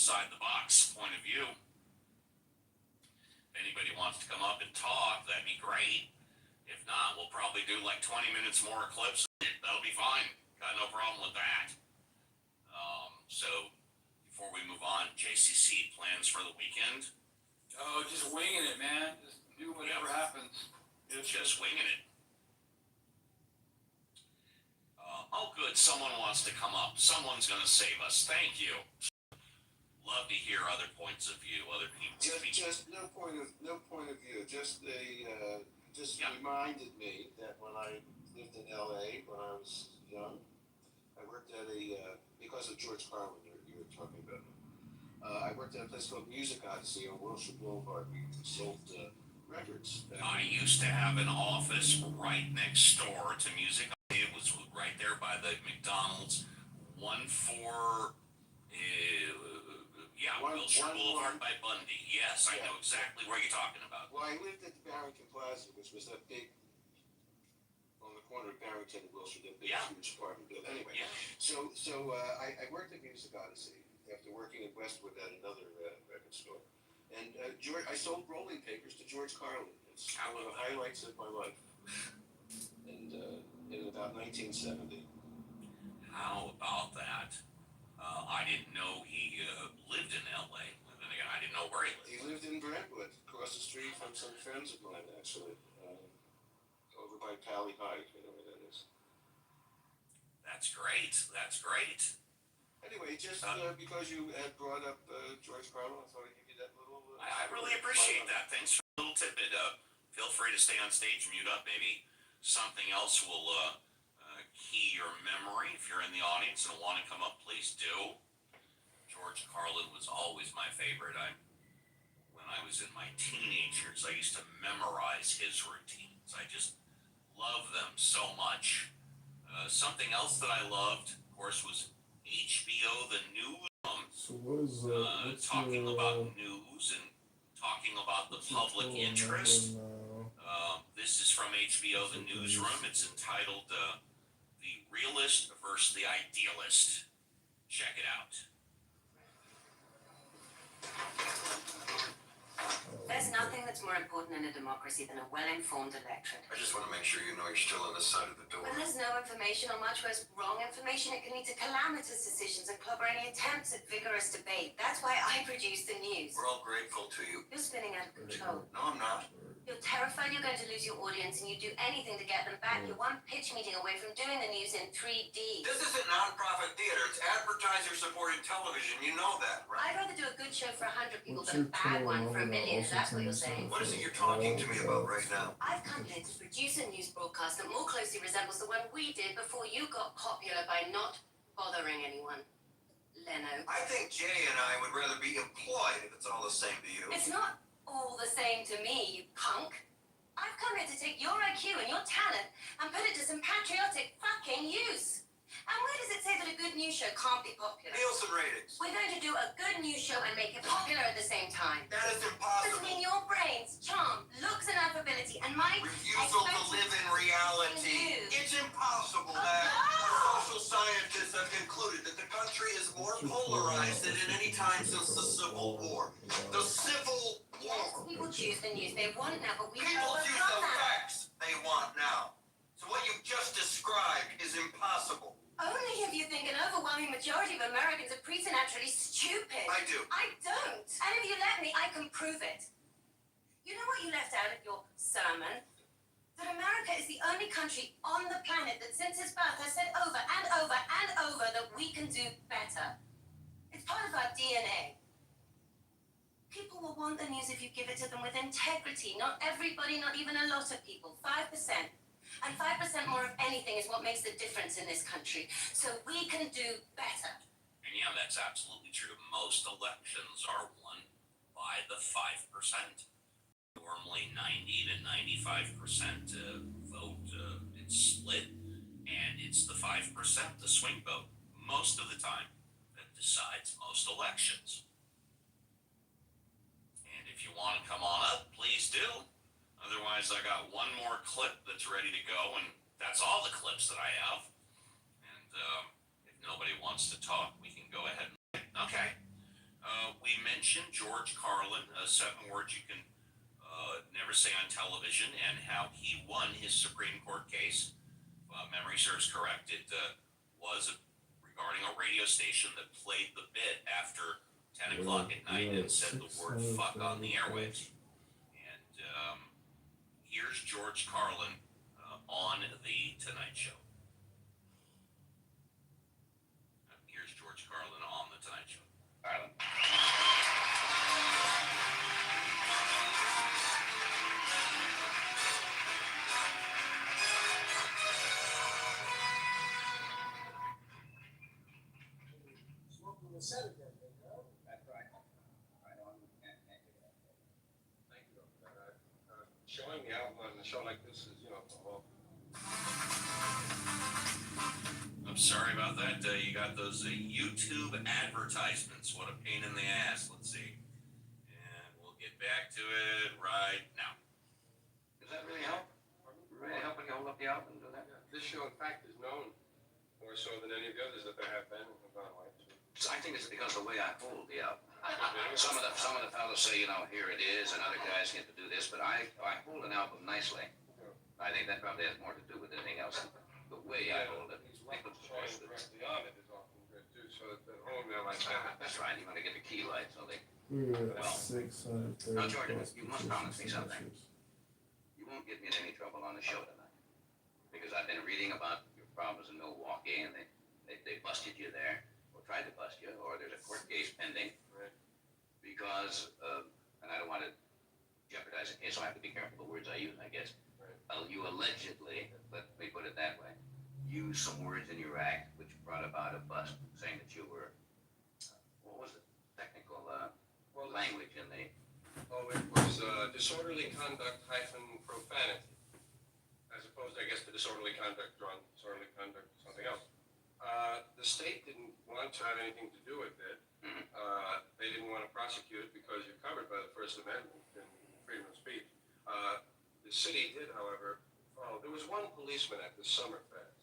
outside the box point of view. If anybody wants to come up and talk, that'd be great. If not, we'll probably do like 20 minutes more clips. That'll be fine. Got no problem with that. So before we move on, JCC plans for the weekend? Oh, just winging it, man. Just do whatever happens. Just winging it. Oh, good. Someone wants to come up. Someone's going to save us. Thank you. Love to hear other points of view, other people. Just no point of view. Just reminded me that when I lived in L.A. when I was young, I worked at because of George Carlin you were talking about. I worked at a place called Music Odyssey on Wilshire Boulevard. We sold records. I used to have an office right next door to Music. It was right there by the McDonald's. Wilshire Boulevard by Bundy. Yes, I know exactly where you're talking about. Well, I lived at the Barrington Plaza, which was that big, on the corner of Barrington and Wilshire, that big huge apartment building. Anyway, so I worked at Music Odyssey after working at Westwood at another record store. And I sold rolling papers to George Carlin. It's one of the highlights of my life. And in about 1970. How about that? I didn't know he lived in L.A. And then again, I didn't know where he lived. He lived in Brentwood, across the street from some friends of mine, actually. Over by Pally High, you know where that is. That's great. That's great. Anyway, just because you had brought up George Carlin, I thought I'd give you that little... I really appreciate that. Thanks for the little tidbit. Feel free to stay on stage, mute up. Maybe something else will key your memory. If you're in the audience and want to come up, please do. George Carlin was always my favorite. When I was in my teenage years, I used to memorize his routines. I just love them so much. Something else that I loved, of course, was HBO, the newsroom. So what is talking about news and talking about the public interest. This is from HBO, the newsroom. It's entitled The Realist versus the Idealist. Check it out. There's nothing that's more important in a democracy than a well-informed electorate. I just want to make sure you know you're still on the side of the door. When there's no information or much worse, wrong information, it can lead to calamitous decisions and clobber any attempts at vigorous debate. That's why I produce the news. We're all grateful to you. You're spinning out of control. No, I'm not. You're terrified you're going to lose your audience and you do anything to get them back. You're one pitch meeting away from doing the news in 3D. This isn't non-profit theater. It's advertiser-supported television. You know that, right? I'd rather do a good show for 100 people than a bad one for 1 million. Is that what you're saying? What is it you're talking to me about right now? I've come here to produce a news broadcast that more closely resembles the one we did before you got popular by not bothering anyone. Leno. I think Jay and I would rather be employed if it's all the same to you. It's not all the same to me, you punk. I've come here to take your IQ and your talent and put it to some patriotic fucking use. And where does it say that a good news show can't be popular? Nielsen ratings. We're going to do a good news show and make it popular at the same time. That is impossible. Between your brains, charm, looks and affability, and my refusal to live in reality. It's impossible, man. Social scientists have concluded that the country is more polarized than at any time since the Civil War. The Civil War. Yes, people choose the news they want now, but we People choose overcome the that. facts they want now. So what you've just described is impossible. Only if you think an overwhelming majority of Americans are preternaturally stupid. I do. I don't. And if you let me, I can prove it. You know what you left out of your sermon? That America is the only country on the planet that since its birth has said over and over and over that we can do better. It's part of our DNA. People will want the news if you give it to them with integrity. Not everybody, not even a lot of people. 5%. And 5% more of anything is what makes the difference in this country. So we can do better. And yeah, that's absolutely true. Most elections are won by the 5%. Normally 90 to 95% vote. It's split. And it's the 5%, the swing vote, most of the time, that decides most elections. And if you want to come on up, please do. Otherwise, I got one more clip that's ready to go, and that's all the clips that I have. And if nobody wants to talk, we can go ahead. Okay. mention George Carlin, 7 words you can never say on television, and how he won his Supreme Court case. Memory serves correct. It was regarding a radio station that played the bit after 10 o'clock at night and said the word fuck on the airwaves. And here's George Carlin on The Tonight Show. Here's George Carlin on The Tonight Show. Carlin. Smoking the Senate, you know? That's right. Right on. Can't do that. Thank you. Showing the album on a show like this is, you know, well, I'm sorry about that. You got those YouTube advertisements. What a pain in the ass. Let's see. And we'll get back to it right now. Does that really help? Really helping you hold up the album and do that? this show, in fact, is known more so than any of the others that there have been in gone away. So I think it's because of the way I hold the album. Some of the fellows say, you know, here it is, and other guys get to do this, but I hold an album nicely. I think that probably has more to do with anything else. The way I hold it. People showing directly on it is often good too, so that the home there like that. That's right. You want to get the key light, so they. We're at Well, 630. now, Jordan, you must promise me something. You won't get me in any trouble on the show tonight, because I've been reading about your problems in Milwaukee, and they busted you there, or tried to bust you, or there's a court case pending. Right. Because, and I don't want to jeopardize the case, so I have to be careful the words I use, I guess. Right. You allegedly, let me put it that way, used some words in your act which brought about a bust, saying that you were, what was the technical language in the. Oh, it was disorderly conduct hyphen profanity, as opposed, I guess, to disorderly conduct drawn, disorderly conduct something else. The state didn't want to have anything to do with it. They didn't want to prosecute it because you're covered by the First Amendment and freedom of speech. The city did, however, follow. There was one policeman at the summer fest.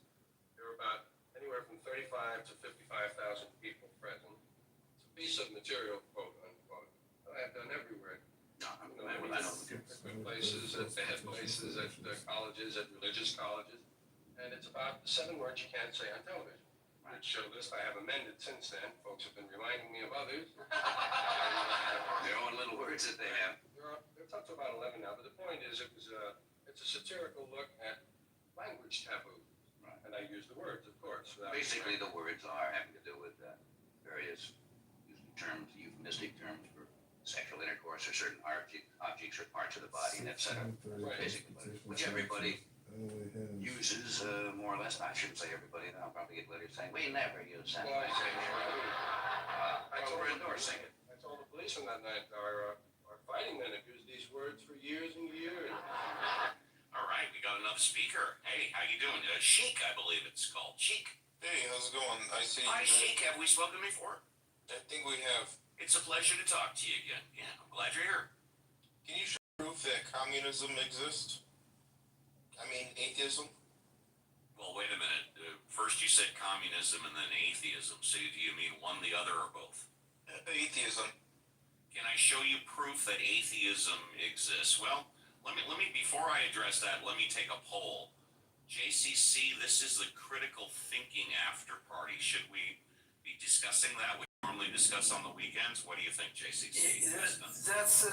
There were about anywhere from 35 to 55,000 people present. It's a piece of material, quote unquote, that I have done everywhere. No, I know good places, at bad places, at colleges, at religious colleges, and it's about the 7 words you can't say on television. Which show list I have amended since then. Folks have been reminding me of others. Their own little words that they have. They're up to about 11 now, but the point is, it's a satirical look at language taboo. Right. And I use the words, of course. Basically, the words are having to do with various terms, euphemistic terms for sexual intercourse or certain objects or parts of the body, etc. Basically, which everybody uses more or less. I shouldn't say everybody. Then I'll probably get letters saying we never use that. Well, We're endorsing it. I told the policeman that night, our fighting men have used these words for years and years. All right, we got another speaker. Hey, how you doing? Sheik, I believe it's called. Sheik. Hey, how's it going? I see. Hi, Sheik. Have we spoken before? I think we have. It's a pleasure to talk to you again. Yeah, I'm glad you're here. Can you show proof that communism exists? I mean, atheism? Well, wait a minute. First you said communism and then atheism. So do you mean one, the other, or both? Atheism. Can I show you proof that atheism exists? Well, let me before I address that, let me take a poll. JCC, this is the critical thinking after party. Should we be discussing that? We normally discuss on the weekends. What do you think, JCC? That's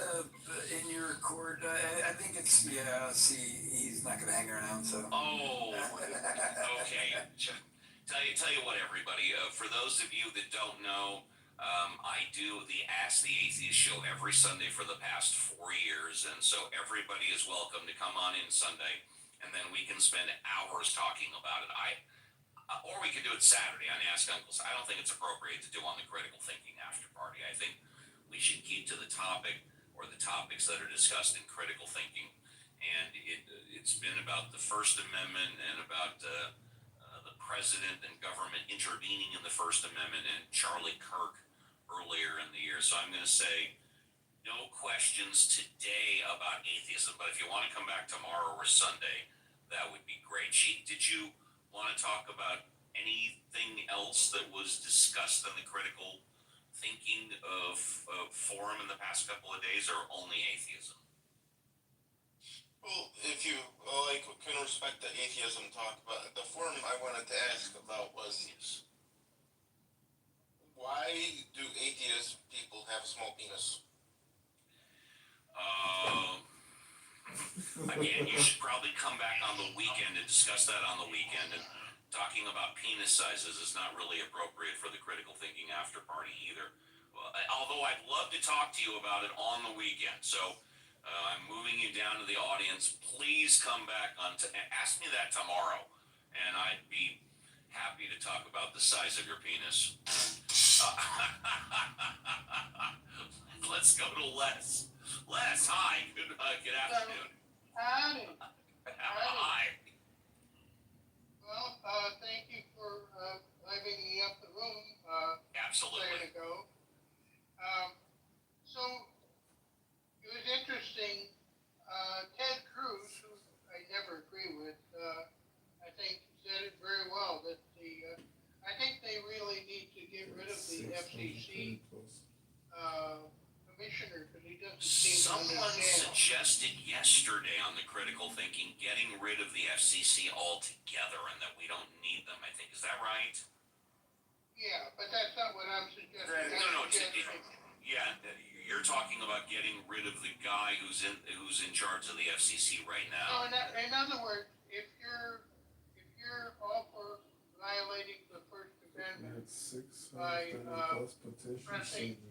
in your court. I think it's, see, he's not going to hang around, so. Oh, okay. Tell you what, everybody. For those of you that don't know, I do the Ask the Atheist show every Sunday for the past 4 years, and so everybody is welcome to come on in Sunday, and then we can spend hours talking about it. Or we could do it Saturday on Ask Uncles. I don't think it's appropriate to do on the critical thinking after party. I think we should keep to the topic or the topics that are discussed in critical thinking, and it's been about the First Amendment and about the president and government intervening in the First Amendment and Charlie Kirk earlier in the year. So I'm going to say no questions today about atheism, but if you want to come back tomorrow or Sunday, that would be great. Sheik, did you want to talk about anything else that was discussed in the critical thinking of for him in the past couple of days, or only atheism? Well, if you can respect the atheism talk, but the forum I wanted to ask about was why do atheist people have a small penis? Again, you should probably come back on the weekend and discuss that on the weekend. And talking about penis sizes is not really appropriate for the critical thinking after party either. Well, although I'd love to talk to you about it on the weekend. So I'm moving you down to the audience. Please come back on ask me that tomorrow, and I'd be happy to talk about the size of your penis. Let's go to Les. Les, hi. Good afternoon. Howdy. Hi. Well, thank you for letting me up the room Absolutely. a second ago. So, it was interesting. Ted Cruz, who I never agree with, I think said it very well, that I think they really need to get rid of the FCC commissioner, because he doesn't seem to Someone understand. suggested yesterday on the critical thinking getting rid of the FCC altogether and that we don't need them. I think, is that right? Yeah, but that's not what I'm suggesting. No, yeah, you're talking about getting rid of the guy who's in charge of the FCC right So now. in other words, if you're all for violating the First Amendment by pressing, pressing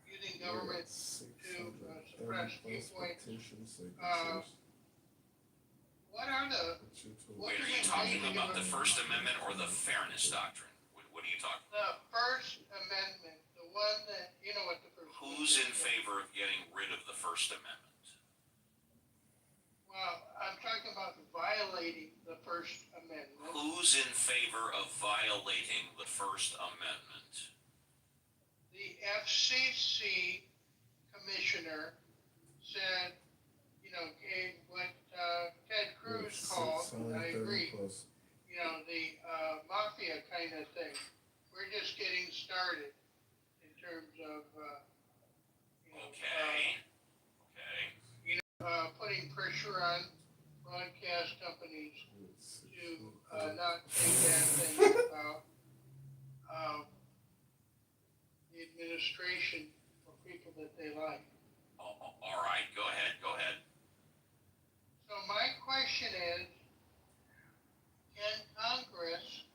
using government to suppress viewpoints, what are the Wait, are you talking about the First Amendment or the Fairness Doctrine? What are you talking about? the First Amendment, the one that what the First Who's in Amendment is? favor of getting rid of the First Amendment? Well, I'm talking about violating the First Amendment. Who's in favor of violating the First Amendment? The FCC commissioner said, gave what Ted Cruz called, and I agree, the mafia kind of thing. We're just getting started in terms of, Okay. putting pressure on broadcast companies to not say bad things about the administration or people that they like. All right, go ahead. So my question is, can Congress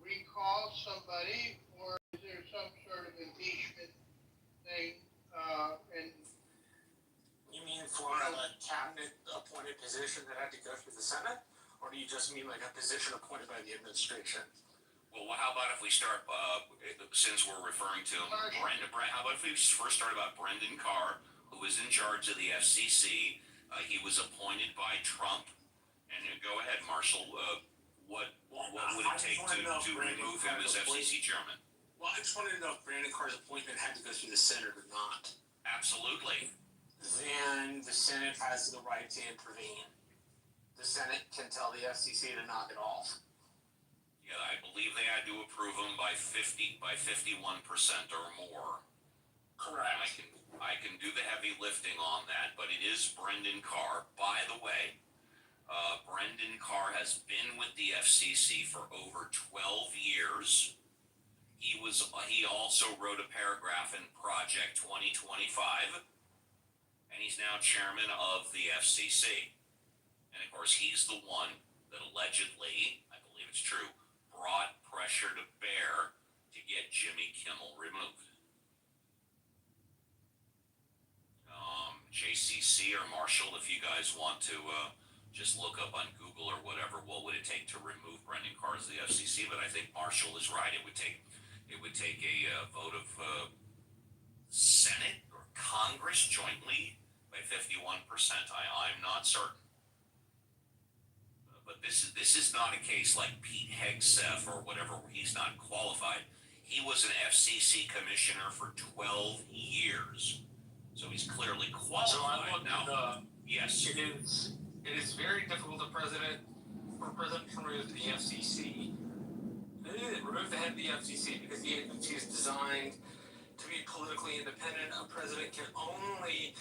recall somebody, or is there some sort of impeachment thing? And You mean for a cabinet appointed position that had to go through the Senate? Or do you just mean like a position appointed by the administration? Well, how about if we start, since we're referring to him, how about if we first start about Brendan Carr, who is in charge of the FCC? He was appointed by Trump. And go ahead, Marshall. What would it take to remove him as FCC chairman? Well, I just wanted to know if Brandon Carr's appointment had to go through the Senate or not. Absolutely. Then the Senate has the right to intervene. The Senate can tell the FCC to knock it off. Yeah, I believe they had to approve him by 51% or more. Correct. I can do the heavy lifting on that, but it is Brendan Carr. By the way, Brendan Carr has been with the FCC for over 12 years. He also wrote a paragraph in Project 2025, and he's now chairman of the FCC. And of course, he's the one that allegedly, I believe it's true, brought pressure to bear to get Jimmy Kimmel removed. JCC or Marshall, if you guys want to just look up on Google or whatever, what would it take to remove Brendan Carr as the FCC? But I think Marshall is right. It would take a vote of Senate or Congress jointly by 51%. I'm not certain. But this is not a case like Pete Hegseth or whatever, where he's not qualified. He was an FCC commissioner for 12 years. So he's clearly qualified. So I looked now. at Yes. It is very difficult, the president, for for President to remove the FCC, remove the head of the FCC because the agency is designed to be politically independent. A president can only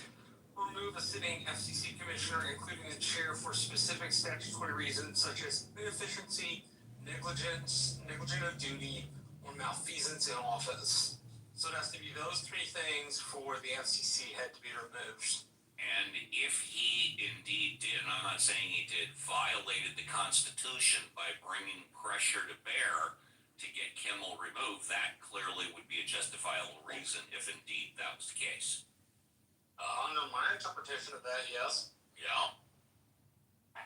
remove a sitting FCC commissioner, including the chair, for specific statutory reasons such as inefficiency, negligence, negligent of duty, or malfeasance in office. So it has to be those three things for the FCC head to be removed. And if he indeed did, and I'm not saying he did, violated the Constitution by bringing pressure to bear to get Kimmel removed, that clearly would be a justifiable reason if indeed that was the case. Under my interpretation of that, yes. Yeah.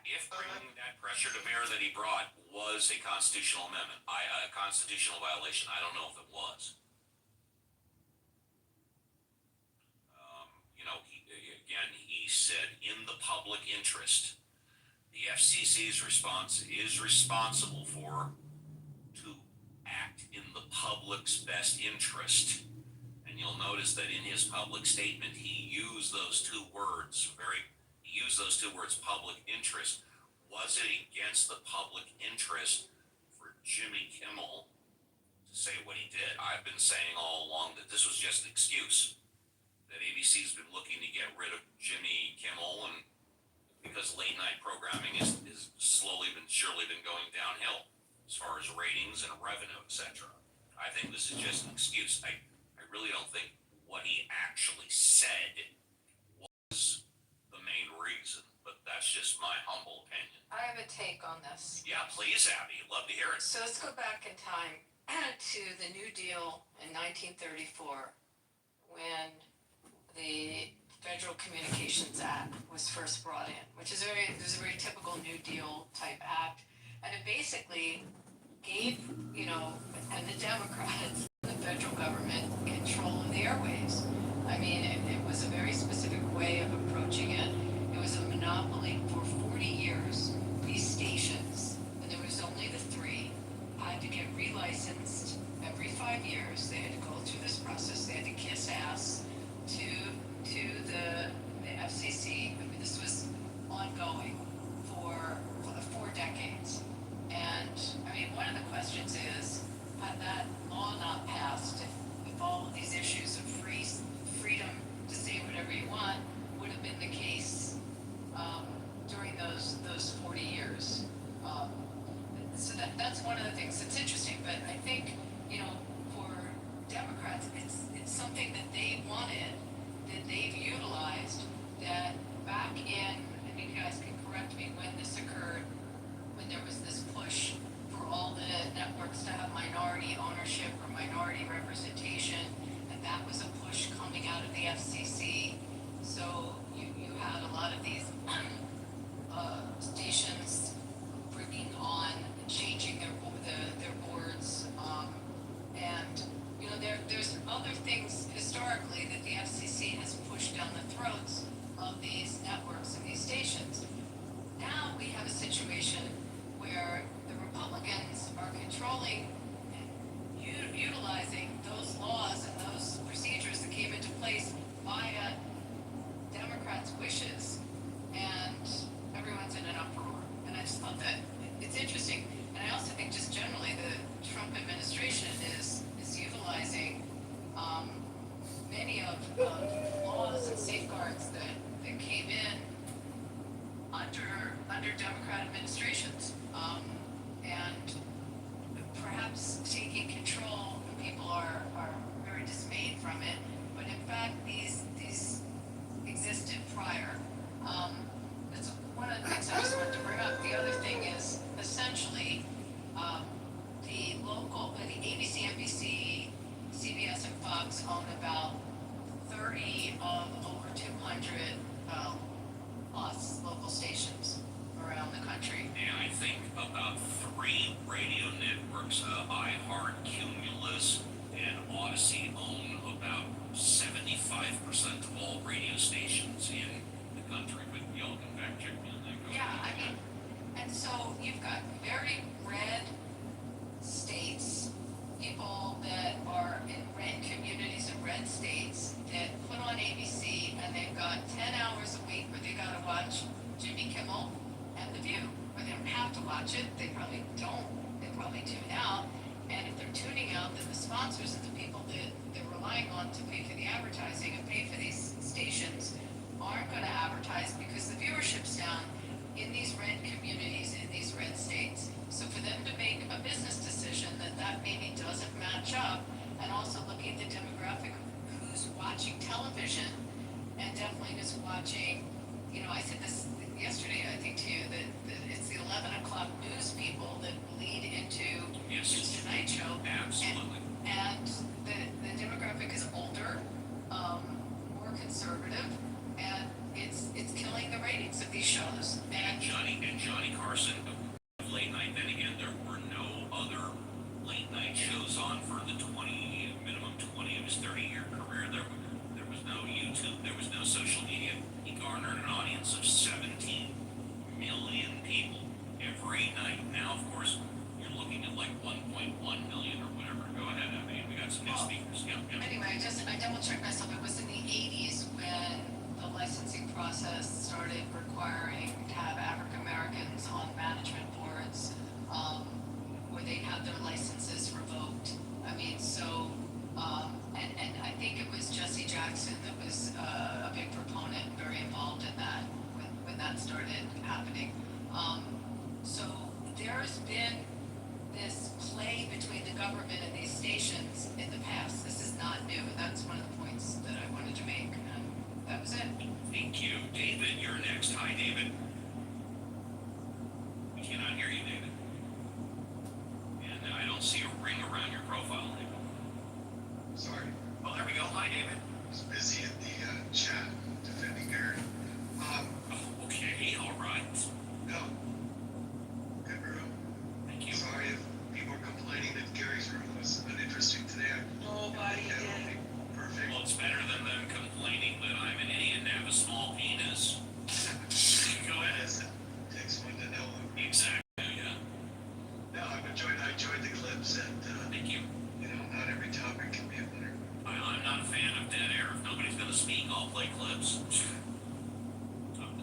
If bringing that pressure to bear that he brought was a constitutional amendment, a constitutional violation, I don't know if it was. He said in the public interest, the FCC's response is responsible to act in the public's best interest. And you'll notice that in his public statement, he used those two words, public interest. Was it against the public interest for Jimmy Kimmel to say what he did? I've been saying all along that this was just an excuse. That ABC's been looking to get rid of Jimmy Kimmel, and because late night programming is slowly but surely been going downhill as far as ratings and revenue, etc. I think this is just an excuse. I really don't think what he actually said was the main reason, but that's just my humble opinion. I have a take on this. Yeah, please, Abby. I'd love to hear it. So let's go back in time to the New Deal in 1934, when the Federal Communications Act was first brought in, which is a very typical New Deal type act, and it basically gave, and the Democrats, the federal government, control of the airwaves. I mean, it was a very specific way of approaching it. It was a monopoly for 40 years. These stations, and there was only the three, had to get relicensed every 5 years. They had to go through this process. They had to kiss ass to the FCC. I mean, this was ongoing for 4 decades. And I mean, one of the questions is, had that law not passed, if all of these issues of freedom to say whatever you want would have been the case during those 40 years. So that's one of the things that's interesting. But I think, for Democrats, it's something that they wanted, that they've utilized, that back in, and you guys can correct me when this occurred, when there was this push for all the networks to have minority ownership or minority representation, and that was a push coming out of the FCC. So you had a lot of these stations bringing on, changing their boards, and there's other things historically that the FCC has pushed down the throats of these networks and these stations. Now we have a situation where the Republicans are controlling and utilizing those laws and those procedures that came into place via Democrats' wishes, and everyone's in an uproar. And I just thought that it's interesting. And I also think just generally the Trump administration is utilizing many of laws and safeguards that came in under Democrat administrations, and perhaps taking control. People are very dismayed from it, but in fact these existed prior. That's one of the things I just wanted to bring up. The other thing is essentially the ABC, NBC, CBS, and Fox own about 30 of over 200 plus local stations around the country. And I think about 3 radio networks, iHeart, Cumulus, and Odyssey own about 75% of all radio stations in the country, but y'all can fact check me on that. Yeah, I mean, and so you've got very red states, people that are in red communities in red states that put on ABC, and they've got 10 hours a week where they gotta watch Jimmy Kimmel and The View, or they're have to watch it. They probably don't. They probably tune out. And if they're tuning out, then the sponsors and the people that they're relying on to pay for the advertising and pay for these stations aren't going to advertise because the viewership's down in these red communities, in these red states. So for them to make a business decision that maybe doesn't match up, and also looking at the demographic who's watching television and definitely who's watching, I said this yesterday, I think to you, that it's the 11 o'clock news people that lead into Yes. this Tonight Show. Absolutely. And the demographic is older, more conservative, and it's killing the ratings of these shows. And Johnny Carson of late night. Then again, there were no other late night shows on for the minimum 20 of his 30-year career. There was no YouTube. There was no social media. He garnered an audience of 17 million people every night. Now, of course, you're looking at like 1.1 million or whatever. Go ahead, I mean, we got some new speakers. Yeah. Anyway, I double checked myself. It was in the 80s when the licensing process started requiring to have African Americans on management boards, where they had their licenses revoked. I mean, so, and I think it was Jesse Jackson that was a big proponent, very involved in that when that started happening. So there's been this play between the government and these stations in the past. This is not new. That's one of the points that I wanted to make, and that was it. Thank you. David, you're next. Hi, David. We cannot hear you, David. And I don't see a ring around your profile, David. Sorry, Oh, there we go. Hi, David. I was busy in the chat defending Gary. Oh, okay. All right. No. Good room. Thank you. Sorry if people are complaining that Gary's room was uninteresting today. Nobody That did. would be perfect. Well, it's better than them complaining that I'm an idiot and have a small penis. Go ahead. Takes one to know him. Exactly. Yeah. No, I enjoyed the clips, and Thank you. not every topic can be a winner. I'm not a fan of dead air. If nobody's going to speak, I'll play clips.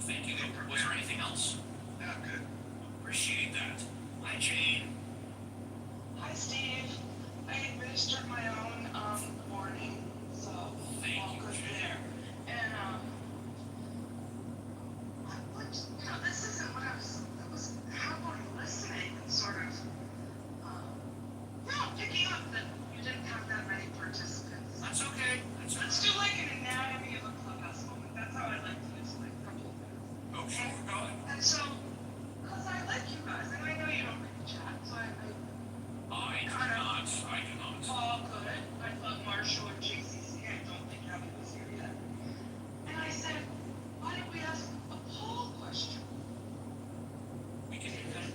Thank you. Was there anything else? No, good. Appreciate that. Hi, Jane. Hi, Steve. I administered my own warning, so Thank all you, good Jane. there. And this isn't what I was happily listening and sort of picking up that you didn't have that many participants. That's okay. Let's do like an anatomy of a clubhouse moment. That's how I like to use like a couple of minutes. Oh, sure. Go ahead. And so, because I like you guys, and I know you don't read the chat, so I I do not. all good. I thought Marshall or JCC. I don't think Abby was here yet. And I said, why don't we ask a poll question? We can do that.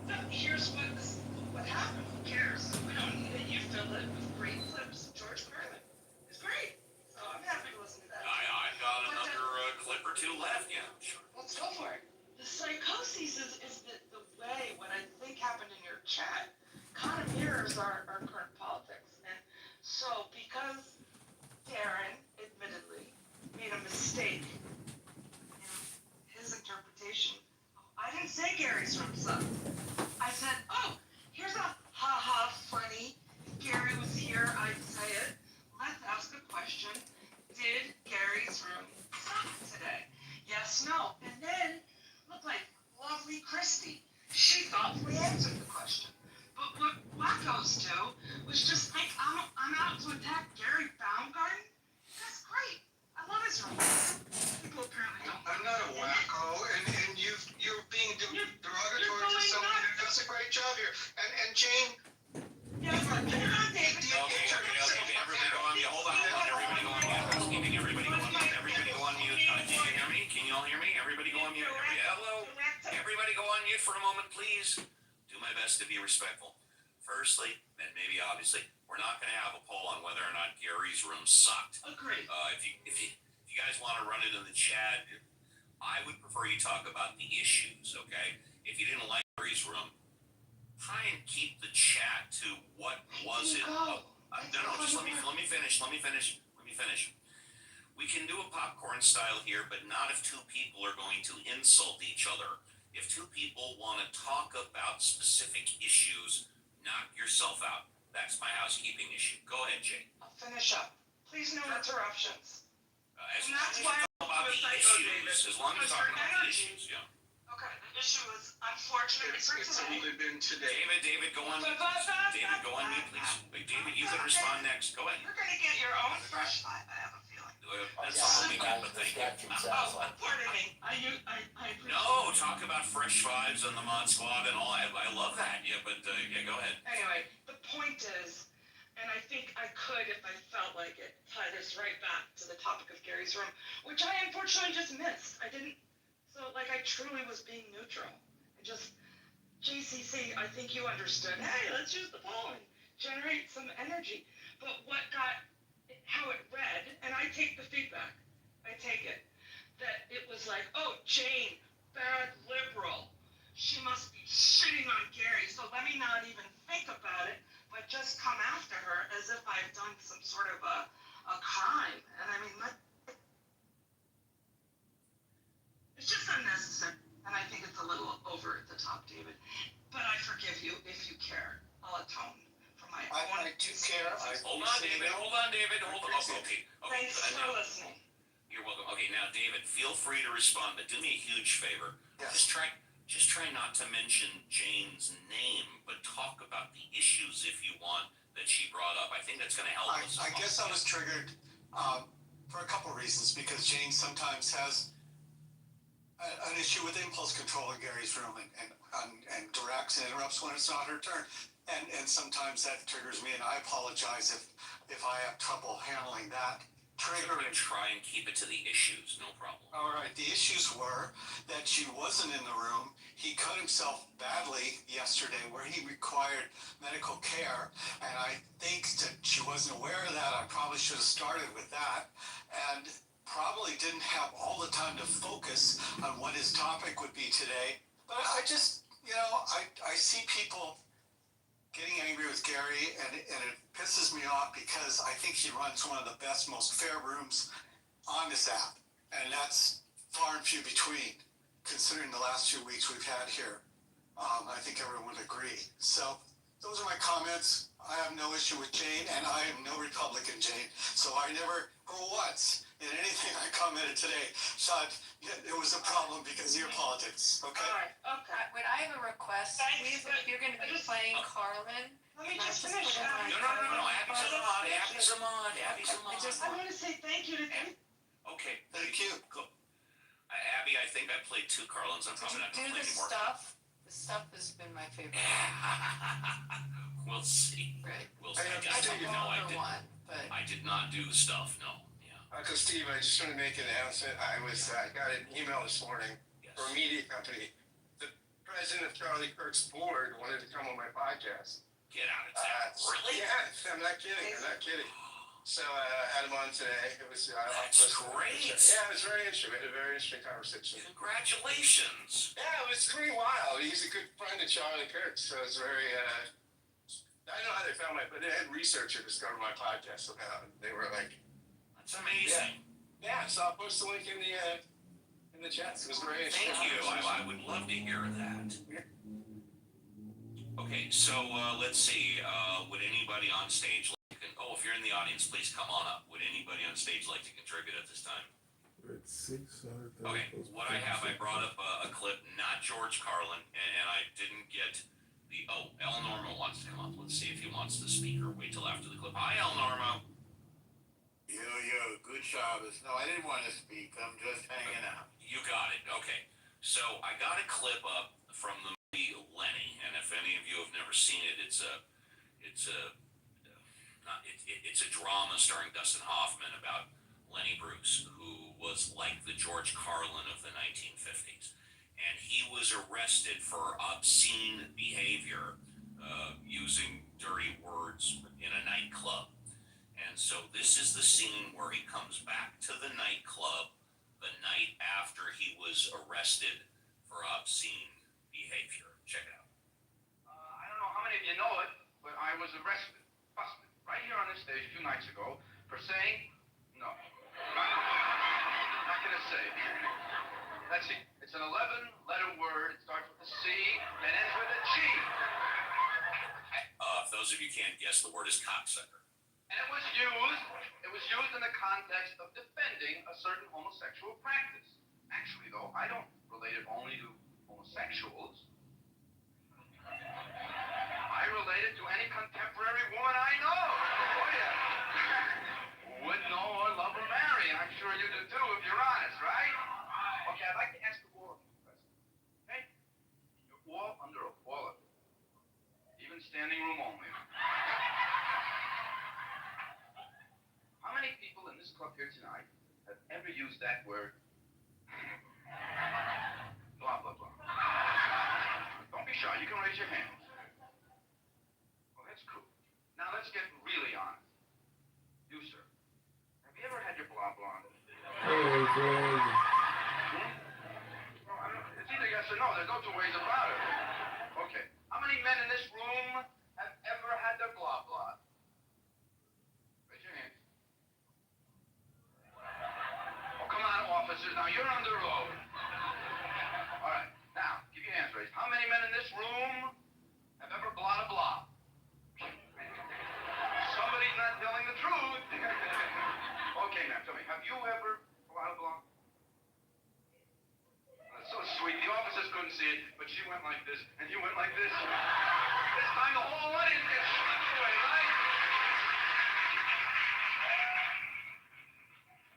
No, here's what happened. Who cares? We don't need it. You filled it with great clips. George Carlin. It's great. So I'm happy to listen to that. I got another clip or two left. Yeah, sure. Let's go for it. The psychosis is the way what I think happened in your chat kind of mirrors our current politics. And so because Darren admittedly made a mistake in his interpretation, I didn't say Gary's room sucked. I said, oh, here's a ha-ha funny. If Gary was here, I'd say it. Let's ask a question. Did Gary's room suck today? Yes, no. And then, look like lovely Christy. She thoughtfully answered the question. But what wackos do was just think I'm out to attack Gary Baumgarten? That's great. I love his room. People apparently don't. I'm not a wacko, and you're being derogatory to someone who does a great job here. And Jane. Yeah, but put it on, David. Okay, everybody go on mute. Hold on. Everybody go on mute. Housekeeping, everybody go on mute. Everybody go on mute. Can you hear me? Can you all hear me? Everybody go on mute. Hello. Everybody go on mute for a moment, please. Do my best to be respectful. Firstly, and maybe obviously, we're not going to have a poll on whether or not Gary's room sucked. Agreed. If you guys want to run it in the chat, I would prefer you talk about the issues, okay? If you didn't like Gary's room, try and keep the chat to what was it. No, just let me finish. We can do a popcorn style here, but not if two people are going to insult each other If two people want to talk about specific issues, knock yourself out. That's my housekeeping issue. Go ahead, Jay. I'll finish up. Please, no interruptions. As And long that's as you why talk about I'm the a psycho, David. issues, as long as Because you're talking your about the energy- issues, yeah. Okay, the issue is unfortunate It's for only today. been today. David, go on mute, please. David, go on mute, please. Wait, David, you can respond next. Go ahead. You're gonna get your own fresh, I have a feeling. That's not what we meant, but thank you. Oh, pardon me. I appreciate No, it. talk about fresh vibes on the Mod Squad and all. I love that. Yeah, but yeah, go ahead. Anyway, the point is, and I think I could, if I felt like it, tie this right back to the topic of Gary's room, which I unfortunately just missed. I didn't, so like I truly was being neutral. I just, JCC, I think you understood, hey, let's use the phone and generate some energy. But what got, how it read, and I take the feedback, I take it, that it was like, oh, Jane, bad liberal. She must be shitting on Gary, so let me not even think about it, but just come after her as if I've done some sort of a crime. And I mean, it's just unnecessary. And I think it's a little over the top, David. But I forgive you if you care. I'll atone for my own. I do care. Hold on, David. Hold on, David. Hold on. Okay. Thanks for listening. You're welcome. Okay, now, David, feel free to respond, but do me a huge favor. Yes. Just try not to mention Jane's name, but talk about the issues if you want that she brought up. I think that's going to help us. I guess I was triggered for a couple reasons, because Jane sometimes has an issue with impulse control in Gary's room and directs and interrupts when it's not her turn. And sometimes that triggers me, and I apologize if I have trouble handling that. Trigger and try and keep it to the issues, no problem. All right, the issues were that she wasn't in the room. He cut himself badly yesterday where he required medical care, and I think that she wasn't aware of that. I probably should have started with that, and probably didn't have all the time to focus on what his topic would be today. But I just, I see people getting angry with Gary, and it pisses me off because I think he runs one of the best, most fair rooms on this app, and that's far and few between, considering the last few weeks we've had here. I think everyone would agree. So those are my comments. I have no issue with Jane, and I am no Republican, Jane. So I never, for once, in anything I commented today, thought it was a problem because of your politics. Okay? All right, okay. Wait, I have a request. Thanks, Please, but if you're going to be I just- playing Carlin, Let me can I just just finish. put in my- No. Abby's a mod. Abby's a mod. Abby's a mod. just- I want to say thank you to David. Okay. Thank you. Cool. Abby, I think I played 2 Carlins. I'm Did probably you not do going to play the anymore. stuff? The stuff has been my favorite. We'll see. Right. We'll see. I I don't No, know I the didn't. one, but I did not do the stuff. No. Yeah. Uncle Steve, I just want to make an announcement. I got an email this morning Yes. from a media company. The president of Charlie Kirk's board wanted to come on my podcast. Get out of town. Really? Yeah, I'm not kidding. So I had him on today. It was That's great. Yeah, it was very interesting. We had a very interesting conversation. Congratulations. Yeah, it was pretty wild. He's a good friend of Charlie Kirk, so it's very. I don't know how they found but they had researcher discover my podcast somehow. They were like, That's amazing. yeah. So I'll post the link in the chat. It was very interesting. Thank you. I would love to hear that. Okay, so let's see. Would anybody on stage like to if you're in the audience, please come on up. Would anybody on stage like to contribute at this time? We're at 600. Okay, what I have, I brought up a clip, not George Carlin, and I didn't get the. Oh, El Normo wants to come up. Let's see if he wants to speak or wait till after the clip. Hi, El Normo. Yo, good Shabbos. No, I didn't want to speak. I'm just hanging out. You got it. Okay. So I got a clip up from the movie Lenny, and if any of you have never seen it, it's a drama starring Dustin Hoffman about Lenny Bruce, who was like the George Carlin of the 1950s, and he was arrested for obscene behavior, using dirty words in a nightclub. And so this is the scene where he comes back to the nightclub the night after he was arrested for obscene behavior. Check it out. I don't know how many of you know it, but I was arrested, busted, right here on this stage 2 nights ago for saying, no, not gonna say. Let's see. It's an 11-letter word. It starts with a C and ends with a G. If those of you can't guess, the word is cocksucker. And it was used in the context of defending a certain homosexual practice. Actually, though, I don't relate it only to homosexuals. I relate it to any contemporary woman I know. Oh, yeah. Would know or love or marry, and I'm sure you do too if you're honest, right? Okay, I'd like to ask the all of you a question. Okay? You're all under a all of you. Even standing room only. How many people in this club here tonight have ever used that word? Blah, blah, blah. Don't be shy. You can raise your hands. Well, that's cool. Now let's get really honest. You, sir. Have you ever had your blah, blah? Oh, God. Well, it's either yes or no. There's no two ways about it. Okay. How many men in this room have ever had their blah, blah? Raise your hands. Oh, come on, officers. Now, you're under oath. All right. Now, keep your hands raised. How many men in this room have ever blah, blah? Somebody's not telling the truth. Okay, ma'am, tell me, have you ever blah, blah? That's so sweet. The officers couldn't see it, but she went like this, and you went like this. This time the whole audience gets swept away, right?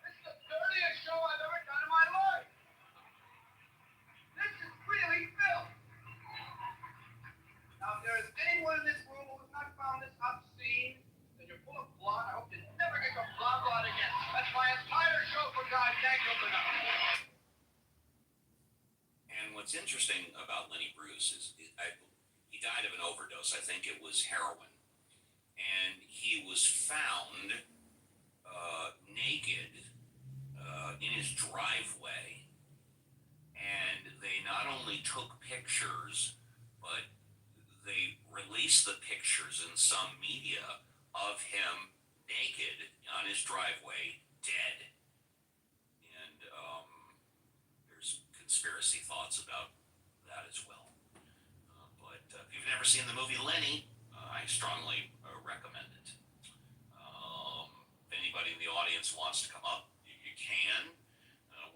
This is the dirtiest show I've ever done in my life. This is really filth. Now, if there is anyone in this room who has not found this obscene, then you're full of blah. I hope you never get to blah, blah again. That's my entire show for God. Thank you for now. And what's interesting about Lenny Bruce is he died of an overdose. I think it was heroin. And he was found naked in his driveway. And they not only took pictures, but they released the pictures in some media of him naked on his driveway, dead. And there's conspiracy thoughts about that as well. But if you've never seen the movie Lenny, I strongly recommend it. If anybody in the audience wants to come up, you can.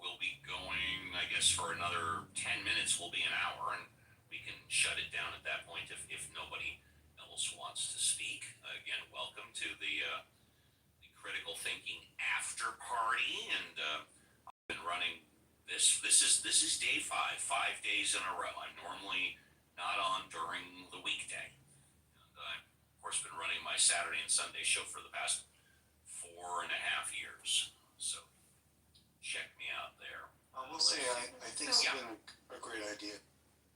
We'll be going, I guess, for another 10 minutes. Will be an hour, and we can shut it down at that point if nobody else wants to speak. Again, welcome to the Critical Thinking After Party, and I've been running this. This is day 5 days in a row. I'm normally not on during the weekday, and I've of course been running my Saturday and Sunday show for the past 4.5 years. So check me out there. I will say, I think it's been a great idea.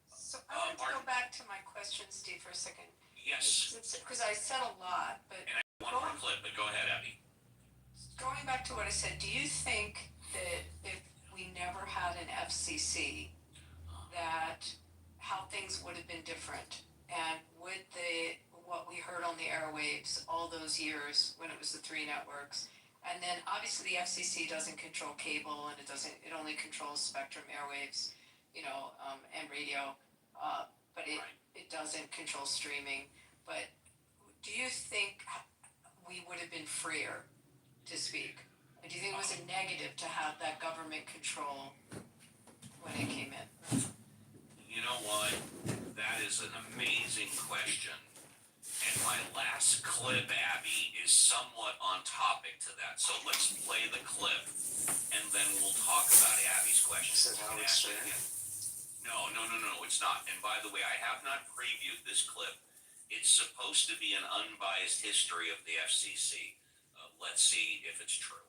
So I want to go back to my question, Steve, for a second. Yes. Because I said a lot, but And I have one more clip, but go ahead, Abby. going back to what I said, do you think that if we never had an FCC, that how things would have been different? And would what we heard on the airwaves all those years when it was the 3 networks, and then obviously the FCC doesn't control cable, and it only controls spectrum airwaves, and radio, but it doesn't control streaming. But do you think we would have been freer to speak? Or do you think it was a negative to have that government control when it came in? You know what? That is an amazing question. And my last clip, Abby, is somewhat on topic to that. So let's play the clip, and then we'll talk about Abby's question. Is that Howard Stern? No, it's not. And by the way, I have not previewed this clip. It's supposed to be an unbiased history of the FCC. Let's see if it's true.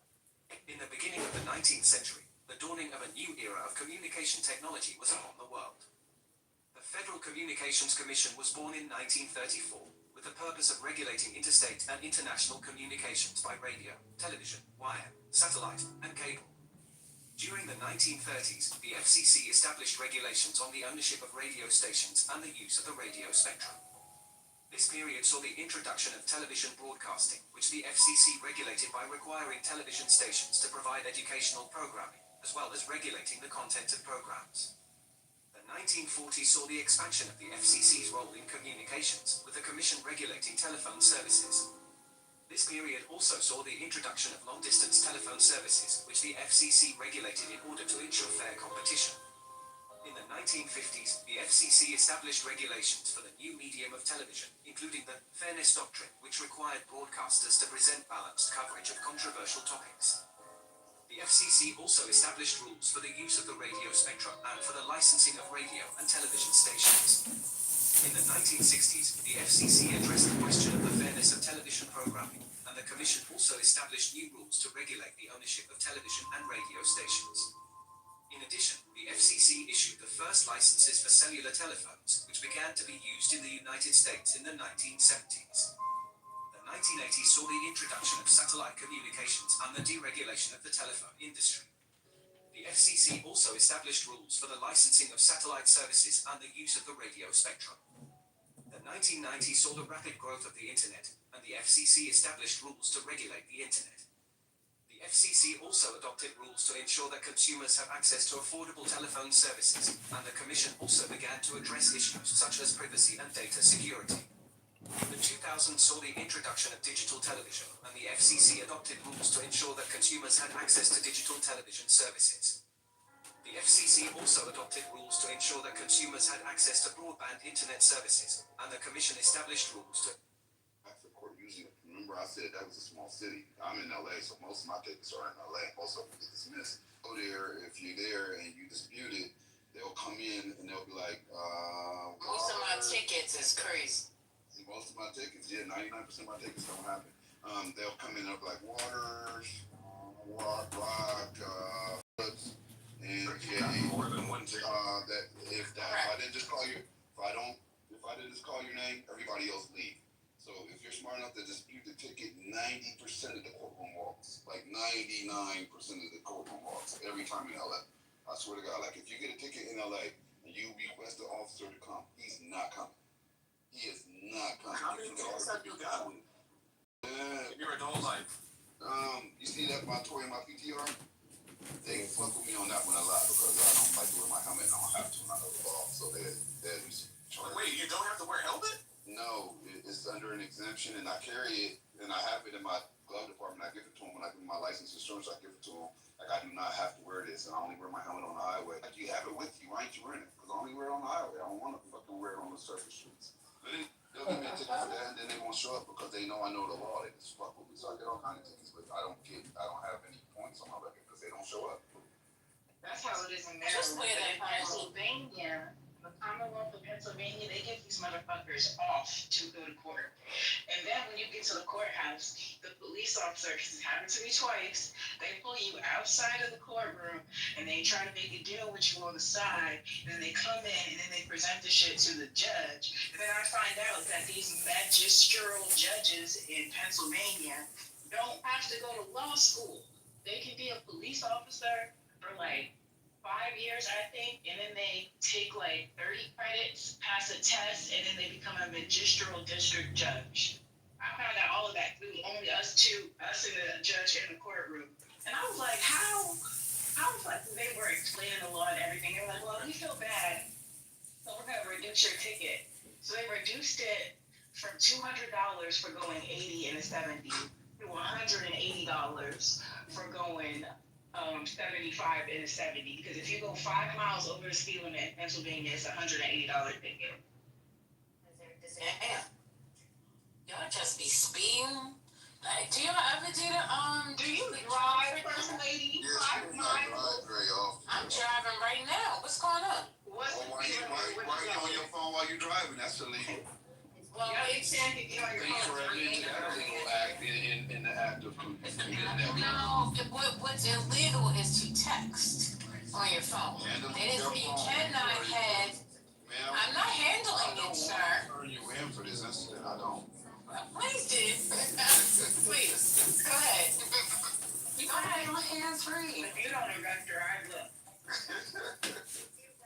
In the beginning of the 19th century, the dawning of a new era of communication technology was upon the world. The Federal Communications Commission was born in 1934 with the purpose of regulating interstate and international communications by radio, television, wire, satellite, and cable. During the 1930s, the FCC established regulations on the ownership of radio stations and the use of the radio spectrum. This period saw the introduction of television broadcasting, which the FCC regulated by requiring television stations to provide educational programming, as well as regulating the content of programs. The 1940s saw the expansion of the FCC's role in communications, with the Commission regulating telephone services. This period also saw the introduction of long-distance telephone services, which the FCC regulated in order to ensure fair competition. In the 1950s, the FCC established regulations for the new medium of television, including the Fairness Doctrine, which required broadcasters to present balanced coverage of controversial topics. The FCC also established rules for the use of the radio spectrum and for the licensing of radio and television stations. In the 1960s, the FCC addressed the question of the fairness of television programming, and the Commission also established new rules to regulate the ownership of television and radio stations. In addition, the FCC issued the first licenses for cellular telephones, which began to be used in the United States in the 1970s. The 1980s saw the introduction of satellite communications and the deregulation of the telephone industry. The FCC also established rules for the licensing of satellite services and the use of the radio spectrum. The 1990s saw the rapid growth of the Internet, and the FCC established rules to regulate the Internet. The FCC also adopted rules to ensure that consumers have access to affordable telephone services, and the Commission also began to address issues such as privacy and data security. The 2000s saw the introduction of digital television, and the FCC adopted rules to ensure that consumers had access to digital television services. The FCC also adopted rules to ensure that consumers had access to broadband internet services, and the Commission established rules to... Remember I said that was a small city. I'm in LA, so most of my tickets are in LA. Most of them get dismissed. Go there, if you're there and you dispute it, they'll come in and they'll be like, Most of my tickets is crazy. Most of my tickets, yeah, 99% of my tickets don't happen. They'll come in and they'll be like, waters, and more than one ticket. that if I didn't just call you, if I didn't just call your name, everybody else leave. So if you're smart enough to dispute the ticket, 90% of the courtroom walks, like 99% of the courtroom walks every time in LA. I swear to God, like if you get a ticket in LA and you request the officer to come, he's not coming. He is not coming. How many tickets have you gotten in your adult life? You see that my toy in my PTR? They fuck with me on that one a lot because I don't like to wear my helmet and I don't have to when I know the law. So they Wait, you don't have to wear a helmet? No, it's under an exemption and I carry it and I have it in my glove department. I give it to them when I give my license insurance. I give it to them. Like I do not have to wear this and I only wear my helmet on the highway. Like you have it with you, why ain't you wearing it? Because I only wear it on the highway. I don't want to fucking wear it on the surface streets. They'll give me a ticket for that and then they won't show up because they know I know the law. They just fuck with me. So I get all kinds of tickets, but I don't have any points on my record because they don't show up. That's how it is in Maryland. Just wear that Pennsylvania, the Commonwealth of Pennsylvania, they give these motherfuckers off to go to court. And then when you get to the courthouse, the police officer, because it happened to me twice, they pull you outside of the courtroom and they try to make a deal with you on the side. And then they come in and then they present the shit to the judge. And then I find out that these magisterial judges in Pennsylvania don't have to go to law school. They can be a police officer for like 5 years, I think, and then they take like 30 credits, pass a test, and then they become a magisterial district judge. I found out all of that through only us and the judge in the courtroom. And I was like, how was like, they were explaining the law and everything. They were like, well, you feel bad, so we're gonna reduce your ticket. So they reduced it from $200 for going 80 and a 70 to $180 for going 75 and a 70, because if you go 5 miles over the speed limit in Pennsylvania, it's $180 ticket. Damn. Y'all just be speeding. Like, do y'all ever do the Do you drive, First Lady? Yes, I drive very often. I'm driving right now. What's going on? Why are you on your phone while you're driving? That's illegal. Well, it's In the act of committing that. no. What's illegal is to text on your phone. You cannot have. I'm not handling it, sir. Turn you in for this incident. I don't. Please do. Please. Go ahead. You go ahead on hands free. If you don't arrest her, I will.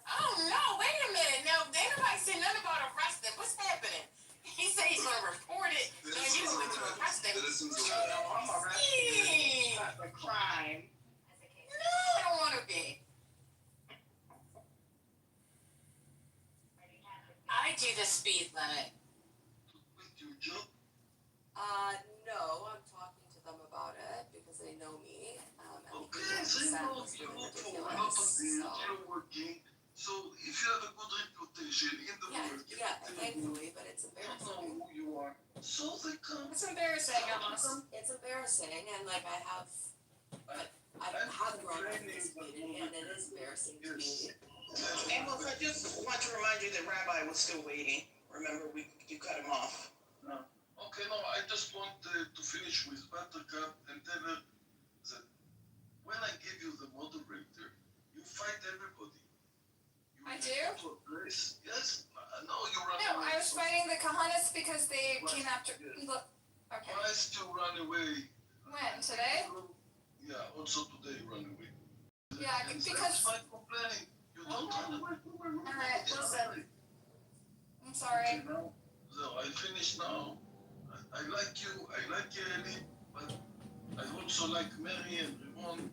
Oh no, wait a minute. No, ain't nobody said nothing about arresting. What's happening? He said he's gonna report it. No, you going to arrest him. I'm arrested for crime. No, I don't want to be. do the speed limit. With your job? No, I'm talking to them about it because they know me. And Okay, the so you consent know, was you really look for a lot of ridiculous. deals, So. you're working. So if you have a good reputation in the world, Thankfully, but it's you embarrassing. know who you are. So they come. It's embarrassing, almost. It's embarrassing, and like I don't have grown up in this community, and it is embarrassing to me. Amos, I just want to remind you that Rabbi was still waiting. Remember, you cut him off. No. Okay, no, I just want to finish with Buttercup and tell her that when I give you the moderator, you fight everybody. I do? Yes? No, you run No, away. I was fighting the Kahanas because they came after. Look, okay. Tries to run away. When? Today? Yeah, also today you run away. Yeah, And because. that's my complaining. You don't run away. Alright, listen. I'm sorry. Okay, now, so I finish now. I like you, I like Ellie, but I also like Mary and Ramon.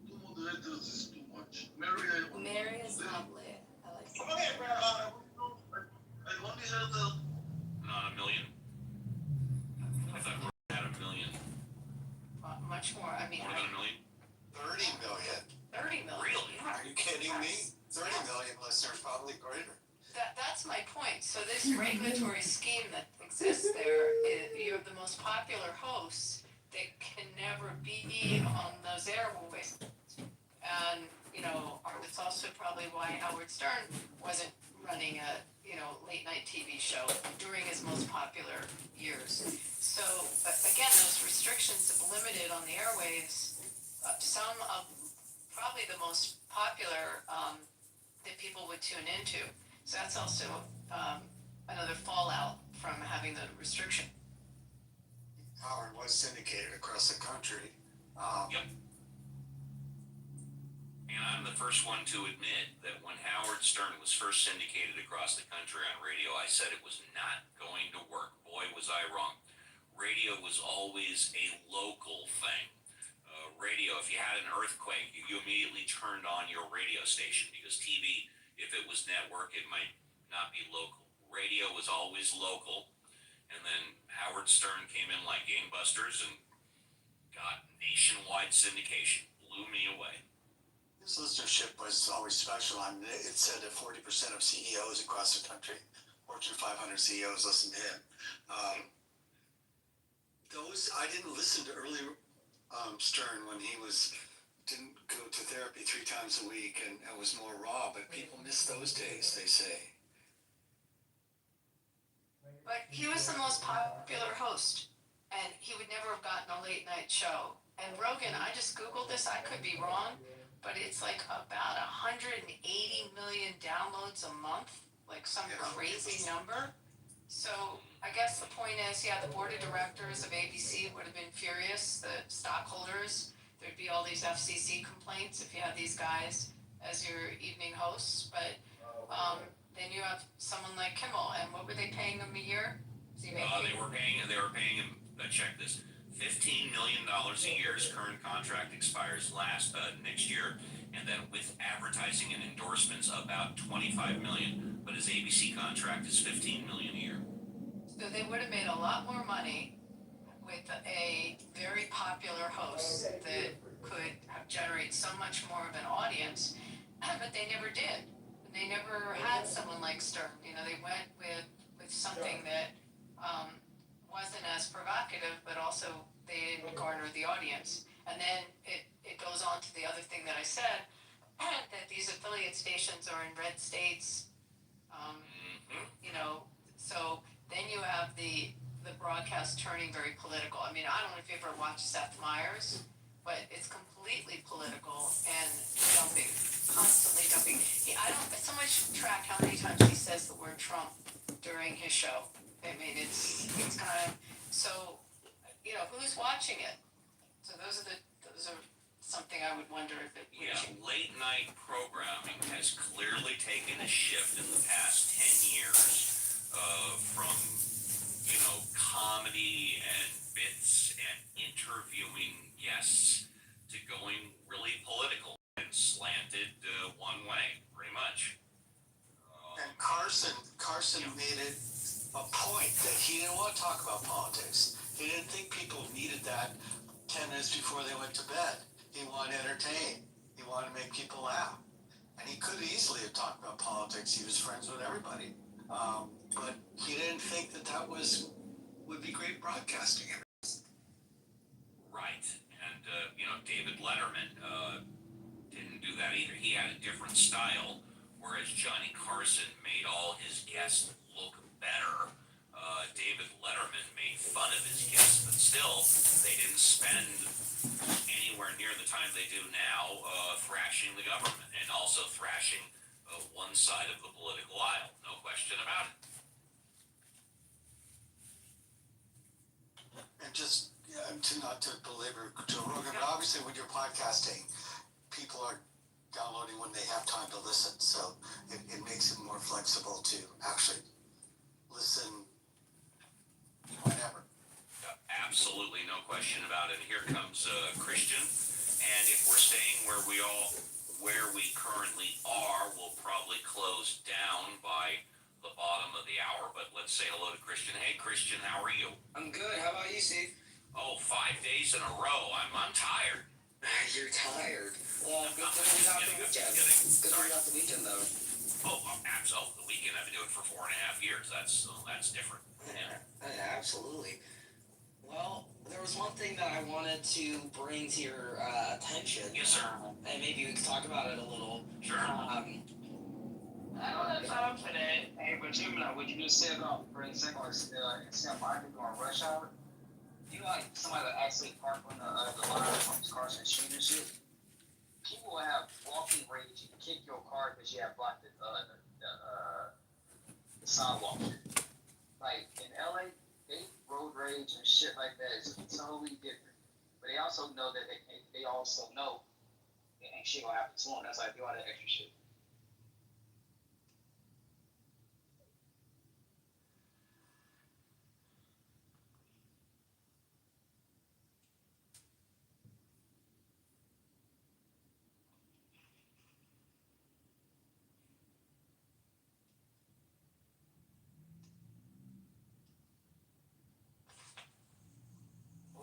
Two moderators is too much. Mary is lovely. I like her. Come here, Rabbi. I only heard that. Not a million? I thought we had a million. Much more. I mean, More than a million? 30 million. 30 million. Really? Yeah. Are you kidding me? 30 million listeners, probably greater. That's my point. So this regulatory scheme that exists there, you have the most popular hosts that can never be on those airways. And, it's also probably why Howard Stern wasn't running a, late night TV show during his most popular years. So, again, those restrictions have limited on the airwaves some of probably the most popular that people would tune into. So that's also another fallout from having the restriction. Howard was syndicated across the country. Yep. And I'm the first one to admit that when Howard Stern was first syndicated across the country on radio, I said it was not going to work. Boy, was I wrong. Radio was always a local thing. Radio, if you had an earthquake, you immediately turned on your radio station because TV, if it was network, it might not be local. Radio was always local. And then Howard Stern came in like gangbusters and got nationwide syndication. Blew me away. His listenership was always special. I mean, it said that 40% of CEOs across the country, Fortune 500 CEOs, listen to him. I didn't listen to early Stern when he didn't go to therapy 3 times a week and it was more raw, but people miss those days, they say. But he was the most popular host, and he would never have gotten a late night show. And Rogan, I just Googled this, I could be wrong, but it's like about 180 million downloads a month, like some crazy number. So I guess the point is, the board of directors of ABC would have been furious, the stockholders. There'd be all these FCC complaints if you had these guys as your evening hosts. But then you have someone like Kimmel, and what were they paying him a year? They were paying him. Check this: $15 million a year. His current contract expires next year, and then with advertising and endorsements, about $25 million. But his ABC contract is $15 million a year. So they would have made a lot more money with a very popular host that could generate so much more of an audience, but they never did. They never had someone like Stern. They went with something that wasn't as provocative, but also they didn't garner the audience. And then it goes on to the other thing that I said, that these affiliate stations are in red states. So then you have the broadcast turning very political. I mean, I don't know if you ever watched Seth Meyers, but it's completely political and dumping, constantly dumping. I don't so much track how many times he says the word Trump during his show. I mean, it's kind of, so, who's watching it? So those are something I would wonder if it would change. Late night programming has clearly taken a shift in the past 10 years from, comedy and bits and interviewing guests to going really political and slanted one way, pretty much. And Carson made he didn't want to talk about politics. He didn't think people needed that 10 minutes before they went to bed. He wanted to entertain. He wanted to make people laugh. And he could easily have talked about politics. He was friends with everybody. But he didn't think that would be great broadcasting. Right. And, David Letterman didn't do that either. He had a different style, whereas Johnny Carson made all his guests look better. David Letterman made fun of his guests, but still, they didn't spend anywhere near the time they do now thrashing the government and also thrashing one side of the political aisle. No question about it. And just not to belabor Joe Rogan, but obviously when you're podcasting, people are downloading when they have time to listen, so it makes it more flexible to actually listen whenever. Absolutely, no question about it. Here comes Christian, and if we're staying where we currently are, we'll probably close down by the bottom of the hour. But let's say hello to Christian. Hey, Christian, how are you? I'm good. How about you, Steve? Oh, 5 days in a row. I'm tired. You're tired. Well, good thing we got the weekend. Good thing we got the weekend, though. Oh, absolutely. The weekend I've been doing for 4.5 years. That's different. Yeah, absolutely. Well, there was one thing that I wanted to bring to your attention. Yes, sir. And maybe we could talk about it a little. Sure. I don't have time for that. Hey, but Jimmy, what you just said about, for example, instead of Biden going rush hour, you like somebody that actually park on the line on his car and shoot and shit. People will have walking rage and kick your car because you have blocked the sidewalk. Like in LA, they road rage and shit like that is totally different. But they also know that they also know that ain't shit gonna happen to them. That's why they do all that extra shit.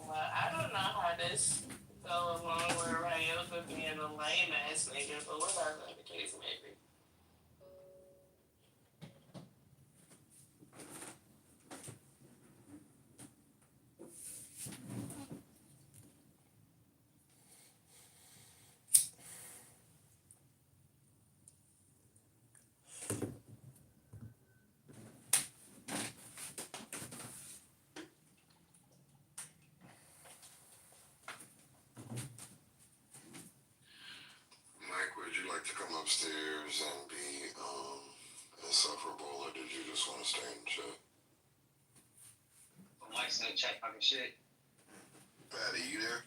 Well, I don't know how this go along with Rayoka being a lame ass nigga, but whatever the case may be. Mike, would you like to come upstairs and be insufferable, or did you just want to stay in the chat? The lights in the chat talking shit. Patty, you there?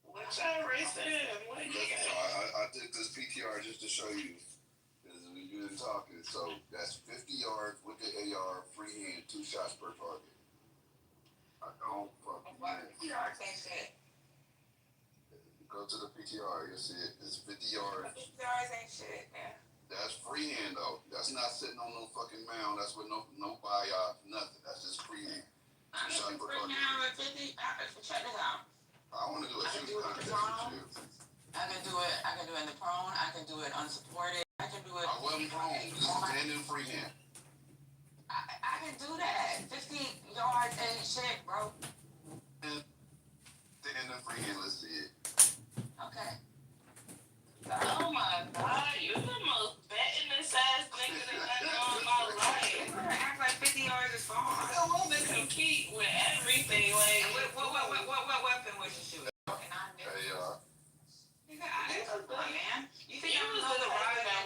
What y'all racing? What you got? I did this PTR just to show you, because you didn't talk it. So that's 50 yards with the AR, free hand, 2 shots per target. I don't fucking know. PTR can't shit. Go to the PTR, you'll see it. It's 50 yards. PTRs ain't shit, man. That's free hand though. That's not sitting on no fucking mound. That's with no buy-off, nothing. That's just free hand. 2 shots per target. Check this out. I want to do a shooting contest with you. I can do it in the prone, I can do it unsupported, I can do it. I wasn't prone. This is stand in free hand. I can do that. 50 yards ain't shit, bro. Stand in free hand, let's see it. Okay. Oh my god, you the most betting-ass ass nigga that I know in my life. You better act like 50 yards is far. I don't want to compete with everything. Like, what weapon was you shooting? Hey, Nigga, man. You think I'm gonna know the rise and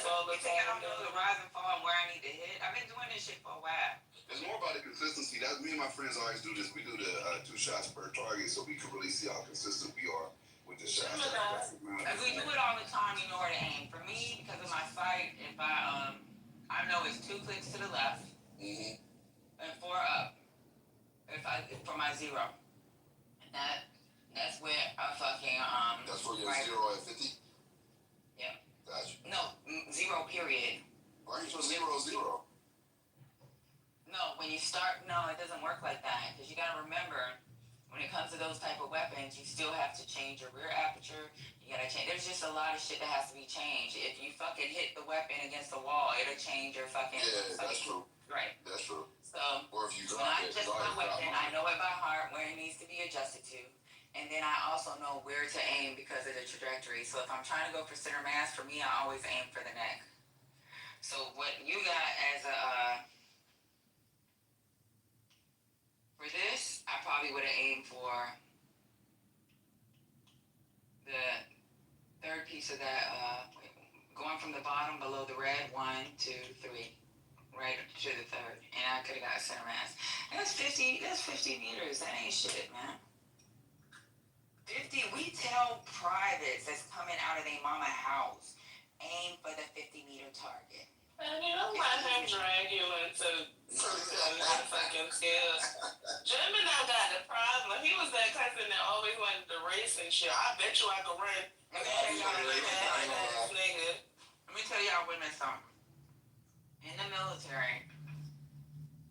fall? You think I don't know the rise and fall and where I need to hit? I've been doing this shit for a while. it's more about the consistency. That me and my friends always do this. We do the 2 shots per target, so we can really see how consistent we are with the shots. If we do it all the time, you know where to aim. For me, because of my sight, if I know it's 2 clicks to the left and 4 up. For my 0, and that's where I fucking That's where your right. 0 at 50. Yeah. Gotcha. No, 0 period. Right. starting from 0-0. No, when you start, no, it doesn't work like that. Because you gotta remember, when it comes to those type of weapons, you still have to change your rear aperture. You gotta change. There's just a lot of shit that has to be changed. If you fucking hit the weapon against the wall, it'll change your fucking. Yeah, that's true. Right. That's true. So Or if you when drop I it, adjust my weapon, I know it by heart where it needs to be adjusted to. And then I also know where to aim because of the trajectory. So if I'm trying to go for center mass, for me, I always aim for the neck. So what you got as a for this, I probably would have aimed for the third piece of that. Going from the bottom below the red, 1, 2, 3. Right to the third, and I could have got center mass. And that's 50 meters. That ain't shit, man. 50. We tell privates that's coming out of their mama house, aim for the 50-meter target. And you don't let him drag you into something fucking skills. Gemini got the problem. He was that cousin that always wanted to race and shit. I bet you I could run. Let me tell y'all women something. In the military,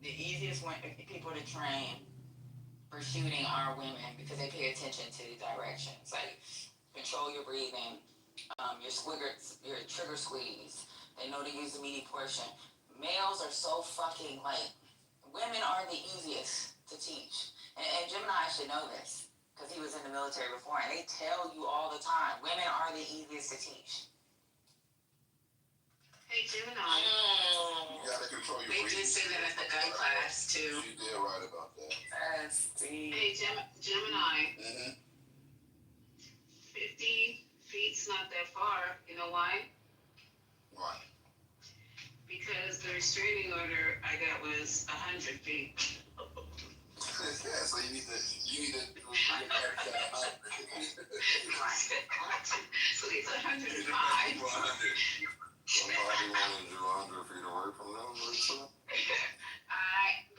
the easiest people to train for shooting are women because they pay attention to the directions. Like, control your breathing, your trigger squeeze. They know to use the meaty portion. Males are so fucking, women are the easiest to teach. And Gemini should know this because he was in the military before, and they tell you all the time, women are the easiest to teach. Hey, Gemini. You gotta control your breathing. They just said that at the gun class, too. She did right about that. That's deep. Hey, Gemini. Mm-hmm. 50 feet's not that far. You know why? Why? Because the restraining order I got was 100 feet. Yeah, so you need to So he's 105. 100. Somebody wanted you 100 feet away from them, Lisa? Did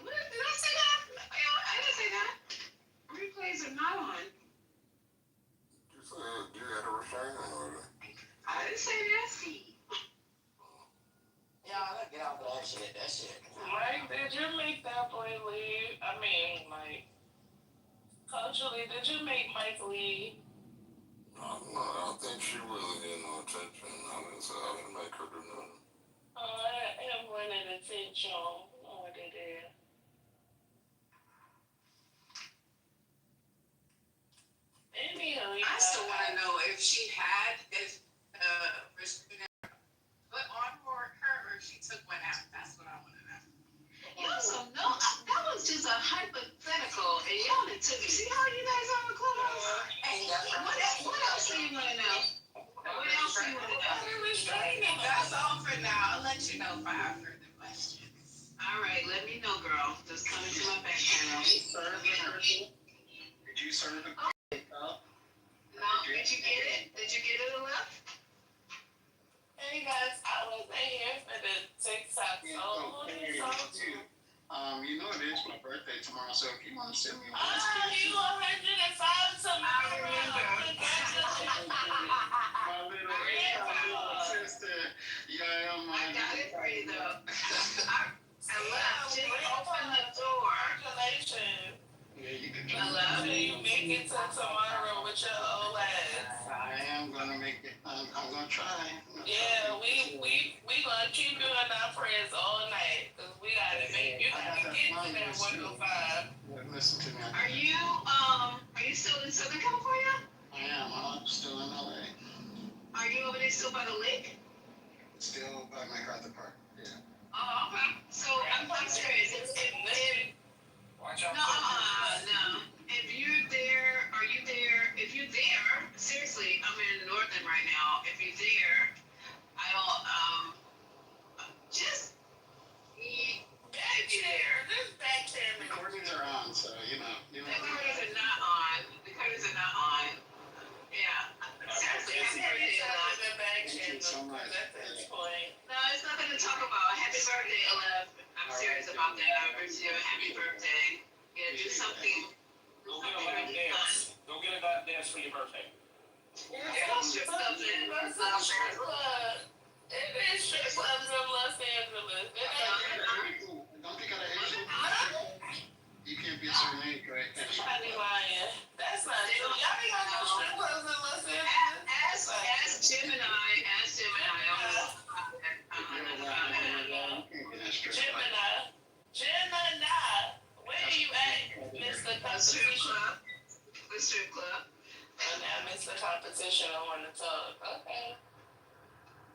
I say that? I didn't say that. Replays are not on. You said you had a restraining order. I didn't say that. Yeah, I get off of that shit. That shit. Mike, did you make that boy leave? I mean, culturally, did you make Mike leave? No, I don't think she really get no attention. I didn't say I didn't make her do nothing. I am wanting attention. Oh, they did. I still want to know if she had put on her or she took one out. That's what I want to know. You also know that was just a hypothetical, and y'all took it. See how you guys are with Clubhouse? What else do you want to know? What else do you want to know? That's all for now. I'll let you know if I have further questions. All right, let me know, girl. Just come into my back channel. Did you serve the No, did you get it? Did you get it, Alef? Hey guys, I was in here for the TikTok. You know it is my birthday tomorrow, so if you want to send me one, you 105 tomorrow. my little sister, I got it for you though. I left. Just open the door. Congratulations. Yeah, you can I love you make it to tomorrow with your old ass. I am gonna make it. I'm gonna try. Yeah, we gonna keep you in our prayers all night. Cause we gotta make you gotta get to that 105. Listen to me. Are you still in Southern California? I am. I'm still in LA. Are you over there still by the lake? Still by MacArthur Park. Yeah. Oh, okay. So I'm serious. Watch out. No. If you're there, are you there? If you're there, seriously, I'm in Northern right now. If you're there, I'll just Back chair. This back chair. The recordings are on, so you know. The curtains are not on. The curtains are not on. Yeah. Seriously, happy birthday, back chair. so much. At this point. No, it's nothing to talk about. Happy birthday, Alef. I'm serious about that. I wish you a happy birthday. Yeah, do something. Go get a lap dance. Go get a lap dance for your birthday. Yeah, strip clubs in. It is strip club ones of Los Angeles. Don't think of the Asian. You can't be a certain age, right? Somebody lying. That's not true. Y'all ain't got no strip clubs in Los Angeles. Ask Gemini. Ask Gemini. Gemini. Where are you at, Mr. Competition? The strip club. And now, Mr. Competition, I want to talk. Okay.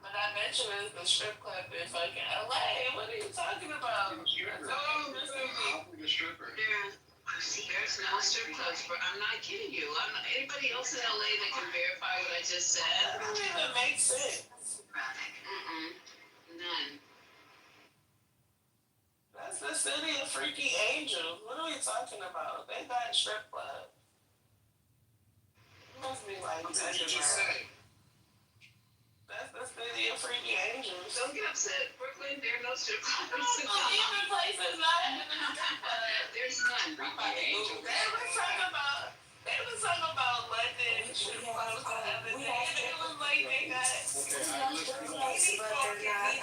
But I mentioned it's the strip club in fucking LA. What are you talking about? Oh, this is The stripper. There's no strip clubs, but I'm not kidding you. Anybody else in LA that can verify what I just said? That don't even make sense. None. That's the city of freaky angels. What are we talking about? They got strip clubs. Must be like What did you just say? That's the city of freaky angels. Don't get upset. Brooklyn, there are no strip clubs. Even places not having a strip club. There's none. Freaky angels. They was talking about London strip clubs the other day. It was like they got Okay,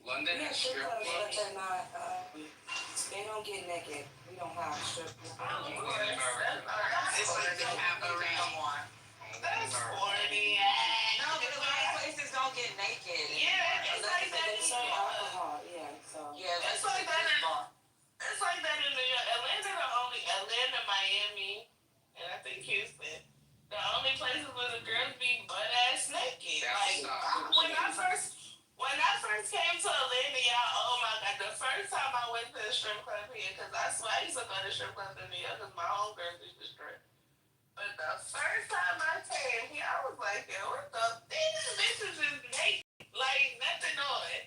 London Yeah, has strip strip clubs, but clubs. they're not, they don't get naked. We don't have strip clubs. It's like they have around one. That's corny. No, but a lot of places don't get naked. Yeah, it's like that They in serve New York. alcohol, yeah, so. Yeah, It's like that in It's like that in New York. Atlanta, Miami, and I think Houston. The only places where the girls be butt ass naked. Like when I first came to Atlanta, y'all, oh my god, the first time I went to a strip club here, because I swear I used to go to strip clubs in New York because my homegirls used to strip. But the first time I came here, I was like, yo, what the? These bitches is naked. Like, nothing on.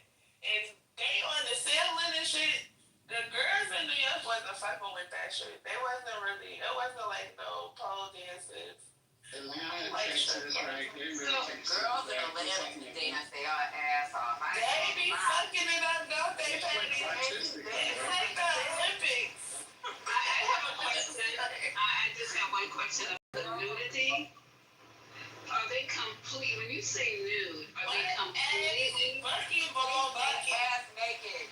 And they on the ceiling and shit. The girls in New York wasn't fucking with that shit. It wasn't like no pole dances. Atlanta, Like Texas, right? They really take girls in Atlanta dance their ass off. They be fucking it up, don't they, Patty? It's like the Olympics. I have a question. I just have one question. The nudity? Are they complete? When you say nude, are they completely Ass naked.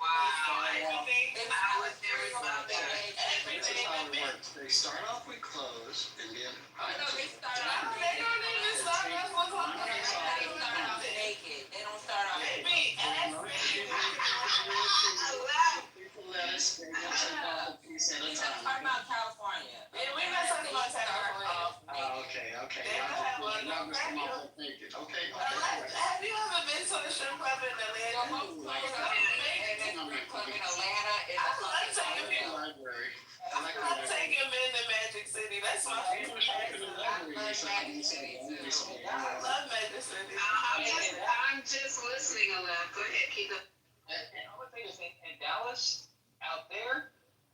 Wow. Everything. I would never thought that. This is how it works. They start off with clothes, and then They start off They don't even start off with clothes. They start off naked. They don't start off They be ass people let us a piece at a We're time. talking about California. Yeah, we're not talking about California. Okay. They don't have one. Now Mr. Muffin thinking. Okay. Have you ever been to a strip club in Atlanta? Club in Atlanta is I love taking people. Library. I'm taking men to Magic City. That's my favorite place. I love Magic City too. I love Magic City. I'm just listening a lot. Go ahead, keep it. And I'm gonna tell you this, in Dallas, out there,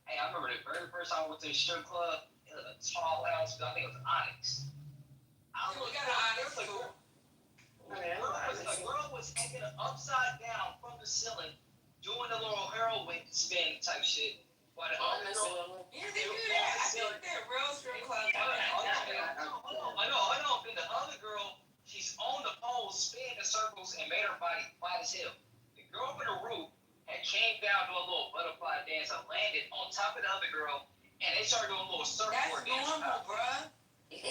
hey, I remember the very first time I went to a strip club, it was a tall house, I think it was Onyx. We got an Onyx too. A girl was hanging upside down from the ceiling, doing the little heroin spin type shit. But the other girl, Yeah, they do that. I feel like they're real strip clubs. I know. Then the other girl, she's on the pole, spinning in circles, and made her body flat as hell. The girl with the roof had came down doing a little butterfly dance and landed on top of the other girl, and they started doing a little surfboard dance. That's normal, bruh. You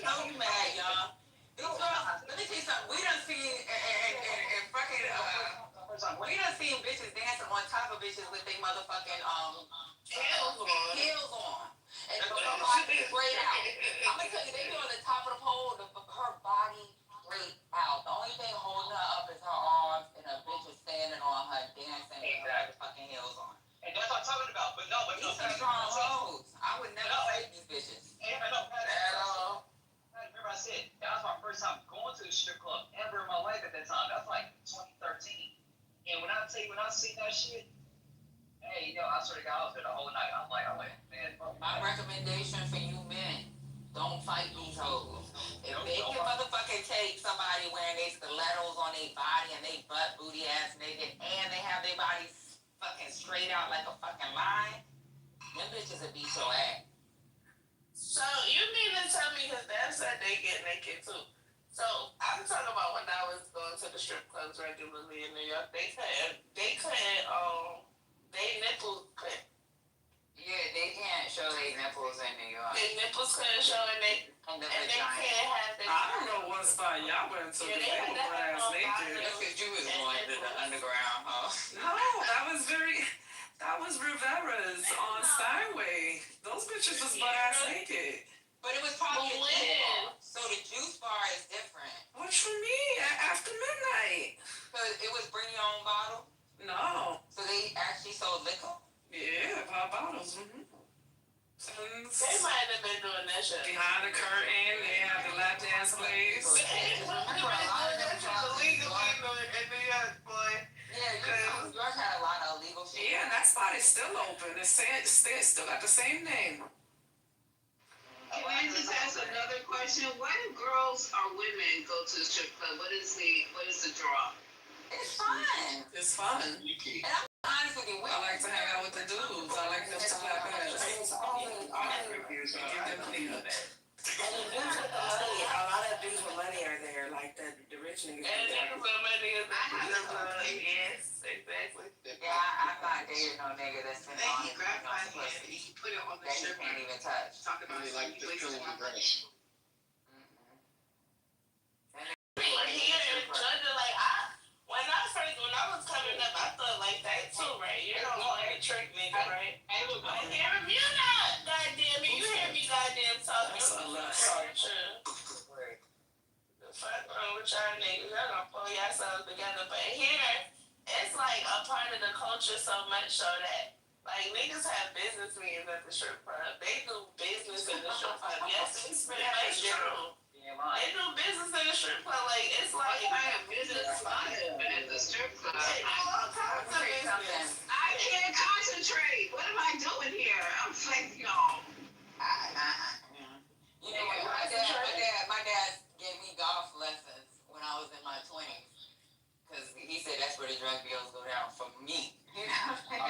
know you mad, y'all. These girls, let me tell you something. We done seen and fucking we done seen bitches dancing on top of bitches with they motherfucking heels on. And the body straight out. I'm gonna tell you, they be on the top of the pole, her body straight out. The only thing holding her up is her arms, and a bitch is standing on her dancing with her fucking heels on. And that's what I'm talking about. But These are strong hoes. I would never fight these bitches. Remember I said, that was my first time going to a strip club ever in my life at that time. That was like 2013. And when I seen that shit, hey, I swear to God, I was there the whole night. I'm like, man. My recommendation for you men, don't fight these hoes. If they can motherfucking take somebody wearing their stilettos on their body and they butt booty ass naked and they have their bodies fucking straight out like a fucking line, them bitches will beat your ass. So you mean to tell me, because Dad said they get naked too. So I'm talking about when I was going to the strip clubs regularly in New York. They nipples couldn't. Yeah, they can't show their nipples in New York. Their nipples couldn't show, and they can't have their. I don't know what spot y'all went to. Yeah, They were glass naked. That's because you was going to the underground, huh? No, that was Rivera's on Steinway. Those bitches was butt ass naked. But it was probably a juice bar. So the juice bar is different. What you mean? After midnight. So it was bring your own bottle? No. So they actually sold liquor? Yeah, pop bottles. Mm-hmm. They might have been doing that shit. Behind the curtain, they have the lap dance place. Yeah, New York had a lot of illegal shit. Yeah, and that spot is still open. It's still got the same name. Can I just ask another question? Why do girls or women go to the strip club? What is the draw? It's fun. It's fun. And I'm honest with you, I like to hang out with the dudes. I like them to clap ass. It's only Give them money. and the dudes with the money, a lot of dudes with money are there, like the rich niggas. And niggas with money is yes, exactly. Yeah, I'm not dating no nigga that's been on his pussy. He put it on the That he strip can't even touch. Talk about Really like the feeling of grace. When I was coming up, I thought like that too, right? You don't want to trick nigga, right? I hear him, you not, goddamn it, you hear me, goddamn talking. That's a lot. The fuck wrong with y'all niggas? Y'all gonna pull yourselves together, but here, it's like a part of the culture so much so that like niggas have business meetings at the strip club. They do business in the strip club. Yes, it's true. They do business in the strip club. Like it's like I have business at the strip club. They do all kinds of business. I can't concentrate. What am I doing here? I'm like, You know, my dad gave me golf lessons when I was in my 20s. Because he said that's where the drug deals go down for me. You know? they go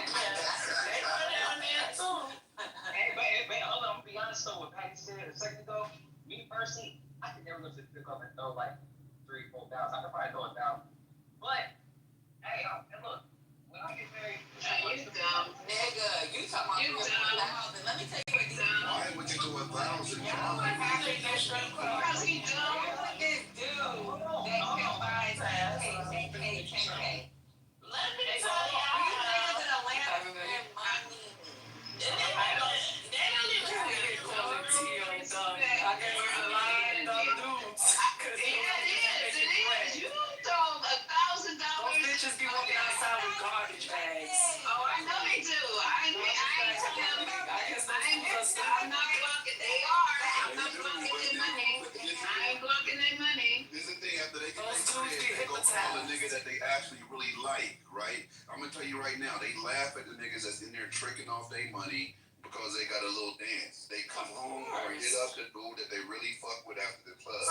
down there too. Hey, hold on, be honest though, what Patty said a second ago, me personally, I could never go to the strip club and throw like 3,000, 4,000. I could probably throw 1,000. But, hey, and look, when I get married, You dumb. Nigga, you talking about You dumb. Let me tell you what these Why would you do 1,000? Because he dumb. this dude that can buy 10K. Let me tell These niggas in Atlanta Everybody. spend money. They don't even have it. I gave you a line of dudes. It is. You throw $1,000. Those bitches be walking outside with garbage bags. Oh, I know they do. I ain't telling them. I'm not blocking. They are. I'm not blocking their money. I ain't blocking their money. Here's the thing, after they get Those their dudes bread, get they go call the hypnotized. nigga that they actually really like, right? I'm gonna tell you right now, they laugh at the niggas that's in there tricking off their money because they got a little dance. They come home or hit up the dude that they really fuck with after the club.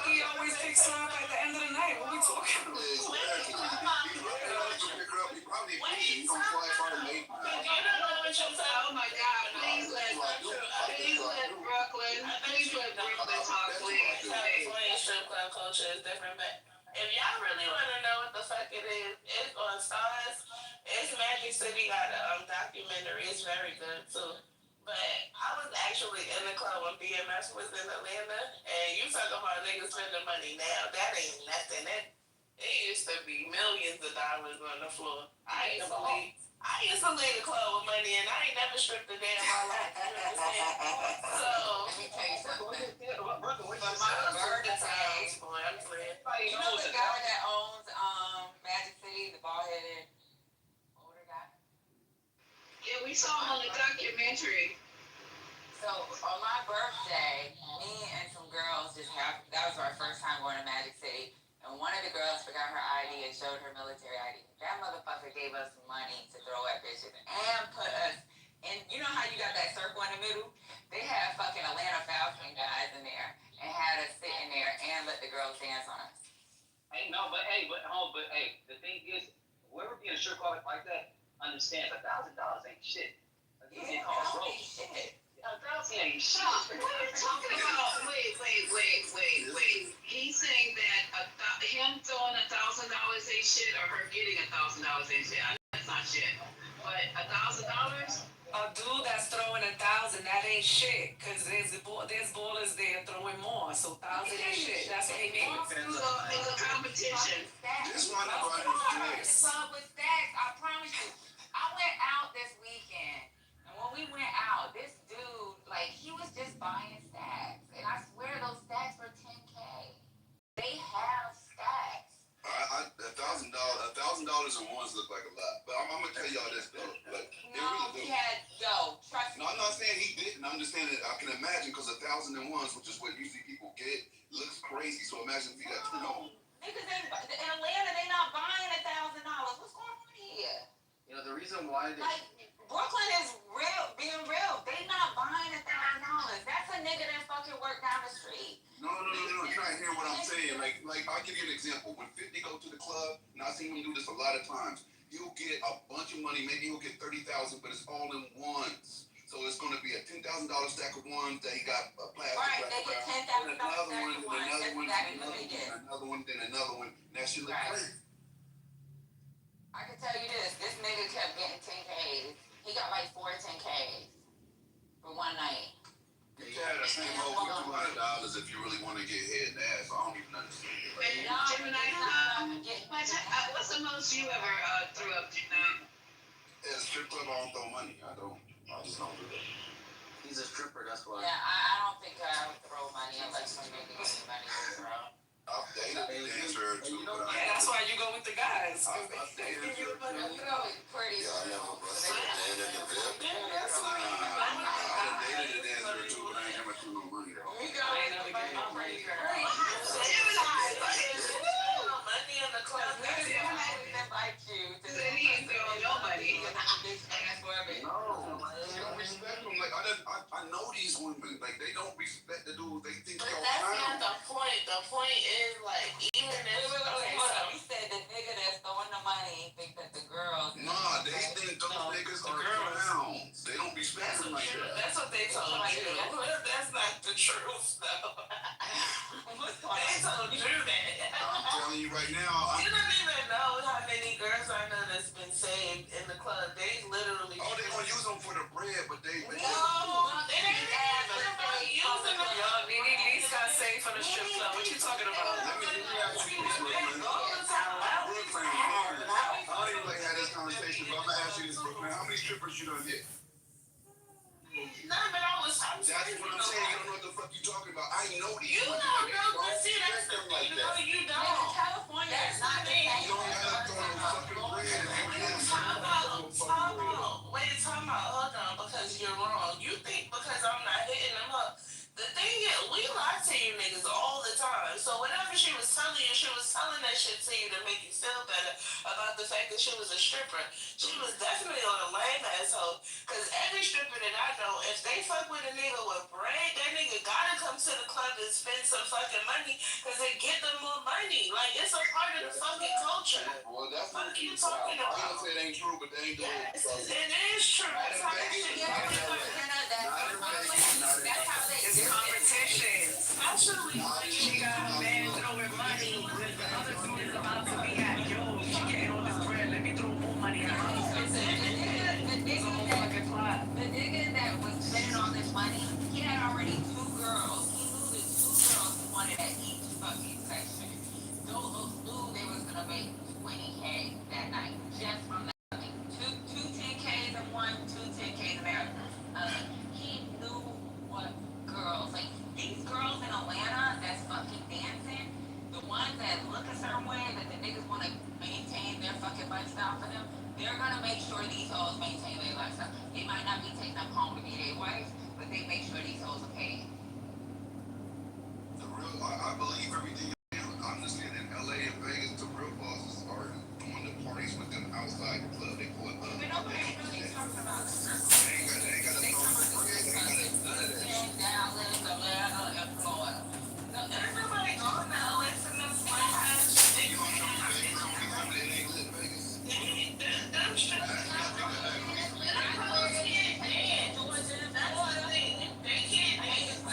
He always picks her up at the end of the night. What we talking about? Exactly. He probably he gonna fly by late You don't know what you're saying. Oh my God! Please let Brooklyn talk, please. California strip club culture is different, but if y'all really want to know what the fuck it is, it's on Stars. It's Magic City got a documentary. It's very good too. But I was actually in the club when BMS was in Atlanta, and you talk about niggas spending money now. That ain't nothing. It used to be millions of dollars on the floor. I used to leave the club with money, and I ain't never stripped a day in my life. You understand? So Let me tell you something. but my husband times, boy, I'm saying. You know the guy that owns Magic City, the bald-headed older guy? Yeah, we saw him on the documentary. So on my birthday, me and some girls that was our first time going to Magic City. And one of the girls forgot her ID and showed her military ID. That motherfucker gave us money to throw at bitches and put us in. You know how you got that circle in the middle? They had fucking Atlanta Falcon guys in there and had us sit in there and let the girls dance on us. hey, the thing is, whoever be in a strip club like that understands $1,000 ain't shit. Yeah, that don't be shit. $1,000 ain't shit. What are you talking about? Wait. He shit or her getting $1,000 ain't shit. I know that's not shit. But $1,000? A dude that's throwing 1,000, that ain't shit. Cause there's ballers there throwing more. So 1,000 ain't shit. That's what he means. It's a competition. This one I brought It's club with stacks. I promise you. I went out this weekend, and when we went out, this dude, like, he was just buying stacks, and I swear those stacks were 10K. They have stacks. $1,000 in ones look like a lot, but I'm gonna tell y'all this though. Like, No, he had, trust me. No, I'm not saying he didn't. I'm just saying that I can imagine because 1,000 in ones, which is what usually people get, looks crazy. So imagine if you got 10 on. Niggas ain't, in Atlanta, they not buying $1,000. What's going on here? You know, the reason why they... Like, Brooklyn is real, being real. They not buying $1,000. That's a nigga that fucking work down the street. No. You're trying to hear what I'm saying. Like I'll give you an example. When 50 go to the club, and I've seen him do this a lot of times, he'll get a bunch of money. Maybe he'll get 30,000, but it's all in ones. So it's going to be a $10,000 stack of ones that he got a plastic. Right, they get $10,000 stack of ones. Another one, then another one. That shit look crazy. I can tell you this nigga kept getting 10Ks. He got like 4 10Ks for one night. You had the same old $200 if you really want to get hit in the ass. I don't even understand it. What's the most you ever threw up, Gemini? At a strip club, I don't throw money. I just don't do that. He's a stripper, that's why. Yeah, I don't think I would throw money unless some nigga gives me money to throw. I've dated a dancer too. Yeah, that's why you go with the guys. I've dated You know it's pretty. Yeah, I never busted a dad in the bed. That's why I've dated a dancer too, but I ain't never threw no money though. We go I ain't never get my money. money in the club. Gemini would invite you to Then he ain't throwing nobody. No, they don't respect them. Like I know these women. Like they don't respect the dude. They think But they're that's fine. not the point. The point is, like, even if... Wait, hold on. You said the nigga that's throwing the money think that the girls... Nah, they think those niggas are clowns. They don't respect them like that. That's what they told you. That's not the truth, though. They told you that. I'm telling you right now. You don't even know how many girls I know that's been saved in the club. They literally... Oh, they gonna use them for the bread, but they... No, they ain't even using them. Yo, Nene Lee's got saved from the strip club. What you talking about? Let me ask you this, Brooklyn. Brooklyn, I don't even like have this conversation, but I'm gonna ask you this, Brooklyn. How many strippers you done hit? None, but I was... That's what I'm saying. You don't know what the fuck you talking about. I know these You women. don't They know, but see, that's respect them the thing. like that. You don't. In California, it's not the same. You don't gotta throw no fucking bread if you hit them. Time out, hold on, because you're wrong. You think because I'm not hitting them up. The thing is, we lie to you niggas all the time. So whatever she was telling you, she was telling that shit to you to make you feel better about the fact that she was a stripper. She was definitely on a lame asshole. Because every stripper that I know, if they fuck with a nigga with bread, that nigga gotta come to the club and spend some fucking money because they get them more money. Like, it's a part of the fucking culture. Well, that's What are you talking I about? don't say it ain't true, but they ain't doing it. Yes, it is true. That's how that shit That's how they It's competition. Especially when She got a man throwing money when the other dude is about to be at. Yo, she getting all this bread. Let me throw more money at her. The nigga that was spending all this money, he had already 2 girls. He knew the 2 girls he wanted at each fucking section. Those knew they was gonna make 20K that night just from that. Two 10Ks in one, 2 10Ks in the other. He knew what girls, like these girls in Atlanta that's fucking dancing, the ones that look a certain way that the niggas wanna maintain their fucking lifestyle for them, they're gonna make sure these hoes maintain their lifestyle. They might not be taking them home to be their wives, but they make sure these hoes are paid. I believe everything. I understand in LA and Vegas, the real bosses are doing the parties with them outside the club. They pull it up. But nobody really talks about the circle. They ain't got to throw the bread. They ain't got to none of that. Dallas, Atlanta, and Florida. No, everybody going to LA for them flash. You know what I'm saying? They ain't lit Vegas. Them shit. They can't pay.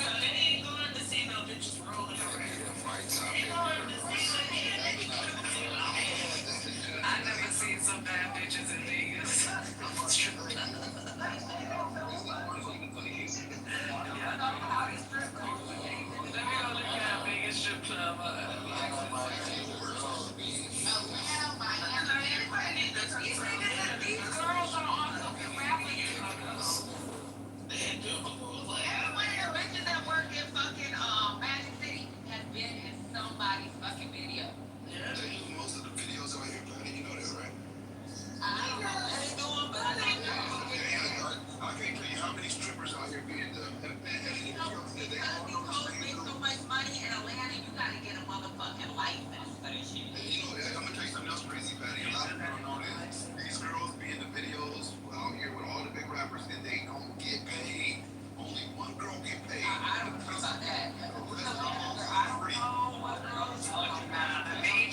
bitches in Vegas. It's true. Let me go look at Vegas strip club. These girls are on the rapping. The bitches that work in fucking Magic City have been in somebody's fucking video. Yeah, they use most of the videos out here, Patty. You know that, right? I don't know what they doing, but I don't know. I can't tell you how many strippers out here being the You know, because these hoes make so much money in Atlanta, you gotta get a motherfucking license for this shit. You know, I'm gonna tell you something else crazy, Patty. A lot of people don't know this. These girls be in the videos out here with all the big rappers, and they don't get paid. Only one girl get paid. I don't know about that. The main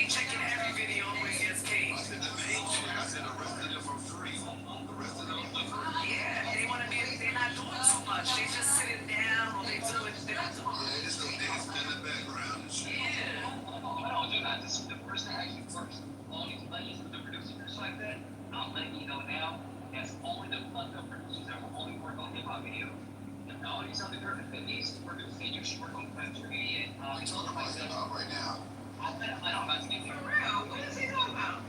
chick in every video always gets paid. I said the main chick. I said the rest of them are free. The rest of them are free. Yeah, they're not doing too much. They just sitting down or they do it. They're not doing Yeah, it's the niggas in the background and shit. Yeah. I don't do that. This is the person that actually works all these ladies with the producers and shit like that. I'm letting you know now, that's only the fucked up producers that will only work on hip hop videos. And all these other girls, these producers, they usually work on country and I'm talking about hip hop right now. I bet I'm about to get there. For real, what is he talking about?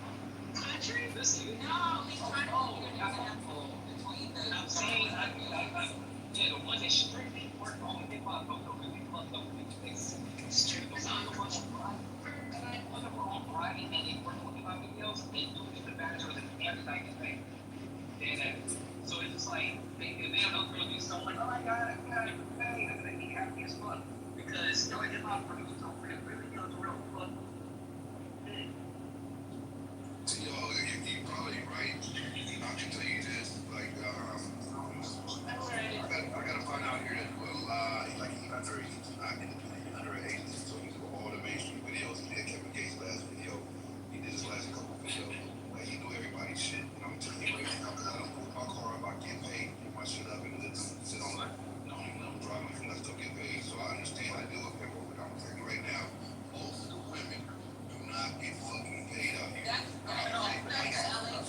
Country? Listen, No, he's trying to figure the example between the. I'm saying, yeah, the ones that strictly work on hip hop, don't really fucked up with these strippers on the ones that were on Friday and they work on hip hop videos, they do it the manager and everybody gets paid. And so it's just like, they don't really be so like, oh my god, I gotta get paid, I'm gonna be happy as fuck. Because, you know, hip hop producers don't really know the real fuck. So, yo, you probably right. I can tell you this, like, I gotta find out here that do a lot. Like, he's not independent, he's under an agency, so he do all the mainstream videos. He did Kevin Gates' last video. He did his last couple videos. Like, he knew everybody's shit. And I'm telling you right now, because I don't move my car up, I get paid, pick my shit up, and let them sit on it. I don't even know I'm driving, and I still get paid. So I understand I do it, but I'm telling you right now, most of the women do not get fucking paid out here. That's an LA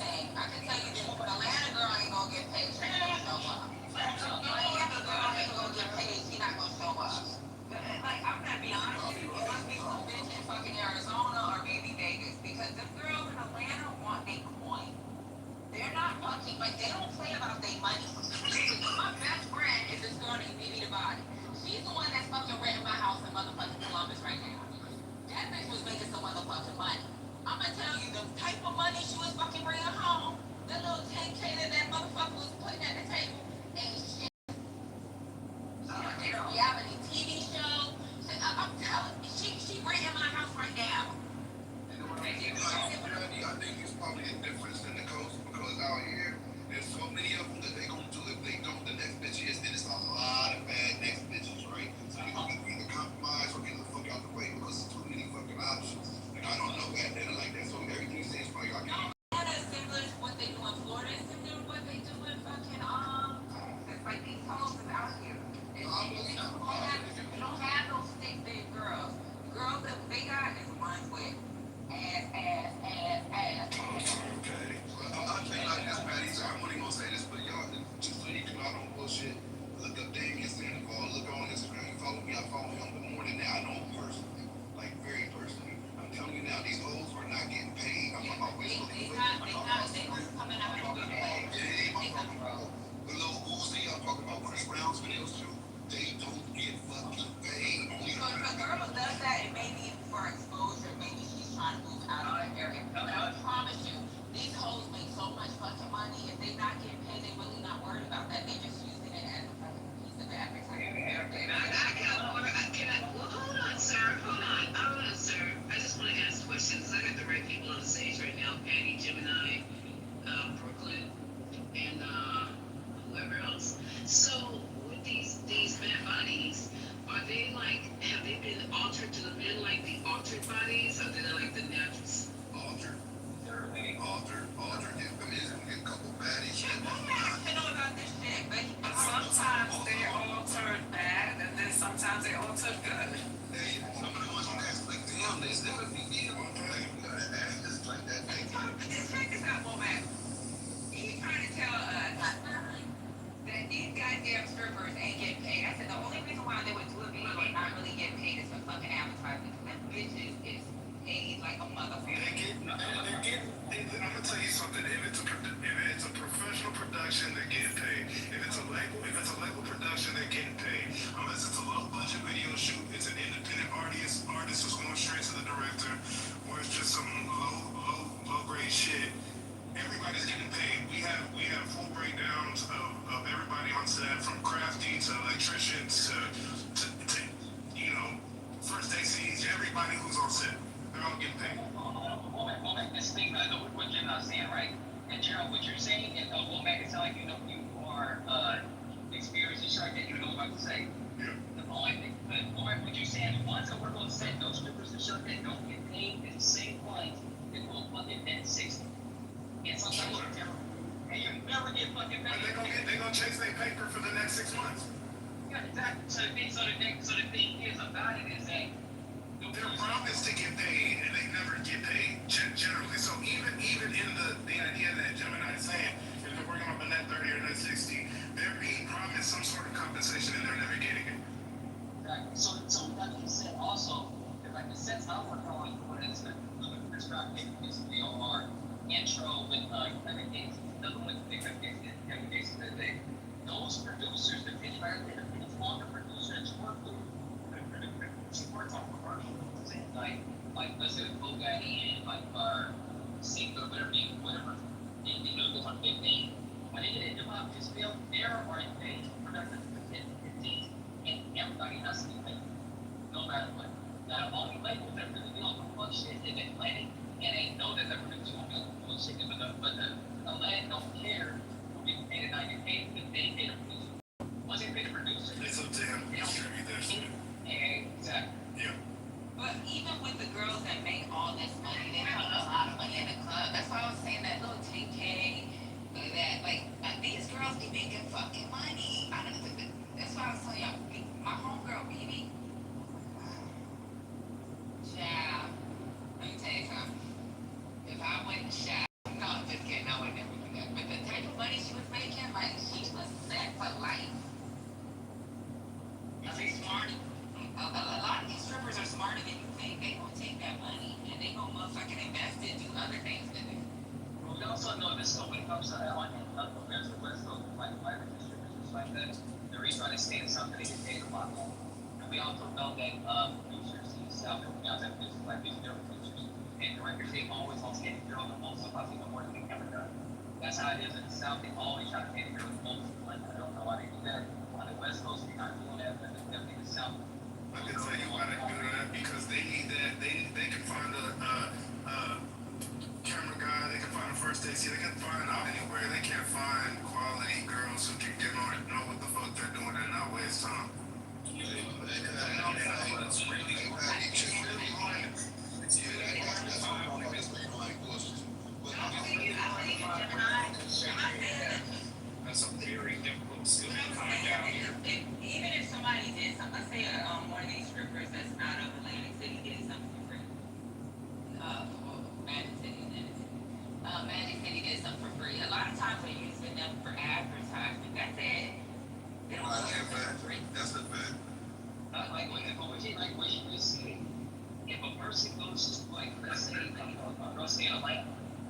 thing. I can tell you this, Atlanta girl ain't gonna get paid. She ain't gonna show up. Atlanta girl ain't gonna get paid. She not gonna show up. Like, I'm gonna be honest with you. It must be some bitch in fucking Arizona or maybe Vegas because the girls in Atlanta want their coin. They're not fucking, like, they don't play about their money. My best friend is this girl named Vivi Body. She's the one that's fucking renting my house in motherfucking Columbus right now. That bitch was making some motherfucking money. I'm gonna tell you, the type of money she was fucking bringing home, the little 10K that motherfucker was putting at the table, ain't shit. She did a reality TV show. I'm telling you, she renting my house right now. I think it's probably a difference in the coast because out here, there's so many of them that they gonna do. If they don't, the next bitch is, then it's a lot of bad next bitches, right? So you gonna either compromise or get the fuck out the way because there's too many fucking options. And I don't know Atlanta like that, so everything you say is probably like. Atlanta is similar to what they do in Florida. It's similar to what they do in fucking it's like these hoes is out here. You don't have those thick big girls. The girls that they got is ones with ass. Okay. I'll tell you like this, Patty. So I'm only gonna say this, but y'all, just so you can out on bullshit, look up Damian Sandoval, look on Instagram, you follow me, I follow him, but more than that, I know him personally, like very personally. I'm telling you now, these hoes are not getting paid. I'm not They not coming out and getting paid. Yeah, I'm talking about the little Uzi, I'm talking about Chris Brown's videos too. They don't get fucking paid. So if a girl does that, it may be for exposure, maybe she's trying to move out of her area. But I promise you, these hoes make so much fucking money. If they not getting paid, they really not worried about that. They just using it as a fucking piece of advertising. Hold on, sir. I just want to ask questions. I got the right people on the stage right now. Patty, Gemini, Brooklyn, and whoever else. So with these bad bodies, are they like, have they been altered to the men like the altered bodies? Or they like the naturals? Altered. Get a couple baddies. I know about this shit, but sometimes they all turn bad and then sometimes they all turn good. Hey, some of the ones who ask like, damn, they never be deal. Like that. this chick is private. Them bitches is paid like a motherfucker. I'm gonna tell you something. If it's a professional production, they're getting paid. If it's a label production, they're getting paid. Unless it's a low budget video shoot, it's an independent artist who's going straight to the director, or it's just some low grade shit. Everybody's getting paid. We have full breakdowns of everybody on set, from crafty to electricians to first ACs. Everybody who's on set, they're all getting paid. We'll make this thing what you're not saying, right? And Gerald, what you're saying, and we'll make it sound like you are experienced and sharp that you know what I'm about to say. Yeah. The only thing, what you're saying, the ones that work on set, those strippers and sharp that don't get paid is the same ones that will fucking net 60. And sometimes you're terrible. And you never get fucking paid. They're gonna chase their paper for the next 6 months. Yeah, exactly. So the thing is about it is that they're promised to get paid, and they never get paid generally. So even in the idea that Gemini is saying, if they're working on a net 30 or net 60, they're being promised some sort of compensation, and they're never getting it. Exactly. So with that being said, also, like the sets I work on, what is the basically our intro with everything, the one with everything that they, those producers, the pitch right there, it's on the producer that's working. She works on commercials and like let's say Bugatti and like Cinco, whatever. And they do this on big thing. When they get into my this film, there are engaged productions for 10, 15, and everybody has to be paid, no matter what. Now, the only labels that really don't do fuck shit is Atlantic, and they know that the producer won't be able to do shit, but the Atlantic don't care who gets paid and not get paid because they pay the producer. Once they pay the producer, it's up to him to distribute that shit. Exactly. Yeah. But even with the girls that make all this money, they make a lot of money in the club. That's why I was saying that little 10K, these girls be making fucking money. That's why I was telling y'all, my homegirl, BB, child, let me tell you something. If I went to shop, no, I'm just kidding, I would never do that. But the type of money she was making, like, she was set for life. Is she smart? A lot of these strippers are smarter than you think. They gonna take that money and they gonna motherfucking invest it, do other things with it. Well, we also know this stuff when it comes to compared to the West Coast, like strippers, just like that. The reason why they stay in something, they get paid a lot more. And we also know that producers in the South, and we also have producers like these different producers and directors, they always want to get the girl the most, sometimes even more than they ever done. That's how it is in the South. They always try to pay the girl the most. Like, I don't know why they do that. On the West Coast, they're not doing that, but definitely in the South. I can tell you why they do that, because they need that. They can find a camera guy, they can find a first AC, they can find out anywhere. They can't find quality girls who can know what the fuck they're doing and not waste time. That's a very difficult skill to find out here. Even if somebody did something, let's say one of these strippers that's out of Atlantic City did something for free. Magic City did something for free. A lot of times they're using them for advertisement. That's it. They don't do it for free. That's a fact. Like what you just said, if a person goes to, like, let's say, go stay in Atlanta,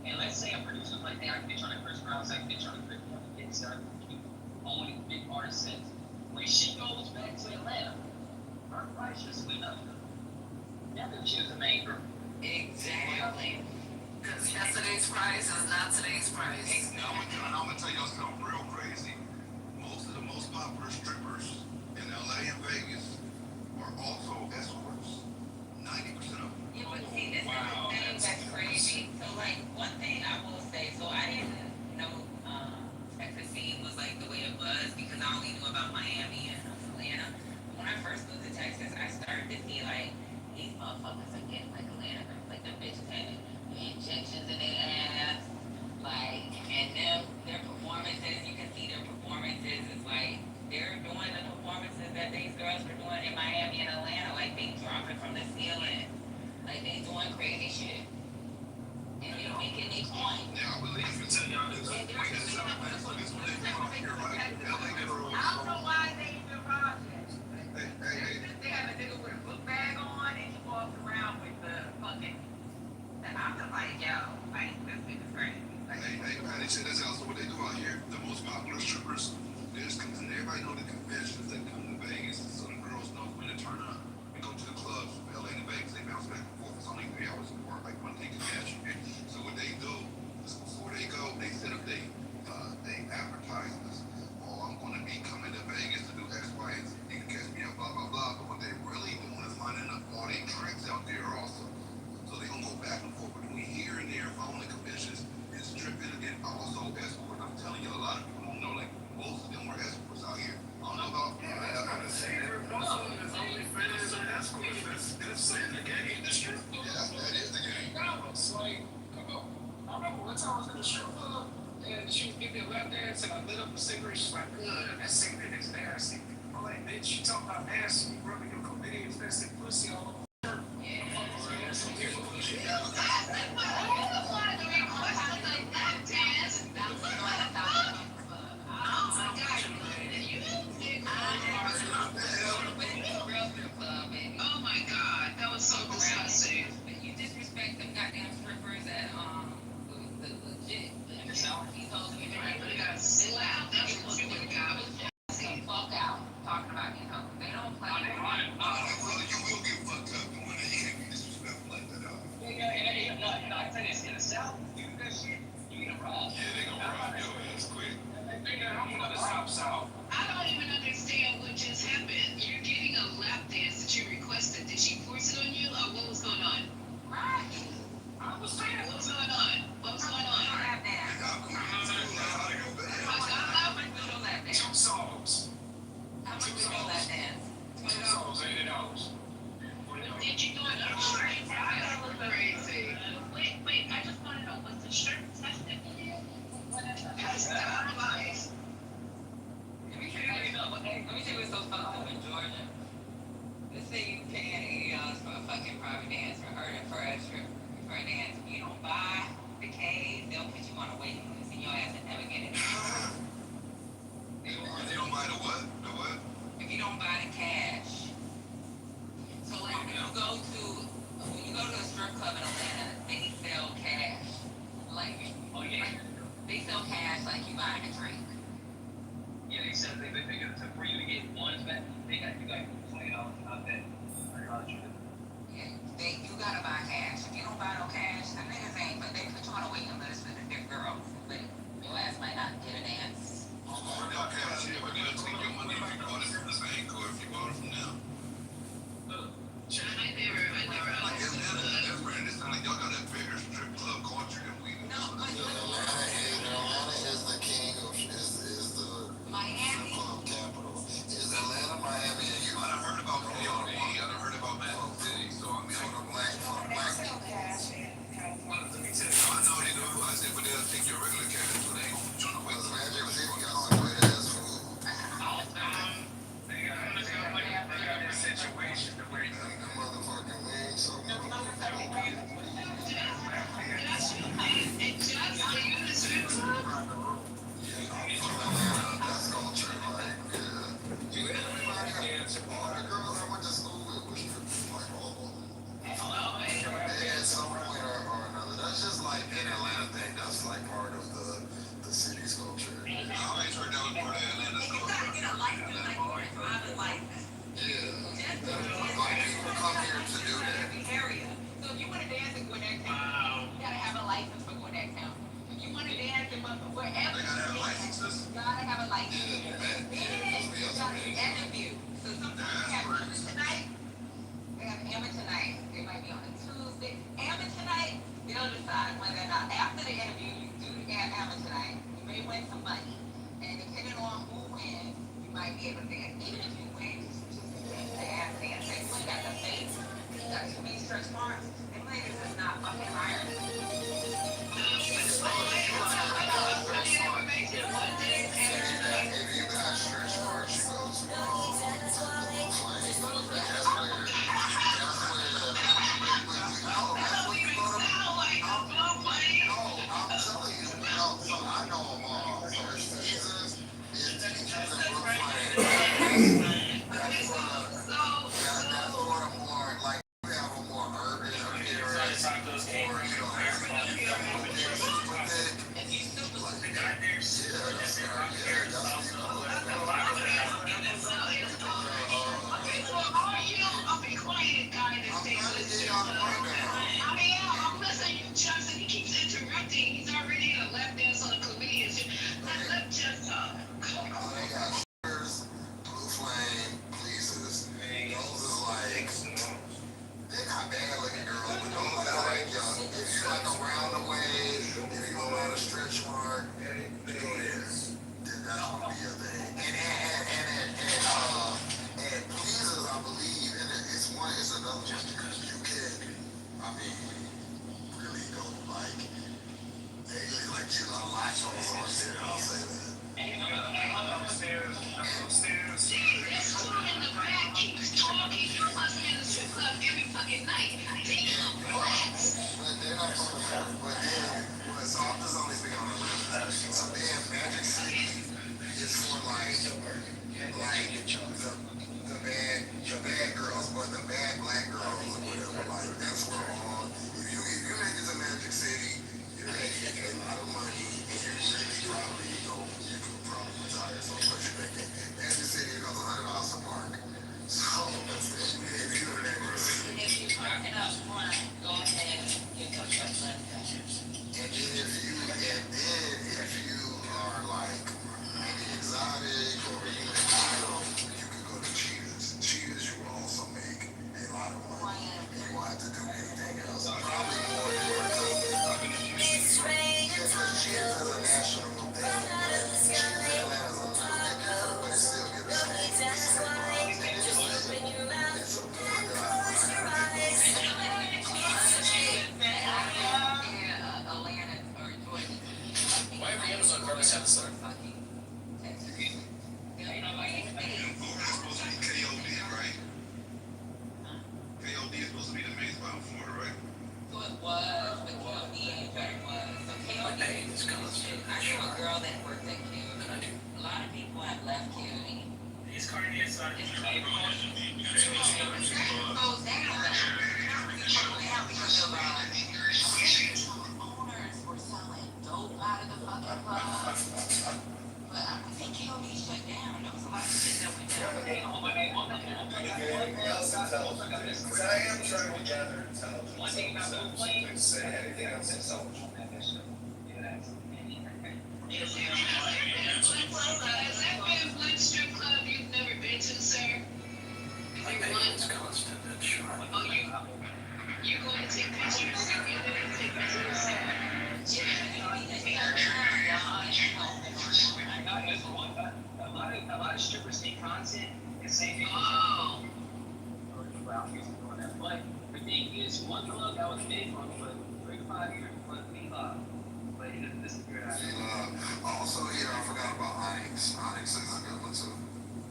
and let's say a producer's like, hey, I can get you on a Chris Brown site, get you on a Chris Brown, get started, only big artist sets. When she goes back to Atlanta, her price just went up. Yeah, but she was the main girl. Exactly. Because yesterday's price is not today's price. Now, I'm gonna tell y'all something real crazy. Most of the most popular strippers in LA and Vegas are also escorts. 90% of them. Yeah, but see, this is the thing that's crazy. So, like, one thing I will say, so I didn't know Texas scene was like the way it was because I only knew about Miami and Atlanta. When I first moved to Texas, I started to see, like, these motherfuckers are getting like Atlanta girls. Like, the bitches had injections in their ass. Like, and their performances, you can see their performances is like, they're doing the performances that these girls were doing in Miami and Atlanta. Like, they dropping from the ceiling. Like, they doing crazy shit. And they making their coin. Yeah, I believe it. I don't know why they even robbed it. They had a nigga with a book bag on and he walked check this out. So what they do out here, the most popular strippers, everybody know the conventions that come to Vegas, so the girls know when to turn up. We go to the clubs, LA to Vegas, they bounce back and forth. It's only 3 hours of work, like one thing can catch. Okay? So what they do is before they go, they set up they advertisements. Oh, I'm going to be coming to Vegas to do X, Y, and Z. You can catch me at blah, blah, blah. But what they really doing is lining up all their tricks out there also. So they gonna go back and forth between here and there, following the conventions, and stripping and also escort. I'm telling you, a lot of people don't know, like most of them were escorts out here. I don't know about That's not the same. Most of them is only fans and escorts. That's in the game industry. Yeah, that is the game. No, it's like, come on. I remember one time I was in a strip club and she was giving me a lap dance and I lit up a cigarette. She's like, ugh, that cigarette is nasty. I'm like, bitch, you talking about nasty, you rubbing your comedians, nasty pussy all over. Oh my God, that was so disgusting. You disrespect them goddamn strippers at the legit. He told me You would have got slapped. That's what you would have got. fuck out talking about they don't play. You will get fucked up when you can't be disrespectful like that. I tell you, in the South, you do that shit, you get robbed. Yeah, they gonna rob your ass quick. I'm from the South. I don't even understand what just happened. You're getting a lap dance that you requested. Did she force it on you, or what was going on? Right. I was saying, What was going on? What was going on? lap dance. How much was your lap dance? 2 songs. How much was your lap dance? $2, $80. Did you do it? I'm sure you probably look crazy. Wait, I just want to know, was the shirt tested for you? That's not life. Let me tell you what's so fucked up in Georgia. Let's say you paying $80 for a fucking private dance for a dance. If you don't buy the K's, they'll put you on a waiting list and your ass will never get it. They don't buy the what? The what? If you don't buy the cash. So like when you go to a strip club in Atlanta, they sell cash. Like they sell cash like you buying a drink. Yeah, they said they got to for you to get ones back. You got $20 out there. Yeah, you gotta buy cash. If you don't buy no cash, the niggas ain't. But they put you on a waiting list for the big girls. But your ass might not get a dance. They'll cash it, but they'll take your money if you bought it from the bank or if you bought it from them. I never understood that. Different. It's not like y'all got a bigger strip club culture than we do. Atlanta is the king of is the Miami. strip club capital. Is Atlanta, Miami, and You might have heard about Kitover. I'm listening to Johnson. He keeps interrupting. He's already a lap dance on the comedians. Let Jeff talk. They got Spears, Blue Flame, Pleases. Those is like, they're not bad looking girls, but those are like, if you like around the way, if you go around a stretch mark, go there. Then that's gonna be your thing. And Pleases, I believe, and it's another one. You can, I mean, really go like, they like you know, latch on there, I'll say that. Upstairs. This fool in the back keeps talking. You must be in the strip club every fucking night. Damn, relax. But they're not going to but then, so I'm just only speaking on the women. So then Magic City is for like the bad girls, but the bad black girls or whatever. Like that's where all if you make it to Magic City, you're gonna get a lot of money and you're really probably you could probably retire so much you make it. Magic City goes $100 a park. So that's it. If you know that girl. If you're parking up front, go ahead and get your truck left. And then if you are like maybe exotic or you can go to Cheetahs. Cheetahs you will also make a lot of money. You won't have to do anything else. Probably more than Cheetahs is a national thing. Atlanta's a little bit different, but it still gives us Why every Amazon card has had a star? KOD, right? KOD is supposed to be the main spot in Florida, right? So it was, but KOD ain't what it was. So KOD, I knew a girl that worked at KOD. A lot of people have left KOD. These cardiacs are Goes down because of owners were selling dope out of the fucking club. But I think KOD shut down. There was a lot of shit that went down. Because I am trying to gather intelligence. One thing about Blue Flame, say anything else in so much on that mission. Has that been one strip club you've never been to, sir? Is there one? Constant and sharp. Oh, you going to take pictures? You going to take pictures? A lot of strippers take content and say, Oh. But the thing is, one club that was big for 3 to 5 years was V-Love. But he doesn't disappear out. Also, here, I forgot about Onyx. Onyx is a good one, too.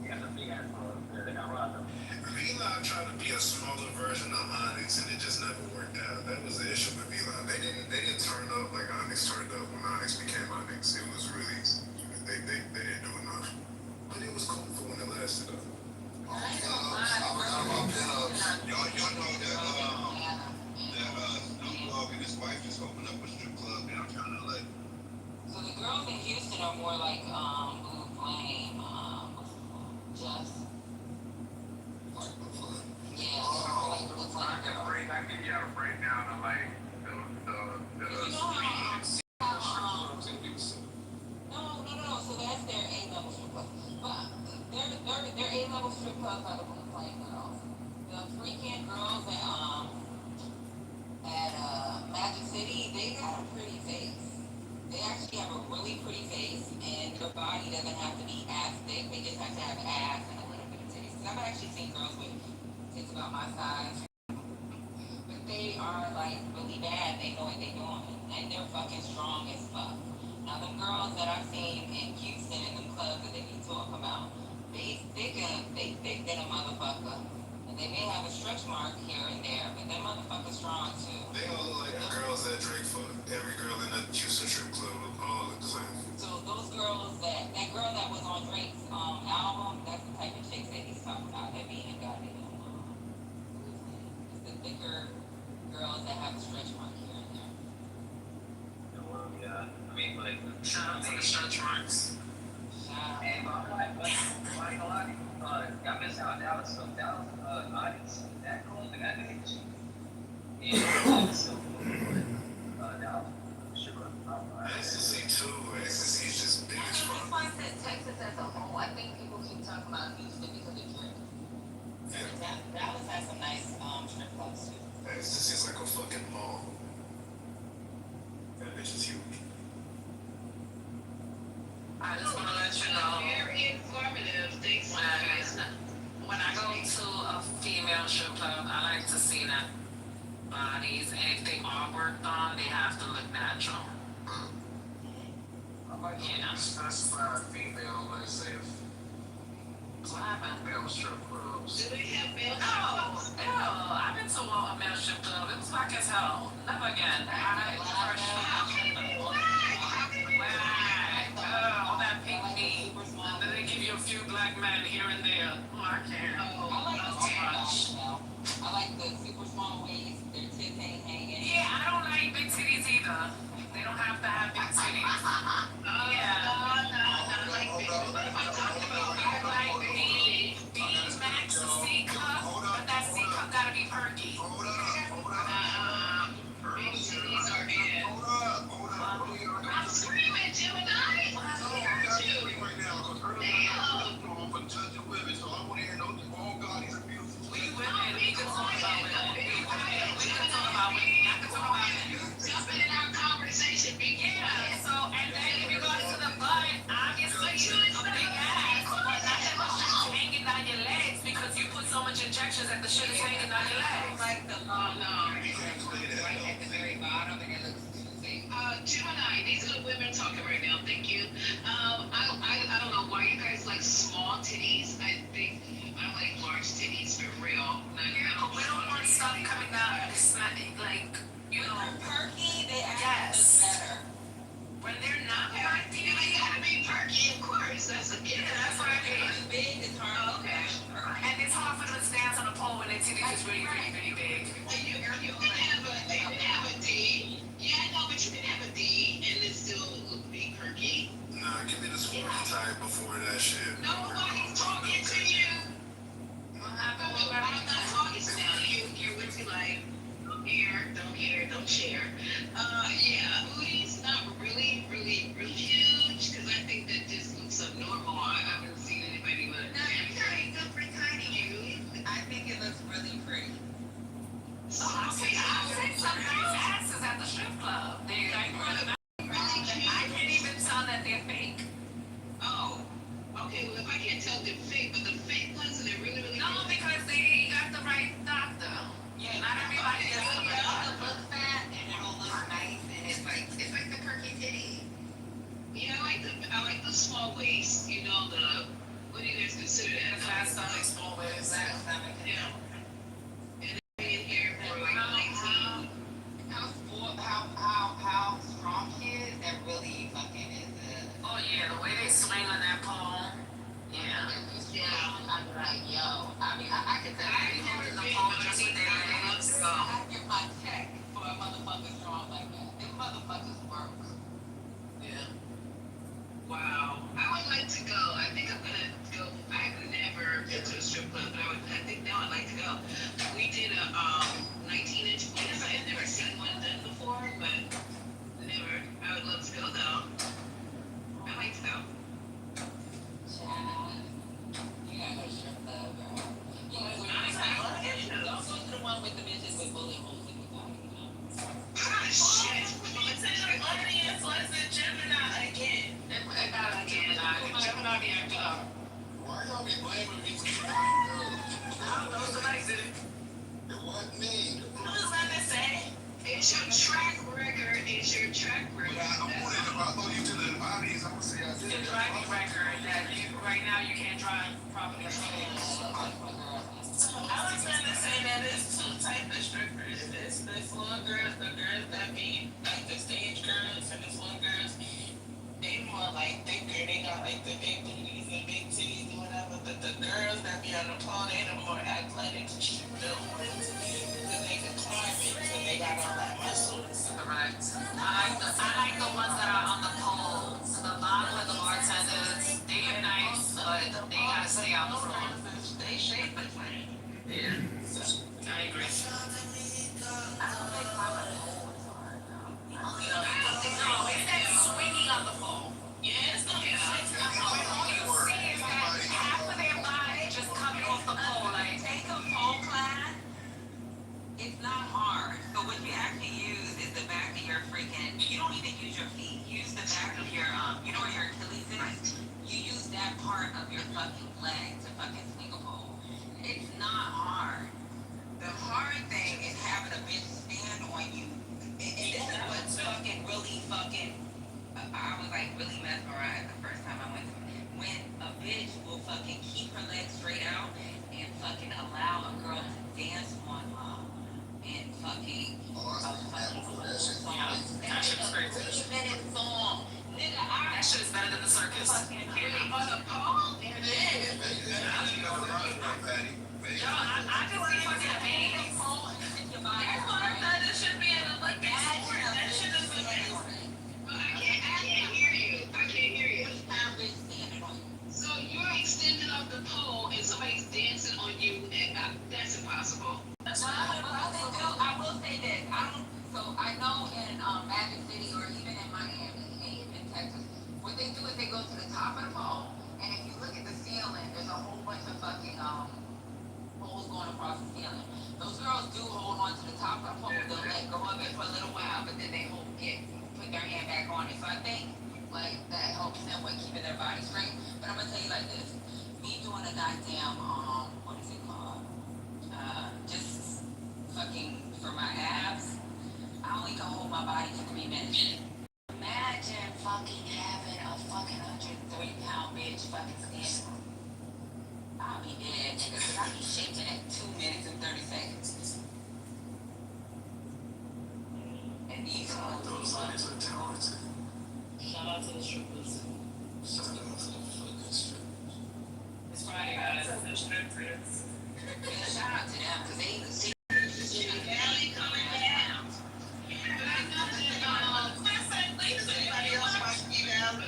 Yeah, the big ass club. They got robbed them. V-Live tried to be a smaller version of Onyx, and it just never worked out. That was the issue with V-Live. They didn't turn up like Onyx turned up when Onyx became Onyx. It was really, they didn't do enough. But it was cool for when it lasted, though. I forgot about pinups. Y'all know that Snoop Dogg and his wife just opened up a strip club downtown LA. So the girls in Houston are more like Blue Flame, Just. Like Blue Flame. Yeah, like Blue Flame. I can give you a breakdown of like the You know how no. So that's their A-level strip club. But their A-level strip clubs are the Blue Flame girls. The freaking girls at Magic City, they got a pretty face. They actually have a really pretty face, and their body doesn't have to be as thick. They just have to have ass and a little bit of titties. Because I've actually seen girls with tits about my size. But they are like really bad. They know what they're doing, and they're fucking strong as fuck. Now them girls that I've seen in Houston in them clubs that they be talking about, they thick than a motherfucker. And they may have a stretch mark here and there, but them motherfuckers strong too. They all look like the girls that Drake fucked. Every girl in the Houston strip club all look the same. So those girls that girl that was on Drake's album, that's the type of chicks that he's talking about that be in goddamn it's the thicker girls that have a stretch mark here and there. Yeah, I mean, like, shout out to the stretch marks. Shout out. And I ain't gonna lie, y'all missed out Dallas. So Dallas, audience, that club, they got the hit. is huge. I just want to let you know. Very informative. Thanks, guys. When I go to a female strip club, I like to see that bodies, and if they are worked on, they have to look natural. I like to specify female, let's say if What happened? male strip clubs. Do they have male No, I've been to a male strip club. It was whack as hell. Never again. All that pink meat. And then they give you a few black men here and there. Oh, I can't. I like the much. I like the super small waist, their tits hanging. Yeah, I don't like big titties either. They don't have to have big titties. Yeah. Like B Max C cup, but that C cup gotta be perky. big titties are in? I'm screaming, Gemini. I heard you. We women, we can talk about women. We can talk about women. I can talk about women. Jumping in our conversation, big Yeah, so, and then if you go to the butt, obviously, a big ass, but not that much shit hanging down your legs because you put so much injections that the shit is hanging down your legs. Like the right at the very bottom, and it looks too big. Gemini, these are the women talking right now. Thank you. I don't know why you guys like small titties. I think I like large titties for real. We don't want stuff coming down and smelling like, you know. Perky, they Yes. look better. When they're not perky, You gotta be perky, of course. That's a given. that's what I mean. It's big, it's hard. Okay. And it's hard for them to stand on a pole when their titties is really, really, really big. You can have a D. Yeah, I know, but you can have a D and it still be perky. Nah, give me the squirty type before that shit. Nobody's talking to you. What happened? I'm not talking to you. You're with me like, don't care, don't share. Yeah, booty's not really huge because I think that just looks abnormal. I haven't seen anybody with it. No, you're trying to pretty tiny. I think it looks really pretty. I've seen some nice asses at the strip club. They like really nice. I can't even tell that they're fake. Oh, okay. Well, if I can't tell they're fake, but the fake ones, they're really No, because they got the right doctor. Yeah, not everybody It gets the right doctor. don't look fat, and it don't look nice, and it's like the perky titty. Yeah, I like the small waist. You know what do you guys consider that? Flat stomach, small waist. Yeah. And being here for like 19. How strong she is, that really fucking is Oh yeah, the way they swing on that pole. Yeah. I'm like, yo. I mean, I could tell They holding the pole just with their legs. So. I give my check for a motherfucker strong like that. Them motherfuckers work. Yeah. Wow. I would like to go. I think I'm gonna go. I've never been to a strip club, but I think now I'd like to go. We did a 19-inch penis. I had never seen one done before, but never. I would love to go though. I like to go. You gotta go to strip club, girl. Don't go to the one with the bitches with bullet holes in the body, you know? Ah, shit. Audience wasn't Gemini again. It got a Gemini. Gemini be acting up. Why y'all be blaming me? I don't know, somebody did it. It wasn't me. Who's gonna say? It's your track record. It's your track record. If I throw you to the audience, I'm gonna say I did Your it. driving record that you right now you can't drive properly. I was gonna say that there's two types of strippers. There's the floor girls, the girls that be like the stage girls, and the floor girls. They more like thicker. They got like the big booties and big titties and whatever. But the girls that be on the pole, they the more athletic, built ones. Because they can climb it, so they got all that muscle. Correct. I like the ones that are on the pole. So the bottom of the bartenders, they are nice, but they gotta stay on the floor. They shape it. Yeah. I agree. I don't think climbing the pole is hard though. No, it's that swinging on the pole. Yeah, it's not all you see is that half of their body just coming off the pole. Like, Take a pole class, use your feet. Use the back of your, you know where your Achilles is? You use that part of your fucking leg to fucking swing a pole. It's not hard. The hard thing is having a bitch stand on you. And this is what's fucking really fucking, I was like really mesmerized the first time I went to it. When a bitch will fucking keep her legs straight out and fucking allow a girl to dance on her and fucking a fucking whole song. That is a 3-minute song. Nigga, that shit is better than the circus. Fucking really on a pole? It is. Yo, I just see fucking amazing pole and stick your body. That's why I said this should be in the Olympic sport. That shit is amazing. I can't hear you. I can't hear you. So you're extending up the pole and somebody's dancing on you, and that's impossible. I will say this. I know in Magic City or even in Miami and even in Texas, what they do is they go to the top of the pole, and if you look at the ceiling, there's a whole bunch of fucking poles going across the ceiling. Those girls do hold on to the top of the pole. They'll let go of it for a little while, but then they put their hand back on it. So I think like that helps them with keeping their body straight. But I'm gonna tell you like this: me doing a goddamn what is it called? Just fucking for my abs. I only can hold my body for 3 minutes. Imagine fucking having a fucking 103-pound bitch fucking stand. I'll be dead, nigga, because I be shaking at 2 minutes and 30 seconds. And these Those ladies are talented. Shout out to the strippers. Shout out to the fucking strippers. It's Friday, guys. The strippers. Yeah, shout out to them, because they see Valley coming down. But I know that, everybody else might be down. But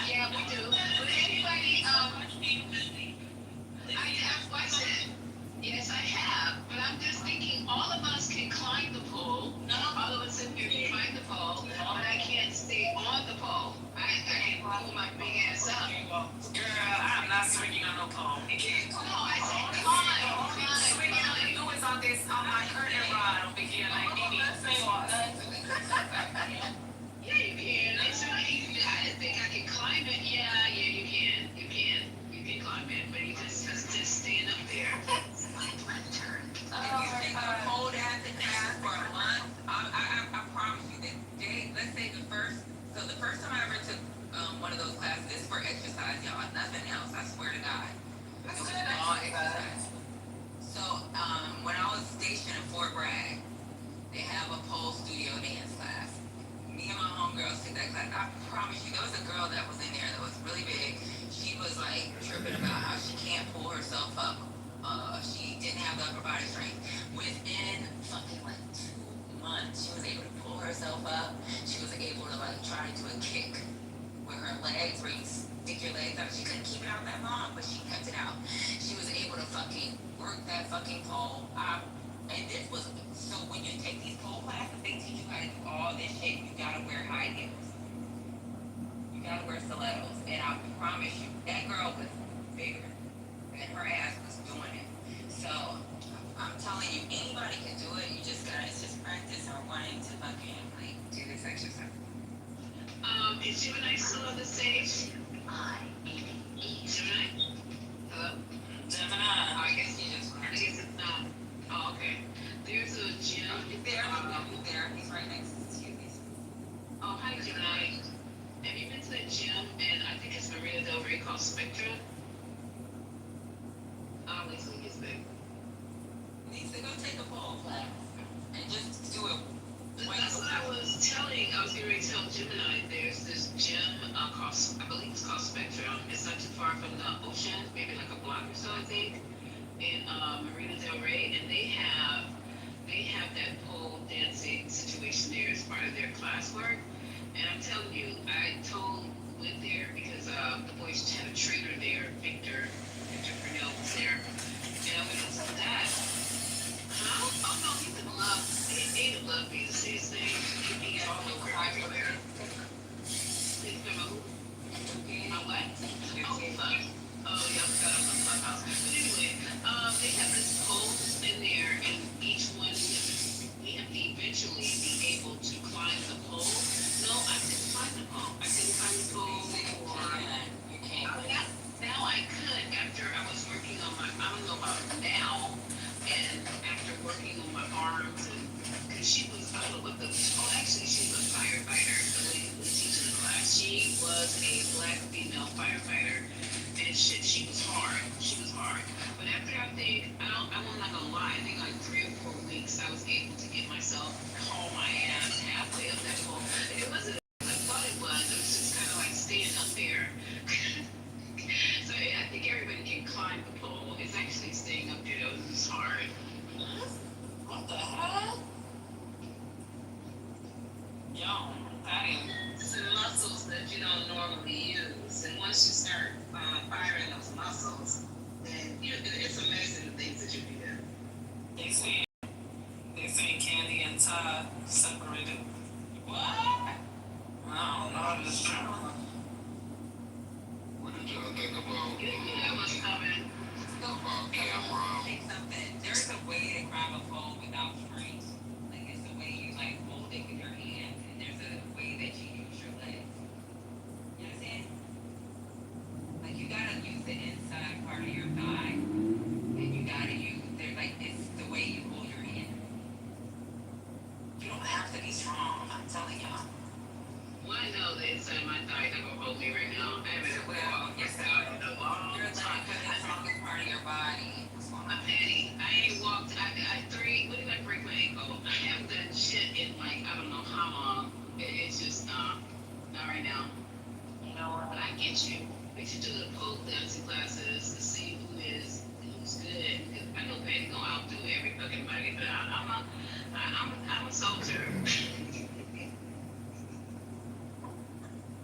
yeah, we do. But everybody, I have watched it. Yes, I have. But I'm just thinking all of us can climb the pole. All of us in here can climb the pole. But I can't stay on the pole. I can't pull my big ass up. girl, I'm not swinging on no pole. You can't. No, I said climb. Swinging on the doors on my curtain rod over here, like Nene. Yeah, you can. It's not easy. I didn't think I could climb it. Yeah, you can. You can climb it, but you just stand up there. If you take a pole dance class for a month, I promise you that let's say the first time I ever took one of those classes, this is for exercise, y'all, nothing else, I swear to God. It was all exercise. So, when I was stationed in Fort Bragg, they have a pole studio dance class. Me and my homegirls took that class. I promise you, there was a girl that was in there that was really big. She was like tripping about how she can't pull herself up. She didn't have the upper body strength. Within fucking like 2 months, she was able to pull herself up. She was able to like try to do a kick with her legs where you stick your legs out. She couldn't keep it out that long, but she kept it out. She was able to fucking work that fucking pole. And this was, so when you take these pole classes, they teach you how to do all this shit. You gotta wear high heels. You gotta wear stilettos. And I promise you, that girl was bigger. And her ass was doing it. So, I'm telling you, anybody can do it. You just gotta, it's just practice or wanting to fucking, like, do this exercise. Is Gemini still on the stage? Gemini? Hello? Gemini. I guess you just I guess it's not. Oh, okay. There's a gym. He's there. He's there. He's right next to you. Oh, hi, Gemini. Have you been to the gym? And I think it's Marina Del Rey called Spectra. Wait till he gets back. Needs to go take a pole class and just do it. That's what I was telling. I was getting ready to tell Gemini. There's this gym called, I believe it's called Spectrum. It's not too far from the ocean, maybe like a block or so, I think, in Marina Del Rey, and they have that pole dancing situation there as part of their classwork. And I'm telling you, I went there because the boys had a trainer there, Victor Purnell was there, and I went into that. Huh? Oh no, he's in love. He would love me to say his name. He's all over everywhere. My what? Oh, fuck. Oh, yeah, I forgot I'm on Clubhouse. But anyway, they have this pole in there, and each one we have to eventually be able to climb the pole. No, I said she was, I don't know what the, oh, actually, she's a firefighter. The lady who was teaching the class, she was a black female firefighter. And shit, she was hard. She was hard. But after I think, I'm not gonna lie, I think like 3 or 4 weeks, I was able to get myself, haul my ass halfway up that pole. And it wasn't as I thought it was just kind of like staying up there. So I think everybody can climb the pole. It's actually staying up there that was just hard. What the hell? Yo, that is some muscles that you don't normally use. And once you start firing those muscles, then it's amazing the things that you can do. they say Candy and Todd separated. What? I don't know. This What did y'all think about? You knew that was coming. About camera? Say something. There's a way to grab a phone without strings. Like it's the way you like hold it with your hand, and there's a way that you use your legs. You understand? Like you gotta use the inside part of your thigh, and you gotta use like it's the way you hold your hand. You don't have to be strong. I'm telling y'all. Well, I know the inside of my thigh that will hold me right now. I haven't worked out in a long You're time. like the strongest part of your body. I'm Patty. I ain't walked. When did I break my ankle? I haven't done shit in like I don't know how long. It's just not right now. You know what? But I get you. We should do the pole dancing classes to see who's good. 'Cause I know Patty gonna outdo every fucking body, but I'm a soldier.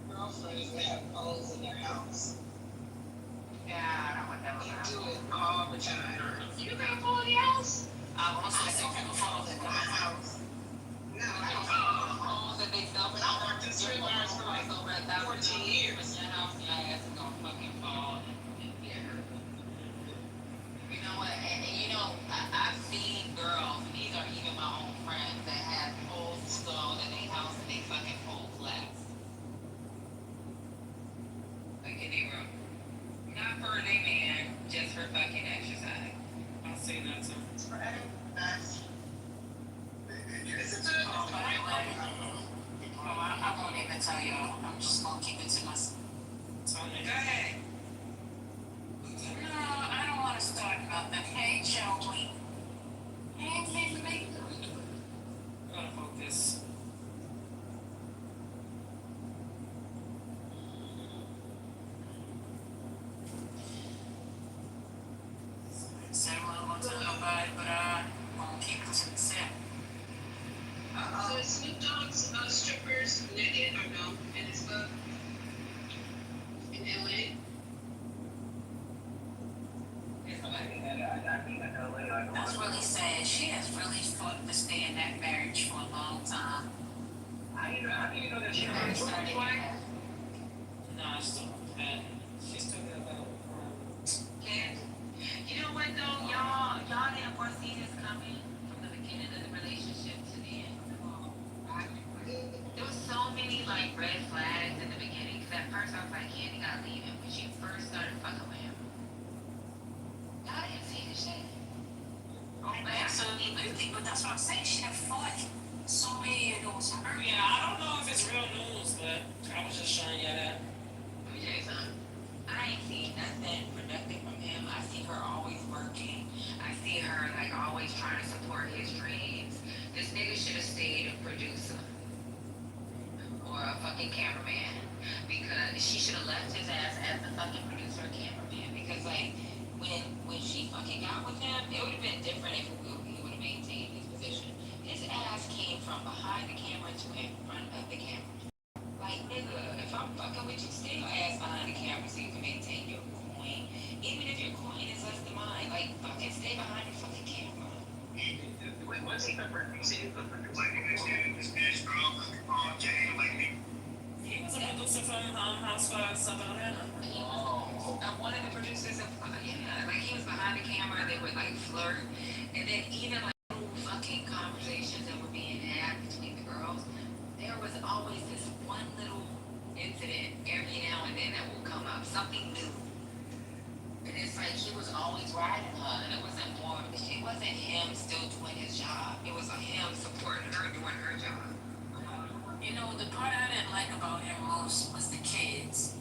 Girlfriends that have poles in their house. Yeah, I would never You do it all the time. You got a pole in your house? I still have a phone in my house. No, I don't know. Phones that they sell, but I worked in street bars for like over 14 years. Your house, your ass is gonna fucking fall. Yeah. You know what? And you know, I've seen girls, and these are even my own friends that have poles installed in their house and they fucking pole flats. Like in their room. Not for their man, just for fucking exercise. I'll say that too. It's for exercise. Is it Oh, by the way, I won't even tell you. I'm just gonna keep it to myself. Go ahead. No, I don't want to start nothing. Hey, Joey. Hey, baby. Gotta focus. Said what I want to know about it, but I won't keep it to myself. So is Snoop Dogg's strippers naked or no in his book? In LA? That's really sad. She has really fought to stay in that marriage for a long time. How do you know that she Marriage started in that. Nah, she's still got about. Yeah. You know what though, y'all didn't foresee this coming from the beginning of the relationship to the end. There was so many like red flags in the beginning. Cause at first I was like, Candy gotta leave him when she first started fucking with him. Y'all didn't see this shit. Absolutely, but that's what I'm saying. She had fought so many of those hurt. Yeah, I don't know if it's real news, but I was just showing you that. Let me tell you something. I ain't seen nothing productive from him. I see her always working. I see her like always trying to support his dreams. This nigga should have stayed a producer or a fucking cameraman because she should have left his ass as the fucking producer or cameraman because like when she fucking got with him, it would have been different if he would have maintained his position. His ass came from behind the camera to in front of the camera. Like, nigga, if I'm fucking with you, stay your ass behind the camera so you can maintain your coin. Even if your coin is less than mine, like, fucking stay behind the fucking camera. Wait, what's he the producer? He's the producer. This bitch, bro. Jay, like me. He was a producer from Housewives of Atlanta. One of the producers of, yeah, like, he was behind the camera, they would, like, flirt. And then even, like, little fucking conversations that were being had between the girls, there was always this one little incident every now and then that will come up, something new. And it's like he was always riding her, and it wasn't more, it wasn't him still doing his job. It was him know, to support her doing her job. You know, the part I didn't like about him most was the kids.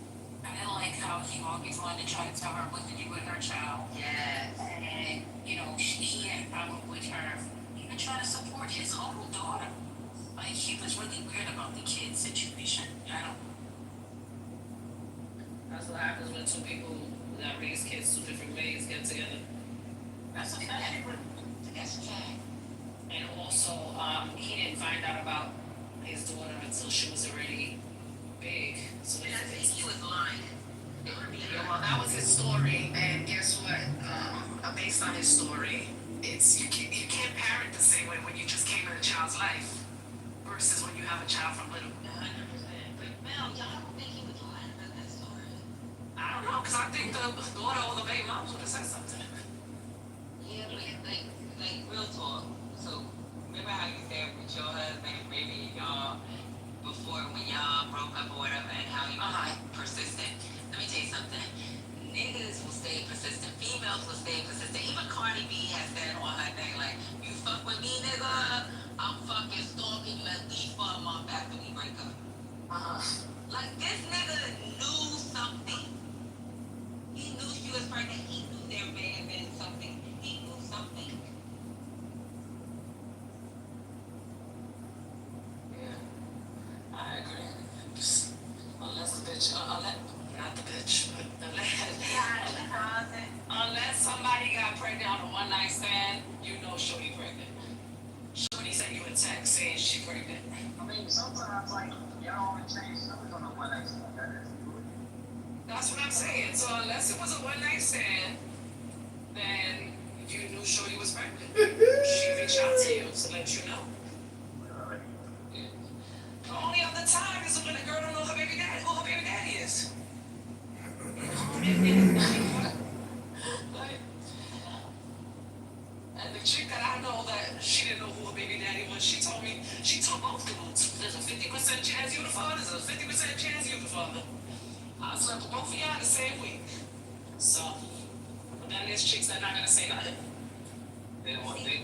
I didn't like how he always wanted to try to tell her what to do with her child. Yes. And, you know, he had a problem with her even trying to support his own daughter. Like, he was really weird about the kid situation. I don't know. That's what happens when two people that raise kids two different ways get together. That's a fact. That's a fact. And also, he didn't find out about his daughter until she was already big. So And I think he was lying. yeah, well, that was his story, and guess what? Based on his story, it's you can't parent the same way when you just came in a child's life versus when you have a child from little. 100%. But Mel, y'all don't think he was lying about that story? I don't know, cause I think the daughter or the baby mom would have said something. Yeah, but like real talk. So remember how you said with your husband, maybe y'all before when y'all broke up or whatever, and how he was like persistent. Let me tell you something. Niggas will stay persistent. Females will stay persistent. Even Cardi B has said on her thing, like, you fuck with me, nigga, I'm fucking stalking you at least for a month after we break up. Like, this nigga knew something. He knew she was pregnant. He knew there may have been something. He knew something. Yeah, I agree. Unless the bitch, not the bitch, but unless somebody got pregnant on a one night stand, you know Shorty pregnant. Shorty sent you a text saying she pregnant. I mean, sometimes, like, y'all only change numbers on a one night stand. That's what I'm saying. So unless it was a one night stand, then you knew Shorty was pregnant. She reached out to you to let you know. Yeah. The only other time is when a girl don't know who her baby daddy is. Like, and the chick that I know that she didn't know who her baby daddy was, she told both dudes, there's a 50% chance you the father, there's a 50% chance you the father. I slept with both of y'all the same week. So, but then there's chicks that not gonna say nothing. They don't want they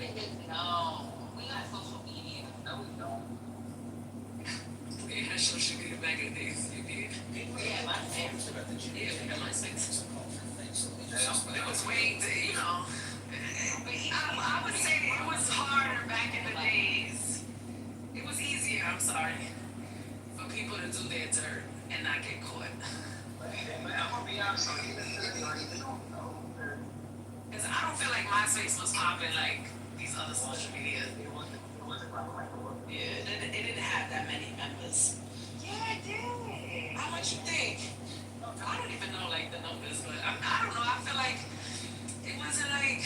No, we got social media. No, we don't. We had social media back in the days. You did. Yeah, my parents. Yeah, we got MySpace. It was way, you know. I would say that it was harder back in the days. It was easier, I'm sorry, for people to do their dirt and not get caught. Man, I'm gonna be honest with you. They don't know. Because I don't feel like MySpace was popping like these other social media. Yeah, it didn't have that many members. Yeah, it did. How much you think? I don't even know like the numbers, but I don't know. I feel like it wasn't like.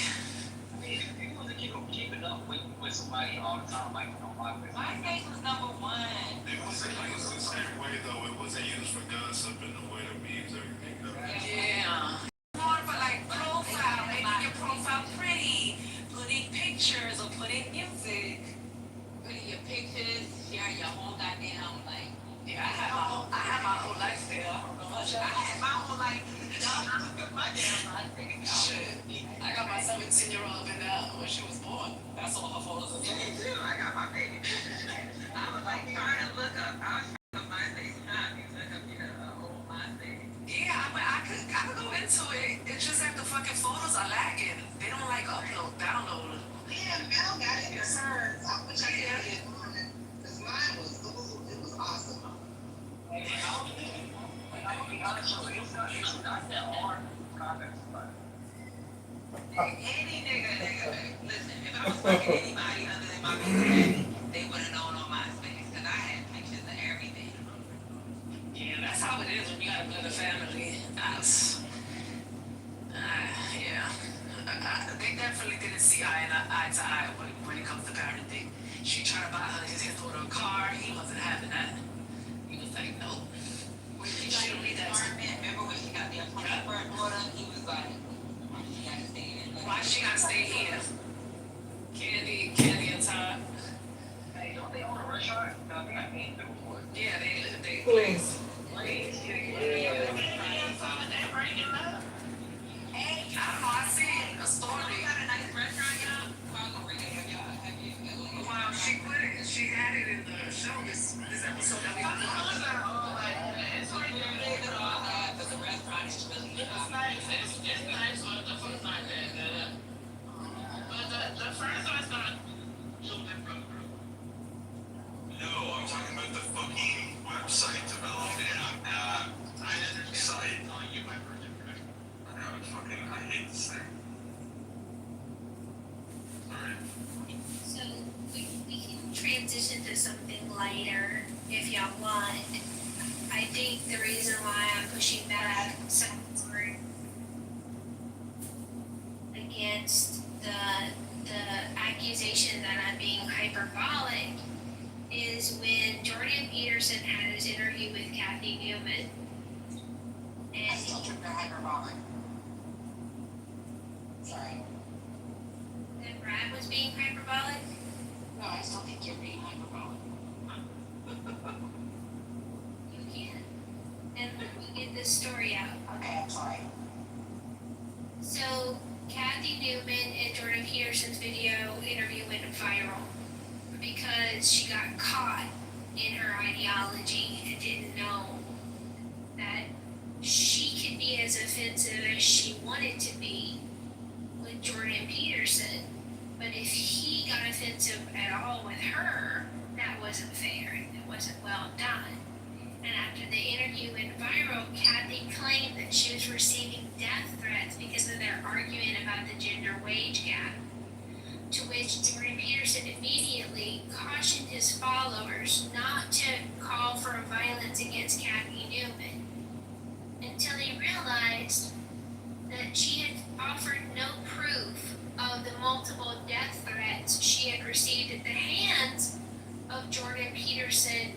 I mean, if you want to keep it up with somebody all the time, like, you know, MySpace was number one. It wasn't used the same way though. It wasn't used for gossip and the way to memes everything. Yeah. More for like profile, making your profile pretty, putting pictures or putting music. Putting your pictures, sharing your whole goddamn, like. Yeah, I had my whole life there. I don't know much. I had my whole life. My damn life. Shit. I got my 17-year-old in there when she was born. That's all her photos. Yeah, me too. I got my baby. I was like trying to look up. I was trying to look up MySpace. You look up your old MySpace. Yeah, I could go into it. It's just that the fucking photos are lagging. They don't like download. Yeah, Mel got it. It's hers. I wish I could get mine. Because mine was cool. It was awesome. I'm gonna be honest with you. It's not that hard comments, but. Any nigga, listen, if I was fucking anybody other than my baby daddy, they would have known on MySpace. Because I had pictures of everything. Yeah, that's how it is when you got a blended family. They definitely didn't see eye to eye when it comes to parenting. She tried to buy his daughter a car. He wasn't having that. He was like, no. When she got the apartment, remember when she got the apartment for her daughter? He was like, she got to stay in. Why she gotta stay here? Candy and Todd. Hey, don't they own a restaurant? No, they got named before. Yeah, they Please. Please. Hey, I don't know, I seen a story. Got a nice restaurant, y'all. Well, she she had it in the show this episode that we How watched. was that all like that? It's like They all have, but the restaurant is really it's nice. It's nice, but the food's not that good. But the first one's gonna show different. No, I'm talking about the fucking website development site. Oh, you might heard it, right? I know, it's fucking, I hate this thing. Sorry. So we can transition to something lighter if y'all want. I think the reason why I'm pushing back so hard against the accusation that I'm being hyperbolic is when Jordan Peterson had his interview with Kathy Newman. I And still think they're hyperbolic. Sorry. that Brad was being hyperbolic. No, I still think you're being hyperbolic. You can. And let me get this story out. Okay, I'm sorry. So Kathy Newman and Jordan Peterson's video interview went viral because she got caught in her ideology and didn't know that she could be as offensive as she wanted to be with Jordan Peterson. But if he got offensive at all with her, that wasn't fair. It wasn't well done. And after the interview went viral, Kathy claimed that she was receiving death threats because of their argument about the gender wage gap. To which Jordan Peterson immediately cautioned his followers not to call for violence against Kathy Newman until he realized that she had offered no proof of the multiple death threats she had received at the hands of Jordan Peterson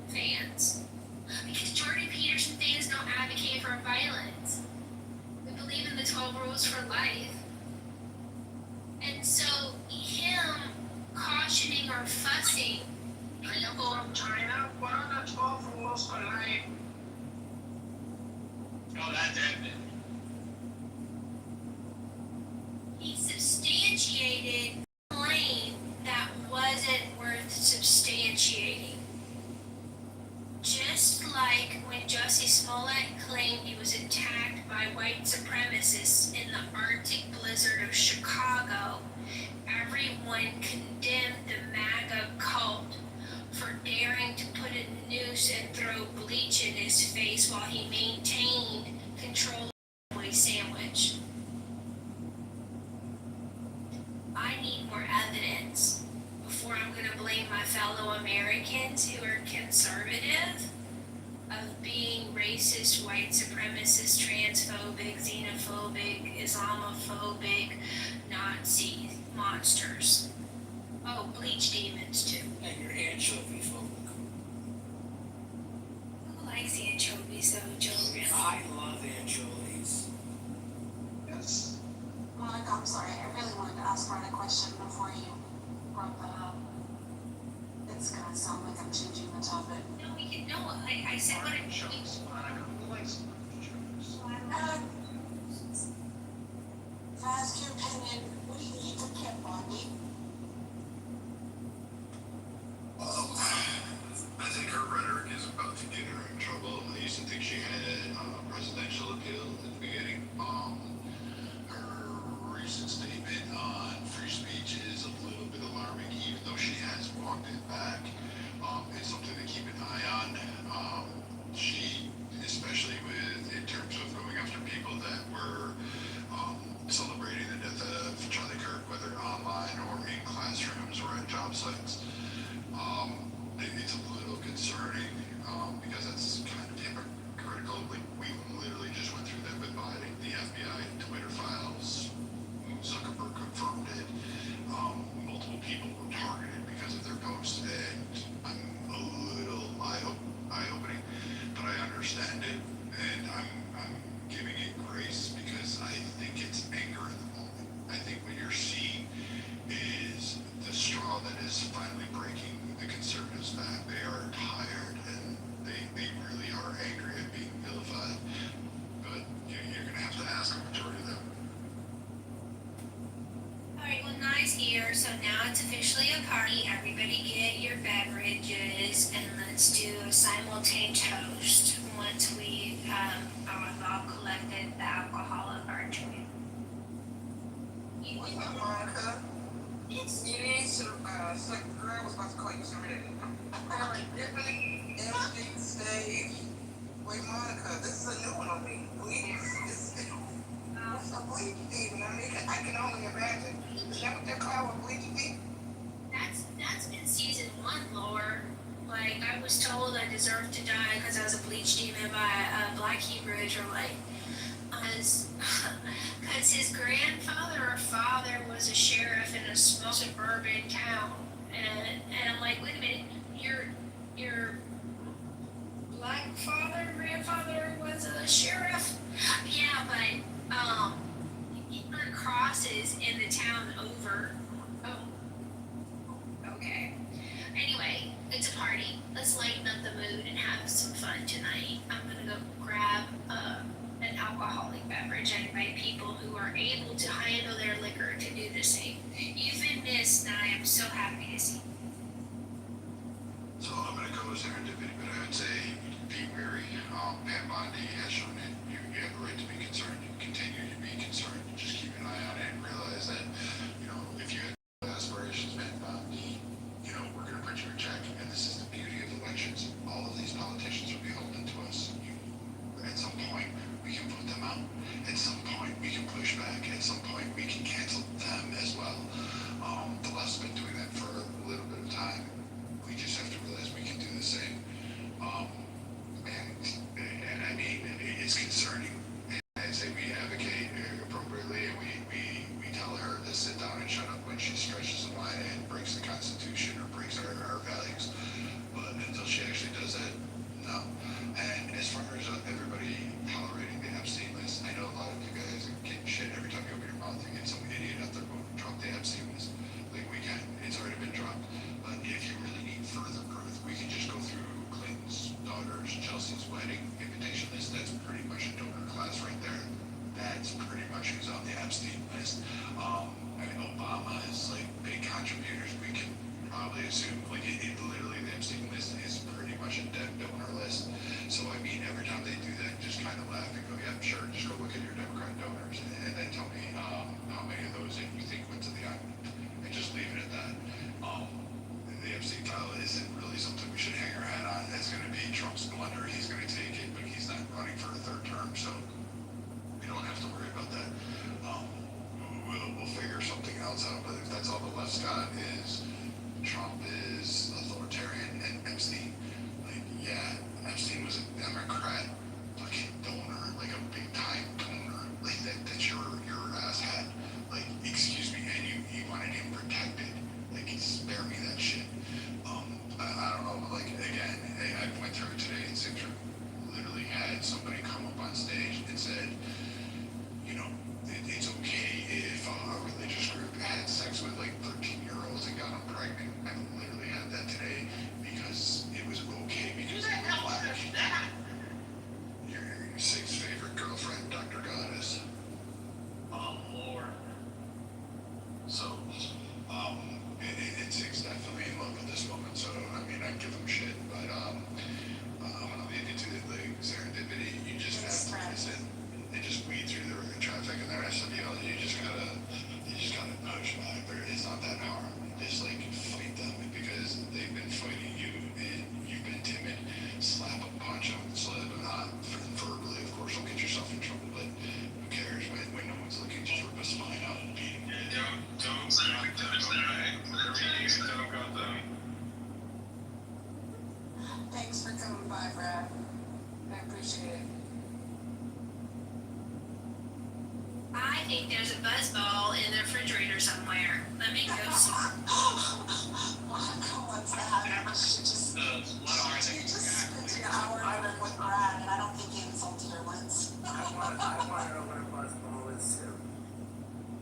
fans. Because Jordan Peterson fans don't advocate for violence. We believe in the 12 rules for life. And so him cautioning or fussing people From China, what are the 12 rules for life? Oh, that's it. he substantiated a claim that wasn't worth substantiating. Just like when Jussie Smollett claimed he was attacked by white supremacists in the Arctic blizzard of Chicago, everyone condemned the MAGA cult for daring to put a noose and throw bleach in his face while he maintained control of the Subway sandwich. I need more evidence before I'm going to blame my fellow Americans who are conservative of being racist, white supremacist, transphobic, xenophobic, Islamophobic, Nazi monsters. Oh, bleach demons too. And your anchovy phobic. Who likes anchovies though, Joe? I love anchovies. Yes. Monica, I'm sorry. I really wanted to ask Brad a question before you brought that up. It's gonna sound like I'm changing the topic. No, we can, no, I said what it Shows. Monica, who likes shows? If I ask your opinion, what do you need from Kit Bondi? I think her rhetoric is about to get her in trouble. I used to think she had presidential appeal at the beginning. Her recent statement on free speech is a little bit alarming, even though she has walked it back. It's something to keep an eye on. She, especially in terms of going after people that were celebrating the death of Charlie Kirk, whether online or in classrooms or at job sites. It's a little concerning because that's kind of hypocritical. Like, we literally just went through that with Biden, the FBI, Twitter files. Zuckerberg confirmed it. Multiple people were targeted because of their posts, and I'm a little eye-opening, but I understand it, and I'm giving it grace because I think it's anger in the moment. I think what you're seeing is the straw that is finally breaking the conservatives back. They are tired and they really are angry at being vilified. But you're going to have to ask a majority of them. Alright, well, nice July's here, so now it's officially a party. Everybody get your beverages and let's do a simultaneous toast once we have all collected the alcohol of our drink. Wait, Monica. Yes. You need to, like the girl was about to call you something. Alright, everything stage. Wait, Monica, this is a new one on me. What's a bleach fever? I mean, I can only imagine. Is that what they're called, a bleach fever? That's in season 1 lore. Like, I was told I deserved to die because I was a bleach demon by a Black Hebrew Israelite. Because his grandfather or father was a sheriff in a small suburban town. And I'm like, wait a minute, your black father, grandfather was a sheriff? Yeah, but, he burned crosses in the town over. Oh, okay. Anyway, it's a party. Let's lighten up the mood and have some fun tonight. I'm gonna go grab an alcoholic beverage and invite people who are able to handle their liquor to do the same. You've been missed, and I am so happy to see you. So I'm gonna go serendipity, but I would say be wary. Pat Bondi has shown that you have the right to be concerned. You continue to be concerned. Just keep an eye on it and realize that, if you had aspirations, Pat Bondi, we're gonna put you in check. And this is the beauty of elections. All of these politicians are beholden to us. At some point, we can put them out. At some point, we can push back. At some point, we can cancel them as well. The left's been doing that for a little bit of time. We just have to realize we can do the same. And I mean, it's concerning. And I say we advocate appropriately, and we tell her to sit down and shut up when she stretches the line and breaks the Constitution or breaks our values. But until she actually does that, no. And as far as everybody tolerating the Epstein list, I know a lot of you guys are getting shit every time you open your mouth. You get some idiot out there going, drop the Epstein list. Like, we can. It's already been dropped. But if you really need further proof, we can just go through Clinton's daughter's Chelsea's wedding invitation list. That's pretty much a donor class right there. That's pretty much who's on the Epstein list. Obama is like big contributors. We can probably assume, like, it literally, the Epstein list is pretty much a dead donor list. So, I mean, every time they do that, just kind of laugh and go, yeah, sure, just go look at your Democrat donors and then tell me how many of those you think went to the island. And just leave it at that. The Epstein file isn't really something we should hang our hat on. It's going to be Trump's blunder. He's going to take it, but he's not running for a third term, so we don't have to worry about that. We'll figure something else out, but if that's all the left's got is Trump is authoritarian and Epstein, like, yeah, Epstein was a Democrat fucking donor, like a big time donor, like that's your ass had, like, excuse me, and you wanted him protected, like, spare me that shit. I don't know, like, again, I went through it today and Sigtra literally had somebody come up on stage and said, it's okay if a religious group had sex with like 13-year-olds and got them pregnant. I literally had that today because it was okay because they were black. Your sixth favorite girlfriend, Dr. Goddess. Lord. So, it's definitely in love at this moment. So, I mean, I give them shit, but I'm gonna lead you to the serendipity. You just have to listen and just weed through the traffic and the rest of you. You just gotta push back. It's not that hard. Just like fight them because they've been fighting you and you've been timid. Slap them, punch them, slap them, not verbally. Of course, don't get yourself in trouble, but who cares when no one's looking? Just rip a spine out and beat them. Yeah, don't smack them, alright? Whatever you need, don't got them. Thanks for coming by, Brad. I appreciate it. I think there's a buzz ball in the refrigerator somewhere. Let me go see. What's that? You just spent an hour with Brad, and I don't think he insulted her once. I want to know what a buzzball is too.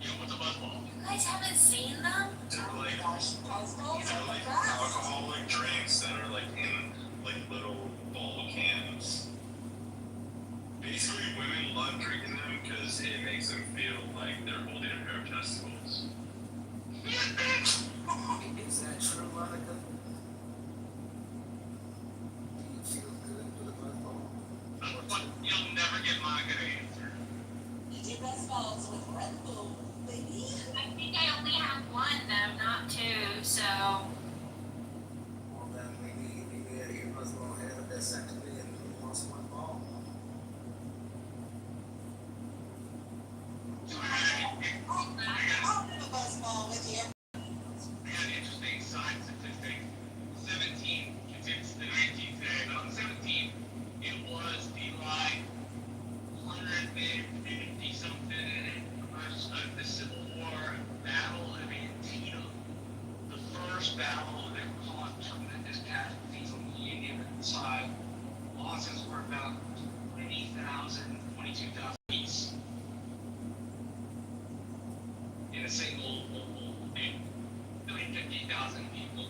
Yeah, what's a buzzball? You guys haven't seen them? They're like, Buzzballs are like the best. alcoholic drinks that are like in like little ball cans. Basically, women love drinking them because it makes them feel like they're holding a pair of testicles. I think I only have one though, not two, so. Well, then maybe your husband will have a vasectomy and he lost one ball. I got an interesting side statistic. 17, it's the 19th day, but on the 17th, it was the like 150 something of the Civil War battle of Antietam. The first battle that caused tremendous casualties on the Union side. Losses were about 20,000, 22,000 each. In a single thing. 50,000 people.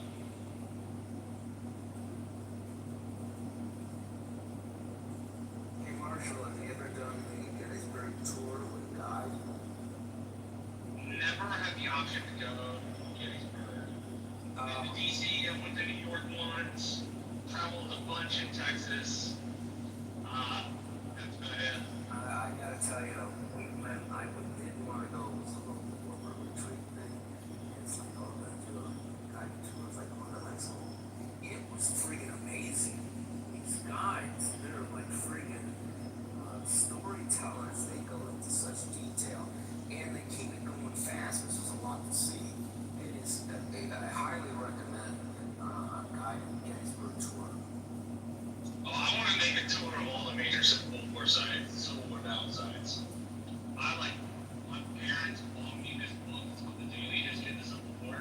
Hey Marshall, have you ever done the Gettysburg tour with a guide? Never had the option to go to Gettysburg. Been to DC, I went to New York once, traveled a bunch in Texas. That's about it. I gotta tell you, I didn't want to go. It was a little warmer retreat thing. It's like, oh, I'm gonna do a guided tour. It's like, oh, that's cool. It was friggin' amazing. These guides, they're like friggin' storytellers. They go into such detail, and they keep it going fast, which is a lot to see. It is. I highly recommend a guided Gettysburg tour. Oh, I want to make a tour of all the major Civil War sites, Civil War battle sites. My parents bought me this book. It's called The Daily History of the Civil War.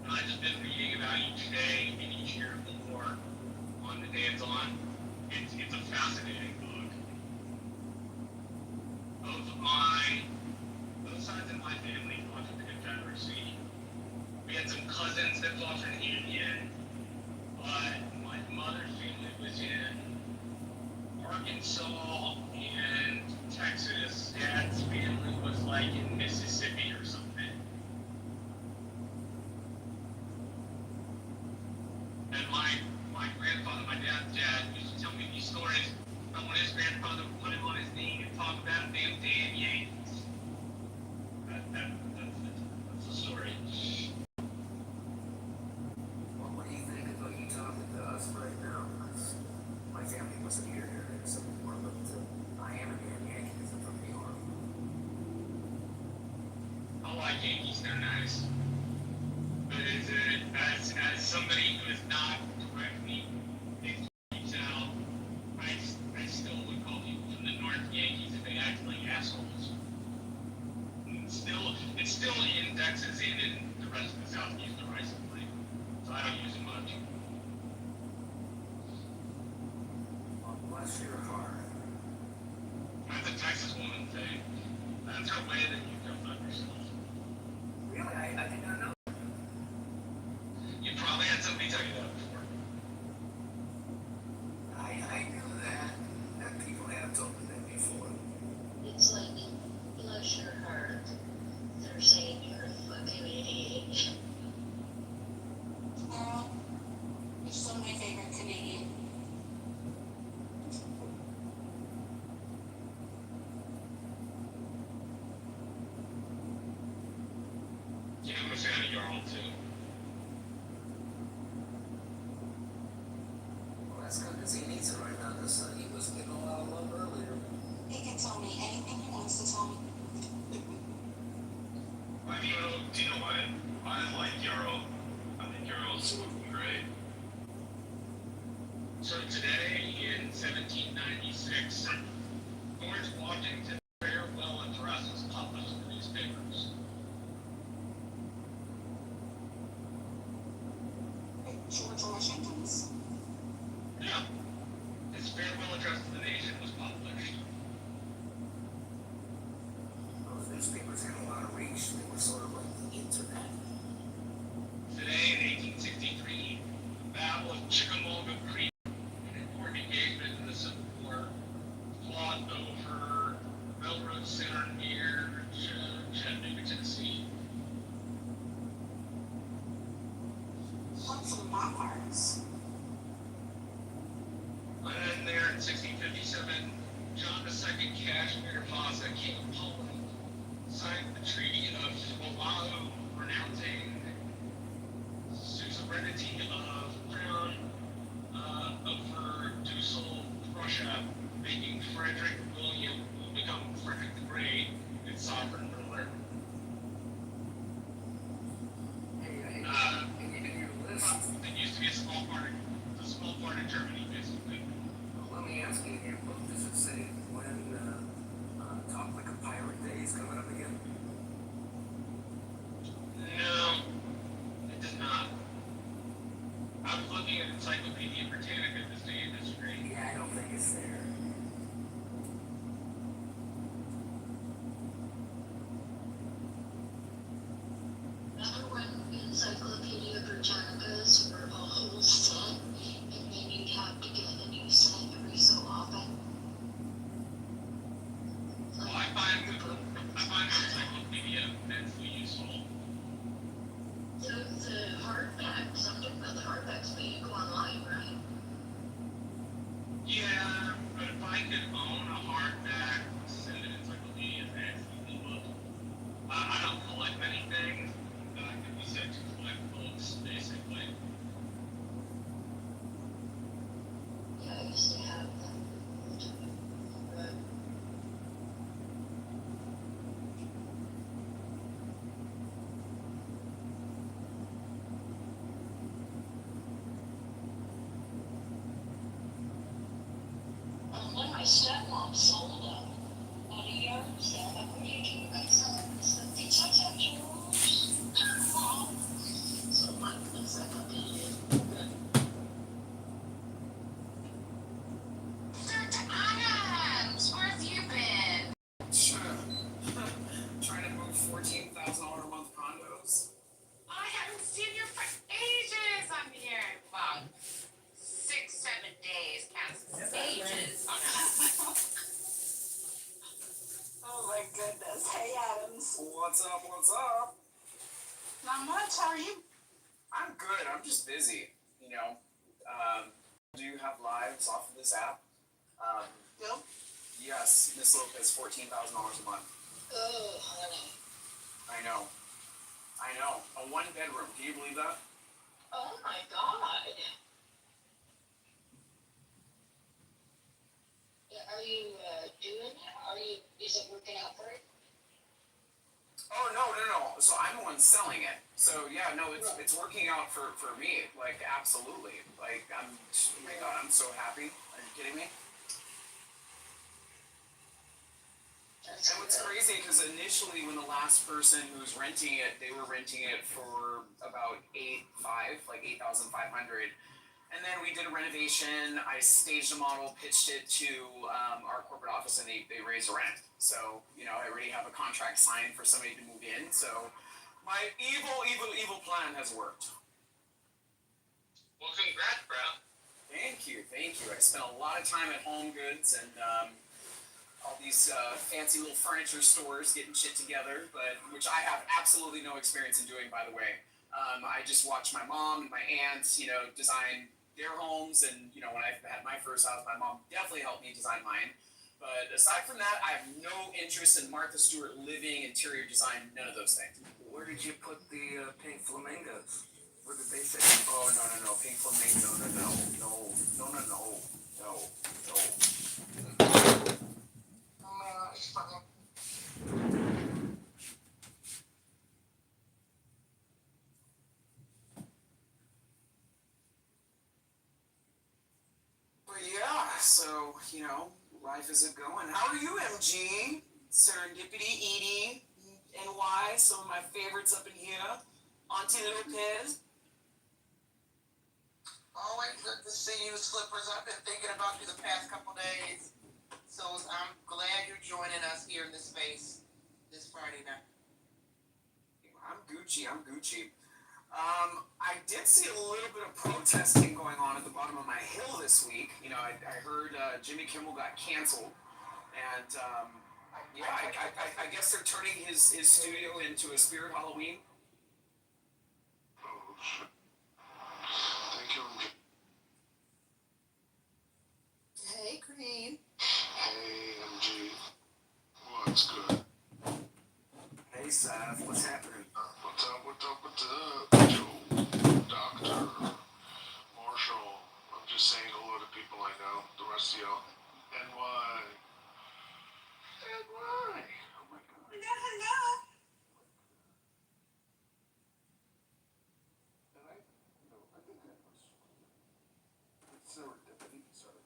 And I've just been reading about each day and each year of the war on the day it's on. It's a fascinating book. Both sides of my family fought for the Confederacy. We had some cousins that fought for the Union, but my mother's family was in Arkansas and Texas. Dad's family was like in Mississippi or something. And my grandfather, my dad's dad, used to tell me these stories about when his grandfather would put him on his knee and talk about damn Yankees. That's the story. Well, what do you think about you talking to us right now? Because my family wasn't here during the Civil War, but I am a damn Yankee from New York. I like Yankees, they're nice. But as somebody who is not directly in South, I still would call people from the North Yankees if they act like assholes. It's still in Texas and in the rest of the South use the rice and play. So I don't use it much. Well, bless your heart. That's a Texas woman thing. That's her way that you don't love yourself. Really? I did not know. You probably had somebody tell you that before. I knew that people have told me that before. It's like, bless your heart. They're saying you're a fucking idiot. Girl, you're still my favorite Canadian. Yeah, I'm a fan of your own too. Well, that's good because he needs it right now. Because he was getting a lot of love earlier. He can tell me anything he wants to tell me. Do you know what? I like Euro. I think Euro's fucking great. So today in 1796, George Washington's farewell address was published in the newspapers. George Washington's? Yeah. His farewell address to the nation was published. Those newspapers had a lot of reach. They were sort of like the internet. Today in 1863, the Battle of Chickamauga Creek, an important engagement in the Civil War, fought over railroad center near Chattanooga, Tennessee. What's a Mars? And then there in 1657, John II Casimir Vasa, King of Poland, signed the Treaty of Oahu, renouncing suzerainty of Crown over Dussel, Prussia, making Frederick William, who will become Frederick the Great, its sovereign ruler. It used to be a small part of Germany, basically. Well, let me ask you in your book, does it say when Talk Like a Pirate Day is coming up again? No, it does not. I was looking at Encyclopedia Britannica this day in history. Yeah, I don't think it's there. Remember when Encyclopedia Britannicas were a whole set, and then you'd have to get a new set every so often? Well, I find Encyclopedia immensely useful. The hardbacks, I'm talking about the hardbacks, but you go online, right? Yeah, but if I could own a hardback Senate Encyclopedia, I absolutely would. I don't collect many things, but I could be said to collect books, basically. Yeah, I used to have them. But when my stepmom sold them at a yard sale, like, what are you doing? I said, it's such a yours. So my encyclopedia. Dr. Adams, where have you been? Trying to move $14,000 a month condos. I haven't seen you for ages. I'm here about 6-7 days past ages. Oh my goodness. Hey, Adams. What's up? What's up? Not much. How are you? I'm good. I'm just busy. You know, do you have lives off of this app? No? Yes, Miss Lopez, $14,000 a month. Oh, honey. I know. A 1-bedroom. Can you believe that? Oh my God. Yeah, are you doing it? Is it working out for you? Oh no. So I'm the one selling it. So yeah, no, it's working out for me. Like absolutely. Like oh my God, I'm so happy. Are you kidding me? That's And what's crazy, because initially when the last person who was renting it, they were renting it for about $8,500. And then we did a renovation. I staged a model, pitched it to our corporate office, and they raised the rent. So, you know, I already have a contract signed for somebody to move in. So my evil plan has worked. Well, congrats, bro. Thank you. I spent a lot of time at Home Goods and all these fancy little furniture stores getting shit together, which I have absolutely no experience in doing, by the way. I just watched my mom and my aunts, you know, design their homes, and you know, when I had my first house, my mom definitely helped me design mine. But aside from that, I have no interest in Martha Stewart living, interior design, none of those things. Where did you put the pink flamingos? What did they say? Oh no, pink flamingo, no. Oh my gosh, fucking. But yeah, so, you know, life is it going. How are you, MG? Serendipity, Edie, NY, some of my favorites up in here. Auntie Lopez. Always good to see you, Slippers. I've been thinking about you the past couple days. So I'm glad you're joining us here in this space this Friday night. I'm Gucci. I did see a little bit of protesting going on at the bottom of my hill this week. You know, I heard Jimmy Kimmel got canceled. And, yeah, I guess they're turning his studio into a Spirit Halloween. Thank you. Hey, Green. Hey, MG. What's good? Serendipity, sorry.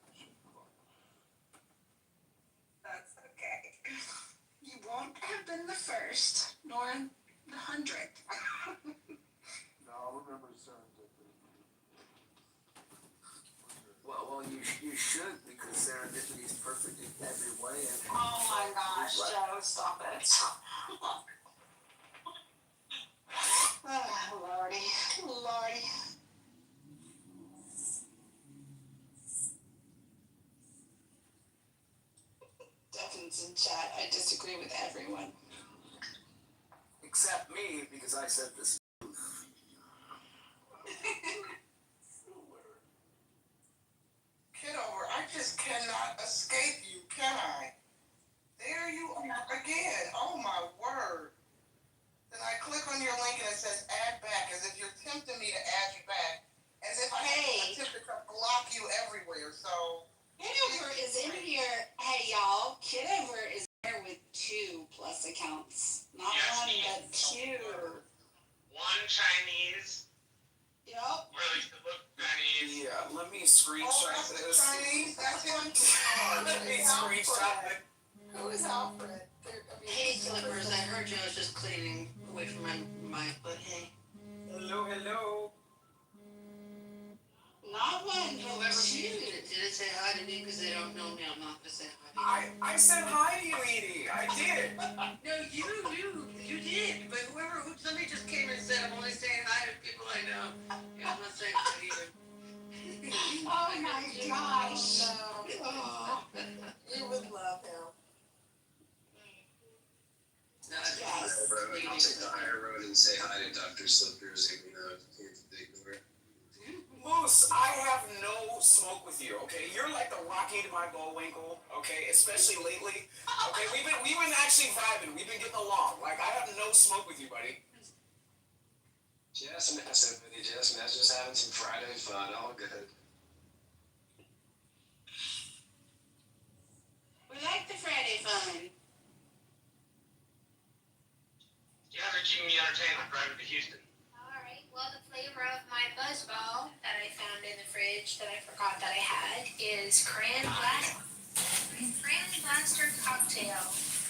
That's okay. You won't have been the first, nor the 100th. No, I'll remember serendipity. Well, you should, because serendipity is perfect in every way. And Oh my gosh, Joe, stop it. Oh, Lordy. Devin's in chat. I disagree with everyone. except me, because I said this. Kitover, I just cannot escape you, can I? There you are again. Oh my word. Then I click on your link and it says add back, as if you're tempting me to add you back, as if I attempted to block you everywhere. So Kitover is in here. Hey y'all, Kitover is there with 2+ accounts. Not Yes, one, he but is. 2. One Chinese. Yup. Or at least it looked Chinese. Yeah, let me screenshot that's this. Chinese. That's him. Let me screenshot it. Who is Alfred? Hey, Clippers, I heard you. I was just cleaning away from my but hey. Hello. Not one, but Whoever 2. did it say hi to me because they don't know me. I'm not gonna say hi to you. I said hi to you, Edie. I did. No, you did. But somebody just came and said I'm only saying hi to people I know. Yeah, I'm not saying hi either. Oh my gosh. Oh, you would love him. No, Yes. I'll take the higher road and say hi to Dr. Slippers, even though he's a big word. Moose, I have no smoke with you, okay? You're like the Rocky to my Bullwinkle, okay? Especially lately. Okay, we've been actually vibing. We've been getting along. Like, I have no smoke with you, buddy. Just messing with you, just having some Friday fun, all good. We like the Friday fun. Yeah, they're keeping me entertained. I'm driving to Houston. Alright, well, the flavor of my buzzball that I found in the fridge that I forgot that I had is Cran Blaster Cocktail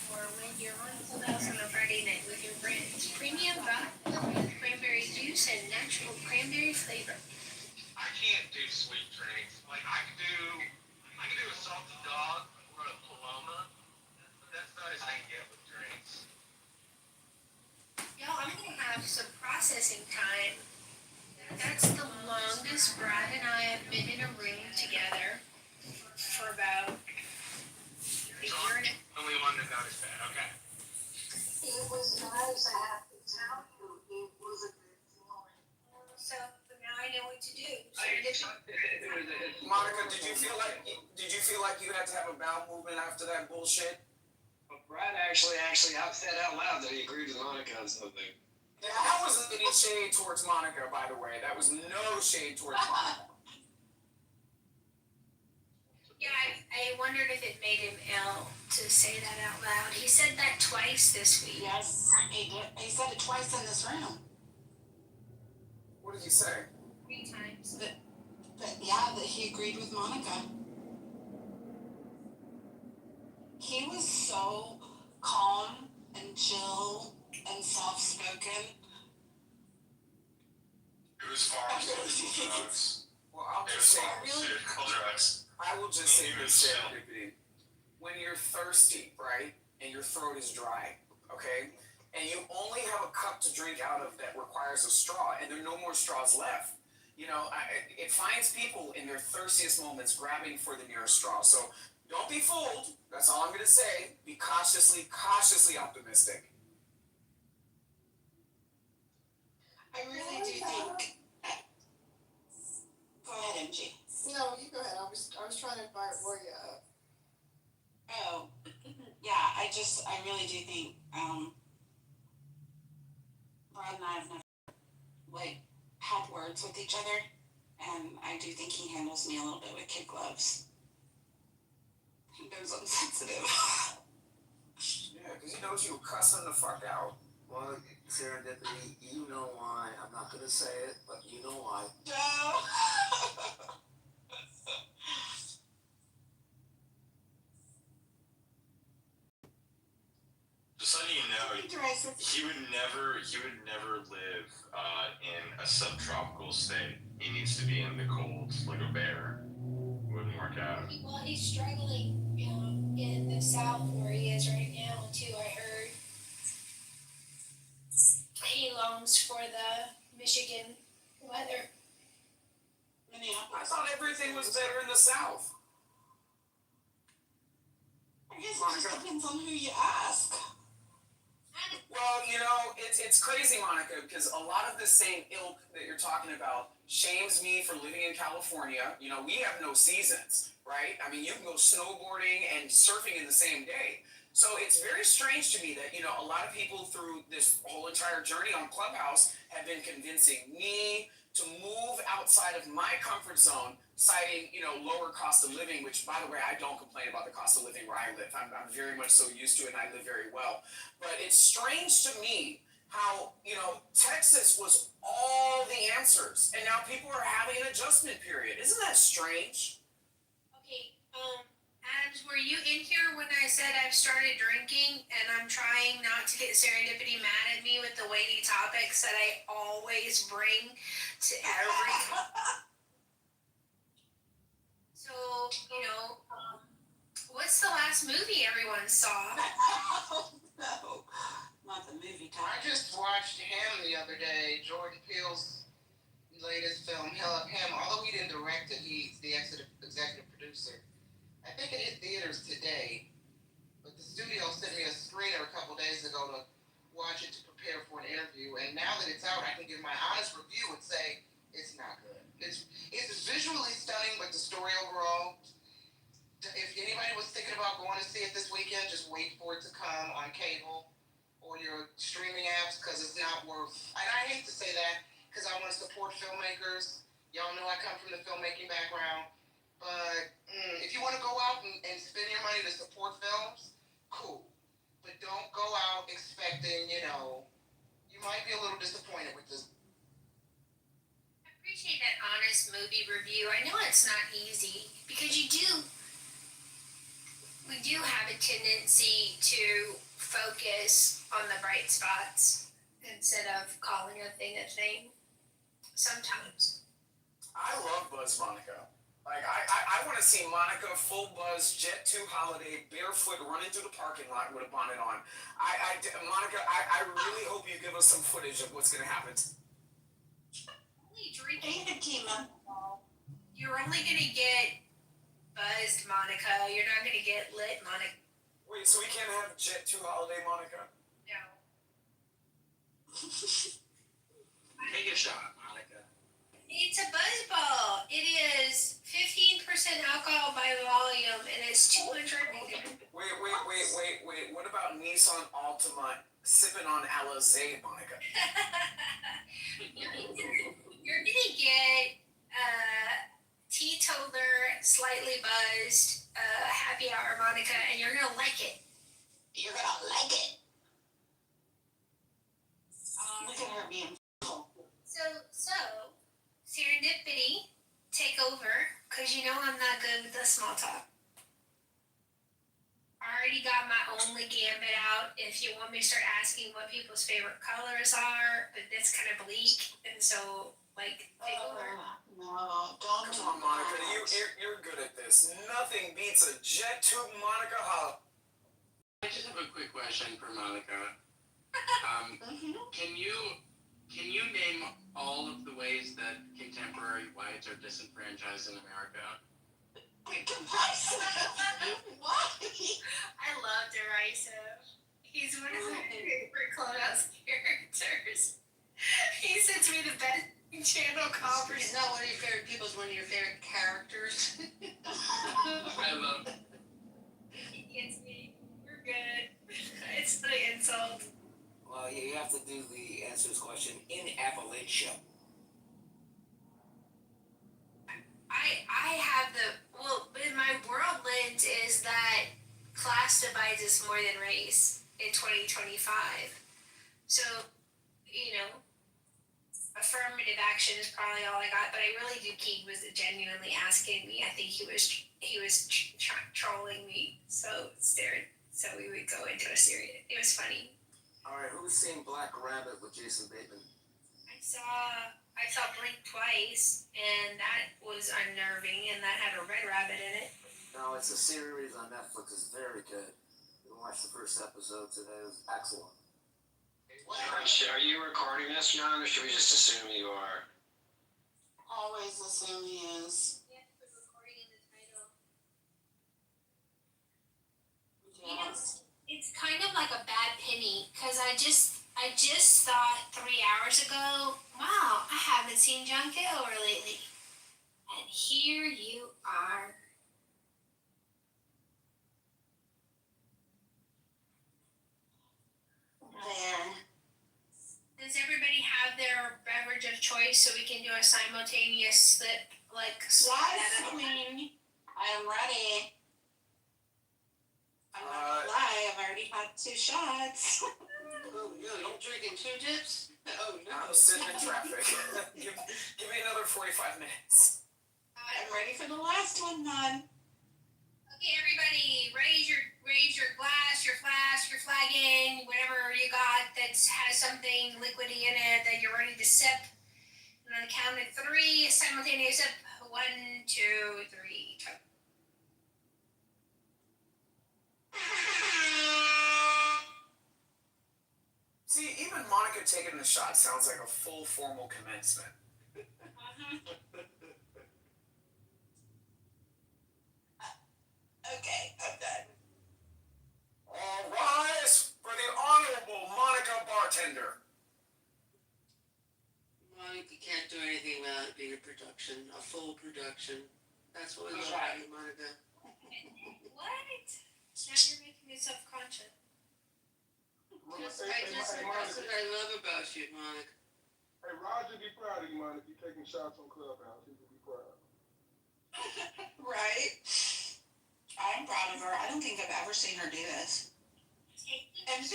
for when you're on Full House on a Friday night with your friends. Premium vodka with cranberry juice and natural cranberry flavor. I can't do sweet drinks. Like I could do a salty dog or a Paloma. That's not as I can get with drinks. Y'all, I'm gonna have some processing time. That's the longest Brad and I have been in a room together for about a year and a half. Only one that noticed that. Okay. It was nice, I have to tell you. It was a good feeling. So now I know what to do. So Monica, did you feel like you had to have a bowel movement after that bullshit? But Brad actually said out loud that he agreed with Monica on something. Yeah, that wasn't any shade towards Monica, by the way. That was no shade towards Monica. yeah, I wondered if it made him ill to say that out loud. He said that twice this week. Yes, he did. He said it twice in this room. What did you say? 3 times. That he agreed with Monica. He was so calm and chill and soft-spoken. It was far from drugs. Well, I'll It just was say, far from physical drugs. I will just say this, serendipity. When you're thirsty, right, and your throat is dry, okay, and you only have a cup to drink out of that requires a straw, and there are no more straws left, you know, it finds people in their thirstiest moments grabbing for the nearest straw. So don't be fooled. That's all I'm going to say. Be cautiously optimistic. I really do think. Go ahead, MG. No, you go ahead. I was trying to invite Roya up. Oh, yeah. I really do think Brad and I have never had words with each other, and I do think he handles me a little bit with kid gloves. He knows I'm sensitive. Yeah, because he knows you'll cuss him the fuck out. Well, serendipity, you know why. I'm not going to say it, but you know why. No. He would never live in a subtropical state. He needs to be in the cold, like a bear. Wouldn't work out. Well, he's struggling, in the South where he is right now too. I heard he longs for the Michigan weather. I thought everything was better in the South. I guess it just depends on who you ask. Well, it's crazy, Monica, because a lot of the same ilk that you're talking about shames me for living in California. We have no seasons, right? I mean, you can go snowboarding and surfing in the same day. So it's very strange to me that, a lot of people through this whole entire journey on Clubhouse have been convincing me to move outside of my comfort zone, citing, lower cost of living, which, by the way, I don't complain about the cost of living where I live. I'm very much so used to it, and I live very well. But it's strange to me how, Texas was all the answers, and now people are having an adjustment period. Isn't that strange? Okay, Adams, were you in here when I said I've started drinking and I'm trying not to get Serendipity mad at me with the weighty topics that I always bring to every... So, what's the last movie everyone saw? No, not the movie time. I just watched him the other day, Jordan Peele's latest film, him. Although he didn't direct it, he's the executive producer. I think it hit theaters today, but the studio sent me a screener a couple days ago to watch it to prepare for an interview, and now that it's out, I can give my honest review and say it's not good. It's visually stunning, but the story overall, if anybody was thinking about going to see it this weekend, just wait for it to come on cable or your streaming apps, because it's not worth, and I hate to say that, because I want to support filmmakers. Y'all know I come from the filmmaking background. But if you want to go out and spend your money to support films, cool. But don't go out expecting, you might be a little disappointed with this. I appreciate that honest movie review. I know it's not easy because we do have a tendency to focus on the bright spots instead of calling a thing sometimes. I love Buzz Monica. Like, I want to see Monica full buzz, Jet 2 holiday, barefoot, running through the parking lot with a bonnet on. Monica, I really hope you give us some footage of what's going to happen. Only drinking tequila. You're only going to get buzzed, Monica. You're not going to get lit, Monica. Wait, so we can't have Jet 2 holiday, Monica? No. Take a shot, Monica. It's a buzz ball. It is 15% alcohol by volume, and it's 200 milligrams. Wait. What about Nissan Altima sipping on Alizé, Monica? You're gonna get teetotaler, slightly buzzed, happy hour, Monica, and you're gonna like it. You're gonna like it. Look at her being full. So, Serendipity, take over, because I'm not good with the small talk. I already got my only gambit out. If you want me to start asking what people's favorite colors are, but that's kind of bleak, and so, take over. No, don't. Come on, Monica, you're good at this. Nothing beats a Jet 2 Monica hop. I just have a quick question for Monica. Can you name all of the ways that contemporary whites are disenfranchised in America? What? I love Derisive. He's one of my favorite Clubhouse characters. He sends me the best channel conversation. He's not one of your favorite people, he's one of your favorite characters. I love it. He gets me. We're good. It's the insult. Well, you have to do the answer to this question in Appalachia. I have in my world lens is that class divides us more than race in 2025. So, affirmative action is probably all I got, but I really do. Keeg was genuinely asking me. I think he was trolling me. So we would go into a serious. It was funny. Alright, who's seen Black Rabbit with Jason Bateman? I saw Blink twice, and that was unnerving, and that had a red rabbit in it. No, it's a series on Netflix. It's very good. We watched the first episode today. It was excellent. Are you recording this, John, or should we just assume you are? Always assume he is. Yeah, put recording in the title. Yes. It's kind of like a bad penny, because I just thought 3 hours ago, wow, I haven't seen John Kitover lately. And here you are. There. Does everybody have their beverage of choice so we can do a simultaneous slip, like Yes, queen. I am ready. I'm not gonna lie, I've already had 2 shots. Oh no, don't drink in 2 dips? Oh no. I'm sitting in traffic. give me another 45 minutes. I'm ready for the last one, Nun. Okay, everybody, raise your glass, your flask, your flagon, whatever you got that has something liquidy in it that you're ready to sip. And on the count of 3, simultaneous sip. 1, 2, 3. See, even Monica taking the shot sounds like a full formal commencement. Okay, I'm done. All rise for the Honorable Monica Bartender. Monica can't do anything without it being a production, a full production. That's what we love Right. about you, Monica. What? Now you're making me self-conscious. That's what I love about you, Monica. Hey, Roger, be proud of you, Monica. You taking shots on Clubhouse. He will be proud. Right? I'm proud of her. I don't think I've ever seen her do this. And 15%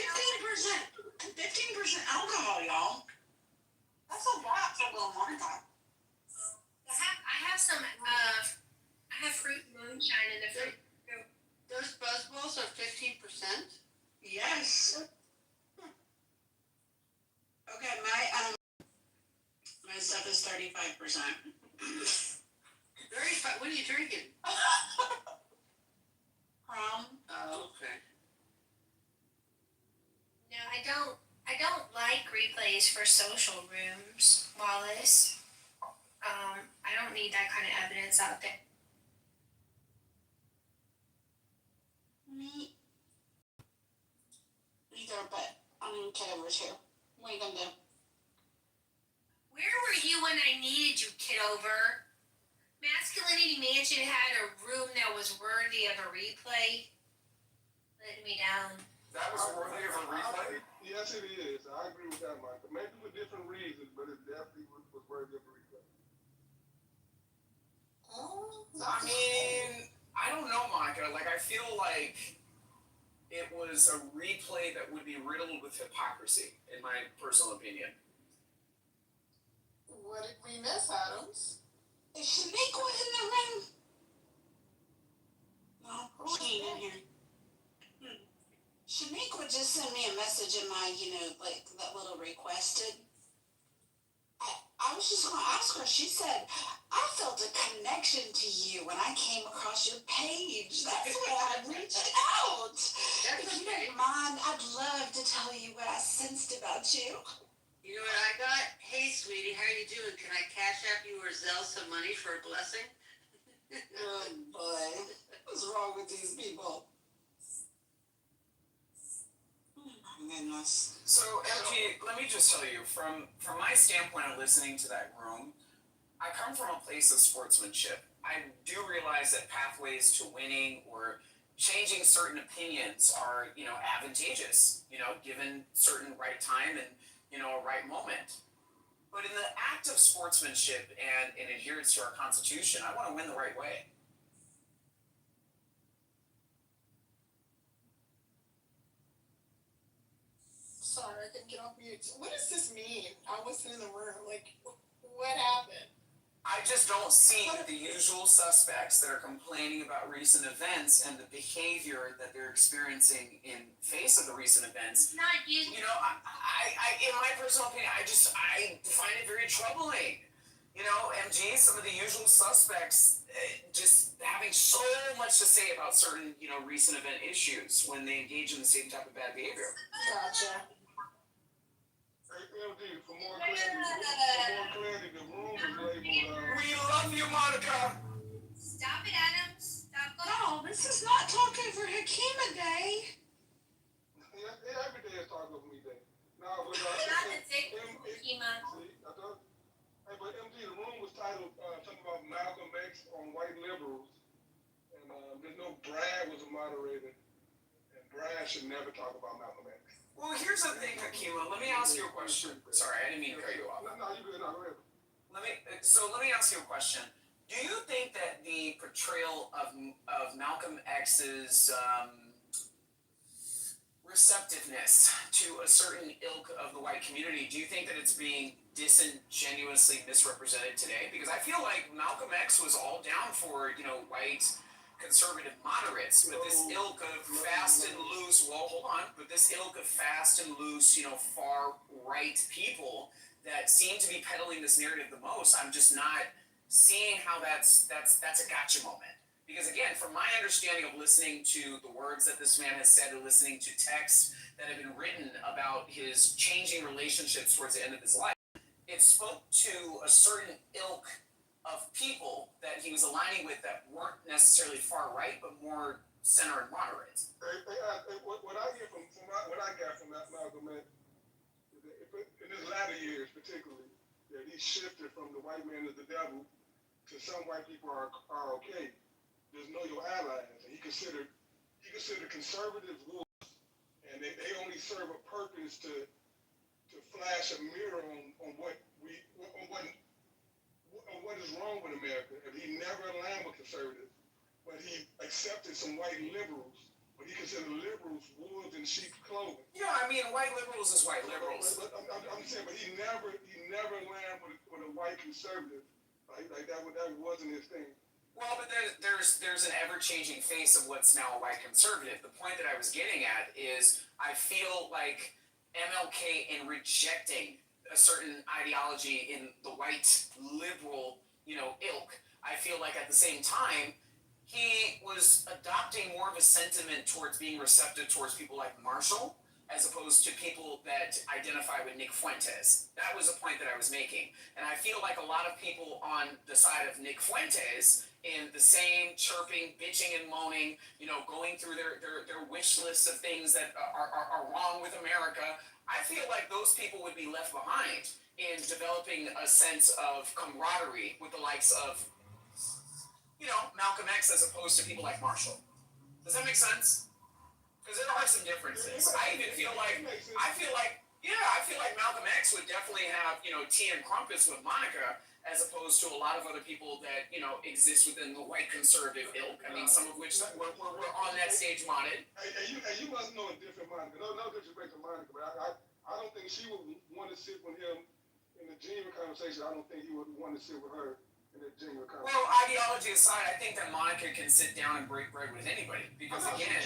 alcohol, y'all. That's a lot for little Monica. I have fruit moonshine in the fruit. Those buzzballs are 15%? Yes. Okay, my stuff is 35%. 35? What are you drinking? Prom. Oh, okay. No, I don't like replays for social rooms, Wallace. I don't need that kind of evidence out there. Me either, but Kitover's here. What are you gonna do? Where were you when I needed you, Kitover? Masculinity Mansion had a room that was worthy of a replay. Let me down. That was worthy of a replay? Yes, it is. I agree with that, Michael. Maybe for different reasons, but it definitely was worthy of a replay. I mean, I don't know, Monica. Like, I feel like it was a replay that would be riddled with hypocrisy, in my personal opinion. What did we miss, Adams? Is Shaniqua in the room? No, she ain't in here. Shaniqua just sent me a message in my, like that little requested. I was just gonna ask her. She said, I felt a connection to you when I came across your page. That's why I reached out. If you don't mind, I'd love to tell you what I sensed about you. You know what I got? Hey, sweetie, how you doing? Can I cash app you or Zelle some money for a blessing? Oh boy, what's wrong with these people? Goodness. So, MG, let me just tell you, from my standpoint of listening to that room, I come from a place of sportsmanship. I do realize that pathways to winning or changing certain opinions are, advantageous, given certain right time and, a right moment. But in the act of sportsmanship and in adherence to our Constitution, I want to win the right way. Sorry, I couldn't get off mute. What does this mean? I wasn't in the room. Like, what happened? I just don't see the usual suspects that are complaining about recent events and the behavior that they're experiencing in face of the recent events. It's not you. You know, in my personal opinion, I find it very troubling. You know, MG, some of the usual suspects just having so much to say about certain, you know, recent event issues when they engage in the same type of bad behavior. Gotcha. MD, for more clarity, the room is labeled. We love you, Monica. Stop it, Adam. Stop going. No, this is not talking for Hakima Day. Yeah, every day is talking for me day. No, but Not the tick, Hakima. See, I thought. Hey, but MD, the room was titled something about Malcolm X on white liberals, and there's no Brad was a moderator, and Brad should never talk about Malcolm X. Well, here's the thing, Hakima. Let me ask you a question. Sorry, I didn't mean to cut you off. No, you good. No, go ahead. Let me ask you a question. Do you think that the portrayal of Malcolm X's receptiveness to a certain ilk of the white community, do you think that it's being disingenuously misrepresented today? Because I feel like Malcolm X was all down for, you know, white conservative moderates, but this ilk of fast and loose, well, hold on, but this ilk of fast and loose, you know, far right people that seem to be peddling this narrative the most, I'm just not seeing how that's a gotcha moment. Because again, from my understanding of listening to the words that this man has said and listening to texts that have been written about his changing relationships towards the end of his life, it spoke to a certain ilk of people that he was aligning with that weren't necessarily far right, but more center and moderate. What I get from Malcolm X, in his latter years particularly, that he shifted from the white man is the devil to some white people are okay. There's know your allies, and he considered conservatives wolves, and they only serve a purpose to flash a mirror on what is wrong with America. And he never aligned with conservatives, but he accepted some white liberals, but he considered liberals wolves in sheep's clothing. Yeah, I mean, white liberals is white liberals. But I'm saying, but he never aligned with a white conservative. Like that wasn't his thing. Well, but there's an ever-changing face of what's now a white conservative. The point that I was getting at is I feel like MLK, in rejecting a certain ideology in the white liberal, you know, ilk, I feel like at the same time he was adopting more of a sentiment towards being receptive towards people like Marshall, as opposed to people that identify with Nick Fuentes. That was a point that I was making. And I feel like a lot of people on the side of Nick Fuentes, in the same chirping, bitching and moaning, you know, going through their wish lists of things that are wrong with America, I feel like those people would be left behind in developing a sense of camaraderie with the likes of, you know, Malcolm X as opposed to people like Marshall. Does that make sense? Because there are some differences. I feel like Malcolm X would definitely have, you know, tea and crumpets with Monica, as opposed to a lot of other people that, you know, exist within the white conservative ilk. I mean, some of which were on that stage modded. You must know a different Monica. No disrespect to Monica, but I don't think she would want to sit with him in a genuine conversation. I don't think he would want to sit with her in a genuine conversation. Well, ideology aside, I think that Monica can sit down and break bread with anybody. Because again,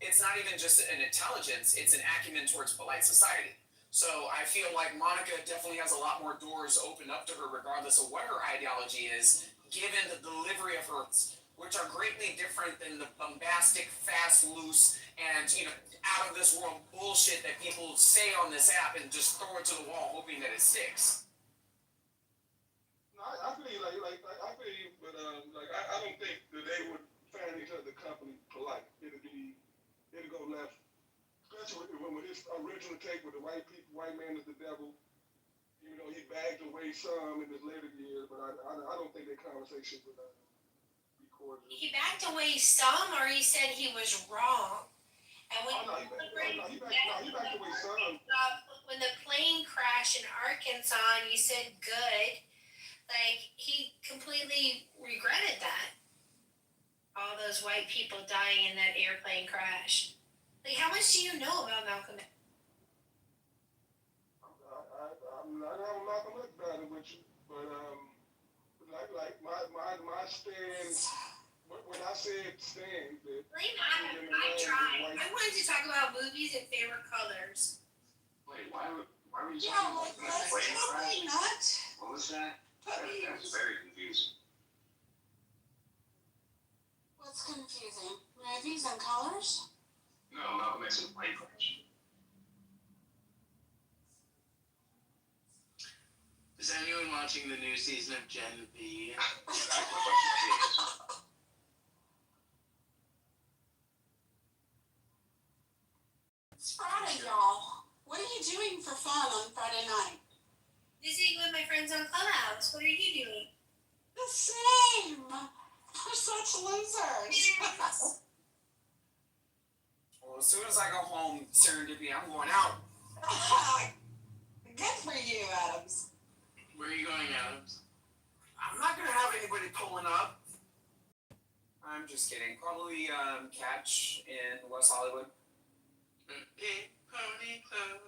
it's not even just an intelligence, it's an acumen towards polite society. So I feel like Monica definitely has a lot more doors opened up to her regardless of what her ideology is, given the delivery of her, which are greatly different than the bombastic, fast, loose, and, you know, out of this world bullshit that people say on this app and just throw it to the wall hoping that it sticks. No, I feel I feel you, but I don't think that they would find each other company polite. It'll go left, especially with his original take with the white man is the devil. You know, he bagged away some in his later years, but I don't think their conversation would be cordial. He backed away some, or he said he was wrong. And when he backed away some. When the plane crashed in Arkansas, and you said good, like he completely regretted that. All those white people dying in that airplane crash. Like, how much do you know about Malcolm X? with you, but like my stand. When I said stand, that I tried. I wanted to talk about movies and favorite colors. Wait, why were you Yeah, talking like, about let's flavor totally flash? not. What was that? That's very confusing. What's confusing? Movies and colors? No, Malcolm X and White Flash. Is anyone watching the new season of Gen V? It's Friday, y'all. What are you doing for fun on Friday night? Visiting with my friends on Clubhouse. What are you doing? The same. We're such losers. Well, as soon as I go home, serendipity, I'm going out. Good for you, Adams. Where are you going, Adams? I'm not gonna have anybody pulling up. I'm just kidding. Probably catch in West Hollywood. Big Pony Club.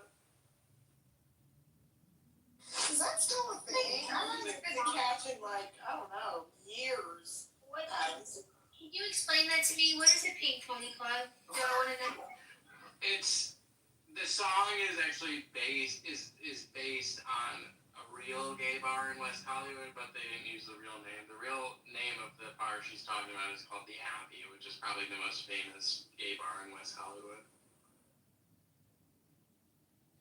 Is that still a thing? I haven't been to catch in like, I don't know, years. What? Can you explain that to me? What is a Pink Pony Club? Do I want to know? It's the song is actually based on a real gay bar in West Hollywood, but they didn't use the real name. The real name of the bar she's talking about is called the Abbey, which is probably the most famous gay bar in West Hollywood.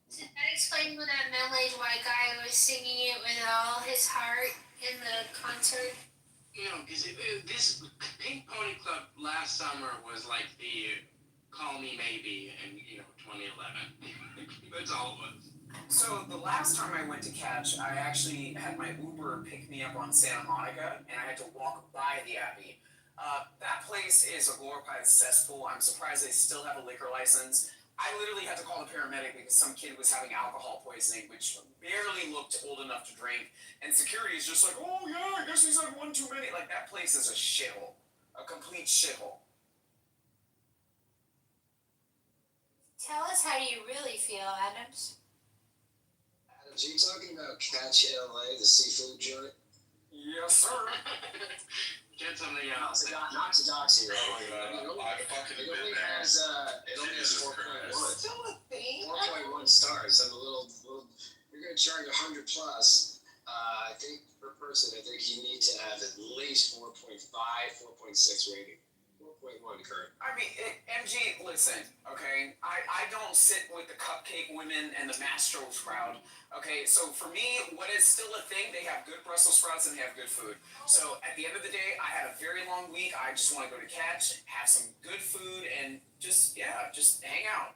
Does that explain when that middle-aged white guy was singing it with all his heart in the concert? No, because this Pink Pony Club last summer was like the Call Me Maybe in 2011. That's all it was. So the last time I went to catch, I actually had my Uber pick me up on Santa Monica, and I had to walk by the Abbey. That place is a glorified cesspool. I'm surprised they still have a liquor license. I literally had to call the paramedic because some kid was having alcohol poisoning, which barely looked old enough to drink. And security is just like, oh yeah, I guess he's had one too many. Like, that place is a shithole. A complete shithole. Tell us how you really feel, Adams. Adams, are you talking about Catch LA, the seafood joint? Yes, sir. Get something Not else. to dox here. I've fucking It been only there. has 4.1. Still a thing? 4.1 stars. I'm a little. You're gonna charge 100 plus. I think per person, I think you need to have at least 4.5, 4.6 rating. 4.1 current. I mean, MG, listen, okay? I don't sit with the cupcake women and the Mastro's crowd, okay? So for me, what is still a thing, they have good Brussels sprouts and they have good food. So at the end of the day, I had a very long week. I just want to go to catch, have some good food, and just hang out.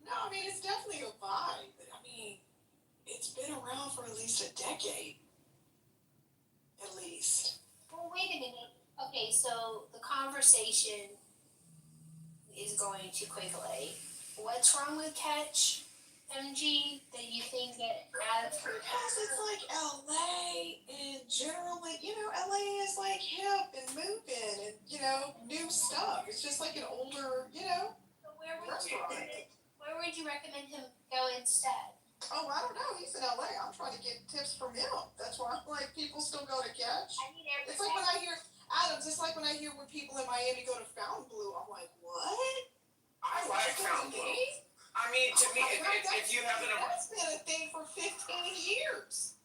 No, I mean, it's definitely a vibe. But I mean, it's been around for at least a decade. At least. Well, wait a minute. Okay, so the conversation is going too quickly. What's wrong with Catch, MG, that you think that as... Because it's like LA and generally, LA is like hip and moving and, new stuff. It's just like an older, So restaurant. where would you recommend him go instead? Oh, I don't know. He's in LA. I'm trying to get tips from him. That's why I'm like, people still go to Catch. I mean, It's like when I hear, Adams, it's like when I hear when people in Miami go to Fontainebleau. I'm like, what? I like Fontainebleau. I mean, to me, if you have That's been a thing for 15 years.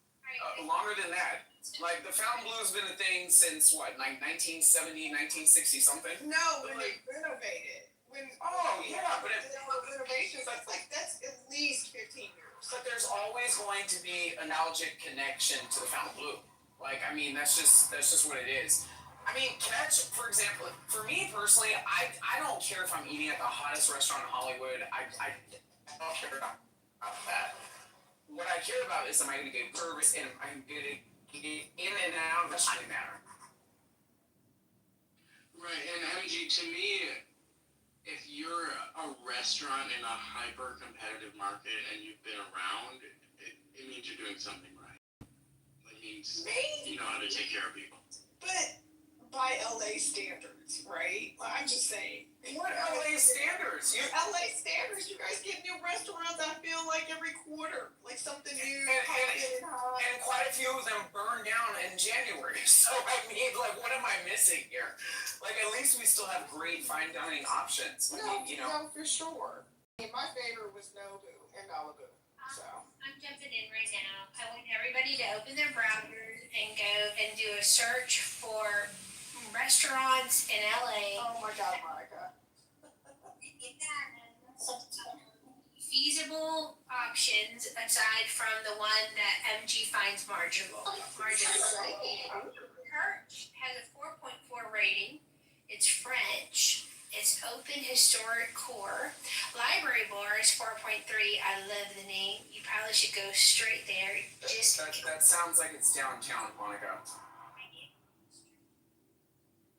longer than that. Like, the Fontainebleau's been a thing since, what, like 1970, 1960 something? No, when they renovated. But if all the renovations, that's at least 15 years. But there's always going to be a nostalgic connection to the Fontainebleau. Like, I mean, that's just what it is. I mean, Catch, for example, for me personally, I don't care if I'm eating at the hottest restaurant in Hollywood. I don't care about that. What I care about is, am I going to get service and I'm going to get in and out of a timely manner. Right, and MG, to me, if you're a restaurant in a hyper-competitive market and you've been around, it means you're doing something right. It means you know how to take care of people. But by LA standards, right? I'm just saying. What LA standards? LA standards. You guys get new restaurants, I feel like, every quarter. Like something new. And and quite a few of them burn down in January. So I mean, like, what am I missing here? Like, at least we still have great fine dining options. I mean, you know. No, for sure. I mean, my favorite was Nobu and Malibu. So I'm jumping in right now. I want everybody to open their browsers and go and do a search for restaurants in LA. oh my God, Monica. Feasible options aside from the one that MG finds marginal. Church has a 4.4 rating. It's French. It's open historic core. Library Bar is 4.3. I love the name. You probably should go straight there. That sounds like it's downtown, Monica.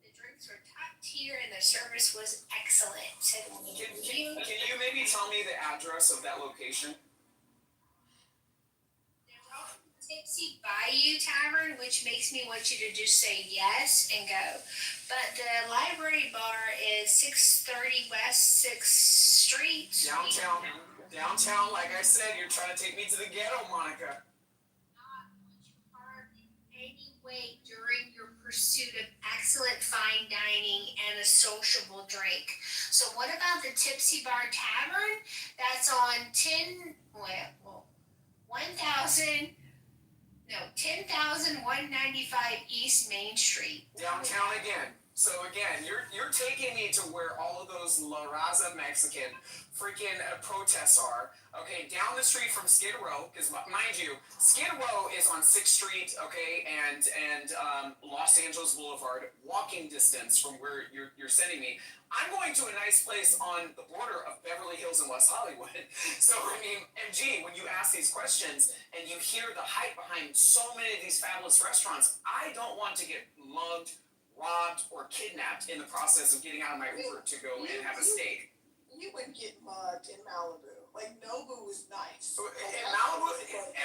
The drinks were top tier and the service was excellent. So Can you maybe tell me the address of that location? Tipsy Bayou Tavern, which makes me want you to just say yes and go. But the Library Bar is 630 West 6th Street. Downtown, like I said, you're trying to take me to the ghetto, Monica. Any way during your pursuit of excellent fine dining and a sociable drink. So what about the Tipsy Bar Tavern? That's on 10,195 East Main Street. Downtown again. So again, you're taking me to where all of those La Raza Mexican freaking protests are. Okay, down the street from Skid Row, because mind you, Skid Row is on 6th Street, okay, and Los Angeles Boulevard, walking distance from where you're sending me. I'm going to a nice place on the border of Beverly Hills and West Hollywood. So, I mean, MG, when you ask these questions and you hear the hype behind so many of these fabulous restaurants, I don't want to get mugged, robbed, or kidnapped in the process of getting out of my Uber to go and have a steak. You wouldn't get mugged in Malibu. Like, Nobu was nice. In Malibu,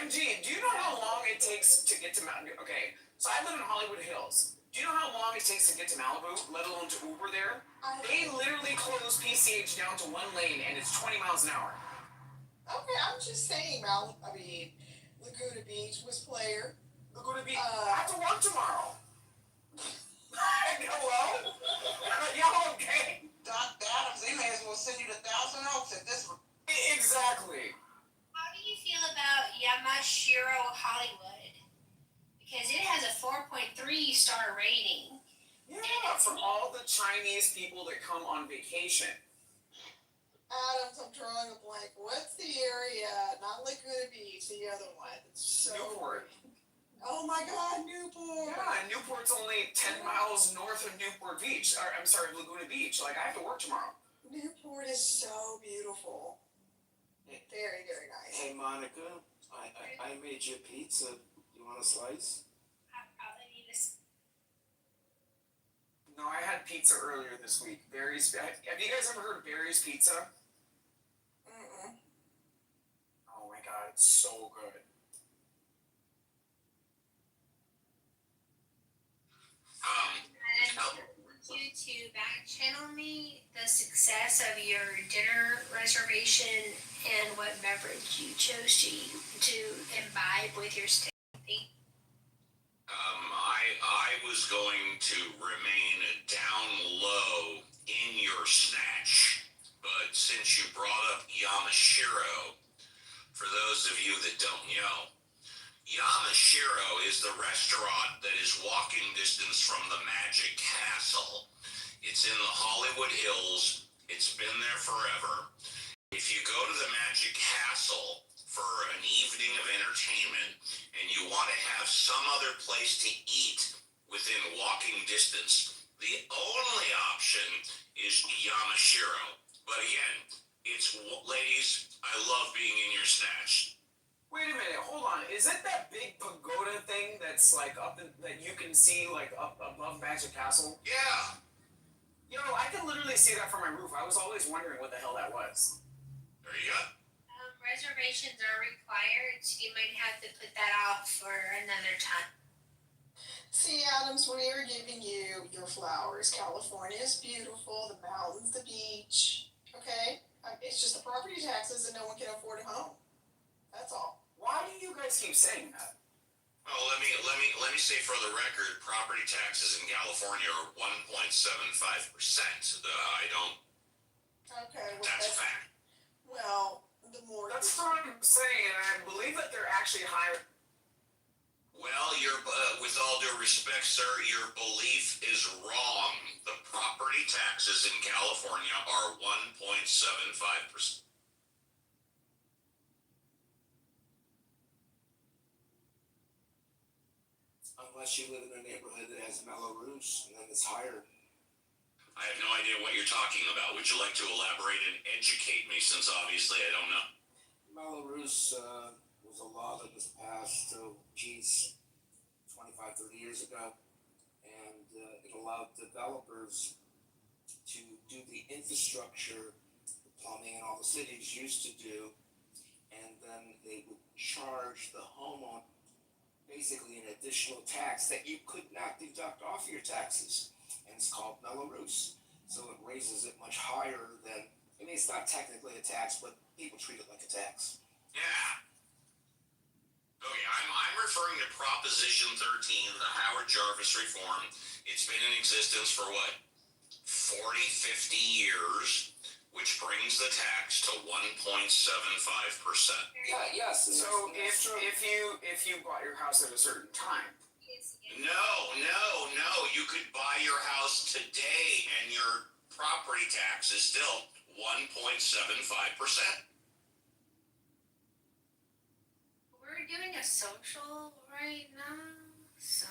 MG, do you know how long it takes to get to Malibu? Okay, so I live in Hollywood Hills. Do you know how long it takes to get to Malibu, let alone to Uber there? They literally close PCH down to one lane, and it's 20 miles an hour. Okay, I'm just saying, Laguna Beach was player. Laguna Beach. I have to work tomorrow. Hello? Yeah, okay. Doc Adams, they may as well send you to Thousand Oaks at this one. Exactly. How do you feel about Yamashiro Hollywood? Because it has a 4.3 star rating. Yeah, for all the Chinese people that come on vacation. Adams, I'm drawing a blank. What's the area? Not Laguna Beach, the other one. It's so Newport. Oh my God, Newport. Yeah, and Newport's only 10 miles north of Newport Beach. Or, I'm sorry, Laguna Beach. Like, I have to work tomorrow. Newport is so beautiful. Very, very nice. Hey, Monica, I made you pizza. You want a slice? I probably need this. No, I had pizza earlier this week. Barry's. Have you guys ever heard of Barry's Pizza? Mm-mm. Oh my God, it's so good. You to back channel me the success of your dinner reservation and what beverage you chose to imbibe with your steak. I was going to remain down low in your snatch, but since you brought up Yamashiro, for those of you that don't know, Yamashiro is the restaurant that is walking distance from the Magic Castle. It's in the Hollywood Hills. It's been there forever. If you go to the Magic Castle for an evening of entertainment and you want to have some other place to eat within walking distance, the only option is Yamashiro. But again, it's, ladies, I love being in your snatch. Wait a minute, hold on. Is it that big pagoda thing that's like up in, that you can see like up above Magic Castle? Yeah. You know, I can literally see that from my roof. I was always wondering what the hell that was. There you go. Reservations are required, so you might have to put that off for another time. See, Adams, we are giving you your flowers. California is beautiful, the mountains, the beach. Okay? It's just the property taxes and no one can afford a home. That's all. Why do you guys keep saying that? Well, let me say for the record, property taxes in California are 1.75%. I don't. Okay, well, That's a fact. well, the more. That's what I'm saying, and I believe that they're actually higher. Well, with all due respect, sir, your belief is wrong. The property taxes in California are 1.75%. Unless you live in a neighborhood that has mellow roofs, and then it's higher. I have no idea what you're talking about. Would you like to elaborate and educate me, since obviously I don't know? Mellow roofs was a law that was passed, 25, 30 years ago, and it allowed developers to do the infrastructure, the plumbing and all the cities used to do, and then they would charge the homeowner basically an additional tax that you could not deduct off your taxes, and it's called mellow roofs. So it raises it much higher than, I mean, it's not technically a tax, but people treat it like a tax. Yeah. Okay, I'm referring to Proposition 13, the Howard Jarvis reform. It's been in existence for what, 40, 50 years, which brings the tax to 1.75%. Yeah, yes. So if you bought your house at a certain time. No. You could buy your house today and your property tax is still 1.75%. We're doing a social right now, so.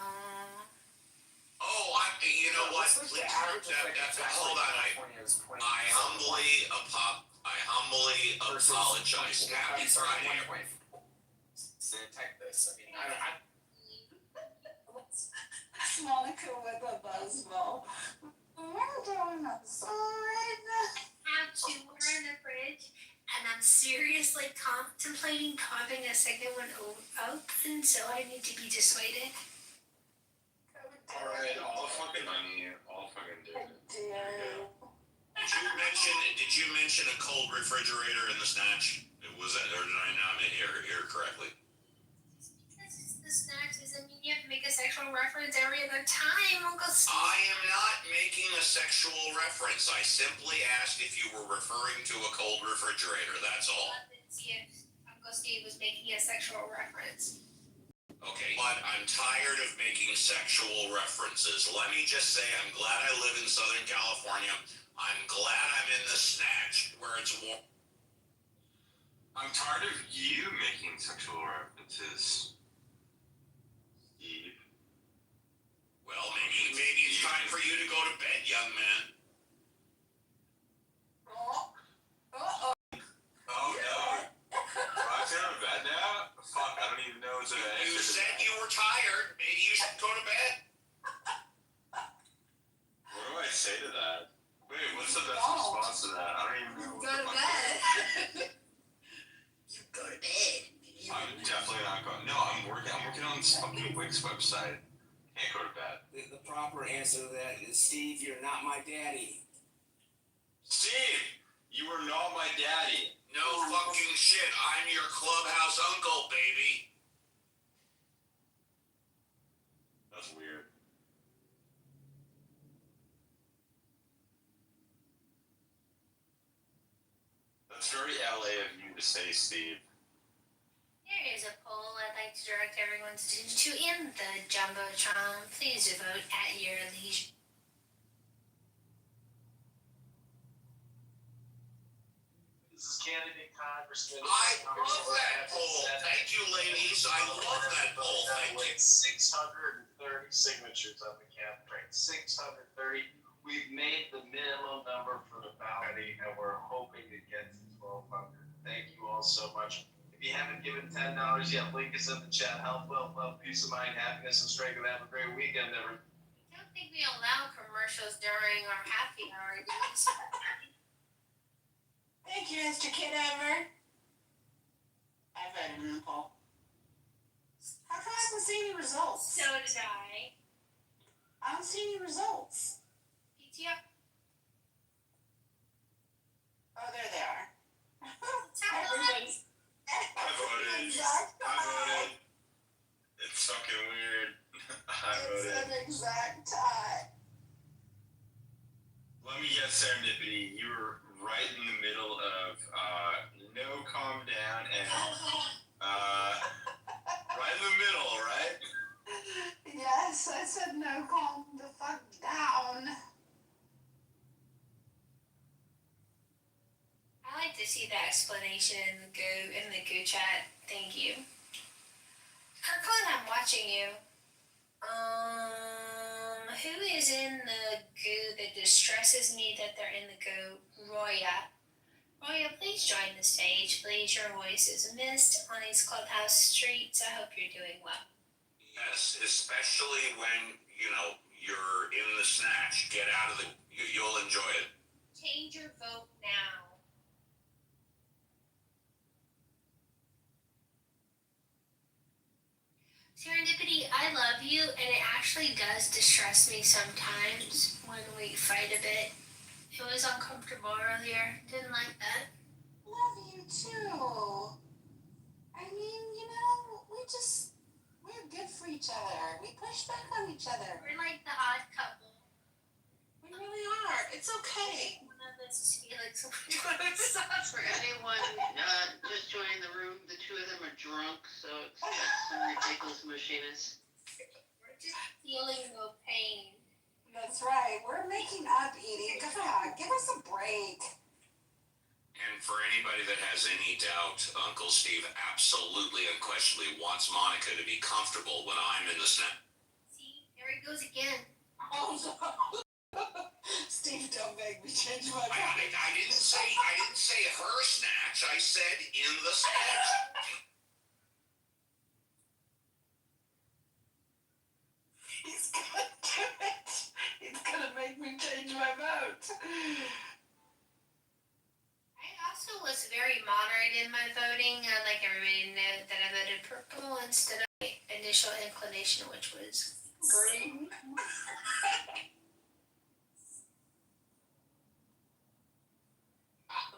Oh, you know what? Please, hold on. I humbly apologize. Happy Friday. Detect this. I mean, It's Monica with a buzzball. We're doing outside. Have two more in the fridge, and I'm seriously contemplating popping a second one open, so I need to be dissuaded. Alright, I'll fucking do it. Did you mention a cold refrigerator in the snatch? Was that, or did I not hear correctly? Because it's the snacks doesn't mean you have to make a sexual reference every other time, Uncle Steve. I am not making a sexual reference. I simply asked if you were referring to a cold refrigerator. That's all. Let's see if Uncle Steve was making a sexual reference. Okay, but I'm tired of making sexual references. Let me just say I'm glad I live in Southern California. I'm glad I'm in the snatch where it's warm. I'm tired of you making sexual references, Steve. Well, maybe it's time for you to go to bed, young man. Oh no. Rock's out of bed now? Fuck, I don't even know what's an answer. You said you were tired. Maybe you should go to bed. What do I say to that? Wait, what's the best response to that? I don't even know. Go to bed. You go to bed. I'm definitely not going. No, I'm working on this fucking Wix website. Can't go to bed. The proper answer to that is, Steve, you're not my daddy. Steve, you are not my daddy. No fucking shit. I'm your clubhouse uncle, baby. That's weird. That's very LA of you to say, Steve. There is a poll I'd like to direct everyone's attention to in the Jumbotron. Please vote at your leisure. This is candidate Congressman. I love that poll. Thank you, ladies. I love that poll. Thank you. 630 signatures on the campaign. 630. We've made the minimum number for the ballot, and we're hoping to get to 1,200. Thank you all so much. If you haven't given $10 yet, link us in the chat. Health, wealth, love, peace of mind, happiness, and strength. And have a great weekend, everyone. I don't think we allow commercials during our happy hour. Thank you, Mr. Kitover. I voted in the poll. How come I haven't seen any results? So did I. I don't see any results. PTO. Oh, there they are. Everybody's. I voted exact I tie. voted. It's fucking weird. I It's voted. an exact tie. Let me guess, Serendipity. You were right in the middle of no calm down and right in the middle, right? Yes, I said no, calm the fuck down. I like to see the explanation in the goo chat. Thank you. Kirkland, I'm watching you. Who is in the goo that distresses me that they're in the goo? Roya. Roya, please join the stage. Please, your voice is missed on these clubhouse streets. I hope you're doing well. Yes, especially when, you're in the snatch. Get out of you'll enjoy it. Change your vote now. Serendipity, I love you, and it actually does distress me sometimes when we fight a bit. It was uncomfortable earlier. Didn't like that. Love you too. I mean, we're good for each other. We push back on each other. We're like the odd couple. We really are. It's okay. One of us is Felix. For anyone just joining the room, the two of them are drunk, so expect some ridiculous mushiness. We're just feeling no pain. That's right. We're making up, Edie. Come on, give us a break. And for anybody that has any doubt, Uncle Steve absolutely unquestionably wants Monica to be comfortable when I'm in the snap. See, there he goes again. Oh, no. Steve, don't make me change my mind. I didn't say her snatch. I said in the snatch. He's gonna do it. He's gonna make me change my vote. I also was very moderate in my voting. I'd like everybody to know that I voted purple instead of my initial inclination, which was green.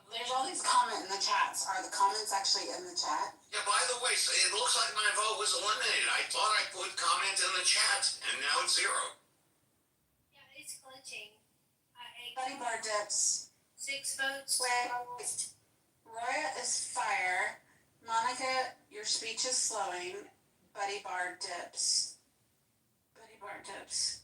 There's all these comments in the chats. Are the comments actually in the chat? Yeah, by the way, so it looks like my vote was eliminated. I thought I put comment in the chat, and now it's 0. Yeah, it's glitching. Buddy Bar Dips. 6 votes. Wait. Roya is fire. Monica, your speech is slowing. Buddy Bar Dips. Buddy Bar Dips.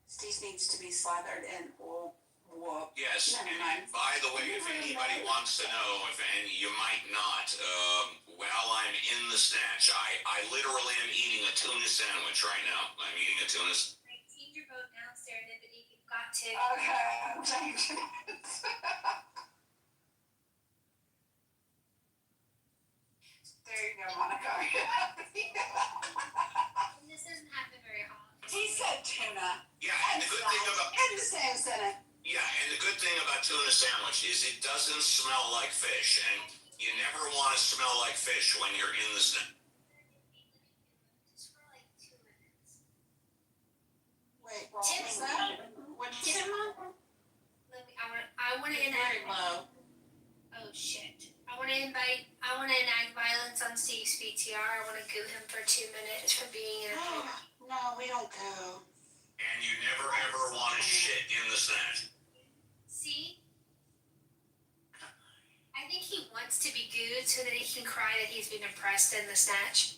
Steve needs to be slathered in oil. Whoop. Yes, Never and mind. by the way, if anybody wants to know, you might not, while I'm in the snatch, I literally am eating a tuna sandwich right now. I'm eating a tuna. Change your vote now, Serendipity. You've got to. Okay, I'm changing it. There you go, Monica. This doesn't happen very often. He said tuna. Yeah, and the good thing about In the same sentence. Yeah, and the good thing about tuna sandwich is it doesn't smell like fish, and you never want to smell like fish when you're in the snatch. Just for like 2 minutes. Wait, what was that? What did you say, Mom? I want to enact. Very low. Oh shit! I want to enact violence on Steve's PTR. I want to goo him for 2 minutes for being in a. No, we don't go. And you never ever want to shit in the snatch. See? I think he wants to be gooed so that he can cry that he's been oppressed in the snatch.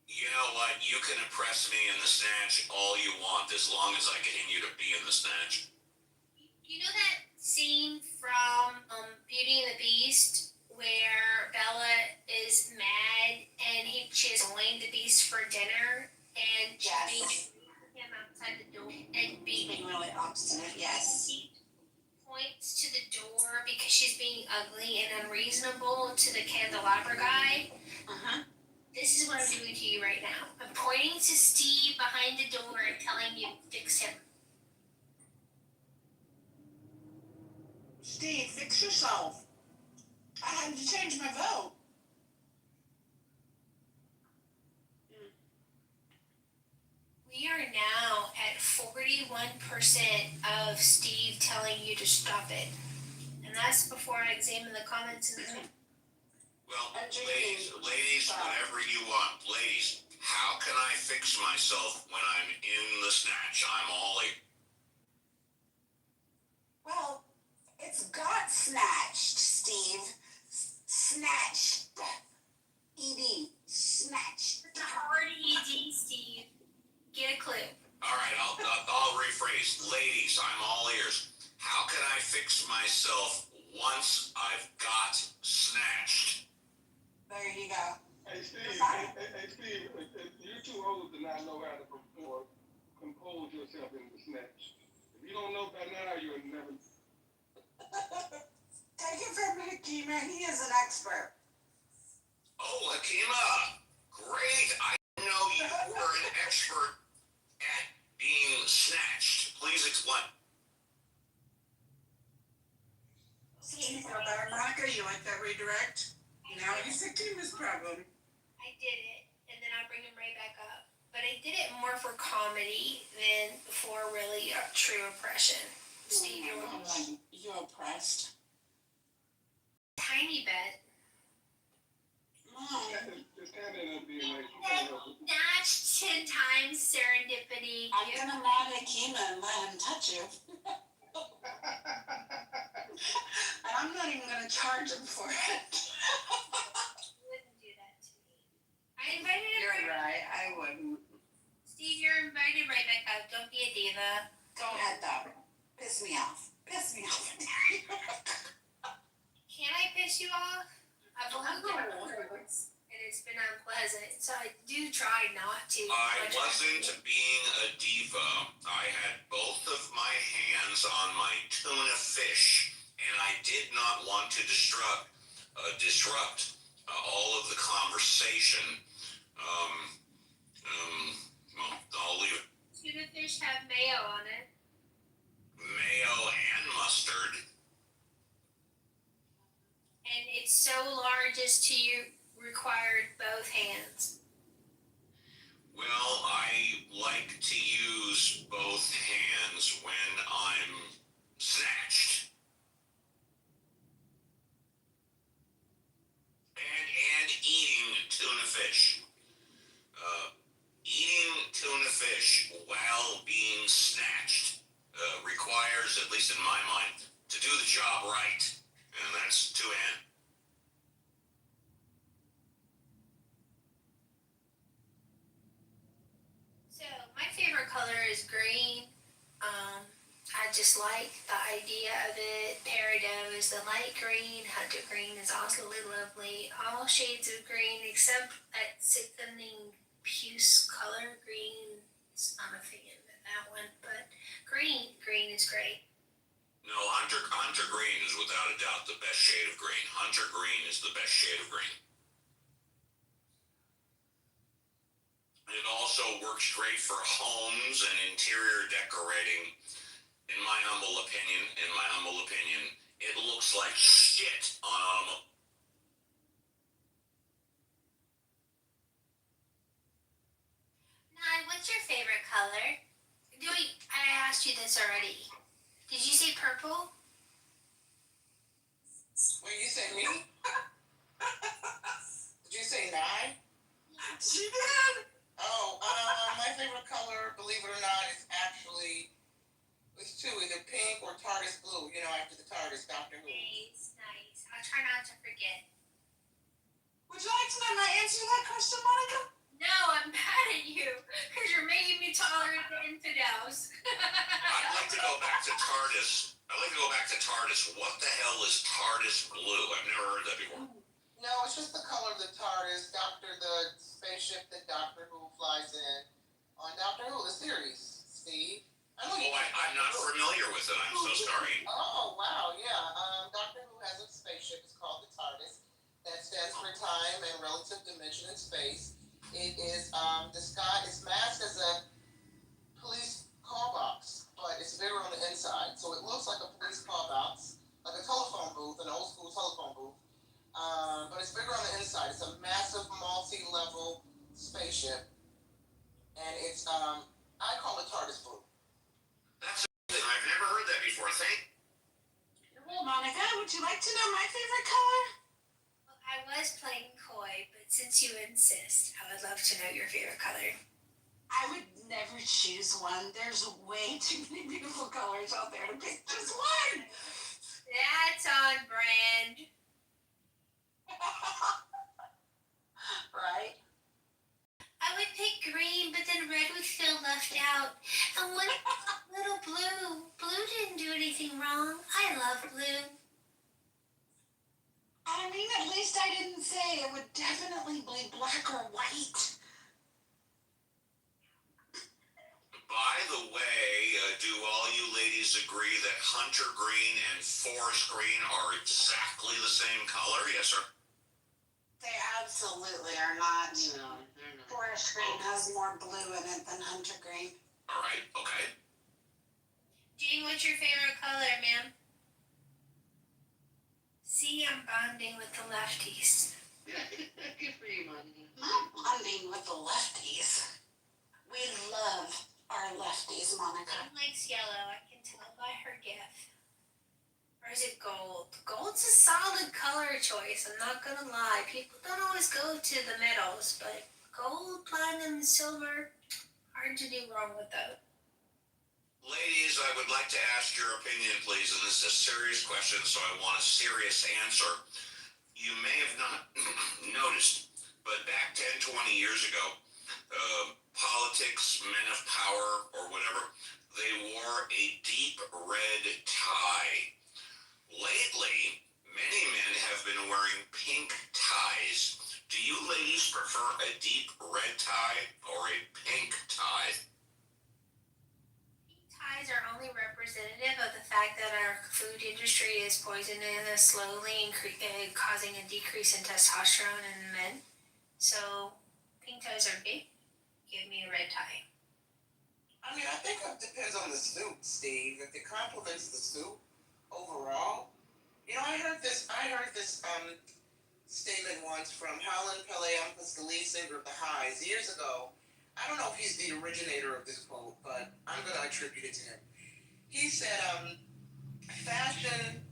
You know what? You can oppress me in the snatch all you want as long as I continue to be in the snatch. You know that scene from Beauty and the Beast where Bella is mad and she is laying the beast for dinner and she's being him outside the door and being really obstinate, yes. He points to the door because she's being ugly and unreasonable to the candelabra guy. This is what I'm doing to you right now. I'm pointing to Steve behind the door and telling you to fix him. Steve, fix yourself. I had to change my vote. We are now at 41% of Steve telling you to stop it. And that's before I examine the comments in the Well, ladies, whatever you want. Ladies, how can I fix myself when I'm in the snatch? I'm all ears. Well, it's got snatched, Steve. Snatched. ED. Snatched. It's a hard ED, Steve. Get a clue. All right, I'll rephrase. Ladies, I'm all ears. How can I fix myself once I've got snatched? There you go. Hey Steve, Steve, you're too old to not know how to compose yourself in the snatch. If you don't know by now, you'll never. Take it from Hakima. He is an expert. Oh, Hakima, great. I know you were an expert at being snatched. Please explain. See, you feel better, Monica? You like that redirect? Now you see Hakima's problem. I did it, and then I bring him right back up. But I did it more for comedy than for really true oppression. Steve, You're oppressed. Tiny bit. Just kind of end up being like. Snatched 10 times serendipity. I'm gonna mad Hakima and let him touch you. And I'm not even gonna charge him for it. You wouldn't do that to me. I invited him. You're right, I wouldn't. Steve, you're invited right back up. Don't be a diva. Go ahead though. Piss me off. Piss me off. Can I piss you off? I've only done it once, and it's been unpleasant, so I do try not to. I wasn't being a diva. I had both of my hands on my tuna fish, and I did not want to disrupt all of the conversation. Well, I'll leave it. Tuna fish have mayo on it. Mayo and mustard. And it's so large as to required both hands. Well, I like to use both hands when I'm snatched. And eating tuna fish. Eating tuna fish while being snatched requires, at least in my mind, to do the job right. And that's two hands. So my favorite color is green. I just like the idea of it. Peridot is the light green. Hunter green is also really lovely. All shades of green except that sickening puce color green. I'm a fan of that one, but green is great. No, Hunter green is without a doubt the best shade of green. Hunter green is the best shade of green. It also works great for homes and interior decorating. In my humble opinion, it looks like shit on automobile. Nye, what's your favorite color? I asked you this already. Did you say purple? What you say, me? Did you say nine? She did. Oh, my favorite color, believe it or not, is actually it's two, either pink or TARDIS blue. You know, after the TARDIS, Doctor Who. Nice. I'll try not to forget. Would you like to know my answer to that question, Monica? No, I'm mad at you because you're making me tolerate the infidels. I'd like to go back to TARDIS. What the hell is TARDIS blue? I've never heard that before. No, it's just the color of the TARDIS, the spaceship that Doctor Who flies in on Doctor Who, the series, Steve. I'm not familiar with it. I'm so sorry. Oh, wow, yeah. Doctor Who has a spaceship. It's called the TARDIS. That stands for time and relative dimension in space. It is it's masked as a police call box, but it's bigger on the inside. So it looks like a police call box, like a telephone booth, an old school telephone booth. But it's bigger on the inside. It's a massive multi-level spaceship. And it's, I call it TARDIS blue. That's amazing. I've never heard that before. You're welcome. Monica, would you like to know my favorite color? Well, I was playing coy, but since you insist, I would love to know your favorite color. I would never choose one. There's way too many beautiful colors out there to pick just one. That's on brand. Right? I would pick green, but then red would feel left out. And what about little blue? Blue didn't do anything wrong. I love blue. I mean, at least I didn't say it would definitely be black or white. By the way, do all you ladies agree that hunter green and forest green are exactly the same color? Yes, sir. They absolutely are not. No, they're not. Forest green has more blue in it than hunter green. All right, okay. Jean, what's your favorite color, ma'am? See, I'm bonding with the lefties. Good for you, Monica. Not bonding with the lefties. We love our lefties, Monica. Mom likes yellow. I can tell by her gift. Or is it gold? Gold's a solid color choice. I'm not gonna lie. People don't always go to the metals, but gold, platinum, and silver, hard to do wrong with those. Ladies, I would like to ask your opinion, please, and this is a serious question, so I want a serious answer. You may have not noticed, but back 10, 20 years ago, politics, men of power, or whatever, they wore a deep red tie. Lately, many men have been wearing pink ties. Do you ladies prefer a deep red tie or a pink tie? Ties are only representative of the fact that our food industry is poisoning us slowly and causing a decrease in testosterone in men. So, pink ties are big. Give me a red tie. I mean, I think it depends on the suit, Steve. If it complements the suit overall. You know, I heard this statement once from Howlin' Peleampus, the lead singer of the Highs, years ago. I don't know if he's the originator of this quote, but I'm going to attribute it to him. He said, fashion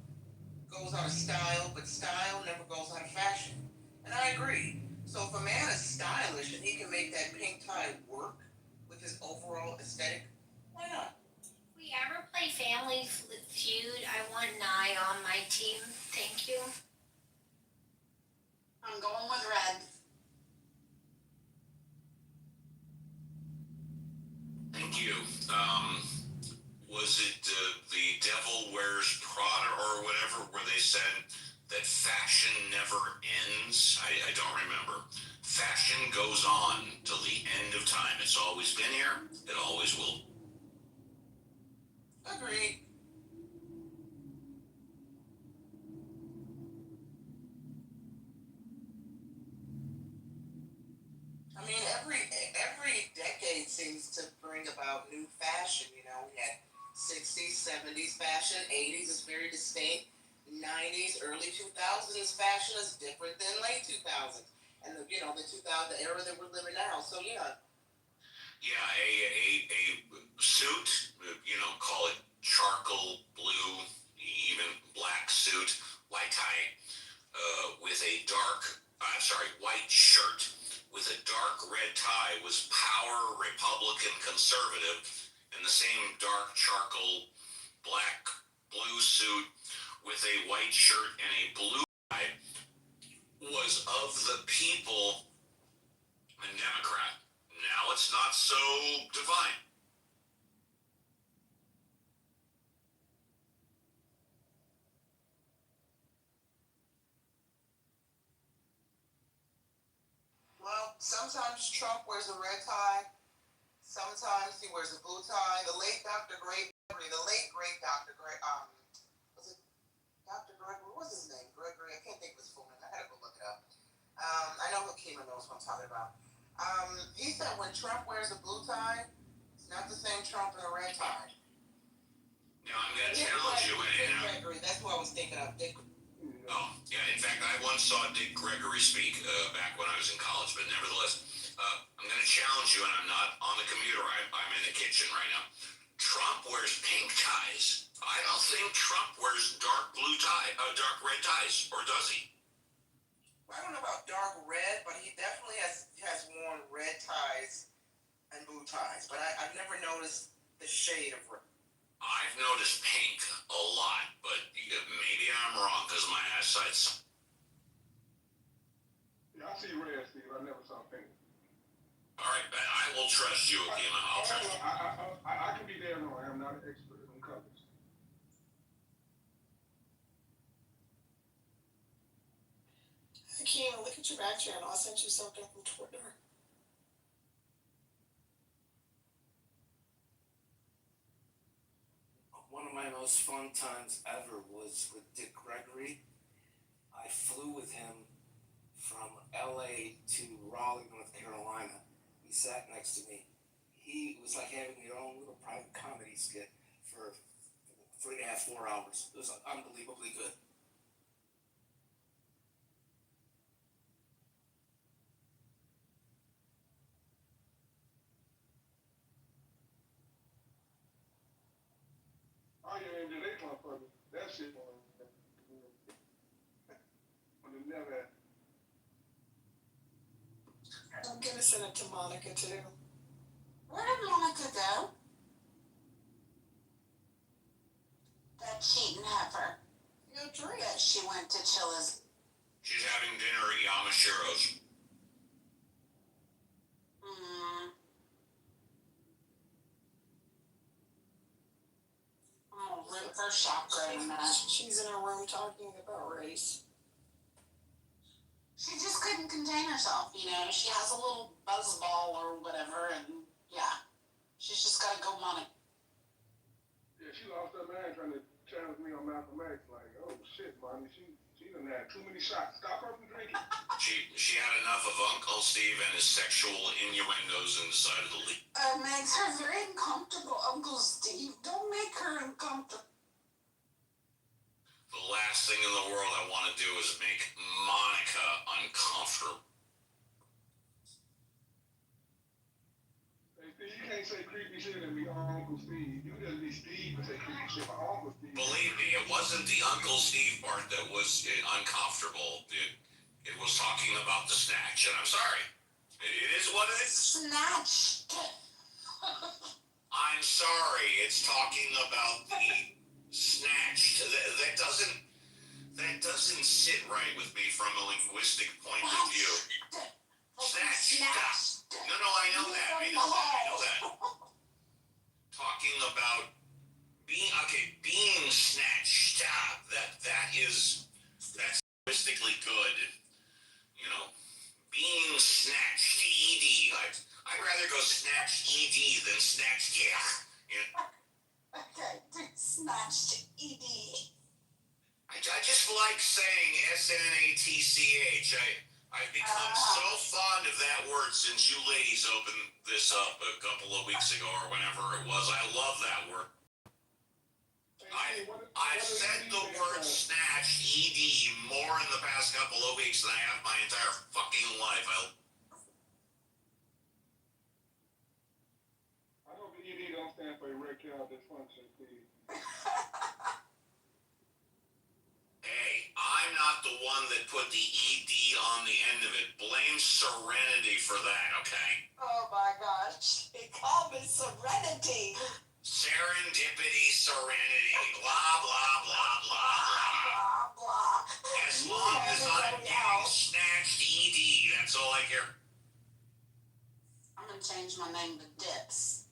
goes out of style, but style never goes out of fashion. And I agree. So if a man is stylish and he can make that pink tie work with his overall aesthetic, why not? If we ever play Family Feud, I want Nye on my team. Thank you. I'm going with red. Thank you. Was it The Devil Wears Prada or whatever, where they said that fashion never ends? I don't remember. Fashion goes on till the end of time. It's always been here. It always will. Agreed. I mean, every decade seems to bring about new fashion. You know, we had 60s, 70s fashion, 80s is very distinct, 90s, early 2000s fashion is different than late 2000s, and the 2000 the era that we're living now. So yeah. Yeah, a suit, call it charcoal blue, even black suit, white tie, with a white shirt with a dark red tie was power, Republican, conservative, and the same dark charcoal black blue suit with a white shirt and a blue tie was of the people and Democrat. Now it's not so defined. Well, sometimes Trump wears a red tie. Sometimes he wears a blue tie. The late Dr. Gregory, was it Dr. Gregory? What was his name? Gregory. I can't think of his full name. I had to go look it up. I know Hakima knows what I'm talking about. He said when Trump wears a blue tie, it's not the same Trump in a red tie. Now I'm going to challenge you. Dick Gregory. That's what I was thinking of. Oh, yeah. In fact, I once saw Dick Gregory speak back when I was in college, but nevertheless, I'm going to challenge you, and I'm not on the computer. I'm in the kitchen right now. Trump wears pink ties. I don't think Trump wears dark red ties, or does he? I don't know about dark red, but he definitely has worn red ties and blue ties. But I've never noticed the shade of red. I've noticed pink a lot, but maybe I'm wrong because my eyesight's... Yeah, I see red, Steve. I never saw pink. All right, Ben, I will trust you again. I'll trust you. I can be there wrong. I'm not an expert on colors. Akeem, look at your back channel. I sent you something from Twitter. One of my most fun times ever was with Dick Gregory. I flew with him from LA to Raleigh, North Carolina. He sat next to me. He was like having your own little private comedy skit for 3.5, 4 hours. It was unbelievably good. Oh yeah, they motherfucker. That shit on the never. I'm gonna send it to Monica too. Where did Monica go? That cheating heifer. Go drink. That she went to Chilla's. She's having dinner at Yamashiro's. Oh, rip her chakra in that. She's in her room talking about race. She just couldn't contain herself, you know. She has a little buzzball or whatever, and yeah, she's just got to go on it. Yeah, she lost her mind trying to challenge me on Malcolm X. Like, oh shit, mommy, she done had too many shots. Stop her from drinking. She had enough of Uncle Steve and his sexual innuendos and decided to leave. Makes her very uncomfortable, Uncle Steve. Don't make her uncomfortable. The last thing in the world I want to do is make Monica uncomfortable. Hey, Steve, you can't say creepy shit and be Uncle Steve. You just be Steve and say creepy shit for Uncle Steve. Believe me, it wasn't the Uncle Steve part that was uncomfortable. It was talking about the snatch, and I'm sorry. It is what it is. Snatched. I'm sorry. It's talking about the snatched. That doesn't sit right with me from a linguistic point of view. Snatched. No, I know that. I know that. Talking about being snatched up. That's linguistically good. You know, being snatched. ED. I'd rather go snatched ED than snatched. Yeah. Okay, snatched ED. I just like saying SNATCH. I've become so fond of that word since you ladies opened this up a couple of weeks ago or whenever it was. I love that word. I've said the word snatched, ED, more in the past couple of weeks than I have my entire fucking life. I hope the ED don't stand for erectile dysfunction, please. Hey, I'm not the one that put the ED on the end of it. Blame Serenity for that, okay? Oh my gosh. They call me Serenity. Serendipity, serenity, blah, blah, blah, blah, blah. Blah. As long as I'm getting snatched ED, that's all I care. I'm gonna change my name to Dips.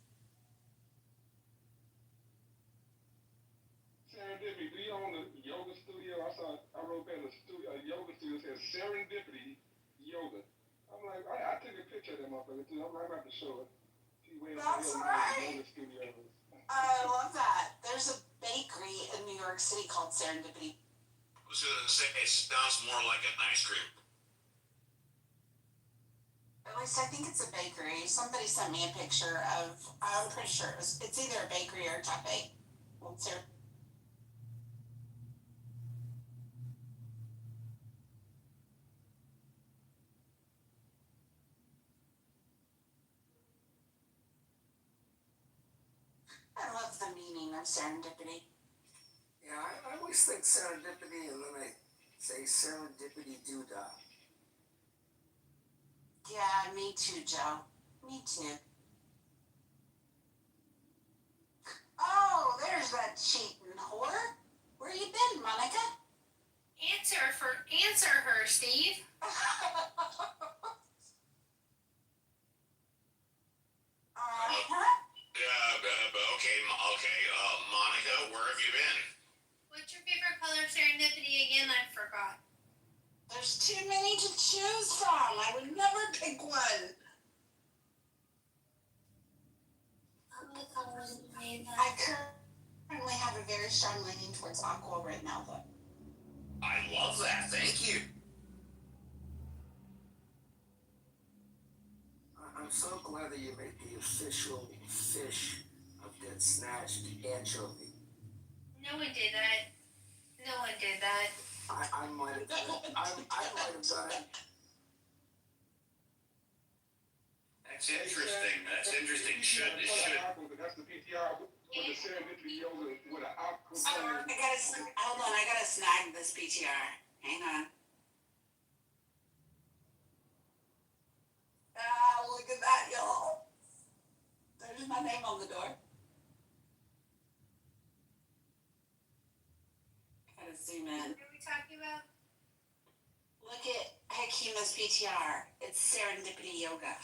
Serendipity, do you own a yoga studio? I wrote that in a yoga studio that says Serendipity Yoga. I'm like, I took a picture of that motherfucker too. I'm about to show it. That's right. Yoga studio. I love that. There's a bakery in New York City called Serendipity. I was going to say, it sounds more like an ice cream. At least I think it's a bakery. Somebody sent me a picture of, I'm pretty sure it's either a bakery or a cafe. What's there? I love the meaning of serendipity? Yeah, I always think serendipity, and then I say serendipity doodah. Yeah, me too, Joe. Me too. Oh, there's that cheating whore. Where you been, Monica? Answer her, Steve. Monica, where have you been? What's your favorite color serendipity again? I forgot. There's too many to choose from. I would never pick one. I currently have a very strong leaning towards aqua right now, though. I love that. Thank you. I'm so glad that you made the official fish of Get Snatched anchovy. No one did that. No one did that. I might have done it. I might have done it. That's interesting. That's interesting. That's the PTR with the serendipity yoga with an aqua. Hold on, I gotta snag this PTR. Hang on. Ah, look at that, y'all. There's my name on the door. Gotta zoom in. What are we talking about? Look at Hakima's PTR. It's serendipity yoga.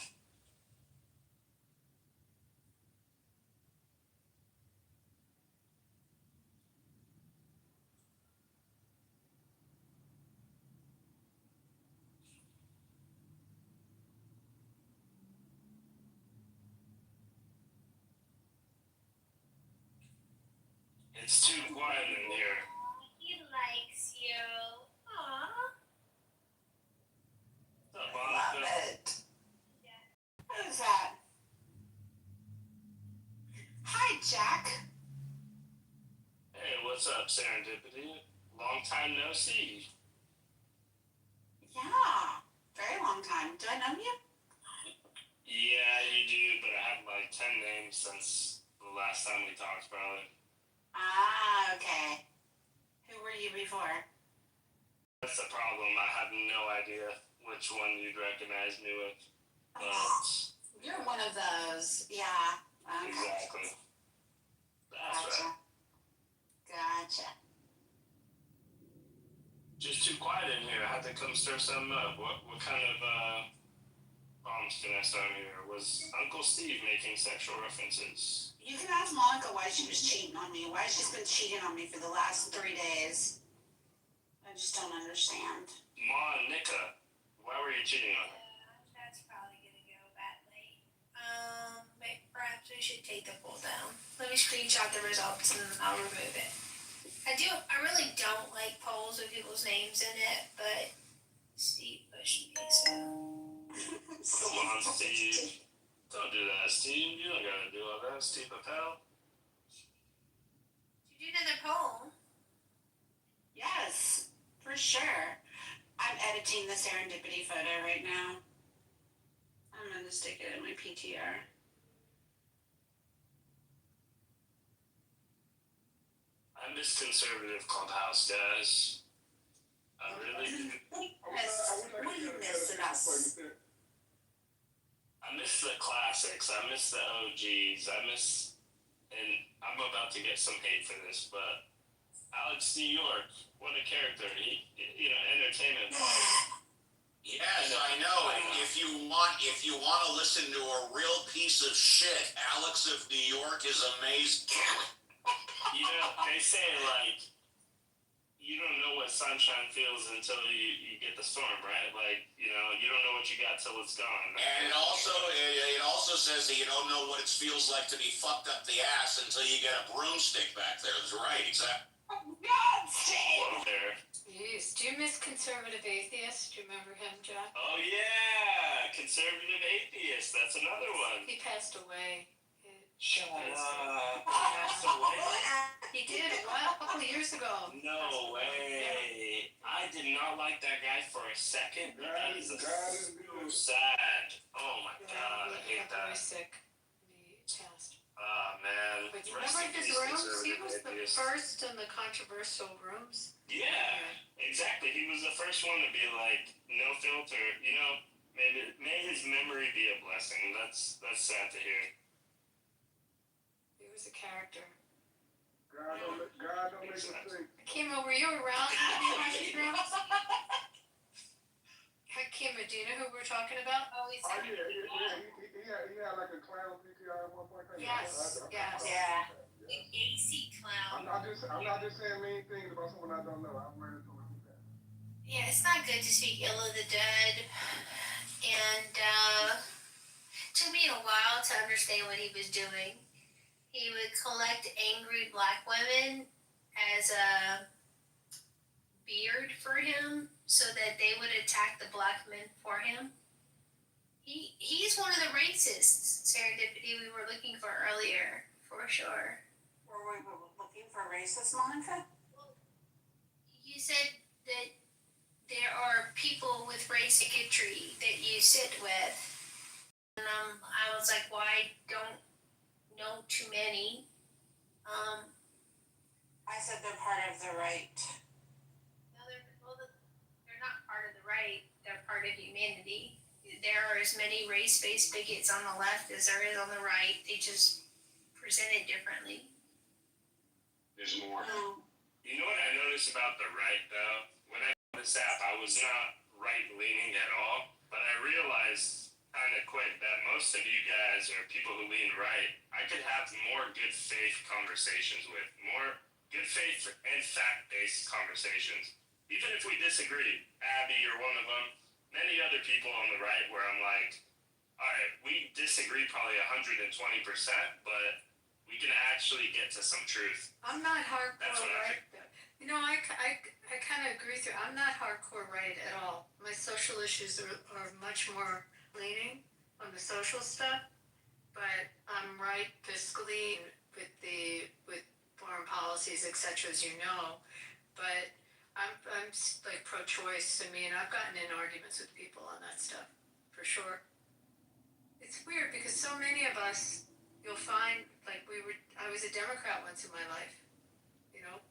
It's too quiet in here. He likes you. Aww. What's up, Love Monica? it. Who's that? Hi, Jack. Hey, what's up, Serendipity? Long time no see. Yeah, very long time. Do I know you? Yeah, you do, but I have like 10 names since the last time we talked, probably. Ah, okay. Who were you before? That's the problem. I have no idea which one you'd recognize me with. But You're one of those. Yeah. Okay. exactly. That's Gotcha. right. Gotcha. Just too quiet in here. I had to come stir something up. What kind of bombs can I start here? Was Uncle Steve making sexual references? You can ask Monica why she was cheating on me. Why she's been cheating on me for the last 3 days. I just don't understand. Monica, why were you cheating on her? That's probably gonna go badly. Perhaps we should take the poll down. Let me screenshot the results and I'll remove it. I really don't like polls with people's names in it, but Steve pushed me, so. Come on, Steve. Don't do that, Steve. You don't gotta do all that, Steve Appel. Did you do another poll? Yes, for sure. I'm editing the serendipity photo right now. I'm gonna stick it in my PTR. I miss conservative Clubhouse, guys. I really do. What do you miss in us? I miss the classics. I miss the OGs. And I'm about to get some hate for this, but Alex New York, what a character. He entertainment. Yes, I know. If you want to listen to a real piece of shit, Alex of New York is amazing. They say like you don't know what sunshine feels until you get the storm, right? Like, you don't know what you got till it's gone. And it also says that you don't know what it feels like to be fucked up the ass until you get a broomstick back there. That's right, exactly. God, Steve! There. Jeez, do you miss conservative atheist? Do you remember him, Jack? Oh yeah, conservative atheist. That's another one. He passed away. Shut up. Passed away. He did, a couple of years ago. No way. I did not like that guy for a second. He's so sad. Oh my God, I hate He got very that. sick. He passed. Ah, man. But you Rest remember in his peace, rooms? He conservative was the atheist. first in the controversial rooms. Yeah, exactly. He was the first one to be like, no filter. You know, may his memory be a blessing. That's sad to hear. He was a character. God don't make mistakes. Hakima, were you around? Hakima, do you know who we're talking about? Oh, he's Oh yeah. He had like a clown PTR at one point. Yes, yes. Yeah. An AC clown. I'm not just saying mean things about someone I don't know. I'm ready to look at that. Yeah, it's not good to speak ill of the dead. And took me a while to understand what he was doing. He would collect angry black women as a beard for him so that they would attack the black men for him. He's one of the racists, Serendipity, we were looking for earlier, for sure. Were we looking for racist, Monica? You said that there are people with race bigotry that you sit with. And I was like, well, I don't know too many. I said they're part of the right. No, they're not part of the right. They're part of humanity. There are as many race-based bigots on the left as there is on the right. They just present it differently. There's more. You know what I noticed about the right, though? When I got this app, I was not right-leaning at all, but I realized kind of quick that most of you guys are people who lean right. I could have more good faith conversations with, more good faith and fact-based conversations. Even if we disagree, Abby, you're one of them, many other people on the right where I'm like, all right, we disagree probably 120%, but we can actually get to some truth. I'm not hardcore That's what I right. You know, I kind of agree with you. I'm not hardcore right at all. My social issues are much more leaning on the social stuff, but I'm right fiscally with foreign policies, etc., as you know. But I'm like pro-choice. I mean, I've gotten in arguments with people on that stuff, for sure. It's weird because so many of us, you'll find, like I was a Democrat once in my life, you know?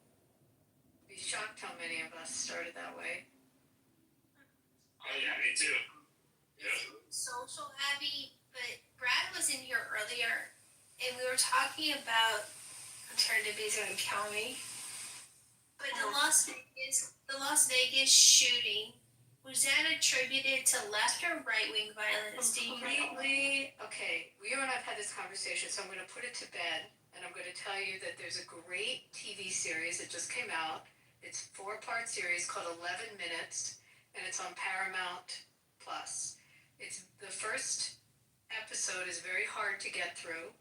Be shocked how many of us started that way. Oh yeah, me too. Yeah. Social, Abby, but Brad was in here earlier, and we were talking about alternatives going to kill me. But the Las Vegas shooting, was that attributed to left or right wing violence? Do you know? Completely. Okay, you and I've had this conversation, so I'm going to put it to bed, and I'm going to tell you that there's a great TV series that just came out. It's a 4-part series called 11 Minutes, and it's on Paramount Plus. It's the first episode is very hard to get through.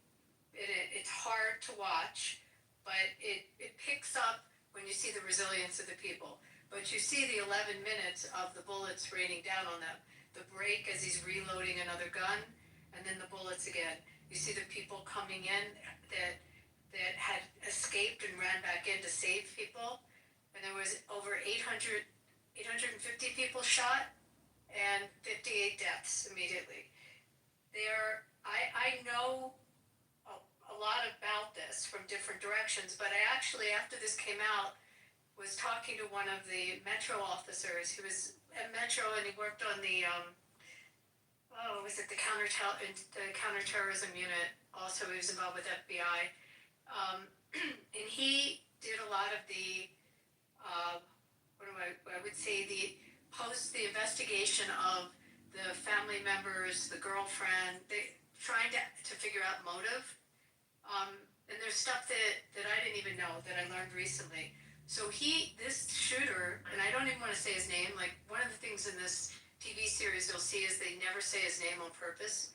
It's hard to watch, but it picks up when you see the resilience of the people. But you see the 11 minutes of the bullets raining down on them. The break as he's reloading another gun, and then the bullets again. You see the people coming in that had escaped and ran back in to save people. And there was over 850 people shot and 58 deaths immediately. I know a lot about this from different directions, but I actually, after this came out, was talking to one of the Metro officers who was at Metro, and he worked on the the counterterrorism unit. Also, he was involved with FBI, and he did a lot of the I would say the investigation of the family members, the girlfriend, trying to figure out motive. And there's stuff that I didn't even know that I learned recently. So this shooter, and I don't even want to say his name, like one of the things in this TV series you'll see is they never say his name on purpose.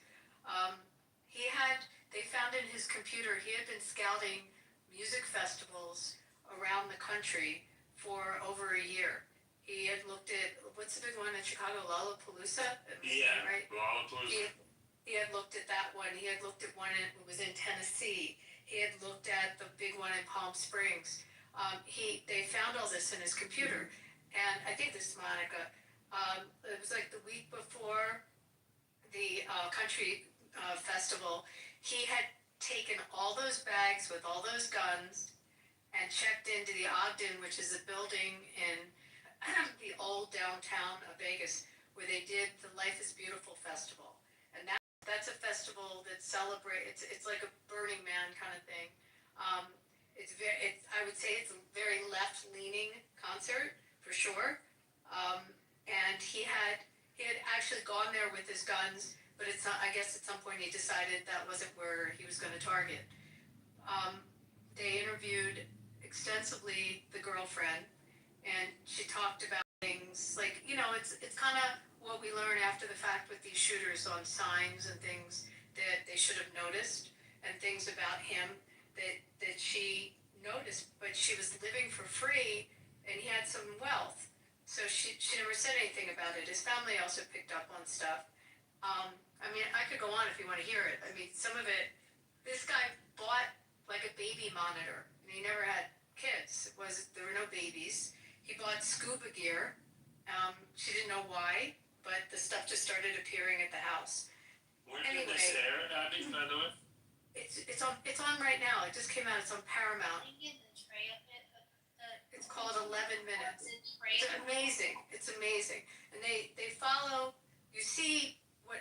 They found in his computer, he had been scouting music festivals around the country for over a year. He had looked at, what's the big one in Chicago, Lollapalooza? Yeah, right? Lollapalooza. He had looked at that one. He had looked at one that was in Tennessee. He had looked at the big one in Palm Springs. They found all this in his computer. And I think this is Monica. It was like the week before the country festival. He had taken all those bags with all those guns and checked into the Ogden, which is a building in the old downtown of Vegas, where they did the Life is Beautiful festival. And that's a festival that celebrates, it's like a Burning Man kind of thing. I would say it's a very left-leaning concert, for sure. And he had actually gone there with his guns, but I guess at some point he decided that wasn't where he was going to target. They interviewed extensively the girlfriend, and she talked about things like, it's kind of what we learn after the fact with these shooters on signs and things that they should have noticed, and things about him that she noticed, but she was living for free, and he had some wealth. So she never said anything about it. His family also picked up on stuff. I could go on if you want to hear it. Some of it, this guy bought like a baby monitor, and he never had kids. There were no babies. He bought scuba gear. She didn't know why, but the stuff just started appearing at the house. Where did this air, Abby, by the way? It's on right now. It just came out. It's on Paramount. It's called 11 Minutes. It's amazing. It's amazing. And they follow, you see what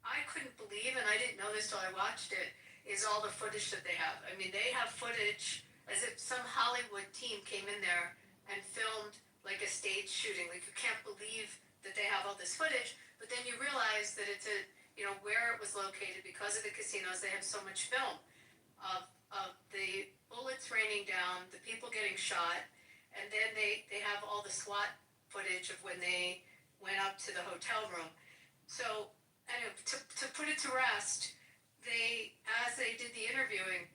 I couldn't believe, and I didn't know this till I watched it, is all the footage that they have. They have footage as if some Hollywood team came in there and filmed like a stage shooting. Like, you can't believe that they have all this footage, but then you realize that it's where it was located. Because of the casinos, they have so much film of the bullets raining down, the people getting shot, and then they have all the SWAT footage of when they went up to the hotel room. So, anyway, to put it to rest, as they did the interviewing,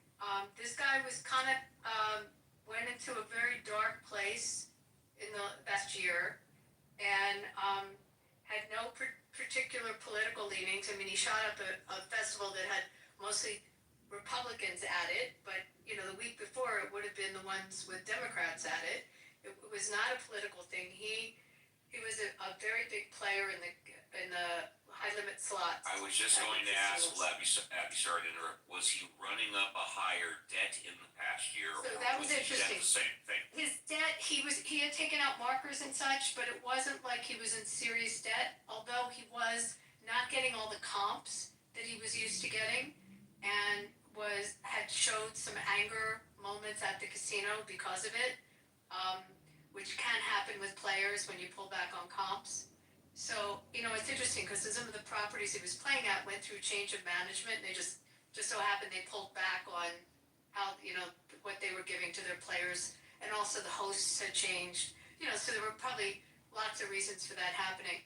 this guy was kind of went into a very dark place in the past year, and had no particular political leanings. He shot up a festival that had mostly Republicans at it, but the week before it would have been the ones with Democrats at it. It was not a political thing. He was a very big player in the high limit slots. I was just going to ask Abby, sorry to interrupt, was he running up a higher debt in the past year? So or that was his debt interesting. the same thing? His debt, he had taken out markers and such, but it wasn't like he was in serious debt, although he was not getting all the comps that he was used to getting, and had showed some anger moments at the casino because of it, which can happen with players when you pull back on comps. So, it's interesting because some of the properties he was playing at went through change of management, and they just so happened they pulled back on how, what they were giving to their players, and also the hosts had changed, so there were probably lots of reasons for that happening.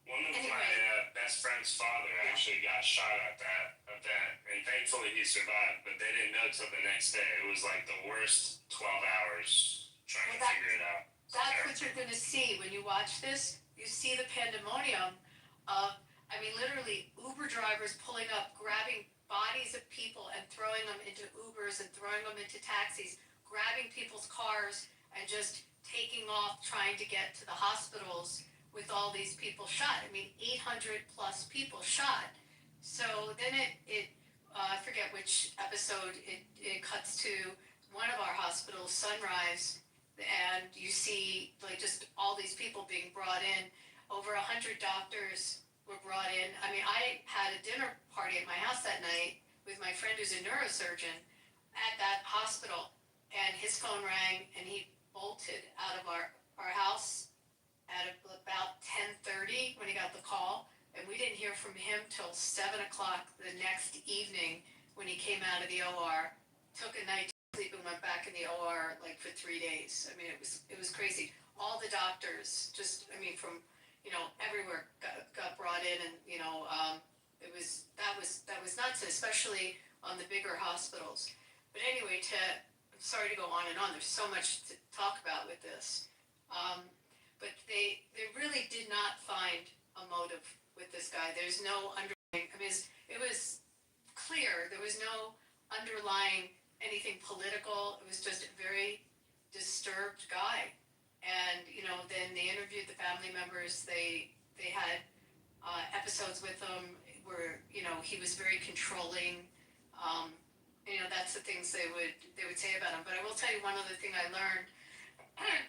One of my best friend's father actually got shot at that event, and thankfully he survived, but they didn't know till the next day. It was like the worst 12 hours trying to figure it out. That's what you're going to see when you watch this. You see the pandemonium of, literally Uber drivers pulling up, grabbing bodies of people and throwing them into Ubers and throwing them into taxis, grabbing people's cars and just taking off, trying to get to the hospitals with all these people shot. 800 plus people shot. So then I forget which episode, it cuts to one of our hospitals, Sunrise, and you see like just all these people being brought in. Over 100 doctors were brought in. I had a dinner party at my house that night with my friend who's a neurosurgeon at that hospital, and his phone rang, and he bolted out of our house at about 10:30 when he got the call, and we didn't hear from him till 7 o'clock the next evening when he came out of the OR, took a night sleep and went back in the OR like for 3 days. It was crazy. All the doctors just, from, everywhere got brought in, and, that was nuts, especially on the bigger hospitals. But anyway, I'm sorry to go on and on. There's so much to talk about with this. But they really did not find a motive with this guy. There's no underlying, it was clear there was no underlying anything political. It was just a very disturbed guy. And, then they interviewed the family members. They had episodes with him where, he was very controlling. That's the things they would say about him. But I will tell you one other thing I learned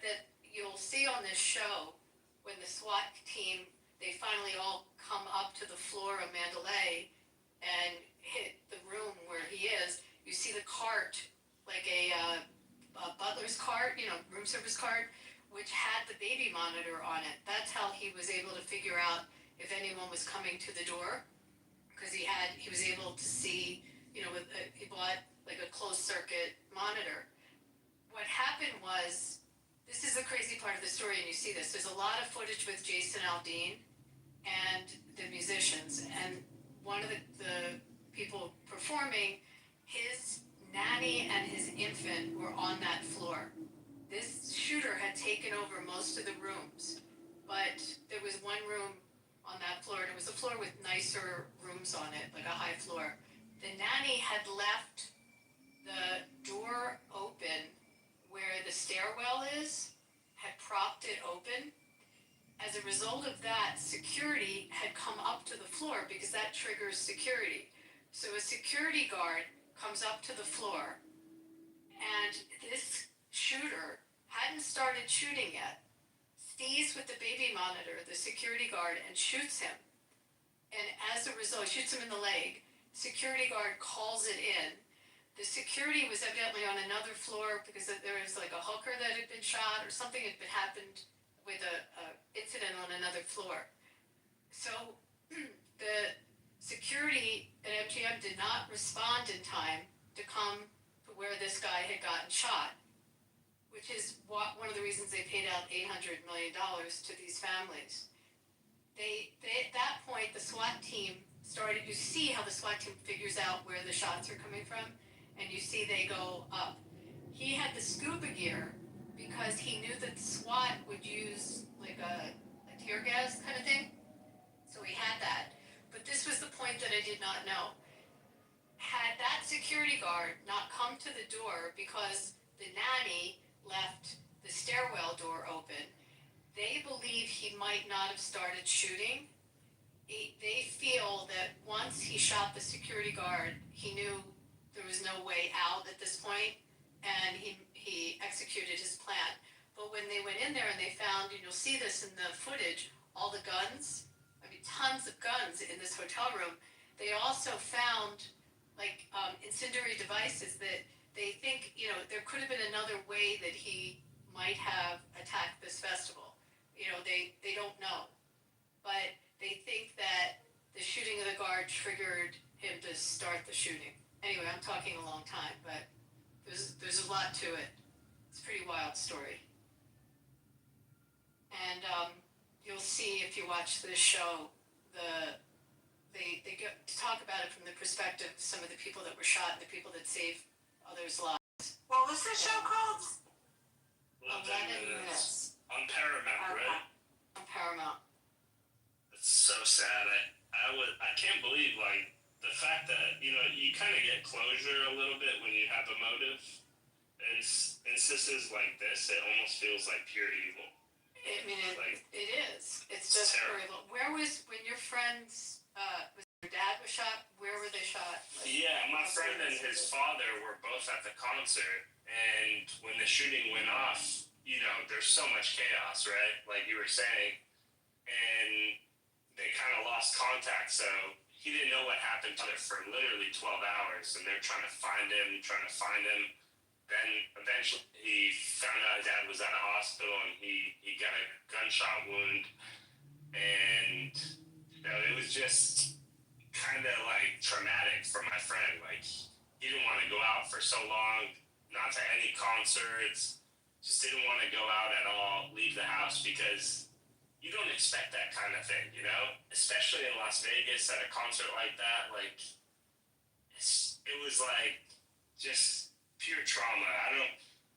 that you'll see on this show when the SWAT team, they finally all come up to the floor of Mandalay and hit the room where he is. You see the cart, like a butler's cart, room service cart, which had the baby monitor on it. That's how he was able to figure out if anyone was coming to the door, because he was able to see, he bought like a closed circuit monitor. What happened was, this is the crazy part of the story, and you see this. There's a lot of footage with Jason Aldean and the musicians, and one of the people performing, his nanny and his infant were on that floor. This shooter had taken over most of the rooms, but there was one room on that floor, and it was a floor with nicer rooms on it, like a high floor. The nanny had left the door open where the stairwell is, had propped it open. As a result of that, security had come up to the floor because that triggers security. So a security guard comes up to the floor, and this shooter hadn't started shooting yet, sees with the baby monitor the security guard and shoots him. And as a result, shoots him in the leg. Security guard calls it in. The security was evidently on another floor because there was like a hooker that had been shot, or something had happened with a incident on another floor. So the security at MGM did not respond in time to come to where this guy had gotten shot, which is one of the reasons they paid out $800 million to these families. They at that point, the SWAT team started, you see how the SWAT team figures out where the shots are coming from, and you see they go up. He had the scuba gear because he knew that the SWAT would use like a tear gas kind of thing. So he had that. But this was the point that I did not know. Had that security guard not come to the door because the nanny left the stairwell door open, they believe he might not have started shooting. They feel that once he shot the security guard, he knew there was no way out at this point, and he executed his plan. But when they went in there and they found, and you'll see this in the footage, all the guns, tons of guns in this hotel room. They also found like incendiary devices that they think, there could have been another way that he might have attacked this festival. They don't know. But they think that the shooting of the guard triggered him to start the shooting. Anyway, I'm talking a long time, but there's a lot to it. It's a pretty wild story. And you'll see if you watch this show, they get to talk about it from the perspective of some of the people that were shot and the people that saved others' lives. What was this show called? 11 minutes. On Paramount, right? On Paramount. It's so sad. I can't believe like the fact that you kind of get closure a little bit when you have a motive. And instances like this, it almost feels like pure evil. It is. It's just terrible. Where was, when your friends, was your dad was shot, where were they shot? Yeah, my friend and his father were both at the concert, and when the shooting went off, there's so much chaos, right? Like you were saying, and they kind of lost contact, so he didn't know what happened to it for literally 12 hours, and they're trying to find him. Then eventually he found out his dad was at a hospital and he got a gunshot wound. And it was just kind of like traumatic for my friend. Like he didn't want to go out for so long, not to any concerts, just didn't want to go out at all, leave the house, because you don't expect that kind of thing, especially in Las Vegas at a concert like that. Like it was like just pure trauma.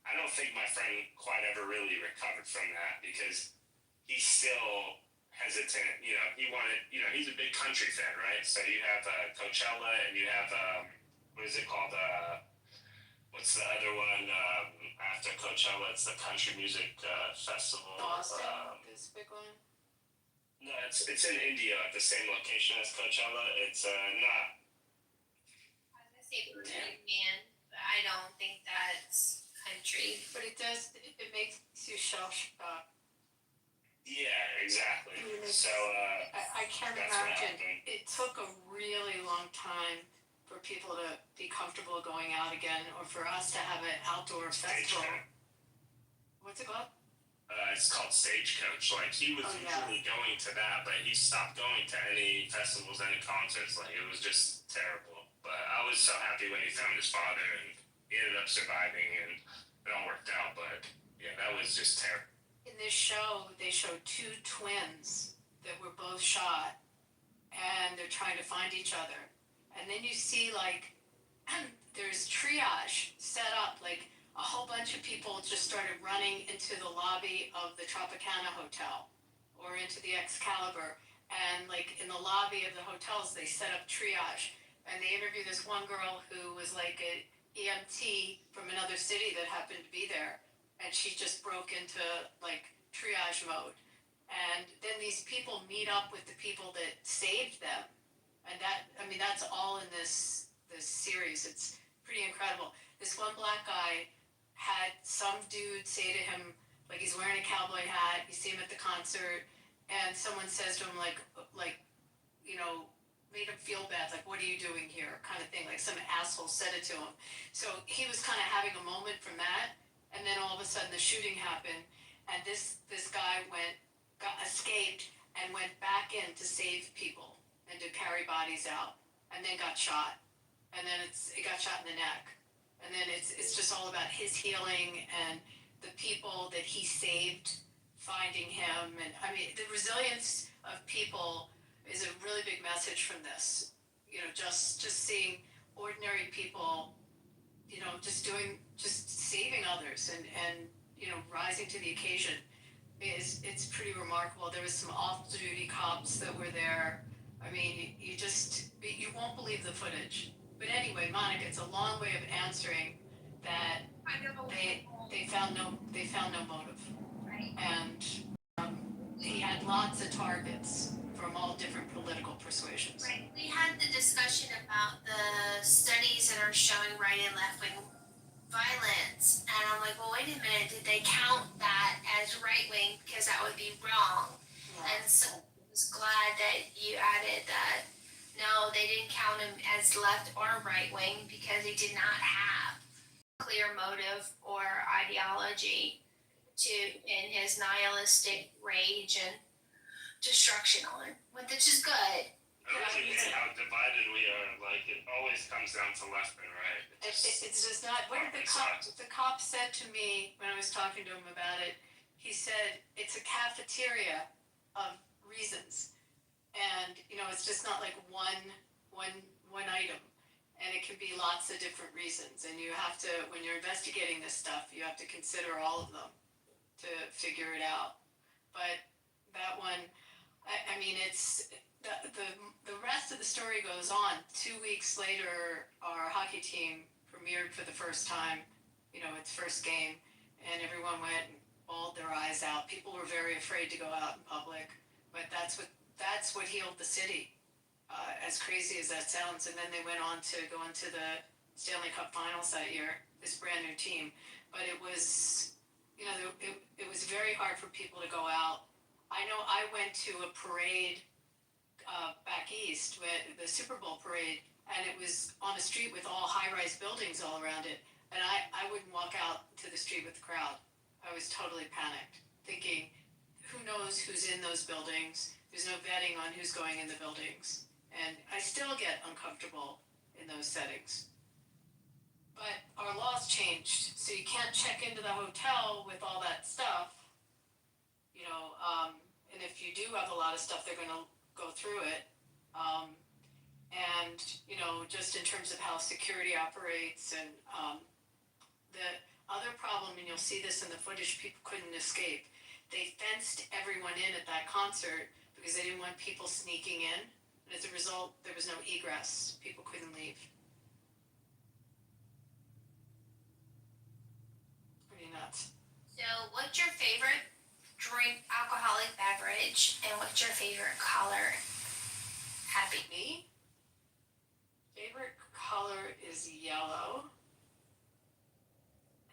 I don't think my friend quite ever really recovered from that because he's still hesitant. He wanted, he's a big country fan, right? So you have Coachella and you have, what is it called? What's the other one after Coachella? It's the country music festival. Boston, this big one? No, it's in India at the same location as Coachella. It's not. Paper man, but I don't think that's country. But it does, it makes you shell shocked. Yeah, exactly. So, I can't that's what imagine. happened. It took a really long time for people to be comfortable going out again, or for us to have an outdoor festival. What's it called? It's called Stagecoach. Like, he was usually going to that, but he stopped going to any festivals, any concerts. Like, it was just terrible. But I was so happy when he found his father, and he ended up surviving, and it all worked out. But yeah, that was just terrible. In this show, they showed two twins that were both shot, and they're trying to find each other. And then you see, like, there's triage set up, like, a whole bunch of people just started running into the lobby of the Tropicana Hotel or into the Excalibur. And, like, in the lobby of the hotels, they set up triage. And they interviewed this one girl who was, like, an EMT from another city that happened to be there. And she just broke into, like, triage mode. And then these people meet up with the people that saved them. And that, I mean, that's all in this series. It's pretty incredible. This one black guy had some dude say to him, like, he's wearing a cowboy hat, you see him at the concert, and someone says to him, like, you know, made him feel bad, like, what are you doing here, kind of thing, like some asshole said it to him. So he was kind of having a moment from that, and then all of a sudden the shooting happened, and this guy escaped and went back in to save people and to carry bodies out, and then got shot, and then it got shot in the neck. And then it's just all about his healing and the people that he saved, finding him. And I mean, the resilience of people is a really big message from this. You know, just seeing ordinary people, you know, just saving others and you know, rising to the occasion it's pretty remarkable. There was some off-duty cops that were there. I mean, you won't believe the footage. But anyway, Monica, it's a long way of answering that they found no motive. Right. And he had lots of targets from all different political persuasions. Right. We had the discussion about the studies that are showing right and left wing violence, and I'm like, well, wait a minute, did they count that as right wing? Because that would be wrong. Yeah. And so I was glad that you added that. No, they didn't count him as left or right wing because he did not have clear motive or ideology in his nihilistic rage and destruction on, which is good. I really hate how divided we are. Like, it always comes down to left and right. It's just not. What did the cop said to me when I was talking to him about it? He said it's a cafeteria of reasons, and you know, it's just not like one item, and it can be lots of different reasons. And you have to, when you're investigating this stuff, you have to consider all of them to figure it out. But that one, I mean, it's. The rest of the story goes on. 2 weeks later, our hockey team premiered for the first time, you know, its first game, and everyone went and bawled their eyes out. People were very afraid to go out in public, but that's what healed the city, as crazy as that sounds. And then they went on to go into the Stanley Cup Finals that year, this brand new team. But it was, you know, it was very hard for people to go out. I know I went to a parade back east, with the Super Bowl parade, and it was on a street with all high-rise buildings all around it. And I wouldn't walk out to the street with the crowd. I was totally panicked, thinking, who knows who's in those buildings? There's no vetting on who's going in the buildings. And I still get uncomfortable in those settings. But our laws changed, so you can't check into the hotel with all that stuff. You know, and if you do have a lot of stuff, they're going to go through it. And, you know, just in terms of how security operates, and the other problem, and you'll see this in the footage, people couldn't escape. They fenced everyone in at that concert because they didn't want people sneaking in. And as a result, there was no egress. People couldn't leave. Pretty nuts. So, what's your favorite alcoholic beverage, and what's your favorite color? Happy. Me? Favorite color is yellow.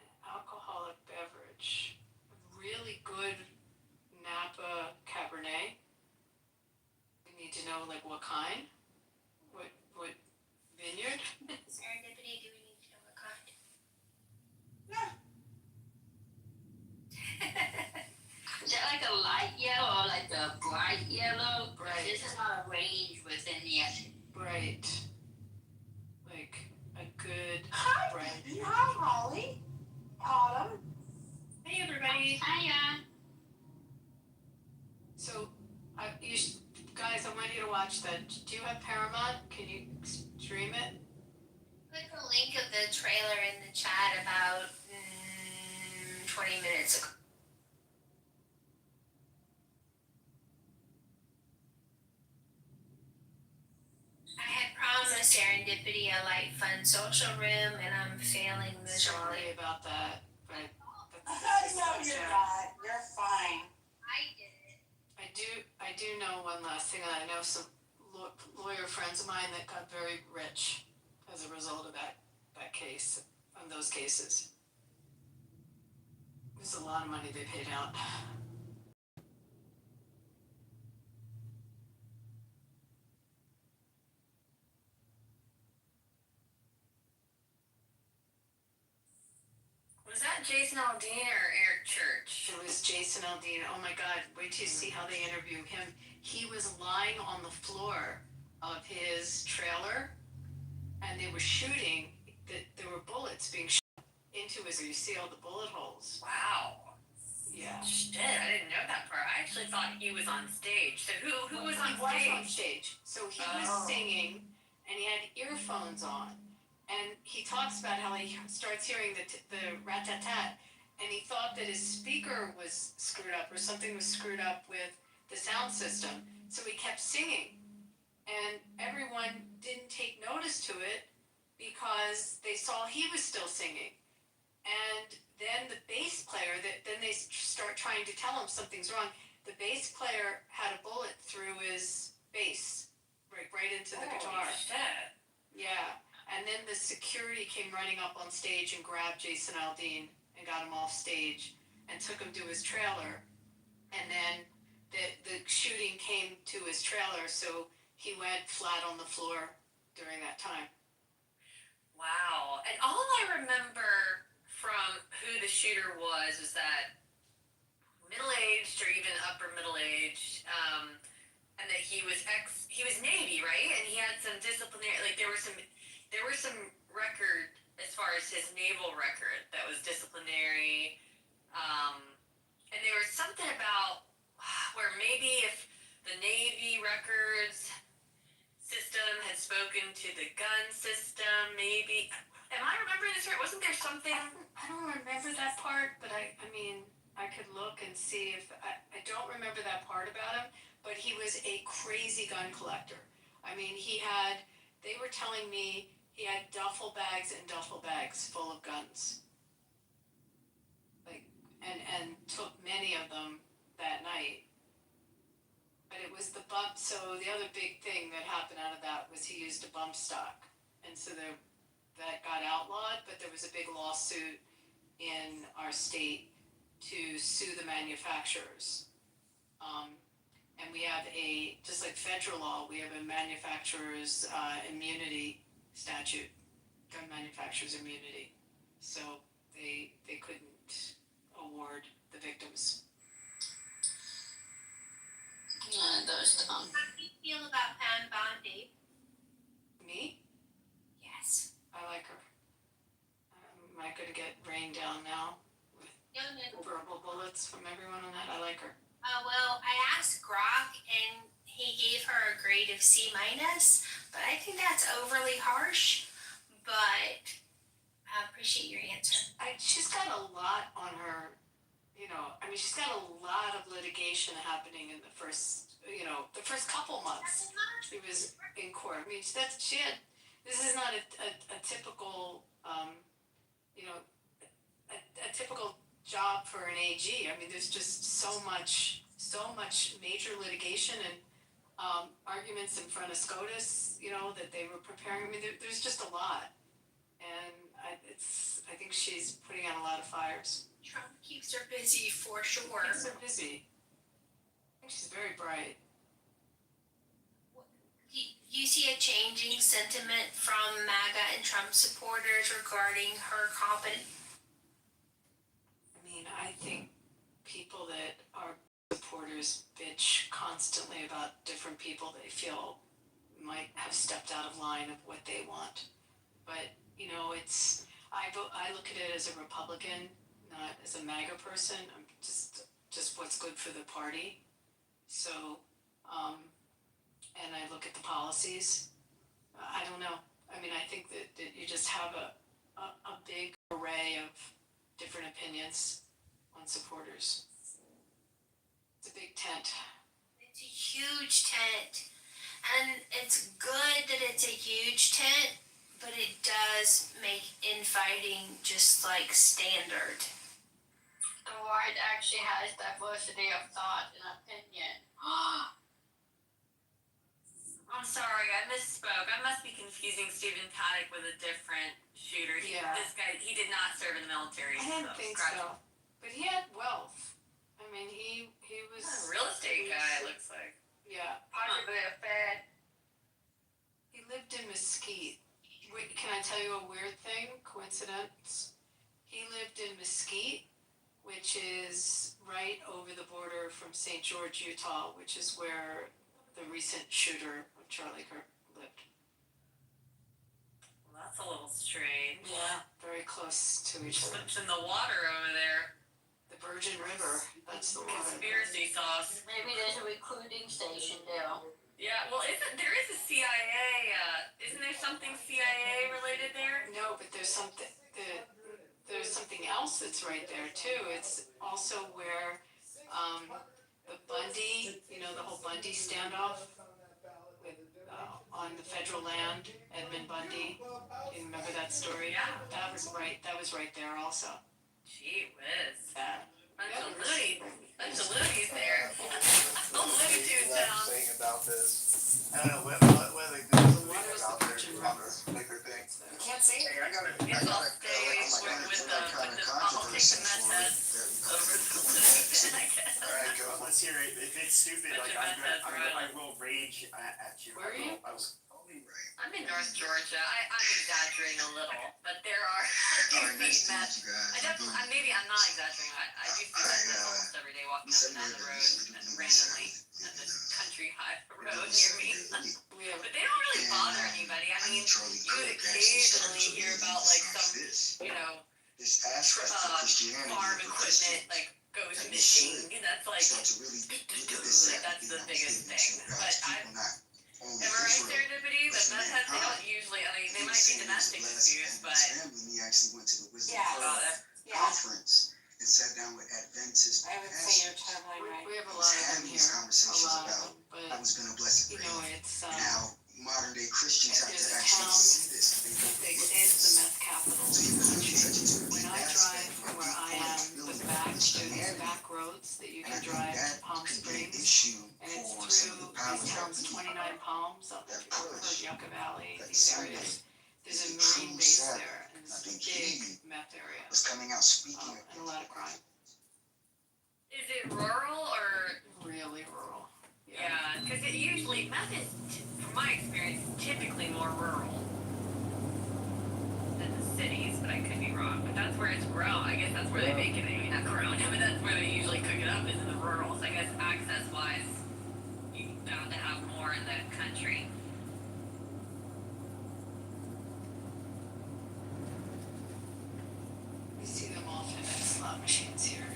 An alcoholic beverage. Really good Napa Cabernet. We need to know like what kind, what vineyard. Serendipity, do we need to know what kind? Is that like a light yellow or like a bright yellow? Bright. This is not a range within the Bright. Like a good Hi, bright. Phoebe. Hi, Holly. Autumn. Hey everybody. Hiya. So, guys, I want you to watch that. Do you have Paramount? Can you stream it? Put the link of the trailer in the chat about 20 minutes ago. I had promised Serendipity a light, fun social room, and I'm failing miserably. Sorry about that, but No, you're not. You're fine. I did it. I do know one last thing. I know some lawyer friends of mine that got very rich as a result of that case, on those cases. It was a lot of money they paid out. Was that Jason Aldean or Eric Church? It was Jason Aldean. Oh my God, wait till you see how they interview him. He was lying on the floor of his trailer, and they were shooting, there were bullets being shot into his, you see all the bullet holes. Wow. Yeah. Shit, I didn't know that part. I actually thought he was on stage. So who was on He was on stage? stage. So he was singing, and he had earphones on. And he talks about how he starts hearing the rat-tat-tat, and he thought that his speaker was screwed up or something was screwed up with the sound system. So he kept singing, and everyone didn't take notice to it because they saw he was still singing. And then the bass player, then they start trying to tell him something's wrong. The bass player had a bullet through his bass, right into the guitar. Shit. Yeah. And then the security came running up on stage and grabbed Jason Aldean and got him off stage and took him to his trailer. And then the shooting came to his trailer, so he went flat on the floor during that time. Wow. And all I remember from who the shooter was is that middle-aged or even upper middle-aged, and that he was Navy, right? And he had some disciplinary, like there were some record as far as his naval record that was disciplinary, and there was something about where maybe if the Navy records system had spoken to the gun system, maybe. Am I remembering this right? Wasn't there something? I don't remember that part, but I mean, I could look and see if, I don't remember that part about him, but he was a crazy gun collector. I mean, they were telling me he had duffel bags and duffel bags full of guns. Like, and took many of them that night. But it was the bump, so the other big thing that happened out of that was he used a bump stock. And so that got outlawed, but there was a big lawsuit in our state to sue the manufacturers. And we have just like federal law, we have a manufacturer's immunity statute, gun manufacturer's immunity. So they couldn't award the victims. Those How do you feel about Pam Bondi? Me? Yes. I like her. Am I gonna get rained down now with verbal bullets from everyone on that? I like her. Well, I asked Grok, and he gave her a grade of C-, but I think that's overly harsh. But I appreciate your answer. She's got a lot on her, she's got a lot of litigation happening in the first couple months. She was in court. I mean, this is not a typical, a typical job for an AG. I mean, there's just so much major litigation and arguments in front of SCOTUS, that they were preparing. I mean, there's just a lot, and I think she's putting out a lot of fires. Trump keeps her busy for sure. Keeps her busy. I think she's very bright. Do you see a changing sentiment from MAGA and Trump supporters regarding her competence? I mean, I think people that are supporters bitch constantly about different people they feel might have stepped out of line of what they want. But, I look at it as a Republican, not as a MAGA person. I'm just what's good for the party. So, and I look at the policies. I don't know. I mean, I think that you just have a big array of different opinions on supporters. It's a big tent. It's a huge tent. And it's good that it's a huge tent, but it does make infighting just like standard. The white actually has diversity of thought and opinion. I'm sorry, I misspoke. I must be confusing Stephen Paddock with a different shooter. This guy, he did not serve in the military. I didn't think so. But he had wealth. I mean, he was a real estate guy, it looks like. Yeah. Possibly a Fed. He lived in Mesquite. Wait, can I tell you a weird thing? Coincidence? He lived in Mesquite, which is right over the border from St. George, Utah, which is where the recent shooter of Charlie Kirk lived. Well, that's a little strange. Yeah, very close to each other. What's in the water over there? The Virgin River. That's the water. Conspiracy sauce. Maybe there's a recruiting station there. Yeah, well, there is a CIA, isn't there something CIA related there? No, but there's something else that's right there too. It's also where the Bundy, the whole Bundy standoff with, on the federal land, Edmund Bundy. Do you remember that story? Yeah. That was right there also. Gee whiz. Bunch of loonies there. A Looney Tunes town. Thing about this. I don't know what are they doing about their bigger thing. You can't see it. Hey, I got I'll stay with the I'll take the meth heads over the Looney, I guess. All right, go. Let's hear it. If it's stupid, Bunch like of I will rage at you. Where are you? I was I'm in North Georgia. I'm exaggerating a little, but there are. I do see meth. Maybe I'm not exaggerating. I do see meth almost every day walking up and down the road and randomly at the country high road near me. But they don't really bother anybody. I mean, you would occasionally hear about like some, farm equipment like goes missing. That's like that's the biggest thing. But am I right, Serendipity? The meth heads, they don't usually, they might be domestic abuse, but. We actually went to the Wisdom Yeah. Conference and sat down with Adventist I would say you're totally right. We have a lot of them here. conversations A lot about of them, but how it's been a blessing for it's and how modern day Christians have to there's a actually town see this. they say it's the meth capital. When I drive from where I am, the back roads that you can drive to Palm Springs, and it's through these towns, 29 Palms, up in Yucca Valley, these areas. There's a Marine base there, and it's a big meth area. Was coming out speaking and a lot of crime. Is it rural or? Really rural. Yeah, because it usually, meth is, from my experience, typically more rural than the cities, but I could be wrong. But that's where it's grown. I guess that's where they make it. Maybe not grown, but that's where they usually cook it up, is in the rural. So I guess access-wise, you're bound to have more in the country. We see them often at slot machines here.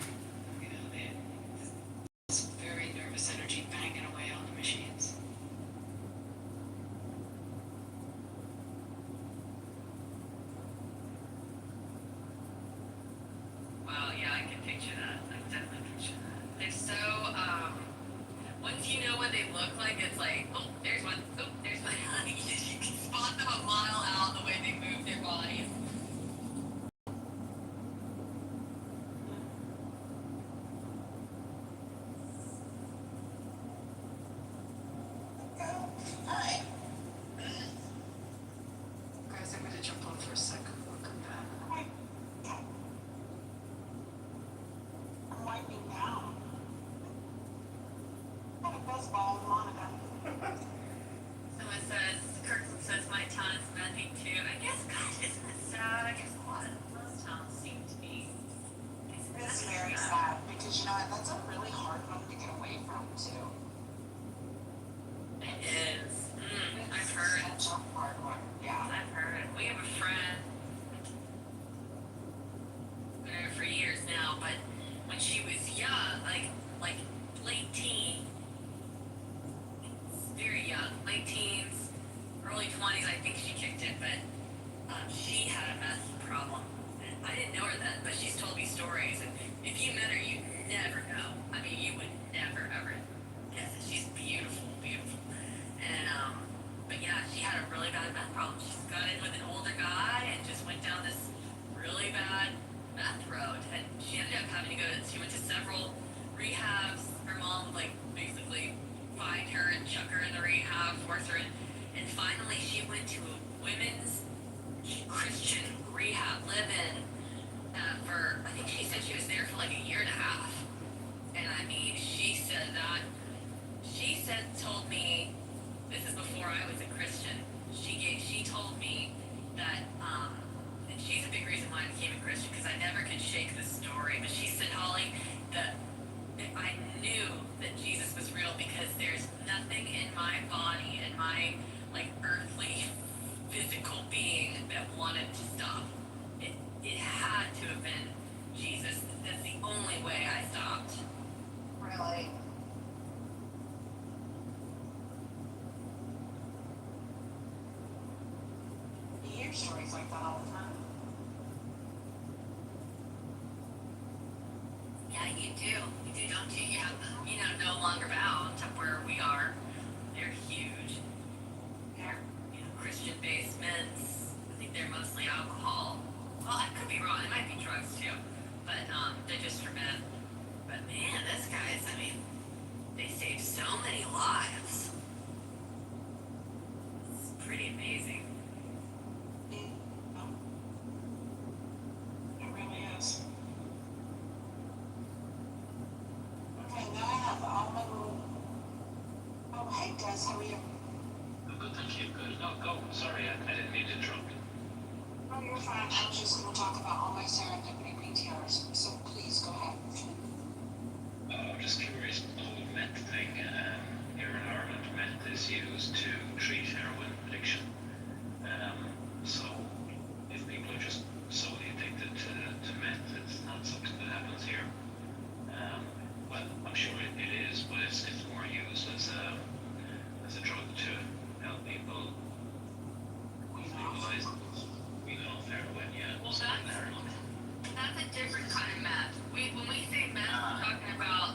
This very nervous energy banging away on the machines. Wow, yeah, I can picture that. I can definitely picture that. They're so, once you know what they look like, it's like, oh, there's one. Oh, there's one. You can spot them a mile out the way they move their bodies. Hi. late teens, early 20s, I think she kicked it, but she had a meth problem. And I didn't know her then, but she's told me stories, and if you met her, you'd never know. I mean, you would never, ever guess it. She's beautiful, beautiful. And, but yeah, she had a really bad meth problem. She got in with an older guy and just went down this really bad meth road. And she ended up having to she went to several rehabs. Her mom, like, basically find her and chuck her in the rehab, force her in. And finally, she went to a women's Christian rehab live-in for, I think she said she was there for like a year and a half. And I mean, she told me, this is before I was a Christian, she told me that, and she's a big reason why I became a Christian, because I never could shake this story, but she said, Holly, that I knew that Jesus was real because there's nothing in my body, in my, like, earthly, physical being that wanted to stop. It had to have been Jesus. That's the only way I stopped. Really? You hear stories like that all the time. Yeah, you do. You do, don't you? You have, no longer bound to where we are. They're huge. They're, Christian basements. I think they're mostly alcohol. Well, I could be wrong. It might be drugs too. But they're just for men. But man, those guys, I mean, they saved so many lives. It's pretty amazing. It really is. Okay, now I have oh, hey Des, how are you? I'm good, thank you. Good. No, go. Sorry, I didn't mean to interrupt. No, you're fine. I was just going to talk about all my serendipity PTRs, so please go ahead. I'm just curious, the whole meth thing. Here in Ireland, meth is used to treat heroin addiction. So if people are just solely addicted to meth, it's not something that happens here. Well, I'm sure it is, but it's more used as a drug to help people legalize. Heroin, yeah. Well, that's a different kind of meth. When we say meth, we're talking about,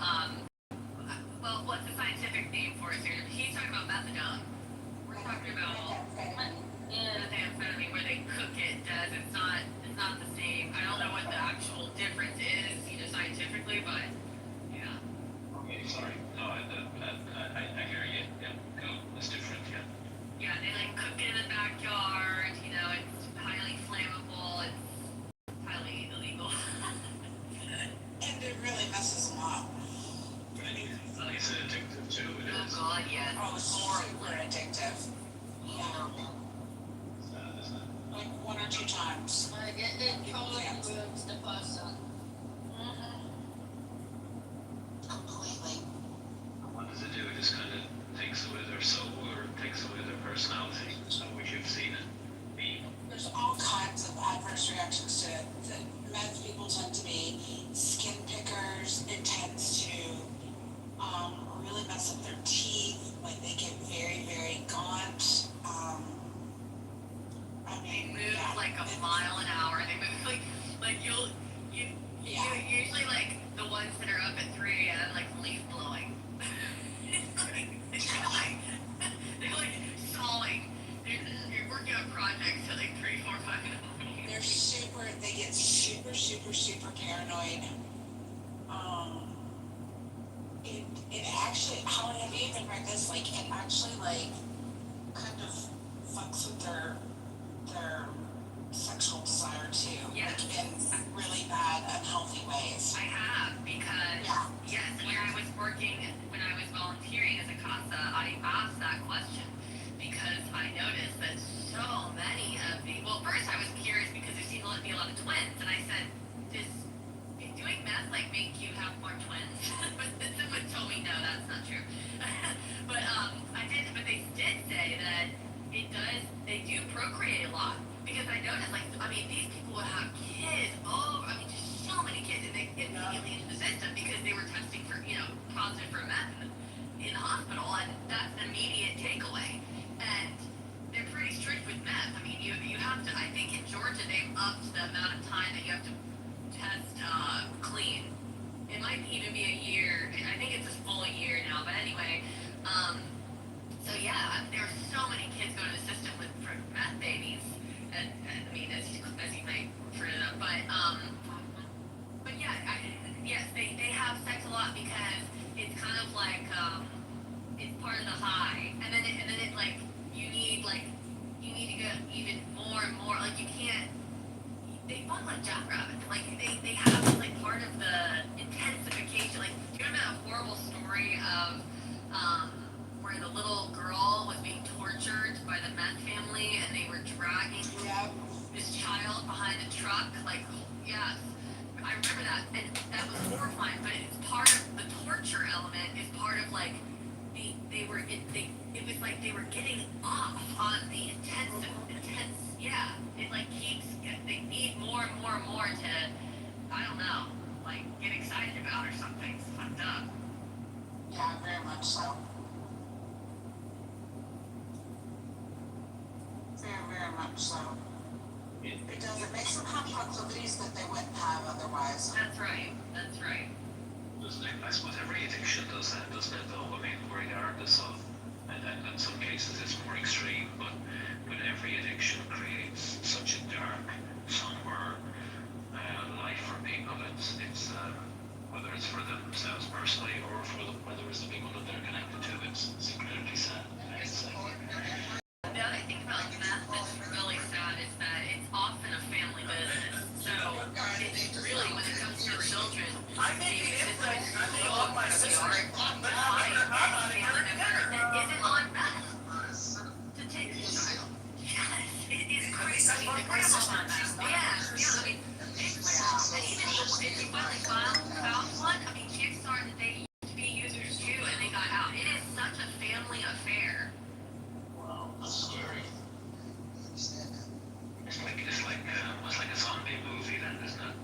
well, what's the scientific name for it here? He's talking about methadone. We're talking about methamphetamine, where they cook it. It's not the same. I don't know what the actual difference is, scientifically, but yeah. Okay, sorry. No, I hear you. Yeah, cool. It's different, yeah. Yeah, they like cook it in the backyard. It's highly flammable. It's highly illegal. And it really messes them up. It's addictive too. It Oh is. God, yes. Oh, it's super addictive. Yeah. Like 1 or 2 times. Like it totally ruins the person. Completely. What does it do? It just kind of takes away their soul or takes away their personality. How would you have seen it be? There's all kinds of adverse reactions to it. The meth people tend to be skin pickers. It tends to really mess up their teeth. Like they get very, very gaunt. They move like a mile an hour. They move like you usually like the ones that are up at 3 a.m. like leaf blowing. they're like sawing. You're working on projects till like 3, 4, 5 in the morning. They get super paranoid. It actually, how have you even read this? Like, it actually, like, kind of fucks with their sexual desire, too. Yes. Like, in really bad, unhealthy ways. I have, because, yes, when I was volunteering as a CASA, I asked that question, because I noticed that so many of first I was curious because there seemed to be a lot of twins, and I said, does doing meth, like, make you have more twins? But someone told me, no, that's not true. But they did say that they do procreate a lot, because I noticed, like, these people would have kids, just so many kids, and they get immediately into the system because they were testing for, positive for meth in the hospital, and that's an immediate takeaway. upped the amount of time that you have to test clean. It might even be a year. I think it's a full year now. But anyway, so yeah, there are so many kids going to the system with for meth babies, and I mean as you might refer to them, but yeah, yes, they have sex a lot because it's kind of like it's part of the high, and then it like you need to go even more and more. Like you can't. They fuck like jackrabbits. Like they have like part of the intensification. Like do you remember that horrible story of where the little girl was being tortured by the meth family and they were dragging this child behind the truck? Like yes, I remember that, and that was horrifying. But it's part of the torture element. Is part of like it was like they were getting off on the intense. Yeah, it like keeps. They need more and more and more to, I don't know, like get excited about or something. It's fucked up. Yeah, very much so. Very, very much so. It does. It makes them have proclivities that they wouldn't have otherwise. That's right. That's right. Doesn't it? I suppose every addiction does that, doesn't it? Though I mean, regardless of, and in some cases it's more extreme, but every addiction creates such a dark, somber life for people. It's whether it's for themselves personally or for whether it's the people that they're connected to. It's incredibly sad. The other thing about meth that's really sad is that it's often a family business. So it's really, when it comes to children, it's like they all want to be art, but find a family member that isn't on meth to take the child. Yes, it is crazy. I mean, the grandma's on meth. Yeah, I mean, and even if you finally found one, I mean, chances are that they used to be users too and they got out. It is such a family affair. Wow, that's scary. It's like a zombie movie then, isn't it?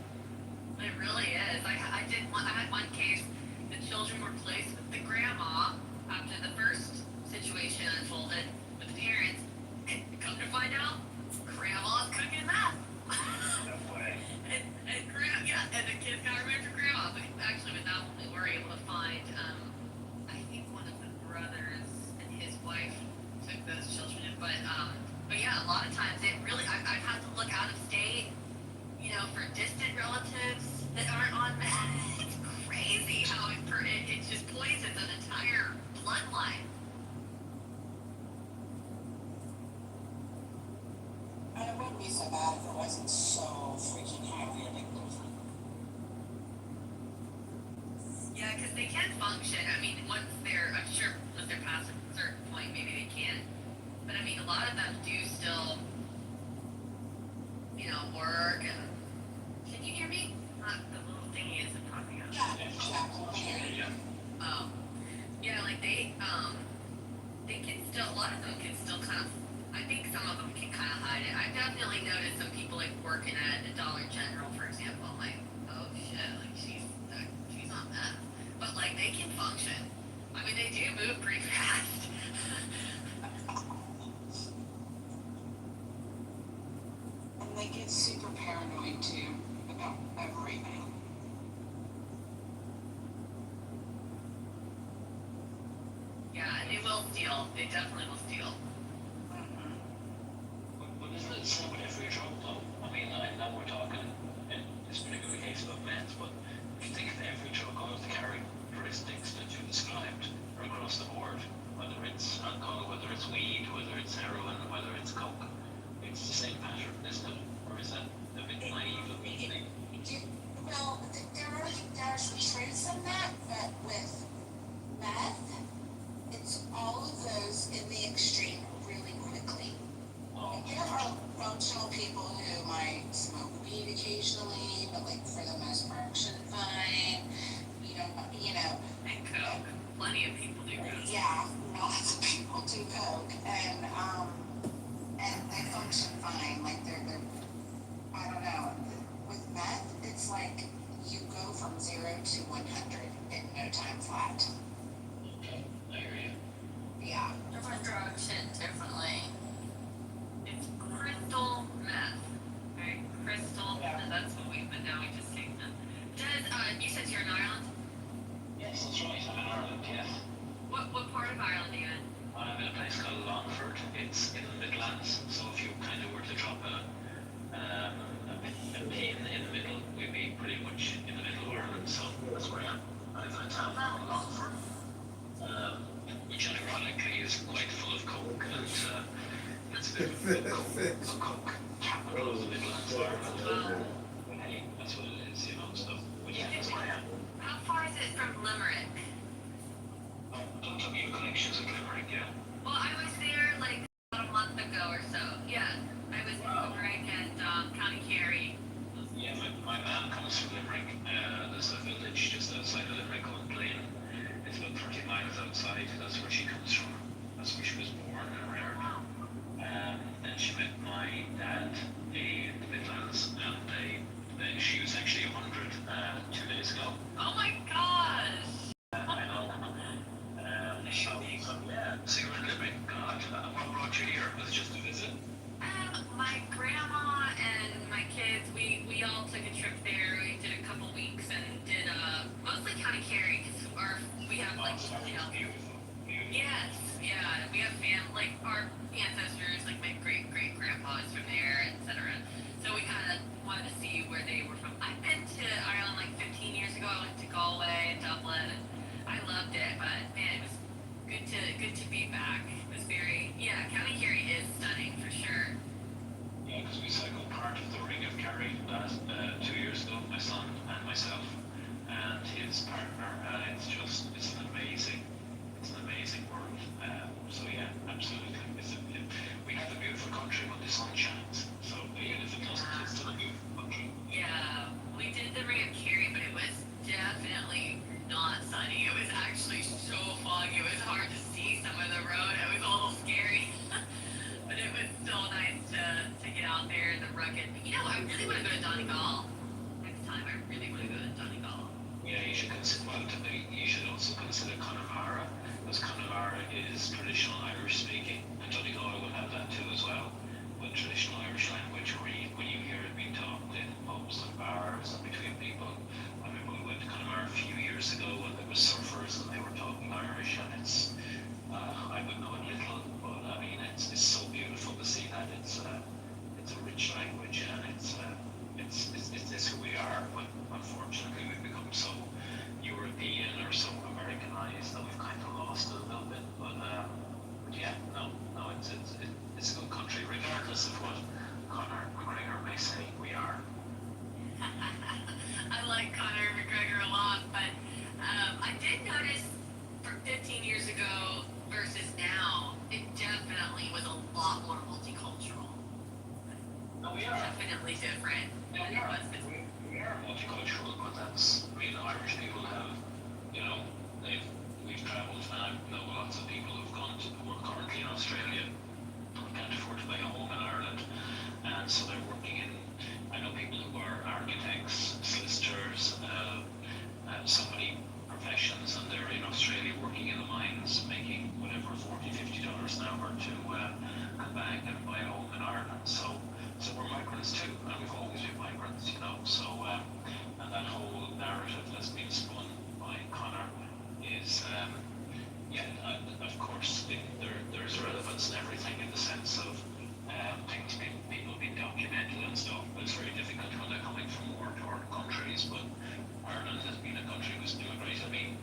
It really is. I had one case. The children were placed with the grandma after the first situation unfolded with the parents. And come to find out, grandma's cooking meth. No way. And the kids got removed from grandma. But actually, with that one, we were able to find, I think one of the brothers and his wife took those children in. But yeah, a lot of times it really, I've had to look out of state, you know, for distant relatives that aren't on meth. It's crazy how it just poisons an entire bloodline. And it wouldn't be so bad if it wasn't so freaking highly addictive. Yeah, because they can function. I mean, I'm sure once they're past a certain point, maybe they can. But I mean, a lot of them do still, you know, work and. Can you hear me? The little thingy isn't popping up. Yeah. Yeah, like they can still. A lot of them can still kind of. I think some of them can kind of hide it. I've definitely noticed some people like working at a Dollar General, for example. I'm like, oh shit, like she's on meth, but like they can function. I mean, they do move pretty fast. And they get super paranoid too about everything. Yeah, and they will steal. They definitely will steal. But isn't it the same with every drug though? I mean, I know we're talking in this particular case about meth, but if you think of every drug, all of the characteristics that you described are across the board, whether it's alcohol, whether it's weed, whether it's heroin, whether it's coke, it's the same pattern, isn't it? Or is that a bit naive of me to think? Well, there's truth in that, but with meth, it's all of those in the extreme really quickly. There are functional people who might smoke weed occasionally, but like for the most part should fine. You know. And coke. Plenty of people do coke. Yeah, lots of people do coke, and they function fine. Like they're I don't know. With meth, it's like you go from 0 to 100 in no time flat. Okay, I hear you. Yeah. If I cook capital of the Midlands of Ireland. But hey, that's what it is, you know. So, but yeah, that's where I am. How far is it from Limerick? Don't tell me your connections with Limerick, yeah. Well, I was there like about a month ago or so. Yeah, I was in Limerick and County Kerry. Yeah, my mom comes from Limerick. There's a village just outside of Limerick called Blaine. It's about 30 miles outside. That's where she comes from. That's where she was born and reared. Then she met my dad in the Midlands, and she was actually 100 2 days ago. Oh my gosh! I know. So you were in Limerick. God, what brought you here? Was it just a visit? My grandma and my kids, we all took a trip there. We did a couple weeks and did mostly County Kerry because we have like yes, yeah, we have like our ancestors, like my great grandpa is from there, etc. So we kind of wanted to see where they were from. I've been to Ireland like 15 years ago. I went to Galway and Dublin. And I loved it, but man, it was good to be back. It was County Kerry is stunning for sure. Yeah, because we cycled part of the Ring of Kerry last 2 years ago, my son and myself and his partner. It's an amazing world. So yeah, absolutely. We have a beautiful country when the sun shines. So even if it doesn't, it's still a beautiful country. Yeah, we did the Ring of Kerry, but it was definitely not sunny. It was actually so foggy. It was hard to see some of the road. It was a little scary. But it was still nice to get out there in the rugged. You know, I really want to go to Donegal. Next time, I really want to go to Donegal. Yeah, you should consider. You should also consider Connemara, because Connemara is traditional Irish speaking, and Donegal will have that too as well. But traditional Irish language, when you hear it being talked in pubs and bars and between people. I remember we went to Connemara a few years ago, and there were surfers, and they were talking Irish, and it's I would know it little, but I mean it's so beautiful to see that. It's a rich language, and it's who we are. But unfortunately, we've become so European or so Americanized that we've kind of lost it a little bit. But yeah, no, it's a good country, regardless of what Conor McGregor may say. We are. I like Conor McGregor a lot, but I did notice from 15 years ago versus now, it definitely was a lot more multicultural. No, we are. Definitely different than it was before. We are multicultural, but that's, Irish people have, we've travelled, and I know lots of people who've gone to work currently in Australia who can't afford to buy a home in Ireland, and so they're working in, I know people who are architects, solicitors, so many professions, and they're in Australia working in the mines, making whatever, $40-50 an hour to come back and buy a home in Ireland. So we're migrants too, and we've always been migrants, so and that whole narrative that's been spun by Conor is of course there's relevance in everything, in the sense of things people being documented and stuff, but it's very difficult when they're coming from war-torn countries. But Ireland has been a country who's doing great. I mean,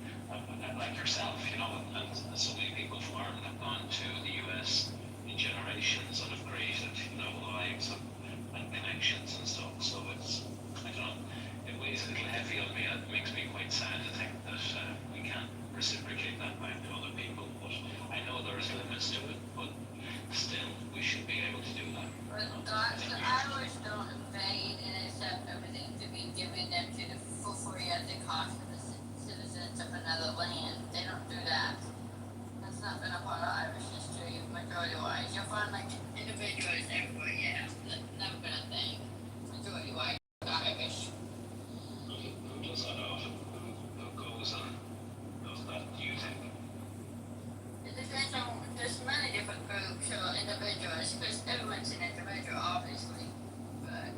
like yourself, and so many people from Ireland have gone to the US in generations and have created, lives and connections and stuff. So it's, I don't know, it weighs a little heavy on me. It makes me quite sad to think that we can't reciprocate that back to other people. But I know there's limits to it, but still, we should be able to do that. But the Irish don't invade and accept everything to be given them for free at the cost of the citizens of another land. They don't do that. That's not been a part of Irish history, majority-wise. You'll find like individuals everywhere, yeah. Never been a thing. Majority-wise, Irish. Who does that often? Who goes and does that, do you think? It depends on, there's many different groups or individuals, because everyone's an individual, obviously. But it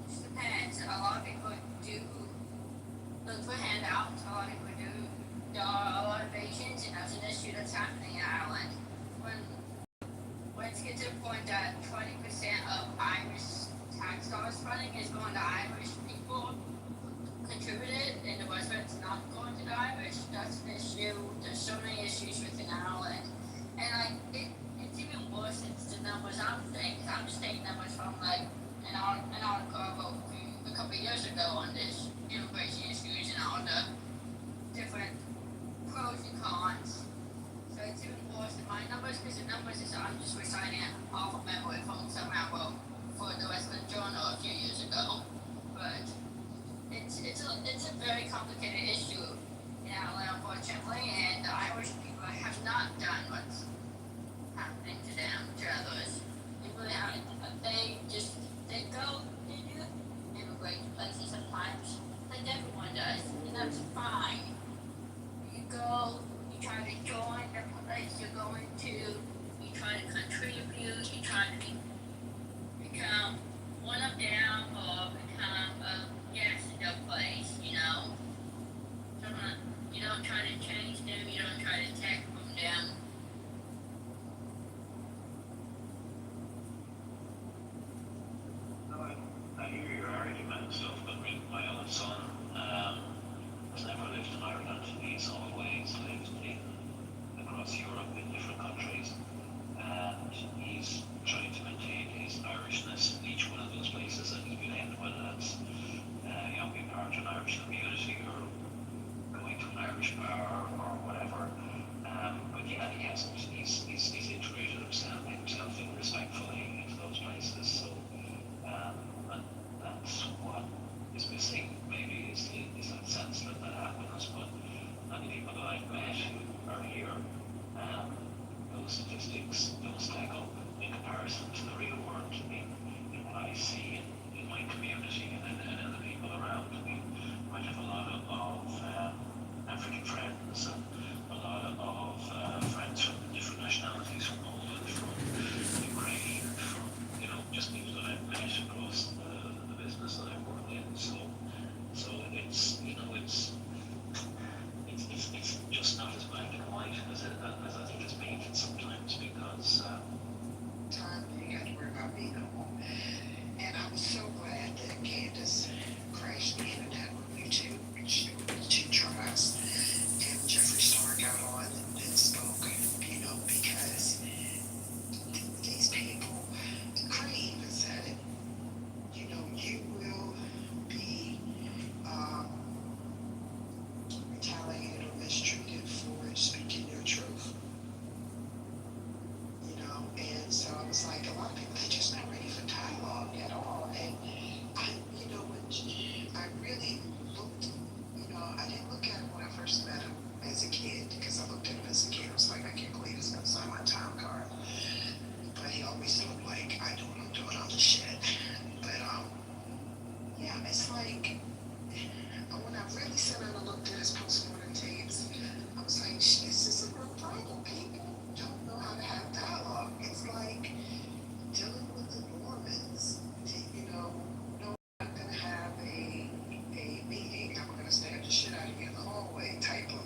just depends. A lot of people do look for handouts. A lot of people do. There are a lot of Asians, and that's an issue that's happening in Ireland. When it gets to the point that 20% of Irish tax dollars funding is going to Irish people contributed, and the rest of it's not going to the Irish, that's an issue. There's so many issues within Ireland. And it's even worse since the numbers numbers from like an article I wrote a couple of years ago on this immigration issues and all the different pros and cons. So it's even worse than my numbers because the numbers is I'm just reciting it off of memory from something I wrote for the Western Journal a few years ago. But it's a very complicated issue in Ireland, unfortunately, and the Irish people have not done what's happening to them, to others. They really haven't. They go, they do immigrate to places sometimes, like everyone does, and that's fine. You go, you try to join the place you're going to, you try to contribute, you try to become one of them or become a guest in their place, you know. Someone, you don't try to change them, you don't try to take from them. I hear your argument and stuff, but my own son has never lived in Ireland. He's always lived across Europe in different countries, and he's trying to maintain his Irishness in each one of those places that he's been in, whether that's being part of an Irish community or going to an Irish bar or whatever. But yeah, he hasn't. He's integrated himself in respectfully into those places. So and that's what is missing. Maybe is that sense that happens. But many people that I've met who are here, those statistics don't stack up in comparison to the real world. In what I see in my community and the people around. I have a lot of African friends and a lot of friends from different nationalities, from Poland, from Ukraine, from just people that I've met across the business that I work in. So it's it's just not as black and white as I think it's painted sometimes, because time you got to worry about me no more. And I was so glad that Candace crashed me into that movie too. She tries. And Jeffree Star got on and spoke, because these people, Craig even said it, you will be retaliated or mistreated for speaking your truth. And so I was like, a lot of people, they're just not ready for dialogue at all. And I really looked, I didn't look at him when I first met him as a kid, because I looked at him as a kid. I was like, I can't believe he's going to sign my time card. But he always looked like, I know what I'm doing, I'm the shit. But, yeah, it's like, when I really sat down and looked at his postmortem tapes, I was like, this is a real problem. People don't know how to have dialogue. It's like dealing with the Mormons. No, I'm gonna have a meeting. I'm gonna stab the shit out of you in the hallway type of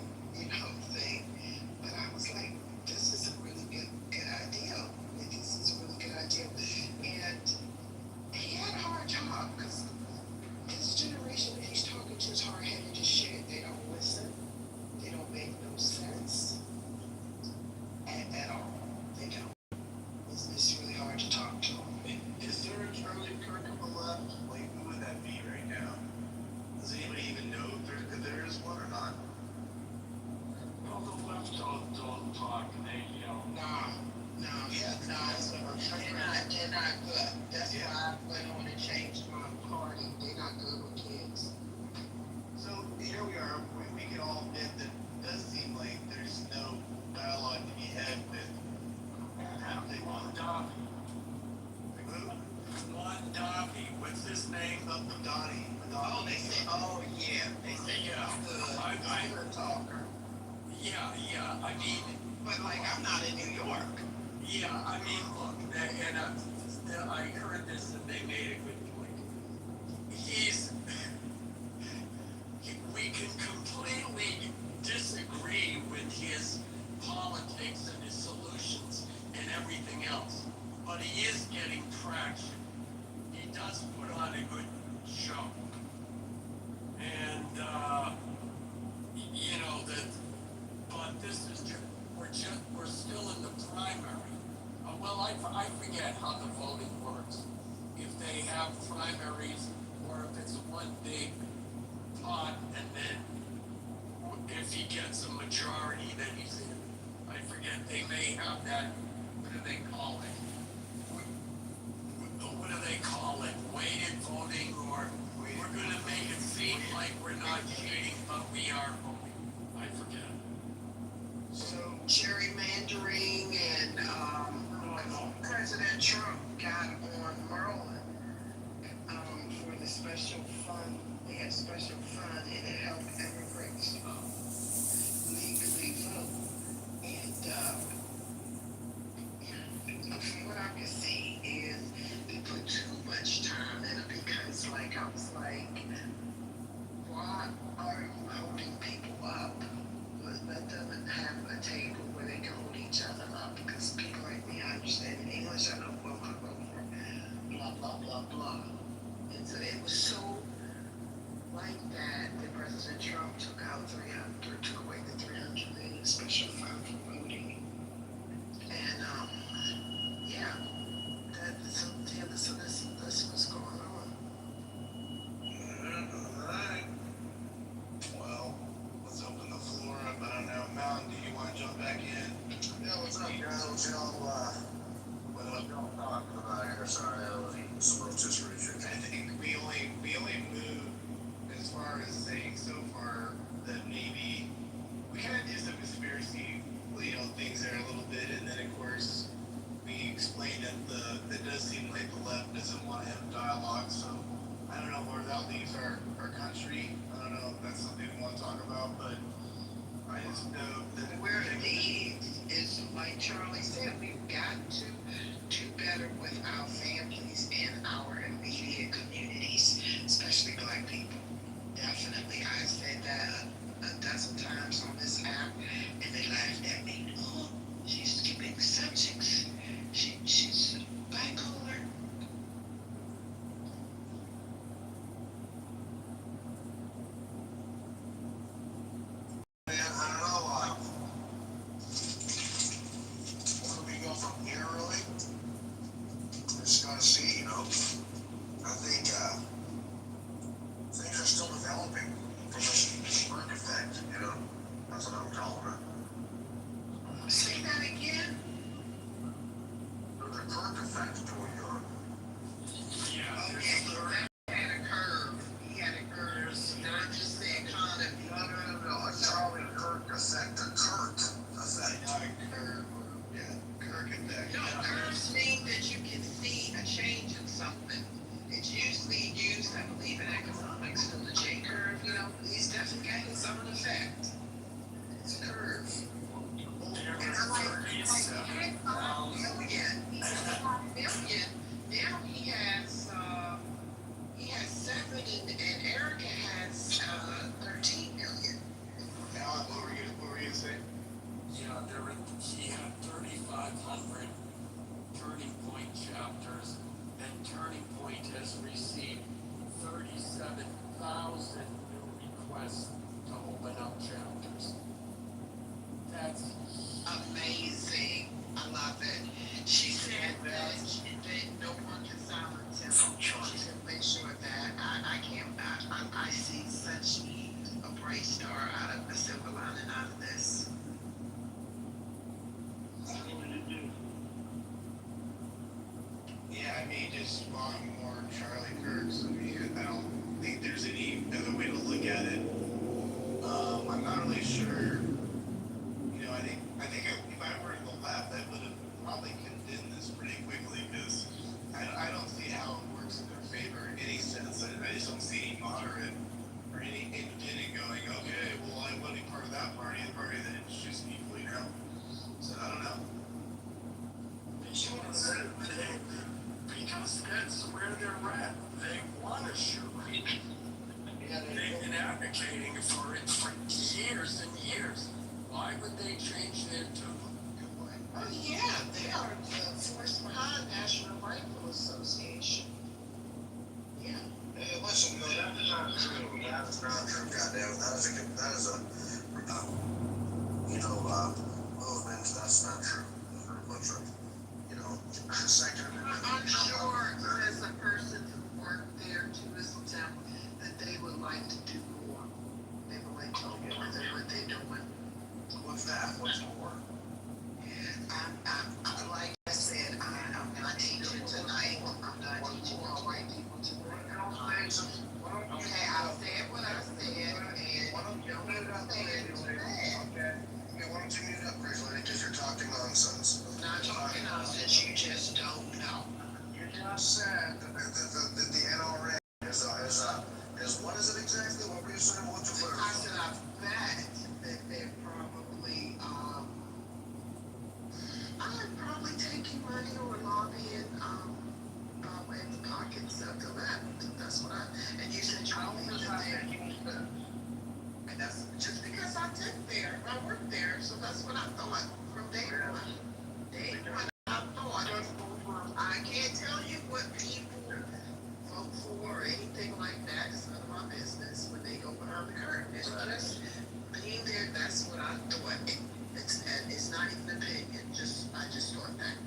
thing. But I was like, this is a really good idea. This is a really good idea. And he had a hard job, because this generation that he's talking to is hard-headed as shit. They don't listen. They don't make no sense at all. They don't. It's really hard to talk to them. Is there a Charlie Kirk left? Like, who would that be right now? Does anybody even know if there is one or not? Well, the left don't talk, they yell. No, they're not good. That's why I went on and changed my party. They're not good with kids. So here we are. We can all admit that it does seem like there's no dialogue to be had with they want Dobby. who? One Dobby, what's his name? Donnie. Oh, they say, they say Yeah. he's good. I'm a talker. Yeah, I mean, But I'm not in New York. yeah, I mean, look, and I heard this and they made a good point. We can completely disagree with his politics and his solutions and everything else, but he is getting traction. He does put on a good show. And, but this is we're still in the primary. Well, I I forget how the voting works. If they have primaries or if it's one big pot and then if he gets a majority then he's in. I forget, they may have that, what do they call it? What do they call it? Weighted voting, or we're gonna make it seem like we're not cheating, but we are voting. I forget. So gerrymandering and President Trump got on Maryland for the special fund. They had special fund and it helped immigrants legally vote. And from what I can see is they put too much time in it because like I was like, why are you holding people up? Let them have a table where they can hold each other up because people like me, I understand English, I know what I vote for, blah, blah, blah, blah. And so it was so like that President Trump took away the 300 million special fund for voting. And yeah, so this was going on. Alright. Well, let's open the floor up. I don't know. Mountain, do you want to jump back in? Yeah, what's up, guys? What up, y'all talking about here? Sorry, I was eating some rotisserie chicken. I think we only moved as far as saying so far that maybe we kind of did some conspiracy, things there a little bit, and then of course we explained that it does seem like the left doesn't want to have dialogue. So I don't know where that leaves our country. I don't know if that's something we want to talk about, but I just know that Where it leads is, like Charlie said, we've got to do better with our families and our immediate communities, especially Black people. Definitely, I said that a dozen times on this app, and they laughed at me. Oh, she's skipping subjects. She's bipolar. Man, I don't know. Where do we go from here, really? Just gotta see, I think things are still developing from this bird effect, That's what I'm calling it. Say that again. There's a bird effect going on. Yeah. Okay, he had a curve. He had a curve. Not just the economy. No, it's Charlie Kirk effect, a Kirk effect. not a curve or Kirk effect. No, curves mean that you can see a change in something. It's usually used, I believe, in economics for the J curve. He's definitely got his own effect. It's a curve. Million. Now he has 7, and Erica has 13 million. Alan, what were you gonna say? Yeah, he had 3,500 Turning Point chapters, and Turning Point has received 37,000 new requests to open up chapters. That's Amazing. I love it. She said that no one can silence him. To make sure that I see such a bright star out of the silver lining out of this. Yeah, just spawn more Charlie Kirks. I don't think there's any other way to look at it. I'm not really sure. I think if I were in the left, I would have probably condemned this pretty quickly because I don't see how it works in their favor in any sense. I just don't see any moderate or any independent going, okay, well, I want to be part of that party, the party that introduced people, So I don't know. because that's where they're at. They want to shoot. They've been advocating for it for years and years. Why would they change their tune? Oh yeah, they are the force behind National Rifle Association. Yeah. Hey, listen, that is not true. That is not true, goddamn. That is a movement. That's not true. There's a bunch of, Second Amendment. I'm sure as a person who worked there to this example, that they would like to do more. They would like to do more than what they're doing. What's that? What's more? Like I said, I'm not teaching tonight. I'm not teaching those white people tonight. Okay, I said what I said, and Why don't you don't mute up, understand too bad. Okay. Okay, why don't you mute up, Grace Lady, because you're talking nonsense. I'm not talking nonsense, you just don't know. You just said that the NRA is what is it exactly? What were you saying? What's your I said I bet that they're probably, I'm probably taking money or lobbying, in the pockets of the left. That's what and you said you don't think that they're, and that's just because I did there, I worked there, so that's what I thought from there. What I thought. I can't tell you what people vote for or anything like that. It's none of my business when they go behind the curtain. It's just being there, that's what I thought. It's not even an opinion, I just thought that.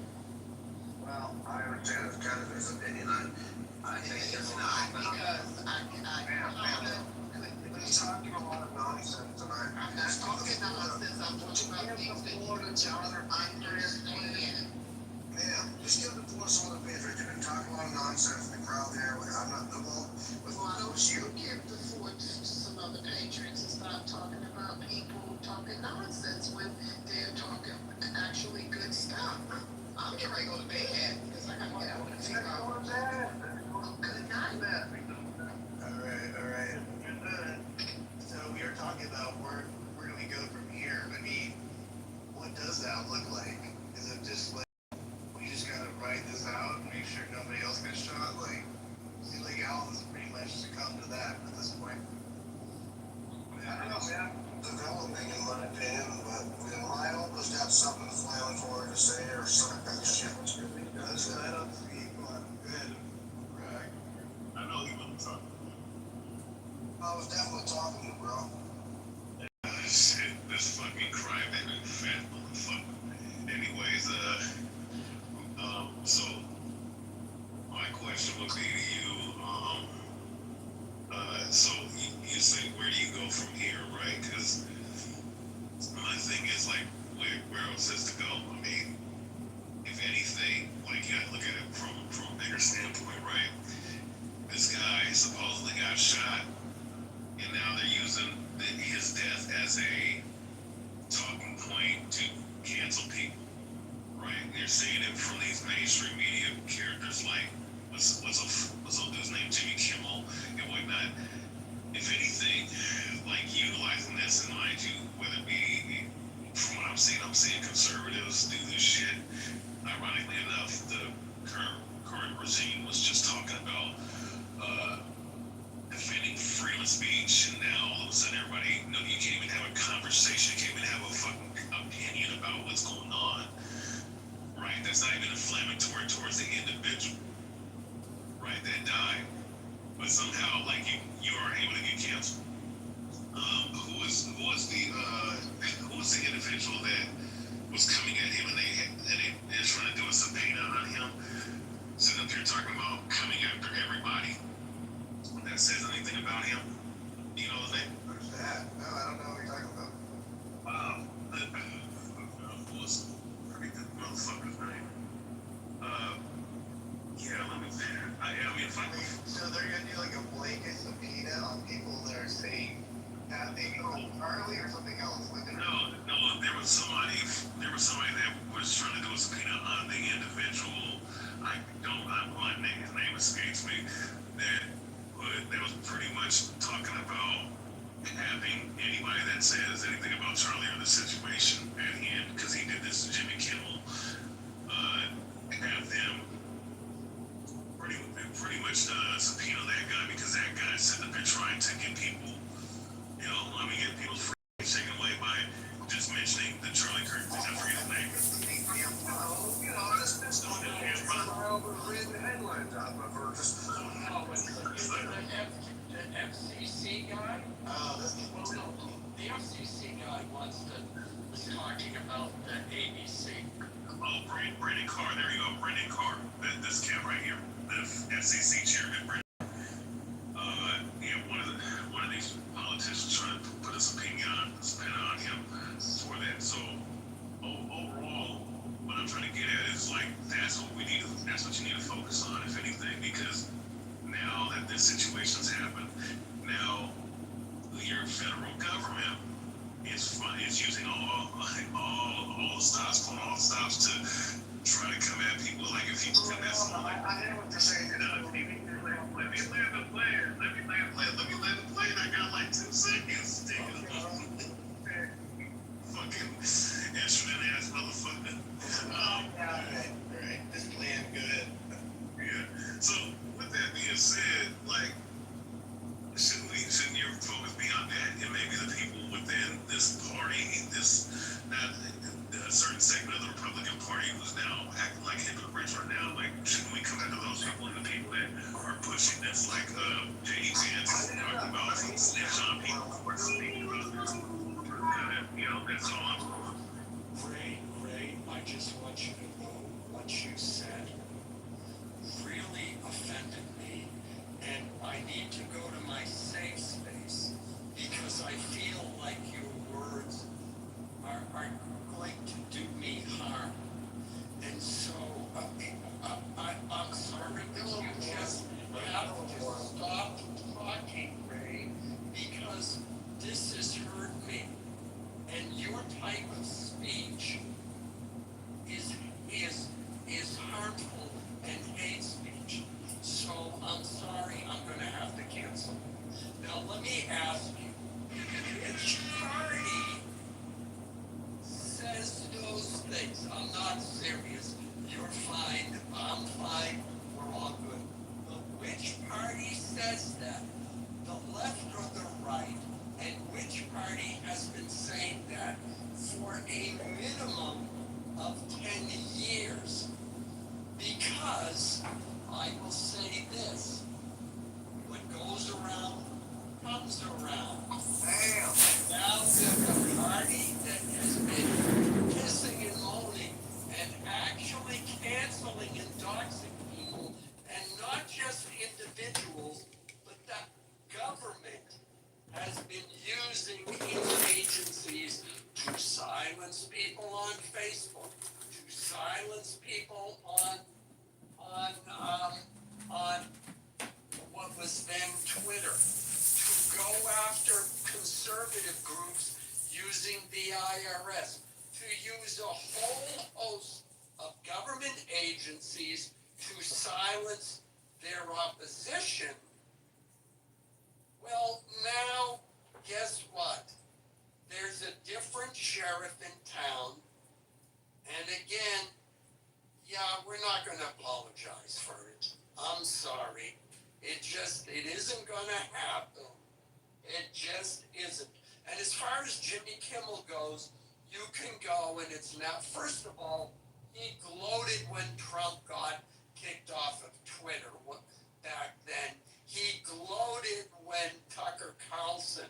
Well, I understand it's kind of his opinion. I think It's not, because He's talking a lot of nonsense tonight. I'm not talking nonsense, I'm talking about things that you don't understand. Yeah, just give the floor to some of the patriots. You've been talking a lot of nonsense in the crowd there. I'm not involved with. Why don't you give the floor to some other patriots and stop talking about people talking nonsense when they're talking actually good stuff? I'm getting ready to go to bed because I gotta get out and figure out. Good night. All right. So we are talking about where do we go from here? I mean, what does that look like? Is it just like we just gotta write this out and make sure nobody else gets shot? Like, seems like all this pretty much succumbed to that at this point. I don't know, man. Developing, in my opinion, but I almost got something inflammatory to say or something. Shit. That's what I don't see. Go ahead. Right. I know you want to talk. I was definitely talking to you, bro. Shit, this fucking crybaby fat motherfucker. Anyways, so my question would be to you, so you say where do you go from here, right? Because my thing is like, where else is to go? I mean, if anything, like you gotta look at it from a bigger standpoint, right? This guy supposedly got shot, and now they're using his death as a talking point to cancel people, right? And they're saying it from these mainstream media characters like what's old dude's name, Jimmy Kimmel and whatnot. If anything, like utilizing this, and mind you, whether it be from what I'm seeing conservatives do this shit. Ironically enough, the current regime was just talking about defending freedom of speech, and now all of a sudden everybody, you can't even have a conversation, you can't even have a fucking opinion about what's going on, right? That's not even inflammatory towards the individual, right, that died, but somehow, like, you are able to get canceled. Who was the individual that was coming at him and they're trying to do a subpoena on him, sitting up here talking about coming after everybody that says anything about him? Do you know his name? Who's that? No, I don't know what you're talking about. Was forget the motherfucker's name. Yeah, let me. I mean, if I. So they're gonna do like a blanket subpoena on people that are saying that they go early or something else. No, there was somebody that was trying to do a subpoena on the individual. His name escapes me. That was pretty much talking about having anybody that says anything about Charlie or the situation at hand, because he did this to Jimmy Kimmel, have them pretty much subpoena that guy, because that guy's sitting up there trying to get people, get people's freedom taken away by just mentioning the Charlie Kirk thing. I forget his name. The FCC guy? The FCC guy was talking about the ABC. Oh, Brandon Carr. There you go, Brandon Carr. This cat right here, the SEC chairman, Brandon. Yeah, one of these politicians trying to put a spin on him for that. So overall, what I'm trying to get at is like that's what you need to focus on, if anything, because now that this situation's happened, now your federal government is using all the stops, pulling all the stops to try to come at people. Like if you come at someone like, I hear what you're saying. Let me land the plane. I got like 2 seconds. Fucking instrument ass motherfucker. Right. This plan good. Yeah. So with that being said, like, shouldn't your focus be on that? And maybe the people within this party, not a certain segment of the Republican Party who's now acting like hypocrites right now, like, shouldn't we come after those people and the people that are pushing this, like J.D. Vance talking about snitch on people or speaking about that's all. Ray, I just want you to know what you said really offended me, and I need to go to my safe space because I feel like your words are going to do me harm. And so I'm sorry that you just have to stop talking, Ray, because this has hurt me. And your type of speech is harmful and hate speech. So I'm sorry, I'm going to have to cancel. Now let me ask you, which party says those things? I'm not serious. You're fine. I'm fine. We're all good. But which party says that? The left or the right? And which party has been saying that for a minimum of 10 years? Because I will say this, what goes around comes around. Damn. Now there's a party that has been pissing and moaning and actually canceling and doxing people, and not just individuals, but the government has been using its agencies to silence people on Facebook, to silence people on what was then Twitter, to go after conservative groups using the IRS, to use a whole host of government agencies to silence their opposition. Well, now, guess what? There's a different sheriff in town, and again, yeah, we're not going to apologize for it. I'm sorry. It isn't going to happen. It just isn't. And as far as Jimmy Kimmel goes, you can go, and it's not, first of all, he gloated when Trump got kicked off of Twitter back then. He gloated when Tucker Carlson,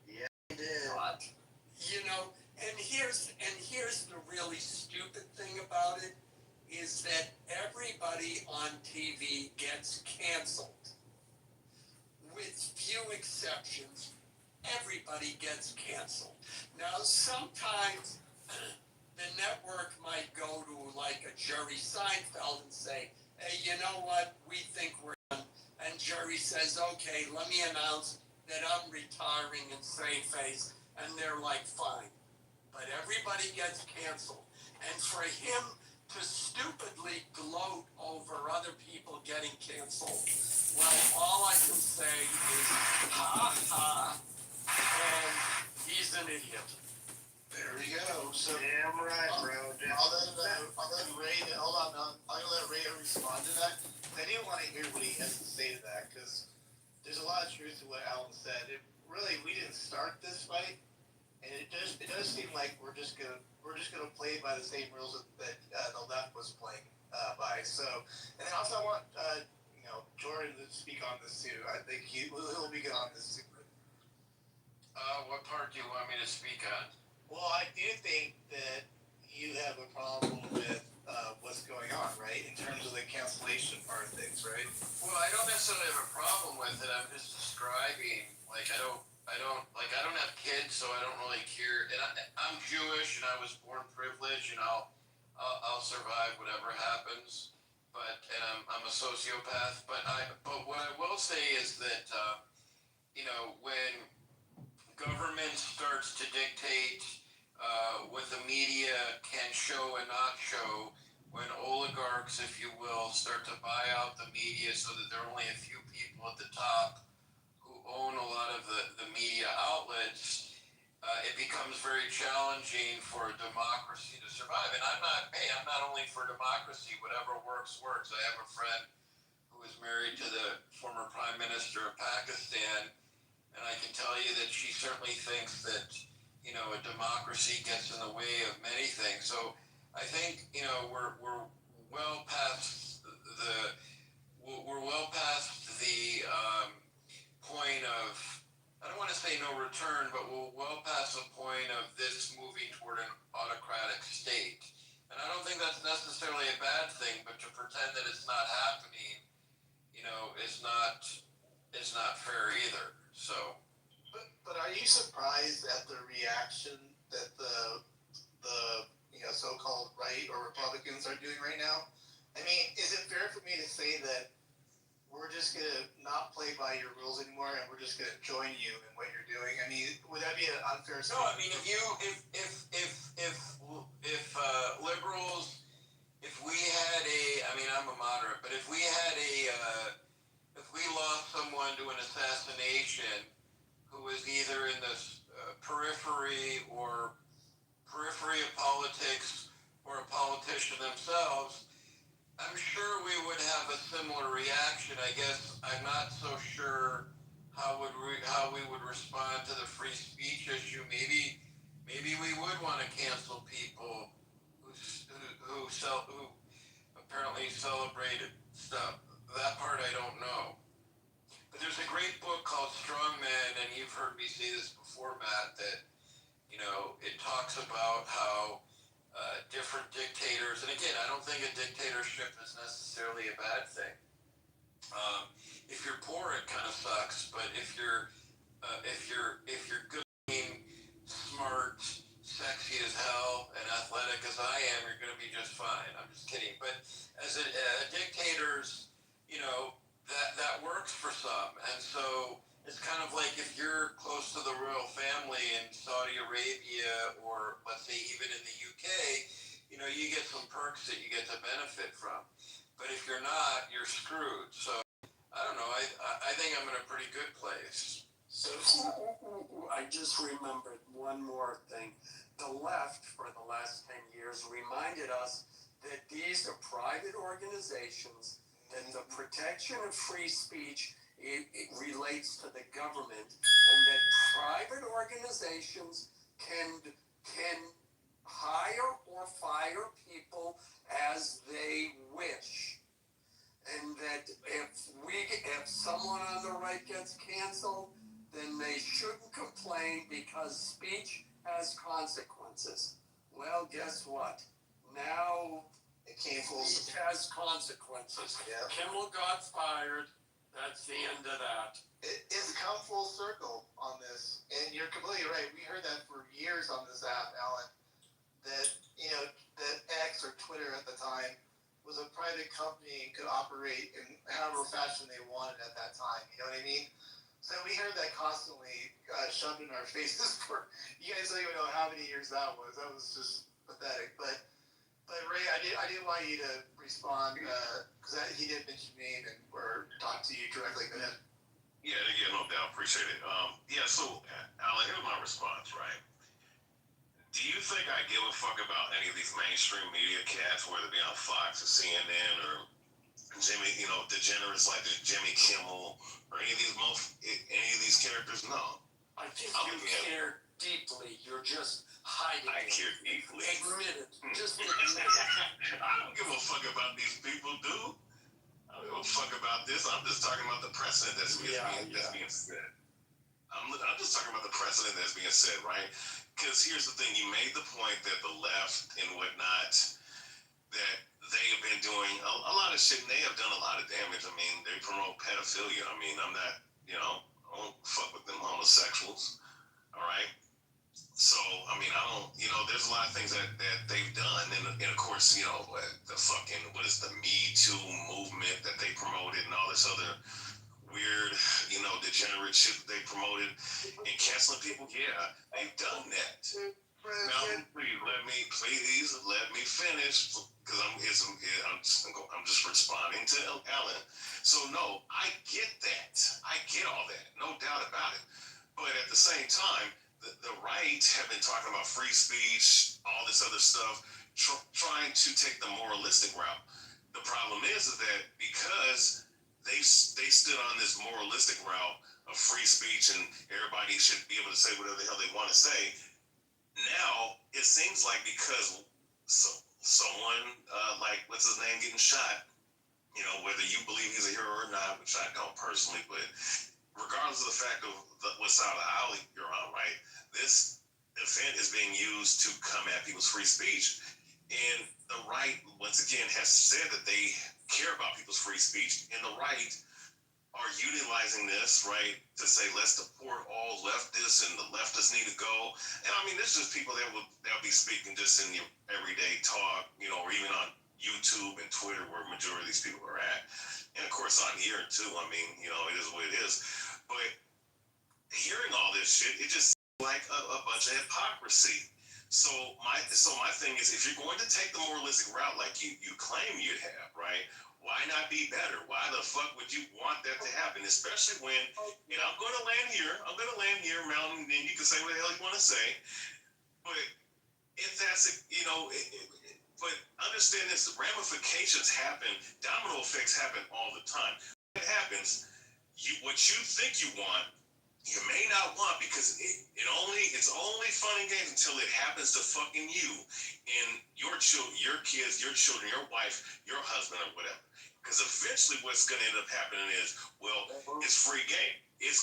Yeah, he did. And here's the really stupid thing about it, is that everybody on TV gets canceled. With few exceptions, everybody gets canceled. Now, sometimes the network might go to like a Jerry Seinfeld and say, hey, you know what, we think we're done. And Jerry says, okay, let me announce that I'm retiring and save face. And they're like, fine. But everybody gets canceled. And for him to stupidly gloat over other people getting canceled, well, all I can say is, ha ha, and he's an idiot. There we go. So Damn right, bro. I'll let Ray. Hold on, I'm gonna let Ray respond to that. I do want to hear what he has to say to that, because there's a lot of truth to what Alan said. We didn't start this fight, and it does seem like we're just gonna play by the same rules that the left was playing by. So, and then also I want Jordan to speak on this too. I think he'll be good on this too. What part do you want me to speak on? Well, I do think that you have a problem with what's going on, right? In terms of the cancellation part of things, right? Well, I don't necessarily have a problem with it. I'm just describing, like, I don't have kids, so I don't really care. And I'm Jewish, and I was born privileged, and I'll survive whatever happens. But and I'm a sociopath. But what I will say is that when government starts to dictate what the media can show and not show, when oligarchs, if you will, start to buy out the media so that there are only a few people at the top who own a lot of the media outlets, it becomes very challenging for a democracy to survive. And I'm not only for democracy, whatever works, works. I have a friend who is married to the former Prime Minister of Pakistan, and I can tell you that she certainly thinks that, a democracy gets in the way of many things. So I think, we're well past the point of, I don't want to say no return, but we're well past the point of this moving toward an autocratic state. And I don't think that's necessarily a bad thing, but to pretend that it's not happening, is not fair either. So. But are you surprised at the reaction that the so-called right or Republicans are doing right now? I mean, is it fair for me to say that we're just gonna not play by your rules anymore, and we're just gonna join you in what you're doing? I mean, would that be an unfair statement? No, I mean, if liberals, if we had I'm a moderate, but if we lost someone to an assassination who was either in the periphery of politics or a politician themselves, I'm sure we would have a similar reaction. I guess I'm not so sure how we would respond to the free speech issue. Maybe we would want to cancel people who apparently celebrated stuff. That part I don't know. But there's a great book called Strong Men, and you've heard me say this before, Matt, that it talks about how different dictators, and again, I don't think a dictatorship is necessarily a bad thing. If you're poor, it kind of sucks, but if you're good looking, smart, sexy as hell, and athletic as I am, you're going to be just fine. I'm just kidding. But as a dictators, that works for some, and so it's kind of like if you're close to the royal family in Saudi Arabia, or let's say even in the UK, you get some perks that you get to benefit from. But if you're not, you're screwed. So I don't know. I think I'm in a pretty good place. So I just remembered one more thing. The left, for the last 10 years, reminded us that these are private organizations, and the protection of free speech it relates to the government, and that private organizations can hire or fire people as they wish, and that if someone on the right gets canceled, then they shouldn't complain because speech has consequences. Well, guess what? Now it came speech has consequences. Yeah. Kimmel got fired. That's the end of that. It's come full circle on this, and you're completely right. We heard that for years on this app, Alan, that that X or Twitter at the time was a private company and could operate in however fashion they wanted at that time. You know what I mean? So we heard that constantly shoved in our faces for, you guys don't even know how many years that was. That was just pathetic. But Ray, I did want you to respond because he did mention me or talk to you directly. Go ahead. Yeah, no doubt. Appreciate it. So, Alan, here's my response, right? Do you think I give a fuck about any of these mainstream media cats, whether it be on Fox or CNN or Jimmy, degenerates like Jimmy Kimmel or any of these characters? No. I think you care deeply. You're just hiding. I care deeply. Admit it. Just admit it. I don't give a fuck about these people, dude. I don't give a fuck about this. I'm just talking about the precedent that's being set. I'm just talking about the precedent that's being set, right? Because here's the thing, you made the point that the left and whatnot, that they have been doing a lot of shit, and they have done a lot of damage. I mean, they promote pedophilia. I mean, I'm not, I don't fuck with them homosexuals, all right? So, I mean, I don't, there's a lot of things that they've done, and of course, the fucking, what is the Me Too movement that they promoted and all this other weird, degenerate shit that they promoted and canceling people. Yeah, they've done that. Now, please let me finish, because I'm just responding to Ellen. So no, I get that. I get all that. No doubt about it. But at the same time, the right have been talking about free speech, all this other stuff, trying to take the moralistic route. The problem is that because they stood on this moralistic route of free speech and everybody should be able to say whatever the hell they want to say, now it seems like because someone like what's his name getting shot, whether you believe he's a hero or not, which I don't personally, but regardless of the fact of what side of the aisle you're on, right? This event is being used to come at people's free speech, and the right once again has said that they care about people's free speech, and the right are utilizing this, right, to say let's deport all leftists and the leftists need to go. And I mean, this is just people that will be speaking just in your everyday talk, or even on YouTube and Twitter where majority of these people are at. And of course on here too. I mean, it is what it is. But hearing all this shit, it just seems like a bunch of hypocrisy. So my thing is, if you're going to take the moralistic route like you claim you'd have, right? Why not be better? Why the fuck would you want that to happen? Especially when, I'm going to land here, Mountain, and you can say what the hell you want to say. But if that's, but understand this, the ramifications happen, domino effects happen all the time. What happens, what you think you want, you may not want, because it's only fun and games until it happens to fucking you and your children, your kids, your children, your wife, your husband, or whatever. Because eventually what's going to end up happening is, well, it's free game. It's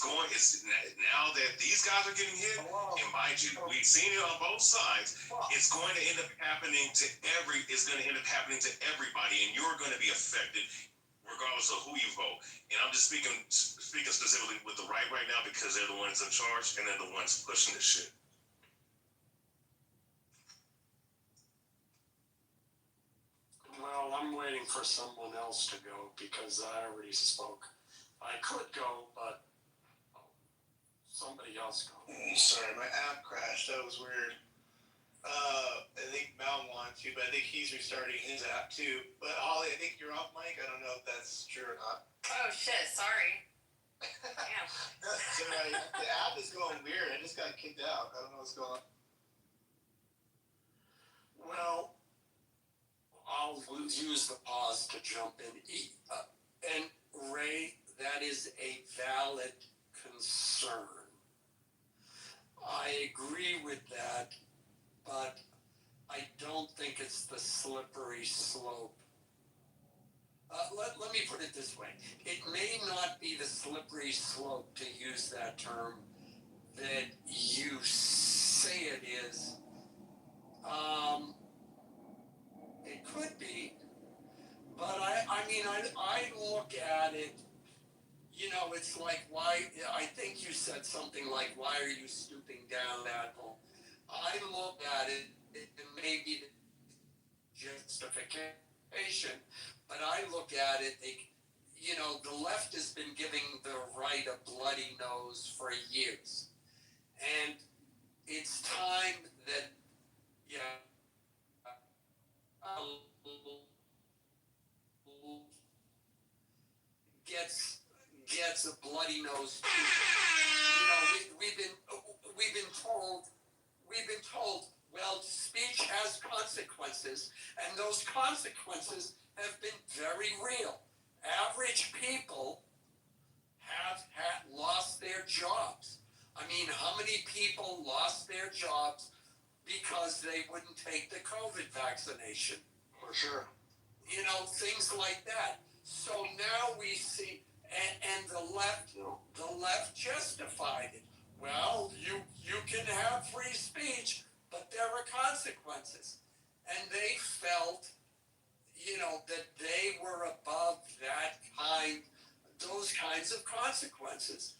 now that these guys are getting hit, and mind you, we've seen it on both sides, it's going to end up happening to everybody, and you're going to be affected regardless of who you vote. And I'm just speaking specifically with the right now, because they're the ones in charge and they're the ones pushing this shit. Well, I'm waiting for someone else to go because I already spoke. I could go, but somebody else go. Sorry, my app crashed. That was weird. I think Mal wanted to, but I think he's restarting his app too. But Holly, I think you're off mic. I don't know if that's true or not. Oh shit, sorry. Damn. That's all right. The app is going weird. I just got kicked out. I don't know what's going on. Well, I'll use the pause to jump in. And Ray, that is a valid concern. I agree with that, but I don't think it's the slippery slope. Let me put it this way. It may not be the slippery slope, to use that term, that you say it is. It could be, but I look at it, it's like, why, I think you said something like, why are you stooping down that hole? I look at it, it may be justification, but I look at it, the left has been giving the right a bloody nose for years. And it's time that, gets a bloody nose too. We've been told, well, speech has consequences, and those consequences have been very real. Average people have lost their jobs. I mean, how many people lost their jobs because they wouldn't take the COVID vaccination? For sure. Things like that. So now we see, and the left justified it. well, you can have free speech, but there are consequences. And they felt, that they were above those kinds of consequences.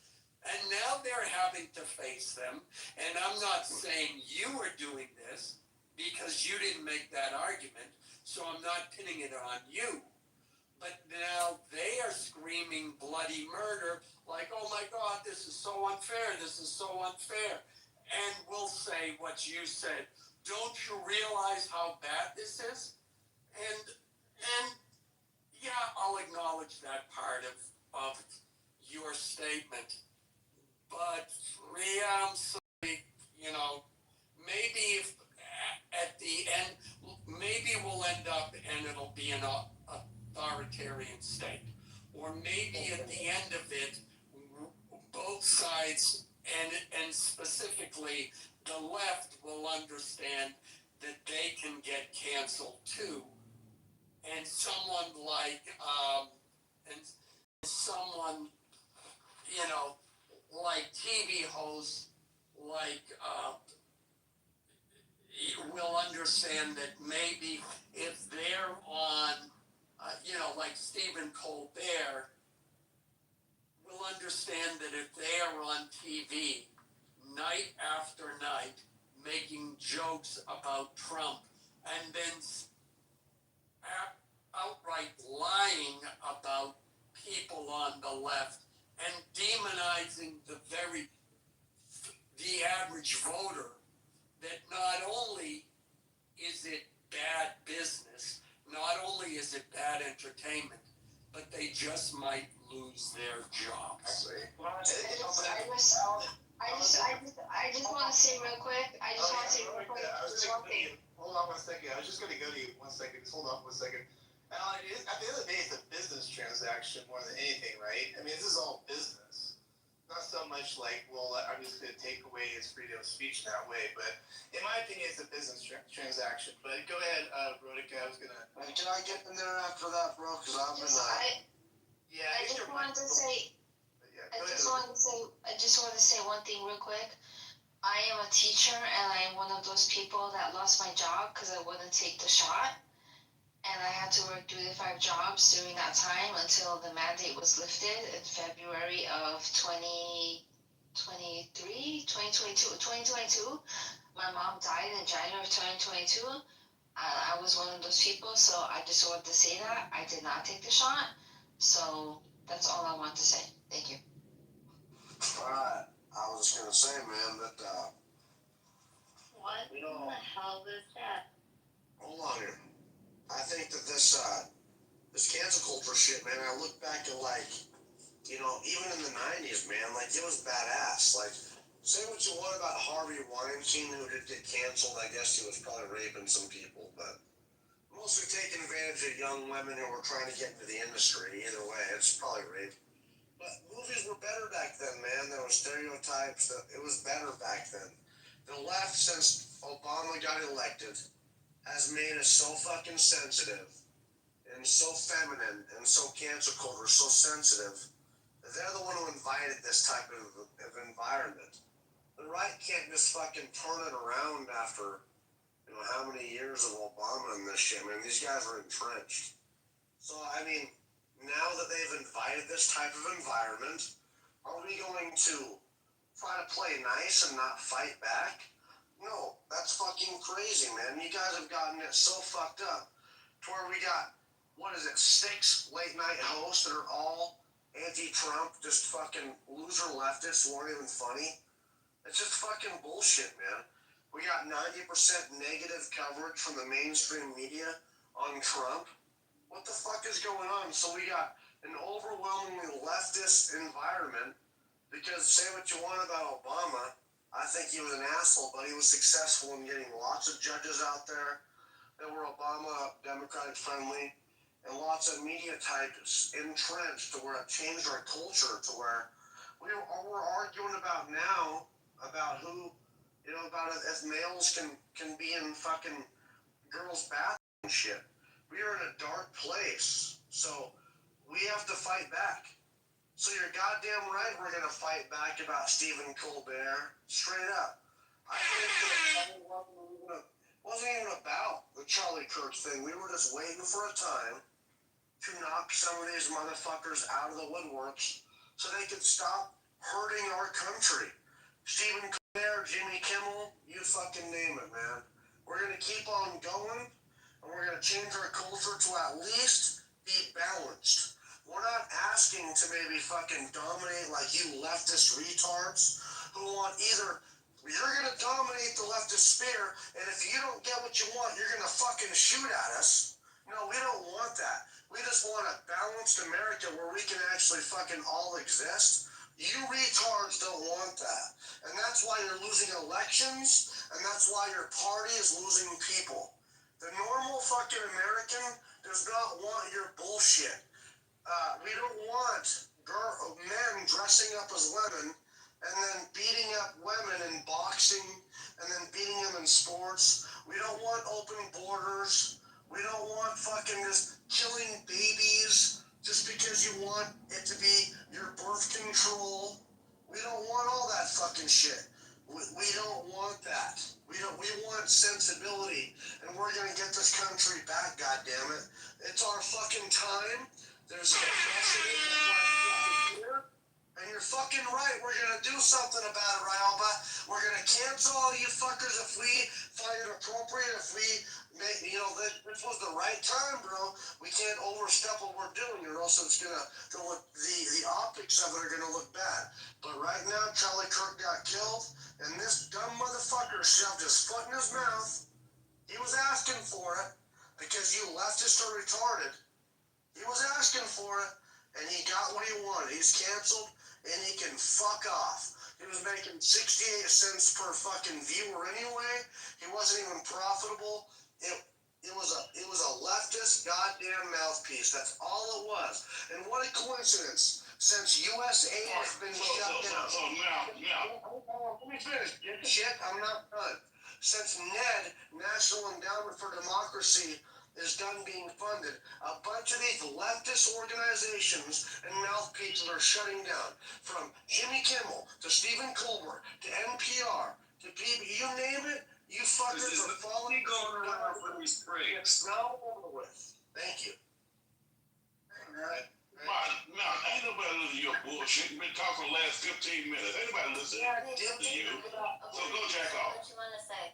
And now they're having to face them. And I'm not saying you are doing this because you didn't make that argument, so I'm not pinning it on you. But now they are screaming bloody murder, like, oh my God, this is so unfair, this is so unfair. And we'll say what you said. Don't you realize how bad this is? And yeah, I'll acknowledge that part of your statement. But yeah, I'm sorry, maybe if at the end, maybe we'll end up and it'll be an authoritarian state. Or maybe at the end of it, both sides and specifically the left will understand that they can get canceled too. And someone and someone, like TV hosts, like, will understand that maybe if they're on, like Stephen Colbert, will understand that if they are on TV night after night making jokes about Trump and then outright lying about people on the left and demonizing the average voter, that not only is it bad business, not only is it bad entertainment, but they just might lose their jobs. I just want to say real quick. One thing. Hold on 1 second. I was just going to go to you 1 second. Just hold on 1 second. Alan, at the end of the day, it's a business transaction more than anything, right? I mean, this is all business. Not so much like, well, I'm just going to take away his freedom of speech that way. But in my opinion, it's a business transaction. But go ahead, Rodica. I was going to. Can I get in there after that, bro? Because I've been. I just wanted to say. I just want to say one thing real quick. I am a teacher, and I am one of those people that lost my job because I wouldn't take the shot. And I had to work 3 to 5 jobs during that time until the mandate was lifted in February of 2022. My mom died in January of 2022. I was one of those people, so I just wanted to say that. I did not take the shot. So that's all I want to say. Thank you. Alright. I was just going to say, man, that, What in the hell is that? hold on here. I think that this cancel culture shit, man, I look back at, like, even in the 90s, man, like, it was badass. Like, say what you want about Harvey Weinstein, who did get canceled. I guess he was probably raping some people, but mostly taking advantage of young women who were trying to get into the industry. Either way, it's probably rape. But movies were better back then, man. There were stereotypes. It was better back then. The left, since Obama got elected, has made us so fucking sensitive and so feminine and so cancel culture, so sensitive. They're the one who invited this type of environment. The right can't just fucking turn it around after, how many years of Obama and this shit. I mean, these guys are entrenched. So, I mean, now that they've invited this type of environment, are we going to try to play nice and not fight back? No, that's fucking crazy, man. You guys have gotten it so fucked up to where we got, 6 late night hosts that are all anti-Trump, just fucking loser leftists who aren't even funny. It's just fucking bullshit, man. We got 90% negative coverage from the mainstream media on Trump. What the fuck is going on? So we got an overwhelmingly leftist environment because say what you want about Obama, I think he was an asshole, but he was successful in getting lots of judges out there that were Obama Democratic friendly and lots of media types entrenched to where it changed our culture to where we're arguing about now about who, about if males can be in fucking girls' bathroom and shit. We are in a dark place, so we have to fight back. So you're goddamn right we're gonna fight back about Stephen Colbert. Straight up. I think that it wasn't even about the Charlie Kirk thing. We were just waiting for a time to knock some of these motherfuckers out of the woodworks so they could stop hurting our country. Stephen Colbert, Jimmy Kimmel, you fucking name it, man. We're gonna keep on going, and we're gonna change our culture to at least be balanced. We're not asking to maybe fucking dominate like you leftist retards who want either you're gonna dominate the leftist sphere, and if you don't get what you want, you're gonna fucking shoot at us. No, we don't want that. We just want a balanced America where we can actually fucking all exist. You retards don't want that. And that's why you're losing elections, and that's why your party is losing people. The normal fucking American does not want your bullshit. We don't want men dressing up as women and then beating up women in boxing and then beating them in sports. We don't want open borders. We don't want fucking just killing babies just because you want it to be your birth control. We don't want all that fucking shit. We don't want that. We want sensibility, and we're gonna get this country back, goddammit. It's our fucking time. There's a precedent here, and you're fucking right. We're gonna do something about it, Ryalba. We're gonna cancel all you fuckers if we find it appropriate. If we make, this was the right time, bro. We can't overstep what we're doing, or else it's gonna look the optics of it are gonna look bad. But right now, Charlie Kirk got killed, and this dumb motherfucker shoved his foot in his mouth. He was asking for it because you leftists are retarded. He was asking for it, and he got what he wanted. He's canceled, and he can fuck off. He was making 68 cents per fucking viewer anyway. He wasn't even profitable. It was a leftist goddamn mouthpiece. That's all it was. And what a coincidence. Since USA has been shut down. Let me finish. Shit, I'm not done. Since NED, National Endowment for Democracy, is done being funded, a bunch of these leftist organizations and mouthpieces are shutting down. From Jimmy Kimmel to Stephen Colbert to NPR to PB, you name it, you fuckers are falling going around for these pricks. It's now over with. Thank you. Alright. Now, ain't nobody listening to your bullshit. You've been talking the last 15 minutes. Ain't nobody listening to you. So go jack off. What you want to say?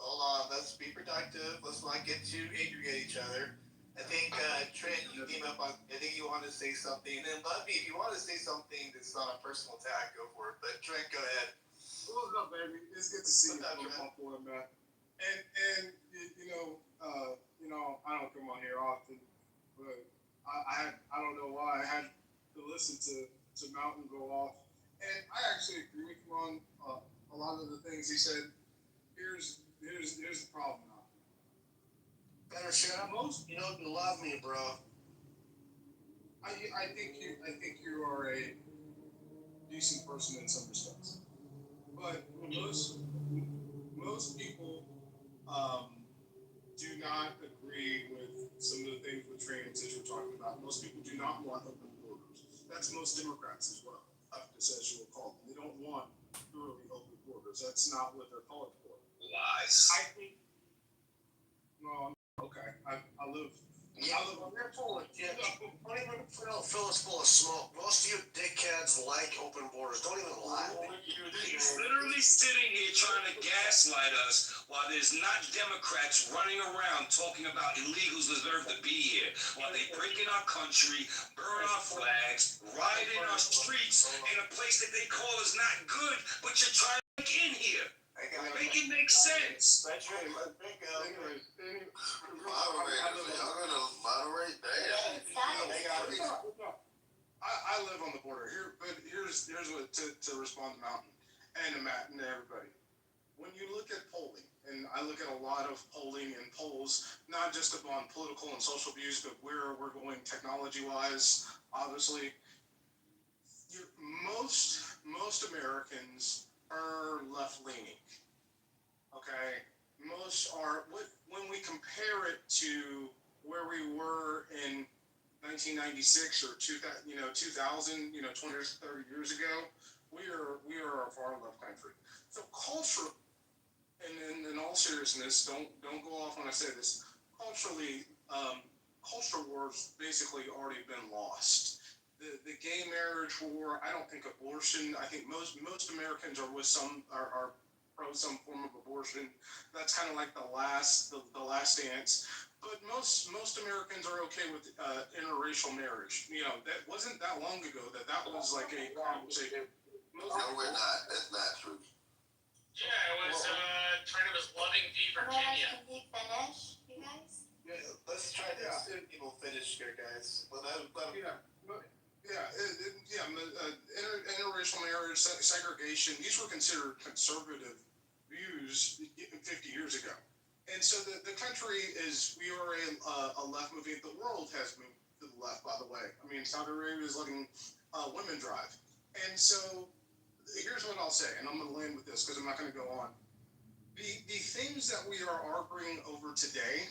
Hold on, let's be productive. Let's not get too angry at each other. I think, Trent, you came up on, I think you wanted to say something. And then, Buffy, if you want to say something that's not a personal attack, go for it. But, Trent, go ahead. What's up, baby? It's good to see you. I'm on man. And I don't come on here often, but I don't know why I had to listen to Mountain go off. And I actually agree with him on a lot of the things he said. Here's the problem now. Better shut up. You love me, bro. I think you are a decent person in some respects, but most people do not agree with some of the things with trans that you're talking about. Most people do not want open borders. That's most Democrats as well, as you will call them. They don't want thoroughly open borders. That's not what they're calling for. Lies. I think. No, okay. I live. You're full of shit. Don't even fill us full of smoke. Most of you dickheads like open borders. Don't even lie. He's literally sitting here trying to gaslight us while there's not Democrats running around talking about illegals deserve to be here, while they break in our country, burn our flags, riot in our streets in a place that they call is not good, but you're trying to get in here. Make it make sense. That's right. I'm gonna moderate. I live on the border here, but here's what to respond to Mountain and to Matt and to everybody. When you look at polling, and I look at a lot of polling and polls, not just upon political and social views, but where we're going technology-wise, obviously, most Americans are left-leaning. Okay, most are. When we compare it to where we were in 1996 or 2000, 2000, 20 or 30 years ago, we are a far left country. So culture, and in all seriousness, don't go off when I say this. Culturally, culture war's basically already been lost. The gay marriage war. I don't think abortion. I think most Americans are pro some form of abortion. That's kind of like the last dance. But most Americans are okay with interracial marriage. That wasn't that long ago that was like a conversation. No, we're not. That's not true. Yeah, it was Loving V, Virginia. Can he finish, you guys? Yeah, let's try to let people finish here, guys. Interracial marriage, segregation. These were considered conservative views 50 years ago. And so the country we are a left moving. The world has moved to the left, by the way. I mean, Saudi Arabia is letting women drive. And so here's what I'll say, and I'm going to land with this because I'm not going to go on. The things that we are arguing over today,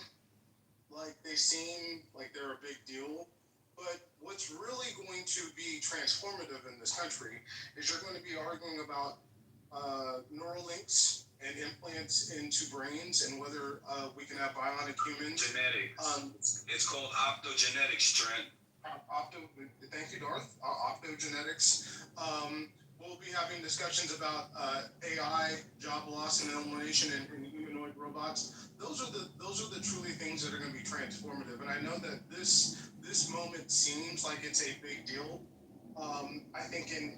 like they seem like they're a big deal, but what's really going to be transformative in this country is you're going to be arguing about neural links and implants into brains and whether we can have bionic humans. Genetics. It's called optogenetics, Trent. Thank you, Darth. Optogenetics. We'll be having discussions about AI, job loss and elimination, and humanoid robots. Those are the truly things that are going to be transformative. And I know that this moment seems like it's a big deal. I think in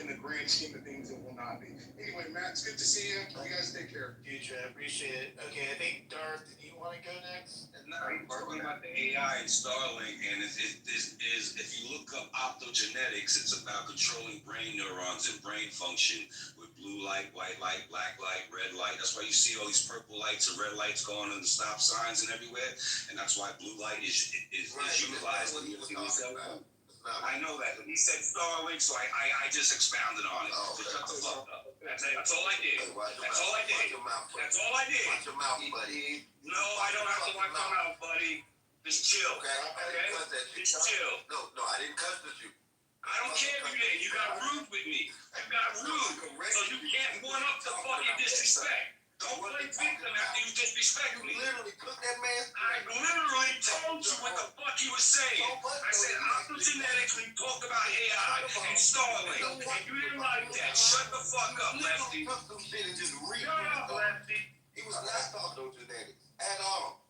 the grand scheme of things, it will not be. Anyway, Matt, it's good to see you. You guys take care. Future, I appreciate it. Okay, I think Darth, do you want to go next? No, you're talking about the AI and Starlink, and if you look up optogenetics, it's about controlling brain neurons and brain function with blue light, white light, black light, red light. That's why you see all these purple lights and red lights going on the stop signs and everywhere, and that's why blue light is utilized. I know that. He said Starlink, so I just expounded on it. Oh, okay. Shut the fuck up. That's all I did. That's all I did. That's all I did. Watch your mouth, buddy. No, I don't have to watch my mouth, buddy. Just chill. Okay? I didn't cuss at you. Just chill. No, I didn't cuss at you. I don't care if you did. You got rude with me. You got rude. So you can't one up the fucking disrespect. Don't play victim after you disrespect me. You literally took that man's... I literally told you what the fuck he was saying. I said optogenetics when you talked about AI and Starlink. And you didn't like that. Shut the fuck up, Lefty. Took some shit and just read Shut up, Lefty. He was not talking optogenetics at all.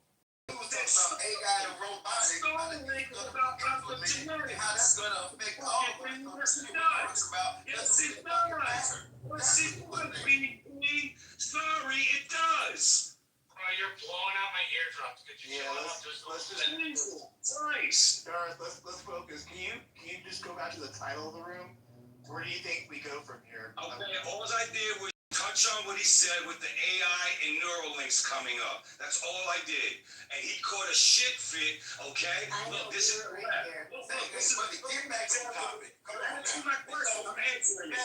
He was talking about AI and robotics. Starlink is about optogenetics. How that's going to affect all of us. Yes, it does. Yes, it does. Yes, it would be. Sorry, it does. Bro, you're blowing out my eardrums. Could you shut up just a little bit? Nice. Darth, let's focus. Can you just go back to the title of the room? Where do you think we go from here? Okay, all I did was touch on what he said with the AI and neural links coming up. That's all I did. And he caught a shit fit, okay? Look, this is Get back to the topic. Come on, answer my question. I'm answering it.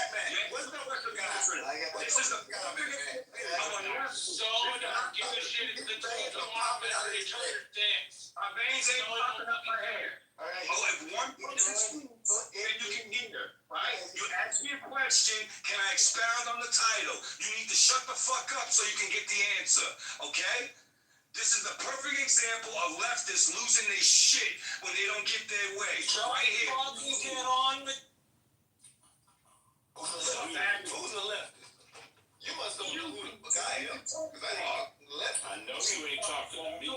What's the question I'm answering? This is the perfect. Come on, now. So don't give a shit if the two don't want to measure each other's dicks. My veins ain't popping up my hair. All right. Oh, if one person speaks, then you can hear, right? You ask me a question, can I expound on the title? You need to shut the fuck up so you can get the answer, okay? This is the perfect example of leftists losing their shit when they don't get their way. Right here. Get on with. Who's the left? You must know who the guy is. I know you ain't talking to me.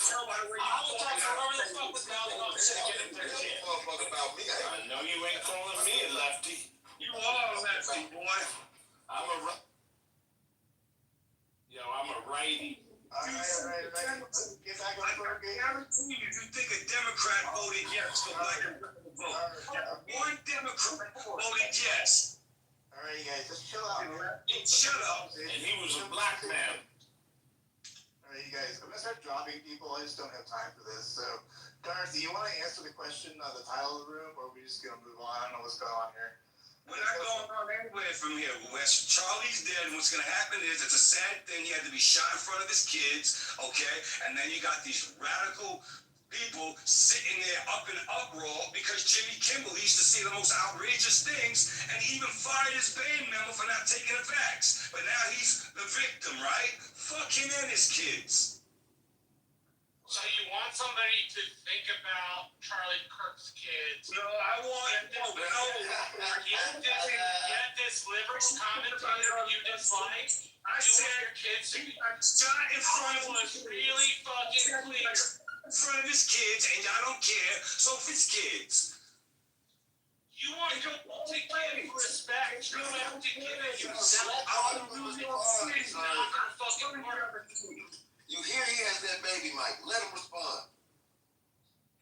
Tell by the way I will talk whoever the fuck was mouthing off shit to get in their shit. About me. I know you ain't calling me a lefty. You are a lefty, boy. I'm a righty. All right. Get back on the game. I guarantee you think a Democrat voted yes for black vote. One Democrat voted yes. All right, you guys, just chill out. Shut up. And he was a black man. All right, you guys, I'm gonna start dropping people. I just don't have time for this. So, Darth, do you want to answer the question on the title of the room, or are we just gonna move on? I don't know what's going on here. We're not going on anywhere from here. Charlie's dead, and what's going to happen is it's a sad thing. He had to be shot in front of his kids, okay? And then you got these radical people sitting there up in uproar because Jimmy Kimmel used to say the most outrageous things, and he even fired his band member for not taking the facts. But now he's the victim, right? Fuck him and his kids. So you want somebody to think about Charlie Kirk's kids? No, I want Get this liberal commentator you dislike. I said your kids to be. I shot in front of was really fucking clear. in front of his kids, and y'all don't care. So if his kids. You want to give respect. You have to give it yourself. You hear he has that baby, Mike. Let him respond.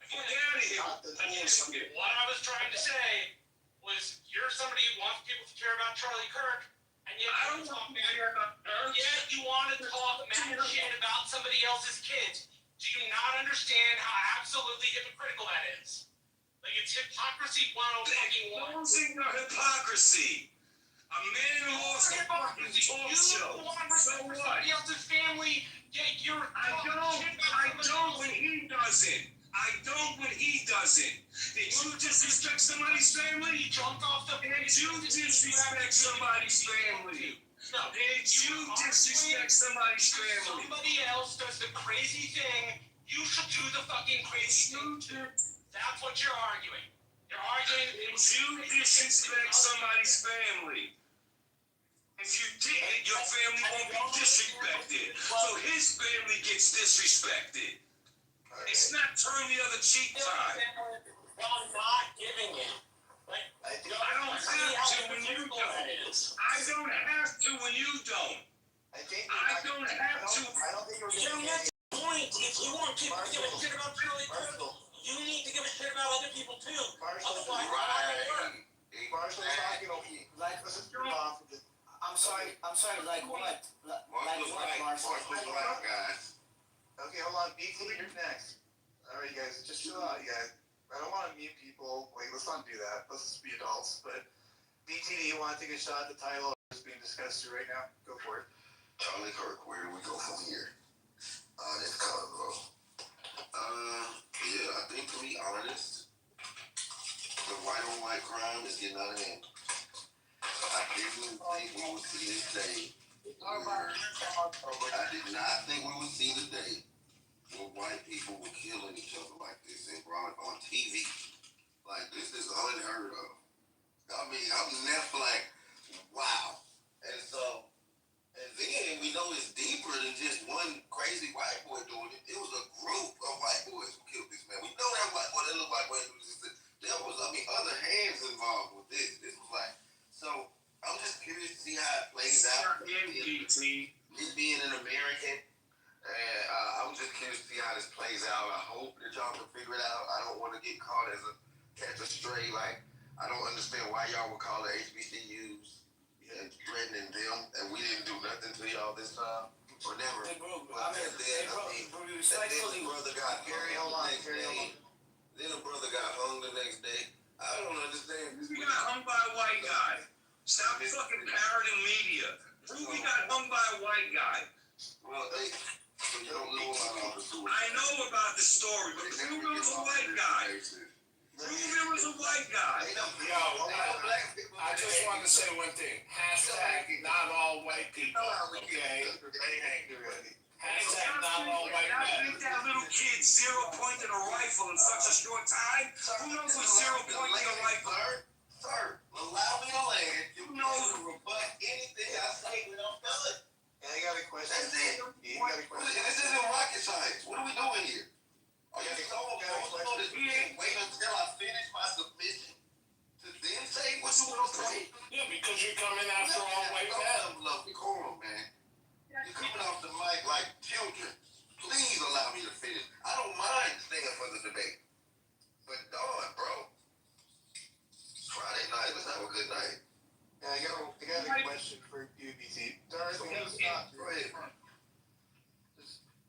Get out of here. What I was trying to say was you're somebody who wants people to care about Charlie Kirk, and yet I don't want to care about her. Yet you want to talk mad shit about somebody else's kids. Do you not understand how absolutely hypocritical that is? Like, it's hypocrisy 101. Exposing your hypocrisy. A man who lost a fucking talk show. So what? Somebody else's family, yet you're I don't when he doesn't. I don't when he doesn't. Did you disrespect somebody's family? You jumped off the Did you disrespect somebody's family? No. Did you disrespect somebody's family? Somebody else does the crazy thing, you should do the fucking crazy thing too. That's what you're arguing. You're arguing. Did you disrespect somebody's family? If you didn't, your family won't be disrespected. So his family gets disrespected. It's not turn the other cheek time. While not giving it. Like, I don't have to when you don't. I don't have to when you don't. I think I don't have to. I don't think we're You're getting not the point. If you want people to give a shit about Charlie Kirk, you need to give a shit about other people too. Otherwise, Marshall's talking over you. Like, listen, I'm sorry, like what? Like what, Marshall? Okay, hold on, BT, you're next. Alright, guys, just chill out, you guys. I don't want to mute people. Wait, let's not do that. Let's just be adults. But BT, do you want to take a shot at the title that's being discussed here right now? Go for it. Charlie Kirk, where do we go from here? This convo. Yeah, I think to be honest, the white on white crime is getting out of hand. I didn't think we would see this day. I did not think we would see the day where white people were killing each other like this and brought it on TV. Like, this is unheard of. I mean, I'm never like, wow. And so, and then we know it's deeper than just one crazy white boy doing it. It was a group of white boys who killed this man. We know that white boy, that little white boy, there was, other hands involved with this. This was like, so I'm just curious to see how it plays out. Me being an American, and I'm just curious to see how this plays out. I hope that y'all can figure it out. I don't want to get caught as a catch a stray. Like, I don't understand why y'all would call the HBCUs and threatening them, and we didn't do nothing to y'all this time. Or never. Respectfully, brother got Gary, hold on. Then a brother got hung the next day. I don't understand. We got hung by a white guy. Stop fucking parroting media. Prove we got hung by a white guy. Well, so you don't know about all the story. I know about the story, but prove it was a white guy. Prove it was a white guy. I just want to say one thing. Hashtag not all white people. Okay. Hashtag not all white men. That little kid zero-pointing a rifle in such a short time. Who knows what zero-pointing a rifle? Sir, allow me to land. You know to rebut anything I say when I'm done. Yeah, I got a question. That's it. This isn't rocket science. What are we doing here? Are you so emotional that you can't wait until I finish my submission to then say what you want to say? Yeah, because you're coming after all white men. Love decorum, man. You're coming off the mic like children. Please allow me to finish. I don't mind staying for the debate. But darn, bro. Friday night, let's have a good night. Yeah, I got a question for you, BT. Darth, Go ahead.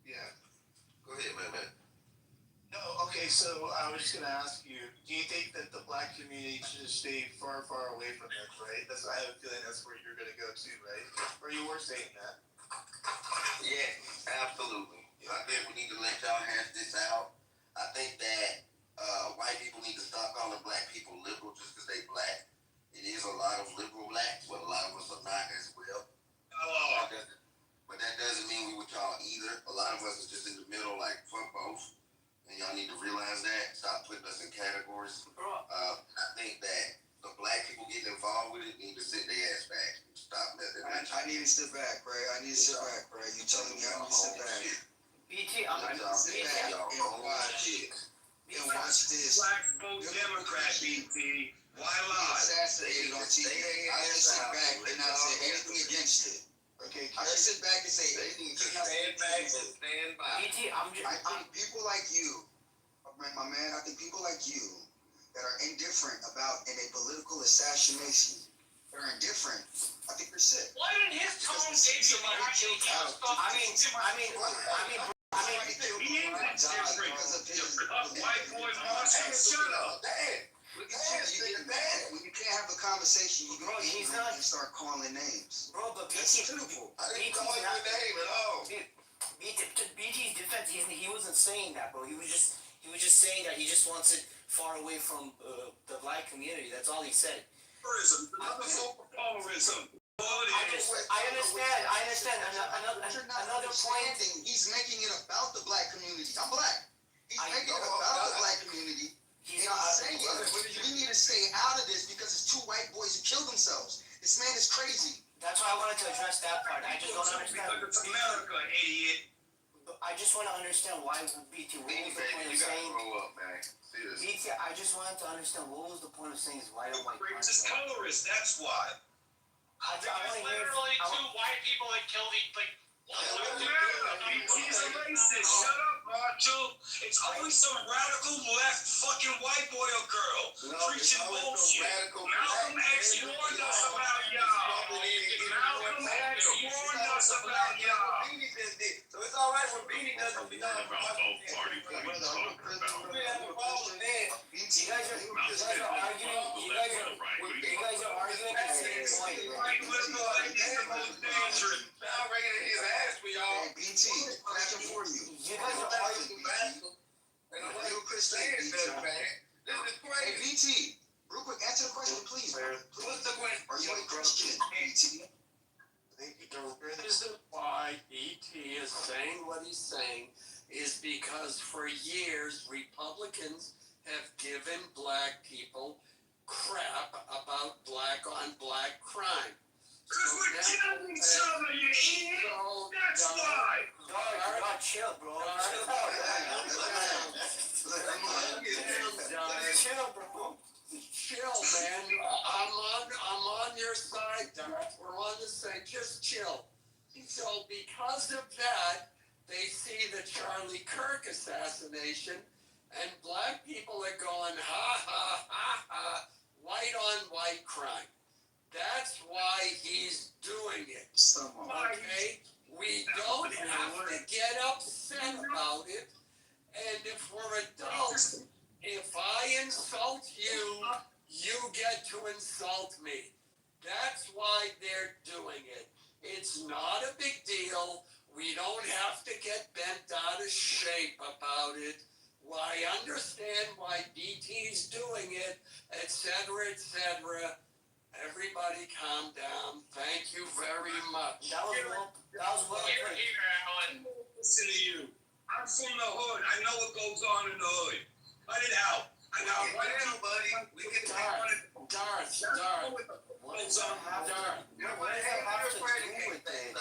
Yeah. Go ahead, man. No, okay, so I was just gonna ask you, do you think that the black community should stay far, far away from this, right? I have a feeling that's where you're gonna go to, right? Or you were saying that. Yeah, absolutely. I think we need to let y'all hash this out. I think that white people need to stop calling black people liberal just because they black. It is a lot of liberal blacks, but a lot of us are not as well. But that doesn't mean we with y'all either. A lot of us is just in the middle, like fuck both. And y'all need to realize that. Stop putting us in categories. I think that the black people getting involved with it need to sit their ass back and stop letting it. I need to sit back, Ray. I need to sit back, Ray. You telling me I need to sit back? BT, I'm Let y'all sit back, y'all own shit. And watch this. Black vote Democrat, BT. Why lie? Assassinated on TV. I just sit back and not say anything against it. Okay, I just sit back and say They need to stand back and stand by. BT, I think people like you, my man, I think people like you that are indifferent about a political assassination, that are indifferent, I think you're sick. Why didn't his tone say somebody killed out? He ain't that different. White boy monster, shut up. Look at you, you get mad when you can't have a conversation. You go he's angry not- and start calling names. bro, but That's BT, pitiful. I didn't call you a name at all. to BT's defense, he wasn't saying that, bro. He was just saying that he just wants it far away from the black community. That's all he said. Another form of polarism. I understand. Another point. He's making it about the black community. I'm black. He's making it about the black community. He's And not. he's saying we need to stay out of this because it's two white boys who killed themselves. This man is crazy. That's why I wanted to address that part. I just don't understand. Because it's America, idiot. I just want to understand why BT. What was the point of You gotta saying? grow up, man. Seriously. BT, I just wanted to understand what was the point of saying is white on white crime. Racist colorist, that's why. I want to hear. white people that killed He's a racist. Shut up, Marshall. It's always some radical left fucking white boy or girl preaching bullshit. Malcolm X warned us about y'all. Malcolm X warned us about y'all. So it's all right when Beanie doesn't be About both parties, what he's talking about. You guys are arguing. You guys are arguing at the same point. White liberal, I think the most dangerous. Now bringing his ass for y'all. Hey, BT, question for you. You guys are arguing. And I'm like, saying that, man. This is Hey, crazy. BT, real quick, answer the question, please. What's the question? Are you a Christian, BT? The reason why BT is saying what he's saying is because for years Republicans have given black people crap about black on black crime. Because we're killing each other, you idiot. That's why. God, chill, bro. Chill, bro. Chill, man. I'm on your side, Darth. We're on the same. Just chill. So because of that, they see the Charlie Kirk assassination, and black people are going, ha ha ha ha, white on white crime. That's why he's doing it. Okay? We don't have to get upset about it. And if we're adults, if I insult you, you get to insult me. That's why they're doing it. It's not a big deal. We don't have to get bent out of shape about it. Well, I understand why BT's doing it, etc., etc. Everybody calm down. Thank you very much. That was well put. Listen to you. I'm from the hood. I know what goes on in the hood. Cut it out. I got one buddy. We can take one of Darth. What does that have to do with it?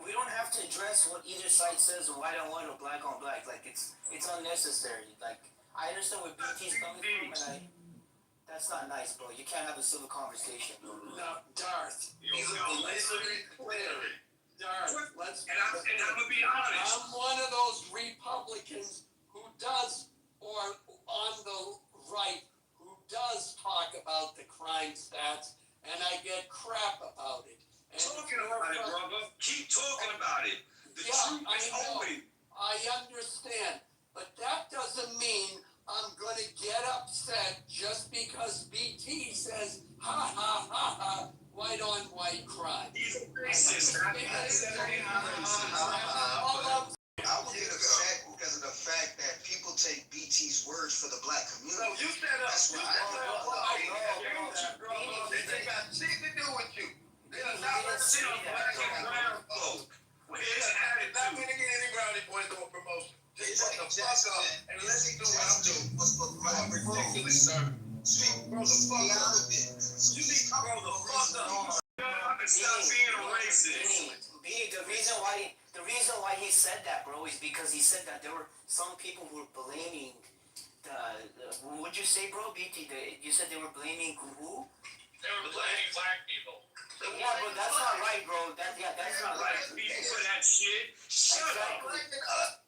We don't have to address what either side says, or white on white or black on black. Like it's unnecessary. Like I understand where BT's coming from, and that's not nice, bro. You can't have a civil conversation. No, Darth. He's a belligerent player. Darth, let's. And I'm gonna be honest. I'm one of those Republicans who does, or on the right, who does talk about the crime stats, and I get crap about it. And Talking about it, brother. Keep talking about it. The truth is always. I understand, but that doesn't mean I'm gonna get upset just because BT says, ha ha ha ha, white on white crime. He's a racist. I will get upset because of the fact that people BT's words for the black community. No, you set up. That's You why set up. It They got shit to do with you. They are Not not gonna sit on black and brown folk. With his Not gonna attitude. get any brownie points to a promotion. Just shut the fuck up and let me do what I'm doing. was for black Ridiculous, sir. Grow the fuck up. You need to grow the fuck up. Stop being a racist. The reason why he said that, bro, is because he said that there were some people who were blaming what'd you say, bro, BT? You said they were blaming who? They were blaming black people. Yeah, bro, that's not right, bro. That's not right. Black people for that shit. Shut up. Exactly.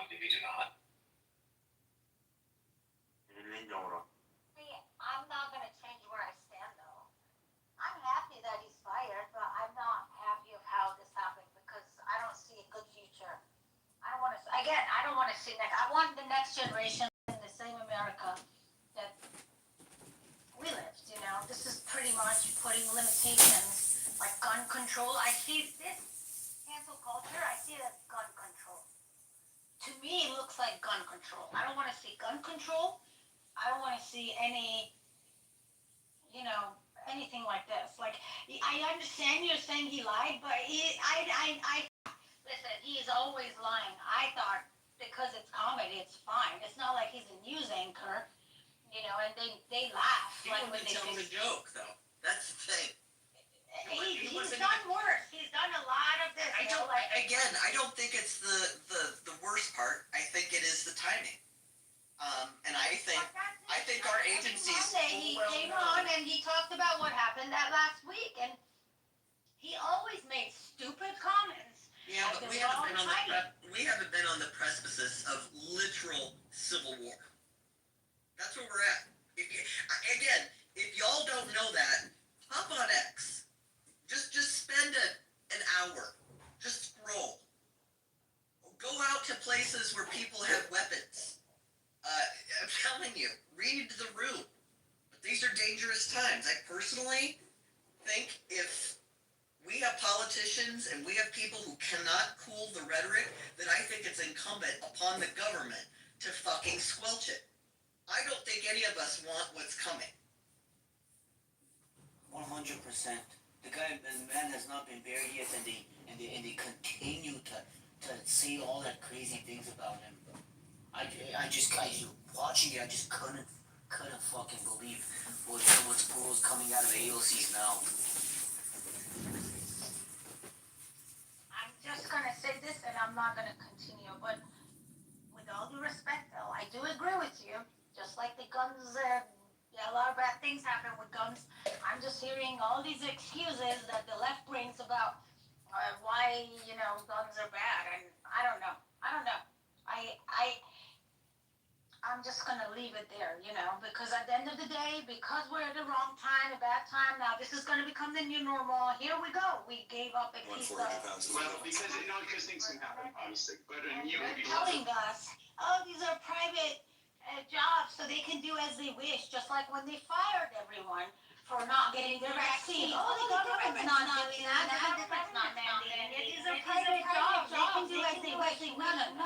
Maybe do not. Anything going on? See, I'm not gonna change where I stand though. I'm happy that he's fired, but I'm not happy of how this happened because I don't see a good future. I don't wanna, again, I don't wanna see next, I want the next generation in the same America that we lived, you know? This is pretty much putting limitations, like gun control. I see this cancel culture, I see it as gun control. To me, it looks like gun control. I don't wanna see gun control. I don't wanna see any, you know, anything like this. Like, I understand you're saying he lied, but listen, he is always lying. I thought because it's comedy, it's fine. It's not like he's a news anchor, you know, and they laugh. People can tell him a joke, though. That's the thing. He's done worse. He's done a lot of this. I don't think it's the worst part. I think it is the timing. And I think our agencies. Monday, he came on and he talked about what happened that last week, and he always made stupid comments. Yeah, but we haven't been on the precipice of literal civil war. That's where we're at. If y'all don't know that, hop on X. Just spend an hour. Just scroll. Go out to places where people have weapons. I'm telling you, read the room. But these are dangerous times. I personally think if we have politicians and we have people who cannot cool the rhetoric, then I think it's incumbent upon the government to fucking squelch it. I don't think any of us want what's coming. 100%. The man has not been buried yet, and they continue to say all that crazy things about him. I just watching it, I just couldn't fucking believe what's coming out of AOC's mouth. I'm just gonna say this, and I'm not gonna continue, but with all due respect, though, I do agree with you. Just like the guns, a lot of bad things happen with guns. I'm just hearing all these excuses that the left brings about why, you know, guns are bad, and I don't know. I'm just gonna leave it there, you know, because at the end of the day, because we're at the wrong time, a bad time, now this is gonna become the new normal. Here we go. We gave up a piece of. Well, because things can happen, obviously. But They're telling us, oh, these are private jobs, so they can do as they wish, just like when they fired everyone for not getting their vaccine. Oh, the government's not doing that. The government's not mandating it. These are private jobs. They can do as they wish. No. I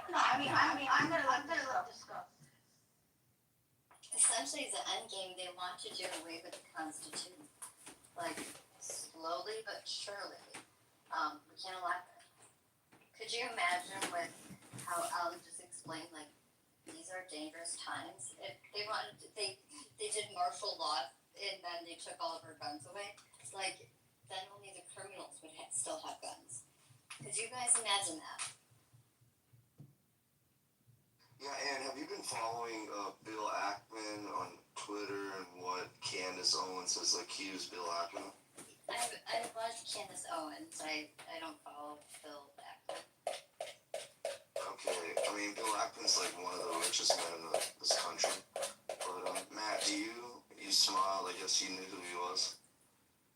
don't know. I mean, I'm gonna let this go. Essentially, the end game, they want to do away with the Constitution. Like, slowly but surely. We can't allow that. Could you imagine with how Alan just explained, like, these are dangerous times? If they did martial law and then they took all of our guns away, like, then only the criminals would still have guns. Could you guys imagine that? Yeah, and have you been following Bill Ackman on Twitter and what Candace Owens has accused Bill Ackman? I've watched Candace Owens. I don't follow Bill Ackman. Okay, I mean, Bill Ackman's like one of the richest men in this country. But Matt, you smiled. I guess you knew who he was.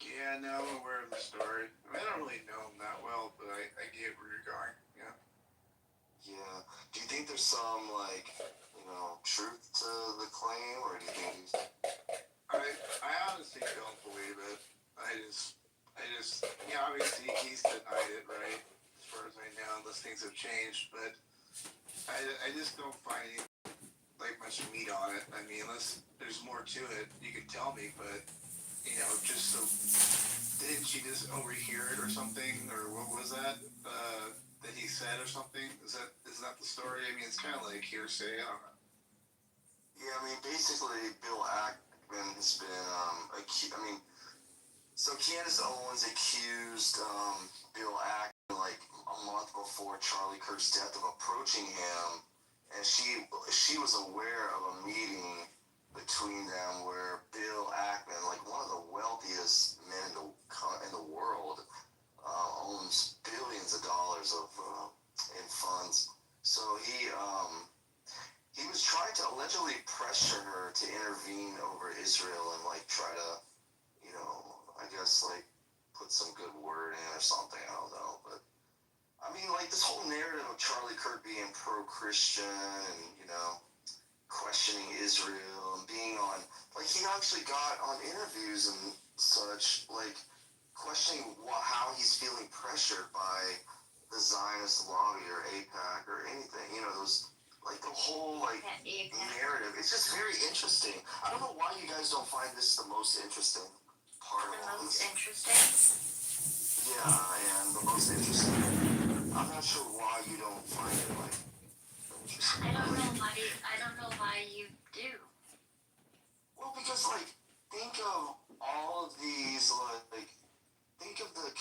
Yeah, no, I'm aware of the story. I don't really know him that well, but I get where you're going. Yeah. Yeah. Do you think there's some, like, truth to the claim, or do you think he's... I honestly don't believe it. I just, obviously he's denied it, right? As far as I know, unless things have changed, but I just don't find any, much meat on it. I mean, unless there's more to it, you can tell me, but, just so, didn't she just overhear it or something, or what was that? That he said or something? Isn't that the story? I mean, it's kind of like hearsay. I don't know. Yeah, I mean, basically, Bill Ackman has been, so Candace Owens accused Bill Ackman, a month before Charlie Kirk's death, of approaching him, and she was aware of a meeting between them where Bill Ackman, one of the wealthiest men in the world, owns billions of dollars of reign over Israel and like try to, you know, I guess like put some good word in or something. I don't know, but I mean, like this whole narrative of Charlie Kirk being pro-Christian and you know questioning Israel and being on, like he actually got on interviews and such, like questioning how he's feeling pressured by the Zionist lobby or AIPAC or anything. You know, those like the whole like narrative. It's just very interesting. I don't know why you guys don't find this the most interesting part of all this. Interesting? Yeah, and the most interesting. I'm not sure why you don't find it like interesting. I don't know why you do. Well, because like think of all of these like think of the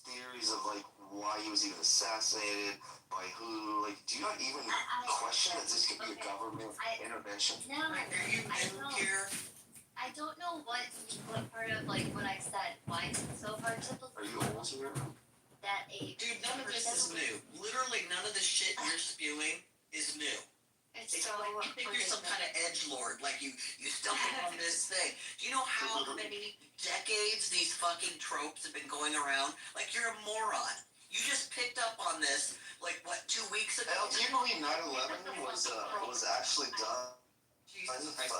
theories of like why he was even assassinated, by who. Like, do you not even question that this could be a government intervention? No, I don't know what part of like what I said. Why is it so hard to believe? Are you old here? That age. Dude, none of this is new. Literally, none of the shit you're spewing is new. It's so so like, you think you're some kind of edgelord, like you stumbled on this thing. Do you know how many decades these fucking tropes have been going around? Like, you're a moron. You just picked up on this, like, what, 2 weeks ago? Do you believe 9/11 was actually done? Jesus Christ.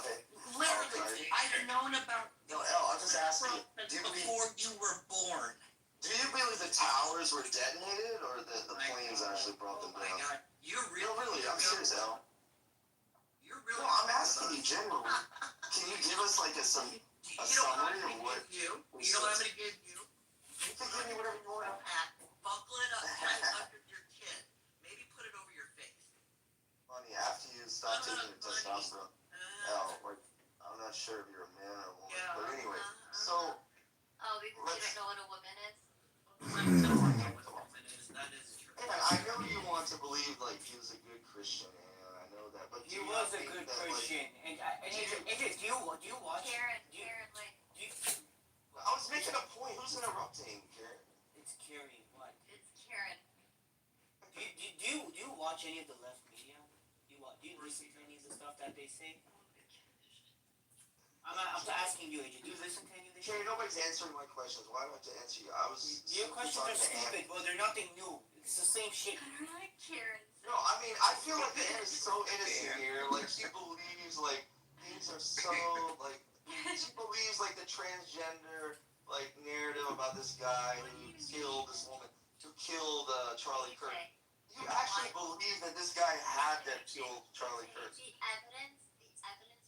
Literally, I've known about... Yo, El, I'm just asking you, before you were born. Do you believe the towers were detonated, or the planes actually brought them down? Oh my God. You're No, really, I'm serious, El. You're really... No, I'm asking you generally. Can you give us, like, a summary of what... You know what I'm going to give you? You can give me whatever you want. Buckle it up right under your chin. Maybe put it over your face. Honey, after you stop taking your testosterone, El, like, I'm not sure if you're a man or a woman, but anyway, so... Oh, because you don't know what a woman is? That is true. And I know you want to believe, like, he was a good Christian, and I know that, but He was a good Christian, and do you watch? Karen, I was making a point. Who's interrupting, Karen? It's Karen. What? It's Karen. Do you watch any of the left media? Do you listen to any of the stuff that they say? I'm asking you, AJ. Do you listen to any of the shit? Karen, nobody's answering my questions. Why do I have to answer you? I was. Your questions are stupid. Well, they're nothing new. It's the same shit. I like Karen. No, I mean, I feel like the is so innocent here. Like, she believes, like, things are so, like, she believes, like, the transgender, like, narrative about this guy who killed this woman, who killed Charlie Kirk. You actually believe that this guy had to kill Charlie Kirk? The evidence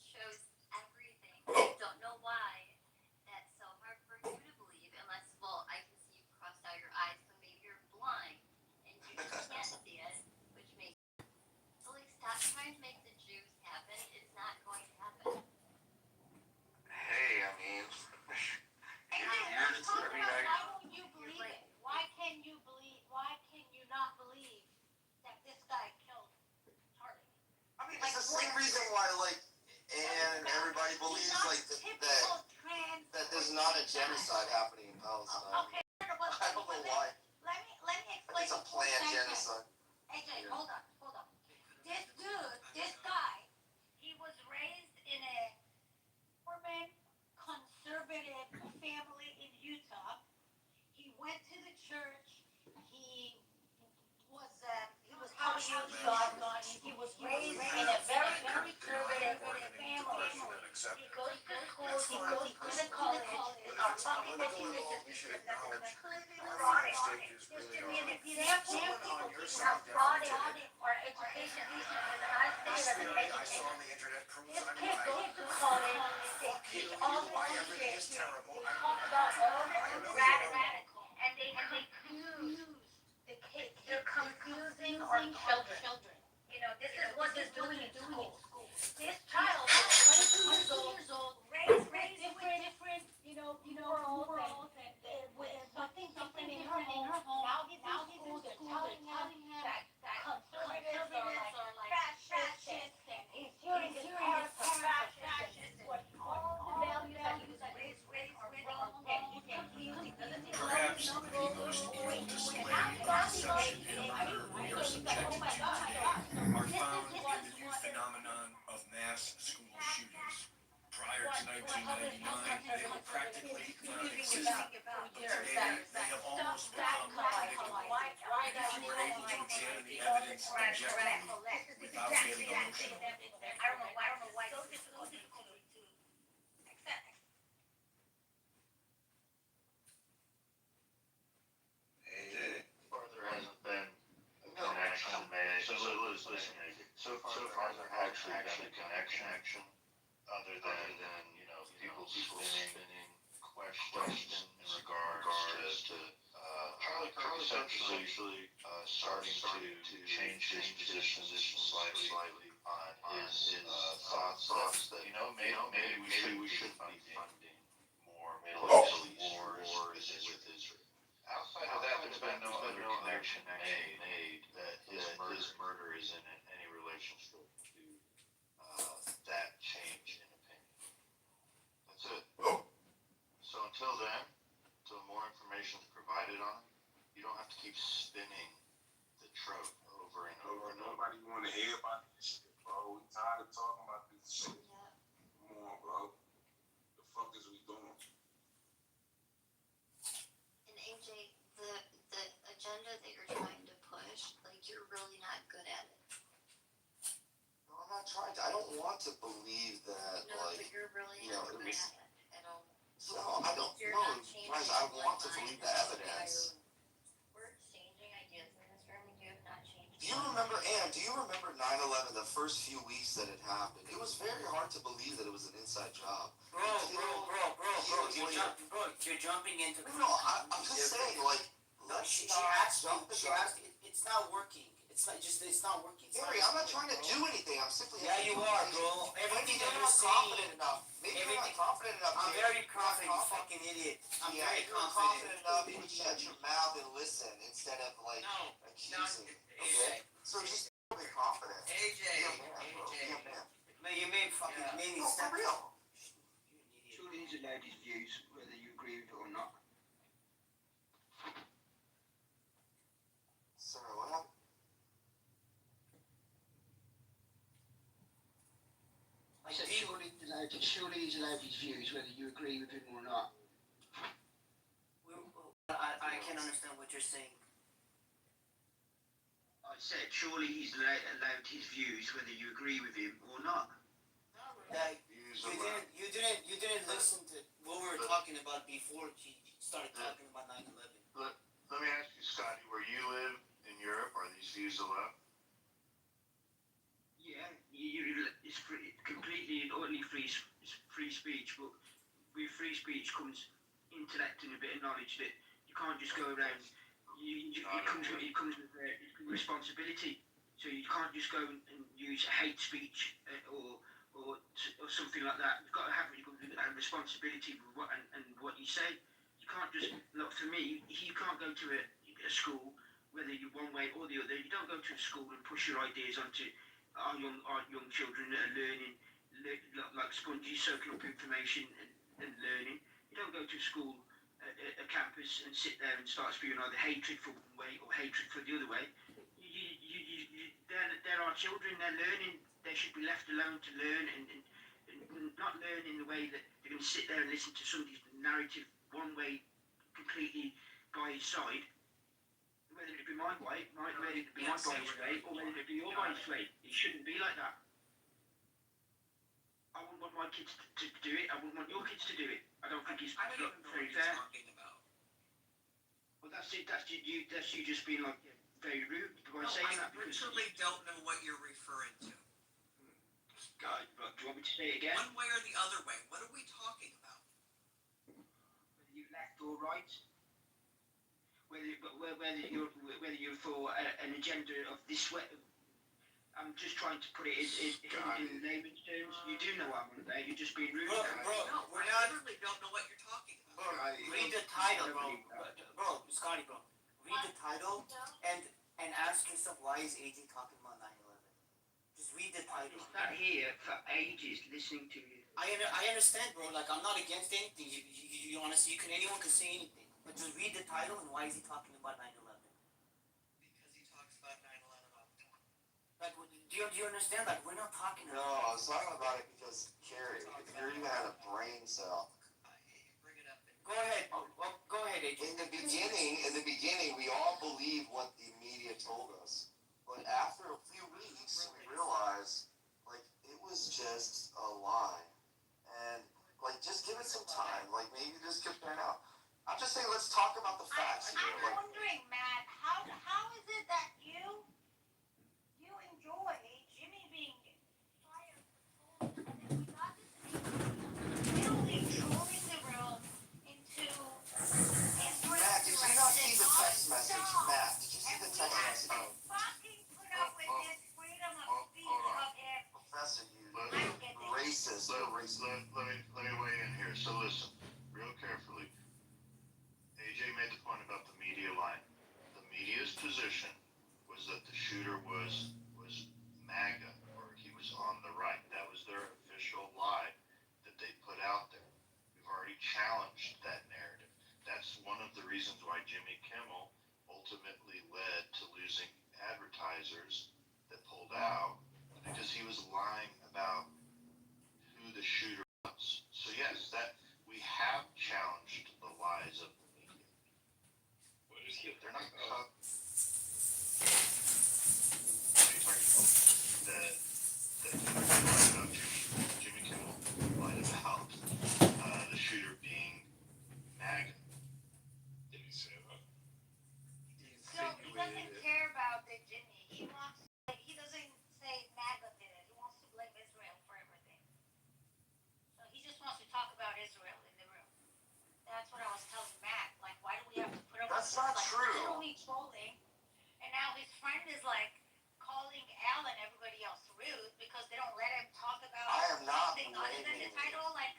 shows everything. I don't know why that's so hard for you to believe, unless, well, I can see you crossed out your eyes, so maybe you're blind and you can't see it, which makes so like stop trying to make the Jews happen. It's not going to happen. Hey, I mean, Why don't you believe it? Why can you not believe that this guy killed Charlie? I mean, it's the same reason why, like, and everybody believes, like, that there's not a genocide happening in Palestine. Okay, I don't know why. Let me explain. It's a planned genocide. AJ, hold on. This guy, he was raised in a Mormon conservative family in Utah. He went to the church. He was taught God. He was raised in a very conservative family. He goes to school. He goes to college. Something that he have brought it or education. I say that this kid goes to college. They teach all the bullshit. They talk about all the radical, and they confuse the kids. They're confusing our children. You know, this is what they're doing in school. This child is 22 years old, raised different, world, and something different in her home. Now he's in school. They're telling him that conservatives are like fascists, and he's hearing his parents are fascists, and all the values that he was raised with are wrong, and he's confused. Perhaps the most evil display of such an environment we are subjected to today are found in the new phenomenon of mass 1999, they were practically non-existent. Today, they have almost become predictable. If you were able to examine the evidence objectively without getting emotional. I don't know why so difficult to accept. There hasn't been a connection made. So listen, so far there actually been a connection other than people spinning questions in regards to Charlie Kirk essentially starting to change his position slightly on his thoughts that maybe we should be funding more Middle East wars with Israel. Outside of that, there's been no other connection made that his murder is in any relationship to that change in opinion. That's it. So until then, until more information is provided on it, you don't have to keep spinning the trope over and over and over. Nobody want to hear about this shit, bro. We tired of talking about this shit. Come on, bro. The fuck is we doing? And AJ, the agenda that you're trying to push, like you're really not good at it. No, I'm not trying to. I don't want to believe that, No, but you're really not good at it at all. No, I don't You're know. not changing Guys, I want to one believe the line evidence. We're exchanging ideas in this room, and you have not changed. Do you remember, Ann, do you remember 9/11, the first few weeks that it happened? It was very hard to believe that it was an inside job. Bro, you're jumping into the. No, I'm just saying, like, No, she asked, it's not working. It's not working. Harry, I'm not trying to do anything. I'm simply. Yeah, you are, bro. Everything that you're saying. Maybe you're not confident enough. I'm very confident, you fucking idiot. I'm very confident. Enough, you would shut your mouth and listen instead of like accusing. Okay? So just be confident. AJ, you made fucking made me No, step. for real. Surely he's allowed his views, whether you agree with it or not. Sorry, what happened? I said surely he's allowed his views, whether you agree with him or not. I can't understand what you're saying. I said surely he's allowed his views, whether you agree with him or not. You didn't listen to what we were talking about before she started talking about 9/11. Let me ask you, Scotty, where you live in Europe, are these views allowed? Yeah, it's completely and utterly free speech, but with free speech comes intellect and a bit of knowledge that you can't just go around. It comes with responsibility. So you can't just go and use hate speech or something like that. You've got to have a responsibility with what you say. You can't just look. For me, you can't go to a school, whether you're one way or the other. You don't go to a school and push your ideas onto our young children that are learning like sponges, soaking up information and learning. You don't go to school, a campus, and sit there and start spewing either hatred for one way or hatred for the other way. They're our children. They're learning. They should be left alone to learn and not learn in the way that they're going to sit there and listen to somebody's narrative one way, completely by his side. Whether it be my way, whether it be my boy's way, or whether it be your boy's way. It shouldn't be like that. I wouldn't want my kids to do it. I wouldn't want your kids to do it. I don't think it's very fair. Well, that's it. That's you just being like very rude by saying that. I literally don't know what you're referring to. God, do you want me to say it again? One way or the other way. What are we talking about? Whether you're left or right. Whether you're for an agenda of this way. I'm just trying to put it in layman's terms. You do know what I'm on about. You're just being rude. No, I literally don't know what you're talking about. Read the title, bro. Scotty, bro. Read the title and ask yourself, why is AJ talking about 9/11? Just read the title. I've sat here for ages listening to you. I understand, bro. Like, I'm not against anything. You honestly, anyone can say anything. But just read the title and why is he talking about 9/11? Because he talks about 9/11 all the time. Like, Do you understand? Like, we're not talking No, I was talking about it because, Carrie, if you're even at a brain cell. Go ahead. Well, go ahead, AJ. In the beginning, we all believed what the media told us. But after a few weeks, we realized, like, it was just a lie. And, like, just give it some time. Like, maybe this could pan out. I'm just saying, let's talk about the facts here. I'm wondering, Matt, how is it that you enjoy Jimmy being fired for trolling, and then we got this literally trolling the room into Israel. Matt, did you not see the text message? Matt, did you see the text message? Fucking put up with this freedom of speech of him. Professor, you I don't get this. racist. You're racist. Let me weigh in here. So listen, real carefully. AJ made the point about the media line. The media's position was that the shooter was MAGA, or he was on the right. That was their official lie that they put out there. We've already challenged that narrative. That's one of the reasons why Jimmy Kimmel ultimately led to losing advertisers that pulled out, because he was lying about who the shooter was. So yes, that we have challenged the lies of the media. What is he? They're not the Jimmy Kimmel lied about the shooter being MAGA. Did he say that? So he doesn't care about the Jimmy. He doesn't say MAGA did it. He wants to blame Israel for everything. So he just wants to talk about Israel in the room. That's what I was telling Matt. Like, why do we have to put up That's with not this, true. literally trolling? And now his friend is like calling Al and everybody else rude because they don't let him talk about I am not something other than the title. Like,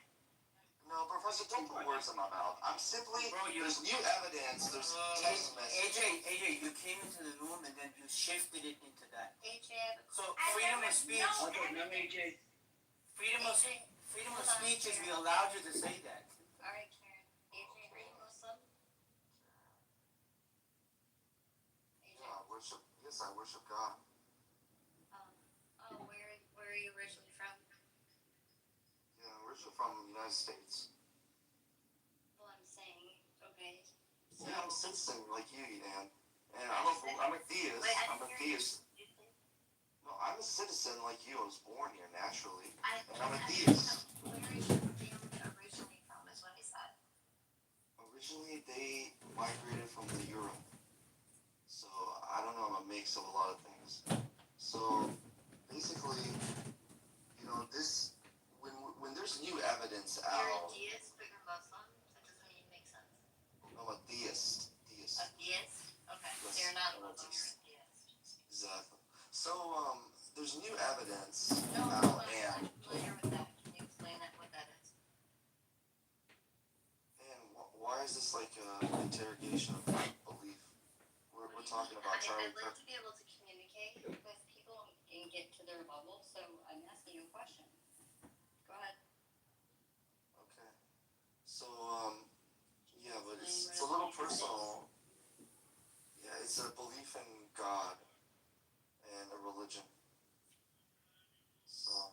No, Professor, don't put words in my mouth. I'm simply, there's new evidence, there's text messages. AJ, you came into the room and then you shifted it into that. AJ, So freedom of speech. AJ. Freedom of speech is we allowed you to say that. All right, Karen. AJ, are you Muslim? AJ. Yeah, yes, I worship God. Where are you originally from? Yeah, I'm originally from the United States. Well, I'm saying, okay. So, Yeah, I'm a citizen like you, Dan. And I'm a theist. I'm a theist. No, I'm a citizen like you. I was born here naturally. And I'm a theist. Where are you originally from is what he said. Originally, they migrated from the Europe. So, I don't know, I'm a mix of a lot of things. So, basically, when there's new evidence out... You're a deist, but you're Muslim? That doesn't even make sense. I'm a theist. A deist? Okay. Yes. So you're not a Muslim, you're a deist. Exactly. So, there's new evidence No, out, I'm familiar with that. Can you explain what that is? And why is this like an interrogation of belief? We're talking about Charlie I'd like Kirk. to be able to communicate with people and get to their level, so I'm asking you a question. Go ahead. Okay. So, yeah, but it's a little personal. Yeah, it's a belief in God and a religion. So,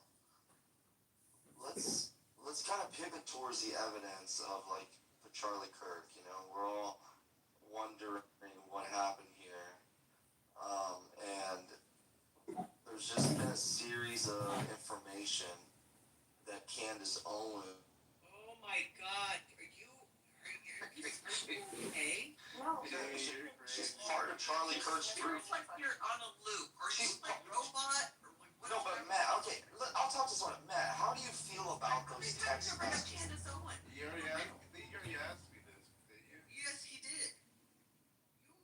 let's kind of pivot towards the evidence of like the Charlie Kirk. We're all wondering what happened here, and there's just been a series of information that Candace Owens. Oh my God, are you okay? No. She's part of Charlie Kirk's group. It's like you're on a loop. Are you like robot? Or No, but Matt, okay, I'll talk to someone. Matt, how do you feel about those text messages? You already asked me this, didn't you? Yes, he did.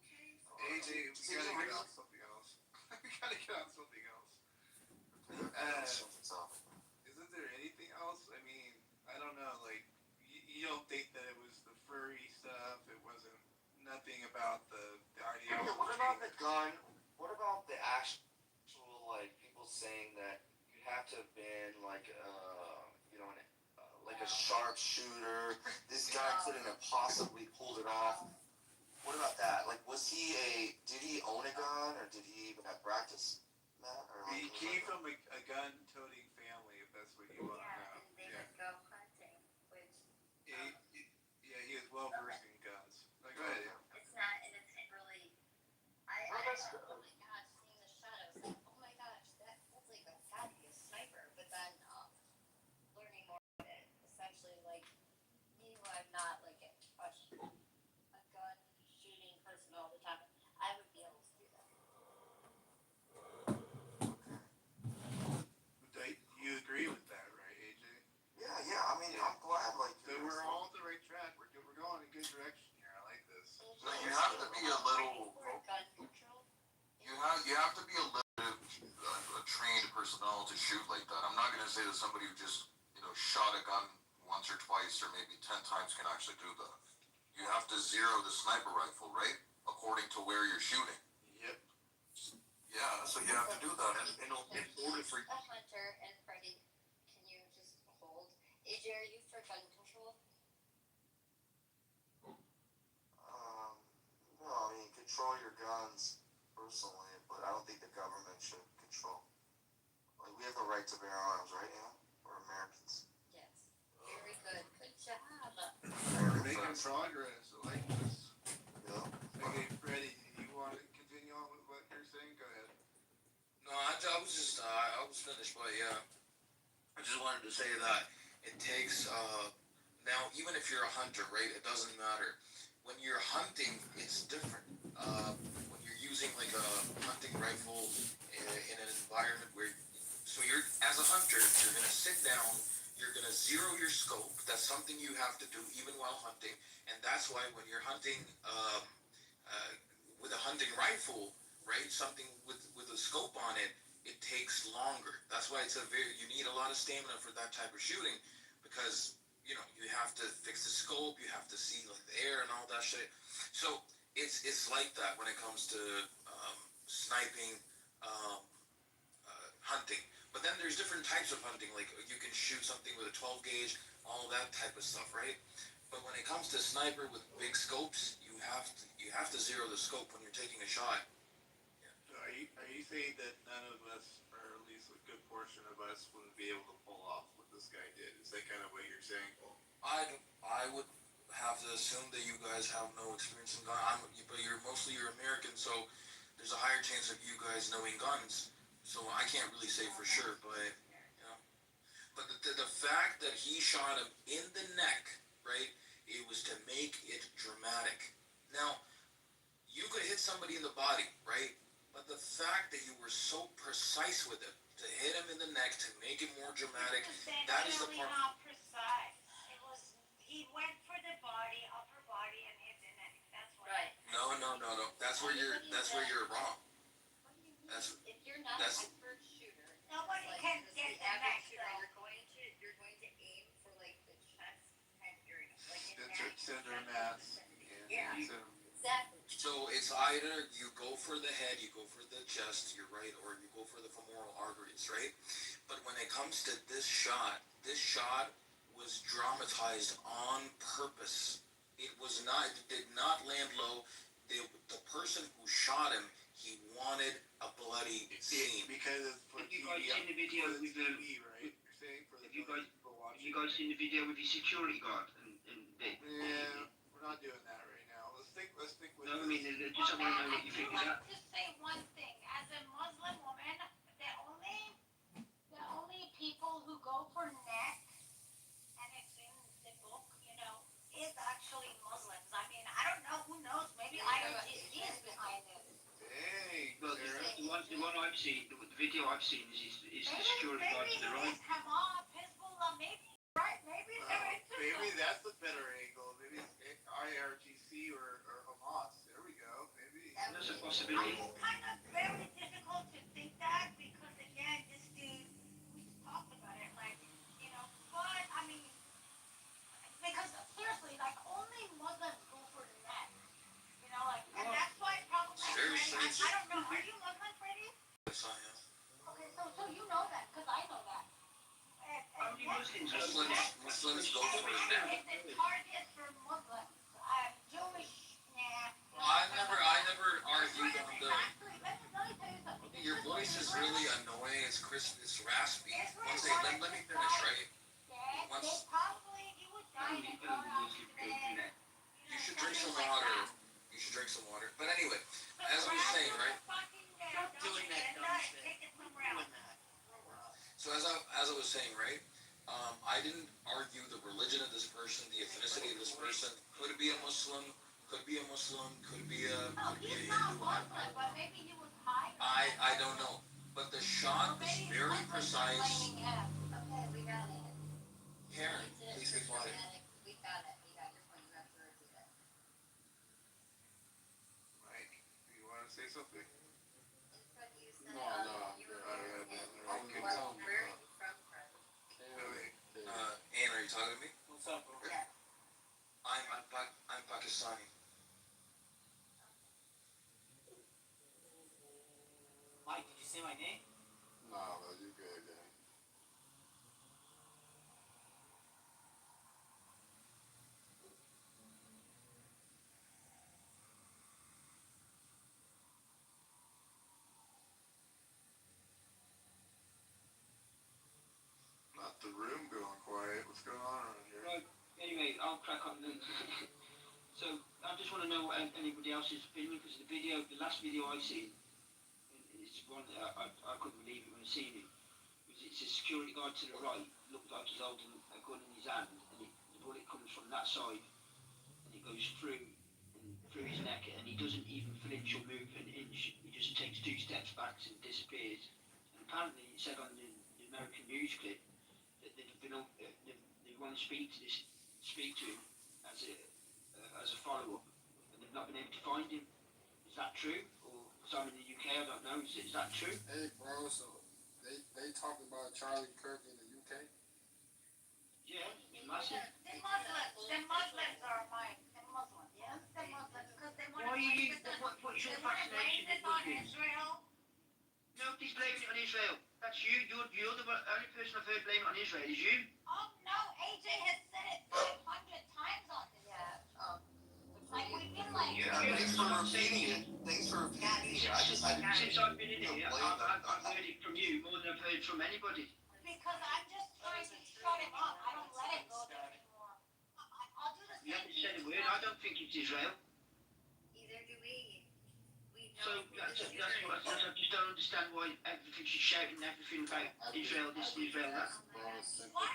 You okay? AJ, we gotta get on something else. We gotta get on something else. Isn't there anything else? I mean, I don't know, like, you don't think that it was the furry stuff, it wasn't nothing about the ideology. Okay, what about the gun? What about the actual, like, people saying that you have to have been, like, like a sharpshooter. This guy couldn't have possibly pulled it off. What about that? Like, did he own a gun, or did he even have practice? Matt, or He like, came from a gun-toting family, if that's what you want to know. And they Yeah. would go hunting, which Yeah, he is well versed in guns. Like, go ahead. it's not, and it's really. Oh my gosh, seeing the shot, I was like, oh my gosh, that's like gotta be a sniper. But then learning more about it, essentially, like me, who I'm not like a gun shooting person all the time, I would be able to do that. You agree with that, right, AJ? Yeah. I mean, I'm glad. Like, So we're all on the right track. We're going in a good direction here. I like this. So you have to be a little. Gun control. You have to be a little bit a trained personnel to shoot like that. I'm not gonna say that somebody who just shot a gun once or twice or maybe 10 times can actually do that. You have to zero the sniper rifle, right? According to where you're shooting. Yep. Yeah, so you have to do that in order for. A hunter and Freddie, can you just hold? AJ, are you for gun control? No, I mean, control your guns personally, but I don't think the government should control. Like, we have the right to bear arms, right, Anna? We're Americans. Yes. Very good. Good job. We're making progress. I like this. Yeah. Okay, Freddie, do you want to continue on with what you're saying? Go ahead. No, I was just I was finished, but yeah, I just wanted to say that it takes now even if you're a hunter, right? It doesn't matter. When you're hunting, it's different. When you're using like a hunting rifle in an environment where, so you're as a hunter, you're gonna sit down, you're gonna zero your scope. That's something you have to do even while hunting, and that's why when you're hunting with a hunting rifle, right? Something with a scope on it, it takes longer. That's why you need a lot of stamina for that type of shooting, because you have to fix the scope, you have to see like the air and all that shit. So it's like that when it comes to sniping, hunting. But then there's different types of hunting. Like you can shoot something with a 12 gauge, all that type of stuff, right? But when it comes to sniper with big scopes, you have to zero the scope when you're taking a shot. So are you saying that none of us, or at least a good portion of us, wouldn't be able to pull off what this guy did? Is that kind of what you're saying? I would have to assume that you guys have no experience in gun. But you're American, so there's a higher chance of you guys knowing guns. So I can't really say for sure, but But the fact that he shot him in the neck, right? It was to make it dramatic. Now, you could hit somebody in the body, right? But the fact that you were so precise with it, to hit him in the neck, to make it more dramatic, that is the part. Not precise. It was, he went for the body, upper body, and hit the neck. That's what. Right. No. That's where you're wrong. If you're not an expert shooter, Nobody like, can just get the the average neck, shooter, though. you're going to aim for like the chest kind of area, like in Center mass. Yeah. So, Exactly. So it's either you go for the head, you go for the chest, you're right, or you go for the femoral arteries, right? But when it comes to this shot was dramatized on purpose. It did not land low. The person who shot him, he wanted a bloody scene. because for Have you guys seen the video with TV, right? You're saying for the Have people watching. you guys seen the video with the security guard? Yeah, we're not doing that right now. Let's think with. No, I mean, I just want to know what you think of that. I'd like to say one thing. As a Muslim woman, the only people who go for neck, and it's in the book, is actually Muslims. I mean, I don't know. Who knows? Maybe IRGC is behind it. Dang. Well, the one I've seen, the video I've seen is the security guard to the right. Maybe Hamas, Hezbollah, maybe, right? Maybe they're into Maybe that's the better angle. Maybe it's IRGC or Hamas. There we go. Maybe. That's a possibility. It's kind of very difficult to think that because, again, this dude, we just talked about it, but, I mean, because seriously, only Muslims go for the neck, and that's why probably, I don't know, are you Muslim, Freddie? Yes, I am. Okay, so you know that, because I know that. How many Muslims go for the neck. It's a target for Muslims. Jewish, nah. I never argued on the. Actually, let me tell you something. You're voice is really annoying. It's crisp. It's raspy. Once they let me finish, right? Once you should drink some water. You should drink some water. But anyway, as I was saying, right? Doing that dumb shit. Doing that. So as I was saying, right? I didn't argue the religion of this person, the ethnicity of this person. Could it be a Muslim? Could be a Muslim. Could be a Hindu. I don't know. But the shot is very precise. Okay, we got it. Karen, please be quiet. We got it. We got your point. You have to repeat it. Mike, do you want to say something? It's what you said. No, You were I in can what- tell me. where are you from, friend? Ann, are you talking to me? What's up, bro? Yeah. I'm Pakistani. Mike, did you say my name? No, you good, man. Not the room going quiet. What's going on around here? Right. Anyway, I'll crack on then. So I just want to know what anybody else's opinion, because the last video I seen, it's one that I couldn't believe it when I seen it. It's a security guard to the right, looked like he's holding a gun in his hand, and the bullet comes from that side, and it goes through his neck, and he doesn't even flinch or move an inch. He just takes 2 steps back and disappears. And apparently, it said on the American news clip that they want to speak to him as a follow-up, and they've not been able to find him. Is that true? Or because I'm in the UK, I don't know. Is that true? Hey, bro, so they talking about Charlie Kirk in the UK? Yeah, massive. The Muslims are mine. The Muslims. Yes, the Muslims. Because they want Why to are you? blame What's your fascination with on Muslims? Israel. Nobody's blaming it on Israel. That's you. You're the only person I've heard blame it on Israel. Is you? Oh no, AJ has said it 500 times on this. Like we've been like. Thanks for repeating it. Thanks for repeating it. Since I've been in here, I've heard it from you more than I've heard from anybody. Because I'm just trying to shut him up. I don't let it go there anymore. I'll do the You same haven't thing. said a word. I don't think it's Israel. Either do we. We So know that's this what I just don't understand why everything's just shouting everything about Israel this, Israel that. Why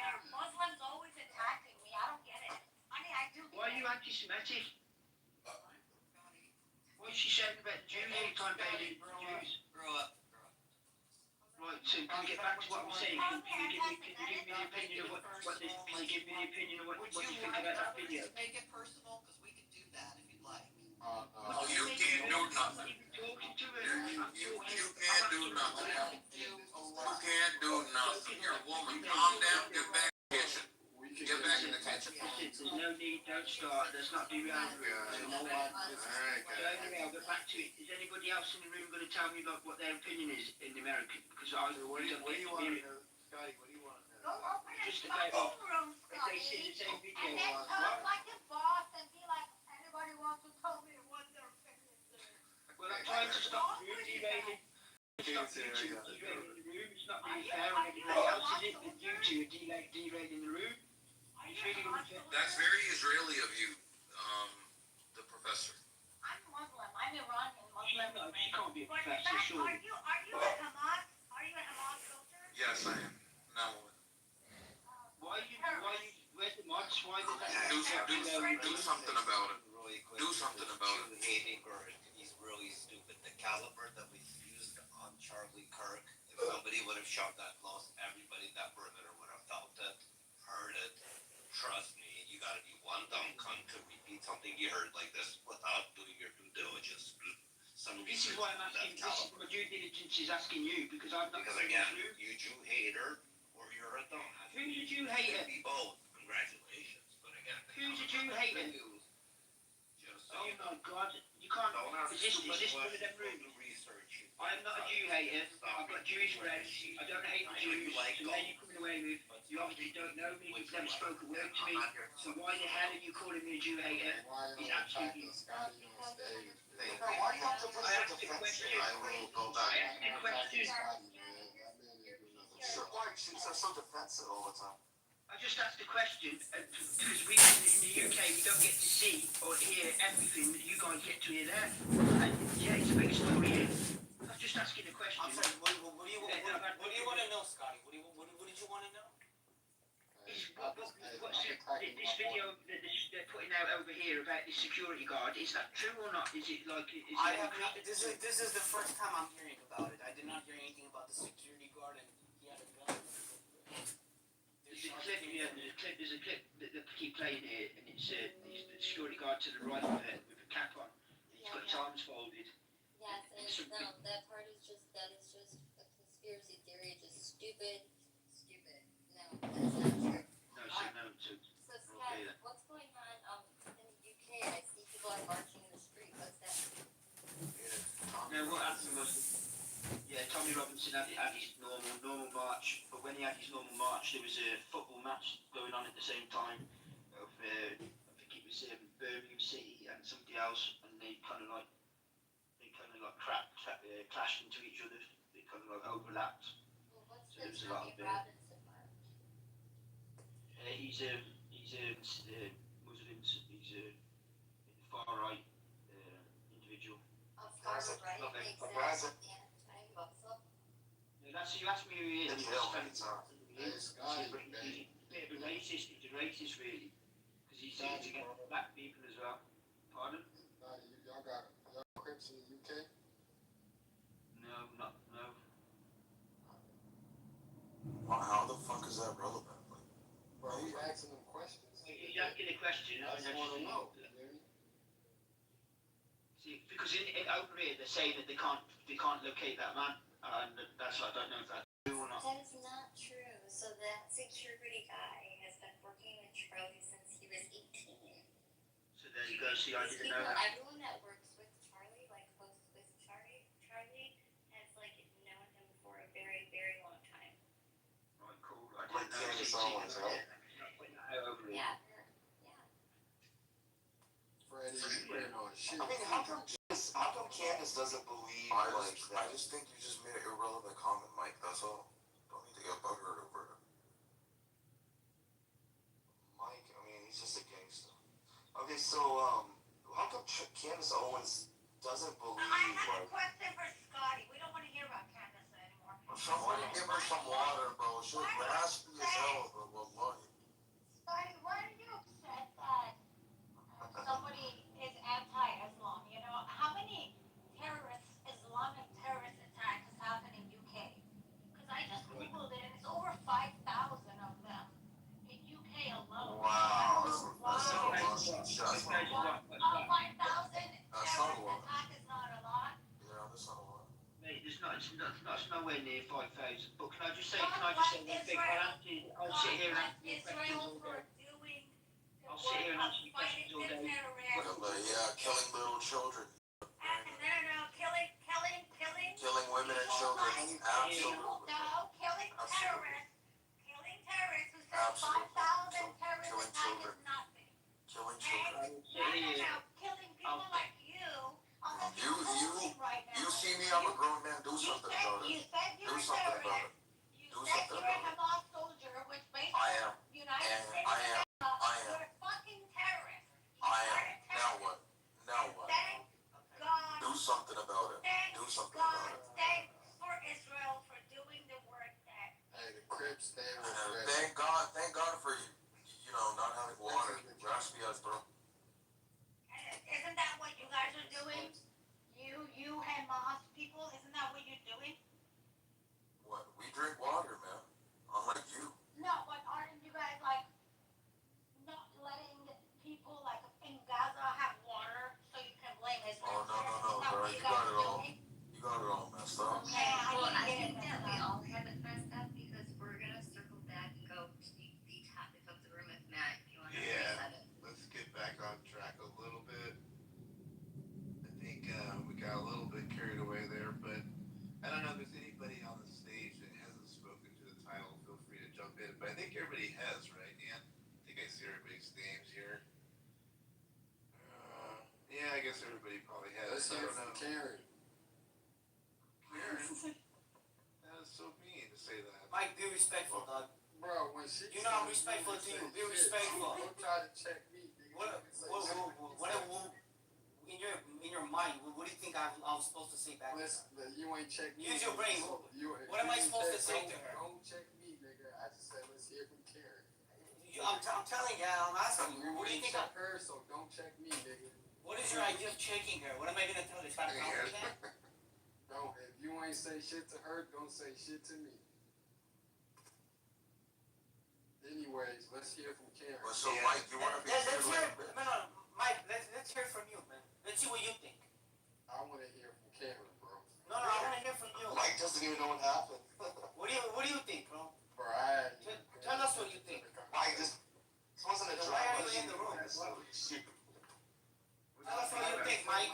are Muslims always attacking me? I don't get it. I mean, I do. Why are you anti-Semitic? Why is she shouting about the Jews all the time, about the Jews? Grow up. Right, so can we get back to what I'm saying? Can you give me the opinion of what you think about that video? Make it personal, because we can do that if you'd like. Oh, you can't do nothing. Talking to her. You can't do nothing. You can't do nothing. You're a woman. Calm down. Get back in the kitchen. Get back in the kitchen. There's no need, don't start. Let's not do that. Anyway, I'll get back to it. Is anybody else in the room going to tell me about what their opinion is in America? Because I don't get to hear it. Scotty, what do you want to know? Go open Just a about room, if they see the same video. and then talk like a boss and be like, anybody wants to tell me what their opinion is. Well, I'm trying to stop you derailing. Stop you two derailing the room. It's not being fair on everybody else, is it? That you two are derailing the room. It's really unfair. That's very Israeli of you, the professor. I'm Muslim. I'm Iranian Muslim. She can't be a But professor, surely. are you a Hamas? Are you a Hamas soldier? Yes, I am. Now what? Where's the mods? Why did that Do something about it. Really quick. Do something about it. Hating or he's really stupid. The caliber that we used on Charlie Kirk, if somebody would have shot that close, everybody in that perimeter would have felt it, heard it. Trust me, you gotta be one dumb cunt to repeat something you heard like this without doing your due diligence. This is why I'm asking. This is what due diligence is asking you, because I'm not. Because again, you Jew hater or you're a dumbass. Who's a Jew hater? Be both. Congratulations. But again, Who's a Jew hater? Just Oh my God! You can't. don't have Is this one of them do rooms? research. I'm not a Jew hater. I've got Jewish friends. I don't hate the Jews. So where are you coming away with? You obviously don't know me. You've never spoken a word to me. So why the hell are you calling me a Jew hater? It's absolutely. Why do you have to put I such asked a a question. I will go back. I asked a question. Sure, why she's so defensive all the time? I just asked a question because we in the UK we don't get to see or hear everything that you guys get to hear there. And yeah, it's a big story here. I was just asking a question. I'm sorry, what do you want to know, Scotty? What did you want to know? What's this video that they're putting out over here about this security guard? Is that true or not? Is it like? This is the first time I'm hearing about it. I did not hear anything about the security guard and he had a gun. There's a clip that they keep playing here, and it's the security guard to the right of it with a cap on. He's got his arms folded. Yes, and no, that part is just a conspiracy theory, just stupid. No, that's not true. So Scott, what's going on in the UK? I see people are marching in the street. What's that? No, what happened was, Tommy Robinson had his normal march, but when he had his normal march, there was a football match going on at the same time of, I think it was Birmingham City and somebody else, and they kind of like clashed into each other. They kind of like overlapped. Well, what's So the there was a lot Tommy of Robinson march? he's Muslims. He's a far right individual. Far right, exactly. Anti-Muslim. You asked me who he is. He's a bit of a racist. He's a racist, really, because he's against black people as well. Pardon? Y'all got Crips in the UK? No. How the fuck is that relevant? Bro, he's asking them questions. He's asking a question. I just want to know. See, because over here they're saying that they can't locate that man, and that's I don't know if that's true or not. That is not true. So that security guy has been working with Charlie since he was 18. So there you go. See, I didn't know that. Everyone that works with Charlie, like close with Charlie, has like known him for a very, very long time. Right, cool. I didn't know. Yeah. Freddie, shit. I mean, how come Candace doesn't believe I just think you just made an irrelevant comment, Mike. That's all. Don't need to get butthurt over it. Mike, I mean, he's just a gangster. Okay, so how come Candace Owens doesn't believe? I have a question for Scotty. We don't want to hear about Candace anymore. Somebody give her some water, bro. She's raspy as hell, bro. Wallahi. Scotty, why are you upset that somebody is anti-Islam? You know, how many Islamic terrorist attacks has happened in UK? Because I just Googled it, and it's over 5,000 of them in UK alone. Wow. That's not a lot. 5,000 terrorist attack is not a lot. Yeah, that's not a lot. Mate, it's nowhere near 5,000. But can I just say one thing? I'll sit here and answer your questions all day. I'll sit here and answer your questions all day. Yeah, killing little children. Killing women and children. Absolutely. No, killing terrorists. Killing terrorists who said 5,000 terrorist attack is nothing. Killing children. No. Killing people like you. You see me, I'm a grown man. Do something about it. You said you're a terrorist. You said you're a Hamas soldier, which basically United States of America. You're a fucking terrorist. I am. Now what? Thank God. Do something about it. Do something about it. Thanks for Israel for doing the work that. Hey, the Crips, they were Thank God for not having water. Raspy ass, bro. Isn't that what you guys are doing? You Hamas people, isn't that what you're doing? What? everybody's names here. Yeah, I guess everybody probably has. Let's hear from Karen. Karen? That is so mean to say that. Mike, be respectful, dog. Bro, when she You know I'm respectful to you. Be respectful. Don't try to check me, nigga. In your mind, what do you think I was supposed to say back? Listen, you ain't check me. Use your brain. What am I supposed to say to her? Don't check me, nigga. I just said let's hear from Karen. I'm telling you, I'm asking you. What do you think? Check her, so don't check me, nigga. What is your idea of checking her? What am I gonna tell her? She's got a compliment? Don't. If you ain't say shit to her, don't say shit to me. Anyways, let's hear from Karen. Well, so Mike, you want to be Mike, let's hear from you, man. Let's see what you think. I want to hear from Karen, bro. No, I want to hear from you. Mike doesn't even know what happened. What do you think, bro? Bro, tell us what you think. Mike, this wasn't a job. Why are you in the room? That's so stupid. Tell us what you think, Mike.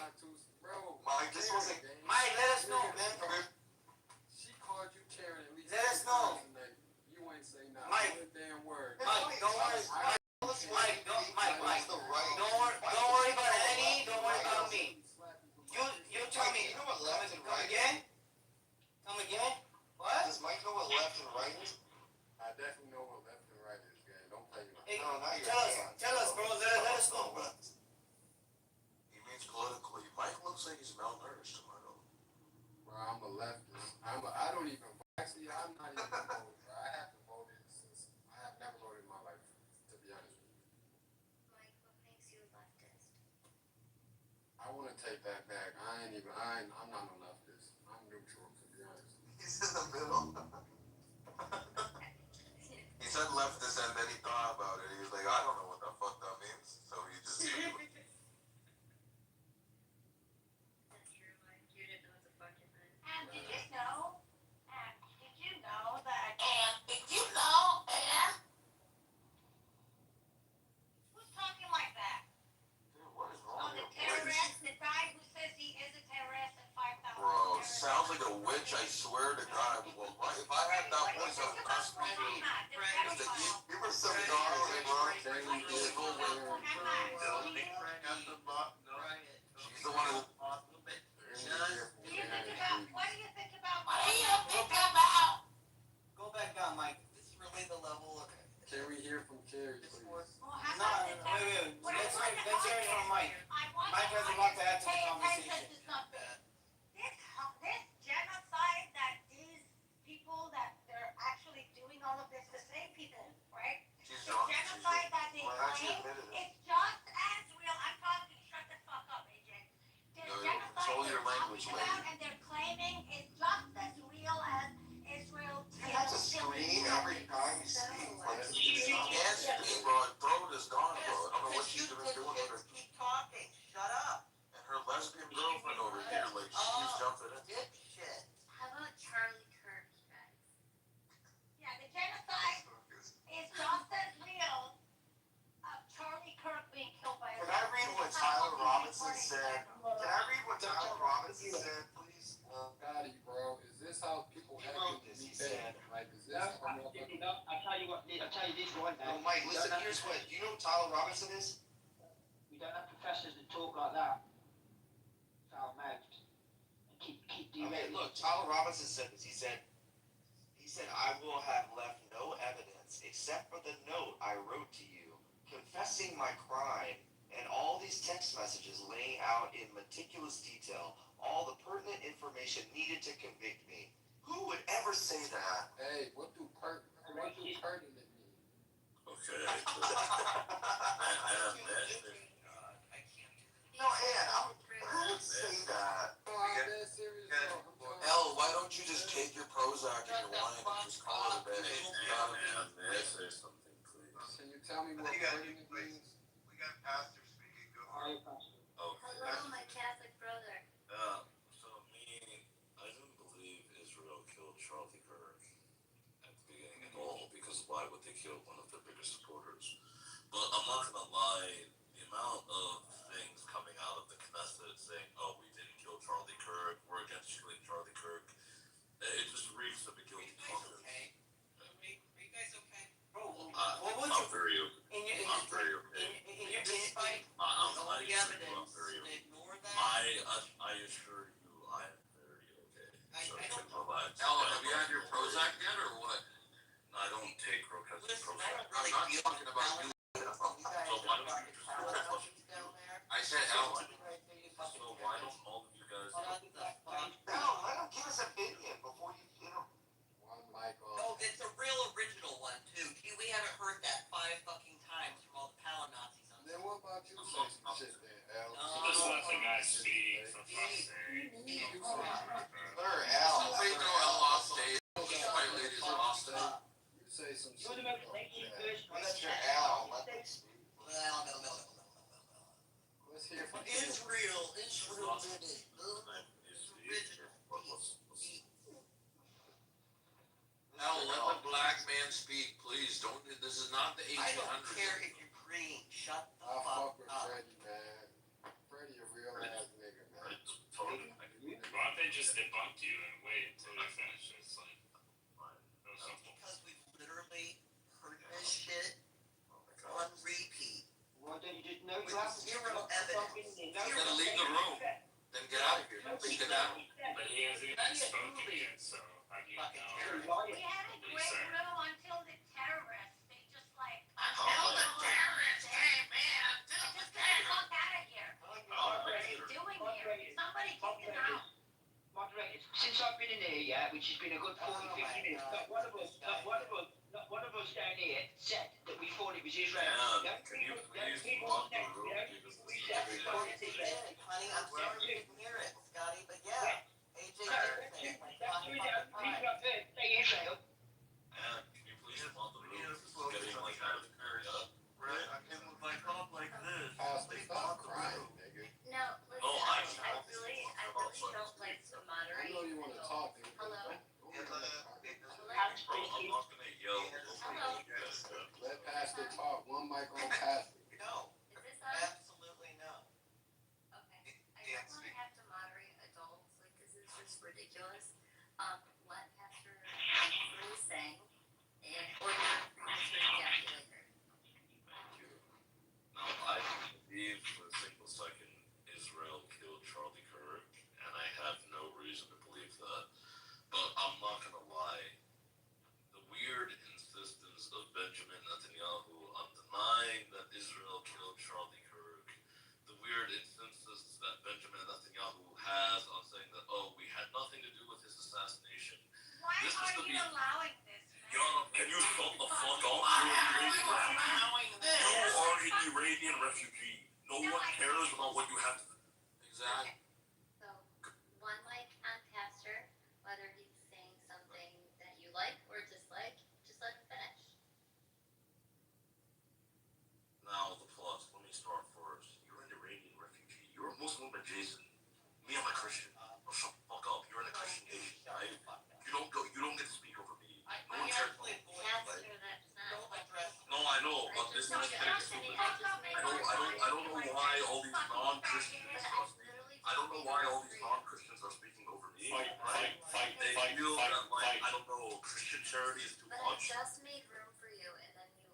Bro, Mike, this wasn't. Mike, let us know, man. She called you Karen at least. Let us know. You ain't say nothing. Mike. One damn word. Mike, don't worry. Mike, don't worry about Annie. Don't worry about me. You tell me. You know what left and right again? Come again? What? Does Mike know what left and right is? I definitely know what left and right is, man. Don't play with Hey, No, not your tell us, bro. Let us know. He means politically. Mike looks like he's malnourished tomorrow. Bro, I'm a leftist. I don't even actually. I'm not even a voter. Bro. I haven't voted since. I have never voted in my life, to be honest with you. Mike, what makes you a leftist? I want to take that back. I'm not a leftist. I'm neutral, to be honest. He's in the middle. He said leftist and then he thought about it. He was like, I don't know what the fuck that means. So he just. That's true, Mike. You didn't know what the fuck it meant. And did you know that? Who's talking like that? Dude, what is Oh, wrong the with you? terrorist, the guy who says he is a terrorist and 5,000. Bro, sounds like a witch, I swear to God. Well, if I had that voice, I would not speak to you. Give her some garlic, bro. She's the one who. What do you think about? Go back down, Mike. This is really the level. Can we hear from Carrie, please? No, wait. Let's hear it from Mike. Mike has a lot to add to the conversation. This genocide that these people that they're actually doing all of this, the same people, right? The genocide that they claim is just as real. I'm talking, shut the fuck up, AJ. The genocide they're talking about and they're claiming is just as real as Israel. You have to scream every time you speak. Like, you can't scream, bro. Her throat is gone, bro. I don't know what she's doing with her. Keep talking. Shut up. And her lesbian girlfriend over here, like, she's jumping in. Dipshit. How about Charlie Kirk, guys? Yeah, the genocide is just as real of Charlie Kirk being killed by a. Can I read what Tyler Robinson said? Please? Gotti, bro. Is this how people act in the UK? Like, is this how motherfuckers? I'll tell you this one No, Mike, listen, here's what. You know who Tyler Robinson is? We don't have professors that talk like that. Foul-mouthed. And keep Okay, look, Tyler Robinson said this. He said, I will have left no evidence except for the note I wrote to you, confessing my crime, and all these text messages laying out in meticulous detail all the pertinent information needed to convict me. Who would ever say that? Hey, what do pertinent mean? Okay. No, Ann, who would say that? L, why don't you just take your Prozac and your wine and just call it a day? May I say something, please? Can you tell me what pertinent means? We got pastor speaking. Go for it. Hello, my Catholic brother. So I didn't believe Israel killed Charlie Kirk at the beginning at all, because why would they kill one of their biggest supporters? But I'm not gonna lie, the amount of things coming out of the Knesset saying, oh, we didn't kill Charlie Kirk, we're against killing Charlie Kirk, it just reeks of a guilty conscience. Are you guys okay? Bro, I'm very okay. in I'm very okay. Despite I'm all the evidence, ignore that. I assure you, I am very okay. So you can relax. Alan, have you had your Prozac yet or what? I don't take Prozac. Listen, I don't really I'm not feel talking about you. So why don't you just go to fucking down there. I said Alan. So why don't all of you guys What the fuck? No, let him give his opinion before you know. One mic on. No, it's a real original one too. We haven't heard that 5 fucking times from all the Pal Nazis on Then what about you say some shit then, Al? Just let the guy speak, for fuck's sake. Sir, Al. Wait, no, Al lost stage. This white lady's lost stage. You say some shit. You're the most thinking person. Mr. Al, let him speak. Well, no. Let's hear from Israel did it. Al, let the black man speak, please. Don't. This is not the I don't 1800s. care if you're green. Shut the I fuck fuck with up. Freddie, man. Freddie a real ass nigga, man. Why don't they just debunk you and wait until you finish? It's like, no simple. Because we've literally heard this shit on repeat. Why don't you just know With you have zero evidence. Then leave the room. Then get out of here. Leave it out. But he hasn't even spoken yet, so how do you know? We had a great room until the terrorists, they just like. Until the terrorists came in. Just get the fuck out of here. What are they doing here? Somebody kick them out. Moderators, since I've been in here, yeah, which has been a good 40, 50 minutes, not one of us down here said that we thought it was Israel. Can you please walk the room? Honey, I'm sorry you didn't hear it, Scotty, but yeah. AJ did say it like 5 fucking times. Say Israel. And can you please walk the room? This is getting like out of area. Right? I came with my cup like this. Pastor, stop crying, nigga. No, listen, Oh, I really don't like to I moderate. know you want to talk, nigga. Hello? Don't let Bro, I'm not gonna yell over Hello? you guys. Let Pastor talk. One mic on Pastor. No, Is this on? absolutely no. Okay. I don't want to have to moderate adults, like, this is just ridiculous. Let Pastor finish saying, or not finish ejaculate. Now, I believe for a single second Israel killed Charlie Kirk, and I have no reason to believe that. But I'm not gonna lie. The weird insistence of Benjamin Netanyahu on denying that Israel killed Charlie Kirk, the weird insistence that Benjamin Netanyahu has on saying that, oh, we had nothing to do with his assassination. Why This is are the you be- allowing this? Can you shut the fuck up? You are an Iranian refugee. No one cares about what you have to. Exactly. So, one like on Pastor, whether he's saying something that you like or dislike, just let him finish. Now, the plus, let me start first. You're an Iranian refugee. You're a Muslim adjacent. Me, I'm a Christian. Oh, shut the fuck up. You're in a Christian nation, right? You don't get to speak over me. No one cares about me. Pastor, that's not. No, I know, but this is No, just you're not stupid. gonna I don't know why all these non-Christians are speaking. I don't know why all these non-Christians are speaking over me. Right? They feel that like I don't know, Christian charity is too But I much. just made room for you, and then you.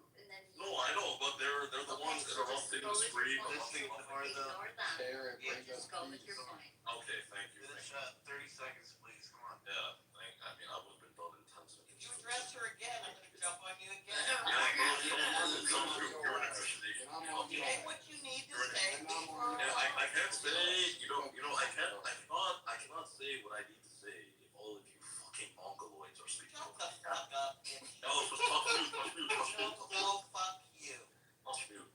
No, I know, but they're the ones interrupting the stream. Ignore them. Share and bring us Just go with peace. your point. Okay, thank you. Finish 30 seconds, please. Come on. Yeah, I mean, I would have been done in 10 seconds. If you address her again, I'm gonna jump on you again. You're an impersonation. Say what you need to say. Yeah, I can't say, I cannot say what I need to say if all of you fucking mongoloids are speaking Shut over the me. fuck up. No, so touch mute. No, fuck you. Touch mute.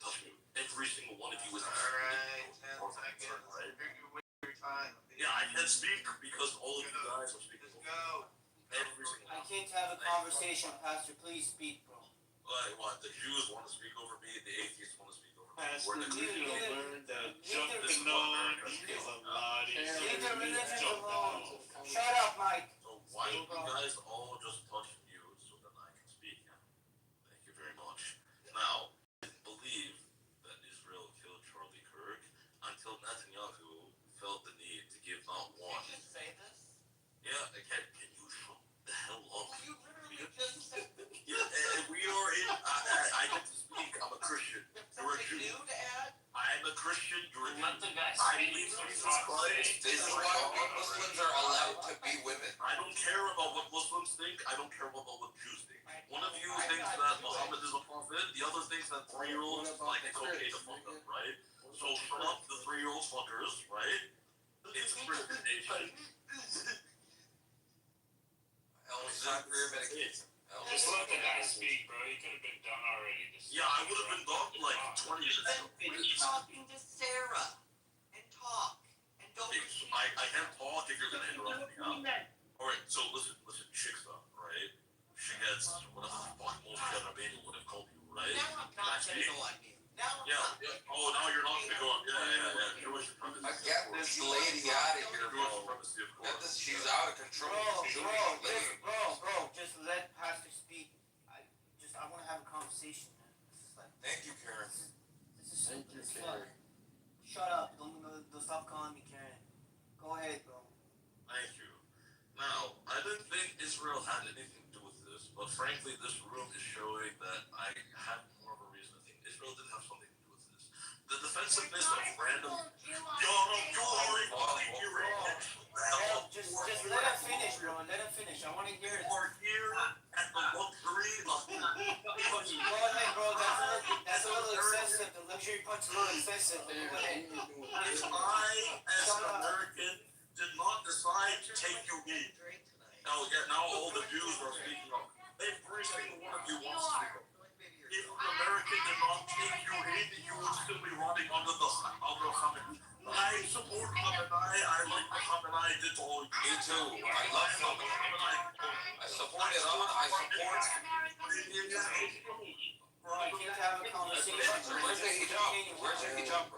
Every single one of you is Alright, 10 seconds. right? You're wasting your time. Yeah, I can't speak because all of you guys are speaking over me. Go. Every single I one. can't have a conversation, Pastor. Please speak, bro. Like, what? The Jews want to speak over me, the atheists want to speak over me. Pastor, We're the you Christians. learn that This jumping is what on America's is doing. a lot easier Leave the than religions jumping alone. off. Shut up, Mike. So why don't you guys all just touch mute so that I can speak now? Thank you very much. Now, I didn't believe that Israel killed Charlie Kirk until Netanyahu felt the need to give not one. Did you just say this? Yeah, again, can you shut the hell up? Well, you literally just said this. Yeah, and we are in. I get to speak. I'm a Christian. The I believe Jesus Christ. This is why Muslims are allowed to be women. I don't care about what Muslims think. I don't care about what Jews think. One of you thinks that Muhammad is a prophet. The other thinks that 3-year-olds like it's okay to fuck up, right? So shut up, the 3-year-old fuckers, right? It's Christian nation. Elvis, time for your medication. Just let the guy speak, bro. He could have been done already. Yeah, I would have been done like 20 years ago. When you're talking to Sarah and talk and don't. I can't talk if you're gonna interrupt me. Alright, so listen, Shiksa, right? She gets whatever the fuck Moshe Rabbeinu would have called you, right? Now I'm not gonna go on mute. Now I'm not. Oh, now you're not gonna go on. Yeah. Jewish supremacy. Get this lady out of here, Jewish bro. supremacy, of Get course. this, she's out of control. Bro, just let Pastor speak. I want to have a conversation, man. This is like, Thank you, Karen. this is fun. Shut up. Don't stop calling me Karen. Go ahead, bro. Thank you. Now, I didn't think Israel had anything to do with this, but frankly, this room is showing that I have more of a reason to think Israel did have something to do with this. The defensiveness of random. Just let him finish, bro. Let him finish. I want to hear it. We're here at the luxury of. Go ahead, bro. That's a little excessive. The luxury part's a little excessive. Go ahead. If I, as an American, did not decide to take you in, now all the Jews are speaking up. Every single one of you wants to speak up. If an American did not take you in, you would still be running under Muhammad. I support Muhammad. I like Muhammad. I did all. Me too. I love Muhammad. I support it all. I support. Bro, I can't have a conversation. Where's the hijab? Where's the hijab?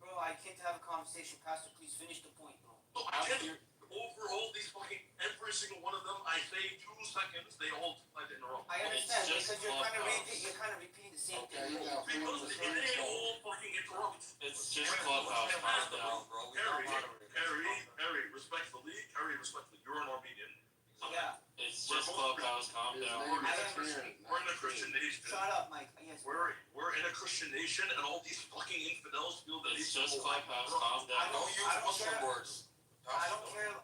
Bro, I can't have a conversation. Pastor, please finish the point, bro. So I can't over all these fucking every single one of them. I say 2 seconds. They all decide to interrupt. I understand because you're kind of repeating the same thing. Because they all fucking interrupt. It's just Clubhouse. Calm down, bro. Harry, respectfully, you're an Armenian. Yeah. It's just Clubhouse. Calm down. We're in a Christian nation. Shut up, Mike. Yes. We're in a Christian nation, and all these fucking infidels feel that It's just Clubhouse. Calm down. Don't use Muslim words. I don't care.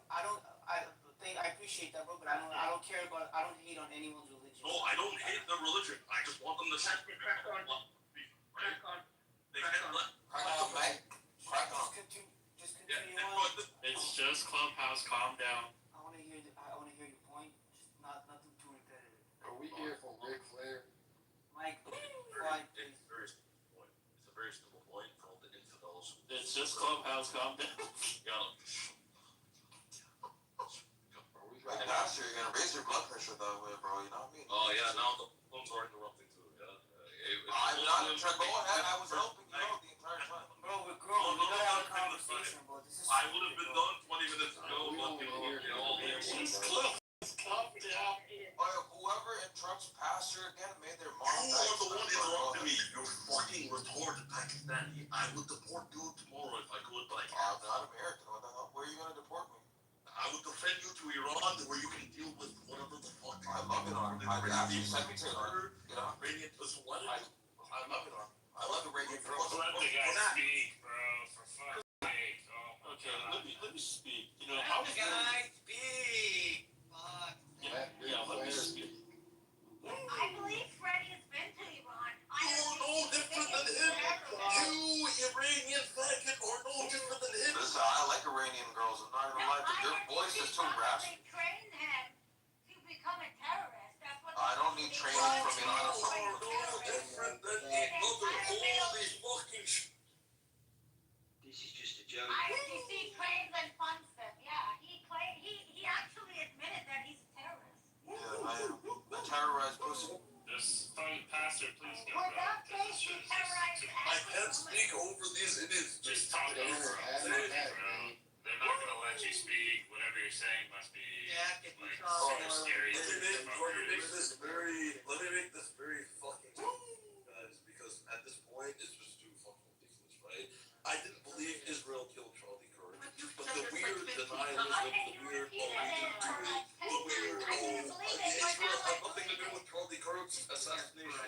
I appreciate that, bro, but I don't care about. I don't hate on anyone's religion. No, I don't hate the religion. I just want them to crack on. They can't let. Crack on, mate. Crack on. Just continue on. It's just Clubhouse. Calm down. I want to hear your point. Just nothing too repetitive. Are we here for Ric Flair? Mike, quiet, please. It's a very simple point for all the infidels. It's just Clubhouse. Calm down. Like an after, you're gonna raise your blood pressure that way, bro. You know what I mean? Oh yeah, now the phones are interrupting too. Yeah. I'm not trying to go ahead. I was helping you out the entire time. Bro, we're grown. We gotta have a conversation, bro. This is. I would have been done 20 minutes ago, but Calm down. Whoever interrupts Pastor again made their mom. You are the one interrupting me. You're fucking retarded, Pakistani. I would deport you tomorrow if I could, but I can't. I'm not American. What the hell? Where are you gonna deport me? I would defend you to Iran, where you can deal with whatever the fuck. I love Iran. I actually sent me to Iran. Iranian is what? I love Iran. I love Iranian girls. Let the guy speak, bro. For fuck's sake. Oh, Okay, let me speak. You know, How the guy speak? Fuck. Yeah, let me speak. I believe Freddie has been to Iran. You're no different than him. You, Iranian faggot, are no different than him. Listen, I like Iranian girls. I'm not gonna lie, but your voice is too raspy. They trained him to become a terrorist. That's what I don't need training from Iran. You're no different than all these fucking This is just a joke. ICC trains and funds them. Yeah, he actually admitted that he's a terrorist. Yeah, I am. A terrorized pussy. Just Pastor, please go, Well, bro. that case, he terrorized I can't speak over these idiots. Just talk over them. They're not gonna let you speak. Whatever you're saying must be like so scary. Let me make this very fucking simple, guys, because at this point it's just too fucking ridiculous, right? I didn't believe Israel killed Charlie Kirk, but the weird denialism, Israel had nothing to do with Charlie Kirk's assassination.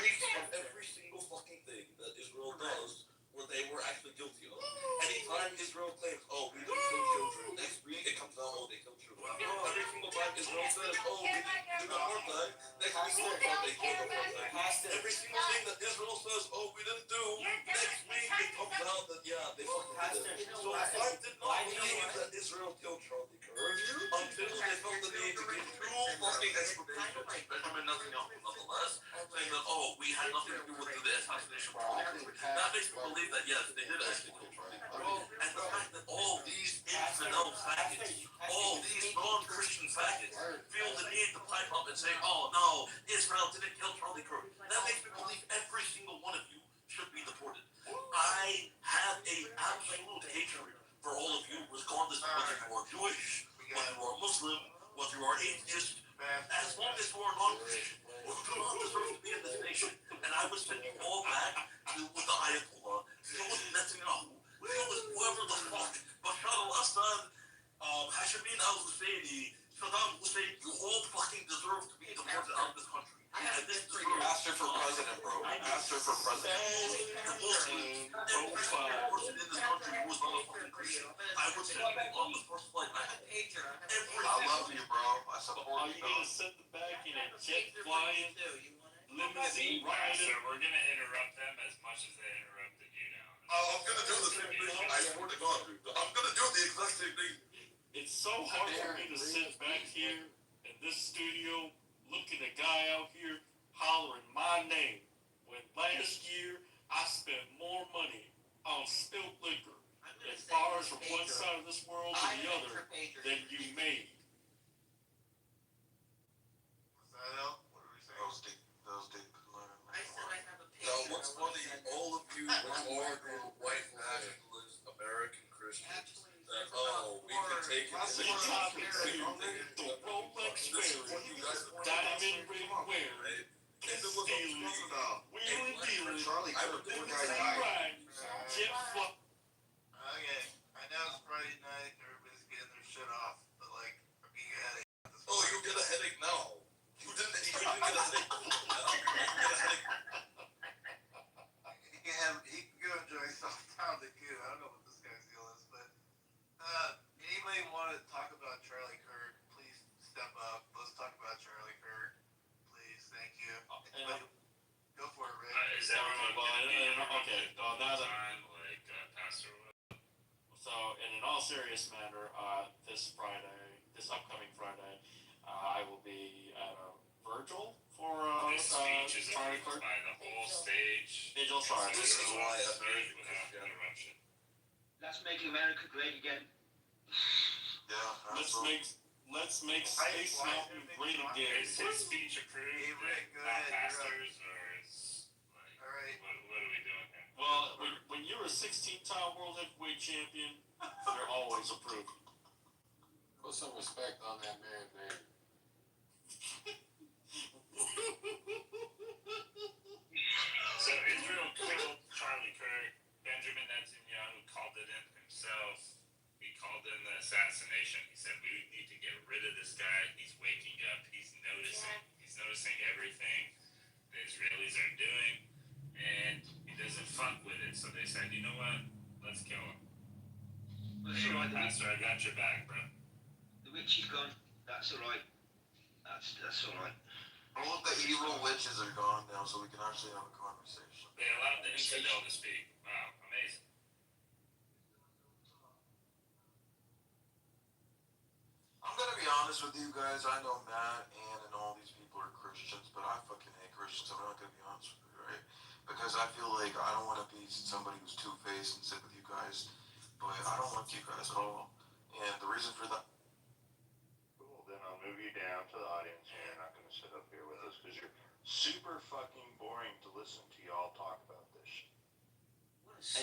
Leaks of every single fucking thing that Israel does were they were actually guilty of. Anytime Israel claims, oh, we didn't kill children, next week it comes out, oh, they killed children. Every single time Israel says, oh, we didn't do apartheid, next week it comes out, they killed apartheid. Every single thing that Israel says, oh, we didn't do, next week it comes out that, yeah, they fucking did it. So I did not believe that Israel killed Charlie Kirk until they felt the need to give two fucking explanations. Benjamin Netanyahu, nonetheless, saying that, oh, we had nothing to do with the assassination of Charlie Kirk. That makes me believe that, yes, they did actually kill Charlie Kirk. And the fact that all these infidel faggots, all these non-Christian faggots, feel the need to pipe up and say, oh, no, Israel didn't kill Charlie Kirk. That makes me believe every single one of you should be deported. I have a absolute hatred for all of you, regardless of whether you are Jewish, whether you are Muslim, whether you are atheist, as long as you are non-Christian, you do not deserve to be in this nation. And I would send you all back to with the Ayatollah, deal with Netanyahu, deal with whoever the fuck, Bashar al-Assad, Hashamin al-Husseini, Saddam Hussein, you all fucking deserve to be deported out of this country. And this deserves Ask her for president, bro. Ask her for president. Every single person in this country who is not a fucking Christian, I would send you on the first flight back. I love you, bro. I support Are you, you gonna send them back in a jet flying limousine So riding? we're gonna interrupt them as much as they interrupted you now. I'm gonna do the same thing. I swear to God, dude. I'm gonna do the exact same thing. It's so hard for me to sit back here in this studio, looking at a guy out here hollering my name, when last year I spent more money on spilt liquor as far as from one side of this world to the other than you made. What's that, Al? What did we say? That was deep. Now, what's funny, all of you hardcore white nationalist American Christians, that, oh, we can take it to the top and see The Rolex wearing, diamond ring wearing, stealing, wheeling dealing, Charlie Kirk, poor guy died. jet fly. Okay, I know it's Friday night, everybody's getting their shit off, but like, I'm getting a headache. Oh, you get a headache now. You didn't get a headache before now. You get a headache. He can go enjoy himself down the queue. I don't know what this guy's deal is, but anybody want to talk about Charlie Kirk? Please step up. Let's talk about Charlie Kirk, please. Thank you. Anybody, go for it, Rick. Is everyone gonna be Okay, now that on like Pastor Will? so in an all serious matter, this upcoming Friday, I will be at a Virgil for This speech is Charlie approved Kirk. by the whole stage. Vigil, sorry. This is why Speak American without Christianity. interruption. Let's make America great again. Yeah, Let's make Space Mountain great again. Is his speech approved? Hey, Rick, go by ahead, you're up. pastors, or is like All right. what are we doing here? Well, when you're a 16-time world heavyweight champion, you're always approved. Put some respect on that man's name. So Israel killed Charlie Kirk. Benjamin Netanyahu called it in himself. He called in the assassination. He said, we need to get rid of this guy. He's waking up. He's noticing. He's noticing everything the Israelis are doing. And he doesn't fuck with it. So they said, you know what? Let's kill him. That's Hey, all right. Pastor, I got your back, bro. The witch is gone. That's all right. That's all right. All of the evil witches are gone now, so we can actually have a conversation. They allowed the infidel to speak. Wow, amazing. I'm gonna be honest with you guys. I know Matt, Ann, and all these people are Christians, but I fucking hate Christians. I'm not gonna be honest with you, right? Because I feel like I don't want to be somebody who's two-faced and sit with you guys, but I don't like you guys at all. And the reason for that. Cool, then I'll move you down to the audience and you're not going to sit up here with us because you're super fucking boring to listen to y'all talk about this shit.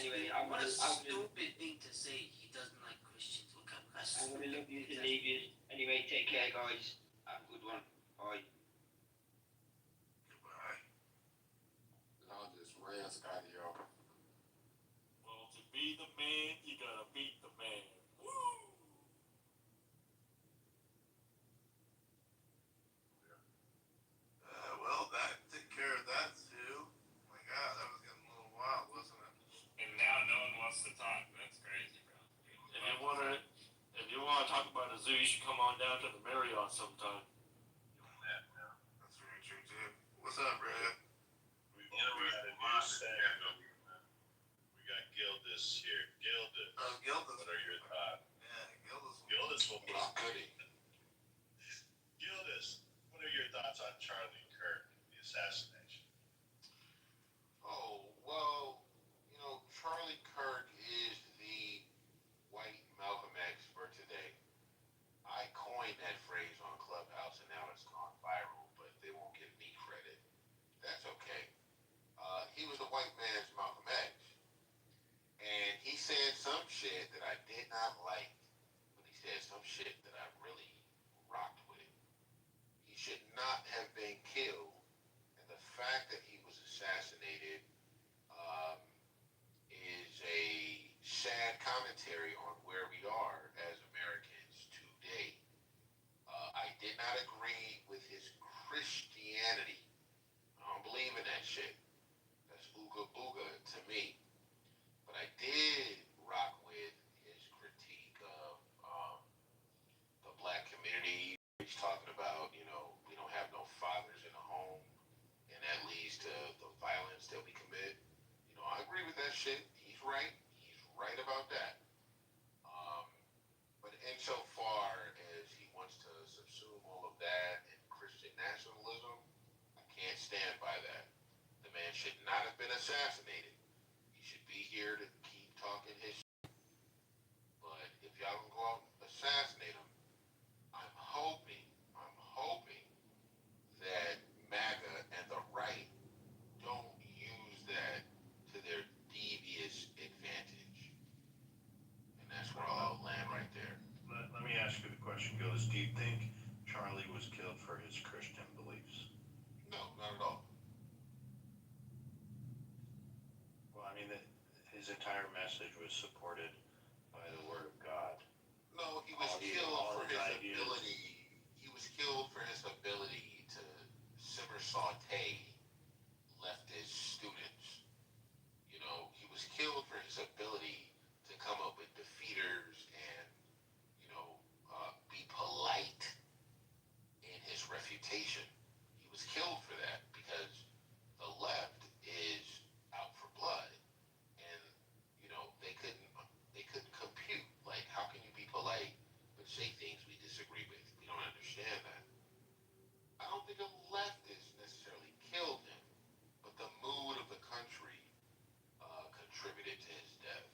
Anyway, What a stupid thing to say. He doesn't like Christians. What kind of I'm going to love you to leave you. Anyway, take care, guys. Have a good one. Bye. Goodbye. Y'all just rants out of y'all. Well, to be the man, you gotta beat the man. Woo! Well, that took care of that too. Oh my God, that was getting a little wild, wasn't it? And now should come on down to the Marriott sometime. That's very true too. What's up, Brad? We got a new segment. We got Gildas here. Gildas. Oh, Gildas. What are your thoughts? Yeah, Gildas. Gildas will be goody. Gildas, what are your thoughts on Charlie Kirk, the assassination? Oh, well, Charlie Kirk is the white Malcolm X for today. I coined that phrase on Clubhouse and now it's gone viral, but they won't give me credit. That's okay. He was a white man's Malcolm X. And he said some shit that I did not like, but he said some shit that I really rocked with. He should not have been killed. And the fact that he was assassinated is a sad commentary on where we are as Americans today. I did not agree with his Christianity. I don't believe in that shit. That's ooga booga to me. But I did rock with his critique of the black community. He's talking about, we don't have no fathers in the home, and that leads to the violence that we commit. I agree with that shit. He's right. He's right about that. But insofar as he wants to subsume all of that and Christian nationalism, I can't stand by that. The man should not have been assassinated. He should be here to keep talking his shit. But if y'all can go out and assassinate him, I'm hoping that MAGA and the right don't use that to their devious advantage. And that's where I'll land right there. Let me ask you the question, Gildas. Do you think Charlie was killed for his Christian beliefs? No, not at all. Well, I mean, his entire message was supported by the Word of God. No, he was killed for his ability. He was killed for his ability to simmer saute leftist students. He was killed for his ability to come up with defeaters and, be polite in his refutation. He was killed for that because the left is out for blood, and they couldn't compute. Like, how can you be polite but say things we disagree with? We don't understand that. I don't think the leftists necessarily killed him, but the mood of the country contributed to his death.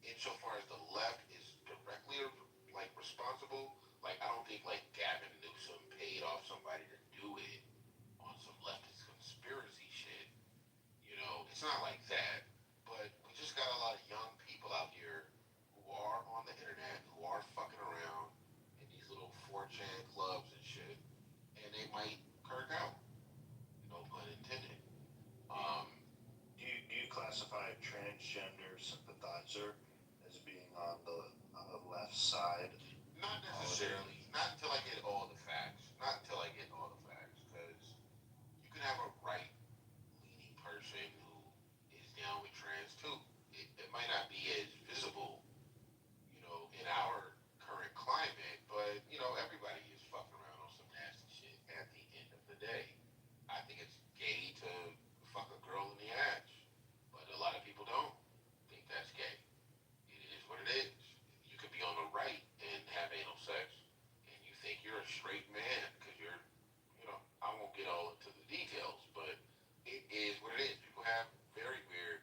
Insofar as the left is directly responsible, I don't think Gavin Newsom paid off somebody to do it on some leftist conspiracy shit. It's not like that. But we just got a lot of young people out here who are on the internet, who are fucking around in these little 4chan clubs and shit, and they might kirk out. No pun intended. Do you classify a transgender sympathizer as being on the left side? Not necessarily. Not until I get all the facts. Because you can have a right-leaning person who is down with trans too. It might not be as visible, in our current climate, but everybody is fucking around on some nasty shit at the end of the day. I think it's gay to fuck a girl in the ass, but a lot of people don't think that's gay. It is what it is. You could be on the right and have anal sex, and you think you're a straight man because you're, I won't get all into the details, but it is what it is. People have very weird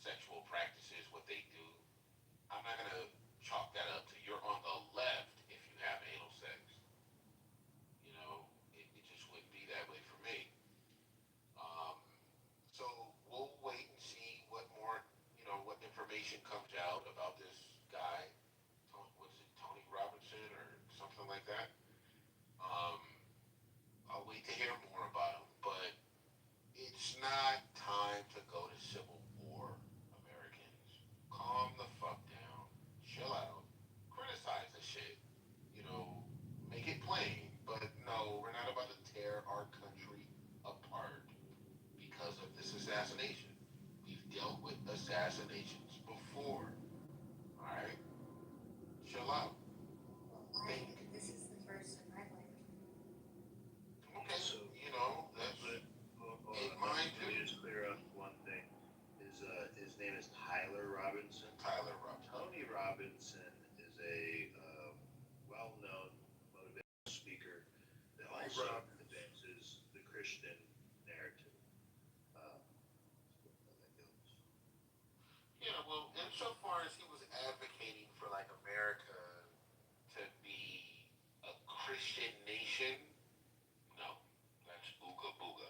sexual practices, what they do. I'm not gonna chalk that up to you're on the left if you have anal sex. It just wouldn't be that way for me. So we'll wait and see what more, what information comes out about this guy. What's it, Tony Robinson or something like that? I'll wait to hear more about him, but it's not time to go to civil war, Americans. Calm the fuck down, chill out, criticize the shit, make it plain, but no, we're not about to tear our country apart because of this assassination. We've dealt with assassinations before, alright? Chill out. Think. also Robbins. advances the Christian narrative. That goes. Yeah, well, insofar as he was advocating for like America to be a Christian nation, no, that's ooga booga.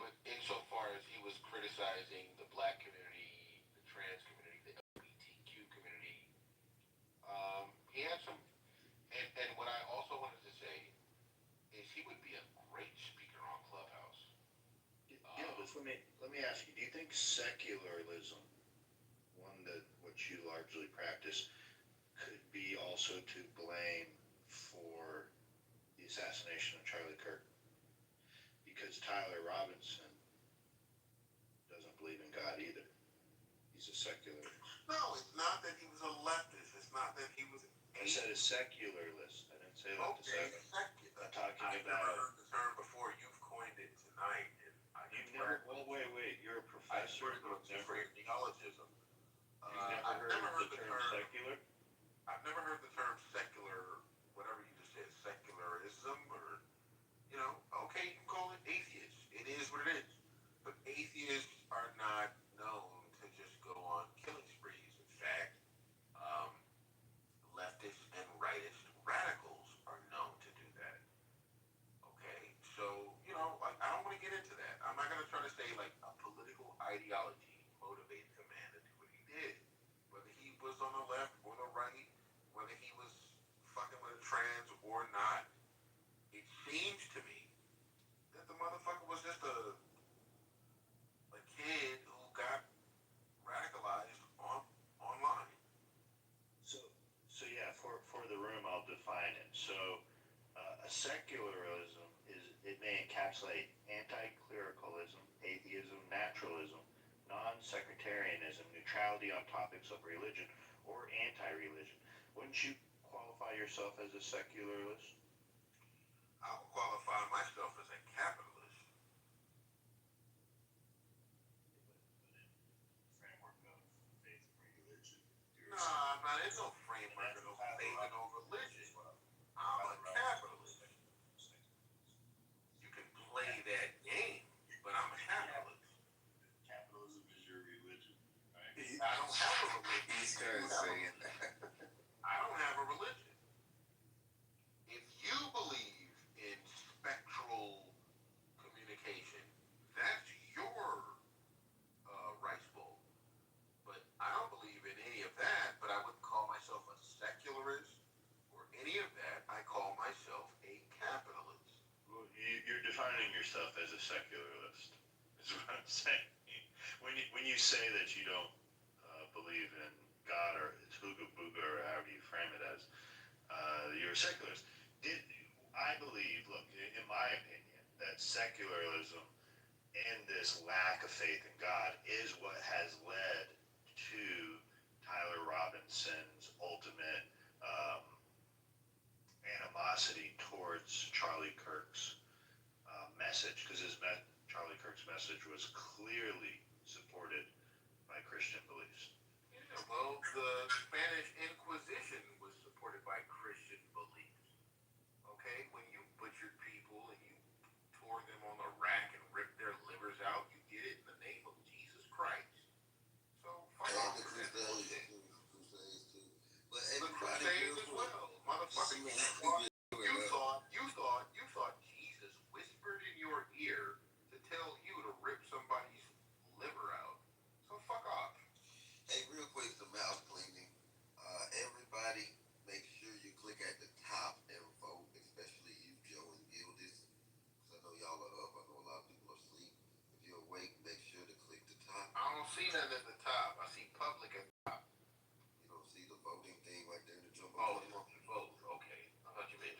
But insofar as he was criticizing the black community, the trans community, the LGBTQ community, he had some. And what I also wanted to say is he would be a great speaker on Clubhouse. Yeah, but let me ask you: do you think secularism, one that what you largely practice, could be also to blame for the assassination of Charlie Kirk? Because Tyler Robinson doesn't believe in God either. He's a secularist. No, it's not that he was a leftist. It's not that he was. I said a secularist. I didn't say that to say. I'm talking I've never about. heard the term before. You've coined it tonight. And You've never. Well, wait. You're a professor. You've never. Neologism. You've never heard the term secular? I've never heard the term secular. Whatever you just said, secularism, or okay, you can call it atheist. It is what it is. But atheists are not known to just go on killing sprees. In fact, leftists and rightist radicals are known to do that. Okay, so like I don't want to get into that. I'm not going to try to say like a political ideology motivated a man to do what he did, whether he was on the left or the right, whether he was fucking with a trans or not. It seems to me that the motherfucker was just a kid who got radicalized online. So yeah, for the room, I'll define it. So a secularism it may encapsulate anti-clericalism, atheism, naturalism, non-sectarianism, neutrality on topics of religion, or anti-religion. Wouldn't you qualify yourself as a secularist? I would qualify myself as a capitalist. Framework of faith and religion. Nah, there's no framework of no faith and no religion. I'm a capitalist. You can play that game, but I'm a capitalist. Capitalism is your religion, right? I don't have a religion. He's kind of saying that. I don't have a religion. If you believe in spectral communication, that's your rice bowl. But I don't believe in any of that, but I wouldn't call myself a secularist or any of that. I call myself a capitalist. Well, you're defining yourself as a secularist, is what I'm saying. When you say that you don't believe in God or it's hooga booga or however you frame it as, you're a secularist. I believe, look, in my opinion, that secularism and this lack of faith in God is what has led to Tyler Robinson's ultimate animosity towards Charlie Kirk's message, because Charlie Kirk's message was clearly supported by Christian beliefs. Yeah, well, the Spanish Inquisition was supported by Christian beliefs. Okay, when you butchered people and you tore them on the rack and ripped their livers out, you did it in the name of Jesus Christ. So fuck off with that bullshit. But The everybody Crusades as well, motherfucker. You thought Jesus whispered in your ear to tell you to rip somebody's liver out. So fuck off. Hey, real quick, some mouse cleaning. Everybody, make sure you click at the top and vote, especially you, Joe and Gildis. Because I know y'all are up. I know a lot of people are asleep. If you're awake, make sure to click the top. I don't see nothing at the top. I see public at the top. You don't see the voting thing right there in the jumbo. Oh, you want to vote? Okay. I thought you meant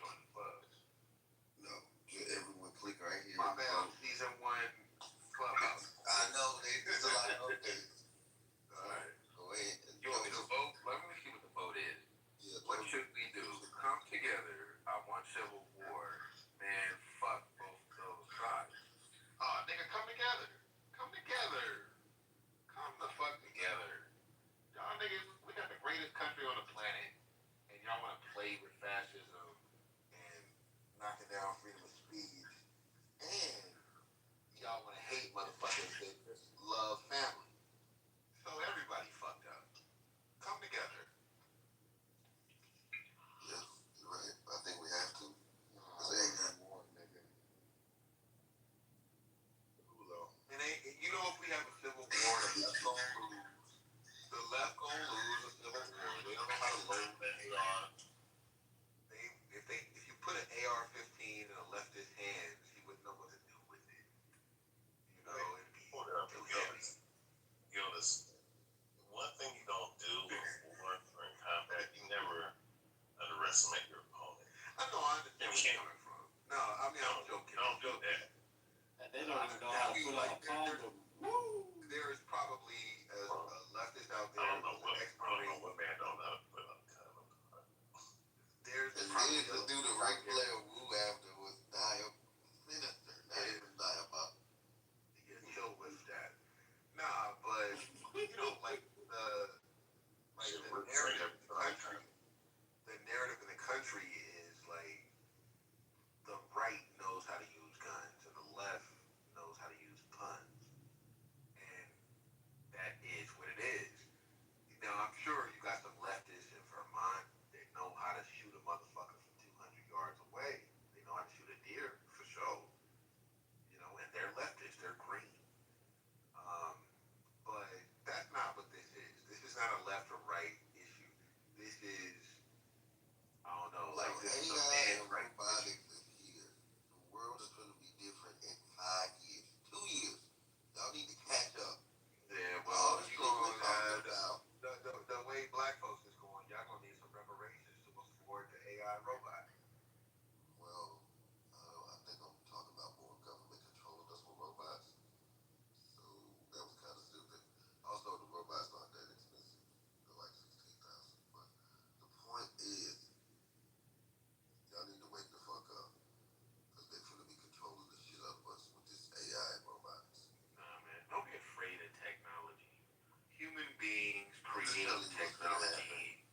create technology.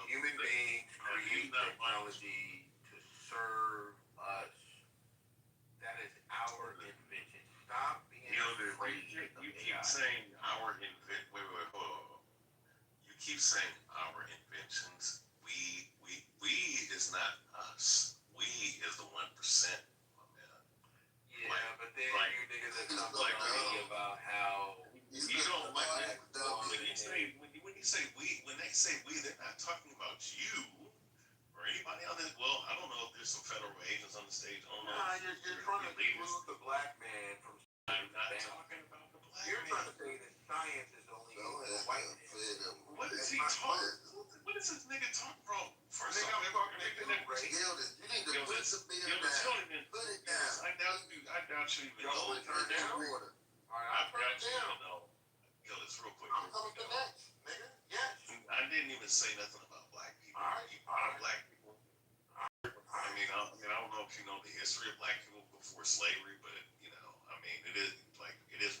Human beings create technology to serve us. That is our invention. Stop being afraid of you AI. keep saying our wait, hold on. You keep saying our inventions. We is not us. We is the 1%. Yeah, but then you niggas that talk me about how you don't like when you say when they say we, they're not talking about you or anybody on this. Well, I don't know if there's some federal agents on the stage. I don't know. Nah, you're trying to exclude the black man from. I'm not talking about the black You're man. trying to say that science is only the white man. What is he talking? What is this nigga talking about? First off, I'm talking to you, Ray. You need to put the bill down. Put it down. I doubt you even Y'all know. want to turn it down? Water. Alright, I'll turn it down. Gillis, real quick. I'm coming to next, nigga. Yes. I didn't even say nothing about black people. Alright. Black people. I mean, I don't know if you know the history of black people before slavery, but I mean, it is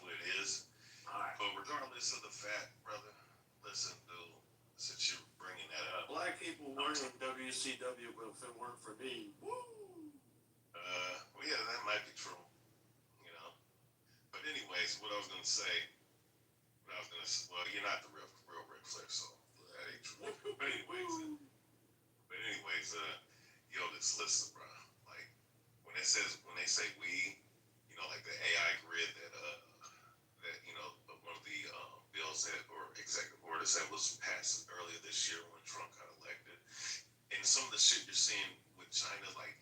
what it is. Alright. But regardless of the fact, brother, listen, dude, since you're bringing that up, Black people weren't in WCW if it weren't for me. Woo! well, yeah, that might be true, But anyways, what I was gonna say, well, you're not the real Ric Flair, so that ain't true. But anyways, just listen, bro. Like when they say we, like the AI grid that one of the bills that or executive orders that was passed earlier this year when Trump got elected, and some of the shit you're seeing with China, like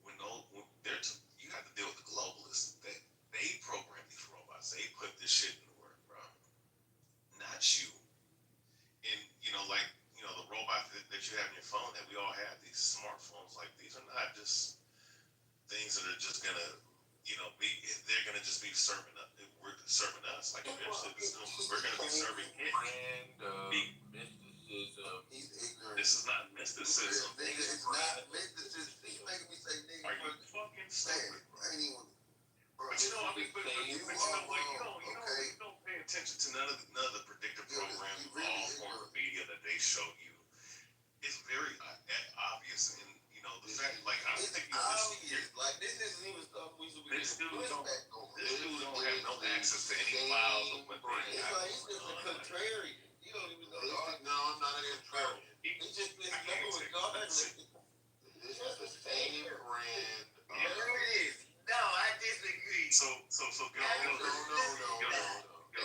when you have to deal with the globalists that they program these robots, they put this shit in the work, bro. Not you. And the robot that you have in your phone that we all have, these smartphones, like these are not just things that are just gonna they're gonna just be serving us. We're serving us. Like eventually we're gonna be serving it. Mysticism. He's ignorant. This is not mysticism. Nigga, it's not mysticism. He's making me say nigga. Are you fucking stupid? I ain't even. Bro, But you know what? You don't pay attention to none of the predictive programs, all forms of media that they show you. It's very obvious, and the fact, like I'm thinking, like this isn't even stuff we should be this dude doing. don't have no access to any files of what they have. He's just a contrarian. You don't even know. No, I'm not a contrarian. He just been never with God. This is the same brand. There it is. No, I disagree. So go.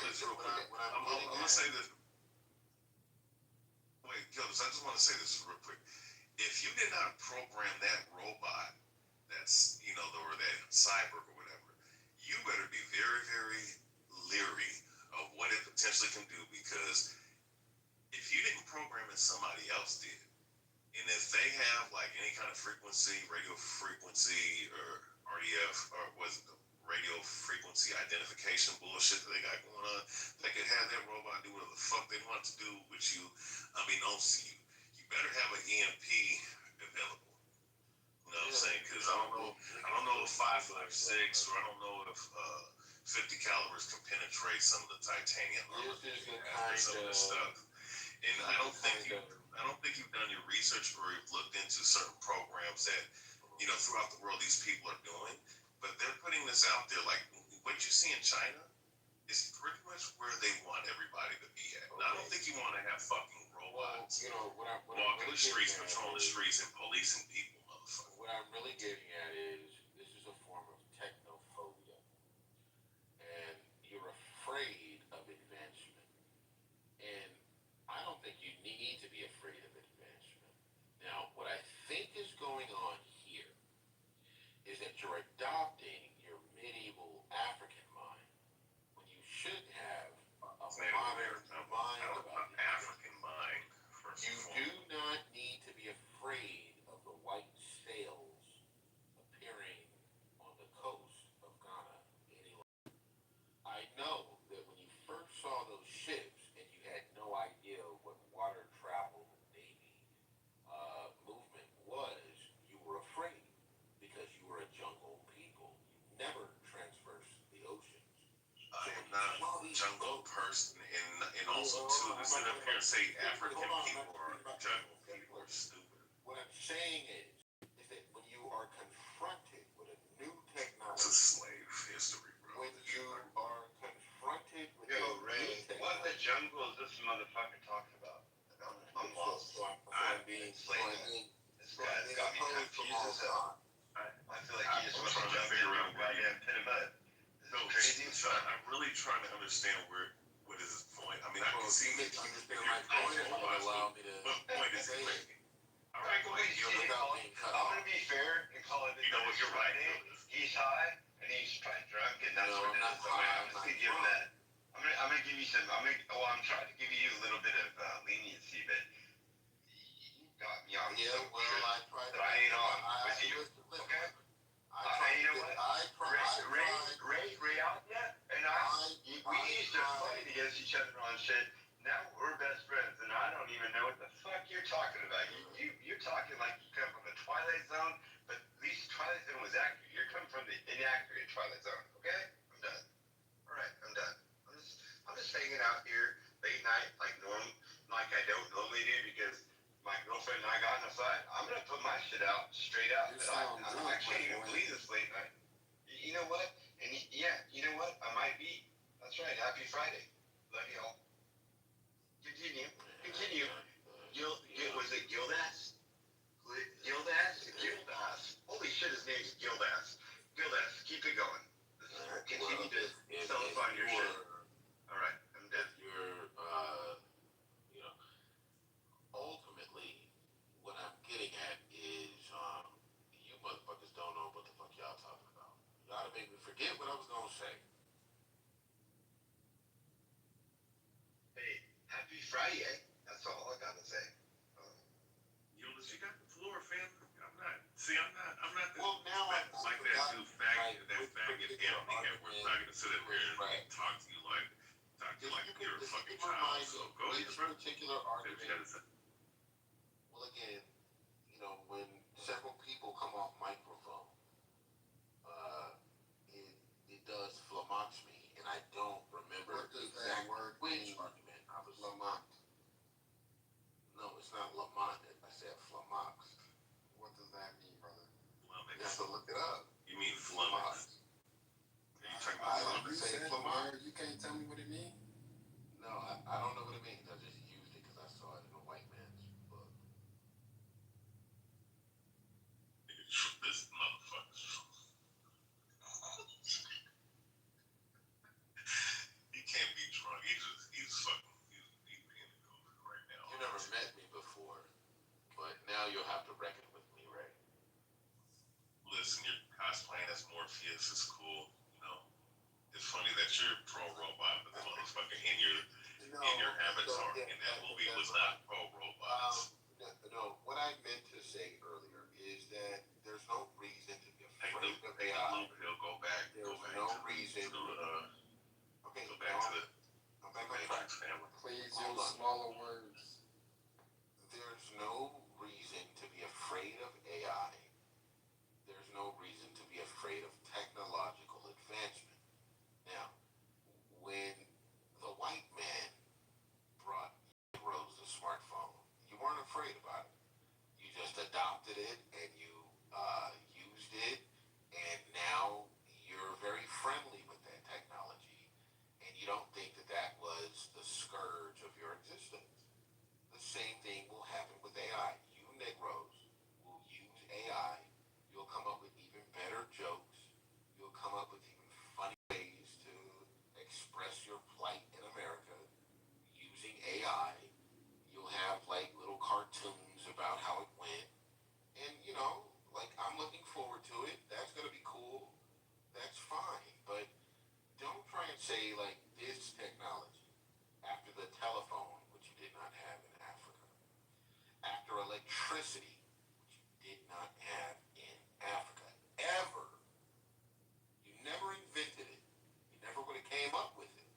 Let's real quick. I'm gonna say this. Wait, Gillis, I just want to say this real quick. If you did not program that robot, that's or that cyborg or whatever, you better be very, very leery of what it potentially can do, because if you didn't program it, somebody else did. And if they have like any kind of frequency, radio frequency, or RDF, or was it the radio frequency identification bullshit that they got going on, they could have that robot do whatever the fuck they want to do with you, unbeknownst to you. You better have an EMP available. You know what I'm saying? Because I don't know if 5.56, or I don't know if 50 calibers can penetrate some of the titanium armor and some of this stuff. And I don't think you've done your research, or you've looked into certain programs that throughout the world these people are doing. But they're putting this out there, like what you see in China is pretty much where they want everybody to be at. And I don't think you want to have fucking robots walking the streets, patrolling the streets, and policing people, motherfucker. What I'm really getting at is this is a form of technophobia, and you're afraid of advancement. And I don't think you need to be afraid of advancement. Now, what I think is going on here is that you're adopting your medieval African mind when you should have a modern mind about it. African mind. You do not need to be afraid of the white sails appearing not a jungle person, and also too, to sit up here and say African people are jungle people are stupid. What I'm saying is that when you are confronted with a new It's a technology, slave history, bro. when you are confronted with Yo, a new Ray, what the jungle is this motherfucker talking about? I'm lost. I'm being This guy's got me confused as hell. I feel like he just wants to jump into a goddamn pit of mud. This is crazy. I'm really trying to understand what is his point. I mean, I can see that you understand my point. It won't allow me to. what point is he making? All right, go ahead. I'm gonna be fair and call it. You know what you're right. He's high and he's probably drunk, and that's No, what it I'm not is. high, I'm just gonna give him that. I'm gonna give you some. I'm trying to give you a little bit of leniency, but you got me on Yeah, some well, trip I tried that I ain't on with you. Listen, Okay. I You know what? Ray out yet? And we used to fight against each other on shit. Now we're best friends, and I don't even know what the fuck you're talking about. You're talking like you come from the Twilight Zone, but at least Twilight Zone was accurate. You're coming from the inaccurate Twilight Zone. Okay? I'm done. All right, I'm done. I'm just hanging out here late night like I don't normally do because my girlfriend and I got in a fight. I'm gonna put my shit out straight out. I can't even believe this late night. You know what? And you know what? I might be. That's right. Happy Friday. Love y'all. Continue. Was it Gildas? Gildas. Holy shit, his name's Gildas. Gildas, keep it going. Continue to sell us on your shit. All right, I'm done. Ultimately, what I'm getting at is, you motherfuckers don't know what the fuck y'all talking about. Y'all to make me forget what I was gonna say. Hey, happy Friday. That's all I gotta say. You got the floor, fam. I'm not Well, now that dude faggot, and we're not gonna sit up here and talk to you like you're a fucking child. So go ahead, bro. Particular argument. Well, again, when several people come off microphone, it does flummox me, and I don't remember which argument I was. Lamont. No, it's not Lamont. I said flummox. What does that mean, brother? You have to look it up. You mean flummox? Are you talking I about you flummox? said flummox. You can't tell me what it means. No, I don't know what it means. I just used it because I saw it in a white man's book. This motherfucker. He can't be drunk. He's being right now. You never met me before, but now you'll have to reckon with me, Ray. Listen, you're cosplaying as Morpheus is cool. It's funny that you're pro-robot, but the motherfucker in your avatar in that movie was not pro-robots. No, what I meant to say earlier is that there's no reason to be Hey, afraid of Luke, AI. go back There's to no reason. Okay, go back to the I'm back on track. Matrix family. Please use smaller words. There's no reason to be afraid of AI. There's no reason to be afraid of technological advancement. Now, when the white man brought Rose the smartphone, you weren't afraid about it. You just adopted it and you used it, and now you're very friendly with that technology, and you don't think that was the scourge of your existence. The same thing will happen with AI. You Negroes will use AI. You'll come up with even better jokes. You'll come up with even funny ways to express your plight in America using AI. You'll have like little cartoons about how it went. And I'm looking forward to it. That's gonna be cool. That's fine. But don't try and say like this technology after the telephone, which you did not have in Africa, after electricity, which you did not have in Africa, ever. You never invented it. You never would have came up with it.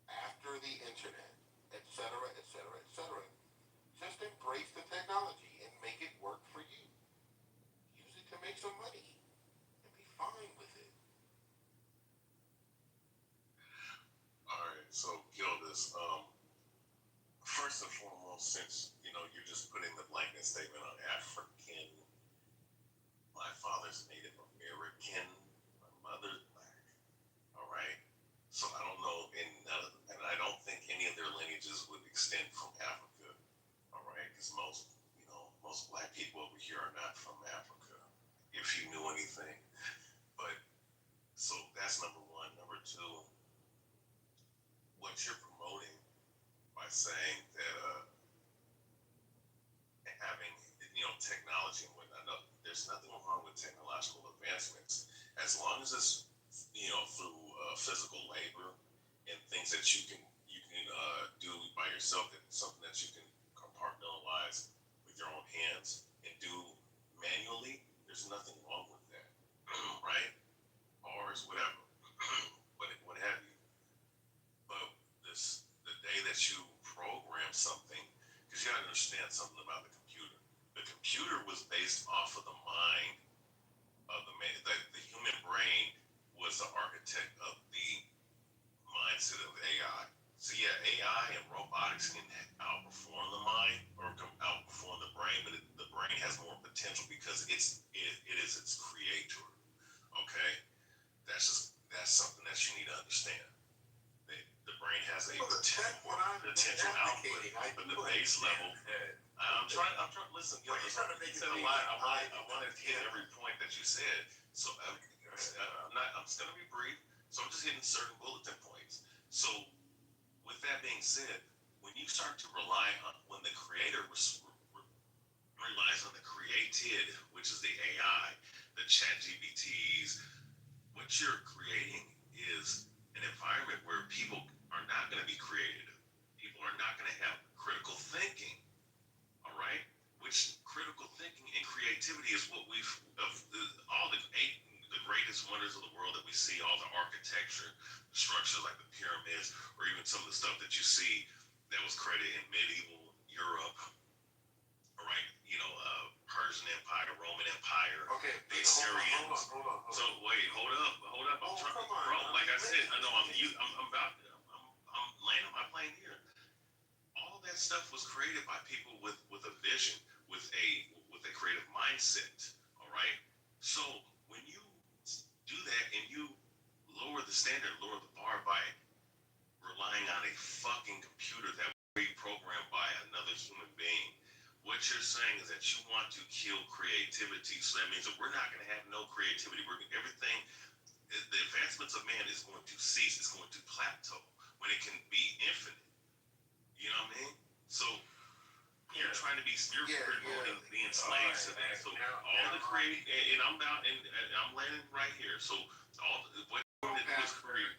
After the internet, etc., etc., etc. Just embrace the technology and make it work for you. Use it to make some money and be fine with it. is, first and foremost, since you're just putting the blanket statement on African, my father's Native American, my mother's black. All right, so I don't know, and I don't think any of their lineages would extend from Africa. All right, because most black people over here are not from Africa, if you knew anything. But so that's number one. Number two, what you're promoting by saying that having technology and whatnot. No, there's nothing wrong with technological advancements as long as it's through physical labor and things that you can do by yourself. That something that you can compartmentalize with your own hands and do manually. There's nothing wrong with that, right? Bars, whatever, what have you. But the day that you program something, because you gotta understand something about the computer. The computer was based off of the mind of the man. The human brain was the architect of the mindset of AI. So yeah, AI and robotics can outperform the mind or outperform the brain, but the brain has more potential because it is its creator. Okay, that's something that you need to understand. The brain has a potential output, but the base level. I'm trying. Listen, you're trying to make it a lot. I want to hit every point that you said. So I'm just gonna be brief. So I'm just hitting certain bulletin points. So with that being said, when you start to rely on when the creator relies on the created, which is the AI, the chat GPTs, what you're creating is an environment where people are not going to be creative. People are not going to have critical thinking. All right, which critical thinking and creativity is what all the greatest wonders of the world that we see, all the architecture, structures like the pyramids, or even some of the stuff that you see that was created in medieval Europe. All right, Persian Empire, Roman Empire, the Assyrians. Hold on. So wait, hold up. I'm trying, bro. Like I said, I know I'm landing my plane here. All of that stuff was created by people with a vision, with a creative mindset. All right. So when you do that and you lower the standard, lower the bar by relying on a fucking computer that was pre-programmed by another human being, what you're saying is that you want to kill creativity. So that means that we're not going to have no creativity. The advancements of man is going to cease. It's going to plateau when it can be infinite. You know what I mean? So you're trying to promoting being slaves to that. So all the creative, and I'm landing right here. So what you're going to do is create.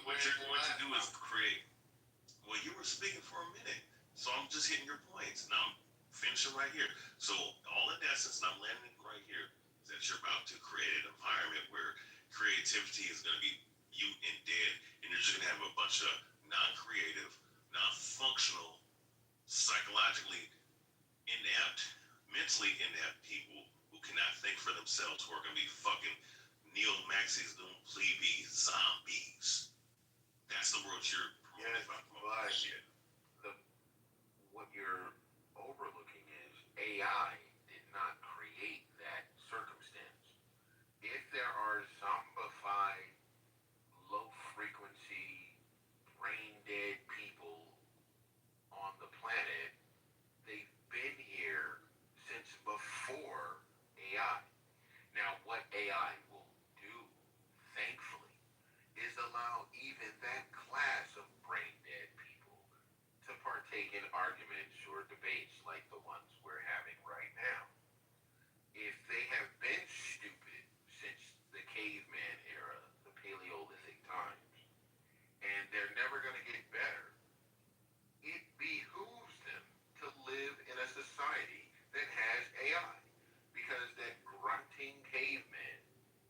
What you're going to do is create. Well, you were speaking for a minute, so I'm just hitting your points, and I'm finishing right here. So all in essence, and I'm landing right here, is that you're about to create an environment where creativity is going to be mute and dead, and you're just going to have a bunch of non-creative, non-functional, psychologically inept, mentally inept people who cannot think for themselves, who are going to be fucking neo-maxis, plebe zombies. That's the world you're promoting. What you're overlooking is AI did not create that circumstance. If there are zombified, low-frequency, brain-dead people on the planet, they've been here since before AI. Now, what AI will do, thankfully, is allow even that class of brain-dead people to partake in arguments or debates like the ones we're having right now. If they have been stupid since the caveman era, the Paleolithic times, and they're never going to get better, it behooves them to live in a society that has AI. Because that grunting caveman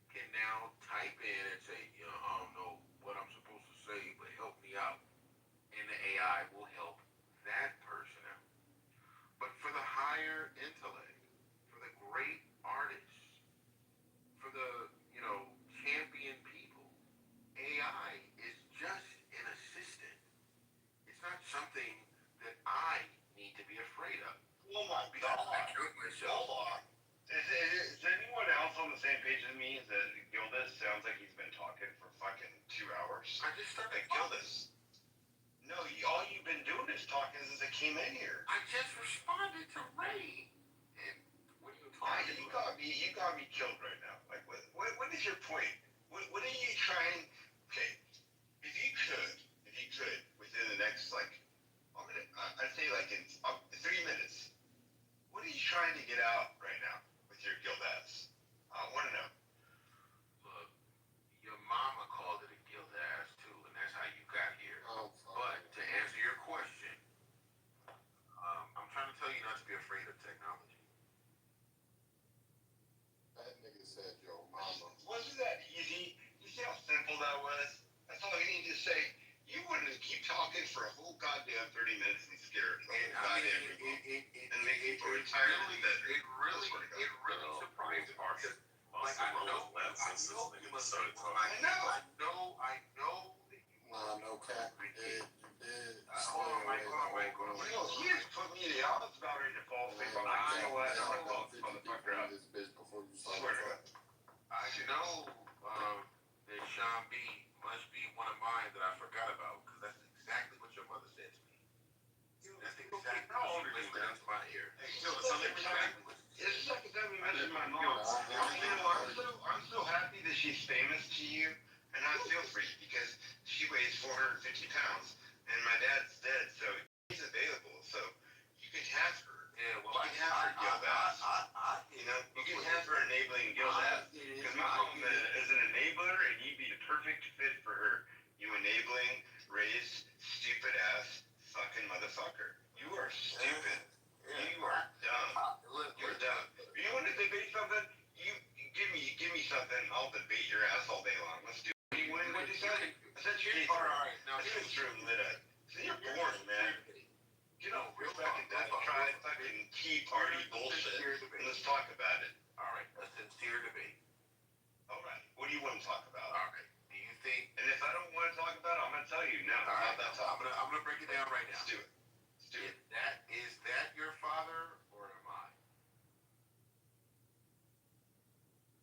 can now type in and say, I don't know what I'm supposed to say, but help me out. And the AI will help that person out. But for the higher intellect, for the great artists, I just started Like Gildas. No, all you've been doing is talking since I came in here. I just responded to Ray. And what are you talking about? You got me killed right now. Like, what is your point? What are you trying? Okay, if you could, within the next, like, I'd say like in 3 minutes, what are you trying to get out right now with your guild ass? I want to know. Look, your mama called it a guild ass too, and that's how you got here. But to answer your question, I'm trying to tell you not to be afraid of technology. That nigga said, yo, mama. Wasn't that easy? You see how simple that was? That's all you need to say. You wanted to keep talking for a whole goddamn 30 minutes and scare and make people retire. It really surprised me because, like, I know you must be. I know that you. Nah, no cap. You did. Hold on, Mike. You know, he just put me in the office about ready to fall asleep. I'm like, you know what? I'm gonna call this motherfucker out. This bitch before you Swear to God. I know that Sean B must be one of mine that I forgot about because that's exactly what your mother said to me. That's exactly what she whispered into my ear. This is the second time you mentioned my mom. I'm so happy that she's famous to you, and I feel for you because she weighs 450 pounds, and my dad's dead, so he's available. So you can have her. Yeah, well, you can have her guild ass. You know, you can have her enabling guild ass. Because my mom is an enabler, and you'd be the perfect fit for her. You enabling, raised, stupid ass, fucking motherfucker. You are stupid. You are dumb. You're dumb. You want to debate something? You give me something. I'll debate your ass all day long. Let's do it. What did you say? I said you're alright. Now, this room lit up. So you're boring, man. Get over your fucking death try fucking tea party bullshit, and let's talk about it. Alright, a sincere debate. Alright, what do you want to talk about? Alright, do you think... And if I don't want to talk about it, I'm going to tell you, no, not that topic. I'm going to break it down right now. Let's do it. Is that your father, or am I?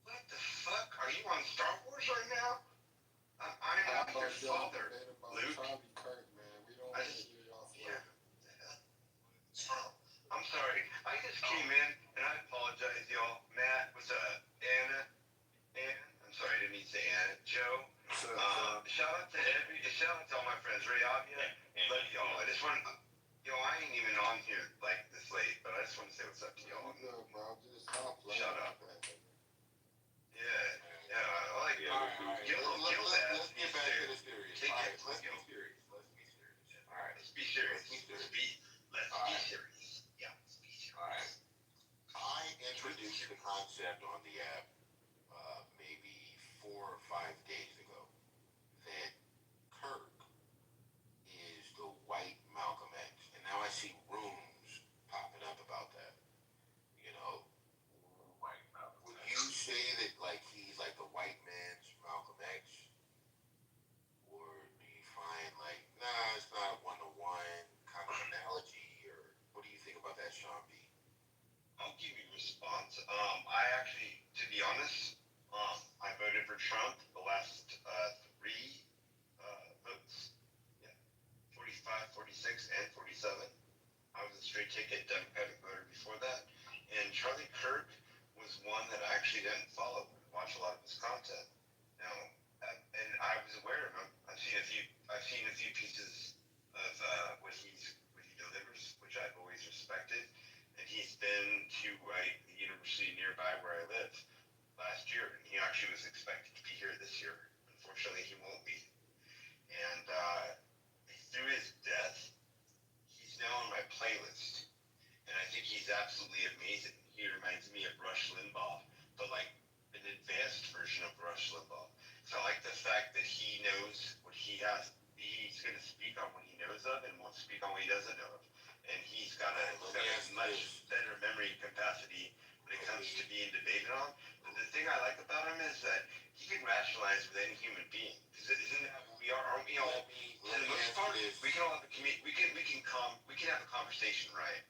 What the fuck? Are you on Star Wars right now? I'm not your father, Luke. Charlie Kirk, man. We don't want to hear y'all. Yeah. I'm sorry. I just came in, and I apologize, y'all. Matt, what's up? Anna? I'm sorry, I didn't mean to say Anna. Joe? Shout out to all my friends. Ray Avia. Love y'all. I just want to... Yo, I ain't even on here like this late, but I just want to say what's up to y'all. Good, bro. Just stop playing. Shut up. Yeah, I like it. Let's get back to the serious. Let's be serious. Alright, let's be serious. Let's be serious. Yeah, let's be serious. Alright. I introduced the concept on the app maybe 4 or 5 days ago that Kirk is the white Malcolm X. And now I see rooms popping up about that. You know, would you say that like he's like the white man's Malcolm X? Or do you find like, nah, it's not a one-to-one kind of analogy? Or what do you think about that, Sean B? I'll give you a response. I actually, to be honest, I voted for Trump the last 3 votes. Yeah, 45, 46, and 47. I was a straight ticket Democratic voter before that. And Charlie Kirk was one that I actually didn't follow, watch a lot of his content. Now, and I was aware of him. I've seen a few pieces of what he delivers, which I've always respected. And he's been to the university nearby where I live last year, and he actually was expected to be here this year. Unfortunately, he won't be. And through his death, he's now on my playlist, and I think he's absolutely amazing. He reminds me of Rush Limbaugh, but like an advanced version of Rush Limbaugh. So I like the fact that he knows what he has. He's going to speak on what he knows of and won't speak on what he doesn't know of. And he's got a much better memory capacity when it comes to being debated on. But the thing I like about him is that he can rationalize with any human being. Isn't that what we are? Aren't we all? For the most part, we can all have we can have a conversation, right?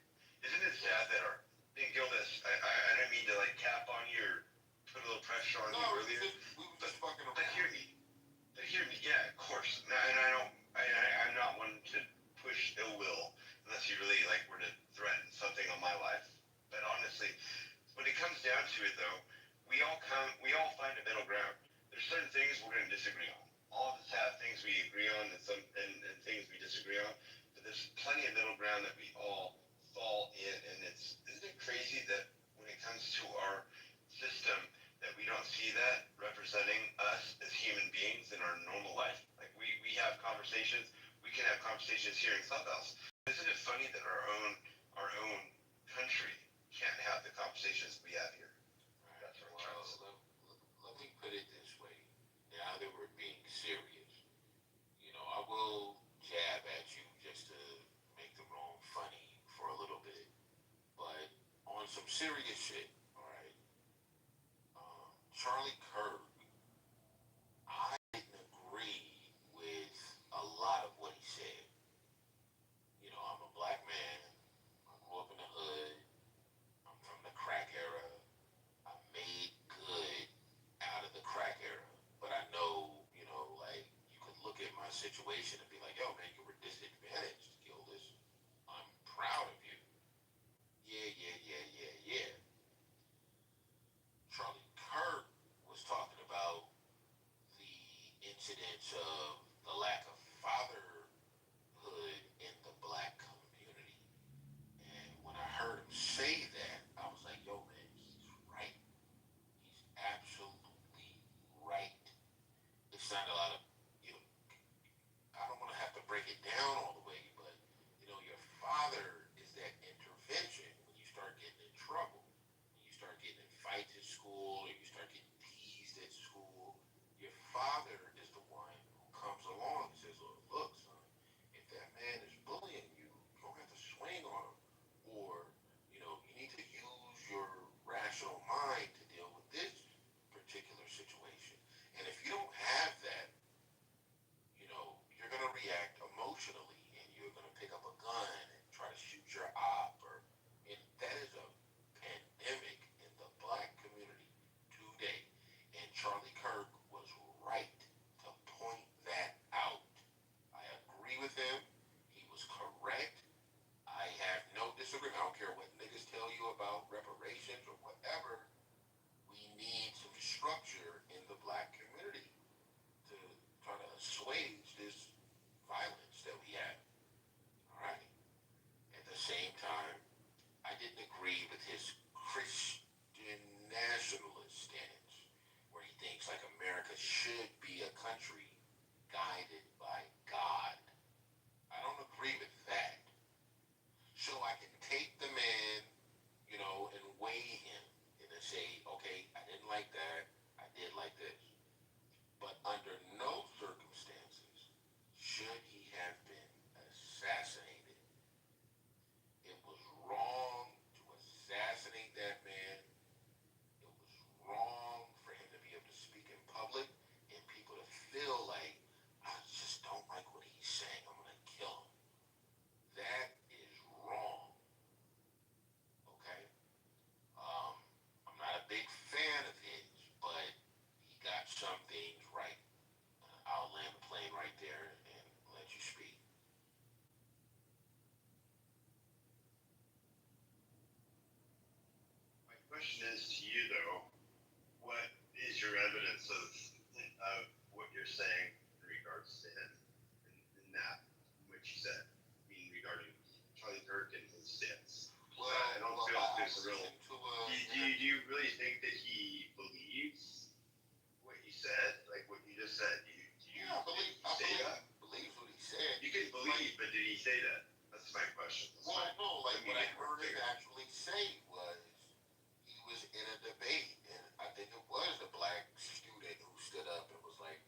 Isn't it sad that our Gildas? I don't mean to like cap on you or put a little pressure on you earlier, we were just fucking around. But hear me. Hear me, yeah, of course. And I don't, I'm not one to push ill will unless you really like were to threaten something on my life. But honestly, when it comes down to it, though, we all find a middle ground. There's certain things we're going to disagree on. All of us have things we agree on and things we disagree on. But there's plenty of middle ground that we all fall in. And isn't it crazy that when it comes to our system, that we don't see that representing us as human beings in our normal life? Like we have conversations. We can have conversations here in Clubhouse. Isn't it funny that our own country can't have the conversations we have here? That's what I'm trying to say. Let me put it this way. Now that we're being serious, I will jab at you just to make the wrong funny for a little bit. But on some serious shit, all right. Charlie Kirk, I didn't agree with a lot of what he said. I'm a black man. I grew up in the hood. I'm from the crack era. I made good out of the crack era. But I know, like, you could look at my situation and be like, yo, man, you were disadvantaged, Gildas. I'm proud of you. Yeah, yeah, yeah, yeah, yeah. Charlie Kirk was talking about the incidents of the lack of fatherhood in the black community. And when I heard him say that, I was like, yo, man, he's right. He's absolutely right. It's not a lot of, you know, I don't want to have to break it down all the way, but, your father is that intervention when you start getting in trouble. When you start getting in fights at school or you start getting teased at school, your father is the one who comes along and says, look, son, if that man is bullying you, you don't have to swing on him. Or, you need to use your rational mind to deal with this particular situation. And if you don't have that, you're going to react emotionally and you're going to pick up a gun and try to shoot your op. And that is a pandemic in the black community today. And Charlie Kirk was right to point that out. I agree with him. He was correct. I have no disagreement. I don't care what niggas tell you about reparations or whatever. We need some structure in the black community to try to assuage this violence that we have. All right. At the same time, I didn't agree with his Christian nationalist stance, where he thinks like America should be a country guided by God. I don't agree with that. So I can take the man, and weigh him and then say, okay, I didn't like that. I did like this. But under no circumstances should he have been assassinated. It was wrong to assassinate that man. It was wrong for him to be able to speak in public and people to feel like, I just don't like what he's saying. I'm going to kill him. That is wrong. Okay? I'm not a big fan of his, but he got some things right. I'll land the plane right there and let you speak. My question is to you, though, what is your evidence of what you're saying in regards to him in that, what you said, regarding Charlie Kirk and his stance? Well, I don't feel like there's a real. Do you really think that he believes what he said, like what you just said? Do you say that? Believes what he said. You can believe, but did he say that? That's my question. Well, no, like what I heard him actually say was he was in a debate, and I think it was a black student who stood up and was like,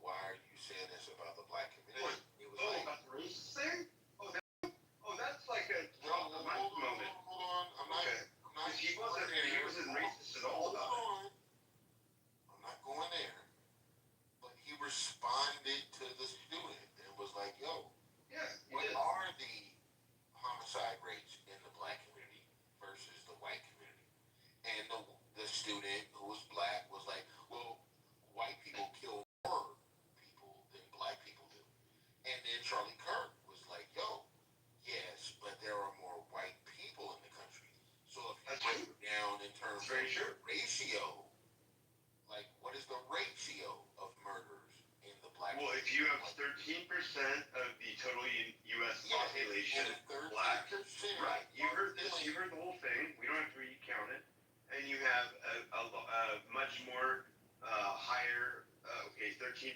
why are you saying this about the black community? He was like, about the racist thing? That's like a moment. Hold on. I'm not. He wasn't racist at all about it. I'm not going there. But he responded to the student and was like, yo, what are the homicide rates in the black community versus the white community? And the student who was black was like, well, white people kill more of the total U.S. population black. Right. You heard this. You heard the whole thing. We don't have to recount it. And you have a much more higher, 13%.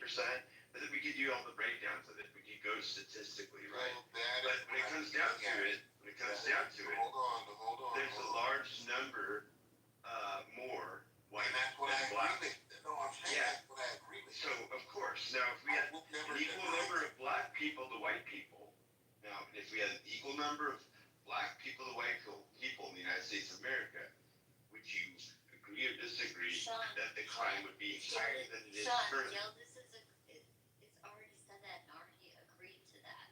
But then we could do all the breakdowns of it. We could go statistically, right? But when it comes down to it, hold on. there's a large number more white And that's what than I black. agree with. No, I'm saying Yeah. that's what I agree with. So, of course, now if we had an equal number of black people to white people, now if we had an equal number of black people to white people in the United States of America, would you agree or disagree that the crime would be higher than it is currently? It's already said that and already agreed to that.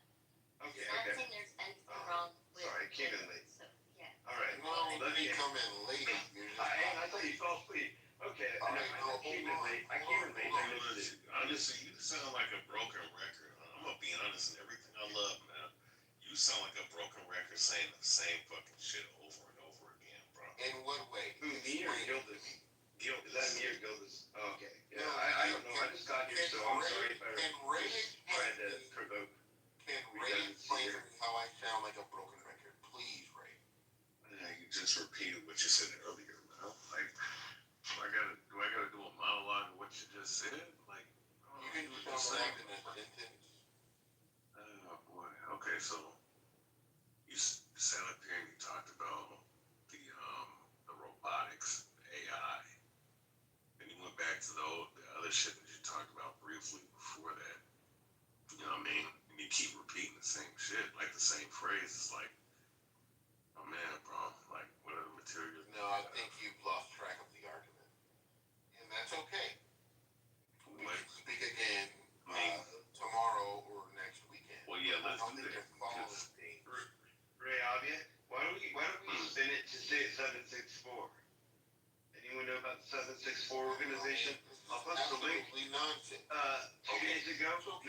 Okay, It's not okay. saying there's anything wrong with. Sorry, I came in late. So, yeah. All right. No, Let me come in late. I thought you fell asleep. Okay, I came in late. I missed it. Honestly, you sound like a broken record. I'm gonna be honest in everything I love, man. You sound like a broken record saying the same fucking shit over and over again, bro. In what way? Who, me or Gildas? Is that me or Gildas? Oh, okay. Yeah, I don't know. I just got here, so I'm sorry if I tried to provoke. Can Ray explain to me how I sound like a broken record? Please, Ray. You just repeated what you said earlier, man. Like, do I gotta do a monologue of what you just said? Like, you can sound like in a sentence. Oh boy. Okay, so you sat up here and you talked about the robotics, AI, and you went back to the other shit that you talked about briefly before that. You know what I mean? And you keep repeating the same shit, like the same phrase. It's like, oh man, bro, like what are the materials? No, I think you've lost track of the argument, and that's okay. We can speak again tomorrow or next weekend. Well, yeah, let's do that. Ray Avia, why don't we spin it to say 764? Anyone know about the 764 organization? I'll post the link. Nonsense. 2 days ago, two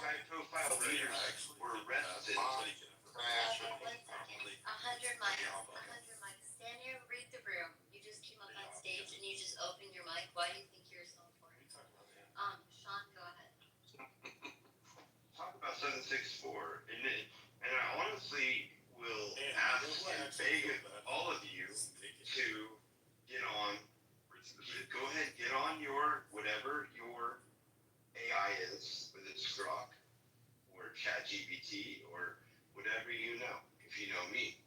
high-profile leaders were arrested. 100 mics. Stand here, read the room. You just came up on stage and you just opened your mic. Why do you think you're so important? Sean, go ahead. Talk about 764, and I honestly will ask and beg all of you to get on. Go ahead, get on your whatever your AI is, whether it's Grok or ChatGPT or whatever you know. If you know me,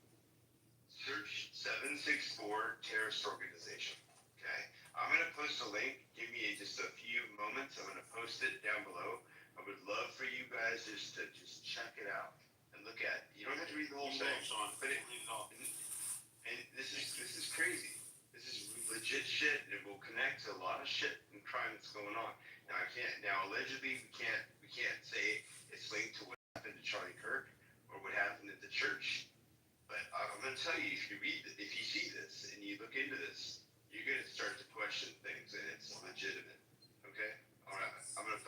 search 764 terrorist organization. Okay, I'm gonna post a link. Give me just a few moments. I'm gonna post it down below. I would love for you guys just to check it out and look at it. You don't have to read the whole thing, but and this is crazy. This is legit shit. It will connect to a lot of shit and crime that's going on. Now allegedly we can't say it's linked to what happened to Charlie Kirk or what happened at the church. But I'm gonna tell you, if you see this and you look into this, you're gonna start to question things, and it's legitimate. Okay? All right. I'm gonna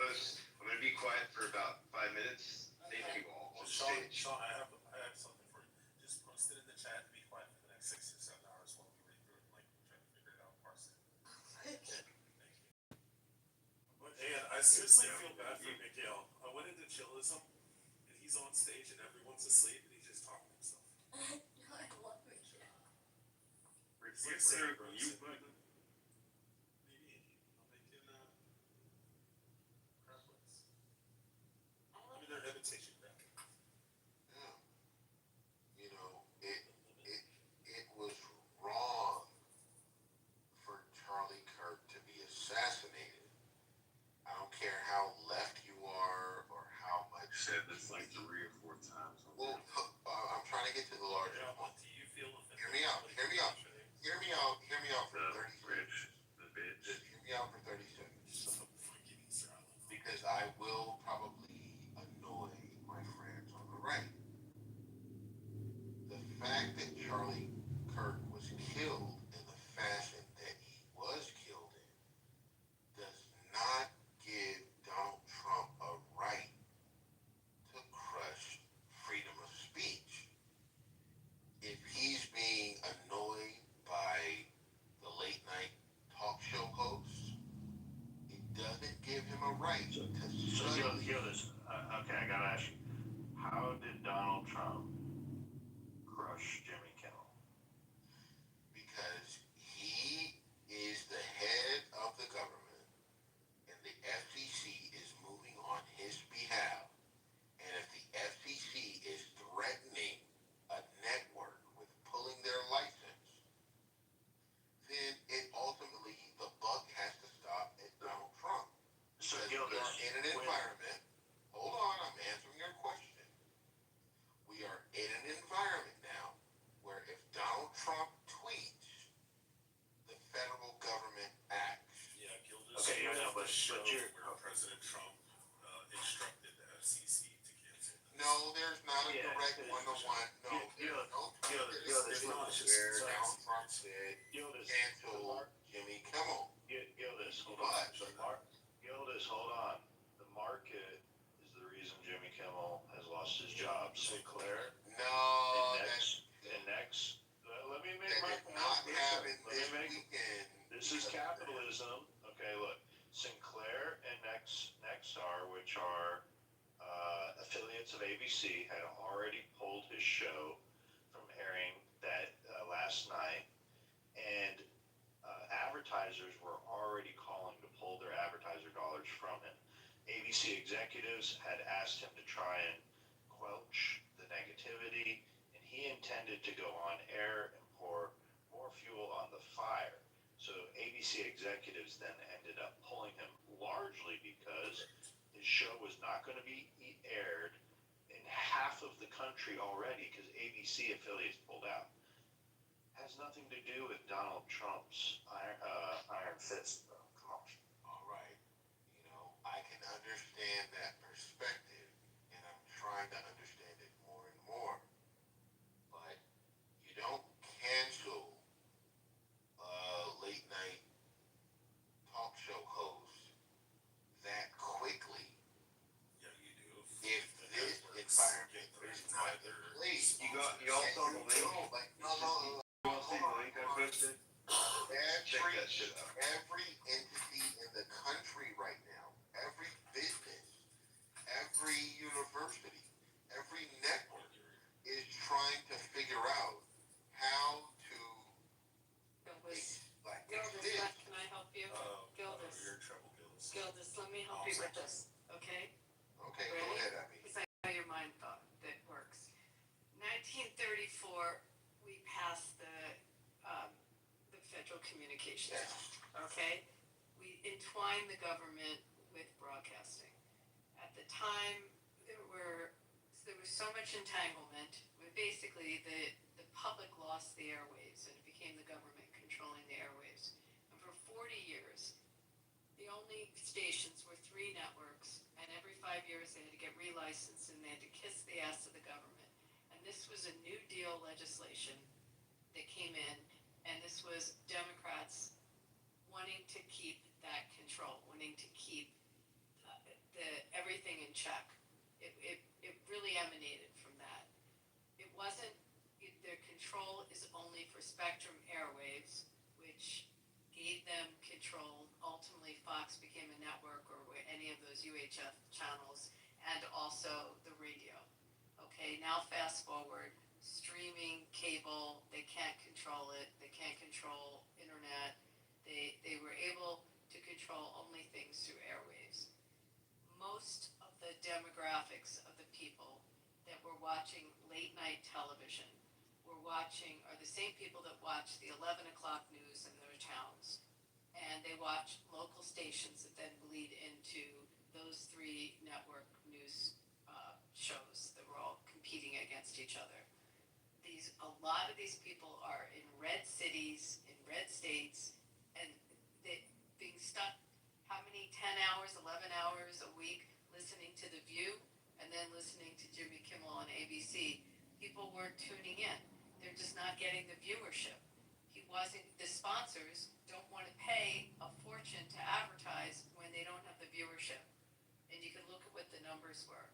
be quiet for about 5 minutes. Thank you all. Well, Sean, I have something for you. Just post it in the chat and be quiet for the next 6 or 7 hours while we read through it, like try to figure it out, parse it. Thank you. But and I seriously feel bad for Miguel. I went into chillism, and he's on stage, and everyone's asleep, and he's just talking to himself. No, I love Miguel. It's like saying, maybe I'll make it crowdless. Maybe they're imitation crap. Yeah. You know, it was wrong for Charlie Kirk to be assassinated. I don't care how left you are or how much. Said this like 3 or 4 times. Well, I'm trying to get to the larger point. Do you feel Hear me out for 30 seconds. Just hear me out for 30 seconds. Because I will probably annoy my friends on the right. The fact that Charlie Kirk was killed in the fashion that he was killed in does not give Donald Trump a right to crush freedom of speech. If he's being annoyed by the late night talk show hosts, it doesn't give him a right to shut No, there's not a direct one-to-one. No, there's no. There's no where Donald Trump said cancel Jimmy Kimmel. Gildas, hold on. So Gildas, hold on. The market is the reason Jimmy Kimmel has lost his job. Sinclair. No, and next. Let me make that my did not point. happen Let this me make. weekend. This is capitalism. Okay, look. Sinclair and Nexstar, which are affiliates of ABC, had already pulled his show from airing that last night, and advertisers were already calling to pull their advertiser dollars from him. ABC executives had asked him to try and quelch the negativity, and he intended to go on air and pour more fuel on the fire. So ABC executives then ended up pulling him largely because his show was not going to be aired in half of the country already because ABC affiliates pulled out. Has nothing to do with Donald Trump's iron fist, bro. Come on. All right. I can understand that perspective, and I'm trying to understand it more and more. But you don't cancel late night talk show host that quickly. Yeah, you do. If this environment is not in place. You also the link. No. You see the link I posted? Every entity in the country right now, every business, every university, every network is trying to figure out how to Gildas, can I help you? Gildas. You're in trouble, Gildas. Gildas, let me help you with this, okay? Okay, Ready? go ahead, Abby. Because I know your mind thought that works. 1934, we passed the Federal Communications Act, okay? We entwined the government with broadcasting. At the time, there was so much entanglement. Basically, the public lost the airwaves, and it became the government controlling the airwaves. And for 40 years, the only stations were 3 networks, and every 5 years they had to get relicensed, and they had to kiss the ass of the government. And this was a New Deal legislation that came in, and this was Democrats wanting to keep that control, wanting to keep everything in check. It really emanated from that. It wasn't, their control is only for Spectrum airwaves, which gave them control. Ultimately, Fox became a network, or any of those UHF channels, and also the radio. Okay, now fast forward, streaming, cable, they can't control it. They can't control internet. They were able to control only things through airwaves. Most of the demographics of the people that were watching late night television are the same people that watch the 11 o'clock news in their towns. And they watch local stations that then bleed into those 3 network news shows that were all competing against each other. A lot of these people are in red cities, in red states, and being stuck how many 10 hours, 11 hours a week listening to The View and then listening to Jimmy Kimmel on ABC. People weren't tuning in. They're just not getting the viewership. The sponsors don't want to pay a fortune to advertise when they don't have the viewership. And you can look at what the numbers were.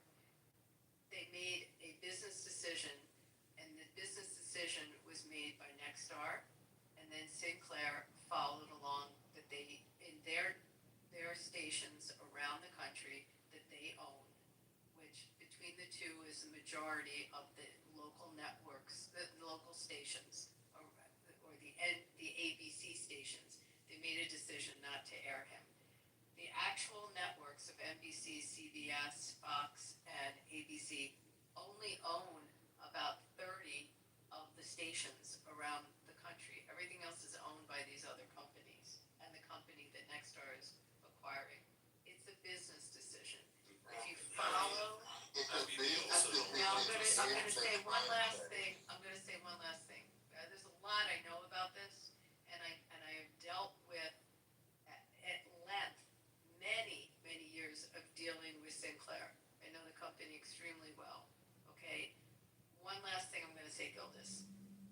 They made a business decision, and the business decision was made by Nexstar, and then Sinclair followed along, that they, in their stations around the country that they own, which between the two is the majority of the local networks, the local stations, or the ABC stations. They made a decision not to air him. The actual networks of NBC, CBS, Fox, and ABC only own about 30 of the stations around the country. Everything else is owned by these other companies, and the company that Nexstar is acquiring. It's a business decision. If you follow, now I'm gonna say one last thing. There's a lot I know about this, and I have dealt with at length many years of dealing with Sinclair. I know the company extremely well. one last thing I'm going to say, Gildas.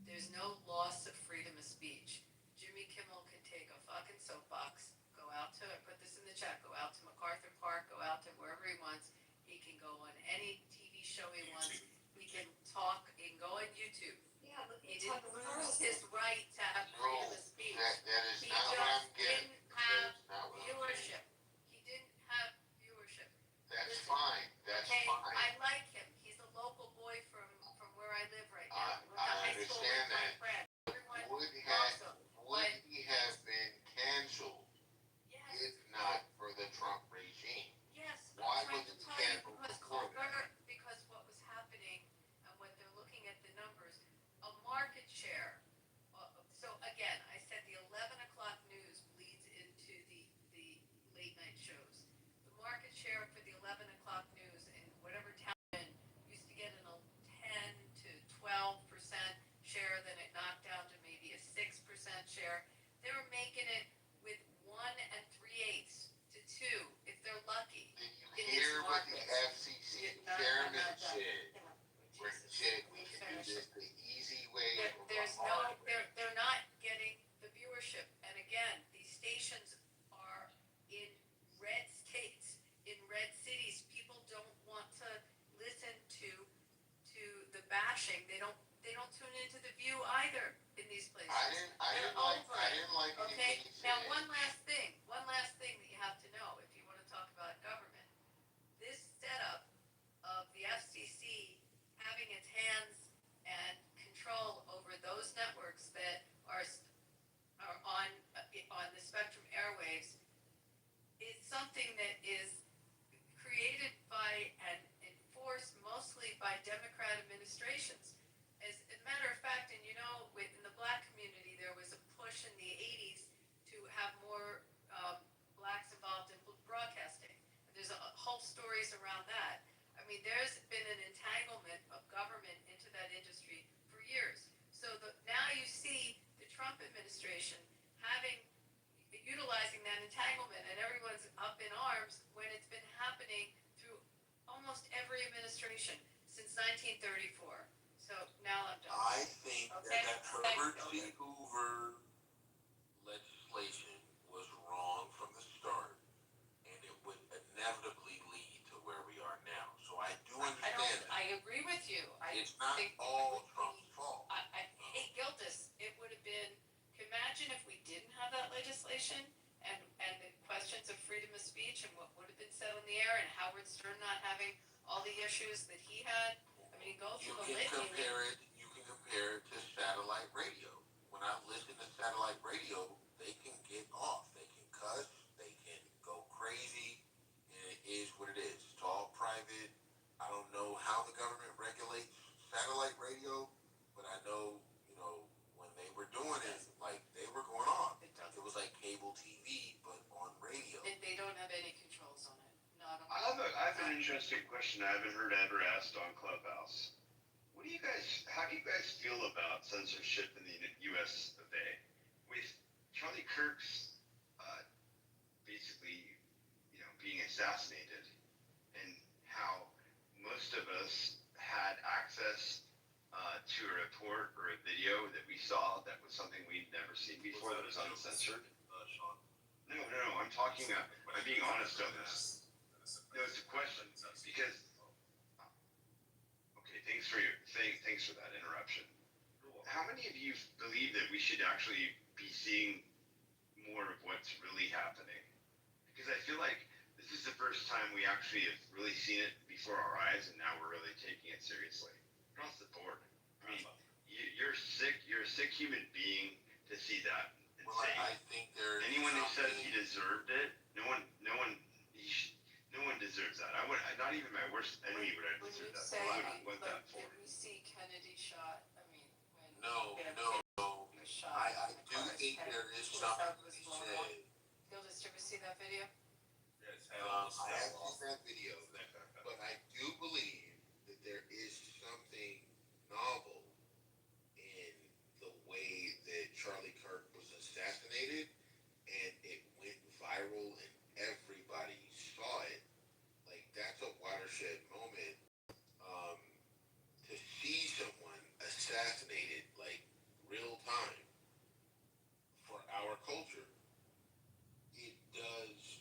There's no loss of freedom of speech. Jimmy Kimmel can take a fucking soapbox, go out to, put this in the chat, go out to MacArthur Park, go out to wherever he wants. He can go on any TV show he wants. He can talk, he can go on YouTube. Yeah, but He didn't lose his right to have freedom of speech. That is He not what I'm just getting. didn't have That is not what I'm viewership. He didn't have viewership. getting. That's Listen, fine. That's okay, fine. I like him. He's a local boy from where I live right now. Went to I high school with understand my that. friend. Everyone Would loves him. he have been canceled Yes, if not for the Trump regime? yes. Why I'm trying was to it tell you canceled because before that? because what was happening and what they're looking at the numbers, a market share. So again, I said the 11 o'clock news bleeds into the late night shows. The market share for the 11 o'clock news in whatever town you're in used to get a 10 to 12% share, then it knocked down to maybe a 6% share. They were making it with 1 3/8 to 2 if they're lucky. Did you hear what the FCC chairman said? Where he said we can do this the easy way or the There's hard no, way. they're not getting the viewership. And again, these stations are in red states, in red cities. People don't want to listen to the bashing. They don't tune into the View either in these places. I didn't like Okay, anything he now said. one last thing that you have to know if you want to talk about government. This setup of the FCC having its hands and control over those networks that are on the Spectrum airwaves is something that is created by and enforced mostly by Democrat administrations. As a matter of fact, and in the black community, there was a push in the 80s to have more blacks involved in broadcasting. There's whole stories around that. I mean, there's been an entanglement of government into that industry for years. So now you see the Trump administration utilizing that entanglement, and everyone's up in arms when it's been happening through almost every administration since 1934. So now I'm done. I think Okay? that Herbert C. Hoover legislation was wrong from the start, and it would inevitably lead to where we are now. So I do understand that. I agree with you. It's not all Trump's fault. Hey, Gildas, it would have been, imagine if we didn't have that legislation and the questions of freedom of speech and what would have been said on the air and Howard Stern not having all the issues that he had. I mean, go You through the can litany. compare it to satellite radio. When I listen to satellite radio, they can get off. They can cuss. They can go crazy. And it is what it is. It's all private. I don't know how the government regulates satellite radio, but I know, when they were doing it, like, they were going off. It was like cable TV, but on radio. They don't have any controls on it. Not on I have an interesting question I haven't heard ever asked on Clubhouse. How do you guys feel about censorship in the U.S. of A? With Charlie Kirk's basically, being assassinated, and how most of us had access to a report or a video that we saw that was something we'd never seen before that was uncensored. Sean. No, I'm talking. I'm being honest on this. No, it's a question because. Okay, thanks for that interruption. How many of you believe that we should actually be seeing more of what's really happening? Because I feel like this is the first time we actually have really seen it before our eyes, and now we're really taking it seriously across the board. I mean, you're sick. You're a sick human being to see that. And Well, I think there's anyone who says something- he deserved it, no one deserves that. Not even my worst enemy would have When you deserved that. say, I wouldn't want that for. did we see Kennedy shot? I mean, when No. he was shot. I do think there is something to be said. Gildas, did we see that video? I have seen that video, but I do believe that there is something novel in the way that Charlie Kirk was assassinated, and it went viral and everybody saw it. Like, that's a watershed moment, to see someone assassinated like real time for our culture, it does.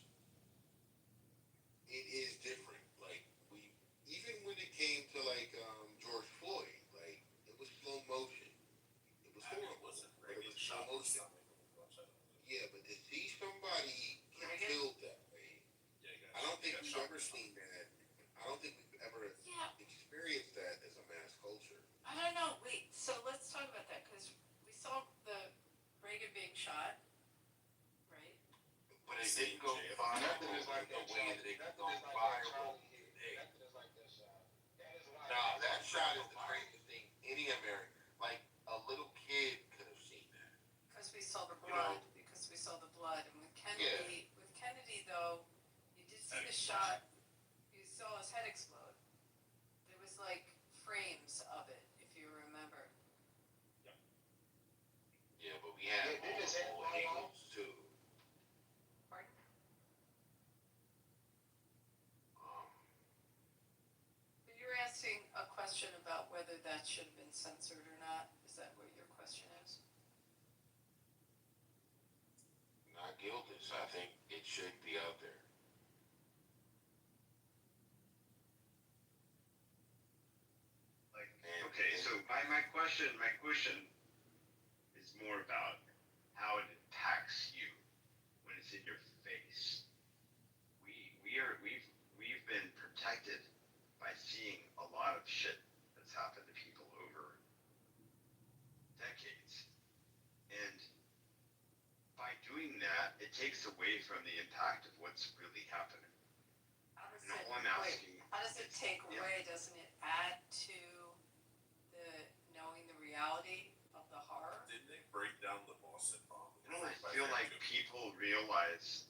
It is different. Like we, even when it came to like George Floyd, like it was slow motion. It was I mean, horrible. wasn't But it Reagan was slow shot for motion. something? Yeah, but to see somebody get Reagan? killed that way, Yeah, he got I don't he think got we've shot ever for something. seen that. I don't think we've ever Yeah, experienced that as a mass culture. I don't know. Wait, so let's talk about that because we saw the Reagan being shot, right? But it didn't go viral Nothing is like the that, way Charlie. that it could Nothing go is like that, viral Charlie. today. Nothing is like that shot. That is why. Nah, that shot is the craziest thing any American, like a little kid could have seen that. Because we saw the You know? blood. Because we saw the blood. And with Kennedy though, you did see the shot. You saw his head explode. There was like frames of it, if you remember. Yeah, but we had Did his head multiple fly off? angles too. Pardon? But you're asking a question about whether that should have been censored or not. Is that what your question is? Not guilty, so I think it should be out there. Like, okay, so my question is more about how it impacts you when it's in your face. We've been protected by seeing a lot of shit that's happened to people over decades. And by doing that, it takes away from the impact of what's really happening. How does And it, all I'm asking, how does it take yeah. away? Doesn't it add to the knowing the reality of the horror? Didn't they break down the Boston bomb? I don't feel like people realize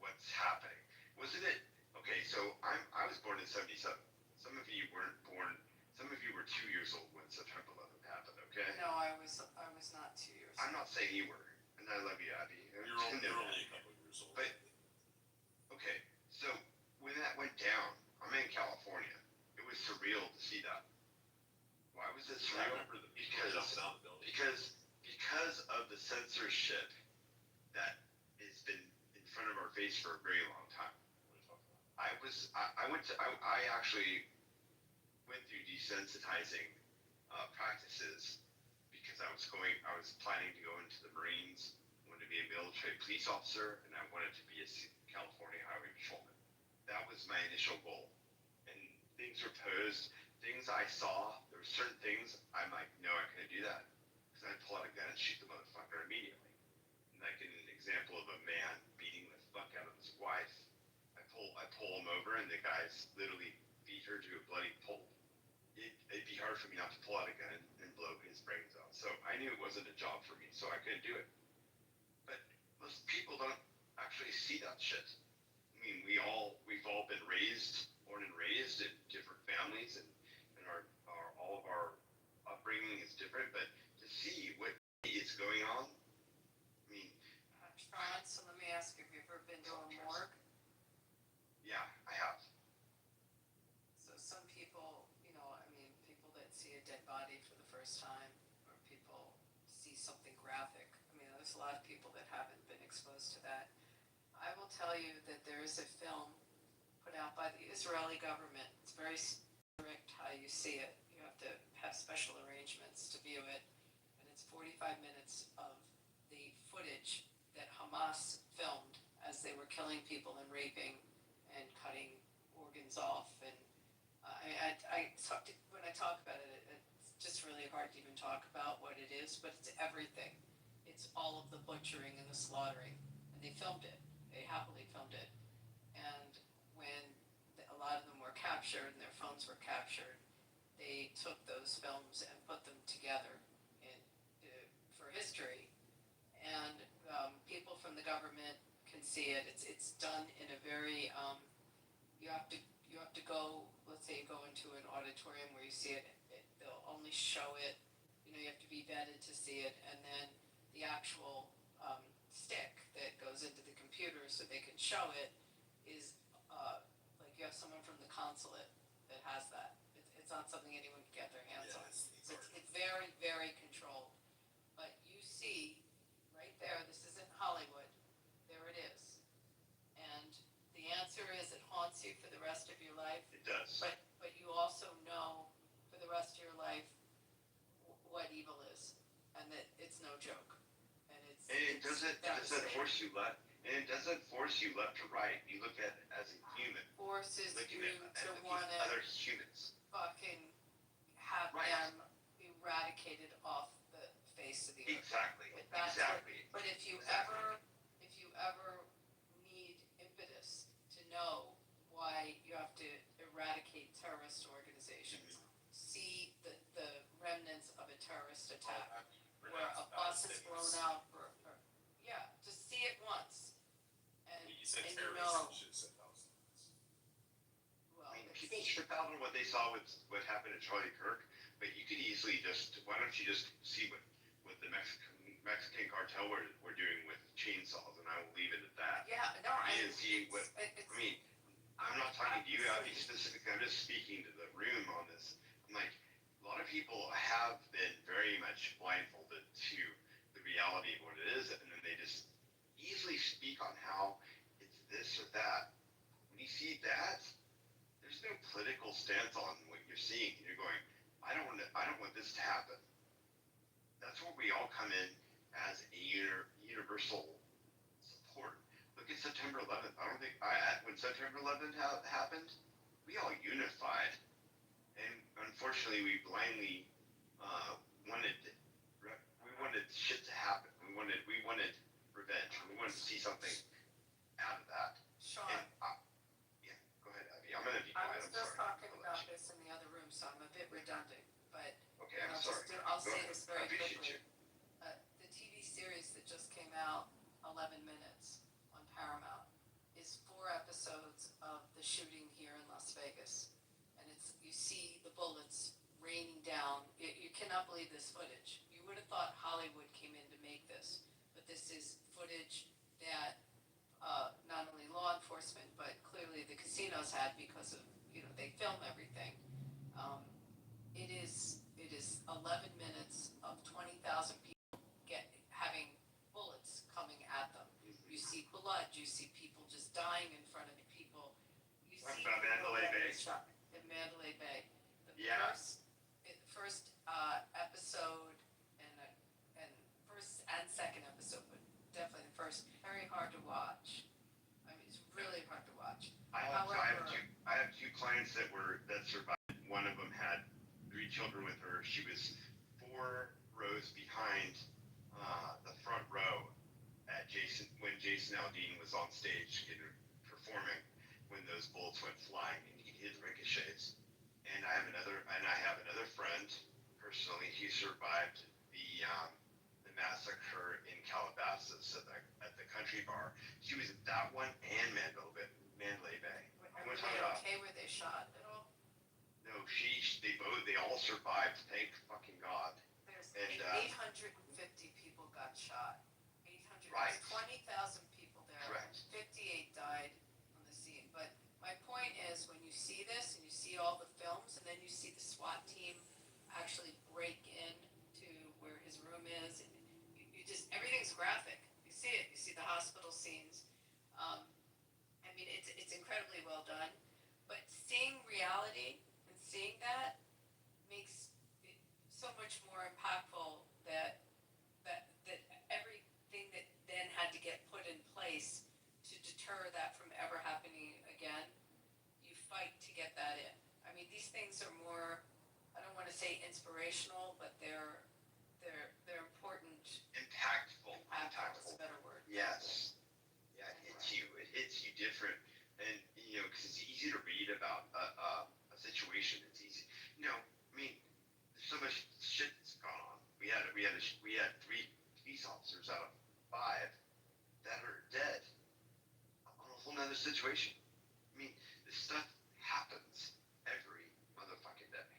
what's happening. Wasn't it? Okay, so I was born in '77. Some of you weren't born. Some of you were 2 years old when September 11th happened. Okay. No, I was not 2 years I'm old. not saying you were, and I love you, Abby. You're only a couple years old. But okay, so when that went down, I'm in California. It was surreal to see that. Why was it I surreal? remember the people jumping down the building. Because of the censorship that has been in front of our face for a very long time. I actually went through desensitizing practices because I was planning to go into the Marines, wanted to be a military police officer, and I wanted to be a California highway patrolman. That was my initial goal. And things were posed, things I saw, there were certain things I'm like, no, I couldn't do that. Because I'd pull out a gun and shoot the motherfucker immediately. Like in an example of a man beating the fuck out of his wife, I pull him over and the guy's literally beat her to a bloody pulp. It'd be hard for me not to pull out a gun and blow his brains out. So I knew it wasn't a job for me, so I couldn't do it. But most people don't actually see that shit. I mean, we've all been born and raised in different families, and all of our upbringing is different. But to see what is going on, I mean, Sean, so let me ask you, have you ever been to a morgue? yeah, I have. So some people, people that see a dead body for the first time, or people see something graphic. I mean, there's a lot of people that haven't been exposed to that. I will tell you that there is a film put out by the Israeli government. It's very strict how you see it. You have to have special arrangements to view it. And it's 45 minutes of the footage that Hamas filmed as they were killing people and raping and cutting organs off. And when I talk about it, it's just really hard to even talk about what it is, but it's everything. It's all of the butchering and the slaughtering. And they filmed it. They happily filmed it. And when a lot of them were captured and their phones were captured, they took those films and put them together for history. And people from the government can see it. It's done in a very you have to go. Let's say you go into an auditorium where you see it. They'll only show it. You have to be vetted to see it, and then the actual stick that goes into the computer so they can show it is like you have someone from the consulate that has that. It's not something anyone can get their hands on. So it's very, very controlled. But you see, right there, this isn't Hollywood. There it is. And the answer is it haunts you for the rest of your life. It does. But you also know for the rest of your life what evil is, and that it's no joke. And it doesn't force you left, and it doesn't force you left to right. You look at it as a human. Forces looking you at to want to other humans. fucking have them eradicated off the face of the earth. Exactly. But if you ever need impetus to know why you have to eradicate terrorist organizations, see the remnants of a terrorist attack, where a bus is blown up, just see it once, and You said you terrorism, know. you should have said Palestinians. Well, People trip out on what they saw with what happened at Charlie Kirk, but you could easily why don't you just see what the Mexican cartel were doing with chainsaws, and I will leave it at that. Yeah, no, I'm not talking to you, Abby, specifically. I'm just speaking to the room on this. I'm like, a lot of people have been very much blindfolded to the reality of what it is, and then they just easily speak on how it's this or that. When you see that, there's no political stance on what you're seeing. You're going, I don't want this to happen. That's where we all come in as a universal support. Look at September 11th. I don't think when September 11th happened, we all unified, and unfortunately, we blindly wanted shit to happen. We wanted revenge. We wanted to see something out of that. Sean, yeah, go ahead, Abby. I'm gonna be I quiet. was just talking about this in the other room, so I'm a bit redundant, but Okay, I'm sorry. I'll Go say ahead. this very I appreciate quickly. you. The TV series that just came out, 11 Minutes, on Paramount, is 4 episodes of the shooting here in Las Vegas. And you see the bullets raining down. You cannot believe this footage. You would have thought Hollywood came in to make this, but this is footage that not only law enforcement, but clearly the casinos had because of, they film everything. It is 11 minutes of 20,000 people having bullets coming at them. You see blood. You see people just dying in front of people. You see about Mandalay Bay. Shot in Mandalay Bay. The first episode and first and second episode, but definitely the first, very hard to watch. I mean, it's really hard to watch. I have two clients that survived. One of them had 3 children with her. She was 4 rows behind the front row when Jason Aldean was on stage performing when those bullets went flying, and he hit ricochets. And I have another friend personally. He survived the massacre in Calabasas at the country bar. She was at that one and Mandalay Bay. Were they okay? Were they shot at all? No, they all survived. Thank fucking God. There's And 850 people got shot. 800. Right. 20,000 people there. Correct. 58 died on the scene. But my point is, when you see this and you see all the films, and then you see the SWAT team actually break into where his room is, and you just, everything's graphic. You see it. You see the hospital scenes. I mean, it's incredibly well done. But seeing reality and seeing that makes it so much more impactful that everything that then had to get put in place to deter that from ever happening again, you fight to get that in. I mean, these things are more, I don't want to say inspirational, but they're important. Impactful. Is a better word. Yes. Yeah, it hits you different. And, because it's easy to read about a situation. It's easy. I mean, there's so much shit that's gone on. We had 3 police officers out of 5 that are dead on a whole nother situation. I mean, this stuff happens every motherfucking day.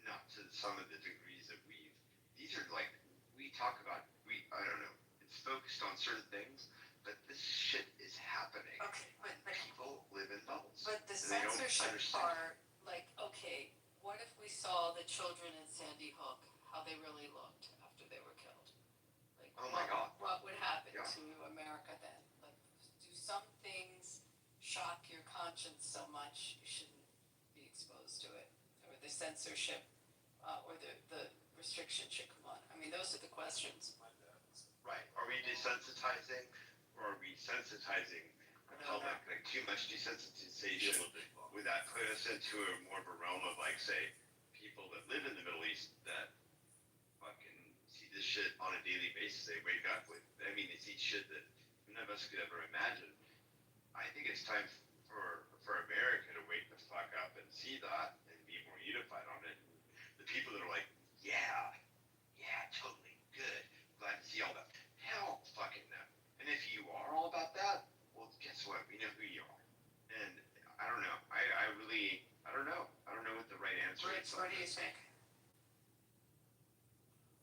Not to some of the degrees that these are like, we talk about, I don't know, it's focused on certain things, but this shit is happening. Okay, but people live in bubbles. But the and they don't censorship understand. part, like, okay, what if we saw the children in Sandy Hook, how how they really looked after they were killed. Like, Oh my God. what would happen Yeah. to America then? Like, do some things shock your conscience so much you shouldn't be exposed to it, or the censorship, or the restriction should come on? I mean, those are the questions. Right. Are we desensitizing, or are we sensitizing the public? Like too much desensitization. Would that put us into a more of a realm of like, say, people that live in the Middle East that fucking see this shit on a daily basis? They wake up with. I mean, they see shit that none of us could ever imagine. I think it's time for America to wake the fuck up and see that and be more unified on it. The people that are like, yeah, totally good. Glad to see all that. Hell fucking no. And if you are all about that, well, guess what? We know who you are. And I don't know. I really, I don't know. I don't know what the right answer is. What do you think?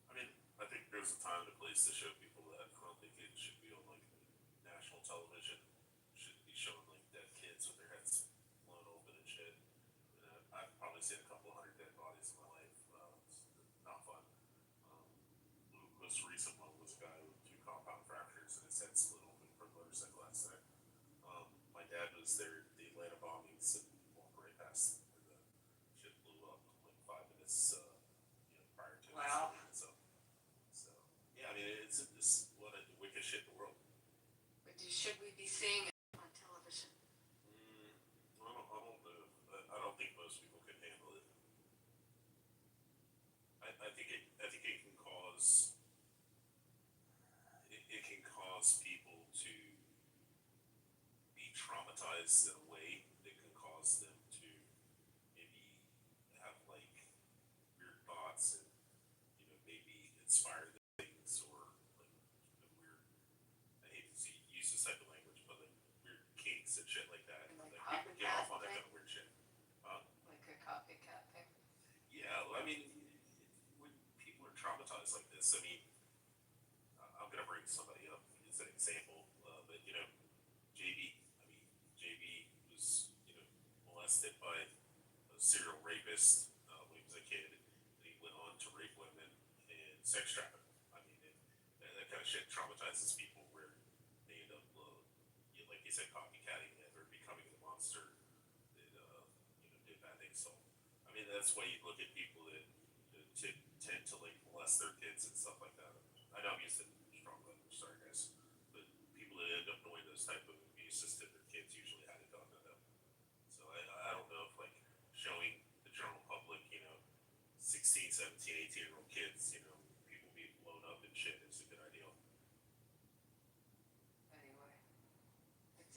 I mean, I think there's a time and a place to show people that. I don't think it should be on like national television. Should be showing like dead kids with their heads blown open and shit. And I've probably seen a couple hundred dead bodies in my life. It's not fun. The most recent one was a guy with 2 compound fractures and his head split open from a motorcycle accident. My dad was there at the Atlanta bombings and walked right past where the shit blew up like 5 minutes prior to Wow. it. So yeah, I mean it's what a wicked shit in the world. But should we be seeing it on television? I don't know. I don't think most people can handle it. I think it can cause people to be traumatized in a way that can cause them to maybe have like weird thoughts and maybe inspire things or like weird. I hate to use this type of language, but like weird kinks and shit like that. Like people get off on that copycat kind of weird shit. Like a copycat thing? Yeah, I mean, when people are traumatized like this, I mean, I'm gonna bring somebody up as an example, but JB. I mean, JB was molested by a serial rapist when he was a kid, and he went on to rape women and sex traffic. I mean, that kind of shit traumatizes people where they end up, like you said, copycatting it or becoming the monster that did bad things. So, I mean, that's why you look at people that tend to like molest their kids and stuff like that. I know I'm using strong language, sorry guys, but people that end up doing those type of abuses to their kids usually had it done to them. So I don't know if like showing the general public, 16, 17, 18-year-old kids, people being blown up and shit is a good idea. Anyway,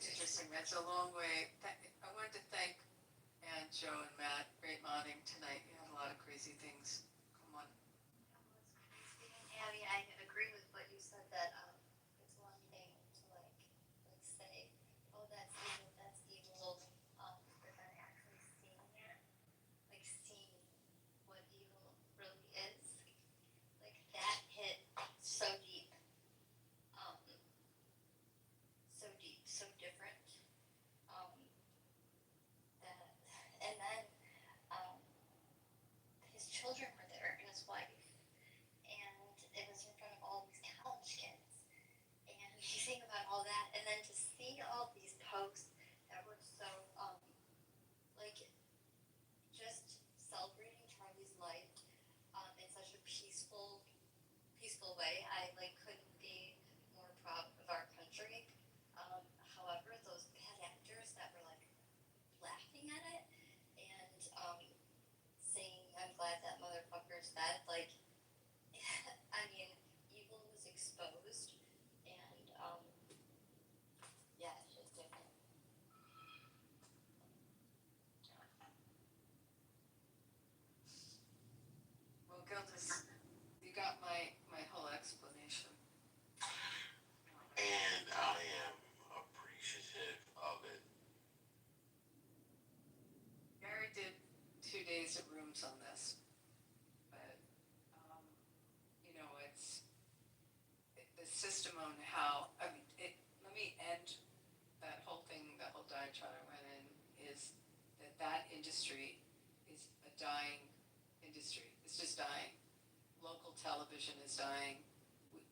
it's interesting. That's a long way. I wanted to thank Ann, Joe, and Matt. Great modding tonight. You had a lot of crazy things. Come on. Abby, I agree with what you said that it's one thing to like say, oh that's evil, but then actually seeing it, like seeing what evil really is, like that hit so deep, so different, that, and then his children were there and his wife. And it was in front of all these college kids. And you think about all that, and then to see all these posts that were so, like, just celebrating Charlie's life in such a peaceful way. I, like, couldn't be more proud of our country. However, those bad actors that were, like, laughing at it and saying, I'm glad that motherfucker's dead, like, I mean, evil was exposed, and yeah, it's just different. Well, Gildas, you got my whole explanation. And I am appreciative of it. Gary did 2 days of rooms on this, but it's the system on how. I mean, let me end that whole thing, that whole diatribe I went in, is that industry is a dying industry. It's just dying. Local television is dying.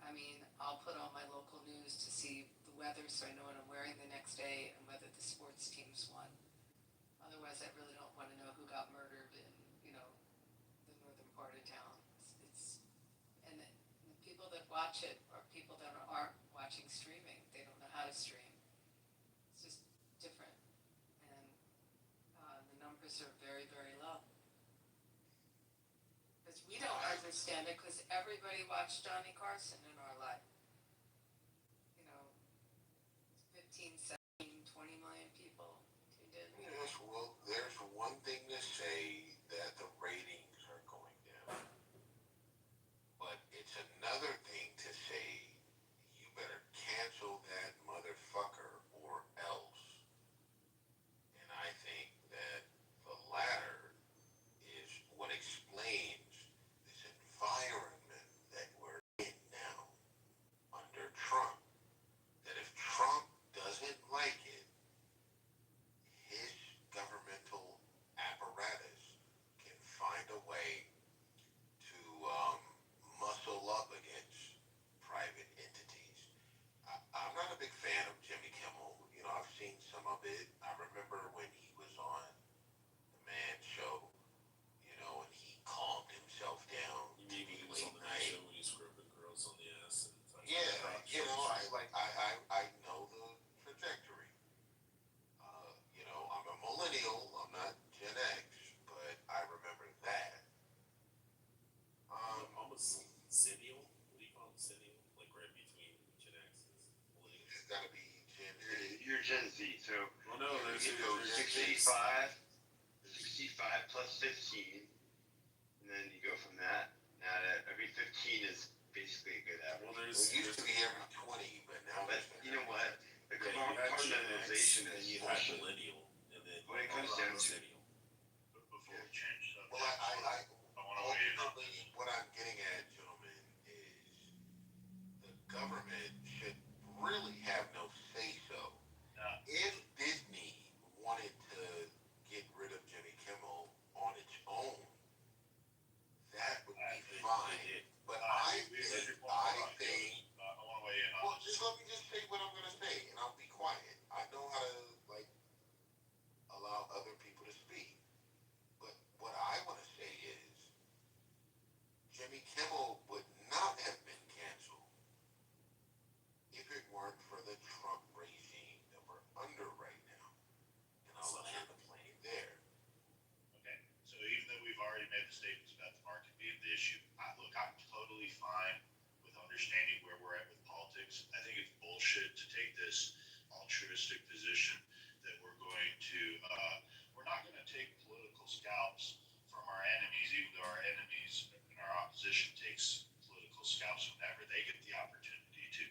I mean, I'll put on my local news to see the weather so I know what I'm wearing the next day and whether the sports teams won. Otherwise, I really don't want to know who got murdered in, the northern part of town. And the people that watch it are people that aren't watching streaming. They don't know how to stream. It's just different. And the numbers are very, very low. Because we don't understand it because everybody watched Johnny Carson in our life. 15, 17, 20 million people tuned in. Yes, well, there's one thing to say that the ratings are going down. But it's another thing to say you better cancel that motherfucker or else. And I think that the latter is what explains this environment that we're in now under Trump. That if Trump doesn't like it, his governmental apparatus can find a way to muscle up against private entities. I'm not a big fan of Jimmy Kimmel. I've seen some of it. I remember when he was on the Man Show, and he calmed himself down. You mean he was on the Man Show when he's gripping girls on the ass and touching Yeah, their crotch? I know the trajectory. I'm a millennial. I'm not Gen X, but I remember that. I'm a Centennial. What do you call it? Centennial? Like right between Gen X's. It's gotta be Gen Z. You're Gen Z, so Well, no, there's 65 plus 15, and then you go from that. Now that every 15 is basically a good average. Well, It used to be every 20, but now But you know what? The you had Gen X, compartmentalization then is you had bullshit. millennial, and then When it comes down to Centennial. Before we change subject, Well, I want to weigh in on ultimately, what I'm getting at, gentlemen, is the government should really have no say-so. If Disney wanted to get rid of Jimmy Kimmel on its own, that would be fine. But I think, I want to weigh in on well, this. just let me just say what I'm going to say, and I'll be quiet. I know how to, allow other people to speak. But what I want to say is, Jimmy Kimmel would not have been canceled if it weren't for the Trump regime that we're under right now. And I'll land the plane there. Okay, so even though we've already made the statements about the market being the issue, look, I'm totally fine with understanding where we're at with politics. I think it's bullshit to take this altruistic position that we're not going to take political scalps from our enemies, even though our enemies and our opposition takes political scalps whenever they get the opportunity to.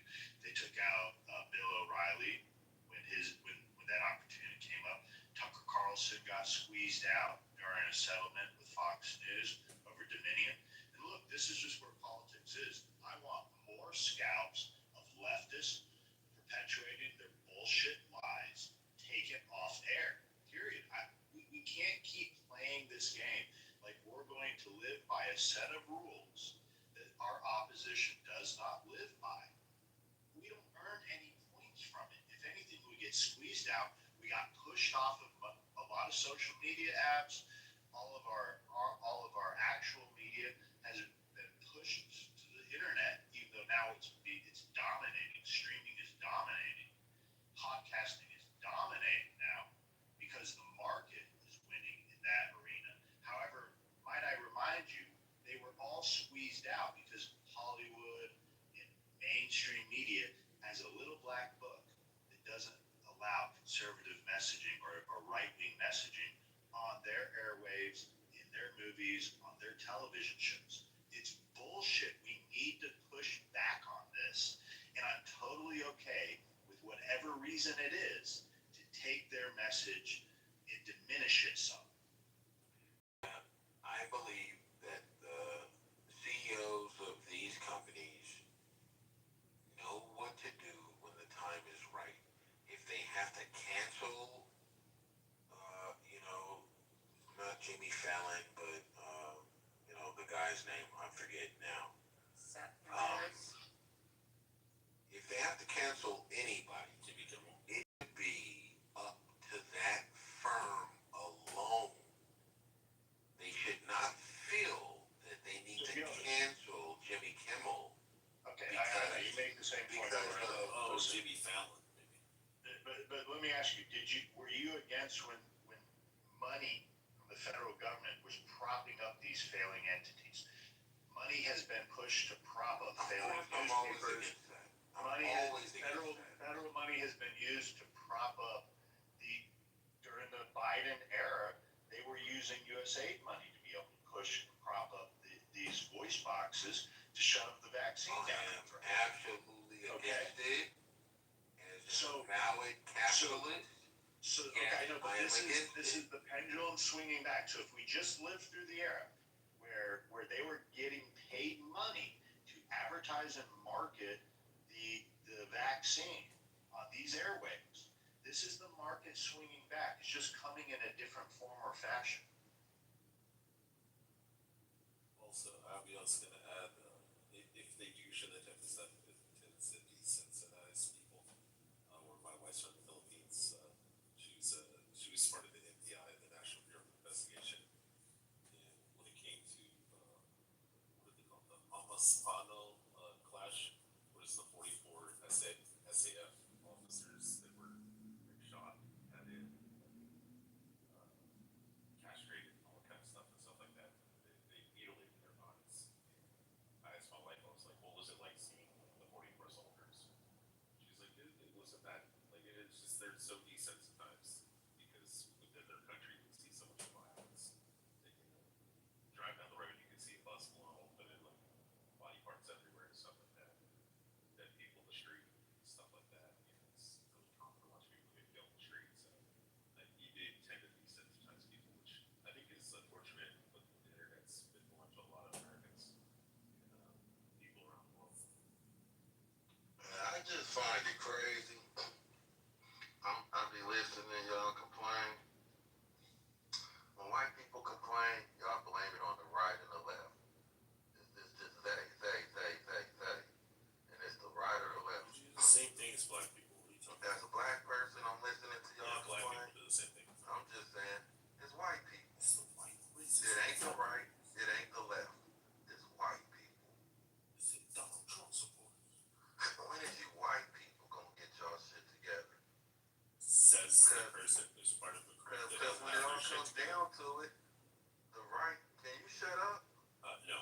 They took out Bill O'Reilly when that opportunity came up. Tucker Carlson got squeezed out during a settlement with Fox News over Dominion. And look, this is just where politics is. I want more scalps of leftists perpetuating their bullshit lies taken off air. Period. We can't keep playing this game like we're going to live by a set of rules that our opposition does not live by. We don't earn any points from it. If anything, we get squeezed out. We got pushed off of a lot of social media apps. All of our actual media has been pushed to the internet, even though now it's dominating. Streaming is dominating. Podcasting is dominating now because the market is winning in that arena. However, might I remind you, they were all squeezed out because Hollywood and mainstream media has a little black book that doesn't allow conservative messaging or right-wing messaging on their airwaves, in their movies, on their television shows. It's bullshit. We need to push back on this. And I'm totally okay with whatever reason it is to take their message and diminish it some. I believe that the CEOs of these companies know what to do when the time is right. If they have to cancel, not Jimmy Fallon, but the guy's name, I forget now. that? If they have to cancel anybody, Jimmy Kimmel. it would be up to that firm alone. They should not feel that they need to cancel Jimmy Kimmel. Okay, Because- you make the same point. because Oh, Jimmy Fallon, maybe. But let me ask you, were you against when money from the federal government was propping up these failing entities? Money has been pushed to prop up failing I'm always newspapers. against that. I'm always against that. Federal money has been used to prop up during the Biden era, they were using USAID money to be able to push and prop up these voice boxes to shove the vaccine I down. am absolutely against it. As a valid capitalist. Okay, no, but I am this against is the pendulum swinging back. So if we just lived through the era where they were getting paid money to advertise and market the vaccine on these airwaves, this is the market swinging back. It's just coming in a different form or fashion. Also, I'll be also going to add, if they do show that type of stuff, it tends to desensitize people. Where my wife's from the Philippines, she was part of the NBI, the National Bureau of Investigation, and when it came to what do they call the Amaspano clash, was the 44 SAF officers that were shot, had it castrated, and all that kind of stuff like that. They mutilated their bodies. And I asked my wife, I was like, what was it like seeing the 44 soldiers? She's like, it wasn't bad. Like, it's just they're so desensitized because within their country you see so much violence. They can drive down the road, you can see a bus blown open and like body parts everywhere and stuff like that. Dead people in the street, stuff like that. You know, it's really common to watch people get killed in the street. So like, you do tend to desensitize people, which I think is unfortunate. But the internet's influenced a lot of Americans and people around the world. I just find it crazy. I be listening to y'all complain. When white people complain, y'all blame it on the right and the left. It's just they. And it's the right or the left. You do the same thing as black people. What are you talking As a black person, I'm listening to y'all black people complain. do the same thing. I'm just saying, it's white people. It's the white racist. It ain't the right, it ain't the left. It's white people. It's the Donald Trump supporters. When is you white people gonna get y'all shit together? Says the person who's part of the group that Because doesn't when it have all their shit comes together. down to it, the right, can you shut up? No.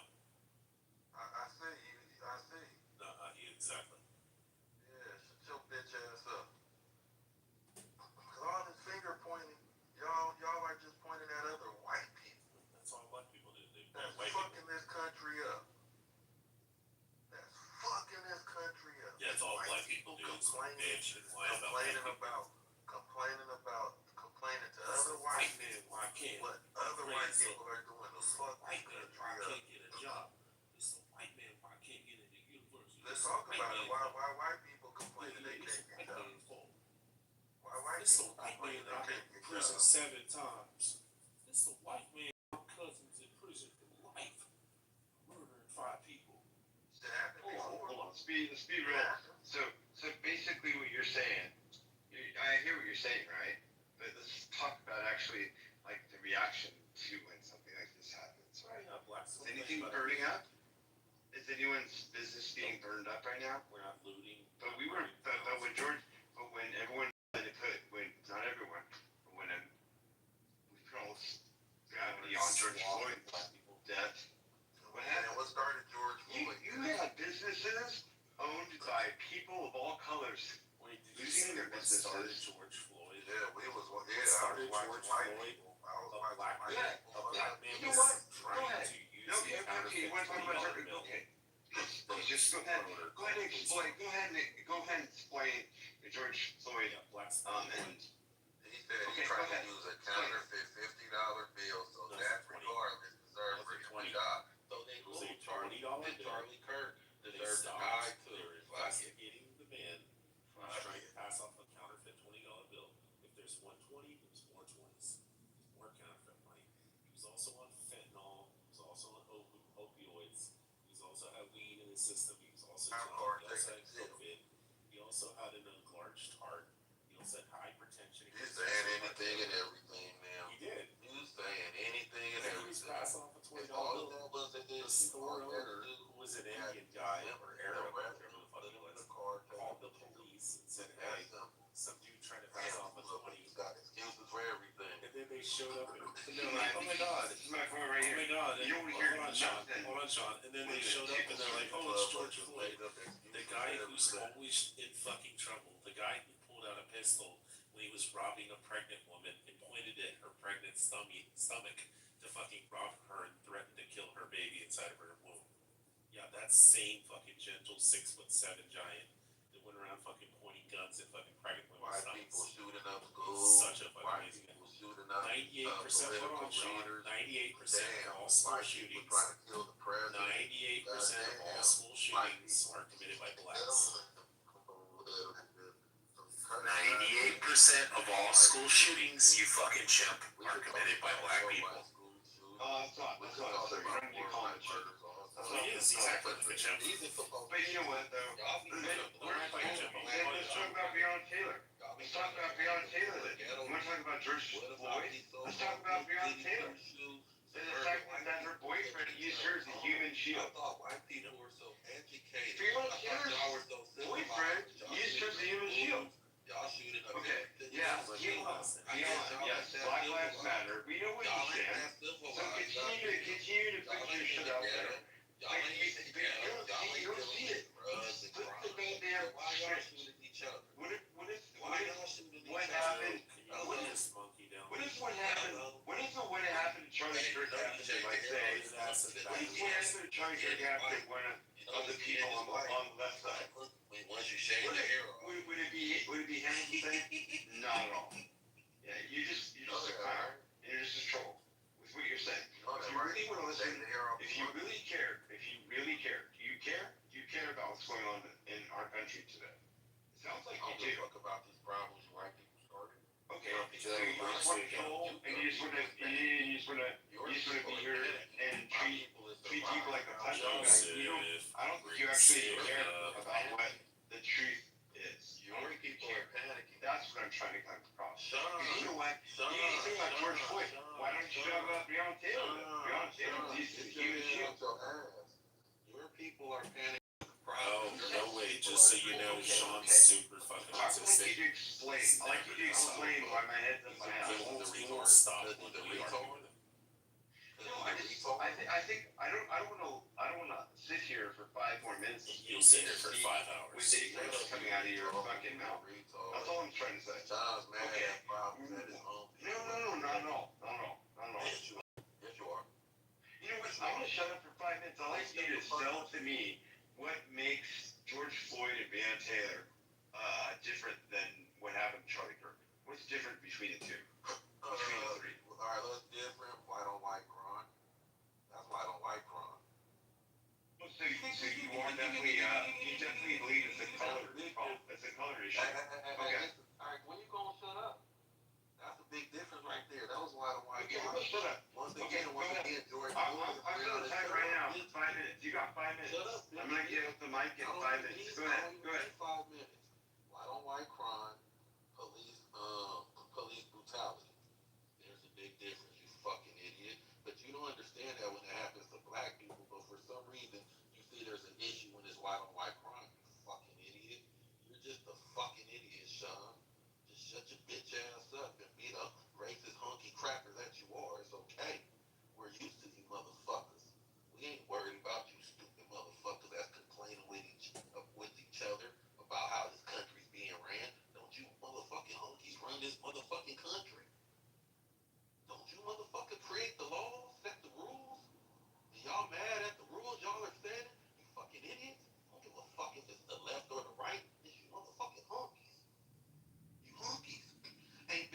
I see you, I see. No, exactly. Yeah, shut your bitch ass up. Cause all this finger pointing, y'all are just pointing at other white people. That's all black people do. They That's white fucking people. this country up. That's fucking this country up. Yeah, it's all White black people do. It's complaining, bitch and whine about black people. complaining to other white man, why can't what other white so- people are doing to fuck this white man, why country up. can't get a job? It's the white man, why can't get into university? Let's It's the talk white about it. man Why white people complaining they It's can't the get white jobs? man's fault. Why white It's the people white man complaining that I've they been can't in get prison jobs? 7 times. It's the white man, my cousin's in prison for life. Murdering 5 people. It happened before. Hold on. Let's be real. So basically, what you're saying, I hear what you're saying, right? But let's talk about actually like the reaction to when something like this happens, right? Yeah, blacks Is anything burning up? Is anyone's business being burned up right now? We're not looting. But when everyone when not everyone, but when we put all this gravity on George Floyd's death, what happened? What started George Floyd? You had businesses owned by people of all colors Wait, did you losing say their what started businesses. George Floyd? Yeah, I was Started watching George white Floyd. people. I was A watching black white man. people. A black man You know was what? Go trying ahead. to use No, the okay, you want to talk about $20 something? bill. Okay. Just go ahead and explain. Go ahead and explain the George Floyd. Yeah, blacks. And He said Okay, he tried go to ahead. use a counterfeit $50 bill, so No, that 20. regardless deserves Was it a 20? job. So they It was a Charlie $20 bill. Charlie Kirk They deserves to stopped. die too. They were Fuck it. investigating the man who was trying to pass off a counterfeit $20 bill. If there's 120, there's more 20s. There's more counterfeit money. He was also on fentanyl. He was also on opioids. He was also had weed in immune system. He was also I'm young. hard He also taking had the COVID. He also had an enlarged heart. He also had hypertension. He He's was saying also anything and everything now. He did. He's saying anything and He was everything. passing off a $20 All bill. that was an The issue. store All that owner, to who was an Indian guy or Arab, whatever the fuck he was, called the police and said, "Hey, some dude trying to pass off a 20." He's got excuses for everything. And then they showed up and they're like, "Oh my god, This is my point right oh here. my god." And, You don't hear hold on, Sean. nothing. Hold on, Sean. And then they showed up and they're like, "Oh, it's George Floyd, the guy who's always in fucking trouble, the guy who pulled out a pistol when he was robbing a pregnant woman and pointed at her pregnant stomach to fucking rob her and threaten to kill her baby inside of her womb." Yeah, that same fucking gentle 6'7" giant that went around fucking pointing guns at fucking pregnant women's White stomachs. people shooting up schools. Such a fucking White amazing guy. people shooting up 98% hold on, Sean. leaders. 98% Damn, of all school white people shootings. trying to kill the president. 98% of all school shootings are committed by blacks. 98% of all school shootings, you fucking chimp, are committed by black people. That's not. So you don't need to call him a chimp. Well, he is. He's acting like a chimp. But you know what, though? Let's talk about Breonna Taylor. Let's talk about Breonna Taylor. You want to talk about George Floyd? Let's talk about Breonna Taylor. And the fact that her boyfriend used her as a human shield. I thought white people were so educated. Breonna Taylor's boyfriend used her as a human shield. Y'all shooting up. Okay, yeah, yes, Black Lives Matter. We know what you stand. So continue to put your shit out there. Like, you don't see it. Put the goddamn shit. What happened? What is the what happened to Charlie Kirk after they like say? What is what happened to Charlie Kirk after one of the people on the left side? Once you shave the hair off. Would it be him saying? Not at all. Yeah, you're just a clown. You're just a troll. With what you're saying. If you really want to listen, if you really care, do you care about what's going on in our country today? It sounds like you do. Talk about these problems white people started. Okay, so you just want to troll, and you just want to be here and treat people like a punching bag. I don't think you actually care about what the truth is. Your people are panicking. That's what I'm trying to come across. You know what? Sean, You need to think about George Floyd. Why don't you talk about Breonna Taylor? Breonna Taylor used to be human shield. Your people are panicking. Oh, no way. Just so you know, Sean's super fucking I like autistic. you to explain why my head's up my ass. He won't stop when we argue with him. No, I think I don't want to sit here for 5 more minutes. You'll sit here for 5 hours. With the ignorance coming out of your fucking mouth. That's all I'm trying to say. John's mad Okay. at problems at his own. No, not at all. Yes, you are. You know what? I'm gonna shut up for 5 minutes. I'd like you to sell to me what makes George Floyd and Breonna Taylor different than what happened to Charlie Kirk. What's different between the two? Between the three? Alright, let's different. Why don't like crime? That's why I don't like crime. So you are definitely believe it's a color problem. It's a color issue. Okay. Alright, when you gonna shut up? That's a big difference right there. That was why I don't like Okay, I'm gonna shut up. Once again, George. I'm gonna time right now. 5 minutes. You got 5 minutes. Shut up. I'm gonna get up the mic in 5 minutes. Go ahead. 5 minutes. Well, I don't like crime, police brutality. There's a big difference, you fucking idiot. But you don't understand that when it happens to black people, but for some reason, you see there's an issue when it's why I don't like crime, you fucking idiot. You're just a fucking idiot, Sean. Just shut your bitch ass up and be the racist hunky cracker that you are. It's okay. We're used to you motherfuckers. We ain't worried about you stupid motherfuckers that's complaining with each other about how this country's being ran. Don't you motherfucking honkies run this motherfucking country? Don't you motherfucker create the laws, set the rules? And y'all mad at the rules y'all are setting? You fucking idiots. I don't give a fuck if it's the left or the right. It's you motherfucking honkies. You honkies can't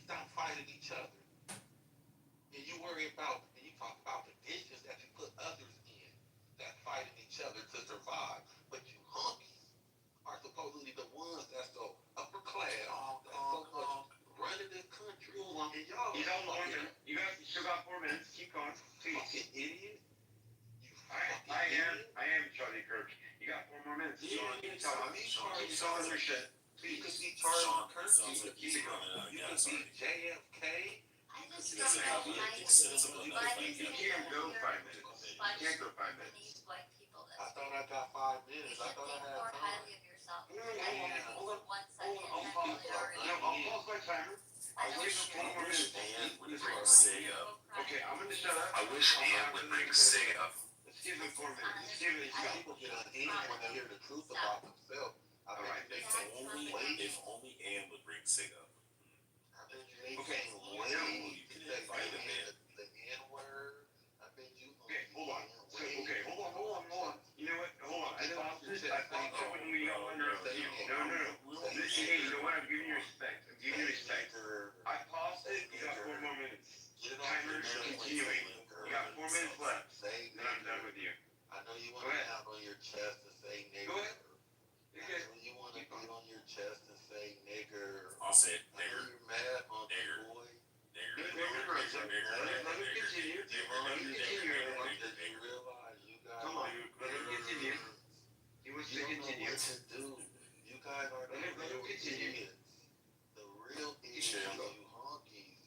stop fighting each other. And you worry about, and you talk about the dishes that you put others in that fighting each other to survive. But you honkies are supposedly the ones that's so upper class, that's so much running this country. And y'all You still got 4 minutes. Keep going. Please. Fucking idiot. You I am Charlie Kirk. You got 4 more minutes. You Sean, can tell me. Keep telling your shit. You could be Charlie Kirk. Sounds like he's running out of You gas could be already. JFK. I just He don't doesn't know have an why extensive enough why like does You he can't go 5 minutes. why You can't does go 5 he minutes. need white people this I thought way? I got 5 You minutes. I should thought I think had more time. highly of yourself. Hold I think on. for one second I'll that pause. really already. No, I'll pause my timer. I wish 4 more minutes. Ann would Listen. bring Sig up. Okay, I'm gonna shut up. I wish Ann would bring Sig up. Let's give him 4 minutes. Let's give him. People get uneasy when they hear the truth about themselves. I bet Alright. you they If only Ann would bring Sig up. I bet you they Okay. can't You wait can to say invite him in. the N-word. I bet you. Okay, hold on. Okay, hold on. You know what? Hold on. I paused it when we got one right there. No. Listen, hey, you know what? I'm giving you respect. I paused it. You got 4 more minutes. Timer is continuing. You got 4 minutes left. Say Then I'm done with you. I know you Go want to ahead. pound on your chest and say nigger. Go ahead. I know you want to beat on your chest and say nigger. I'll say it. I know Nigger. you're mad, monkey Nigger. boy. Let him continue. Did you realize you guys Come on. Let him continue. He wants to you don't know continue. what to do. You guys are the Let him real continue. idiots. The real idiots are you honkies.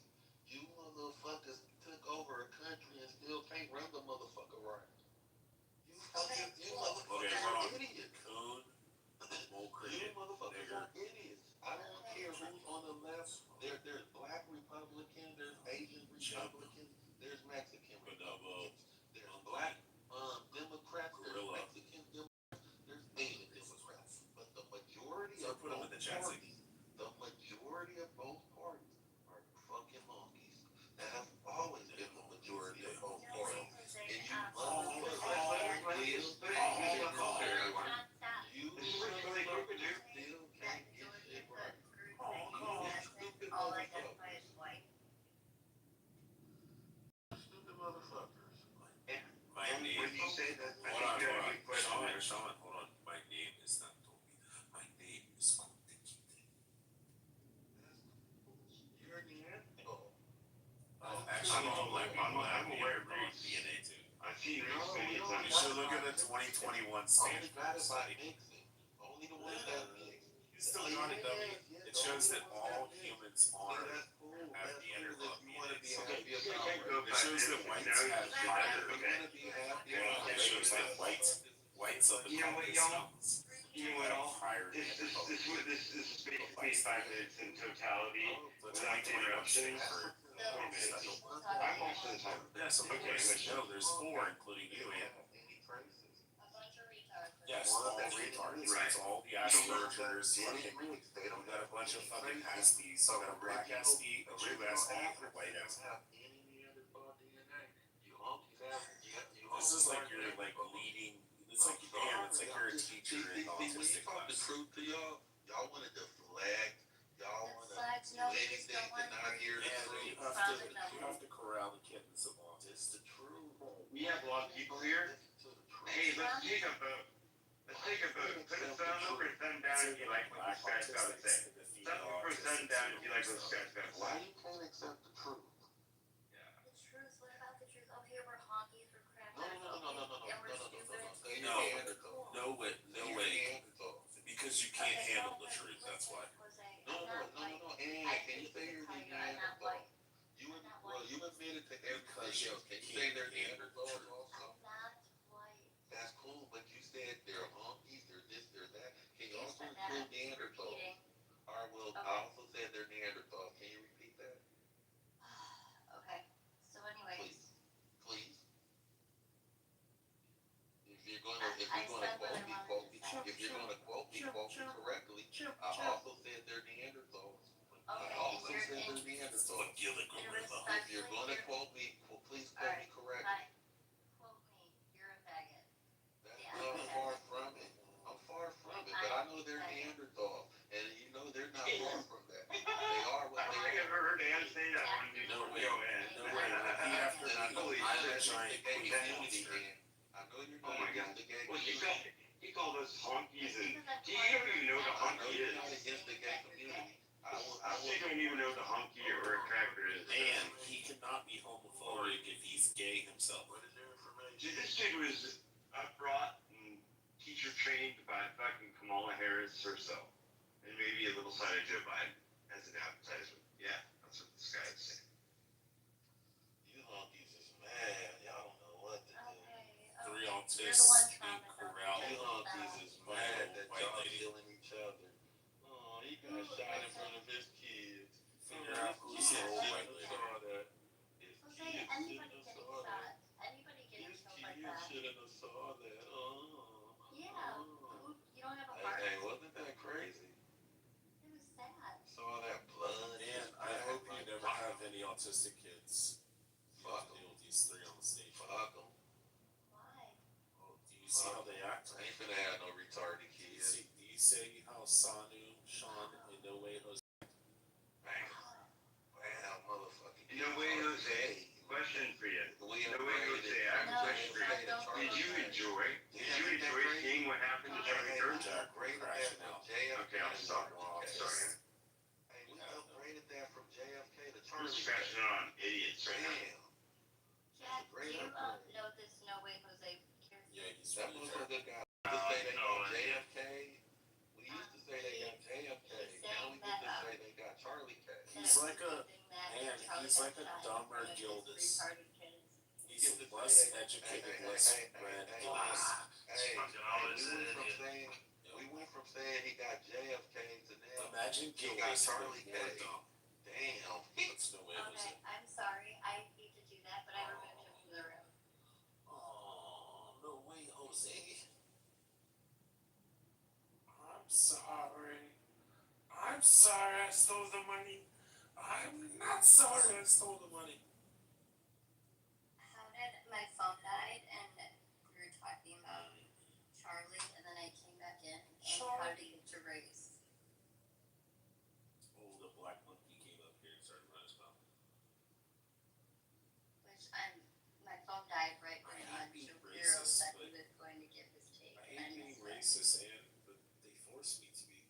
You motherfuckers took over a country and still can't run the motherfucker right. You motherfuckers are idiots. Coon. Bull You cricket. motherfuckers are idiots. I don't care who's on the left. There's black Republicans, there's Asian Republicans, there's Mexican Republicans, there's black Democrats, there's Gorilla. Mexican Democrats, there's Asian Democrats. But the majority So of put him in both the chat parties, the majority of both parties are fucking monkeys. That have always been the majority of both parties. And you motherfuckers still can't get shit right. Stupid All motherfuckers. identify as white. Stupid motherfuckers. My name. When you say that, I Hold on, think you got a good question. Sean, hold on. My name is not Toby. My name is Kondikite. You're Neanderthal. Actually, I'm aware, bro. DNA too. I see your experience on You it. should look at the 2021 Only Stanford got it by study. mixing. Only the ones that mix. You still got it, though. It shows that all humans are That's cool. have That's Neanderthal cool if you want to be DNA. happy You about can't go it. It shows that back. whites Now have you higher. You want to be happy about It it. shows that whites of the You know what, Caucasus y'all? Mountains You know what, have all? higher This Neanderthal is basically 5 minutes in totality. The Without 2021 interruptions. Stanford 4 minutes. study. I'm most of the time. Yeah, so Okay, no, there's 4, including you and Any traces. A bunch of retards. yes, all retards. Right. It's all the Asperger's. Any Fucking, mix. They you don't got a bunch of fucking Aspies. You got a black Aspie, a true Aspie, and a white Aspie. have any Neanderthal DNA. You honkies have. This is like you're like leading. It's like it's like you're a teacher in When you autistic talk the class. truth to y'all want to deflect. Y'all want to Besides, do no, we just anything don't to want not hear the And truth. you have to corral the kittens along. It's the truth. We have a lot of people here. Listen to the truth. Hey, let's take a vote. Let's take a vote. Put a thumb up or a thumb down if you like what this guy's got to say. Thumb up or thumb down if you like what this guy's got to Why say. you can't accept the truth? The truth, what about the truth? Oh, here we're honkies, we're crap. No. And we're stupid. Say No. Neanderthal. No way, no Say way. Neanderthal. Because you can't handle the truth. That's why. No. And can you say you're Neanderthal? You admitted to everything else. Can you say they're Neanderthals also? That's cool, but you said they're honkies, they're this, they're that. Can you also include Neanderthals? Alright, well, I also said they're Neanderthals. Can you repeat that? Okay, so anyways, Please? If you're gonna quote me correctly, I also said they're Neanderthals. I also said they're Neanderthals. If you're gonna quote me, please quote me correctly. fine. Quote me, you're a faggot. I'm far from it. I'm far from it, but I know they're Neanderthals, and you know they're not far from that. They are what I don't they think I've are. ever heard Ann say that one. No way. No way. Repeat after And I know me. you're I'm a against the giant gay queen community, monster. man. I know you're Oh not my against the gay Well, community. he called us honkies, and do you even know what a I know honky you're not is? against the gay community. I You don't even know what a honky or a cracker is. And he cannot be homophobic if he's gay himself. What is your information? This dude was brought and teacher trained by fucking Kamala Harris herself, and maybe a little side of Joe Biden as an advertisement. Yeah, that's what this guy is saying. You honkies is mad. Y'all don't know what to do. Three autists being corralled. You honkies is mad that y'all killing each other. Oh, he got shot in front of his kids. Figure out who's the old white lady. Saw that. His Jose, kids anybody shouldn't have getting saw shot, that. anybody getting His killed like kids that. shouldn't have saw that. Yeah, you don't have a heart. Hey, wasn't that crazy? It was sad. Saw that blood. Man, I hope you never have any autistic kids. You have Fuck to deal with these three on the stage. Fuck 'em. Why? Oh, do you see how they act? I ain't finna have no retarded Do kids. you see how Sanu, Sean, and No Way Jose? Wow, motherfucking. No way, Jose. Question for you. No way, Jose. I have a question for you. Did you enjoy seeing what happened to Charlie Kirk? Crashing out. Okay, I'm sorry. Hey, we upgraded that from JFK to Who's Charlie. crashing on idiots right now? Damn. Jack, do you know this No Way Jose character? Yeah, he's That really was terrible. a good guy. We used to say they got JFK. We used to say they got JFK. Now we get to say they got Charlie K. He's like a man. He's like a dumber Gildas. He's less educated, less read, less. Hey, Fucking always we went from saying he got JFK to now Imagine he got Gildas Charlie more K. dumb. Damn. That's No Way Jose. Okay, I'm sorry. I hate to do that, but I removed him from the room. Oh, No Way Jose. I'm sorry. I'm sorry I stole the money. I'm not sorry I stole the money. How did my phone died and we were talking about Charlie, and then I came back in and how did it erase? Oh, the black monkey came up here and started running his mouth. Which my phone died right when I hate being Shapiro racist, said but he was going to give his take. I and hate being missed it. racist, but they force me to be.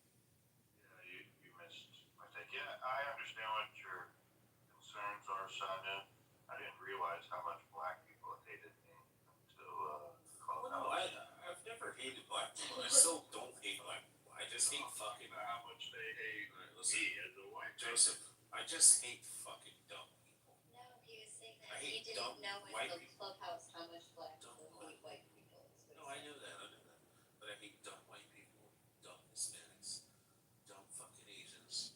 Yeah, you missed my take. Yeah, I understand what your concerns are, Sonia. I didn't realize how much black people hated me until Oh no, I've never hated black people. I still don't hate black people. I just hate fucking. How much they hate Listen, me as a white Joseph, I just hate fucking dumb people. No, he was saying I that hate he dumb didn't know in white the people. clubhouse how much black Dumb people hate white people. is what No, he I said. know that. But I hate dumb white people, dumb Hispanics, dumb fucking Asians.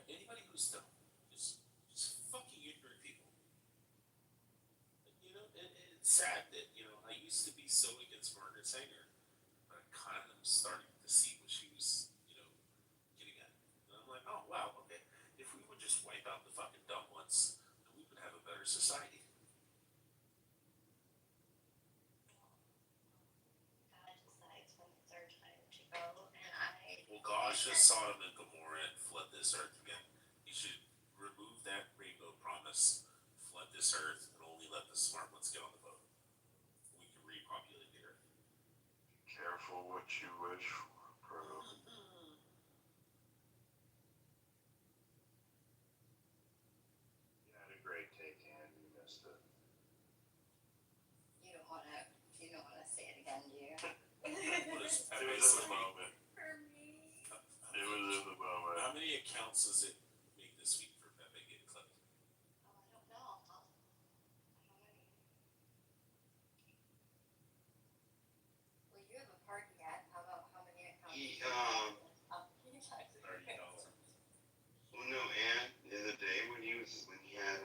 Anybody who's dumb. Just fucking ignorant people. You know, it's sad that, I used to be so against Margaret Sanger, but I kind of am starting to see what she was, getting at. And I'm like, oh, wow, okay. If we would just wipe out the fucking dumb ones, then we would have a better society. God decides when it's our time to go, and I. Well, God should Sodom and Gomorrah and flood this earth again. He should remove that rainbow promise, flood this earth, and only let the smart ones get on the boat. We can repopulate the earth. Careful what you wish for, bro. You had a great take, and you missed it. You don't wanna say it again, do you? It was in the moment. For me. It was in the moment. How many accounts does it make this week for Pepe getting clipped? Oh, I don't know. I don't know. Well, you haven't parked yet. How many accounts? He, You talk to 30,000. Well, no, and the other day when he had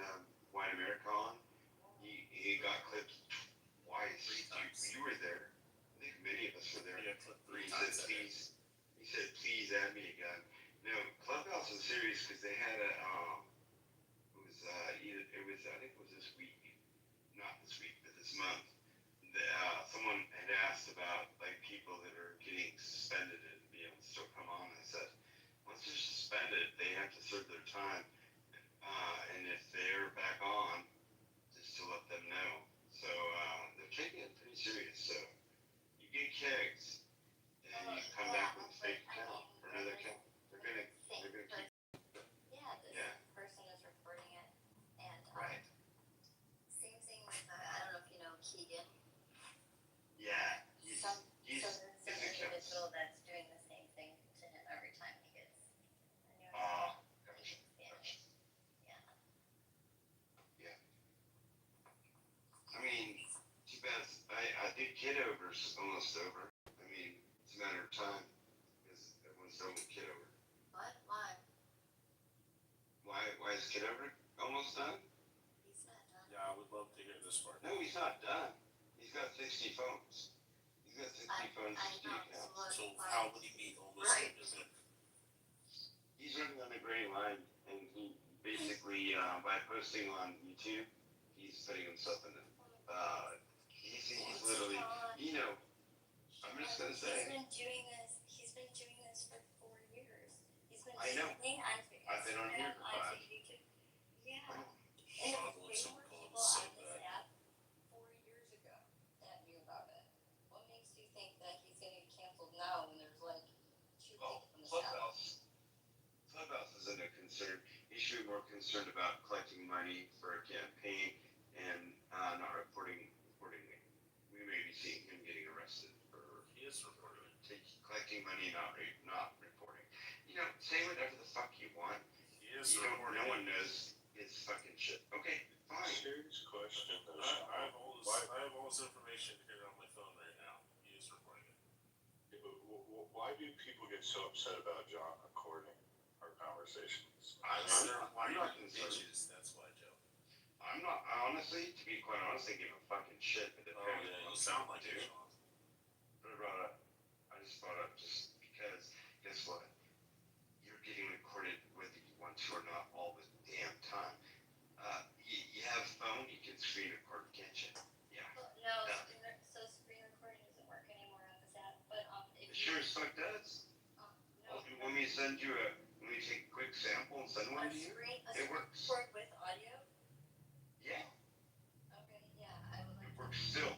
White America on, he got clipped twice. You were there. I think many of us were there. He got clipped three He times. said, please add me again. No, Clubhouse was serious because they had a, I think it was this week, not this week, but this month. Someone had asked about like people that are getting suspended and be able to still come on. I said, once they're suspended, they have to serve their time. And if they're back on, just to let them know. So they're taking it pretty serious. So you get kegs, and you come back with a fake account or another account. They're gonna keep. Yeah, this person is recording it, and Right. same thing with I don't know if you know Keegan. Kitover's almost over. I mean, it's a matter of time because everyone's done with Kitover. What? Why? Why is Kitover almost done? He's not done. Yeah, I would love to hear this part. No, he's not done. He's got 60 phones. He's got 60 phones to speak now. So how would he meet all this? Right. He's running on the gray line, and he basically, by posting on YouTube, he's putting himself in it. He's literally, you know, I'm just gonna say. He's been doing this for 4 years. He's been I know. sitting on I've been on here for 5. Yeah. I know. And Father, there when some were call people him so on this bad. app 4 years ago that knew about it. What makes you think that he's gonna get canceled now when there's like 2 Well, people on this app? Clubhouse isn't a concern. He should be more concerned about collecting money for a campaign and not reporting. We may be seeing him getting arrested for He is reporting. collecting money, not reporting. You know, say whatever the fuck you want. He is You don't. reporting. No one knows his fucking shit. Okay, fine. Serious question. I have all this information here on my phone right now. He is reporting it. Yeah, but why do people get so upset about John recording our conversations? I'm not concerned. Bitches, that's why, Joe. I'm not, honestly, to be quite honest, I give a fucking shit. But Oh yeah, you sound like it, Sean. But I brought up, I just brought up just because, guess what? You're getting recorded whether you want to or not all the damn time. You have a phone, you can screen record, can't you? Yeah. No, so screen recording doesn't work anymore on this app. But if It sure as fuck does. no, You want me to send you let me take a quick sample and send one to you? It works. record with audio. Yeah, Okay, yeah, I would it like. works still.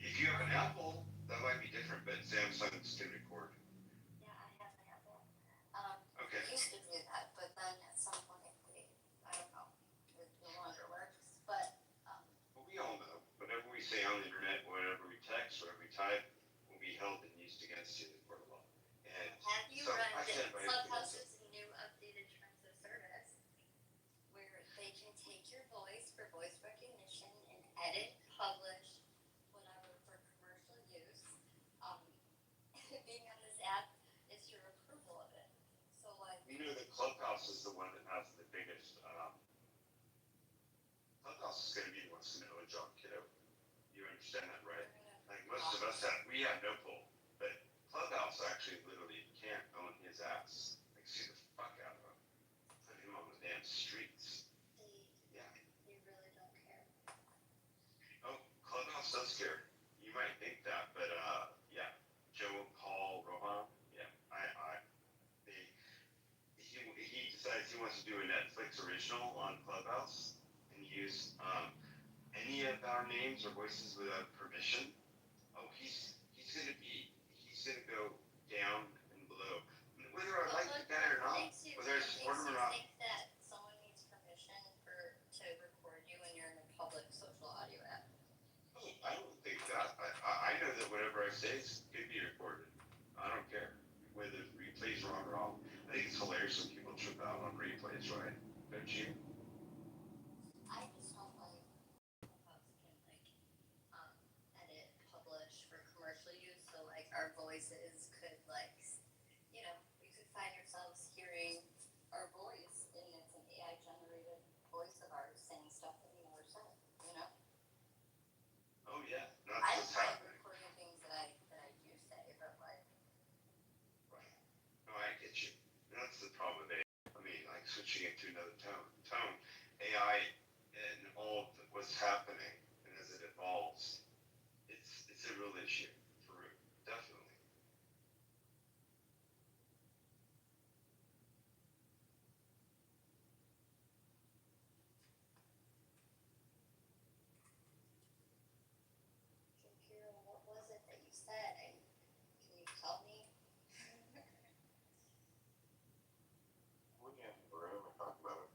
If you have an Apple, that might be different, but Samsung's can record. Yeah, I have an Apple. Okay. It used to do that, but then at some point I don't know, it no longer works. But Well, we all know, whatever we say on the internet, whatever we text, whatever we type, will be held and used against you in the court of law. And have you so read I stand by everything I said. Clubhouse's new updated terms of service, where they can take your voice for voice recognition and edit, publish, whatever for commercial use. Being on this app is your approval of it. So like. You know that Clubhouse is the one that has the biggest, Clubhouse is going to be the one to know a John Kiddo. You understand that, right? Like most of us we have no pull. But Clubhouse actually literally can't own his ass. Like, sue the fuck out of him. Put him on the damn streets. Yeah. They really don't care. Oh, Clubhouse does care. You might think that, but yeah. Joe, Paul, Rohan, yeah. He decides he wants to do a Netflix original on Clubhouse and use any of our names or voices without permission. Oh, he's gonna go down and below. Whether I like the guy or not, whether I support him or not. Think that someone needs permission to record you when you're in a public social audio app? Oh, I don't think that. I know that whatever I say could be recorded. I don't care whether the replay's wrong or wrong. I think it's hilarious when people trip out on replays, right? Don't you? I just don't like Clubhouse can edit, publish for commercial use. So like our voices could we could find ourselves hearing our voice and it's an AI generated voice of ours saying stuff that we never said, you know? Oh yeah, I that's what's don't like happening. recording things that I do say, but like. Right. No, I get you. That's the problem with AI. I mean, like switching it to another tone. AI and all of what's happening and as it evolves, it's a real issue for real, definitely. Computer, what was it that you said? Can you tell me? We can have a room and talk about it.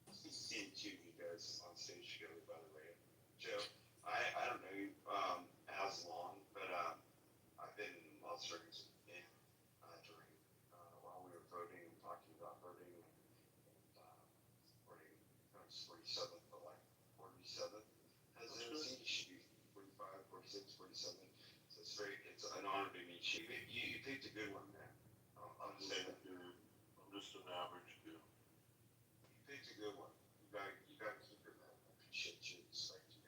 It's good seeing two of you guys on stage together, by the way. Joe, I don't know you as long, but I've been in Las Vegas during while we were voting and talking about voting and supporting 47th, but like 47th presidency. She should be 45, 46, 47. So it's very, it's an honor to meet you. You picked a good one, man. I'm just saying that. I'm just an average Jew. You picked a good one. You got to keep it, man. I appreciate you, respect you.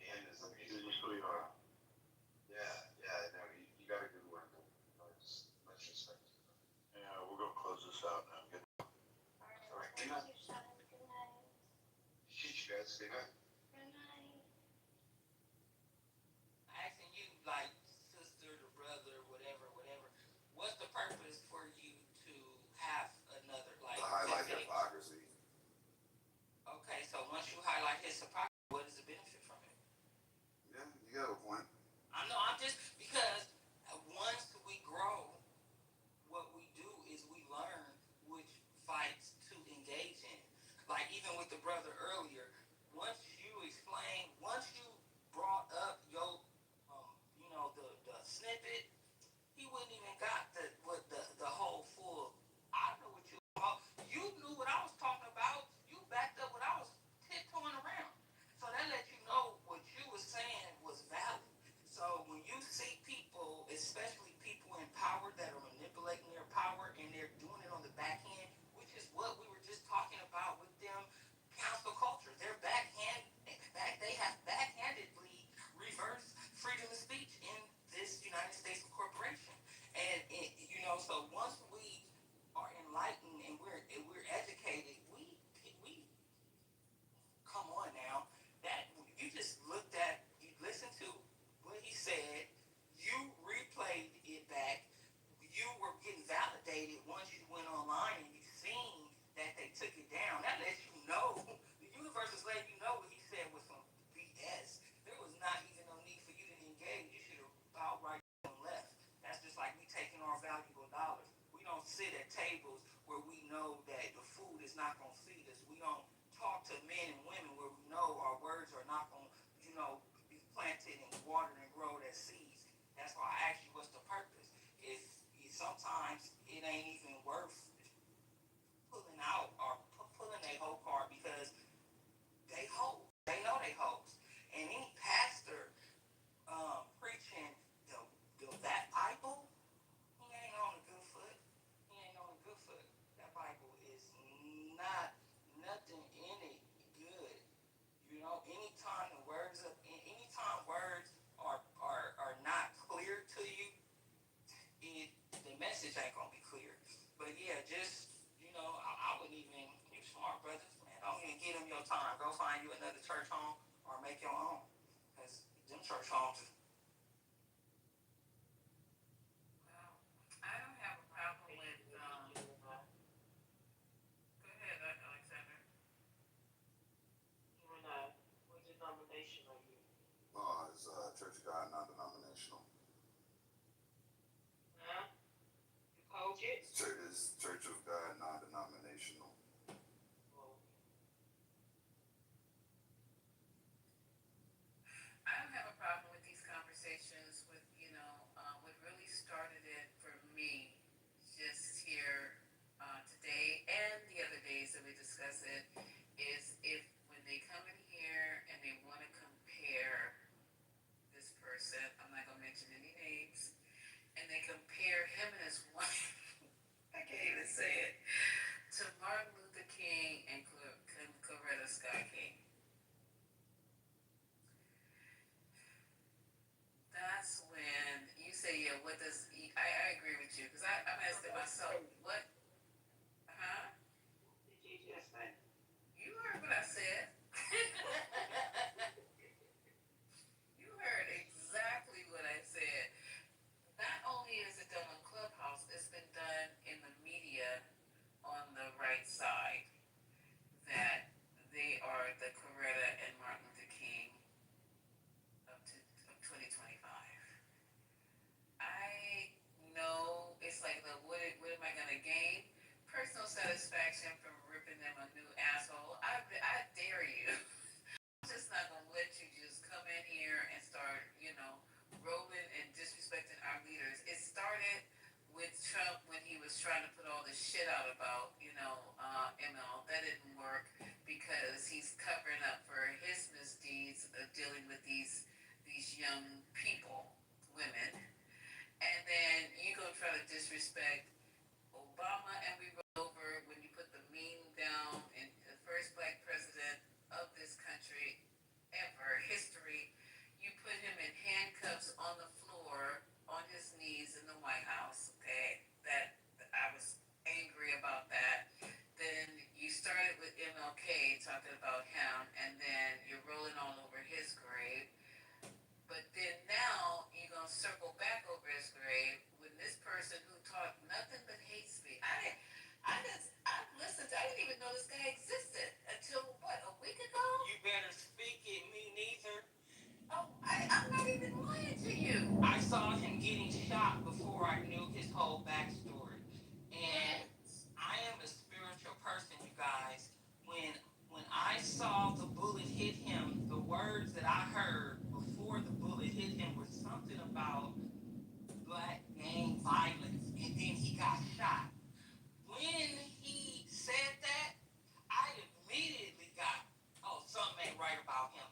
And is amazing. You're sweetheart. Yeah, no, you got a good one. Much respect. Yeah, we're gonna close this out now. Get All right, good night. Good night. Shoot you guys, good night. Good night. Asking you, like, sister or brother, whatever, what's the purpose for you to have another, like, To highlight today? hypocrisy. Okay, so once you highlight his hypocrisy, what is the benefit from it? Yeah, you got a point. I know, I'm just, because once we grow, what we do is we learn which fights to engage in. Like, even with the brother earlier, once you brought up your, the snippet, he wouldn't even got the whole full. I know what you about. You knew what I was talking about. You backed up what I was tiptoeing around. So that let you know what you were saying was valid. So when you see people, especially people in power that are manipulating their power and they're doing it on the back end, which is what we were just talking about with them council culture. They have backhandedly reversed freedom of speech in this United States of corporation. And so once we are enlightened and we're educated, we come on now. That you just you listened to what he said, you replayed it back, you were getting validated once you went online and you seen that they took it down. That lets you know, the universe is letting you know what he said was some BS. There was not even no need for you to engage. You should have outright left. That's just like we taking our valuable dollars. We don't sit at tables where we know that the food is not going to feed us. We don't talk to men and women where we know our words are not going to, be planted and watered and grow as seeds. That's why I asked you what's the purpose. Sometimes it ain't even worth pulling out or pulling a whole card because they hoes. They know they hoes. And any pastor preaching that Bible, he ain't on a good foot. He ain't on a good foot. That Bible is not nothing in it good. Anytime words are not clear to you, the message ain't gonna be clear. But yeah, just I wouldn't even. You smart brothers, man. Don't even give them your time. Go find you another church home or make your own. Cause them church homes. Well, I don't have a problem with. Go ahead, Alexander. What denomination are you? Oh, it's Church of God, non-denominational. Huh? You coach it? It's Church of God, non-denominational. I don't have a problem with these conversations. What really started it for me, just here today and the other days that we discuss it, is if when they come in here and they want to compare this person, I'm not gonna mention any names, and they compare him and his wife. I can't even say it, to Martin Luther King and Coretta Scott King. That's when you say, yeah, what does, I agree with you, because I'm asking myself, what, huh? Did you just say? You heard what I said. You heard exactly what I said. Not only is it done on Clubhouse, it's been done in the media on the right side, that they are the Coretta and Martin Luther King of 2025. I know it's like what am I gonna gain? Personal satisfaction from ripping them a new asshole. I dare you. I'm just not gonna let you just come in here and start, rolling and disrespecting our leaders. It started with Trump when he was trying to put all this shit out about, ML. That didn't work because talking about him, and then you're rolling all over his grave. But then now you're gonna circle back over his grave when this person who taught nothing but hate speech. I listened. I didn't even know this guy existed until what, a week ago? You better speak it, me neither. Oh, I'm not even lying to you. I saw him getting shot before I knew his whole backstory. And I am a spiritual person, you guys. When I saw the bullet hit him, the words that I heard before the bullet hit him were something about black gang violence, and then he got shot. When he said that, I immediately got, oh, something ain't right about him.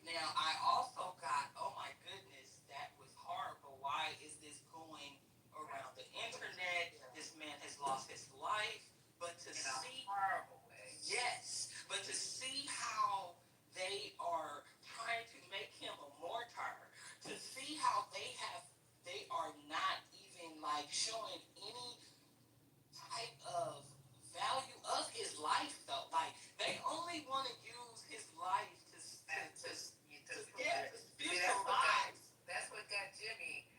Now I also got, oh my goodness, that was horrible. Why is this going around the internet? This man has lost his life. But to see, horrible way. yes, but to see how they are trying to make him a martyr, to see how they are not even like showing any type of value of his life though. Like they only want to use his life to spiritualize. That's what got Jimmy.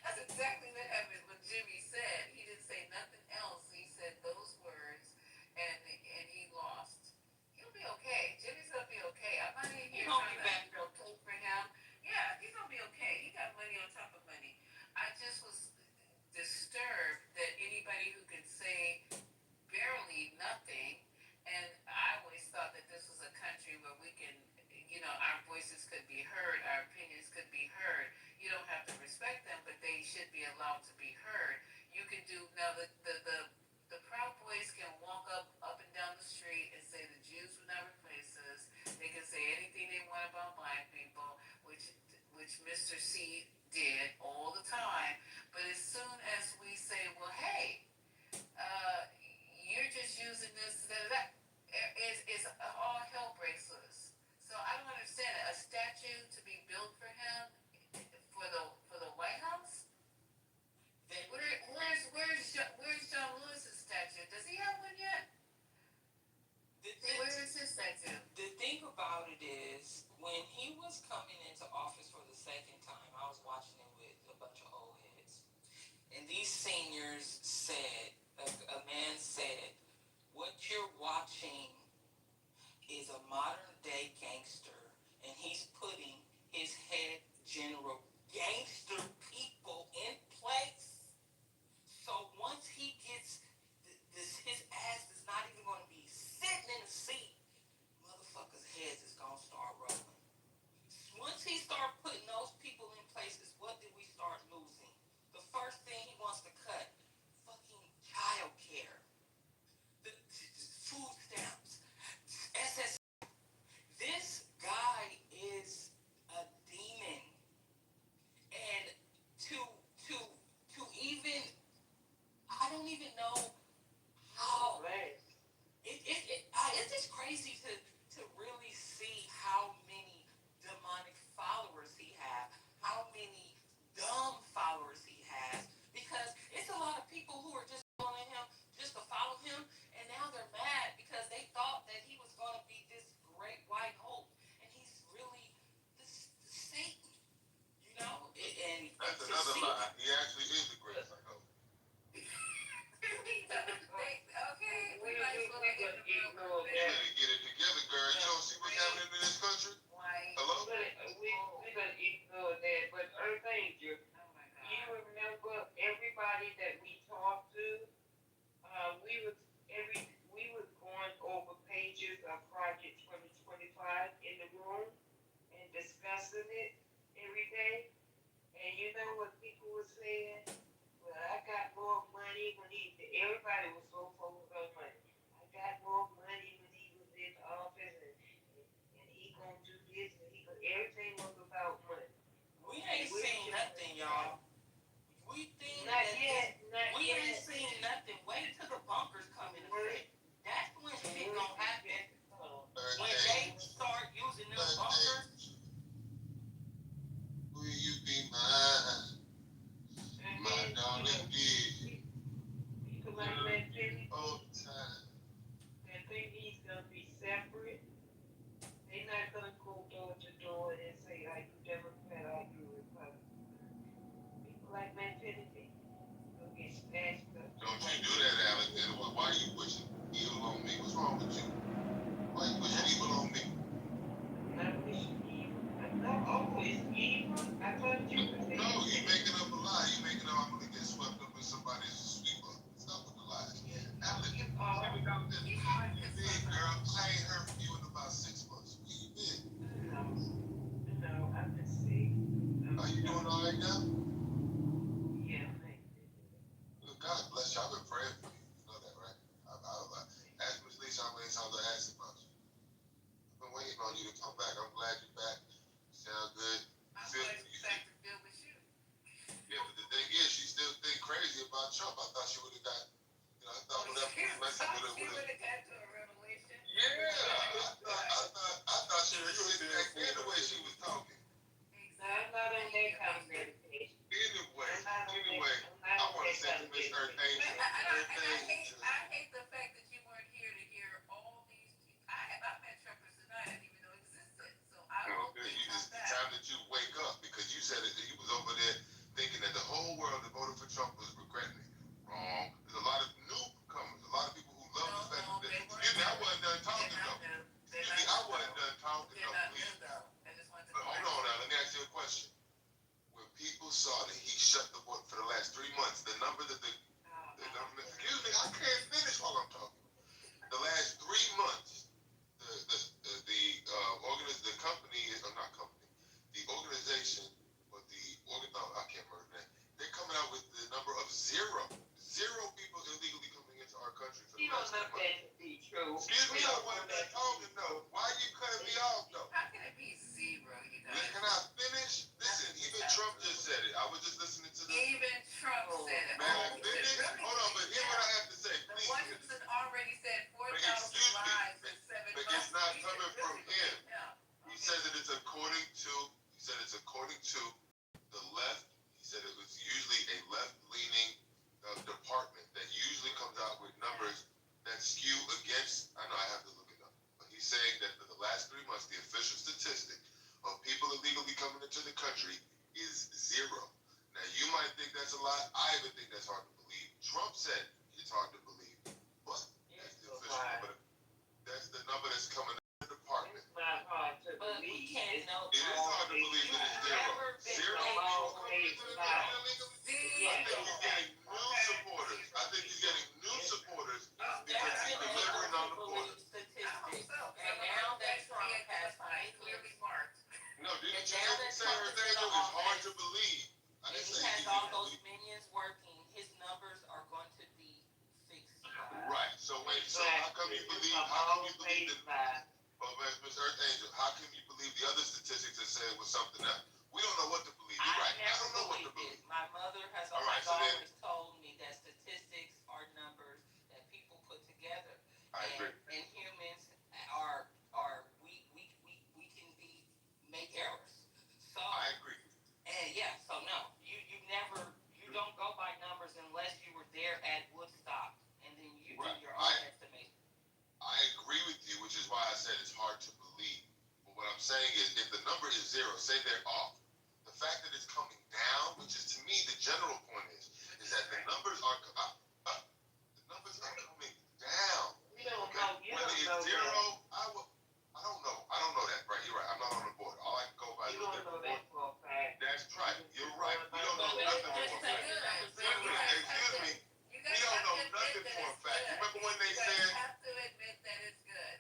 That's exactly what happened. What Jimmy said. He didn't say nothing else. He said those words, and he lost. He'll be okay. Jimmy's gonna be okay. I'm not even here trying to feel okay for him. Yeah, he's gonna be okay. He got money on top of money. I just was disturbed that anybody who could say barely nothing, and I always thought that this was a country where we can, our voices could be heard, our opinions could be heard. You don't have to respect them, but they should be allowed to be heard. You can do now. The Proud Boys can walk up and down the street and say the Jews will not replace us. They can say anything they want about black people, which Mr. C did all the time. But as soon as we say, well, hey, you're just using this, that, it's all hell breaks loose. So I don't understand it. A statue to be built for him for the White House. Where's John Lewis's statue? Does he have one yet? Where is his statue? The thing about it is, when he was coming into office for the second time, I was watching it with a bunch of old heads, and these seniors said, a man said, what you're watching is a modern day gangster, and he's putting his head general gangster people in place. So once he gets his ass is not even going to be sitting in a seat, motherfuckers' heads is going to start rolling. Once he start putting those people in places, what did we start losing? The first thing he wants to cut, fucking child care, the food stamps, SS. This guy is a demon, and to even, I don't even know how. It's just crazy to really see how many demonic followers he has, how many dumb followers he has, because it's a lot of people who are just following him just to follow him, and now they're mad because they thought that he was going to be this great white hope, and he's really this Satan, and That's another lie. He actually is the great psycho. Okay, we might as well You better get it together, girl. You don't see what's happening in this country? Hello? We better ignore that. But Earth Angel, you remember everybody that we talked to? We was going over pages of Project 2025 in the room and discussing it every day. And you know what people were saying? Well, I got more money when everybody was so focused on money. I got more money when he was in office, and he gonna do this, and everything was about money. We ain't seen nothing, y'all. We think Not yet. We ain't seen nothing. Wait till the bunkers come in effect. That's when shit gonna happen. When they start using them bunkers. Will you be mine? My darling, People like that Jimmy We don't know that to be true. Excuse me, I wasn't done talking though. Why you cutting me off though? How can it be zero, you guys? Can I finish? Listen, even Trump just said it. I was just listening to the. Even Trump said it. Man, I finish? Hold on, but hear what I have to say. The Please. Washington already said But 4,000 excuse me, lives in 7 but months. it's not coming from him. Yeah. He says that it's according to. He said it's according to the left. He said it was usually a left-leaning department that usually comes out with numbers that skew against. I know I have to look it up, but he's saying that for the last 3 months, the official statistic of people illegally coming into the country is 0. Now you might think that's a lot. I even think that's hard to believe. Trump said it's hard to believe, but that's the official number. That's the number that's coming out of the department. It's not hard to But we believe. can't know. It is hard to believe that it's 0. 0 people coming into the country illegally. I think he's getting new supporters. I think he's getting new supporters because he's delivering on the border. Statistics. And now that Trump has No, clearly didn't you hear me say her thing? It's hard to believe. I and didn't he say has easy all to those believe. minions working, his numbers are going to be fixed. Right. So wait. So how come you believe? How come you believe that? But Miss Earth Angel, how can you believe the other statistics that say it was something else? We don't know what to believe. You're right. I don't know what to believe. My mother has All right, so always told me that statistics are numbers that people put together. I agree. And humans we can make errors. So I agree. And yeah, so no, you don't go by numbers unless you were there at Woodstock and then you do your own estimation. I agree with you, which is why I said it's hard to believe. But what I'm saying is, if the number is 0, say they're off. The fact that it's coming down, which is to me the general point is that the numbers are coming down. We don't know. You Whether don't it's know 0, I don't know. I don't know that. Right, you're right. I'm not on the board. All I can go by is You don't know that for a fact. That's right. You're right. We don't know nothing for a fact. Excuse me. We don't know nothing for a fact. Remember when they said? Have to admit that it's good.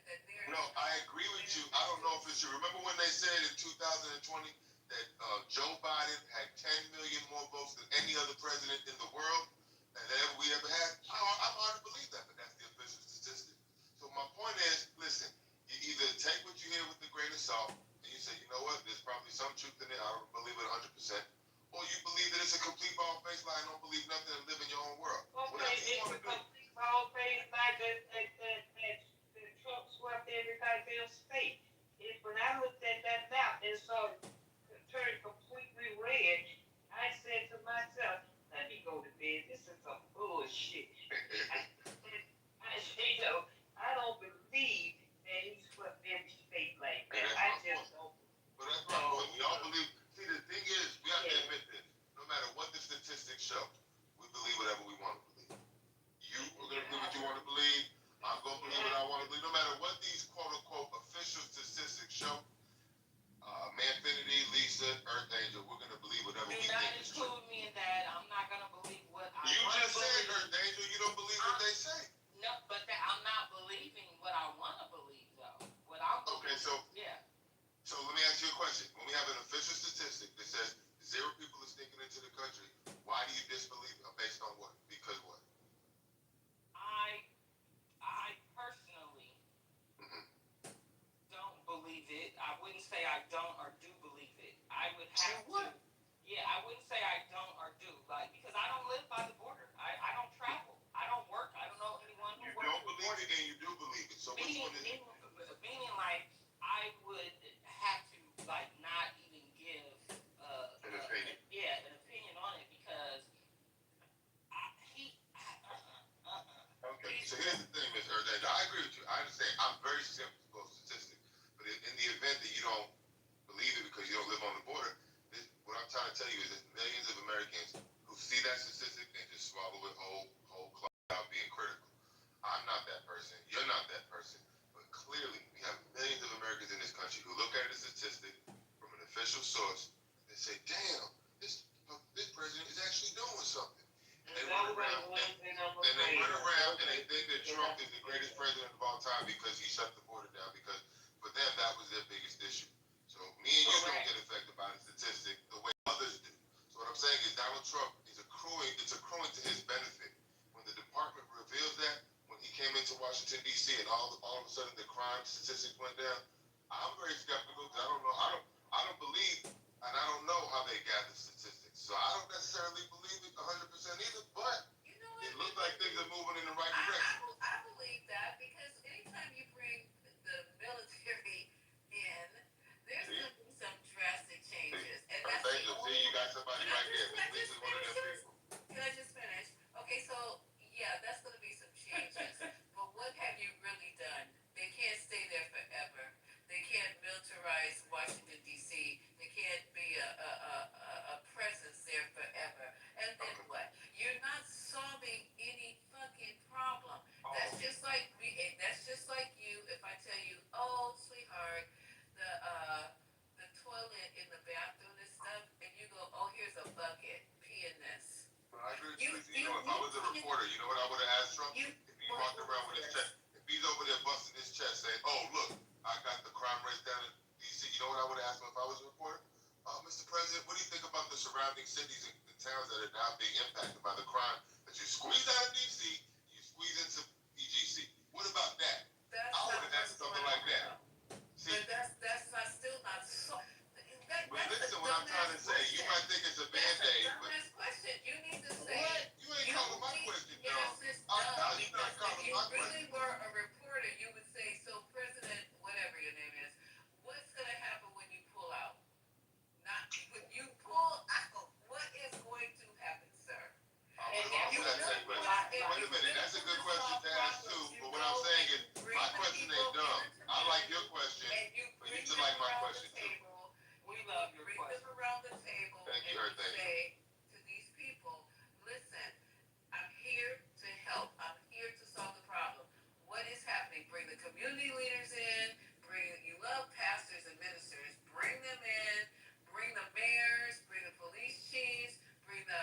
No, I agree with you. I don't know if it's true. Remember when they said in 2020 that Joe Biden had 10 million more votes than any other president in the world that we ever had? I'm hard to believe that, but that's the official statistic. So my point is, listen, you either take what you hear with a grain of salt and you say, you know what, there's probably some truth in it. I don't believe it 100%. Or you believe that it's a complete ball-faced lie and don't believe nothing and live in your own world. Whatever you want to do. Complete ball-faced lie that Trump swept everybody's else state. When I looked at that map and saw it turn completely red, I said to myself, let me go to bed. This is some bullshit. I don't believe that he swept every state like that. I just don't. But that's my point. We all believe. See, the thing is, we have to admit this. No matter what the statistics show, we believe whatever we want to believe. You are going to believe what you want to believe. I'm going to believe what I want to believe. No matter what these quote-unquote official statistics show, Manfinity, Lisa, Earth Angel, we're going to believe whatever we think is true. Include me in that. I'm not going to believe what I You want to just said, Earth Angel, you don't believe what they say. No, but I'm not believing what I want to believe, though. What I'm Okay, so let me ask you a question. When we have an official statistic that says 0 people are sneaking into the country, why do you disbelieve it? Based on what? Because what? I personally don't believe it. I wouldn't say I don't or do believe it. I would have to. Yeah, I wouldn't say I don't or do. Because I don't live by the border. I don't travel. I don't work. I don't know anyone who works. You don't believe it and you do believe it. So which one is it? Meaning, I would have to, not even give an opinion. An opinion on it because Okay, so here's the thing, Ms. Earth Angel. I agree with you. I understand. I'm very skeptical of statistics. But in the event that you don't believe it because you don't live on the border, what I'm trying to tell you is there's millions of Americans who see that statistic and just swallow it whole cloud without being critical. I'm not that person. You're not that person. But clearly, we have millions of Americans in this country who look at a statistic from an official source and say, damn, this president is actually doing something. And they run around and they think that Trump is the greatest president of all time because he shut the border down, because for them that was their biggest issue. So me and you don't get affected by the statistic the way others do. So what I'm saying is Donald Trump is accruing to his benefit. When the department reveals that, when he came into Washington D.C. and all of a sudden the crime statistics went down. I'm very skeptical because I don't believe, and I don't know how they gather statistics. So I don't necessarily believe it 100% either, but You know what? it looks like things are moving in the right direction. I believe that because anytime you bring the military in, there's going to be some drastic changes. And that's Thank you. See, you got somebody right there. Miss Lisa's one of them people. Can I just finish? Okay, so yeah, that's going to be some changes. But what have you really done? They can't stay there forever. They can't militarize Washington D.C. They can't be a presence there forever. And then what? You're not solving any fucking problem. That's just like you. If I tell you, oh sweetheart, the toilet in the bathroom and stuff, and you go, oh here's a bucket, pee in this. I agree with you. You know, if I was a reporter, you know what I would have asked Trump? If he walked around with his chest, if he's over there busting his chest saying, oh, look, I got the crime rate down in D.C., you know what I would have asked him if I was a reporter? Mr. President, what do you think about the surrounding cities and towns that are now being impacted by the crime that you squeeze out of D.C., you squeeze into EGC? What about that? I would have asked something like that. See, but that's not still not so. But listen, what I'm trying to say, you might think it's a band-aid, but That's a question. You need to say. what? You ain't calling my question, Yes, dog. it's Now you're not because calling if you my really question. were a reporter, you would say, so President, whatever your name is, what's going to happen when you pull out? Not when you pull out. What is going to happen, sir? I would have also asked that question. Wait a minute, that's a good question to ask too. But what I'm saying is, my question ain't dumb. I like your question, but you should like my question too. We love your bring them around the table. Thank you, and thank you. say to these people, listen, I'm here to help. I'm here to solve the problem. What is happening? Bring the community leaders in. You love pastors and ministers. Bring them in. Bring the mayors. Bring the police chiefs. Bring the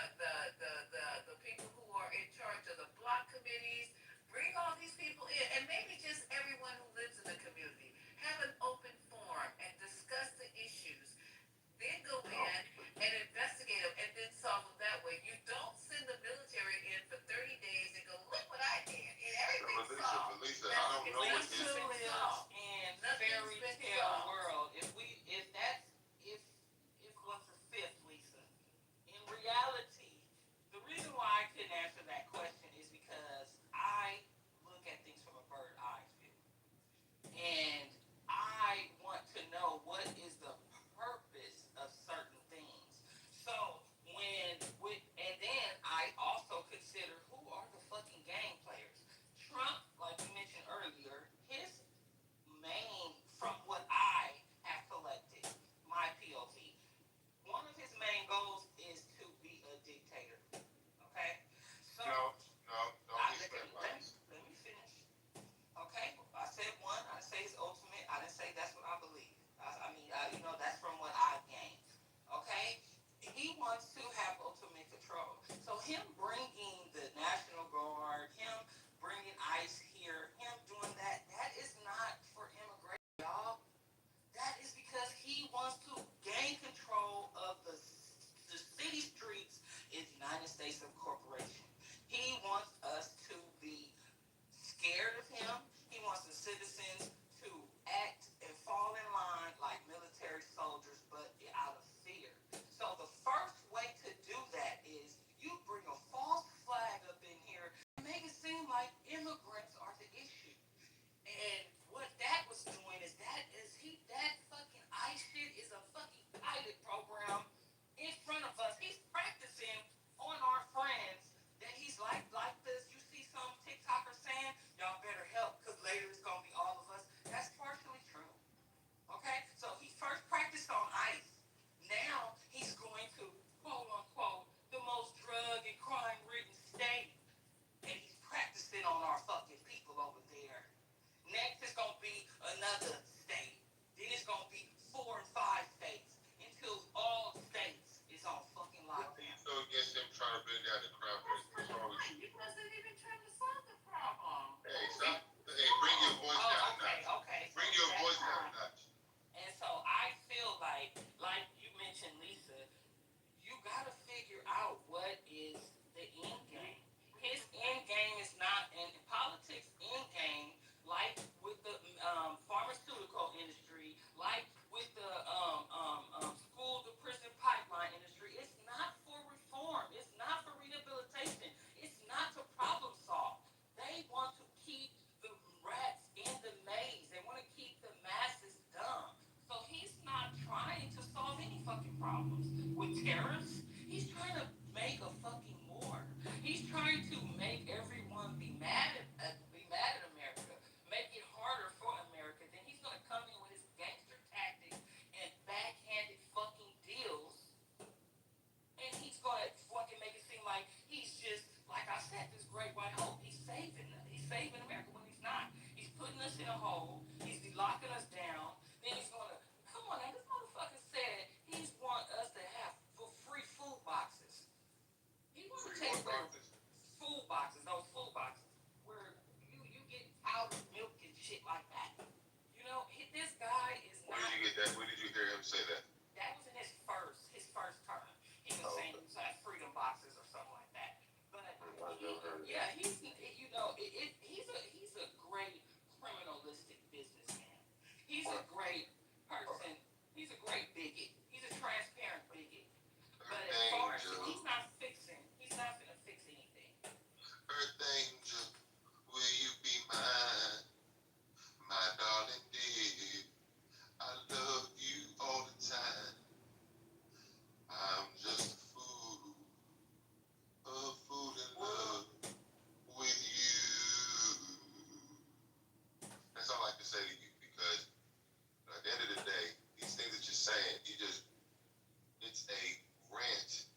people who are in charge of the block committees. Bring all these people in, and maybe just everyone who lives in the community. Have an open forum and discuss the issues. Then go in and investigate them and then solve them that way. You don't send the military in for 30 days and go, look what I did. And everything's solved. Lisa, I don't know what Lisa lives in fairy tale world. If what's the fifth, Lisa? In reality, the reason why I couldn't answer that question is because I look at things from a bird eye view. And I want to know what is the purpose of certain things. So and then I also consider who are the fucking game players. Trump, like you mentioned earlier, his main, from what I have collected, my POV, one of his main goals is to be a dictator. Okay? So No, let me finish. Okay, I said one. I didn't say it's ultimate. I didn't say that's what I believe. That's from what I gained. Okay, he wants to have ultimate control. So him bringing the National Guard, him bringing ICE here, him doing that is not for immigration, y'all. That is because he wants to gain control of the city streets in the United States of Corporation. He wants us to be scared of him. He wants the citizens to act and fall in line like military soldiers, but out of fear. So the first way to do that is you bring a false flag up in here and make it seem like immigrants are the issue. And what that was doing is that fucking ICE shit is a fucking pilot program in front of us. He's practicing on our friends that he's like this. You see some TikTokers saying, y'all better help because later it's going to be all of us. That's partially true. Okay? So he first practiced on ICE. Now he's going to, quote unquote, the most drug and crime ridden state. And he's practicing on our fucking people over there. Next is going to be another state. Then it's going to be 4 and 5 states until all states is on fucking lockdown. So against him trying to bring down the crime rate. What's wrong with you? He wasn't even trying to solve the problem. Hey, stop. Hey, bring your voice down a notch. Okay. Bring your voice down a notch. And so I feel like you mentioned, Lisa, you got to figure out what is the end game. His end game is not, and politics him say that? That was in his first term. He was saying he was like freedom boxes or something like that. But yeah, he's a great criminalistic businessman. He's a great person. He's a great bigot. He's a transparent bigot. But as far as he's not gonna fix anything. Earth Angel, will you be mine, my darling dear? I love you all the time. I'm just a fool in love with you. That's all I can say to you, because at the end of the day, these things that you're saying, it's a rant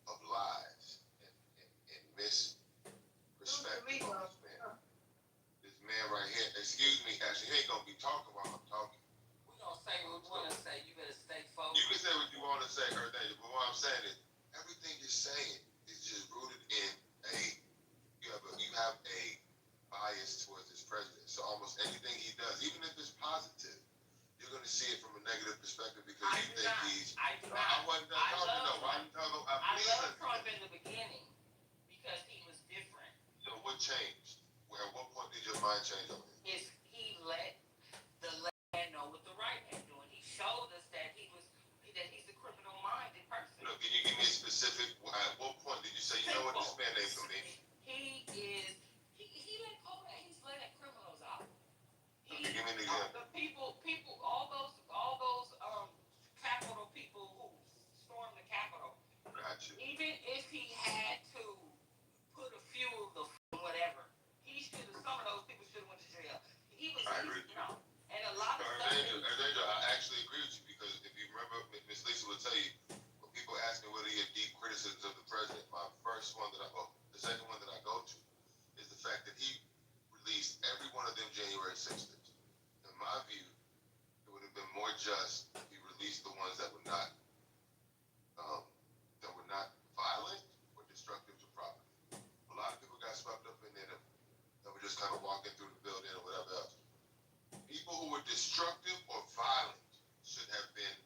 of lies and misperspective on this man. This man right here, excuse me, actually, he ain't gonna be talking while I'm talking. We're gonna say what we wanna say. You better stay focused. You can say what you want to say, Earth Angel, but what I'm saying is everything you're saying is just rooted in you have a bias towards this president. So almost anything he does, even if it's positive, you're gonna see it from a negative perspective because I you think he's. I do not. I wasn't done talking though. Why you talking? I loved Trump in the beginning because he was different. So what changed? At what point did your mind change on him? He let the left hand know what the right hand doing. He showed us that he's a criminal-minded person. No, can you give me a specific? At what point did you say, you know what, this man ain't for me? He's letting criminals out. Okay, give me an example. The people, all those Capitol people who stormed the Capitol. Gotcha. Even if he had to put a few of the whatever, some of those people should have went to jail. I agree. And a lot of Angel, I actually agree with you, because if you remember, Miss Lisa will tell you, when people ask me what are your deep criticisms of the president, my first one the second one that I go to is the fact that he released every one of them January 6th. In my view, it would have been more just if he released the ones that were not violent or destructive to property. A lot of people got swept up in there that were just kind of walking through the building or whatever else. People who were destructive or violent should have been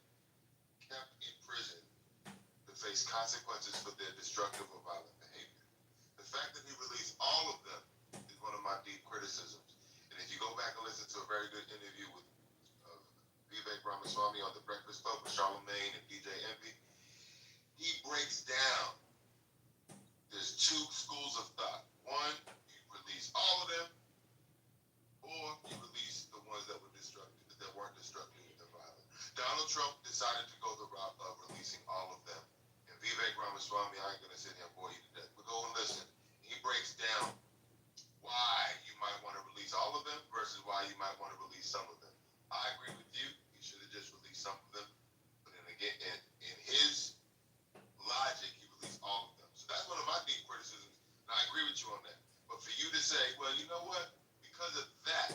kept in prison to face consequences for their destructive or violent behavior. The fact that he released all of them is one of my deep criticisms. And if you go back and listen to a very good interview with Vivek Ramaswamy on The Breakfast Club with Charlamagne and DJ Envy, he breaks down. There's two schools of thought. One, you release all of them, or you release the ones that were destructive, that weren't destructive and violent. Donald Trump decided to go the route of releasing all of them. And Vivek Ramaswamy, I ain't gonna sit here and bore you to death, but go and listen. He breaks down why you might want to release all of them versus why you might want to release some of them. I agree with you. He should have just released some of them. But then again, in his logic, he released all of them. So that's one of my deep criticisms. And I agree with you on that. But for you to say, well, you know what? Because of that,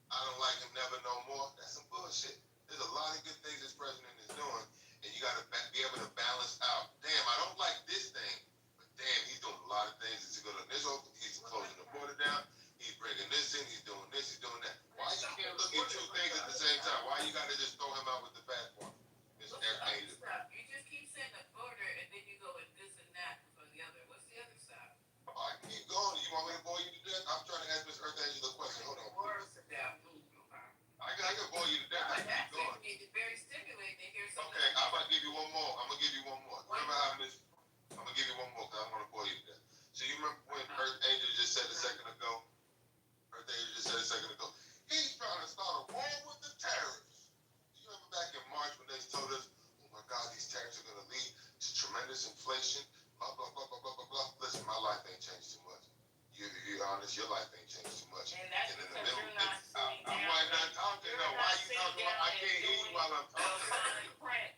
I don't like him never no more. That's some bullshit. There's a lot of good things this president is doing, and you got to be able to balance out. Damn, I don't like this thing, but damn, he's doing a lot of things. He's closing the border down. He's bringing this in. He's doing this. He's doing that. Why you can't look at two things at the same time? Why you got to just throw him out with the bad part? You just keep saying the border, and then you go with this and that for the other. What's the other side? I can keep going. You want me to bore you to death? I'm trying to ask Miss Earth Angel a question. Hold on. I can bore you to death. I can keep going. It's very stimulating to hear something. Okay, I'm about to give you one more. I'm going to give you one more. Remember how I'm going to give you one more because I don't want to bore you to death. So you remember when Earth Angel just said a second ago? He's trying to start a war with the terrorists. Do you remember back in March when they told us, oh my God, these tariffs are going to lead to tremendous inflation, blah, blah, blah, blah, blah, blah, blah. Listen, my life ain't changed too much. You're honest, your life ain't changed too much. And that's because you're not sitting down. I'm not talking. No, why you talking? I can't hear you while I'm talking.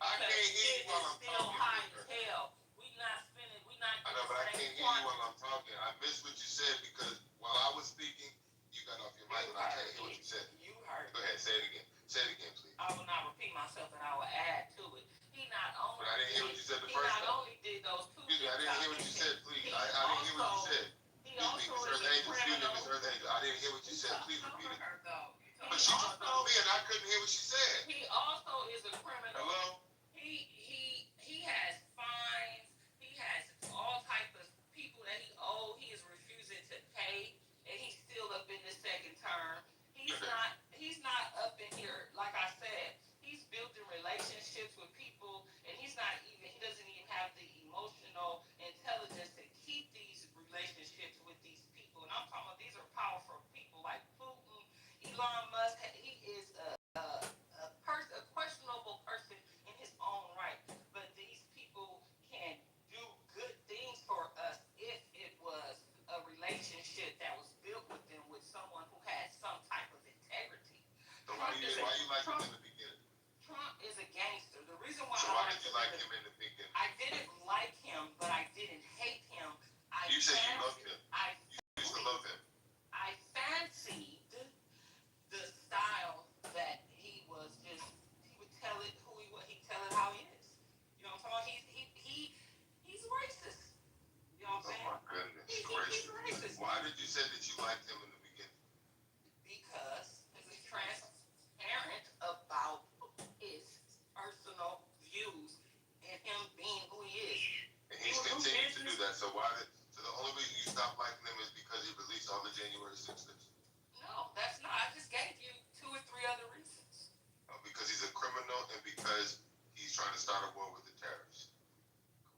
I can't hear you while I'm talking. High as hell. I know, but I can't hear you while I'm talking. I missed what you said because while I was speaking, you got off your mic and I can't hear what you said. You heard. Go ahead, say it again. Say it again, please. I will not repeat myself, and I will add to it. He not only. But I didn't hear what you said the first time. He not only did those two. Excuse me, I didn't hear what you said. Please, I didn't hear what you said. Excuse me, Miss Earth Angel. Excuse me, Miss Earth Angel. I didn't hear what you said. Please repeat it. But she talked to me and I couldn't hear what she said. He also is a criminal. Hello? like him in the beginning? Trump is a gangster. The reason why So why did you like him in the beginning? I didn't like him, but I didn't hate him. You said you loved him. You used to love him. I fancied the style that he was just, he would tell it who he was, he'd tell it how he is. You know what I'm talking about? He's racist. You know what I'm saying? Oh my goodness. He's racist. Why did you say that you liked him in the beginning? Because he's transparent about his personal views and him being who he is. And he's continued to do that. So so the only reason you stopped liking him is because he released all the January 6th? No, that's not. I just gave you 2 or 3 other reasons. Because he's a criminal and because he's trying to start a war with the terrorists.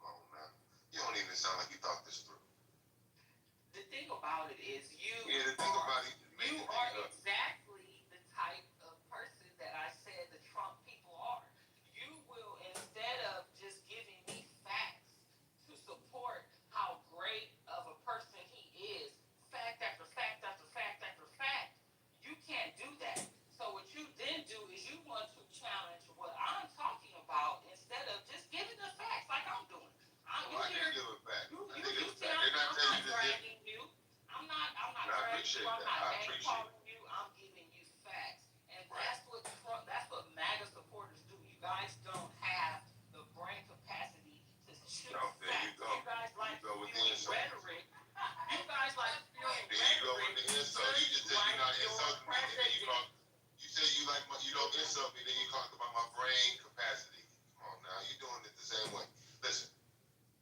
Come on, man. You don't even sound like you thought this through. The thing about it is you Yeah, the thing about it, you are exactly the type of person that I said the Trump people are. You will, instead of just giving me facts to support how great of a person he is, fact after fact after fact after fact, you can't do that. So what you then do is you want to challenge what I'm talking about instead of just giving the facts like I'm doing. I didn't give it back. You Did not tell you to dragging you. I'm not I appreciate that. I appreciate it. you. I'm giving you facts. And that's what MAGA supporters do. You guys don't have the brain capacity to choose There you facts. go. You guys like You go with the spewing insult. rhetoric. You guys like spewing There you go with rhetoric. the insult. You just said you're not insulting me, and then you say you don't insult me, then you talk about my brain capacity. Come on now, you're doing it the same way. Listen,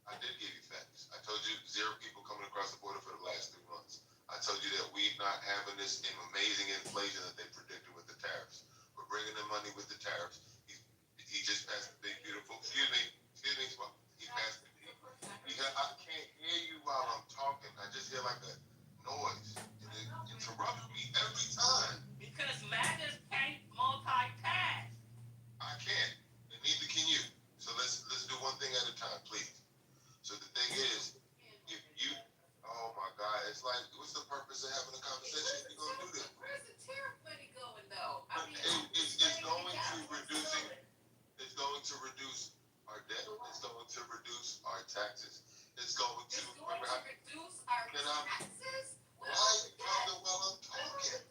I did give you facts. I told you 0 people coming across the border for the last 3 months. I told you that we're not having this amazing inflation that they predicted with the tariffs. We're bringing in money with the tariffs. He just passed the big beautiful. Excuse me. He passed it. I can't hear you while I'm talking. I just hear like a noise, and it interrupts me every time. Because MAGAs can't multitask. I can't, and neither can you. So let's do one thing at a time, please. So the thing is, if you, oh my God, it's like, what's the purpose of having a conversation if you're gonna do this? Where's the tariff money going though? It's going to reduce our debt. It's going to reduce our taxes. It's going to reduce our taxes? Why are you talking while I'm talking?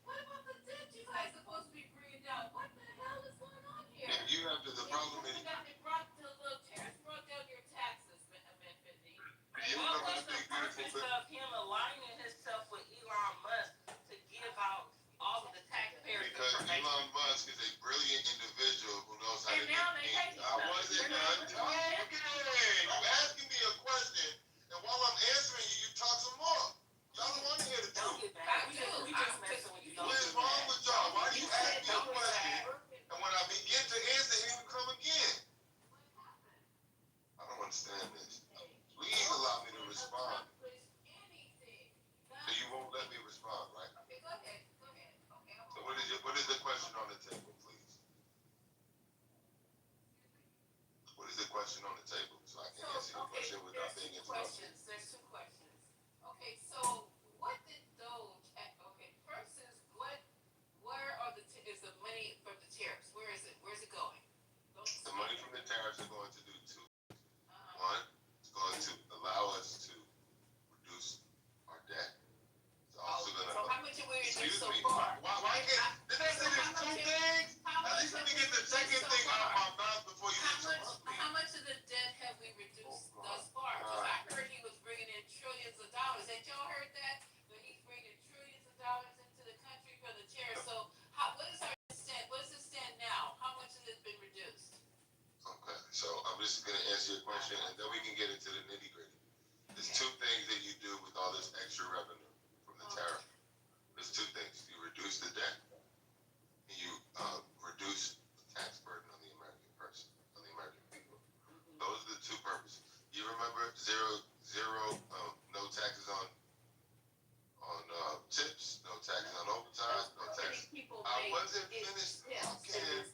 What about the debt you guys are supposed to be bringing down? What the hell is going on here? If you have the problem is, Tariffs brought down your taxes, Benfindi. you What remember was the the big beautiful purpose bill? of him aligning himself with Elon Musk to give out all of the taxpayers Because information? Elon Musk is a brilliant individual who knows how to And now get they things. hate I wasn't done talking. You asking me a question, and while I'm answering you, you talk some more. Y'all don't want to hear the truth. We just messing with you. What is wrong with y'all? Why do you ask me a question, and when I begin to answer, here you come again? I don't understand this. Please allow me to respond. So you won't let me respond, right? Okay, go ahead. So what is the question on the table, please? What is the question on the table, so I can answer your question without being interrupted? There's 2 questions. Okay, so what did Doge? Okay, first is where is the money from the tariffs? Where is it? Where's it going? The money from the tariffs are going to do 2 things. One, it's going to allow us to reduce our debt. It's also going to. So how much have we reduced so Excuse me. far? Why did I say there's 2 things? At least let me get the second thing out of my mouth before you interrupt me. How much of the debt have we reduced thus far? Because I heard he was bringing in trillions of dollars. Had y'all heard that? That he's bringing trillions of dollars into the country for the tariffs. So what is our stand? What does it stand now? How much has it been reduced? Okay, so I'm just going to answer your question, and then we can get into the nitty gritty. There's 2 things that you do with all this extra revenue from the tariff. There's 2 things. You reduce the debt, and you reduce the tax burden on the American person, on the American people. Those are the 2 purposes. You remember no taxes on tips, no taxes on overtime, no taxes. I wasn't finished talking.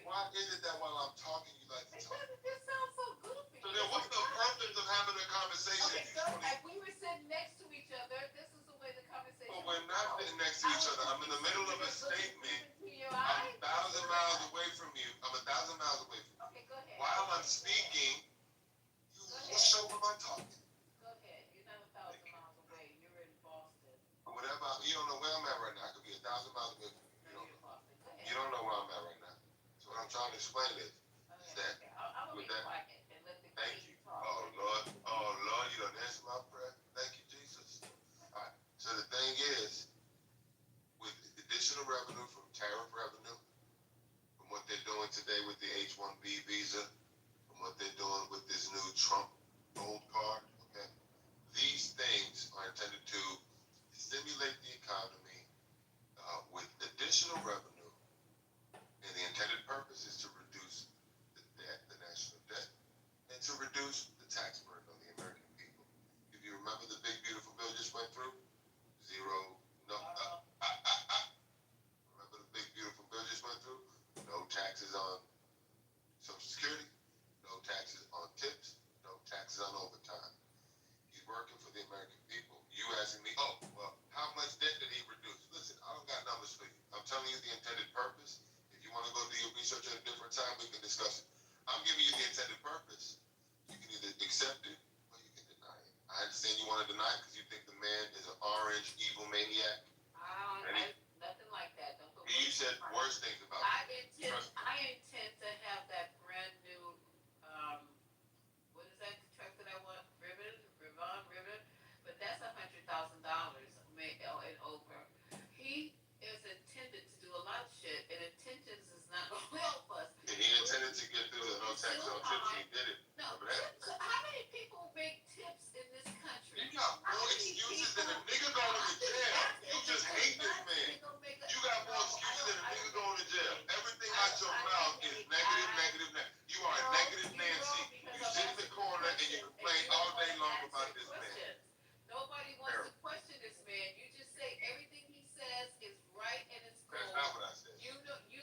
Why is it that while I'm talking, you like to talk? This sounds so goofy. So then what's the purpose of having a conversation? Okay, so if we were sitting next to each other, this is the way the conversation But we're not sitting next to each other. I'm in the middle of a statement. I'm 1,000 miles away from you. I'm 1,000 miles away from you. Okay, go ahead. While I'm speaking, what show am I talking? Go ahead. You're not 1,000 miles away. You're in Boston. Whatever. You don't know where I'm at right now. I could be 1,000 miles away from you. You don't know where I'm at right now. So what I'm trying to explain is that with that. Thank you. Oh Lord, you done answered my prayer. Thank you, Jesus. All right. So the thing is, with additional revenue from tariff revenue, from what they're doing today with the H-1B visa, from what they're doing with this new Trump gold card, okay, these things are intended to stimulate the economy with additional revenue, and the intended purpose is to reduce the debt, the national debt, and to reduce the tax burden on the American people. If you remember, the big beautiful bill just went through. Remember the big beautiful bill just went through? No taxes on Social Security, no taxes on tips, no taxes on overtime. He's working for the American people. You asking me, oh, well, how much debt did he reduce? Listen, I don't got numbers for you. I'm telling you the intended purpose. If you want to go do your research at a different time, we can discuss it. I'm giving you the intended purpose. You can either accept it or you can deny it. I understand you want to deny it because you think the man is an orange, evil maniac. Nothing like that. Don't put You said worse things about I intend to have that brand new, what is that truck that I want? Ribbon? But that's $100,000 and over. He is intended to do a lot of shit, and intentions is not going to help us. And he intended to get through the no tax on tips, and he did it. No, how many people make tips in this country? You got more excuses than a nigga going to jail. You just hate this man. You got more excuses than a nigga going to jail. Everything out your mouth is negative. You are a negative Nancy. You sit in the corner and you complain all day long about this man. Nobody wants to question this man. You just say everything he says is right and it's cool. That's not what I said. You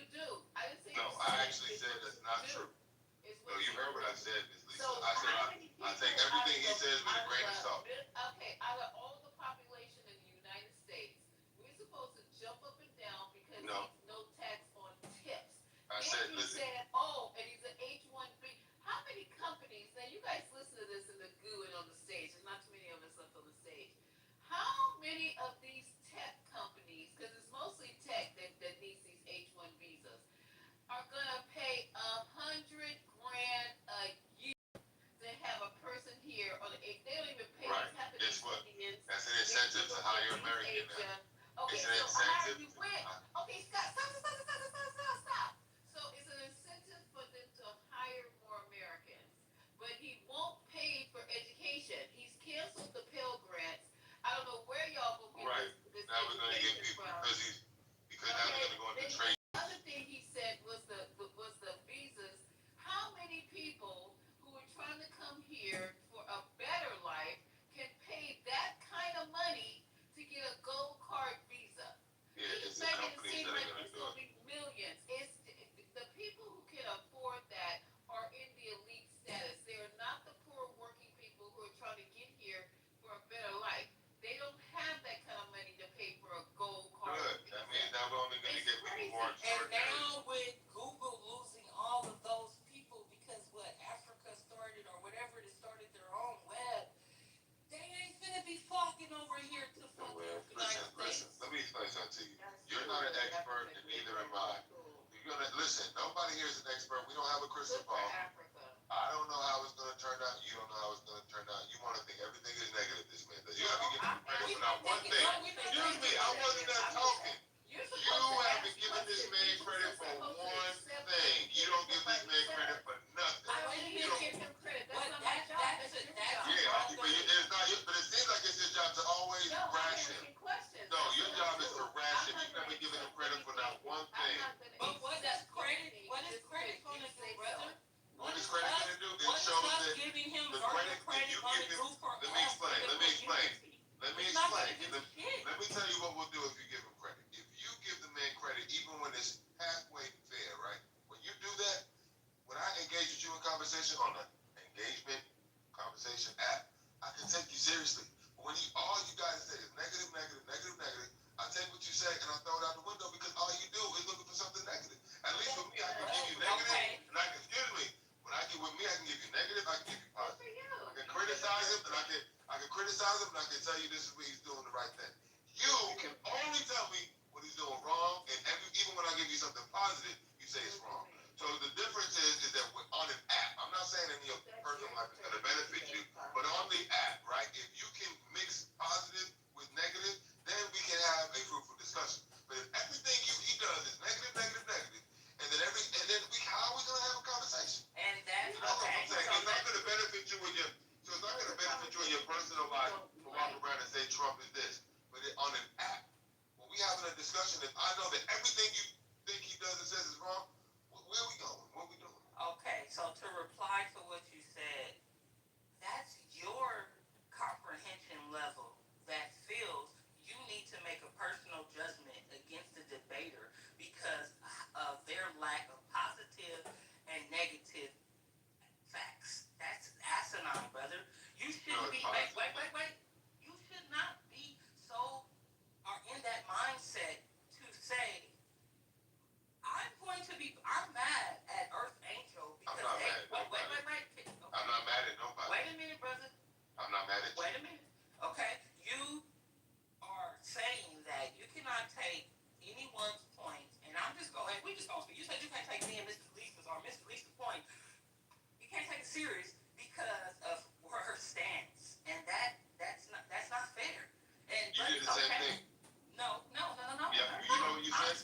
do. I didn't say No, I actually said that's not true. No, you heard what I said, Ms. Lisa. I said I take everything he says with a grain of salt. Okay, out of all the population in the United States, we're supposed to jump up and down because he's no tax on tips. I said, listen. And he's an H-1B. How many companies, now you guys listen to this in the goo and on the stage, there's not too many of us left on the stage. How many of these tech companies, because it's mostly tech that needs these H-1 visas, are gonna pay $100,000 a year to have a person here on the they don't even pay right. Guess what? That's an incentive to hire American now. Okay, it's an incentive. Okay, stop. So it's an incentive for them to hire more Americans, but he won't pay for education. He's canceled the Pell Grants. I don't know where y'all will get this now we're gonna get people from. because now they're gonna go into trade. The other thing he said was the visas. How many people who are trying to come here for a better life can pay that kind of money to get a gold card visa? Yeah, He's it's the making it companies seem that like are gonna it's do gonna it. be millions. It's the people who can afford that are in the elite status. They're not the poor working people who are trying to get here for a better life. They don't have that kind of money to pay for a gold card. Good. That means now we're only gonna get people more And extraordinary. now with Google losing all of those people because Africa started or whatever it started their own web, they ain't finna be flocking over here to fucking United States. Listen, let me explain something to you. You're not an expert and neither am I. You're gonna listen, nobody here is an expert. We don't have a crystal ball. I don't know how it's gonna turn out. You don't know how it's gonna turn out. You wanna think everything is negative, this man. You have to give him credit for not one thing. Excuse me, I wasn't done talking. You haven't given this man credit for one thing. You don't give this man credit for nothing. I don't even give him credit. That's not my job. That's your job. Yeah, but it seems like it's your job to always rash him. No, your job is to rash him. You've never given him credit for not one thing. But what is credit gonna do, brother? What is credit gonna do? It What is shows us that giving him the virtual credit, if credit you gonna give do him, for let us? me explain. Let me tell you what we'll do if you give him credit. If you give the man credit, even when it's halfway fair, right? When you do that, when I engage with you in conversation on an engagement conversation app, I can take you seriously. But when all you guys say is negative, I take what you say and I throw discussion. If I know that everything you think he does and says is wrong, where are we going? What are we doing? Okay, so to reply to what you said, that's your comprehension level that feels you need to make a personal judgment against the debater because of their lack of positive and negative facts. That's asinine, brother. You shouldn't be. Wait. You should not be so or in that mindset to say, I'm mad at Earth Angel because I'm not mad at nobody. Wait. Okay. I'm not mad at nobody. Wait a minute, brother. I'm not mad at you. Wait a minute. Okay. You are saying that you cannot take anyone's point, and we just gonna speak. You said you can't take me and Mr. Lisa's or Mr. Lisa's point. You can't take it serious because of her stance, and that's not fair. And you did the same thing. No. Yeah, you know what you said?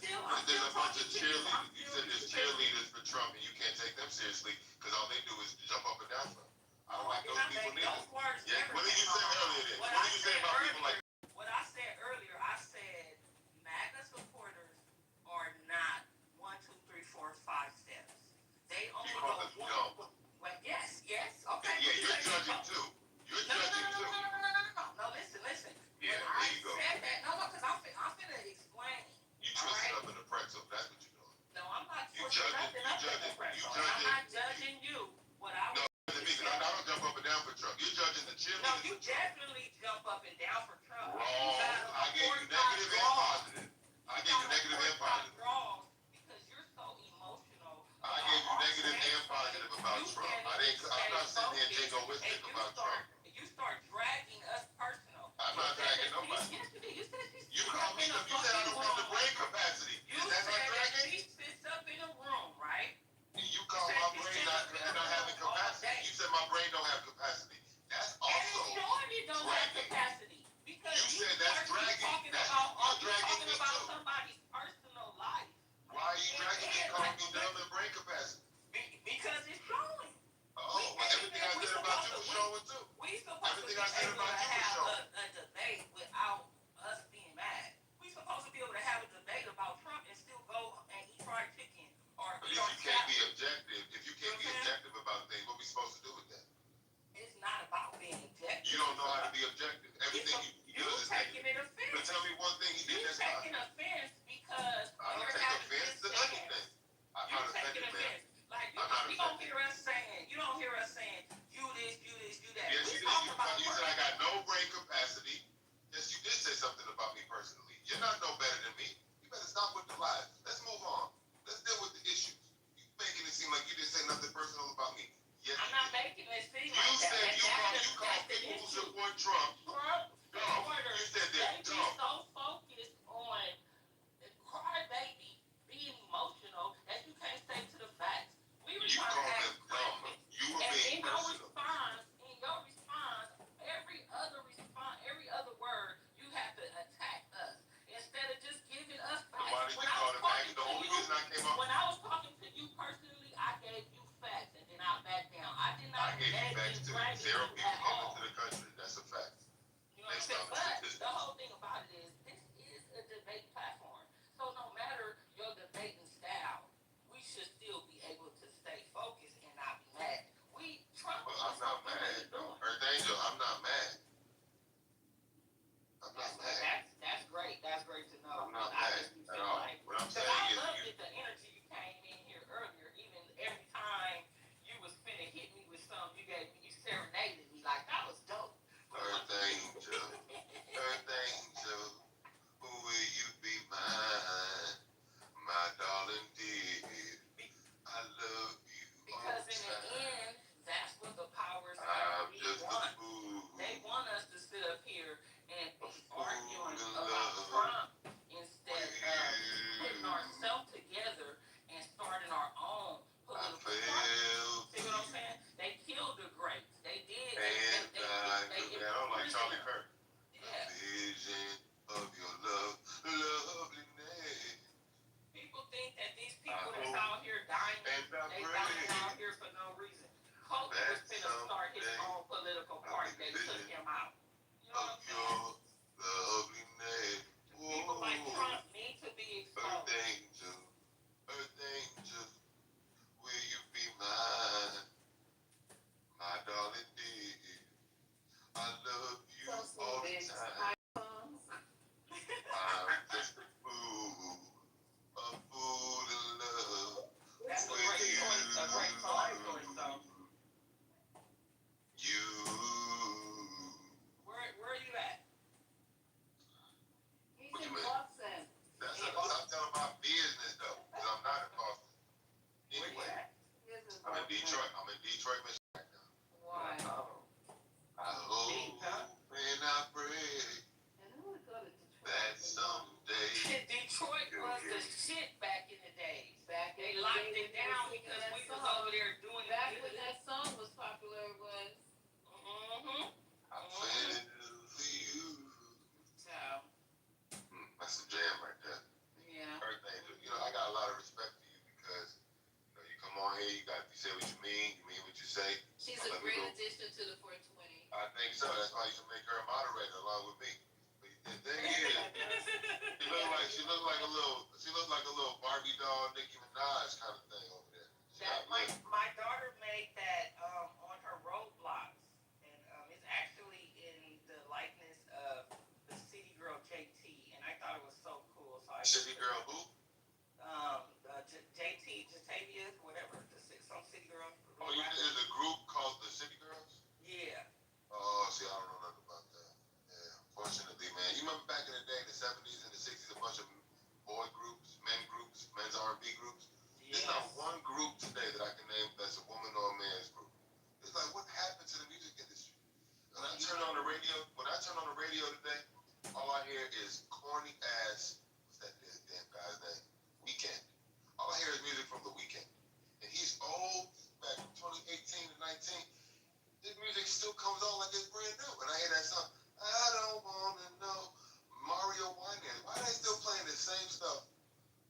There's a bunch of cheerleaders. You said there's cheerleaders for Trump, and you can't take them seriously because all they do is jump up and down for him. I don't like those people neither. Yeah, what did you say earlier then? What did you say about people like what I said earlier, I said MAGA supporters are not 1, 2, 3, 4, 5 steps. They only go one. Well, yes, okay. Yeah, you're judging too. You're judging too. No, listen. Yeah, when there you go. I said that, because I'm finna explain. You twisted up in the pretzel. That's what you're doing. No, I'm not You twisting judging. nothing up in the pretzel. I'm not judging you. What I was I don't jump up and down for Trump. You're judging the cheerleaders. No, you definitely jump up and down for Trump. Wrong. I gave you negative and positive. I gave you negative and positive. Wrong because you're so emotional. I gave you negative and positive about Trump. I'm not sitting here jingoistic about Trump. You start dragging us personal. I'm not dragging nobody. Yes, you did. You said you called me. You said I don't have the brain capacity. Is that not dragging? She sits up in a room, right? You call my brain not having capacity. You said my brain don't have capacity. That's also it don't have capacity because you said that's dragging. Talking about somebody's personal life. Why are you dragging me? Calling me dumb and brain capacity? Because it's showing. Everything I said about you was showing too. We supposed to be able to have a debate without us being mad. We supposed to be able to have a debate about Trump and still go and eat fried chicken or But if you can't be objective, about things, what are we supposed to do with that? It's not about being objective. You don't know how to be objective. Everything you do is taking it offense. But tell me one thing he did that's not. You're taking offense because I don't take offense to anything. I'm not offended, man. Like you don't hear us saying, you this, you that. Yes, you did. You said I got no brain capacity. Yes, you did say something about me personally. You're not no better than me. You better stop with the lies. Let's move on. Let's deal with the issues. You making it seem like you didn't say nothing personal about me. Yes, I'm not making it seem like that. You said you call people who support Trump. You said they're dumb. So focused on crybaby being emotional that you can't say to the facts. We were trying to ask questions. You were being personal. In your response, every other word, you have to attack us instead of just giving us facts. When I was talking to you personally, I gave you facts and then I backed down. I did not. I gave you facts too. 0 people coming to the country. That's a fact. You know what I'm saying? But the whole thing about it is, this is a debate platform. So no matter your debating style, we should still be able to stay focused and not be mad. I'm not mad, though. Earth Angel, I'm not mad. That's great. That's great to know. I'm not mad at all. What I'm saying I is, loved the energy you came in here earlier. Even every time you was finna hit me with something, you serenaded me like that was dope. Earth Angel, who will you be mine, my darling dear? I love you. Because in the end, that's what the powers want. They want us to sit up here and be arguing about Trump instead of putting ourselves together and starting our own political party. See what I'm saying? They killed the greats. They did. I don't like Charlie Kirk. Yeah. Vision of your love, loveliness. People think that these people that's out here dying, they dying out here for no reason. Kobe was finna start his own political party. They took him out. You know what I'm saying? Loveliness. People like Trump need to Detroit was the shit back in the days. They locked it down because we was over there doing Back it. when that song was popular was. Mm-hmm. I fell for you. So, That's a jam right there. yeah. Everything. You know, I got a lot of respect for you because you know you come on here, you say what you mean what you say. She's a great addition to the 420. I think so. That's why you should make her a moderator along with me. But the thing is, she look like a little Barbie doll, Nicki Minaj kind of thing over there. My daughter made that on her roadblocks, and it's actually in the likeness of the city girl JT, and I thought it was so cool. So City girl who? JT, Jatavia, whatever, some city girl. Oh, there's a group called the City Girls? Yeah. Oh, see, I don't know nothing about that. Yeah, unfortunately, man. You remember back in the day, the 70s and the 60s, a bunch of boy groups, men's R&B groups? Yes. There's not one group today that I can name that's a woman or a man's group. It's like, what happened to the music industry? When I turn on the radio today, all I hear is corny ass, what's that damn guy's name? Weekend. All I hear is music from The Weekend. And he's old, back from 2018 to 19. His music still comes on like it's brand new. And I hear that song, I don't wanna know, Mario Winans. Why are they still playing the same stuff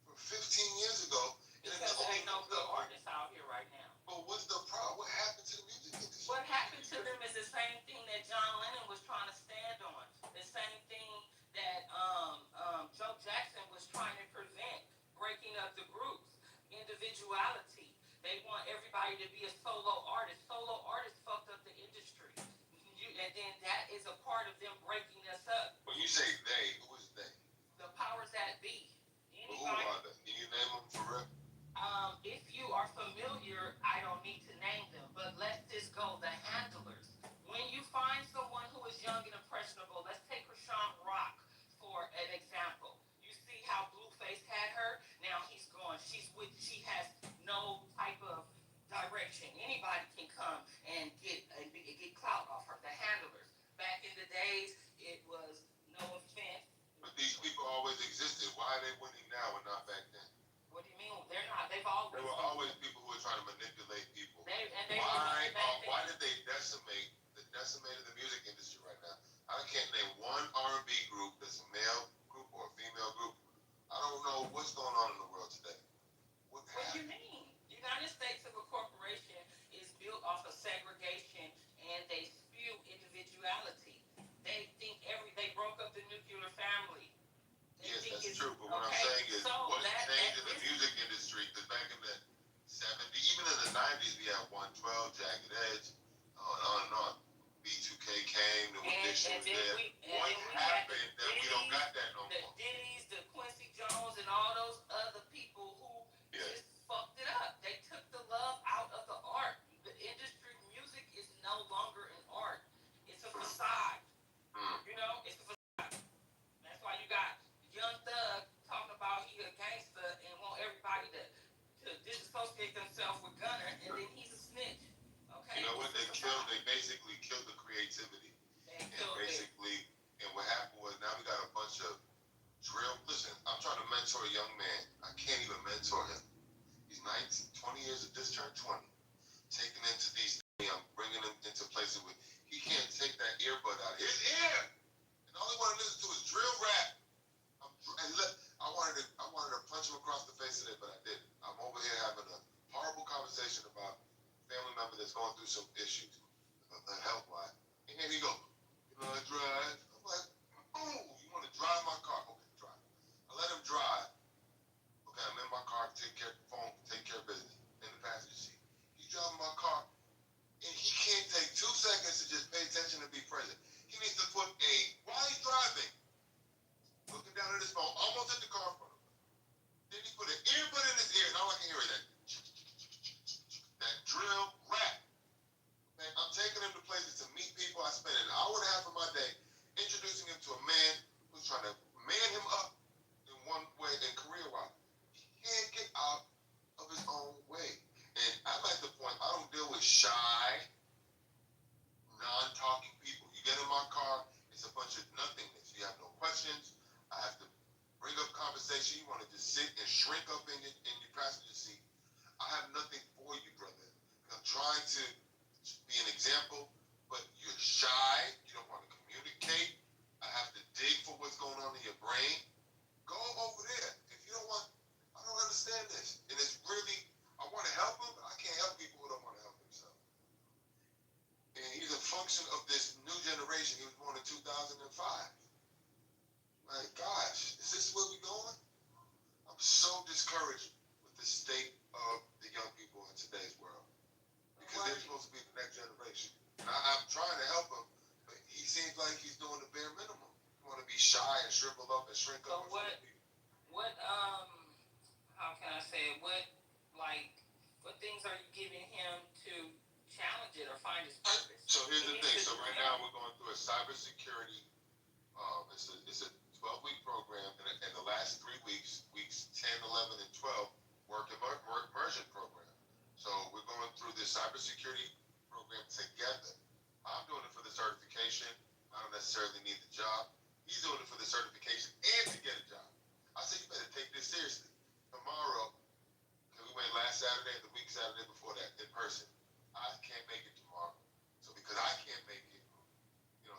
from 15 years ago? Because there ain't no good artists out here right now. But what's the problem? What happened to the music industry? What happened to them is the same thing that John Lennon was trying to stand on. The same thing that Joe Jackson was trying to prevent, breaking up the groups. Individuality. They want everybody to be a solo artist. Solo artists fucked up the industry. And then that is a part of them breaking us up. When you say they, who is they? The powers that be. Who are they? Can you name them for real? If you are familiar, I don't need to name them, but let's just go the handlers. When you find someone who is young and impressionable, let's take Rashawn Rock for an example. You see how Blueface had her? Now he's gone. She has no type of direction. Anybody can come and get clout off her. The handlers. Back in the days, it was no offense. But these people always existed. Why are they winning now and not back then? What do you mean? They're not. There were always people who were trying to manipulate people. Why did they decimated the music industry right now? I can't name one R&B group that's a male group or a female group. I don't know what's going on in the world today. What do you mean? The United States of a corporation is built off of segregation, and they spew individuality. They think they broke up the nuclear family. Yes, that's true. But what I'm saying is, what changed in the music industry? Because back in the 70s, even in the 90s, we had 112, Jagged Edge, on and on. B2K came, the audition was there. What happened that we don't got that no more? The Diddy's, the Quincy Jones, and all those other people who just fucked it up. They took the love out of the art. The industry music is no longer an art. It's a facade. You know, it's a facade. That's why you got Young Thug talking about he a gangster and want everybody to disassociate themselves with Gunner, and then he's a snitch. Okay. You know what they killed? They basically killed the creativity. And what happened was now we got a bunch of drill. Listen, I'm trying to mentor a young man. I can't even mentor him. He's 19, 20 years, just turned 20. Taking him to these things, I'm bringing him into places where he can't take that earbud out of his ear. And all he wanted to listen to is drill rap. I wanted to punch him across the face today, but I didn't. I'm over here having a horrible conversation about a family member that's going through some issues, health-wise. And then he goes, "You know, I drive." I'm like, "Oh, you want to drive my car? Okay, drive." I let him drive. Okay, I'm in my car, take care of business. In the passenger seat. He's driving my car, and he can't take 2 seconds to just pay attention and be present. He needs to put while he's driving, looking down at his phone, almost at the car in front of him. Then he put an earbud in his ear, and all I can hear is that drill rap. Man, I'm taking him to places to meet people. I spend an hour and a half of my day, and generation, you want to just sit and shrink up in your passenger seat. I have nothing for you, brother. I'm trying to be an example, but you're shy. You don't want to communicate. I have to dig for what's going on in your brain. Go over there. If you don't want, I don't understand this. And it's really, I want to help him, but I can't help people who don't want to help themselves. And he's a function of this new generation. He was born in 2005. My gosh, is this where we're going? I'm so discouraged with the state of the young people in today's world. Because they're supposed to be the next generation. And I'm trying to help him, but he seems like he's doing the bare minimum. You want to be shy and shrivel up and shrink up. So how can I say it? What things are you giving him to challenge it or find his purpose? So here's the thing. So right now we're going through a cybersecurity, it's a 12-week program, and the last 3 weeks, weeks 10, 11, and 12, work immersion program. So we're going through this cybersecurity program together. I'm doing it for the certification. I don't necessarily need the job. He's doing it for the certification and to get a job. I said, you better take this seriously. Tomorrow, because we went last Saturday and the week Saturday before that in person. I can't make it tomorrow. So because I can't make it,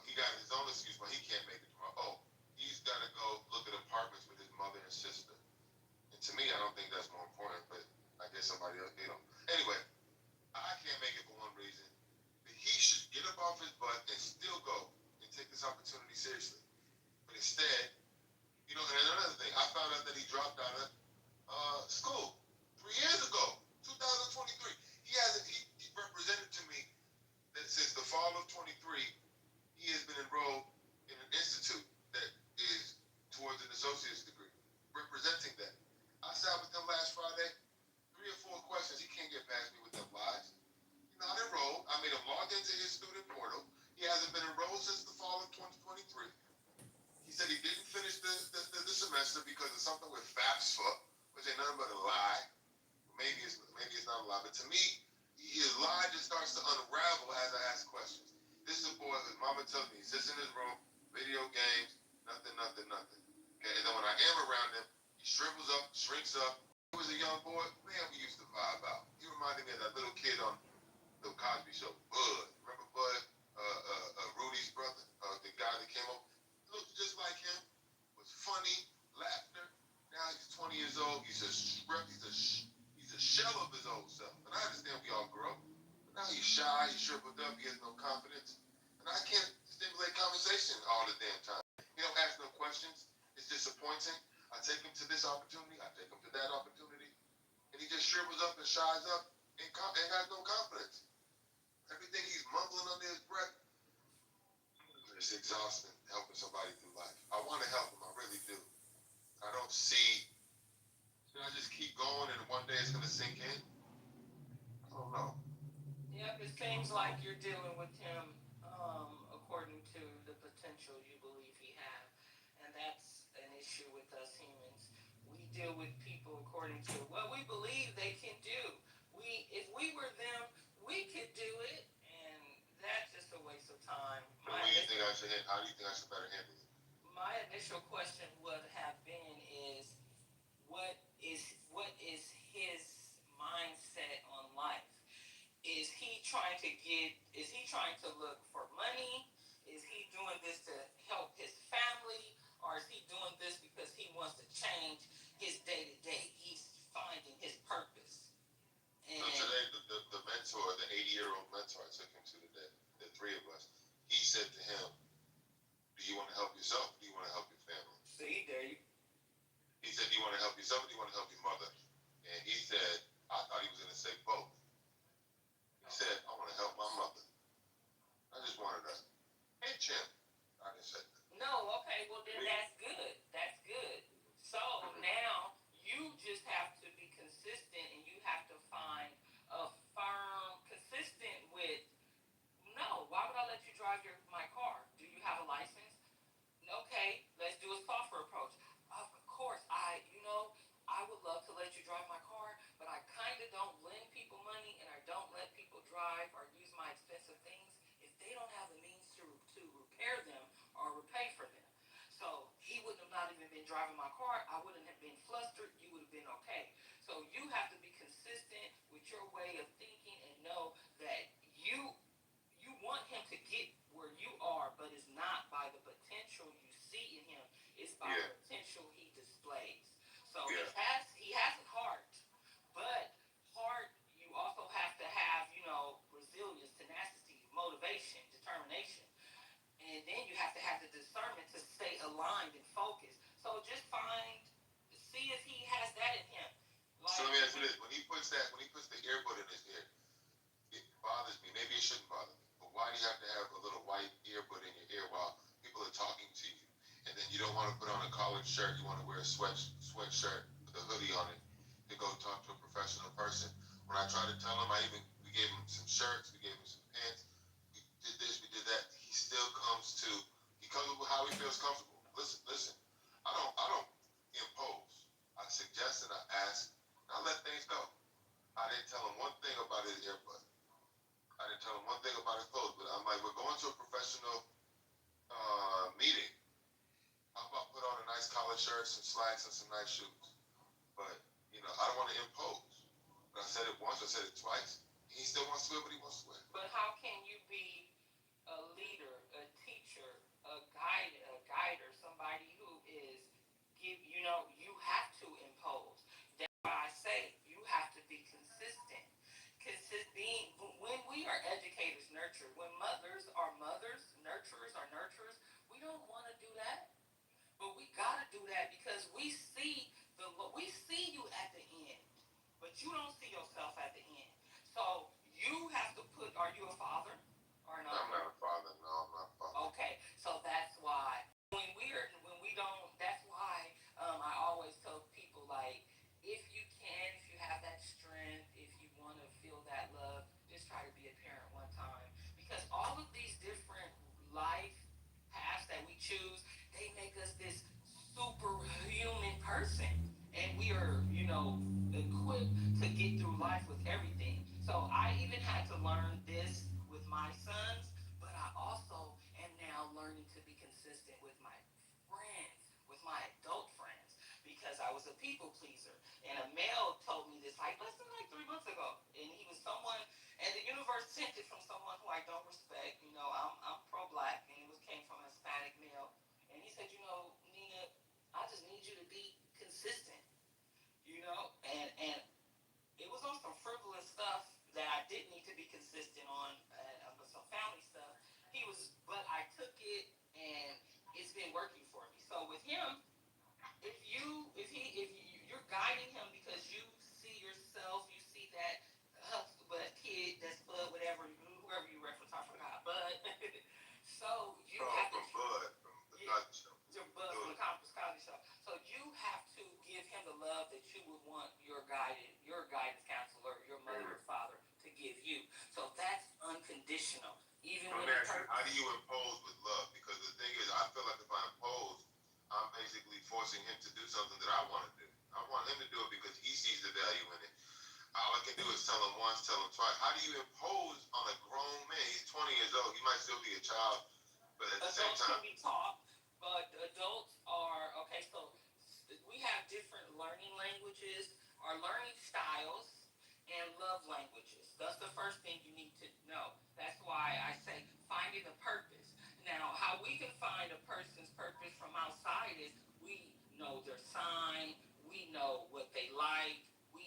he got his own excuse, but he can't make it tomorrow. Oh, he's got to go look at apartments with his mother and sister. And to me, I don't think that's more important, but I guess somebody else, Anyway, I can't make it for one reason. But he should get up off his butt and still go and take this opportunity seriously. But instead, and another thing, I found out that he dropped out of school 3 years ago, 2023. He represented to me that since the fall of 23, he has been enrolled in an institute that is towards an associate's degree, representing that. I sat with him last Friday, 3 or 4 questions. He can't get past me with them lies. He's not enrolled. I made him log into his student portal. He hasn't been enrolled since the fall of 2023. He said he didn't finish the semester because of something with FAFSA, which ain't nothing but a lie. Maybe it's not a lie, but to me, his lie just starts to unravel as I ask questions. This is a boy whose mama tells me he sits in his room, video games, nothing. Okay, and then when I am around him, he shrivels up, shrinks up. He was a young boy, man, we used to vibe out. He reminded me of that little kid on the Cosby Show, Bud. Remember Bud? Rudy's brother, the guy that came up, looked just like him, was funny, laughter. Now he's 20 years old. He's a shell of his old self. And I understand we all grow. But now he's shy, he's shriveled up, he has no confidence. And I can't stimulate conversation all the damn time. He don't ask no questions. It's disappointing. I take him to this opportunity, I take him to that opportunity. And he just shrivels up and shies up and has no confidence. Everything he's mumbling under his breath, it's exhausting helping somebody through life. I want to help him, I really do. I don't see, should I just keep going and one day it's going to sink in? I don't know. Yep, it seems like you're dealing with him according to the potential you believe he has. And that's an issue with us humans. We deal with people according to what we believe they can do. If we were them, we could do it, and that's just a waste of time. So how do you think I should better handle it? My initial question would have been what is his mindset on life? Is he trying to look for money? Is he doing this to help his family? Or is he doing this because he wants to change his day-to-day? He's finding his purpose. And so today, the mentor, the 80-year-old mentor I took him to today, the 3 of us, he said to him, do you want to help yourself or do you want to help your family? See, there you. He said, do you want to help yourself or do you want to help your mother? And he said, I thought he was going to say both. He said, I want to help my mother. I just wanted to pinch him. I didn't say that. No, okay, well then that's good. That's good. So now you just have to be consistent and you have to find a firm, consistent with, no, why would I let you drive my car? Do you have a license? Okay, let's do a softer approach. Of course, I would love to let you drive my car, but I kind of don't lend people money and I don't let people drive or use my expensive things if they don't have the means to repair them or repay for them. So he wouldn't have not even been driving my car, I wouldn't have been flustered, you would have been okay. So you have to be consistent with your way of thinking and know that you want him to get where you are, but it's not by the potential you see in him, it's by the potential he displays. So he has a heart, but heart you also have to have, resilience, tenacity, motivation, determination. And then you have to have the discernment to stay aligned and focused. So just see if he has that in him. So let me ask you this: when he puts the earbud in his ear, it bothers me. Maybe it shouldn't bother me, but why do you have to have a little white earbud in your ear while people are talking to you? And then you don't want to put on a collared shirt. You want to wear a sweatshirt with a hoodie on it to go talk to a professional person. When I tried to tell him, we gave him some shirts, we gave him some pants, we did this, we did that. He still he comes with how he feels comfortable. Listen. I don't impose. I suggest and I ask, and I let things go. I didn't tell him one thing about his earbud. I didn't tell him one thing about his clothes, but I'm like, we're going to a professional meeting. How about put on a nice collared shirt, some slacks, and some nice shoes? But, I don't want to impose. But I said it once, I said it twice. He still wants to wear what he wants to wear. But how can you be a leader, a teacher, a guider, somebody who is you have to impose. That's why I say you have to be consistent. When we are educators, when mothers are mothers, nurturers, we don't want to do that. But we gotta do that because we see you at the end, but you don't see yourself at the end. So you have to are you a father or not? I'm not a father. No, I'm not a father. Okay, so that's why when we don't. That's why I always tell people like, if you can, if you have that strength, if you want to feel that love, just try to be a parent one time because all of these different life paths that we choose, they make us this superhuman person, and we are equipped to get through life with everything. So I even had to learn this with my sons, but I also am now learning to be consistent with my friends, with my adult friends, because I was a people pleaser. And a male told me this like less than like 3 months ago, and he was someone, and the universe sent it from someone who I don't respect. I'm pro-black, and it came from a Hispanic male, and he said, Nina, I just need you to be consistent, and it was on some frivolous stuff that I didn't need to be consistent on, but some family stuff. But I took it, and it's been working for me. So with him, you're guiding him because you see yourself, you see that but kid, that's Bud, whoever you reference, I forgot, Bud. So you have to. Bud from the Cosby Show. Your Bud from the Cosby Show. So you have to give him the love that you would want your guidance counselor, your mother or father to give you. So that's unconditional. Even when how do you impose with love? Because the thing is, I feel like if I impose, I'm basically forcing him to do something that I want to do. I want him to do it because he sees the value in it. All I can do is tell him once, tell him twice. How do you impose on a grown man? He's 20 years old. He might still be a child, but at the same Adults time, can be taught, but adults are okay. So we have different learning languages, or learning styles, and love languages. That's the first thing you need to know. That's why I say finding the purpose. Now, how we can find a person's purpose from outside is we know their sign, we know what they like, we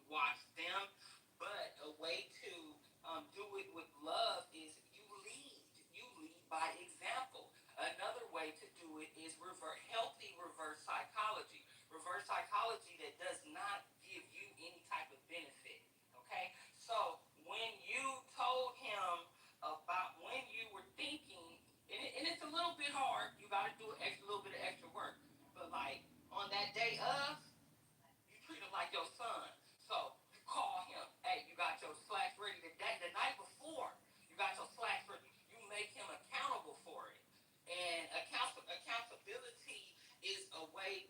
watch them. But a way to do it with love is you lead by example. Another way to do it is healthy reverse psychology. Reverse psychology that does not give you any type of benefit. Okay? So when you told him about when you were thinking, and it's a little bit hard, you got to do a little bit of extra work. But like on that day of, you treat him like your son. So you call him, hey, you got your slacks ready the night before. You got your slacks ready. You make him accountable for it. And accountability is a way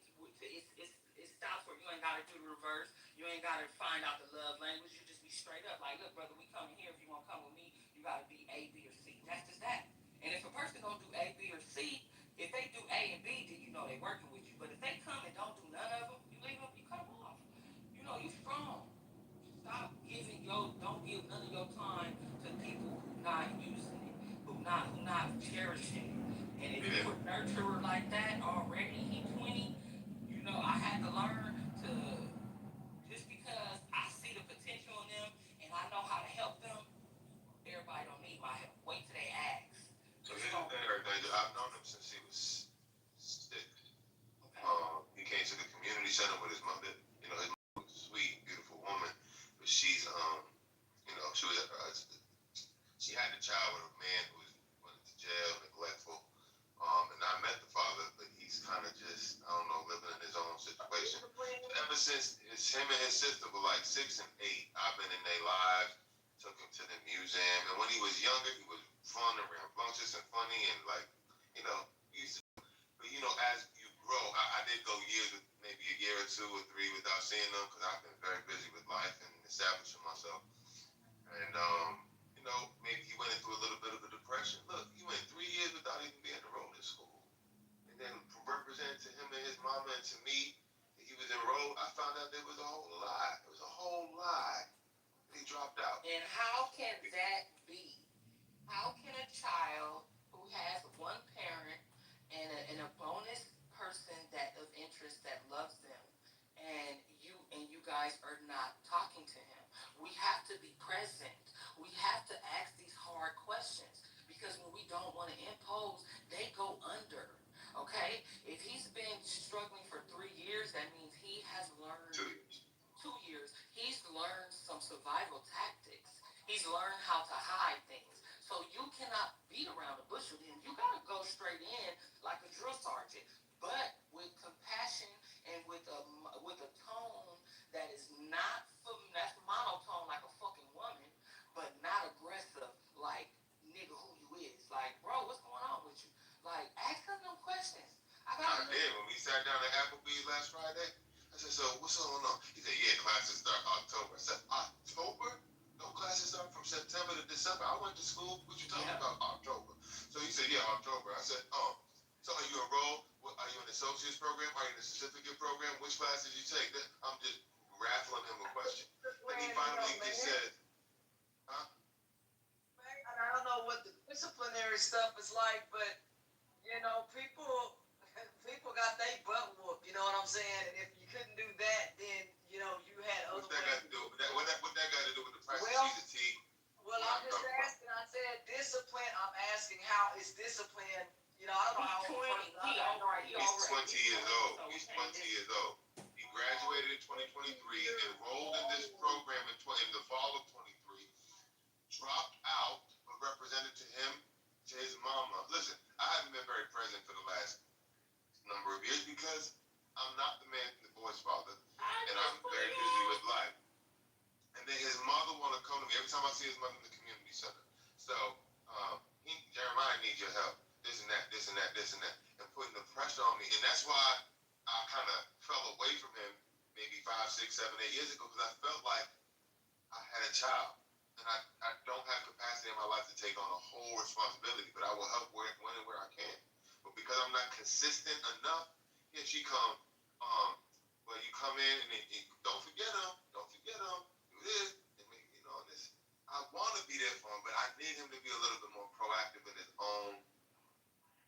it stops where you ain't got to do the reverse. You ain't got to find out the love language. You just be straight up like, look, brother, we coming here. If you want to come with me, you got to be A, B, or C. That's just that. And if a person don't do A, B, or C, If they do A and B, then you know they're working with you. But if they come and don't do none of them, you leave them, you cut them off. You know, you strong. Stop giving don't give none of your time to people who not using it, who not cherishing it. And if you're a nurturer like that already, he 20, you know, I had to learn to, just because I see the potential in them and I know how to help them, everybody don't need my help. Wait till they ask. So here's the thing, I've known him since he was 6. Okay. He came to the community center with his mother. You know, his mother was a sweet, beautiful woman, but she's you know, she had a child with a man who went to jail, neglectful. And I met the father, but he's kind of just, I don't know, living in his own situation. So ever since it's him and his sister were like 6 and 8, I've been in their lives, took him to the museum. And when he was younger, he was fun and rambunctious and funny and like, you know, but you know, as you grow, I did go years, maybe a year or 2 or 3 without seeing them because I've been very busy with life and establishing myself. And you know, maybe he went into a little bit of a depression. Look, he went 3 years without even being enrolled in school. And then representing to him and his mama and to me that he was enrolled, I found out there was a whole lie. It was a whole lie. He dropped out. And how can that be? How can a child who has one parent and a bonus person that of interest that loves them, and you guys are not talking to him? We have to be present. We have to ask these hard questions because when we don't want to impose, they go under. Okay? If he's been struggling for 3 years, that means he has learned 2 years. 2 years. He's learned some survival tactics. He's learned how to hide things. So you cannot beat around the bush with him. You gotta go straight in like a drill sergeant, but with compassion and with a tone that is not that's monotone like a fucking woman, but not aggressive like nigga who you is. Like, bro, what's going on with you? Like, ask him them questions. I did. When we sat down at Applebee's last Friday, I said, so what's going on? He said, yeah, classes start October. I said, October? No classes start from September to December. I went to school. What you talking about? October. So he said, yeah, October. I said, so are you enrolled? Are you in the associate's program? Are you in the certificate program? Which class did you take? I'm just raffling him a question. And he finally just said, huh? I don't know what the disciplinary stuff is like, but you know, people got their butt whooped. You know what I'm saying? And if you couldn't do that, then you know you had other. What's that got to do with that? What that got to do with the price of cheese and tea? Well, I'm just asking. I said discipline. I'm asking how is discipline. You know, I don't know how old He's 20 years old. He's 20 years old. He graduated in 2023, enrolled in this program in the fall of 23, dropped out, but represented to him, to his mama. Listen, I haven't been very present for the last number of years because I'm not the man, the boy's father, and I'm very busy with life. And then his mother want to come to me every time I see his mother in the community center. So, Jeremiah needs your help. This and that, this and that, this and that, and putting the pressure on me. And that's why I kind of fell away from him maybe 5, 6, 7, 8 years ago because I felt like I had a child. And I don't have capacity in my life to take on a whole responsibility, but I will help when and where I can. But because I'm not consistent enough, here she come. Well, you come in and don't forget him, do this, and you know this. I want to be there for him, but I need him to be a little bit more proactive in his own,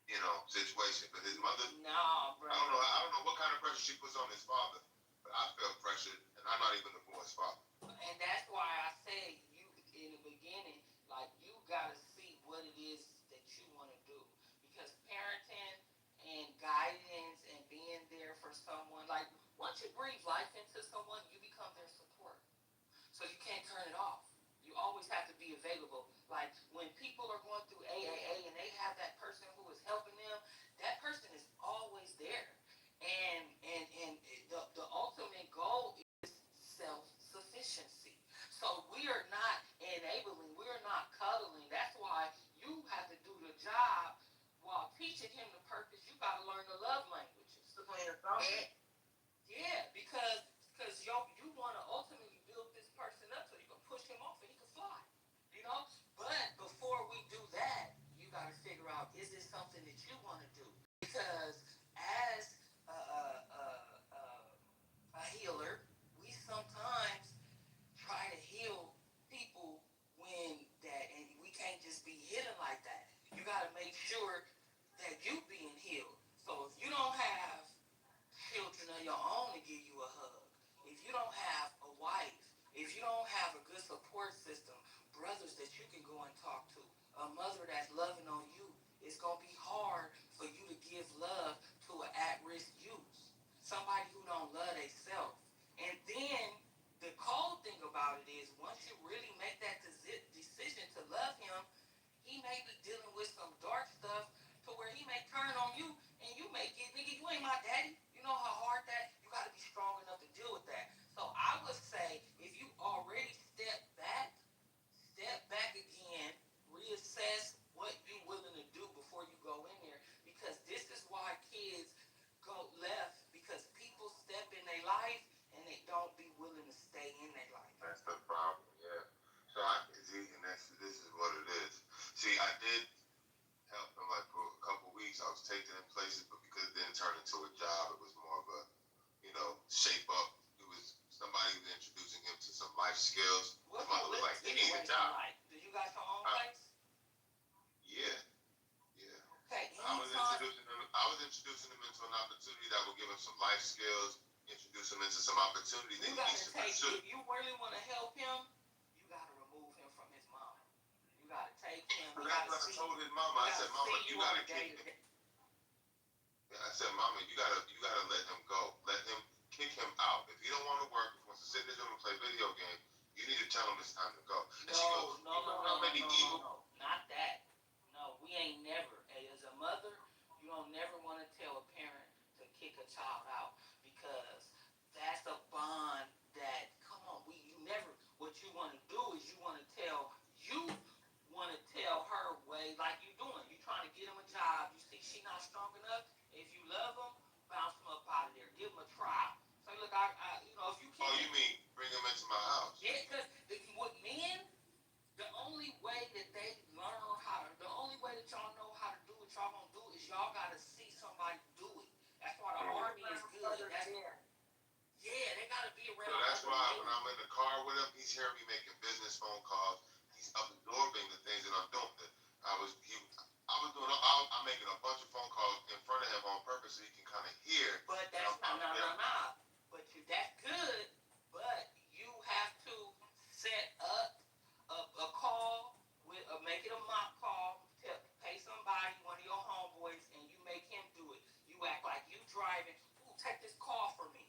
you know, situation. But his mother, no, bro. I don't know what kind of pressure she puts on his father, but I felt pressured, and I'm not even the boy's father. And that's why I say you in the beginning, like you gotta see what it is that you want to do because parenting and guidance and being there for someone, like once you breathe life into someone, you become their support. So you can't turn it off. You always have to be available. Like when people are going through AAA and they have that person who is helping them, that person is always there. And the ultimate goal is self-sufficiency. So we are not enabling, we're not cuddling. That's why you have to do the job while teaching him the purpose. You got to learn the love languages. Yeah, because you want to ultimately build this person up so you can push him off and he can fly. You know? But before we do that, you got to figure out, is this something that you want to do? mothers that you can go and talk to. A mother that's loving on you, it's gonna be hard for you to give love to an at-risk youth, somebody who don't love themselves. And then the cold thing about it is, once you really make that decision to love him, he may be dealing with some dark stuff to where he may turn on you, and you may get, nigga, you ain't my daddy. You know how hard that, you gotta be strong enough to deal with that. So I would say, if you already step back again, reassess what you willing to do before you go in there. Because this is why kids go left, because people step in their life and they don't be willing to stay in their life. That's the problem, yeah. So this is what it is. See, I did help him like for a couple weeks. I was taking him places, but because it didn't turn into a job, it was more of a, shape up. It was somebody was introducing him to some life skills. What Mother was like, he needs a job. Do you got your own place? Yeah. Okay. I was introducing him into an opportunity that would give him some life skills, introduce him into some opportunities that he needs to pursue. If you really want to help him, you got to remove him from his mom. You got to take him. But that's what I told his mama. I said, Mama, you got to kick him. I said, Mama, you gotta let him go. Let him kick him out. If he don't want to work, if he wants to sit in his room and play video games, you need to tell him it's time to go. And she goes, No, not that. No, we ain't never. As a mother, you don't never want to tell a parent to kick a child out, because that's a bond that, come on, you never, what you want to do is you want to tell her way like you doing. You trying to get him a job. You see she not strong enough. If you love him, bounce him up out of there. Give him a trial. Say, look, if you can. Oh, you mean bring him into my house? Yeah, because with men, the only way that they learn the only way that y'all know how to do what y'all gonna do is y'all gotta see somebody do it. That's why the Army is good. They gotta be around. So that's why when I'm in the car with him, he's hearing me making business phone calls. He's absorbing the things that I'm doing. I'm making a bunch of phone calls in front of him on purpose so he can kind of hear. But that's not. But that's good. But you have to set up a call make it a mock call. Pay somebody, one of your homeboys, and you make him do it. You act like you driving. Ooh, take this call for me.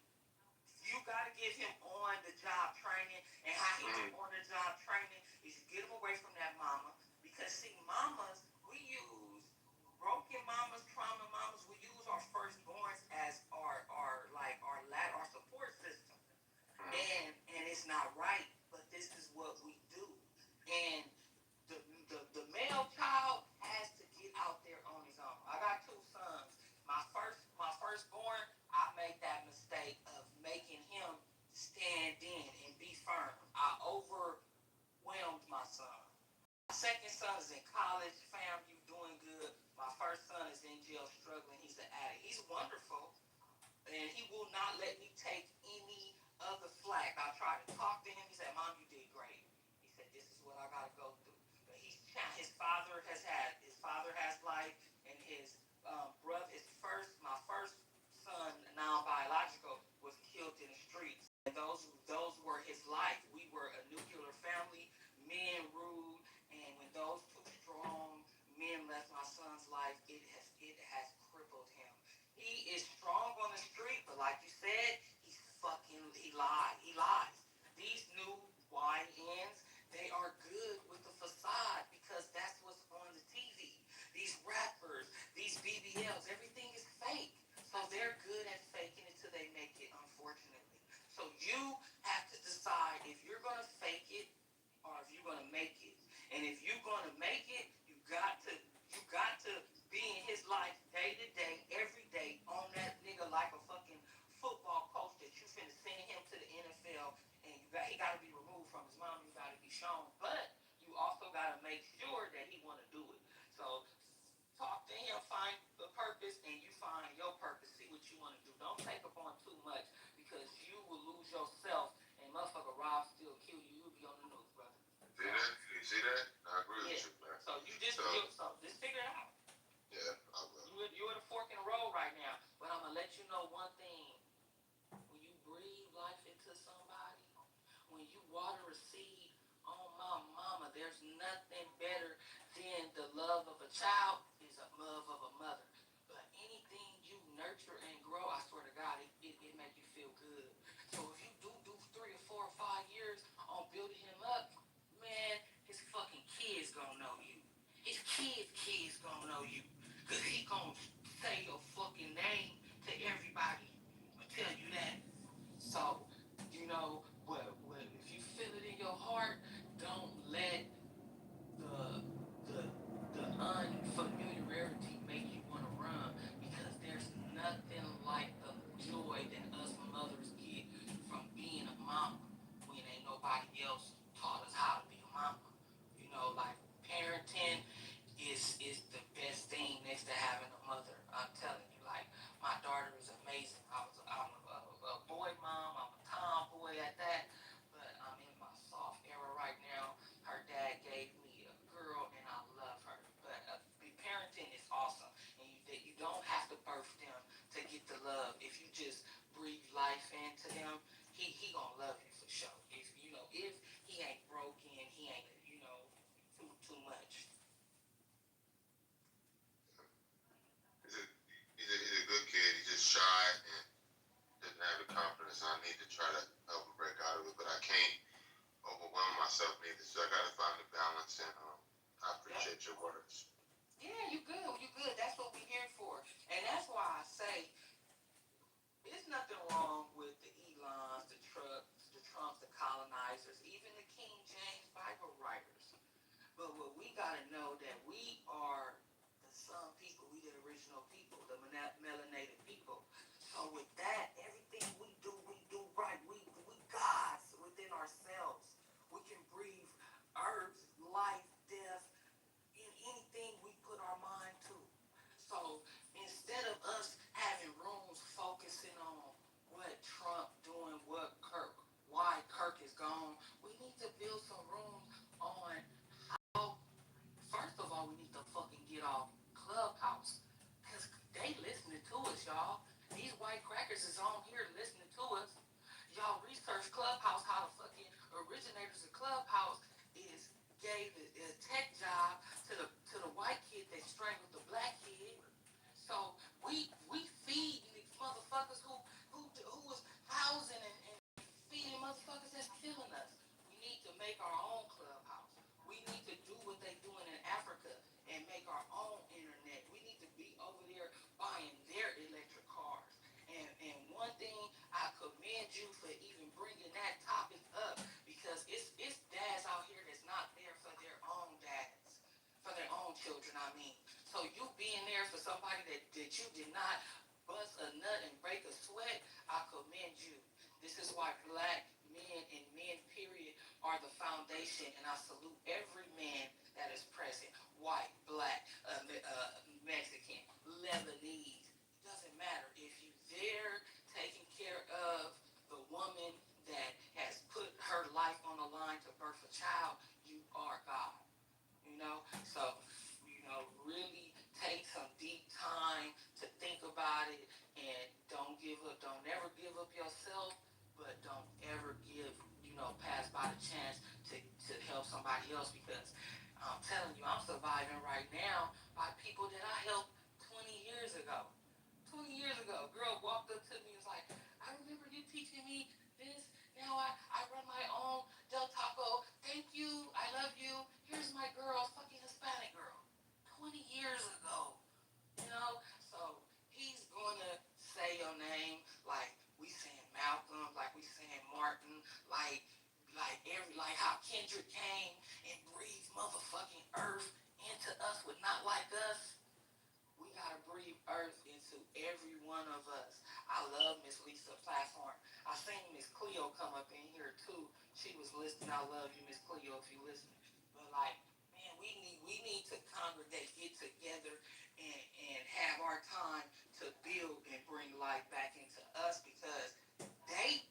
You got to get him on the job training, and how he get on the job training is get him away from that mama. Because see, mamas, we use broken mamas, trauma mamas. We use our firstborns as our support system, and it's not right. But this is what we do, and the male child has to get out there on his own. I got two sons. My firstborn, I made that mistake of making him stand in and be firm. I overwhelmed my son. My second son is in college, fam, you doing good. My first son is in jail struggling. He's an addict. He's wonderful, and he will not let me take any other flack. I tried to talk to him. He said, Mom, you did great. He said, this is what I got to go through. But his father has life, and his brother, my first son, non-biological, was killed in the streets. And those were his life. We were a nuclear family. Men ruled, and when those two strong men left my son's life, it has crippled him. He is strong on the street, but like you said, he lies. These new YNs, they are good with the facade because that's what's on the TV. These rappers, these BBLs, everything is fake. So they're good at faking it till they make it, unfortunately. So you have to decide if you're going to fake it or if you're going to make it. And if you're going to make it, you got to be in his life day to day, every day, on that nigga like a fucking football coach that you finna send him to the NFL, and he got to be removed from his mom. You got to be shown, but you also got to make sure that he want to do it. So talk to him, find the purpose, and you find your purpose. See what you want to do. Don't take upon too much because you will lose yourself, and motherfucker Rob still kill you. You'll be on the news, brother. See that? You see that? I agree with you, man. So you just figure it out. Yeah, I will. You're at a fork in the road right now, but I'm gonna let you know one thing. When you breathe life into somebody, when you water a seed on my mama, there's nothing better than the love of a child is a love of a mother. But anything you nurture and grow, I swear to God, it make you feel good. So if you do 3 or 4 or 5 years on building him up, man, his fucking kids gonna know you. His kids gonna know you. Cause he gonna say your fucking name to everybody. I'll tell you that. So, what if you feel it in your heart, don't let the the the unfamiliarity make you want to run because there's nothing like the joy that us mothers get from being a mama when ain't nobody else taught us how to be a mama. Like parenting is the best thing next to having a mother. I'm telling you, like my daughter is amazing. I'm a boy mom. I'm a tomboy at that, but I'm in my soft era right now. Her dad gave me a girl, and I love her. But parenting is awesome, and you don't have to birth them to get the love. If you just breathe life into them, he gonna love you for sure. If he ain't broken, he ain't too much. He's a good kid. He's just shy and doesn't have the confidence. I need to try to help him break out of it, but I can't overwhelm myself neither. So I got to find the balance, and I appreciate your words. Yeah, you good. You good. That's what we're here for, and that's why I say there's nothing wrong with the Elons, the Trumps, the colonizers, even the King James Bible writers. But what we gotta know that we are the some people, we the original people, the melanated people. So with that, everything we do right. We gods within ourselves. We can breathe herbs, life, death, in anything we put our mind to. So instead of us having rooms focusing on what Trump doing, why Kirk is gone, we need to build some rooms on how. First of all, we need to fucking get off Clubhouse because they listening to us, y'all. These white crackers is on here listening to us. Y'all research Clubhouse, how the fucking originators of Clubhouse is gave a tech job to the white kid that strangled the black kid. So we feed these motherfuckers who is housing and feeding motherfuckers that's killing us. We need to make our own Clubhouse. We need to do what they doing in Africa and make our own internet. We need to be over there buying their electric cars. And one thing I commend you for even bringing that topic up because it's dads out here that's not there for their own dads, for their own children. I mean, so you being there for somebody that you did not bust a nut and break a sweat, I commend you. This is why black men and men period are the foundation, and I salute every man that is present. White, black, Mexican, Lebanese. It doesn't matter. If you there taking care of the woman that has put her life on the line to birth a child, you are God. So, really take some deep time to think about it and don't give up. Don't ever give up yourself, but don't ever pass by the chance to help somebody else because I'm telling you, I'm surviving right now by people that I helped 20 years ago. 20 years ago, a girl walked up to me and was like, I remember you teaching me this. Now I run my own Del Taco. Thank you. I love you. Here's my girl, fucking Hispanic girl. 20 years ago. So he's gonna say your name like we saying Malcolm, like we saying Martin, like how Kendrick came and breathed motherfucking earth into us with not like us. We gotta breathe earth into every one of us. I love Miss Lisa platform. I seen Miss Cleo come up in here too. She was listening. I love you, Miss Cleo, if you listening. But man, we need to congregate, get together, and have our time to build and bring life back into us because they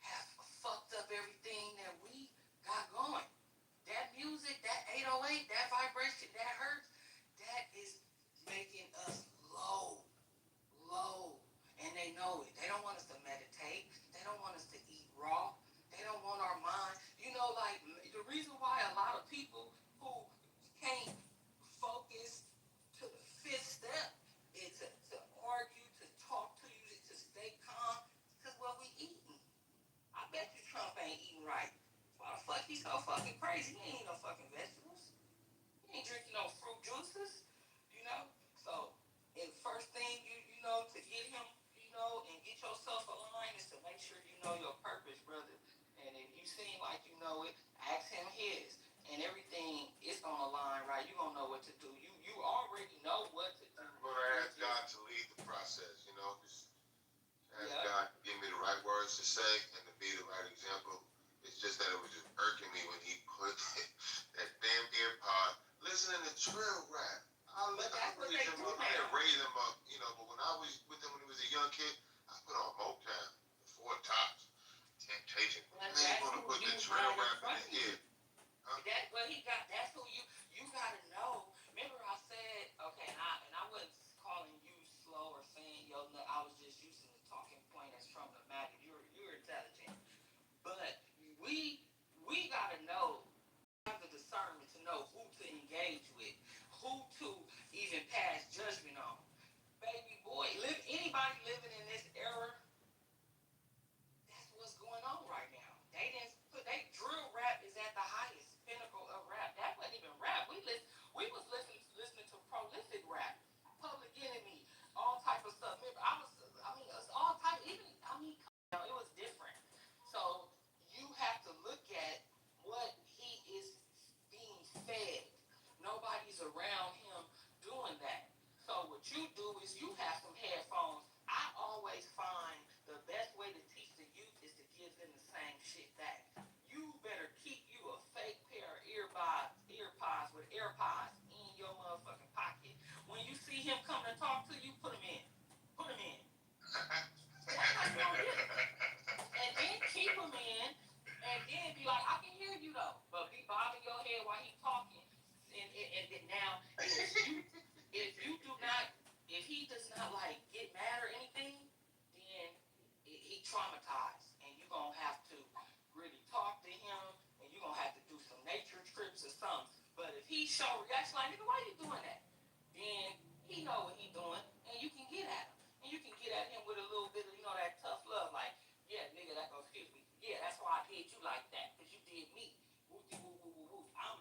have fucked up everything that we got going. That music, that 808, that vibration, that hurts, that is making us low, and they know it. They don't want us to meditate. They don't want us to eat raw. They don't want our mind. Like the reason right. Why the fuck he's so fucking crazy? He ain't eat no fucking vegetables. He ain't drinking no fruit juices, you know. So, and first thing you know to get him, you know, and get yourself aligned is to make sure you know your purpose, brother. And if you seem like you know it, ask him his, and everything is gonna align right. You gonna know what to do. You already know what to do. I'm gonna ask God to lead the process, you know, just ask God to give me the right words to say and to be the right example. It's just that it was just irking me when he put that damn ear pod listening to drill rap. I raised him up, you know, but when I was with him when he was a young kid, I put on Motown, the Four Tops, Temptation. Well, Now you wanna put the drill rap in his ear. That's what he got. That's who you gotta know. Remember, I said okay, and I wasn't calling you slow or saying yo. No, I was just using the talking point as from the maggot. You're intelligent, but we gotta know. Have the discernment to know who to engage with, who to even pass judgment on. Baby boy, anybody living in this era, that's what's going on right now. They didn't put drill rap is at the highest pinnacle of rap. That wasn't even rap. We was listening to prolific rap, Public Enemy, all type of stuff. Remember, it's all type. It was different. So you have to look at what he is being fed. Nobody's around him doing that. So what you do is you have some headphones. I always find the best way to teach the youth is to give them the same shit back. You better keep you a fake pair of earpods with AirPods in your motherfucking pocket. When you see him coming to talk to you, put them in. Put them in. That's how you gonna get it. And then keep them in, and then be like, I can hear you though, but be bobbing your head while he's talking. And then now, if he does not like get mad or anything, then he traumatized, and you're gonna have to really talk to him, and you're gonna have to do some nature trips or something. But if he show reaction like, nigga, why you doing that? Then he know what he doing, and you can get at him. And you can get at him with a little bit of, that tough love, like, yeah, nigga, excuse me. Yeah, that's why I did you like that, because you did me. Woo, woo, woo, woo, woo. I'm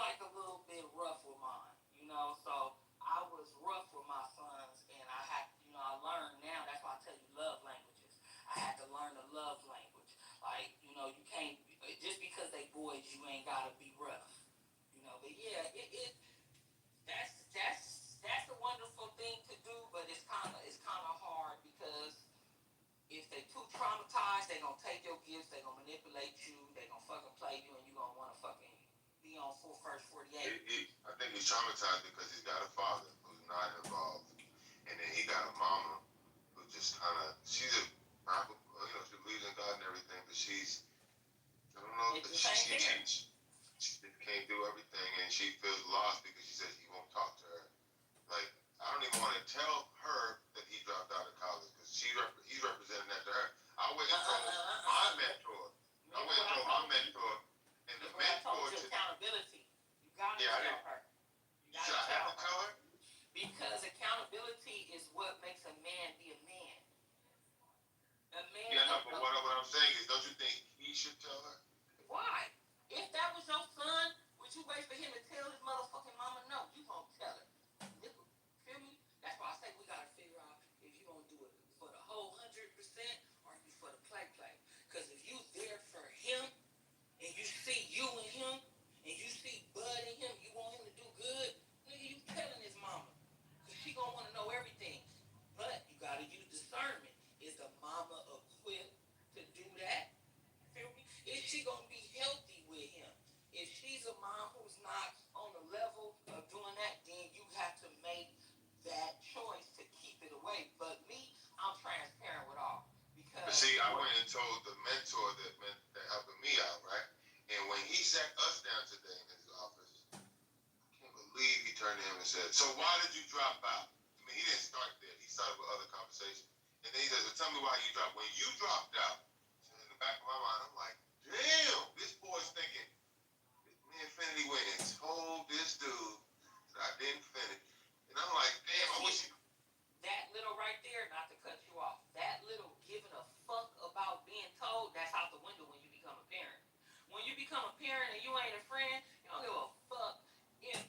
like a little bit rough with mine, so I was rough with my sons, and I had, I learned now, that's why I tell you love languages. I had to learn the love language. Like, you can't, just because they boys, you ain't gotta be rough. But yeah, that's a wonderful thing to do, but it's kinda hard because if they too traumatized, they gonna take your gifts, they gonna manipulate you, they gonna fucking play you, and you gonna wanna fucking be on first 48. I think he's traumatized because he's got a father who's not involved, and then he got a mama who just kind of, she's a Bible, she believes in God and everything, but she's, I don't know, she can't do everything, and she feels lost because she says he won't talk to her. Like, I don't even want to tell her that he dropped out of college because he's representing that to her. I went and told my mentor. And the mentor to accountability. You gotta tell her. Should I have to tell her? Because accountability is what makes a man be a man. A man. Yeah, no, but what I'm saying is, don't you think he should tell her? Why? If that was your son, would you wait for him to tell his motherfucking mama no? You gonna tell her. Feel me? That's why I say we gotta figure out if you gonna do it for the whole 100% or you for the play. Because if you there for him and you see you in him and you see Bud in him, you want him to do good, nigga, you telling his mama. Because she gonna want to know everything. But you gotta use discernment. Is the mama equipped to do that? Feel me? Is she gonna be healthy with him? If she's a mom who's not on the level of doing that, then you have to make that choice to keep it away. But me, I'm transparent with all. Because see, I went and told the mentor that helping me out, right? And when he sat us down today in his office, I can't believe he turned to him and said, "So why did you drop out?" I mean, he didn't start there. He started with other conversations. And then he says, "Well, tell me why you dropped. When you dropped out," so in the back of my mind, I'm like, damn, this boy's thinking, me and Infinity went and told this dude that I didn't finish. And I'm like, damn, I wish you... That little right there, not to cut you off, that little giving a fuck about being told, that's out the window become a parent and you ain't a friend, you don't give a fuck if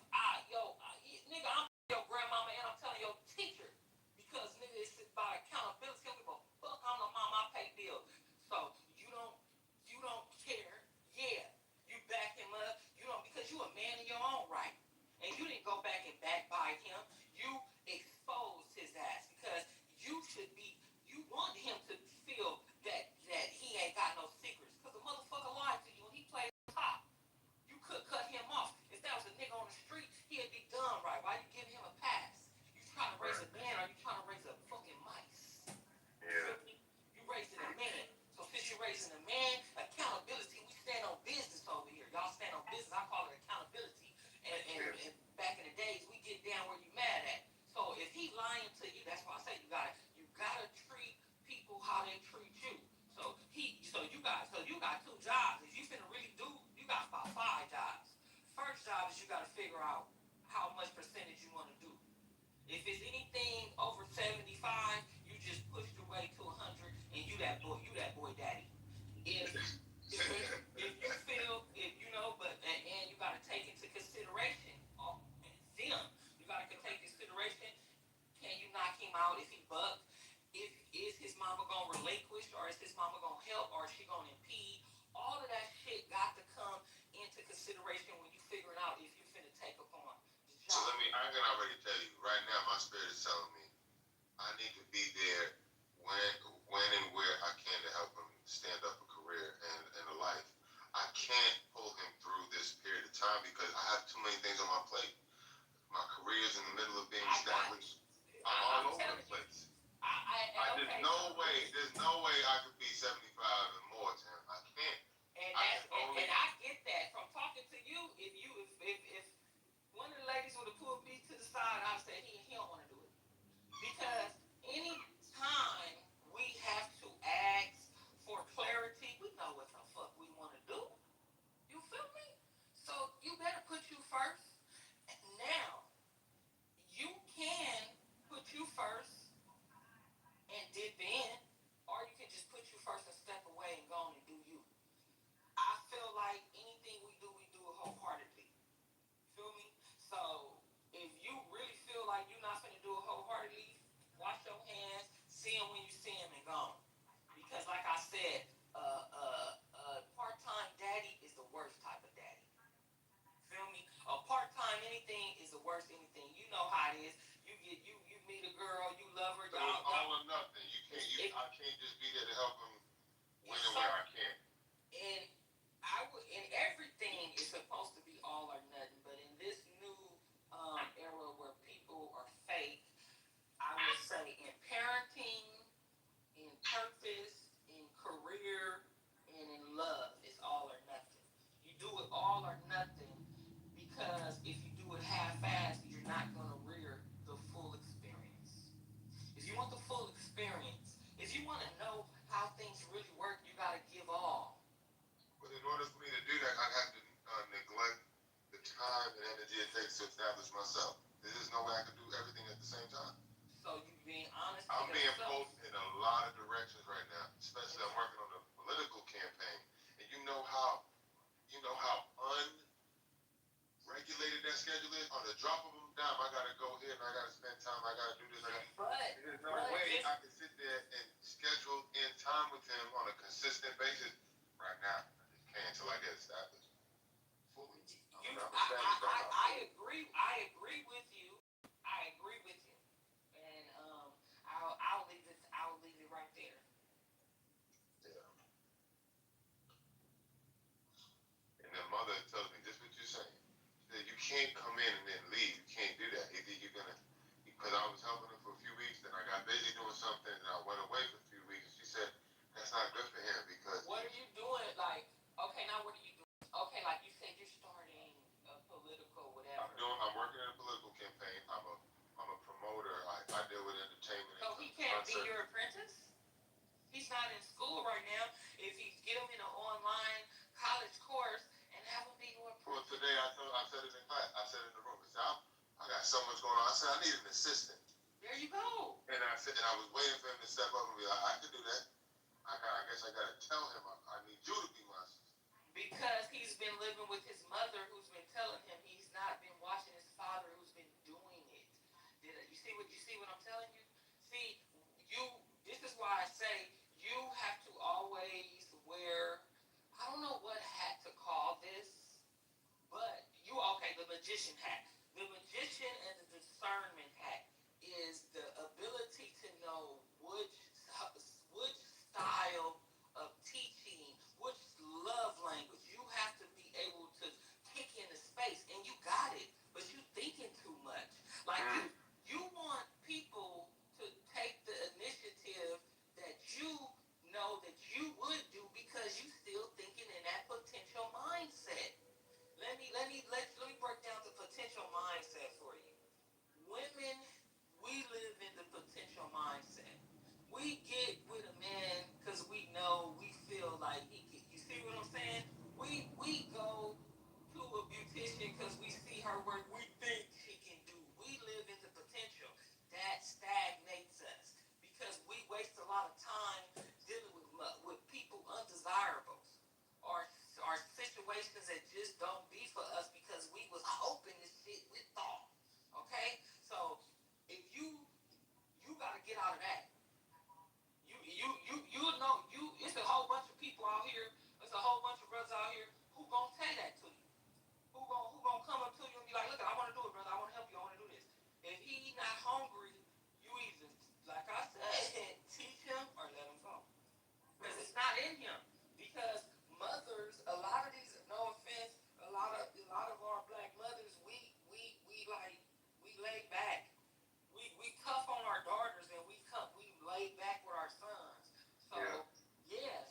nigga, I'm your grandmama and I'm telling your teacher because nigga, it's about accountability. You don't give a fuck. I'm the mom. I pay bills. So you don't care. Yeah, you back him up. You don't because you a man in your own right, and you didn't go back and backbite him. You exposed his ass because you should be. You want him to feel that he ain't got no secrets because the motherfucker lied to you and he played top. You could cut him off. If that was a nigga on the street, he'd be done right. Why you giving him a pass? You trying to raise a man or you trying to raise a fucking mice? Yeah. You raising a man. So since you're raising a man, accountability, we stand on business over here. Y'all stand on business. I call it accountability. And back in the days, we get down where you mad at. So if he lying to you, that's why I say you gotta treat people how they treat you. So you got 2 jobs. If you finna really do, you got about 5 jobs. First job is you gotta figure out how much percentage you want to do. If it's anything over 75, you just push your way to 100, and you that boy daddy. If you feel, if you know, and you gotta take into consideration them. You gotta take consideration. Can you knock him out if he bucks? Is his mama gonna relinquish, or is his mama gonna help, or is she gonna impede? All of that shit got to come into consideration when you figuring out if you finna take upon the job. So I can already tell you, right now my spirit is telling me I need to be there when and where I can to help him stand up a career and a life. I can't pull him through this period of time because I have too many things on my plate. My career's in the middle of being established. I'm all over the place. There's no way I could be 75 and more, Tim. I can't. And I get that from talking to you. If one of the ladies would have pulled me to the side, I'd say he don't want to do it. Because any time we have to ask for clarity, we know what the fuck we want to do. You feel me? So you better put you first. Now, you can put you first and dip in, or you can just put you first and step away and go on and do you. I feel like anything we do it wholeheartedly. Feel me? So if you really feel like you're not gonna do it wholeheartedly, wash your hands, see him when you see him, and gone. Because like I said, part-time daddy is the worst type of daddy. Feel me? A part-time anything is the worst anything. You know how it is. You meet a girl, you love her, So it's all or nothing. I can't just be there to help him when and where I can. And everything is supposed to be all or nothing, but in this new era where people are fake, I would say in parenting, in purpose, in career, and in love, it's all or nothing. You do it all or nothing because if you do it half-assed, you're not going to rear the full experience. If you want the full experience, if you want to know how things really work, you got to give all. But in order for me to do that, I'd have to neglect the time and energy it takes to establish myself. There is no way I can do everything at the same time. So you being honest. I'm being pulled in a lot of directions right now. Especially I'm working on a political campaign, and you know how unregulated that schedule is. On the drop of a dime, I gotta go here and I gotta spend time. I gotta do this. There's no way I can sit there and schedule in time with him on a consistent basis right now. I just can't until I get established fully. I agree. I agree with you. And I'll leave it right there. Yeah. And then mother tells me, this is what you're saying. She said, you can't come in and then leave. You can't do that. Either you're gonna, because I was helping her for a few weeks, then I got busy doing something, and I went away for a few weeks. And she said, that's not good for him because. What are you doing? Like, okay, now what are you doing? Okay, like you said, you're starting a political whatever. I'm working in a political campaign. I'm a promoter. I deal with entertainment. So he can't be your apprentice? He's not in school right now. If you get him in an online college course and have him be your apprentice. Well, today I said it in class. I said it in the room. I said, I got so much going on. I said, I need an assistant. There you go. And I was waiting for him to step up and be like, I can do that. I guess I got to tell him I need you to be my assistant. because he's been living with his mother, who's been telling him he's not been watching his father, who's been doing it. You see what I'm telling you? See, you. This is why I say you have to always wear. I don't know what hat to call this, but you okay? The magician hat. The magician and the discernment hat is the ability to know which style of teaching, which love language. You have to be able to kick in the space, and you got it, but you thinking too much. Like you want people to take the initiative that you know that you would do because you still thinking in that potential mindset. Let me break down the potential mindset for you. Women, we live in the potential mindset. We get with a man because we know we feel like he can. You see what I'm saying? We go to a beautician because we see her work. We think she can do. We live in the potential. That stagnates us because we waste a lot of time dealing with people undesirables or situations that just don't be for us because we was hoping this shit with thought. Okay, so if you got to get out of that. You know you. It's a whole bunch of people out here. There's a whole bunch of brothers out here who gonna say that to you. Who gonna come up to you and be like, look, I want to do it, brother. I want to help you. I want to do this. If he not hungry, you either, like I said, teach him or let him go. Because it's not in him. Because mothers, a lot of these, no offense, a lot of our black mothers, we lay back. We tough on our daughters and we lay back with our sons. So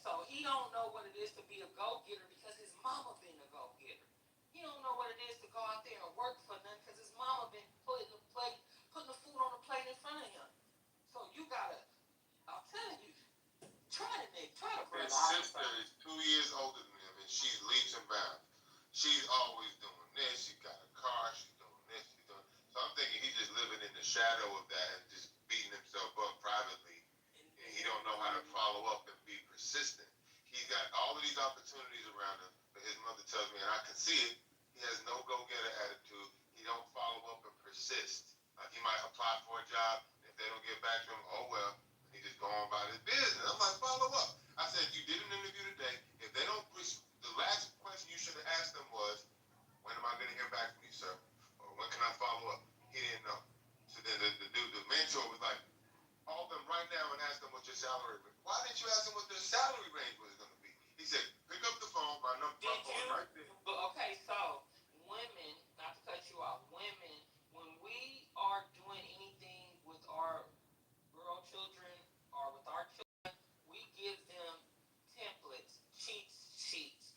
so he don't know what it is to be a go getter because his mama been a go getter. He don't know what it is to go out there and work for nothing because his mama been putting the food on the plate in front of him. So you gotta, I'm telling you, try to bring. His sister is 2 years older than him, and she's leaps and bounds. She's always doing this. She got a car. She's doing this. She's doing. So I'm thinking he's just living in the shadow of that and just beating himself up privately. And he don't know how to follow up and be persistent. He's got all of these opportunities around him, but his mother tells me, and I can see it. He has no go-getter attitude. He don't follow up and persist. Like he might apply for a job. If they don't get back to him, oh well. He just go on about his business. I'm like, follow up. I said, you did an interview today. If they don't, the last question you should have asked them was, when am I going to hear back from you, sir? Or when can I follow up? He didn't know. So then the dude, the mentor was like, call them right now and ask them what your salary range. Why didn't you ask them what their salary range was going to be? He said, pick up the phone, my phone right there. But okay, so women, not to cut you off, women, when we are doing anything with our girl children or with our children, we give them templates, cheat sheets.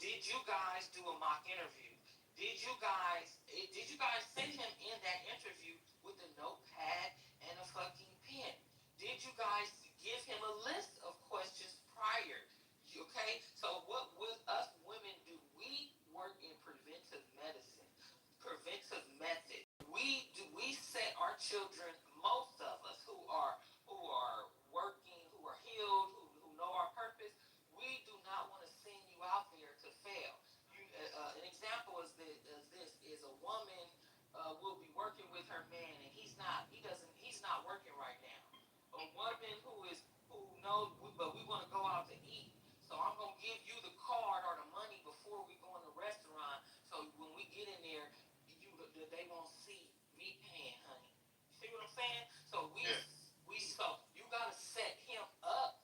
Did you guys do a mock interview? Did you guys send him in that interview with a notepad and a fucking pen? Did you guys give him a list of questions prior? Okay, so what would us women do? We work in preventive medicine, preventive method. We set our children, most of us who are working, who are healed, who know our purpose. We do not want to send you out there to fail. An example is a woman will be working with her man and he's not working right now. A woman who knows but we want to go out to eat. So I'm gonna give you the card or the money before we go in the restaurant. So when we get in there, they won't see me paying, honey. You see what I'm saying? So so you gotta set him up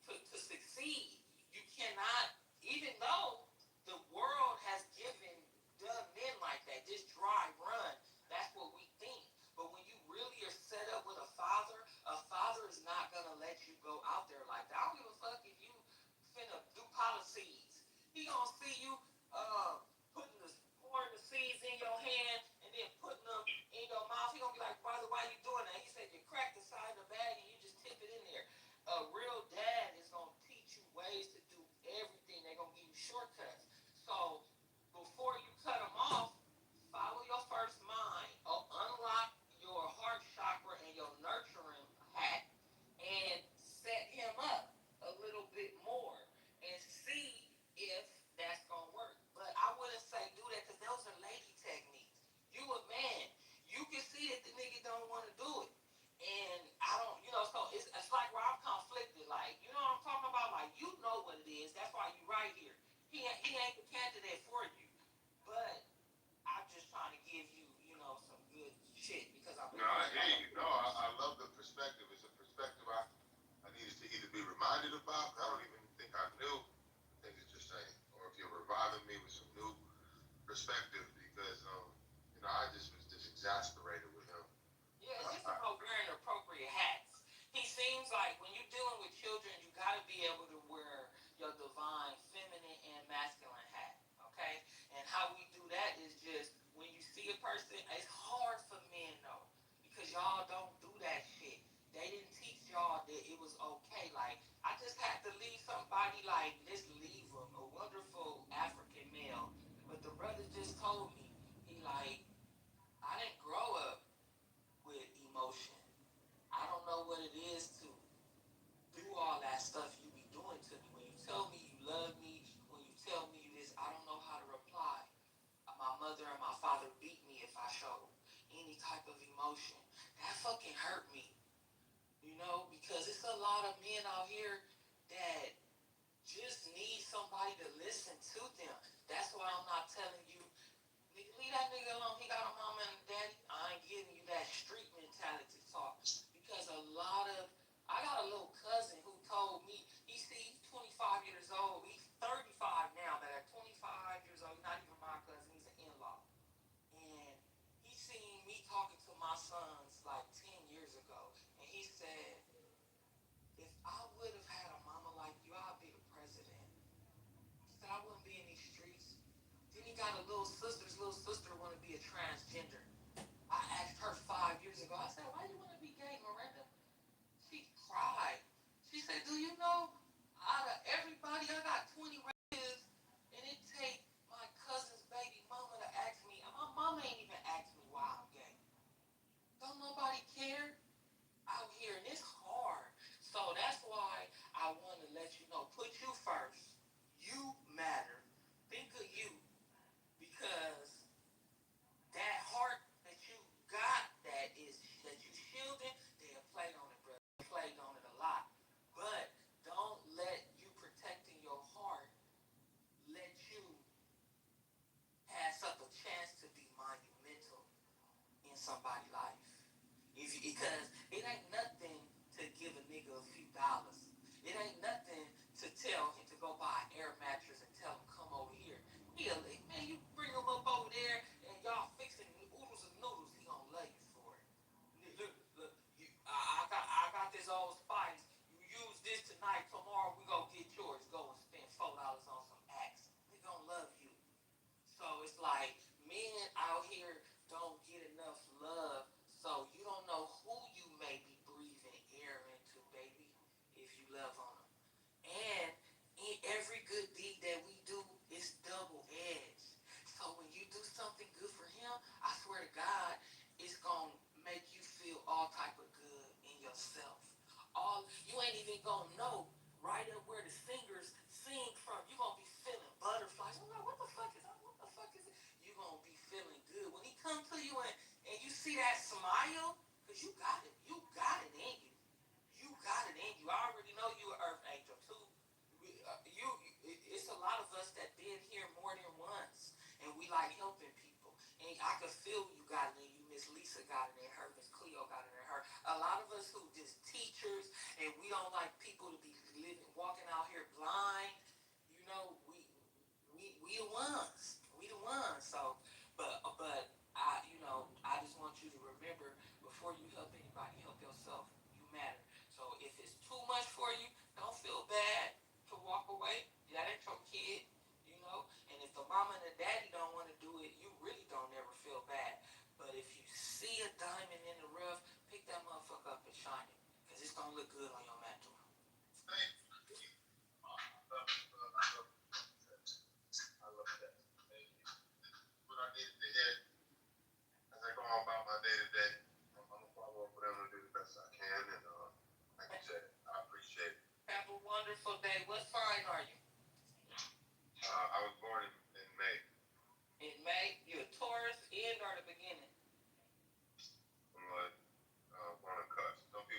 to succeed. You cannot, even though the world has done men like that, this dry run. That's what we think. But when you really are set up with a father is not gonna let you go out there like that. I don't give a fuck if you finna do policies. He gonna see you pouring the seeds in your hand and then putting them in your mouth. He gonna be like, brother, why you doing that? He said you crack the side of the bag and you just tip it in there. A real dad is gonna teach you ways to do everything. They're gonna give you shortcuts. So before you cut them off, follow your first mind. Unlock your heart chakra and your nurturing hat and set him up a little bit more and see white person, it's hard for men though, because y'all don't do that shit. They didn't teach y'all that it was okay. Like, I just had to leave somebody, like, let's leave him, a wonderful African male. But the brother just told me, he like, I didn't grow up with emotion. I don't know what it is to do all that stuff you be doing to me. When you tell me you love me, when you tell me this, I don't know how to reply. My mother and my father beat me if I showed any type of emotion. That fucking hurt me, because it's a lot of men out here that just need somebody to listen to them. That's why I'm not telling you, nigga, leave that nigga alone. He got a mama and a daddy. I ain't giving you that street mentality talk. Because I got a little cousin who told me, he's 25 years old. He's 35 now, but at 25 years old, he's not even my cousin. He's an in-law. And he seen me talking to my sons like 10 years ago. And he said, if I would have had a mama like you, I'd be the president. He said, I wouldn't be in these streets. Then he got a little sister. His little sister want to be a transgender. I asked her 5 years ago, I said, why you want to be gay, Miranda? She cried. She said, do you know, out of everybody, I got 20 relatives, and it take my cousin's baby mama to ask me, and my mama ain't even asked me why I'm gay. Don't nobody care out here, and it's hard. So that's why I want to let you know, put you first. You matter. Think of you, because that heart that you got, that you shielded, they have played on it, bro. They played on it a lot. But don't let you protecting your heart let you pass up a chance to be monumental in somebody's life. Because it ain't nothing to give a nigga a few dollars. It ain't nothing to tell him to go buy an air mattress and tell him come over here. Man, you bring him up over there and y'all fixing oodles and noodles, he gonna love you for it. Look, I got this old spice. You use this tonight, tomorrow we gonna get yours. Go and spend $4 on some Axe. He gonna love you. So it's like men out here don't get enough love. So you don't know who you may be breathing air into, baby, if you love on them. And in every good deed that we do is double edged. So when you do something good for him, I swear to God, it's gonna make you feel all type of good in yourself. You ain't even gonna know right up where the singers sing from. You gonna be feeling butterflies. I'm like, what the fuck is that? What the fuck is it? You gonna be feeling good when he come to you and you see that smile, cause you got it. You got it in you. You got it in you. I already know you an Earth Angel too. It's a lot of us that been here more than once, and we like helping people. And I could feel you got it in you. Miss Lisa got it in her. Miss Cleo got it in her. A lot of us who just teachers, and we don't like people to be walking out here blind. We the ones. We the ones. So, but I just want you to remember, before you help anybody, help